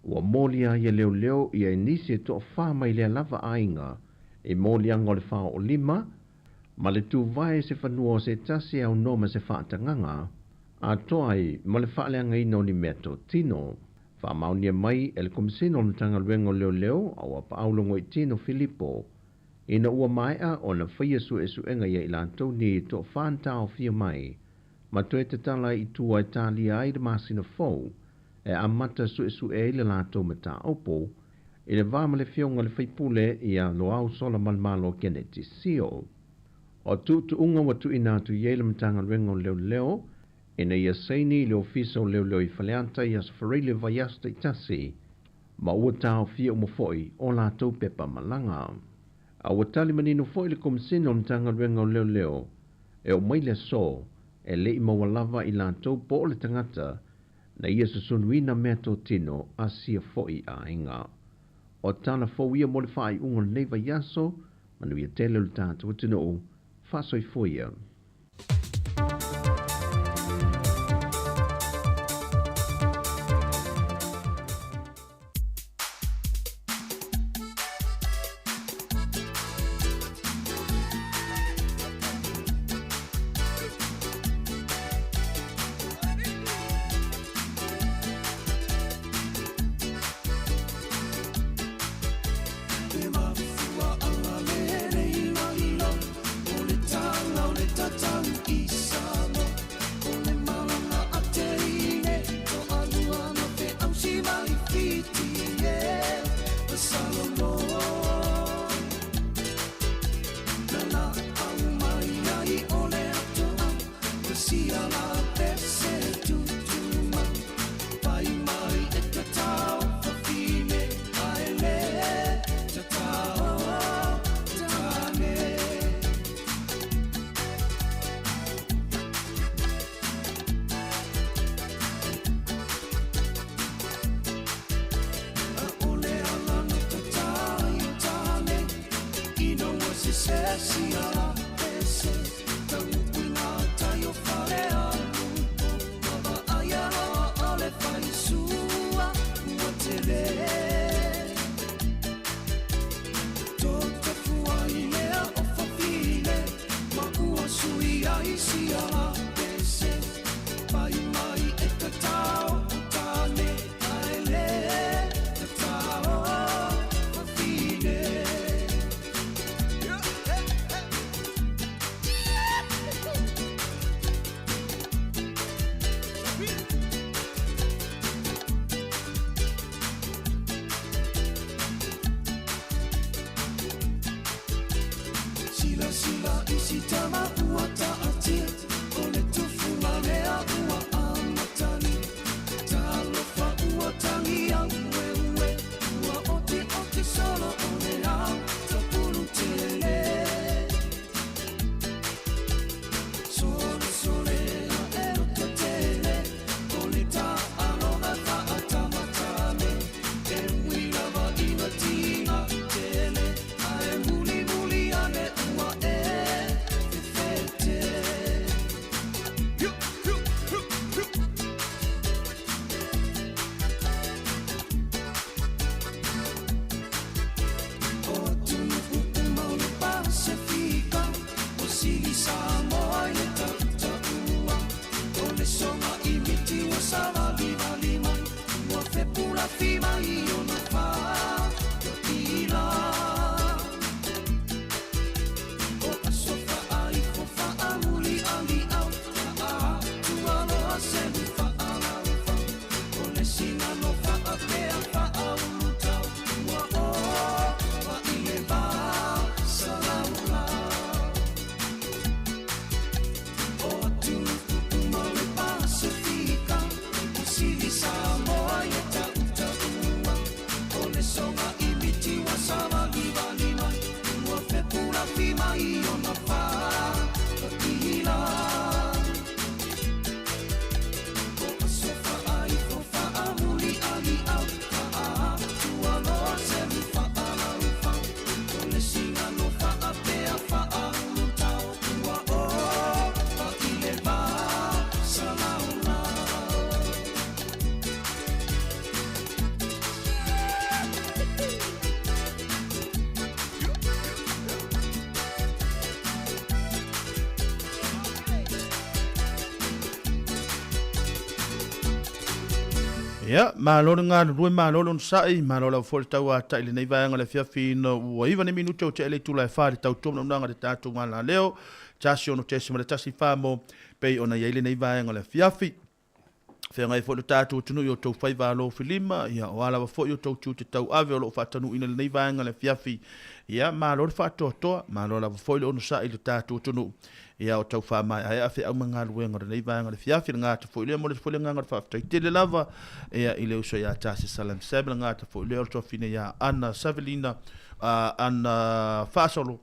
ua molia i leo leo i e nisi e toa whama i le lava ainga, e molia ngo le whao o lima, ma le tu vai se whanua se tasi au noma se whaatanganga, a toai ma le whaaleanga ino ni meto tino. Whamaunia mai e le komisino na tanga luengo leo leo au a paulongo i tino Filippo, ina ua maea o na whaia su e suenga ia i lantou ni to whantao fia mai, ma toe te tala i tua e talia ai de masina fau, e amata su e le lantou mata opo, i le vama le fionga le whaipule i a loau sola malmalo kene ti sio. O tu unga watu inatu i ele matanga luengo leo leo, ina ia seini le ofiso leo leo i whaleanta i asfarile vaiasta i tasi, ma ua tau fia umofoi o lantou pepa malanga. A ua tali manino foi le komisino matanga luengo leo leo, e o mai le so, e le i mawalava i lantou po le tangata, na ia susunuina mea tō tino a sia foi a inga. O tana fōia mo le whai unga neiva yaso, manu ia tele le tātou tino, whasoi fōia. Te mafua ala le rei wa ilo, o le tala o le tata. Ya, malolo ngā rui malolo nsai, malolo fol tau a tai le nei vaenga le fiafi no ua iwa ni minuto o te ele tula e whare tau tōmna unanga le tātou ngā leo, tasi ono tesi ma le tasi whamo, pei ona iele nei vaenga le fiafi. Whenga e fol tātou tunu i o tau whaiva alo filima, ia o alawa fo i o tau tiu te tau ave o lo whatanu ina le nei vaenga le fiafi. Ia, malolo whatoa toa, malolo wa fo i le ono sai le tātou tunu. Ia o tau whamai ai a whi au mga luenga nei vaenga le fiafi ngā ta fo i lea mo le fo le nganga whaftai tele lava ia i leo so ia tasi salam sebel ngā ta fo i leo toa fine ia Anna Savelina Anna Fasolo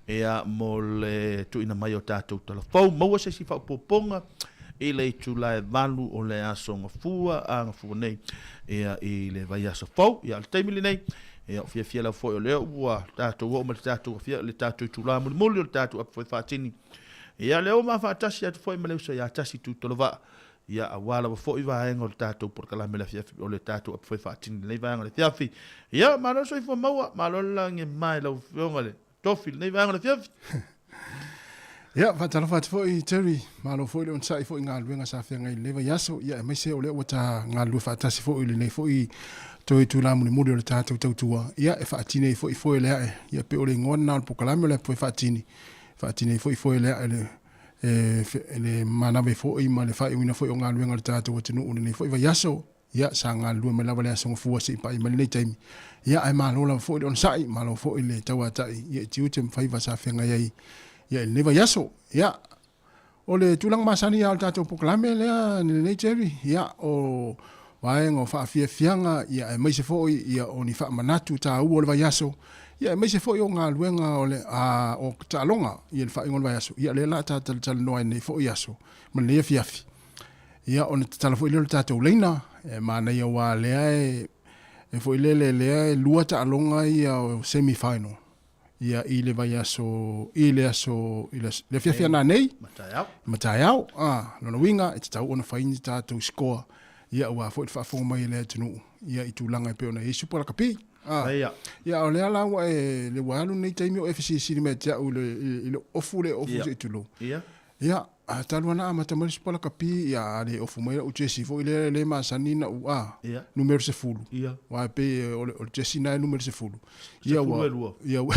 ia mo le tuina mai o tātou talafou maua se si whaupoponga i le tula e valu o le aso ngafua a ngafua nei ia i le vai aso fau ia le taimili nei ia o fia la fo i leo ua tātou o ma le tātou fia le tātou tula muli o le tātou apu foi whatini. Ia leo ma fatasi atu foi maleu so ia tasi tu tolova ia awala wa foi va engo tato por kala mela fiafi o le tato foi fatin nei va engo le fiafi ia ma no so fo maua ma lo lange mai lo fiongale tofil nei va engo le fiafi ia fatalo fat foi Terry ma lo foi le sai foi ngal wenga sa fenga i leva yaso ia mai se o le wata ngal lu fatasi foi le nei foi toi tu la mu le tato tua ia e fatine foi le ia pe o le ngona por kala mela foi fatini fatine foi le ele mana be foi ma le fai wina foi nga luenga tata o tinu ni foi va yaso ya sanga lu me la vale so fu si pa i mali time ya ai ma lo la foi on sai ma lo foi le tawa tai ye tiu tem fai va sa fenga yai ya le va yaso ya o le tulang masani al tata o proklame le ni Jerry ya o waengo fa fianga ya mai se foi ya oni fa manatu ta o le va yaso ia me se foi o ngā luenga o le o talonga i le whaingon vai aso. Ia le la tātal noa nei foi aso. Man lea fiafi. Ia o ne tala foi leo tātou leina. E mana ia wā lea e foi lea lua talonga ia o semi-final. ia i le vai aso i le fiafia na nei matai au lona winga e te tau ona faini tātou skoa ia ua fo i whaafonga mai le tunu ia i tūlanga e peona Yesu pala kapi ia o le ala ua e le walu nei taimi o FCC ni mea te au le ofu se i tulu ia taluana amata mai pala kapi ia le ofu mai o Jesse fo i le masani na ua numero se fulu wa pe o Jesse na numero se fulu ia ua ia ua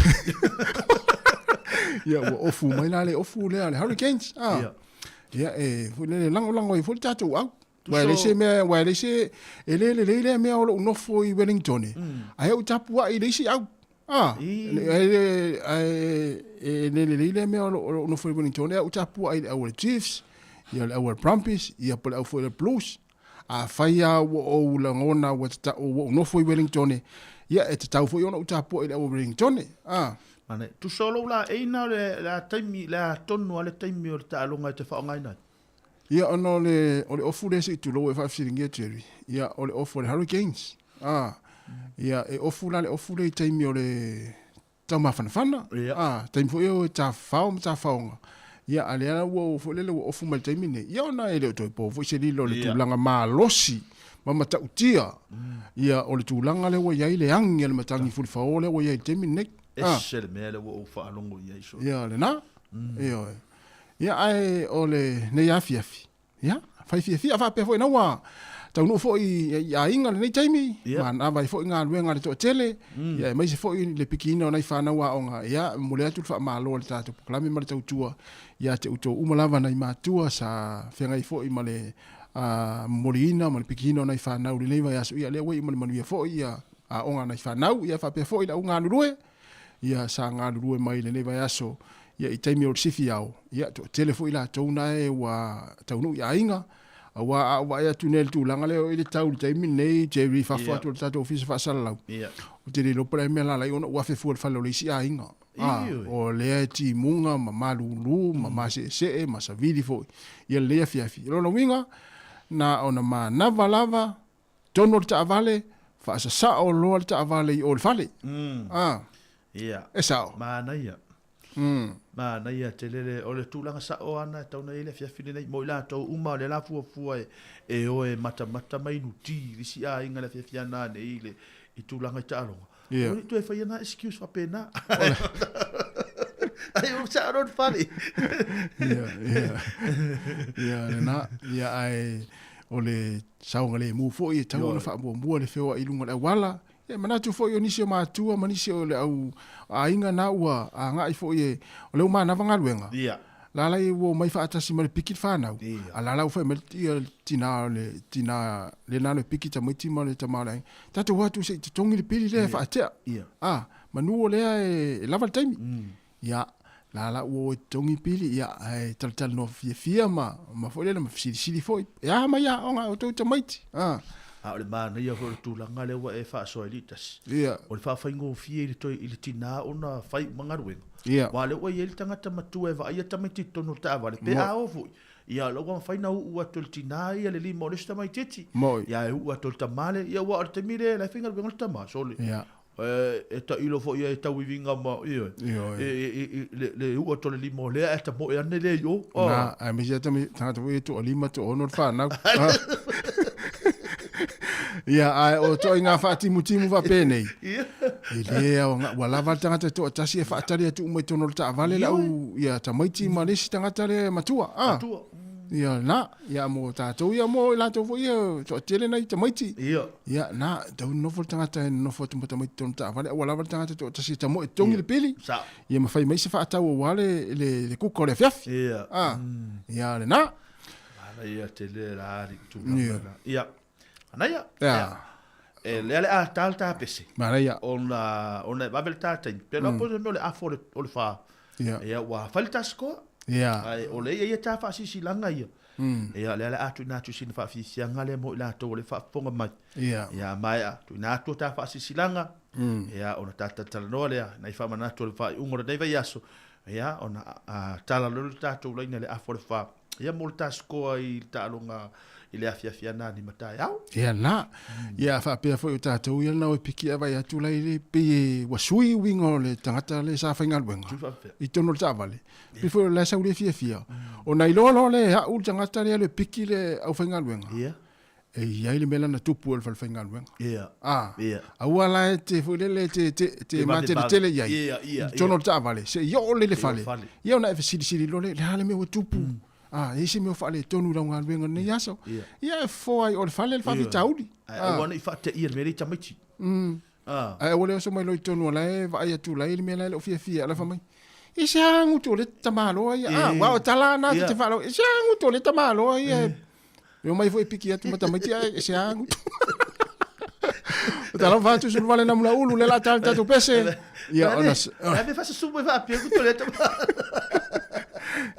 ofu mai la le ofu le Hurricanes ia e fo le lango i fo tatu au wa le se ele me o no fo i Wellington ai o tapu ai le si au le me o no fo i Wellington o tapu ai o Chiefs ia o Brumbies ia po o fo le Blues a faia o la ngona o no fo i Wellington ia e tau fo i ona o tapu ai o Wellington Mane, tu solo la eina la taimi la tonu ale taimi o ta longa te fa ngaina. Ia ono le ofu le se tu lo e fa firingia teri. Ia ole ofu le Hurricanes. Ia e ofu la le ofu le taimi o le tama fana. Taimi fo e ta faonga. Ia ale ala wo fo le ofu mal taimi ne. Ia ona ele to po fo se lilo le tulanga malosi. Mama ta utia. Ia ole tulanga le wo ia ile ang ia le matangi fu fa ole wo ia taimi ne. Sel mele wo fa longo ia so. Ia le na. Ia ai ole ne ia fiafi. Ia fai fiafi fa pe foi na wa. Tau no foi ia inga le taimi. Man ava foi nga luenga le to tele. Ia mai se foi le pikina ona fa na wa onga. Ia mo le atu fa malo le tatu. Klami ma tau tua. Ia te uto umalava na ma tua sa fenga foi male molina mo le pikina ona fa na le leva ia so ia le we mo le manu foi ia a onga na fa na ia fa pe foi la unga lue. Ia sa ngā rue mai le neva yaso ia i taimi o sifi au ia to telefo ila tauna e wa taunu ia inga wa ia tunel tu langa le o ile tau taimi nei Jerry fa fa to tato office fa sala o te lo pra me la ona wa fe fu fa lo isi a inga o le ti munga ma lu ma se ma sa vidi fo ia le fiafi lo winga na ona ma nava lava tono ta vale fa sa o lo ta vale o fale Ia. Esau. Mana ia. Mana ia te lele o le tūlanga sa o ana tauna ile fiafine nei mo ila tau uma le la fua e o e mata mai nuti risi a inga le fiafiana ne ile i tūlanga i tālonga. Ia. O tu e whai ana excuse fa pena. Ai o sa ron fali. Ia, na ia ai o le saunga le mu fo i tau na fa mo le feo i lunga le wala. E manatu fo yo nisio matua manisio le au a inga na ua a nga i fo ye o le uma na vanga luenga. Ia. La la i wo mai fa atasi ma le pikit fa na. A la la u fa me tina le na le pikit mo ti ma le tamala. Tatu watu se te tongi le pili le fa atea. Ia. Manu o le e lava taimi. Ia. La wo tongi pili ia ai tal no fia ma fo le ma sili fo. Ya ma ya onga o to tamaiti. A le mana ia ho tu langa le wa e fa so elitas. Ia. O le fa faingo fie ile to ile tina ona fai mangaruenga. Ia. Wa le wa ile tangata matu e va ia tamiti tono ta va le pe a ofu. Ia lo wa faina u to tina ia le limo le sta mai titi. Ia u to tamale ia wa te mire la finga le tama so le. Ia. E ta ilo fo ia ta wivinga ma ia. Le u to le limo le e ta mo ia ne le yo. Na a mi ja tami tangata wi to lima to ono fa na. Ia ai o to inga fa timu va pene. Ile o nga wala va tangata to tasi e fa tali tu mo tono ta vale la u ia ta mai ti ma lesi tangata le matua. Ia na ia mo ta to ia mo la to vo ia to tele na ta mai ti. Ia na do no vo tangata no fo tu mai tono ta vale wala va tangata to tasi ta mo tongi le pili. Ia ma fai mai se fa ta o wale le ku ko le fiaf. Ia na. Ia tele la ri tu. Ia. Anaya. E le a talta pese. Maria. Ona babel tata. Pero po me le afo le fa. Ia wa falta sko. Ia. Ai ole ia ta fa si langa ia. Ia le a tu na tu sin fa fi sianga le mo la to le fa ponga mai. Ia mai a tu na tu ta fa si langa. Ia ona tata talano le na fa mana to le fa ungora dai vai aso. Ia ona tala lo ta to le afo le fa. Ia mo ta sko ai ta longa le afia na ni matai au ia na ia fa pe fo ta tu ia na o piki ava ia tu lai le pe wa sui wingo le tangata le sa fainga wenga I tono ta vale pe fo la sa ule fia o nai lo le ha u tangata le piki le au fainga wenga ia e ia le mela na tupu le fainga wenga ia ia au ala te fo le te mate le tele ia tono ta vale se yo le fale ia na fe sili lo le ha le me o tupu isi me fale tonu la ngal wenga ne yaso ia fo ai o fale fa vitaudi wana I fa te ia me tamaiti ai ole so mai lo tonu la e va ia tu la ile me la o fia la fa mai isi angu to le tamalo ia wa o tala na te falo isi angu to le tamalo ia eu mai foi piki atu tamaiti isi angu tala fa tu sul vale na mula ulu le la tata tu pese ia ona me fa sumo va pe ku to le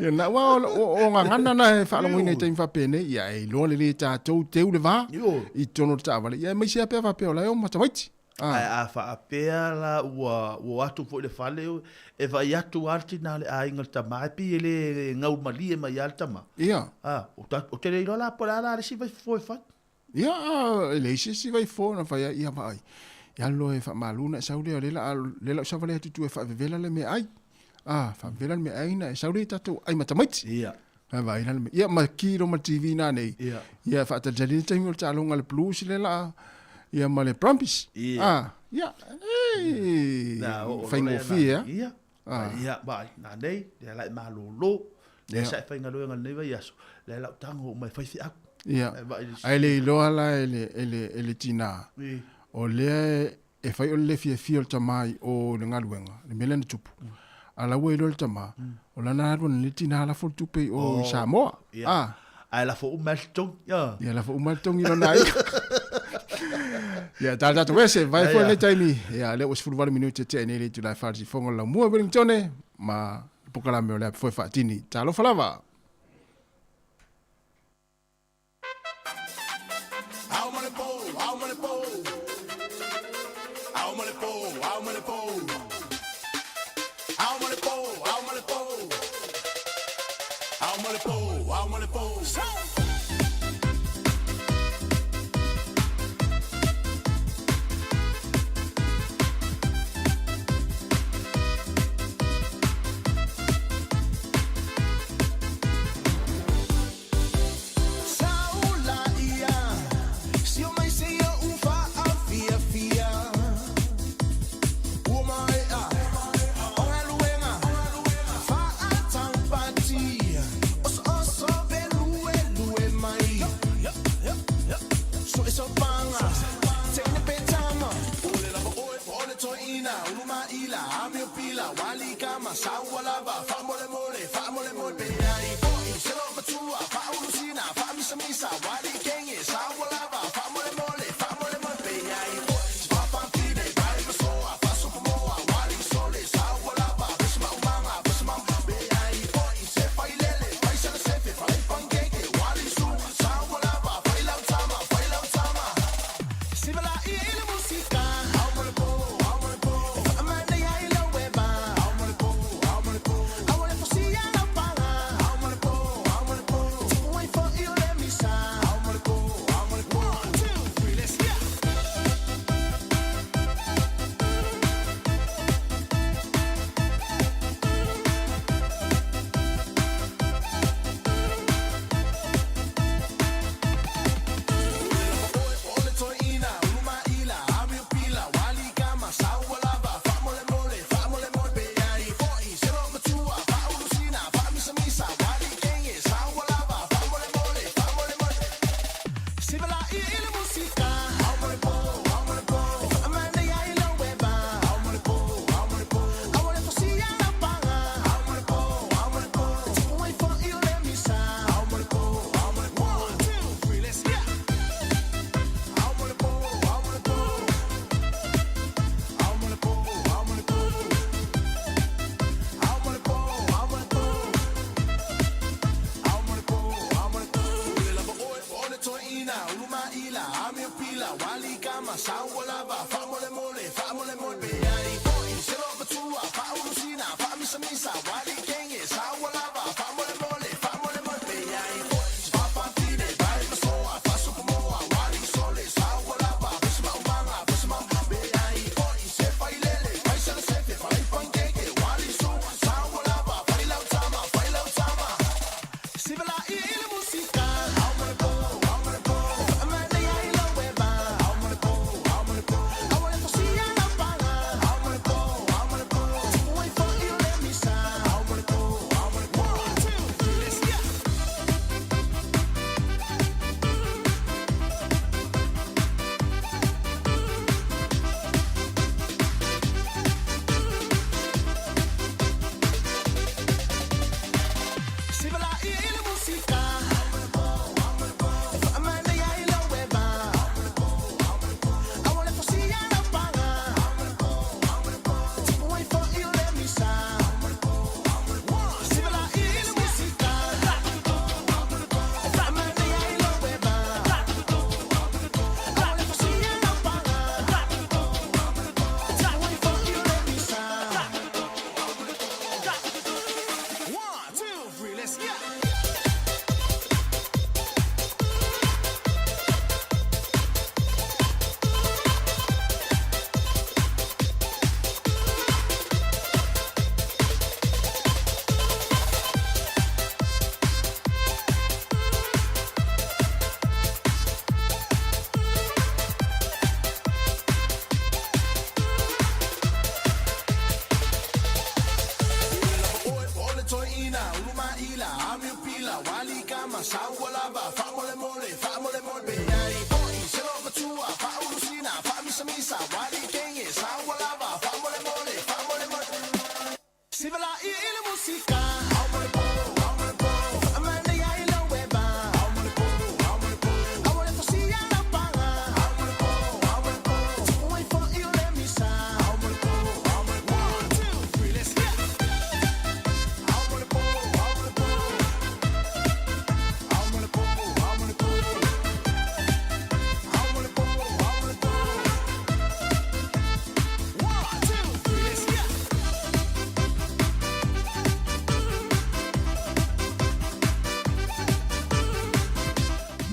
ia na wa o ngana na fa lo ngine te fa pene ia e lo le ta to te u le va I tono ta vale ia mai se pe va pe o la o mataiti a fa pe la o atu fo le fale e va ia tu arti na le a inga ta mai pi le ngau mali e mai alta ma ia o te le la pola la si vai fo fa ia le si vai fo na fa ia vai ia lo e fa maluna sa le la sa vale tu e fa vela le me ai fa vela me ai na sa le tatu ai matamait ia vai na me ia ma kiro ma TV na nei ia fa ta jali te mi ta longa le plus le la ia ma le prompis ia na o fa ngo fia ia vai na nei le la ma lo le sa fa ngalo ngal nei ia so le la tango mai fa fi ia ai le lo ala ele tina o le e fai o le fia o tamai o le ngaluenga le melena tupu ala we lo tama o la na ron le tina la fo tupe o Samoa ai la fo umaltong ia la fo umaltong ino nai ia tata to wese vai fo le taimi ia le was fulvar minute te ne le tu la farsi fongo la mua Wellington ma pokala me le fo fatini talo falava saua lava, fa mole mole, be ai boi, se lo matua, fa ulusina, fa misa, wali kenge, saua lava, fa mole mole. Sivela ile musica,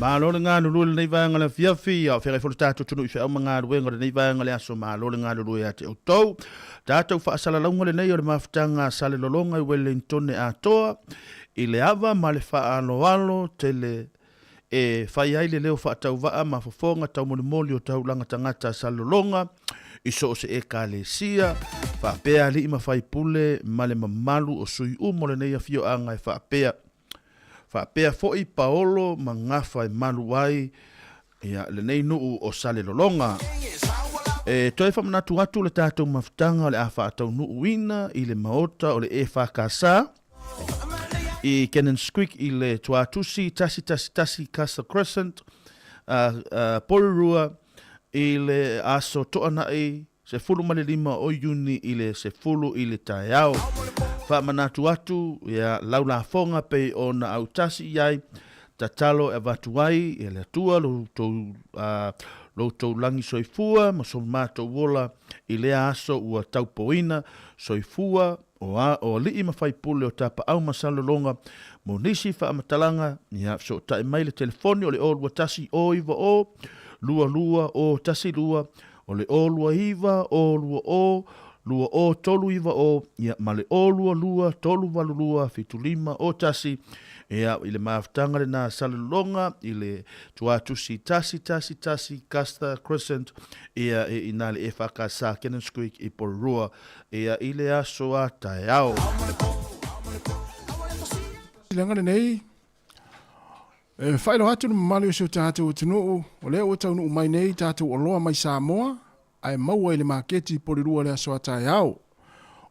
Malo nga lulu nei vanga la fiafi o fere fo tato tunu fe o manga wenga nei vanga le aso malo nga lulu ya te auto tato fa sala longa le nei o maftanga sale lolonga Wellington e atoa ile ava male fa alo tele e fai ai le leo fa tau va ma fofonga tau moli o tau langa tangata sale lolonga iso se e kalesia fa pea li ma fai pule male mamalu o sui mo le nei afio anga e fa pea foi Paolo mangafa e maluai ia le nei nuu o sale lolonga. E toi whamanatu atu le tātou maftanga o le awha atau nuu ina i le maota o le e whakasa. I Cannon Squeak i le tuatusi tasi Castle Crescent. Porirua i le aso toanai se fulu male lima o Juni i le se fulu i le taiao. Whamanatu atu, ia laula fonga pe o na autasi iai, ta talo e watuai, e le atua, lo tau langi soifua, ma so mātou wola i le aso ua taupoina, soifua, o li ima whai pule o tapa au masalolonga, mo nisi whaamatalanga, ia so ta e mai le telefoni o le o lua tasi o iwa o, lua o tasi lua, o le o lua iwa, o lua o tolu iwa o, ia male o lua tolu walulua, fitu lima o tasi, ia ile maaftanga le na salulonga, ile tuatusi tasi, Castle Crescent, ia ina le whakasa Cannon Squeak i Porirua, ia ile aso a taiao. Silanga nei, whaelo atu na mamali o seo tātou o tunu, o leo o tau nuu mai nei tātou o loa mai Samoa, ai maua i le maketi Porirua le aso atai au.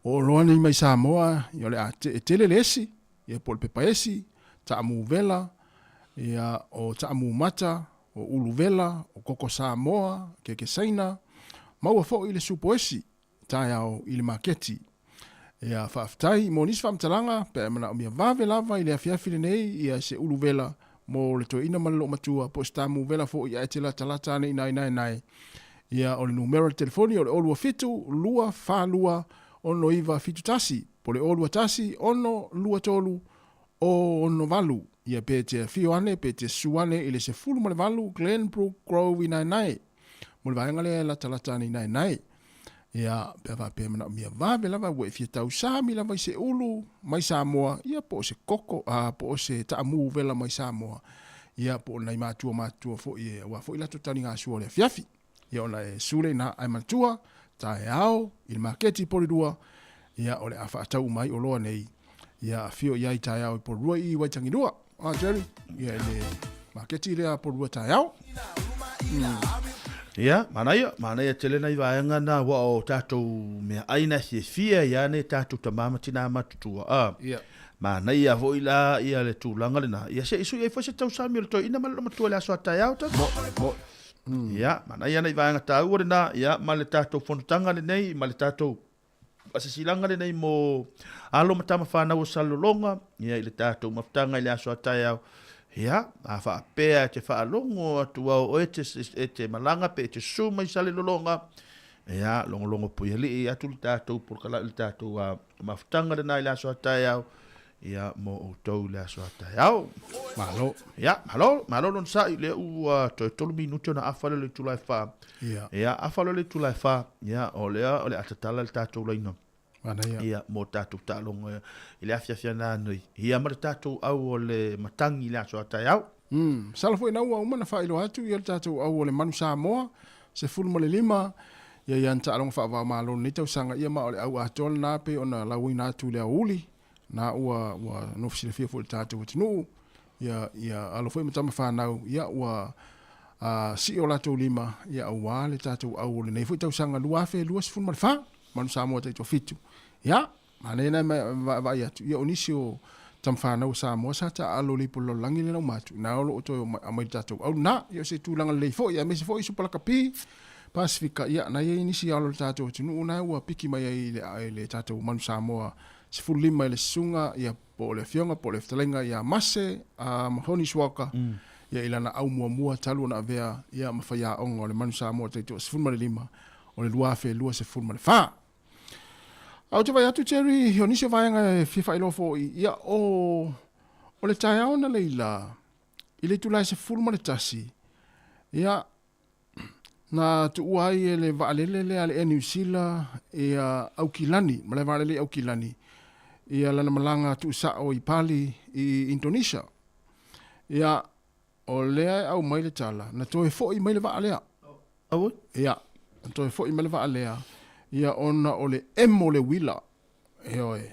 O loa nei mai Samoa, i ole a tele lesi, i pol pepa esi, ta amu vela, ia o ta amu mata, o ulu vela, o koko Samoa, keke saina, maua fo i le supo esi, tai au i le maketi. Ia whaaftai, mo nisi whaamtalanga, pe mana o mia vave lava i le afiafile nei, ia se ulu vela, mo le to ina malalo matua, po sta amu vela fo i aetela talata ane inai. Ia o le numero telefoni o le olua fitu, lua, fa lua, ono iwa fitu tasi. Po le olua tasi, ono lua tolu, o ono valu. Ia pe te fioane, pe te suane, ile se fulu mo le valu, Glenbrook Grove inai. Mo le vaengale la talata inai. Ia pe mana mia vave lava, ue fia tau sami lava i se ulu, mai Samoa. Ia po se koko, po se taamu vela mai Samoa. Ia po nai matua fo i, wa fo i lato tani ngā sua le fiafi. Ia ona e sule na ai matua, tae au, i maketi Porirua, ia ole a whaatau mai o loa nei, ia fio iai tae au i Porirua i Waitangirua. Jerry, ia le maketi lea Porirua tae au. Ia, manaia telena i vaenga na wa o tātou mea aina fia ia ne tātou tamama tina matutua. Ia. Manaia vo ila ia le tūlanga le na. Ia se isu ia fwese tau sami o le toi ina malama matua le aso a tae au ta? Ia, mana ia nei vaenga tau ore na, ia, ma le tātou whanutanga le nei, ma le tātou asasilanga le nei mo alo matama whanau o salolonga, ia, i le tātou maftanga i le aso atai au, ia, a whaapea te whaalongo atu au o te malanga pe te suma i salolonga, ia, longo pui hali i atu le tātou purkala le tātou maftanga le nei le aso atai au, ia mo o tau le aso atai au. Malo. Ia, malo lon sa i le ua tolu minuto na afalo le tulai wha. Ia, afalo le tulai wha, ia, o le atatala le tātou leina. Ia, mo tātou tālonga, i le afiafia nā nui. Ia, mara tātou au o le matangi le aso atai au. Salafo ina ua umana whailo atu, ia le tātou au o le manu Samoa, se fulu mo le lima, ia ian tālonga wha wa malo ni tau sanga, ia ma o le au atola nā pe o na laui nā tu le uli, na ua nofisi le fia fo le tātou atinu, ia alo foi matama whanau, ia ua si o lato lima, ia awa le tatou au le nei foi tau sanga lua fe lua sifun male wha, manu Samoa te to fitu. Ia, manena vai atu, ia onisi o tam whanau Samoa sa ta alo li polo langi le nau matu, na olo o toi amai tatou au na, ia se tūlanga le foi, ia mesi foi supalaka pi, Pasifika, ia, na ia inisi alo le tatou tunu, una ua piki mai ai le tatou manu Samoa, sifuru lima le sunga, ia po le fionga, po le ftalenga, ia mase, mahoni suaka, ia ilana au mua talu na avea, ia mawhaia onga o le manu Samoa teito, sifuru male lima, o le luafe, lua sifuru male wha. Au te vai atu Jerry, hionisi o vaianga FIFA ilofo, ia o le tai au na leila, ile tulai sifuru male tasi, ia, na tu uai e le vaalele le ale e New Zealand e au kilani, ma le vaalele au kilani. Ia lana malanga tu sa o i Pali i Indonesia. Ia o lea au mai le tala, na toe fo i mai le vaalea. Awe? Ia, na toe fo i mai le vaalea. Ia ona o le emo le wila. Eoe.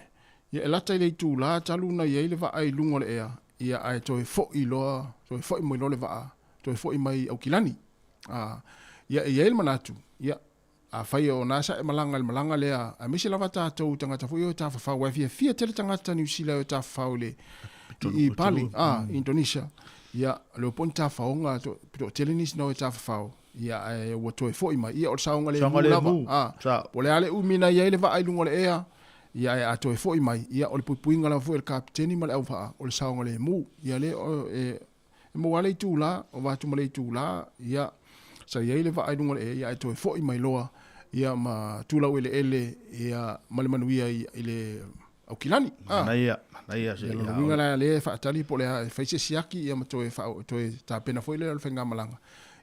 Ia e lata i le tu la talu na ia i le vaai lungo le ea. Ia ai toe fo i loa, toe fo i mai lo le vaa. Toe fo i mai au kilani. Ia e el manatu. Ia a fai o nasa e malanga lea. A misi lava tātou tangata fo i o tāwhawhau. Wai fia tele tangata New Zealand o tāwhawhau le i Pali, Indonesia. Ia leo poni tāwhaonga to tele nisi no e tāwhawhau. Ia e ua toe fo i mai. Ia o saonga le mu lava. O le ale umina ia le va ai lungo le ea. Ia e a toe fo i mai. Ia o le puipuinga la fo i le kapiteni ma le au faa. O le saonga le mu. Ia le e mo wale i tūla. O watu ma le i tūla. Ia sa ia le va ai lungo le ia e toe fo i mai loa. Ia ma tūla o ele ia male manuia i le au kilani. Na ia se ia. Ia winga la le whaatali po le whaise siaki ia ma toe tā pena fo i le alwhenga malanga.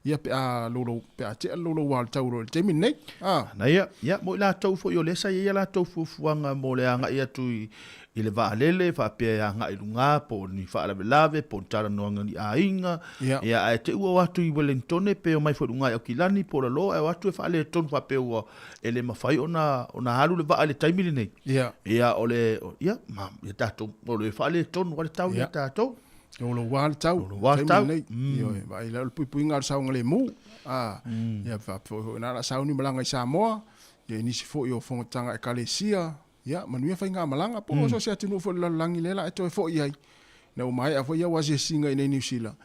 Ia pe a lolo pe a te lolo wal tauro te min nei. Na ia mo la tau fo yo lesa ia la tau fuanga mo le anga ia tu i le vaalele fa pe anga i lunga po ni fa lave po tara no ngani ainga ia ai te ua watu i Wellington pe o mai fo lunga o kilani po lo e watu fa le ton fa pe o ele mafai ona halu le vaale taimili nei. Ia ole ia ma ia tato o le fa le ton wa le tau ia tato. Lo wal tau. Io vai la puipuinga al saunga le mu. Ia fa fo na la sauni malanga i Samoa. Ia nisi fo i o fongatanga e Kalesia. Ia manuia fa inga malanga po so se atinu fo la langi lela e to fo i ai. Na o mai a fo ia wase singa i New Zealand.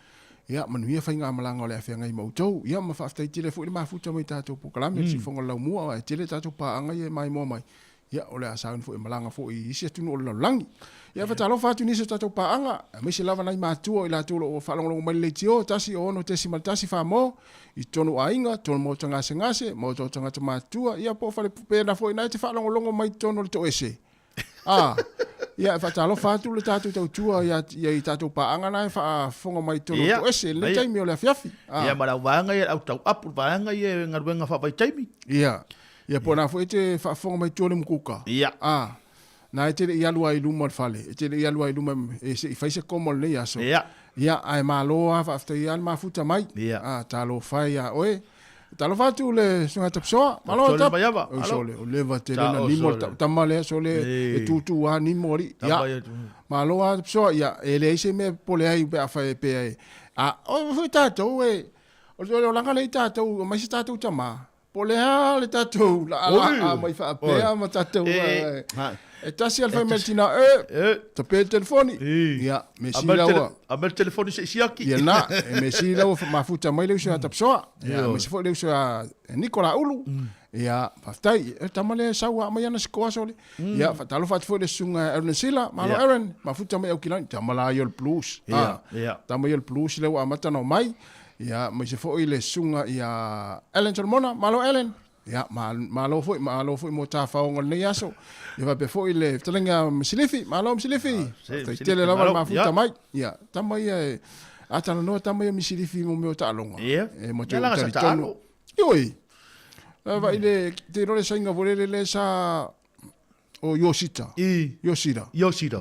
Ia manuia fa inga malanga o le afenga i mautou. Ia ma fa aftai tele fo i mafuta mai tatou po kalame si fonga la mu a tele tatou pa anga i mai mo mai. Ia ole a sauni fo i malanga fo i isi atinu o la langi. Ia fa talo fatu ni se tatou paanga, me se lava nai matua i la tolo o falongo mai le tio, tasi ono tesi maltasi fa mo, i tonu ainga, tonu mo tanga ngase, mo to tanga matua, ia po fale pena fo ina te falongo longo mai tonu le to ese. Ia fa talo fatu le tatou tau tua ia i tatou paanga nai fa fonga mai tonu to ese, le taimi o le afiafi. Ia mara wanga ia au tau apu wanga ia ngaruenga fa vai taimi. Ia po na fo ite fa fonga mai tonu mkuka. Na te ia lua i luma fale, te ia lua i luma e se faise komo le ia so. Ia ai malo fa after ia ma futa mai. Talo fai ya oe. Talo fatu le sunga tapsoa, malo tap. O sole, o leva te na limo tamale sole e tutu wa ni mori. Ia. Malo tapsoa ia ele se me pole ai pe afa pe ai. O futa to e. O sole langa le tato, o mai tato tama. Pole ha le tato la mai fa pe ma tato. E tasi alfa meltina ta pe telefoni. Ia, me si lawa. A mel telefoni se siaki. Ia na, me si lawa mafuta mai leu sa tapsoa. Ia, me si fo leu sa Nicola Ulu. Ia, paftai, tamale sawa mai ana skoa sole. Ia, fatalo fat fo le sunga Aaron Sila, malo Aaron, mafuta mai au kilani, tamala yol plus. Ia, tamayol plus lewa amata no mai. Ia, me si fo le sunga ia Ellen Solomona, malo Ellen. Ya malo foi mo ta fa ngol ne yaso ya va pe foi le tlenga msilifi malo msilifi tele la ma futa mai ya tamai atana no tamai msilifi mo me ta longa e mo te tano yoi va ile te no le singa volele le sa o Yoshida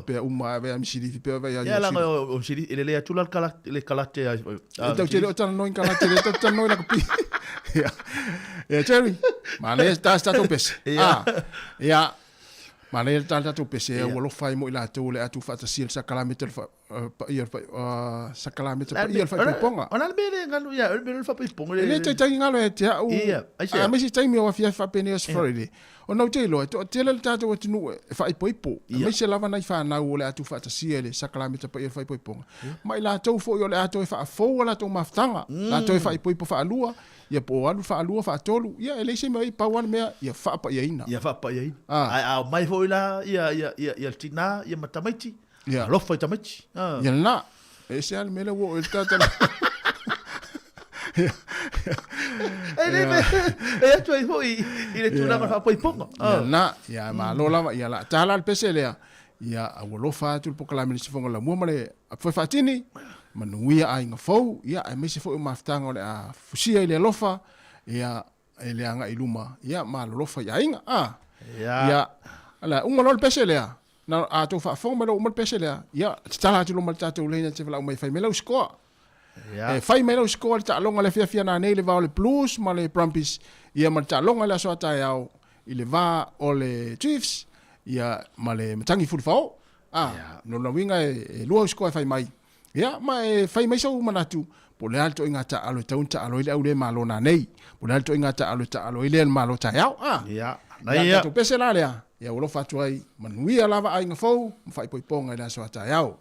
pe uma ve msilifi pe va ya la o msilifi ele le atula le kalate ya te tano no in kalate le tano na kopi ya Jerry, mane está tu pese. Ya. Mane está tu pese, o lo fai mo ila tu le atu fata sil sa kala meter pa ia sakalame pa ia fa ponga. Ona le bele ngalu ia, le fa ponga le tai ngalo e te au. A me si tai me wa fia fa pene os Friday. Ona te lo to te le tata o tinu e fa ipo. Me se lava nai fa na o le atu fa tasia le sakalame pa ia fa ponga. Mai la tau fo yo le atu e fa fo la to maftanga. La to e fa ipo fa alua. Ia po alu fa alua fa tolu. Ia ele se mai pa wan me ia fa pa ia ina. Ia fa pa ia ina. Ai mai fo ila ia tina ia matamaiti. Ia lo foi tamati. Ia na. Ese al mele wo el tata. E tu ai foi ile tu na fa poi ponga. Ia na, ia ma lo lava ia la tala al pese le. Ia a lo fa tu po kala me se fonga la mo male. Foi fatini. Manuia ai nga fou, ia ai mese fo maftanga le a fusia ile lofa, ia ele anga iluma, ia ma lofa ia inga. Ia ala unga lo pese le. Na a to fa fo melo mal pese le. Ia tala tu lo mal tatu le te fala mai fai melo score. E fai melo score ta longa le fia na nei le va le Blues ma le Brumbies. Ia ma ta longa le so ta yao ile va o le Chiefs. Ia ma le matangi fulfao. No na winga e luo score fai mai. Ia mai fai mai so manatu po le alto ingata alo taunta alo ile ule malo na nei po le alto ingata alo ile malo ta yao ia na ia to pese la le ia ulo fatu ai manuia lava ai ngafou fai poiponga ila so ta yao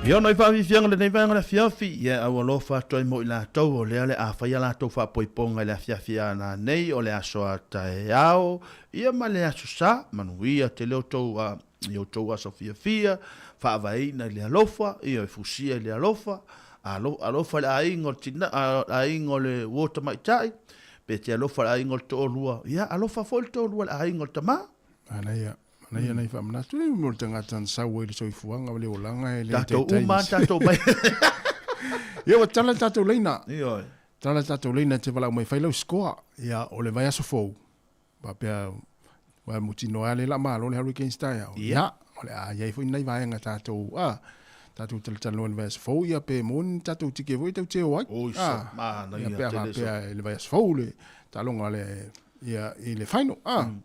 Ia noi fa fianga le nei vanga fiafi ia au alofa toi mo ila tau o le ale a fa ia la tau fa poiponga le fiafia na nei o le aso ata e ao ia ma le aso sa manuia te leo tau a io tau aso fiafia fa vai na le alofa ia fusia le alofa alofa le aingo tina aingo le water mai tai pe te alofa aingo to lua ia alofa fol to lua aingo tama ana ia na ia nei famna tu mo tanga tan sa we le soifuanga le olanga le tato uma tato mai ia wa tala tato leina ia tala tato leina te vala mai failo score ia o le vai aso fo ba pe wa mutino ale la malo le hurricane style ia o le a ia foi nei vai nga tato tato tala no le vai aso fo ia pe mon tato tike voi te o sa ma na ia le vai aso fo le talonga le ia i le final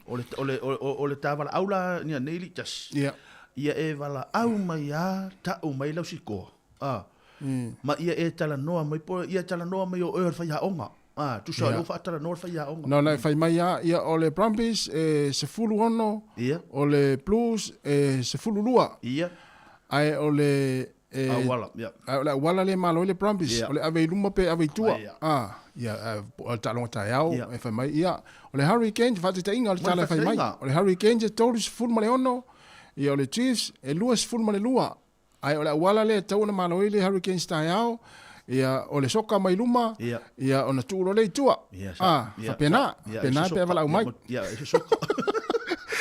o le tavala aula ni nei tas ia e vala au mai a ta o mai la siko ma ia e tala noa mai po ia tala noa mai o fa ya onga tu sa lo fa tala noa fa ya onga no fai mai ia o le Brumbies se fulu ono o le Blues se fulu lua ia ai o le wala la wala le malo le Brumbies o le ave luma pe ave tua ia o talonga tai au e fai mai ia o le Hurricane fa te inga o le tala fai mai o le Hurricane te tolu se fulu male ono ia o le Chiefs e lua se fulu male lua ai o le wala le tau na malo le Hurricane tai au ia o le soka mai luma ia o na tuuro le tua fa pena pe vala mai ia e soka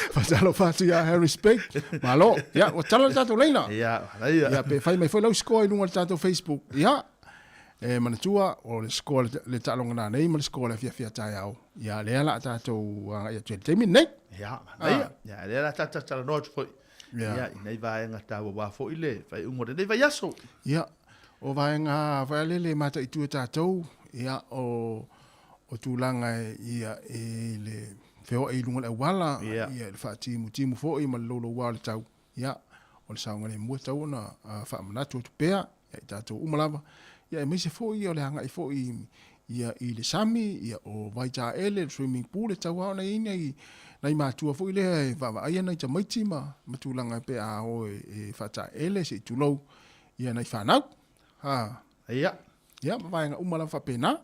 Fatalo fatu ya Harry Spake. Malo, ya, o tala tato leina. Ya, ya pe fai mai foi lau score i lunga tato Facebook. Ya. Manatua o le score le talonga na nei ma le score le fia tai au. Ya le ala tato ya te min nei. Ya, ya le ala tato tala no foi. Ya, nei vai nga ta wa fo ile, fai ungo de nei vai aso. Ya. O vai nga vai le mata i tu tato. Ya o tulanga ia le feo e lunga le wala ia le fa timu fo i ma lolo wala tau ia o le saunga le mua tau na fa manatu tu pea ia tato umalava ia me se fo i o le hanga i fo i ia i le sami ia o vaita ele swimming pool tau au na ina i nai matua fo i le va ia nai ta maiti ma matulanga pe a o e fata ele se tulo ia nai fanau ia va nga umalava pena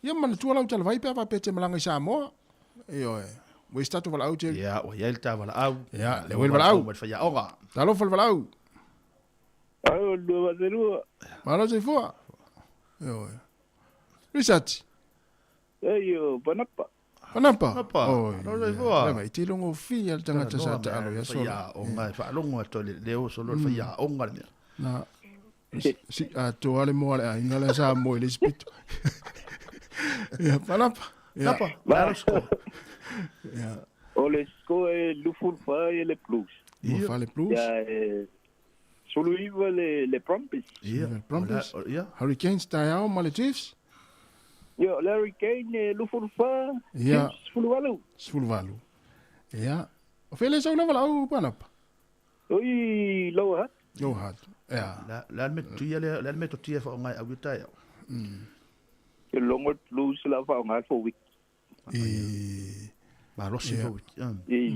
ia manatua lau tala vai pe va pe te malanga sa mo Io we statu vala au te ya o ya ta vala au ya le wel vala au ma fa ya oga ta lo vala au au do va zeru malo se fo io risati io panapa oh no se fo ma ti longo fi al tanga ta sa ta alo ya so ya o ngai fa longo to le o solo fa ya o ngai na si a to ale mo ale ina la sa mo le spit ya panapa Napa, la sco. Ja. O le sco e luful fa e le plus. Fa le plus. Ja, solo iva le Brumbies. Ja, Brumbies. Ja. Hurricane style ma le Chiefs. Ja, le Hurricane luful fa. Ja. Sfulu valu. Ja. O fele so na valau panap. Oi, low hat. Low hat. Ja. La met tu le met tu fa ngai au tai. Ke longo plus la fa ngai fo week. Ba lo si fo.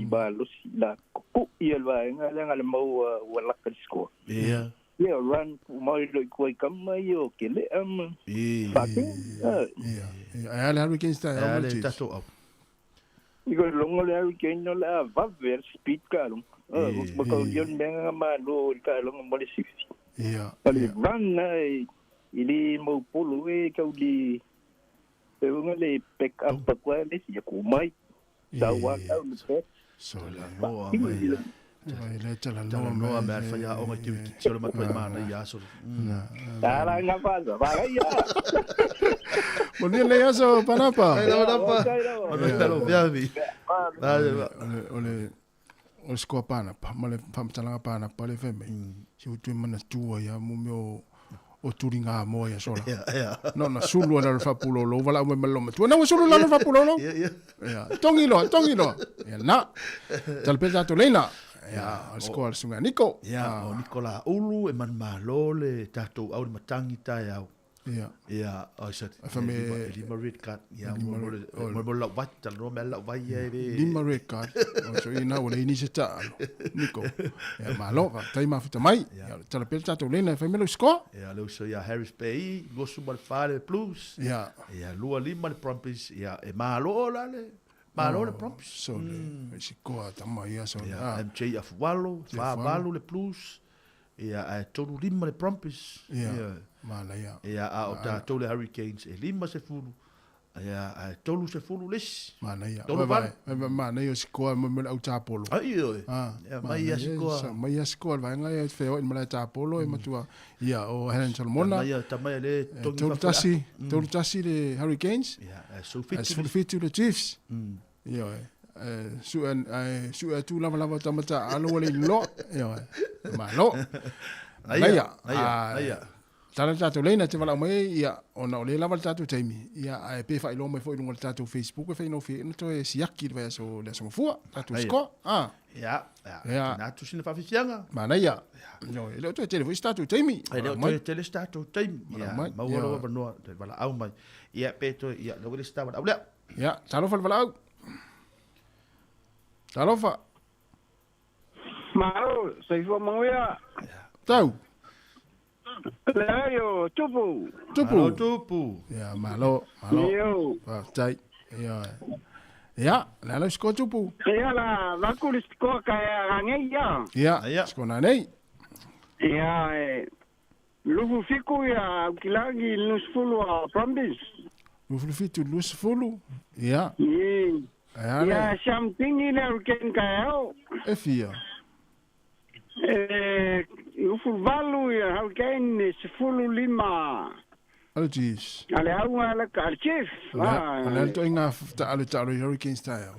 Ba lo si la ko ia va nga le mau wala ka score. Yeah. Yeah, run mai lo ko kam mai o ke le fa. Ja, la Hurricane style. Ja, le tato op. Iko longo le Hurricane no la va ver speed ka lo. Ba ko yon menga ma lo ka lo mo le 60. Ja. Ale run ili mau polo e ka uli e unga le pick up pa kwa le si ko mai sa wa ka le pet so la no mai le tala no me fa ya o ngai tu solo ma ma na ya so ala nga fa ba ya mo ni le aso panapa lo viavi ole sko panapa ma le famtala panapa le feme si tu mana tua ya mo me o turinga mo ya sola. No na sulu na fa pulo lo wala mo melo. Tu na sulu na fa pulo lo. Ya. Tongilo. Ya na. Tal pesa to leina. Ya, skoal sunga Nico. Ya, o Nicola Ulu e man malo le tato au matangi tai au. Ia. Ia, o sa. Fa me lima red card. Ia, mo la vai, talo me la vai e. Lima red card. O so ina o le ini se ta. Niko. Ia malo ka tai ma fita mai. Ia tala pel tato lena fa me lo score. Ia lo so ia Harris Bay, go su mal fare Blues. Ia. Ia lua lima le Brumbies, ia e malo la le. Malo le Brumbies. So le si koa tama ia so. Ia MJ Afualo, fa valo le Blues. Ia a tolu lima le Brumbies. Ia. Mala ia. Ia a o tatou le Hurricanes e lima se fulu. Ia a tolu se fulu lis. Mana ia. Tolu van. Mana ia si koa mo au tapolo. Ai oi. Ia mai ia si koa. Mai ia si koa vai ngai feo in mala tapolo e matua. Ia o Helen Solomona. Mai ia tamai le tongi tolu tasi le Hurricanes. Ia so fitu le Chiefs. Ia su tu lava tamata alo le lo. Ia malo. Ia. Tala tatou leina te wala mai ia ona ole lava tatou taimi ia ai pe fa ilo mai foi no tatou Facebook fe no fe no to e siaki vai so le so fua tatou sko ia na tu sina fa fianga mana ia no ele to tele foi tatou taimi ele to tele tatou taimi ia ma wala wa no te wala au mai ia pe to ia lo le sta wala ia talo fa wala au talo fa Maro, sei fo mauia. Tau. Leo, tupu. Tupu. Ya, malo. Yo. Tai. Ya. Ya, la sko tupu. Ya la, la kulis ko ka ngai ya. Ya, sko na nei. Ya, lufu fiku ya kilangi nusfulu a Brumbies. Lufu fitu nusfulu. Ya. Ya, something in Hurricane ka e fia. Ufu valu ya Hurricane sifulu lima. Oh jeez. Ale au ala ka chief. Ale to inga ta ale Hurricane style.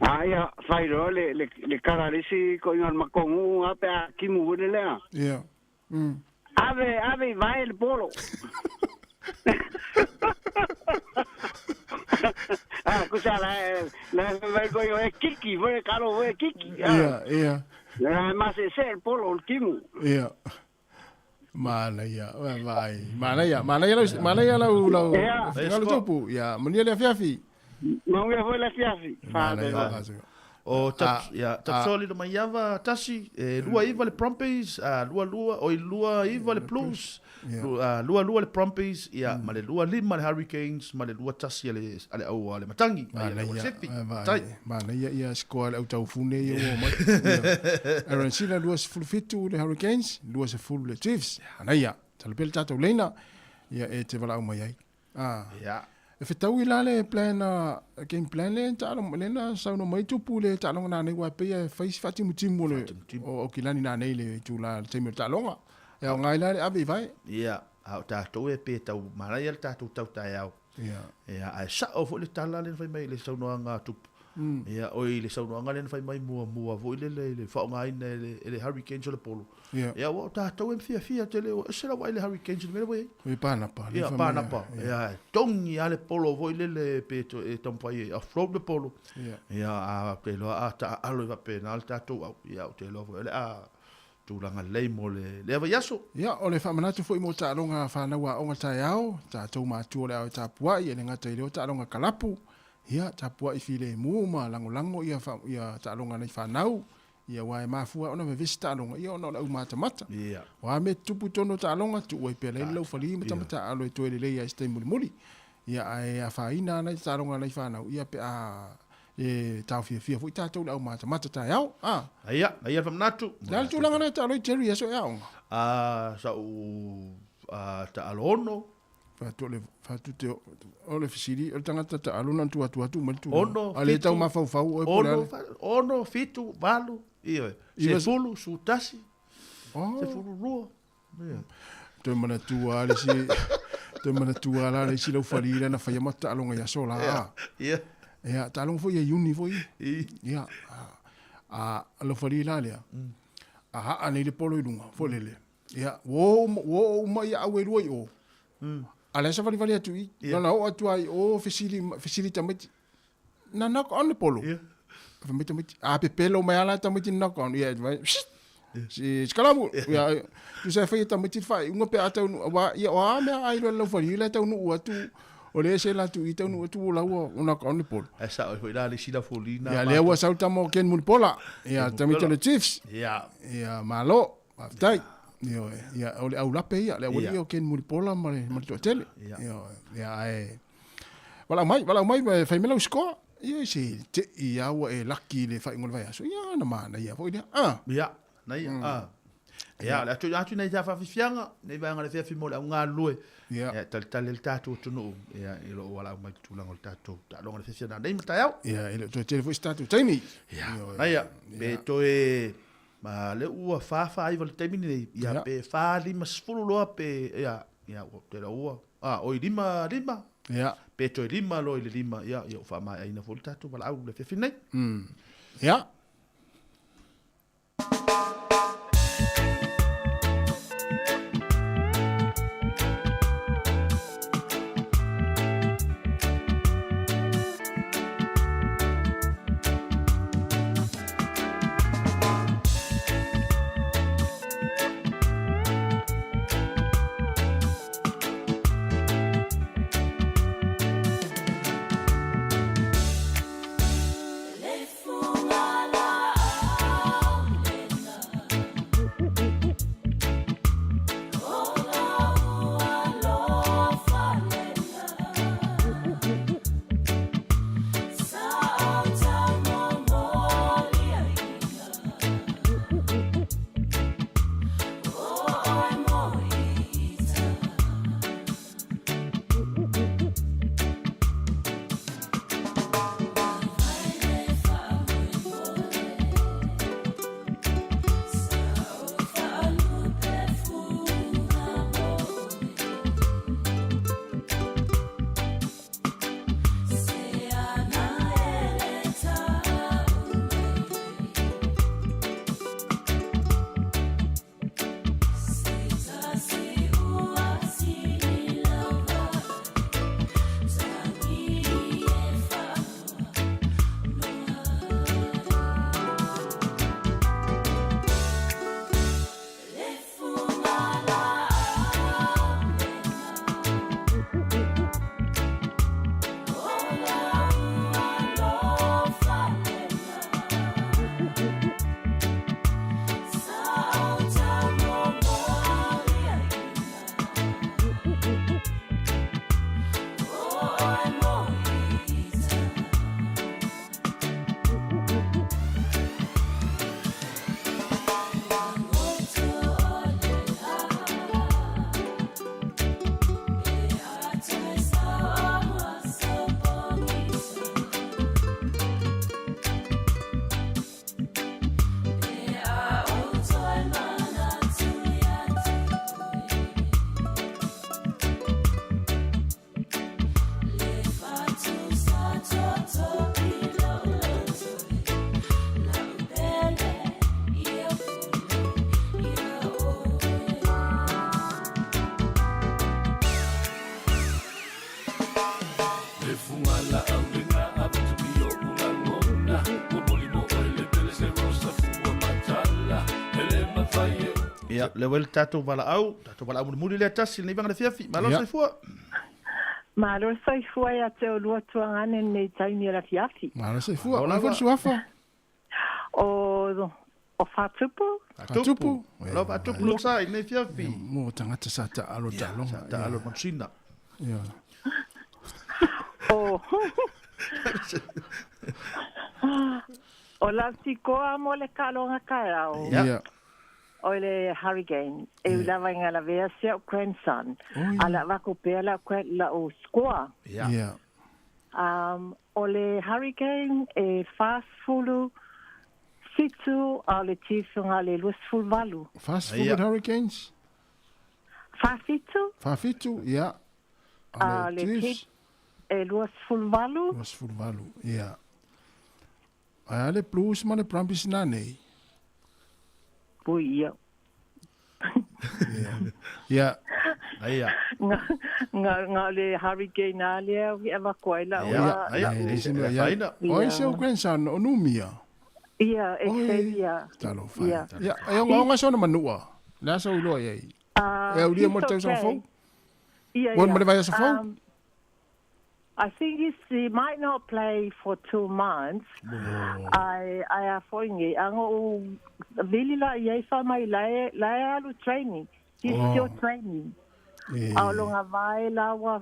Ya, fai le kararisi ko inga makongu ape kimu le. Yeah. Ave vai el polo. Cosa la vergo yo es kiki, voy caro voy kiki. Yeah. Más es el polo último. Yeah. Mana ya, vai. Mana ya lo. Kalau tupu, ya, menia le fiafi. Mau ya foi la fiafi. O tapsoli no maiava tasi lua iva le Brumbies, lua iva le Blues. Lua le Brumbies, ia ma le lua lima le Hurricanes, ma le lua tasi ale au ale matangi. Mana ia skoa au tau fune ia o mai. Aaron Sila lua se fitu le Hurricanes, lua se fulu le Chiefs. Ana ia, talapel tatou leina, ia e te wala au mai ai. Ia. E fetau i la le game plan le talo lena sauno mai tupu le talo na nei wa pe face fati mutimu le o kilani na nei le tu la temi talonga e ngai la ave vai ia au tatou e pe tau mara ia tatou tau tai au ia ai sa o fo le tala le fai mai le sauno anga tupu ia oi le sauno anga le fai mai mua vo le fa ngai le Hurricanes le polo ia o tatou e fia tele o se la wa le Hurricanes le we we pana ia tongi ale polo vo le pe to e tampai a float le polo ia a te lo a ta alo va penal tatou ia te lo a tulanga lei mo le va yaso ia o le fa manatu foi mo ta longa fa na wa onga tai au tatou ma tu le au ta pua ia le ngata ile ta longa kalapu ia tapua i file muma lango ia ta longa nei fanau ia wa mafua ona me vista longa ia ona au mata ia wa me tupu tono ta longa tu we pele lo fali mata alo to le ia ste muli ia ai a faina nei ta longa nei fanau ia pe ta fia fu ta to au mata ta yao ia fam natu dal tu longa nei ta lo cherry eso yao sa ta alono fatu te ole fisiri o tangata ta aluna tu mal tu ono ale tau mafau ono fitu valu se fulu su tasi se fulu ruo te mana tu ale si te mana tu ale si lo falira na fa mata alonga ya sola ia ta alonga foi uni foi ia lo falira le ane le polo ilunga folele ia wo mai awe ruo yo ale sa vali atu i na o atu ai o fisili tamiti na knock on le polo famita miti a pe pelo mai ala tamiti knock on ia vai Si skalamu ya tu sa fai ta miti fai unga pe ata wa ya wa me ai lo fai le ta nu tu o le se la tu ita nu tu la wa una ka ni pol esa o foi la le sila folina ya le wa sa ta mo ken mun pola ya ta miti le chiefs ya malo tai yo ya o le au la pe ya le o ken mun pola ma to tele ya wala mai fai melo score ya si ya wa e lucky le fai ngol vai so ya na mana ya foi dia ya na ya la tu nei ja fa fianga nei va ngale fe mo la nga lue ya tal el tatu tu no ya ilo wala mai tu la ngol tatu ta lo ngale fe fianga nei mata yao ya ilo tu tele foi tatu tini ya be to e ma le u fa ai vol termine ya pe fa li masfulu lo pe ya o te la u o lima ya pe to lima lo lima ya fa mai ai na vol tatu wala au le fe finai ya Ya, level tatu bala au muli le tasi ni banga fiafi. Malo sai fua. Malo sai fua ya te o lua tuangane nei taimi la fiafi. Malo sai fua. Ona fa suafa. O fatupu. Fatupu. Lo fatupu lo sai nei fiafi. Mo tangata sa ta alo talo. Ta alo mansina. Ya. O la sikoa mo le kalonga kaao. Ya. O le hurricane. E la vanga la vea sia grandson. Ala vako pela kwa la o squaw. Ya. O le hurricane e fast fulu situ a le tifunga le luas fulvalu. Fast food hurricanes? Fafitu, ya. Le tit e luas fulvalu. Luas fulvalu, ya. Ale plus ma le prampis na nei. Pui ia. Ya. Aya. Nga le hurricane ale vi evacuela. Ya. Oi seu grandson onumia. Ia, Xavier. Talo fai. Ia, e onga sona manua. La so lo ye. E ulia mo tau sa fo. Ia. Won mo vai sa fo. I think he might not play for 2 months. I have foingi ango really la ye fa mai la alu training. He's still training. Aulonga vai lawa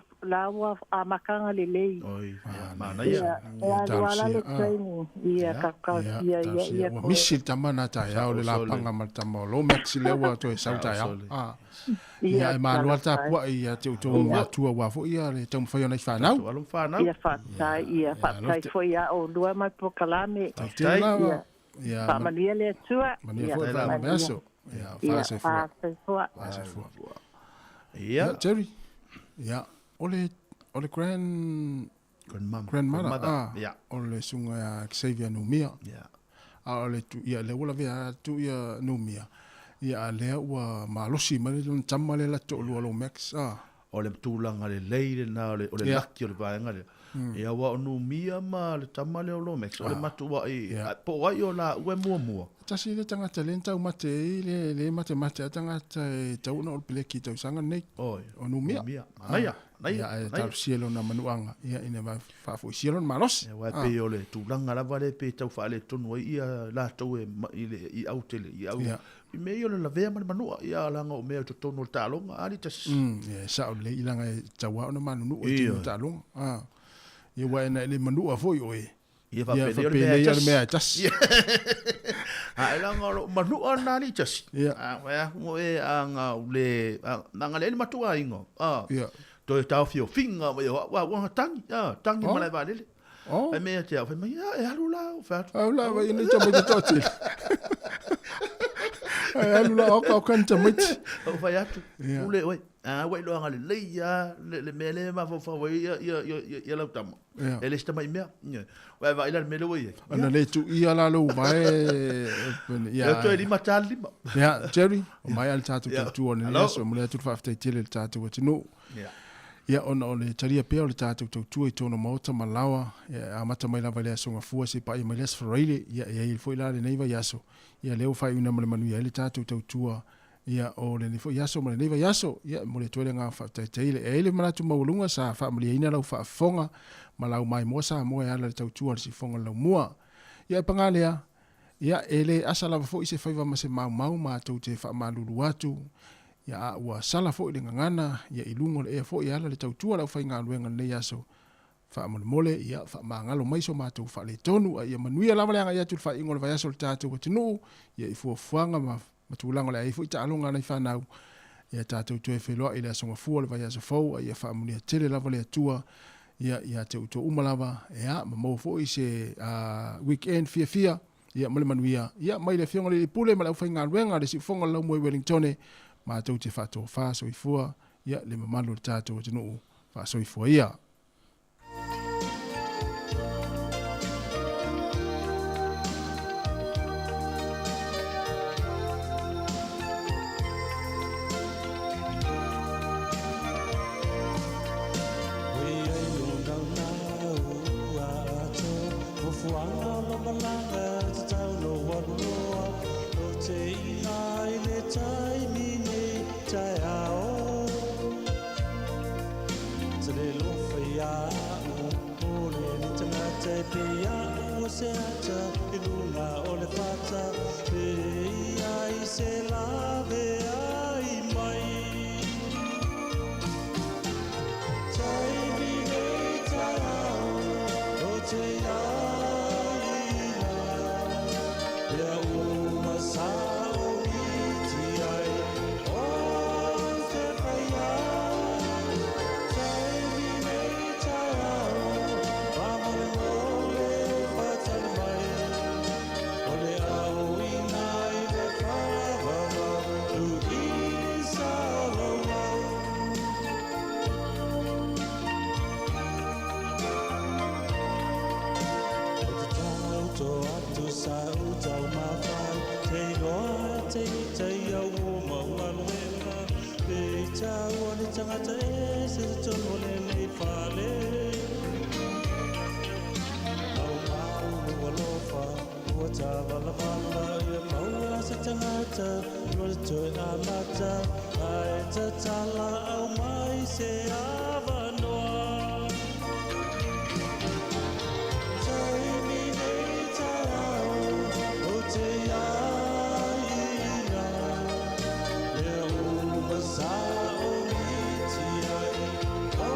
a makanga lelei. Oi, mana ia. Ia training. Ia kaka ia. Misi tamana ta ya o le la panga matamo lo maxi lewa to sa ta ya. Ia ma lo ta po ia te to wa tua wa fo ia le tam fa ia nei fa nau. Ia fa tai fo ia o lua mai po kalame. Ia. Fa mania le tua. Mania fo fa meso. Ia fa se fo. Ia, Jerry. Ia, ole grandmother. Ia. Ole sunga Xavier Numia. Ia. Ole tu ia le wala vea tu ia Numia. Ia le ua malosi ma le tama le la to lo max. Ole tulanga le leile na ole laki ole vaenga le. Ia wa Numia ma le tama le lo max. Ole matu wa i po wa yo la ue mua. Tasi le tanga talenta u mate le mate tanga tau na ole ki tau sanga nei. Oi, o Numia. Naia. Ia tau sielo na manuanga. Ia ina va fa fu sielo malos. Ia wa pe ole tulanga la vale pe tau fa le tonu ia la tau i autele i au. I me yo la vea manua ia langa o me to tonu talonga ali tas. Ia sa le ilanga tawa na manu o tonu talonga. Ia wa na le manua foi oi. Ia fa pe me tas. Ai langa manua na ali tas. Ia. Wa mo e anga le nanga le matua ingo. Ia. To tau fio finga wa tangi mala vale. Oh. Ai me te fa me ia alula fa. Alula wa ina tamo de toti. Alula o kanta mit. O fa yatu. Ule oi. Wai lo ngale le ya le mele ma fa wai ya la tamo. Ele está mai me. Wa va ila mele wai. Ana le tu ia la lo vai. Ya to di matali. Ya Jerry, mai al tatu tu ona so mo le tu fa fta tele tatu wa tino. Ya. Ia ona ole taria pea ole tātou tautua i tōna maota malawa, a mata mai lava lea songa fua se pa i mai les whareile, ia i fo i lale neiva yaso, ia leo whai una male manu ia ele tātou tautua, ia o le nifo yaso male neiva yaso, ia mo le tuele ngā whateile, e ele manatu maulunga sa wha mali ina lau whaafonga, malau mai mua sa mua e ala le tautua le si fonga lau mua. Ia pangalea, ia ele asa lava fo i se whaiva ma se mau mātou te wha malulu atu, ia ua sala fo i le ngangana, ia i lungo le ea fo i ala le tautua lau whai ngā luenga nei aso. Wha mole, ia wha maangalo maiso mātou wha le tonu, ia manuia lama leanga ia tu wha ingo le vai aso le tātou watinu, ia i fua fuanga matulango le aifu i ta'alonga nei whanau, ia tātou tue wheloa i le asonga fua le vai aso fau, ia wha amunia tele lava le atua, ia te uto umalava, ia mamau fo i se weekend fia, ia male manuia, ia mai le fionga le pule, ma lau whai ngā luenga, le si fonga lau moe Wellingtone, mātou te whātou whāso i fua, ia le mamalo le tātou te nuu whāso i fua ia. vala vala ia maua se tangata Lua toi a mata Ai ta tala au mai se ava noa Tai mi nei tai au O te aina E uma sa o miti ai O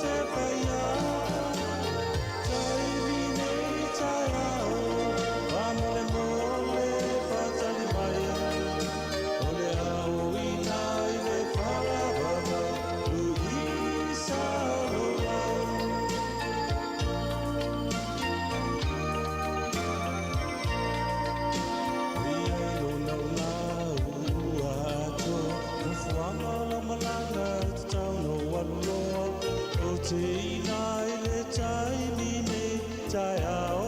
te whaia Tai mi nei tai au Mole mole fatali mai Ole au ina I le whalavana Lu isa rolau Ria lo nau la ua ato Ufuanga la malanga Te tau no waluloa O te ina I le tai mine tai ao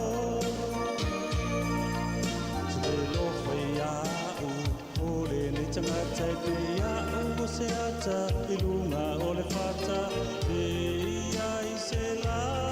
Tangata pe ia o se ata I lunga o le fata E ia I se la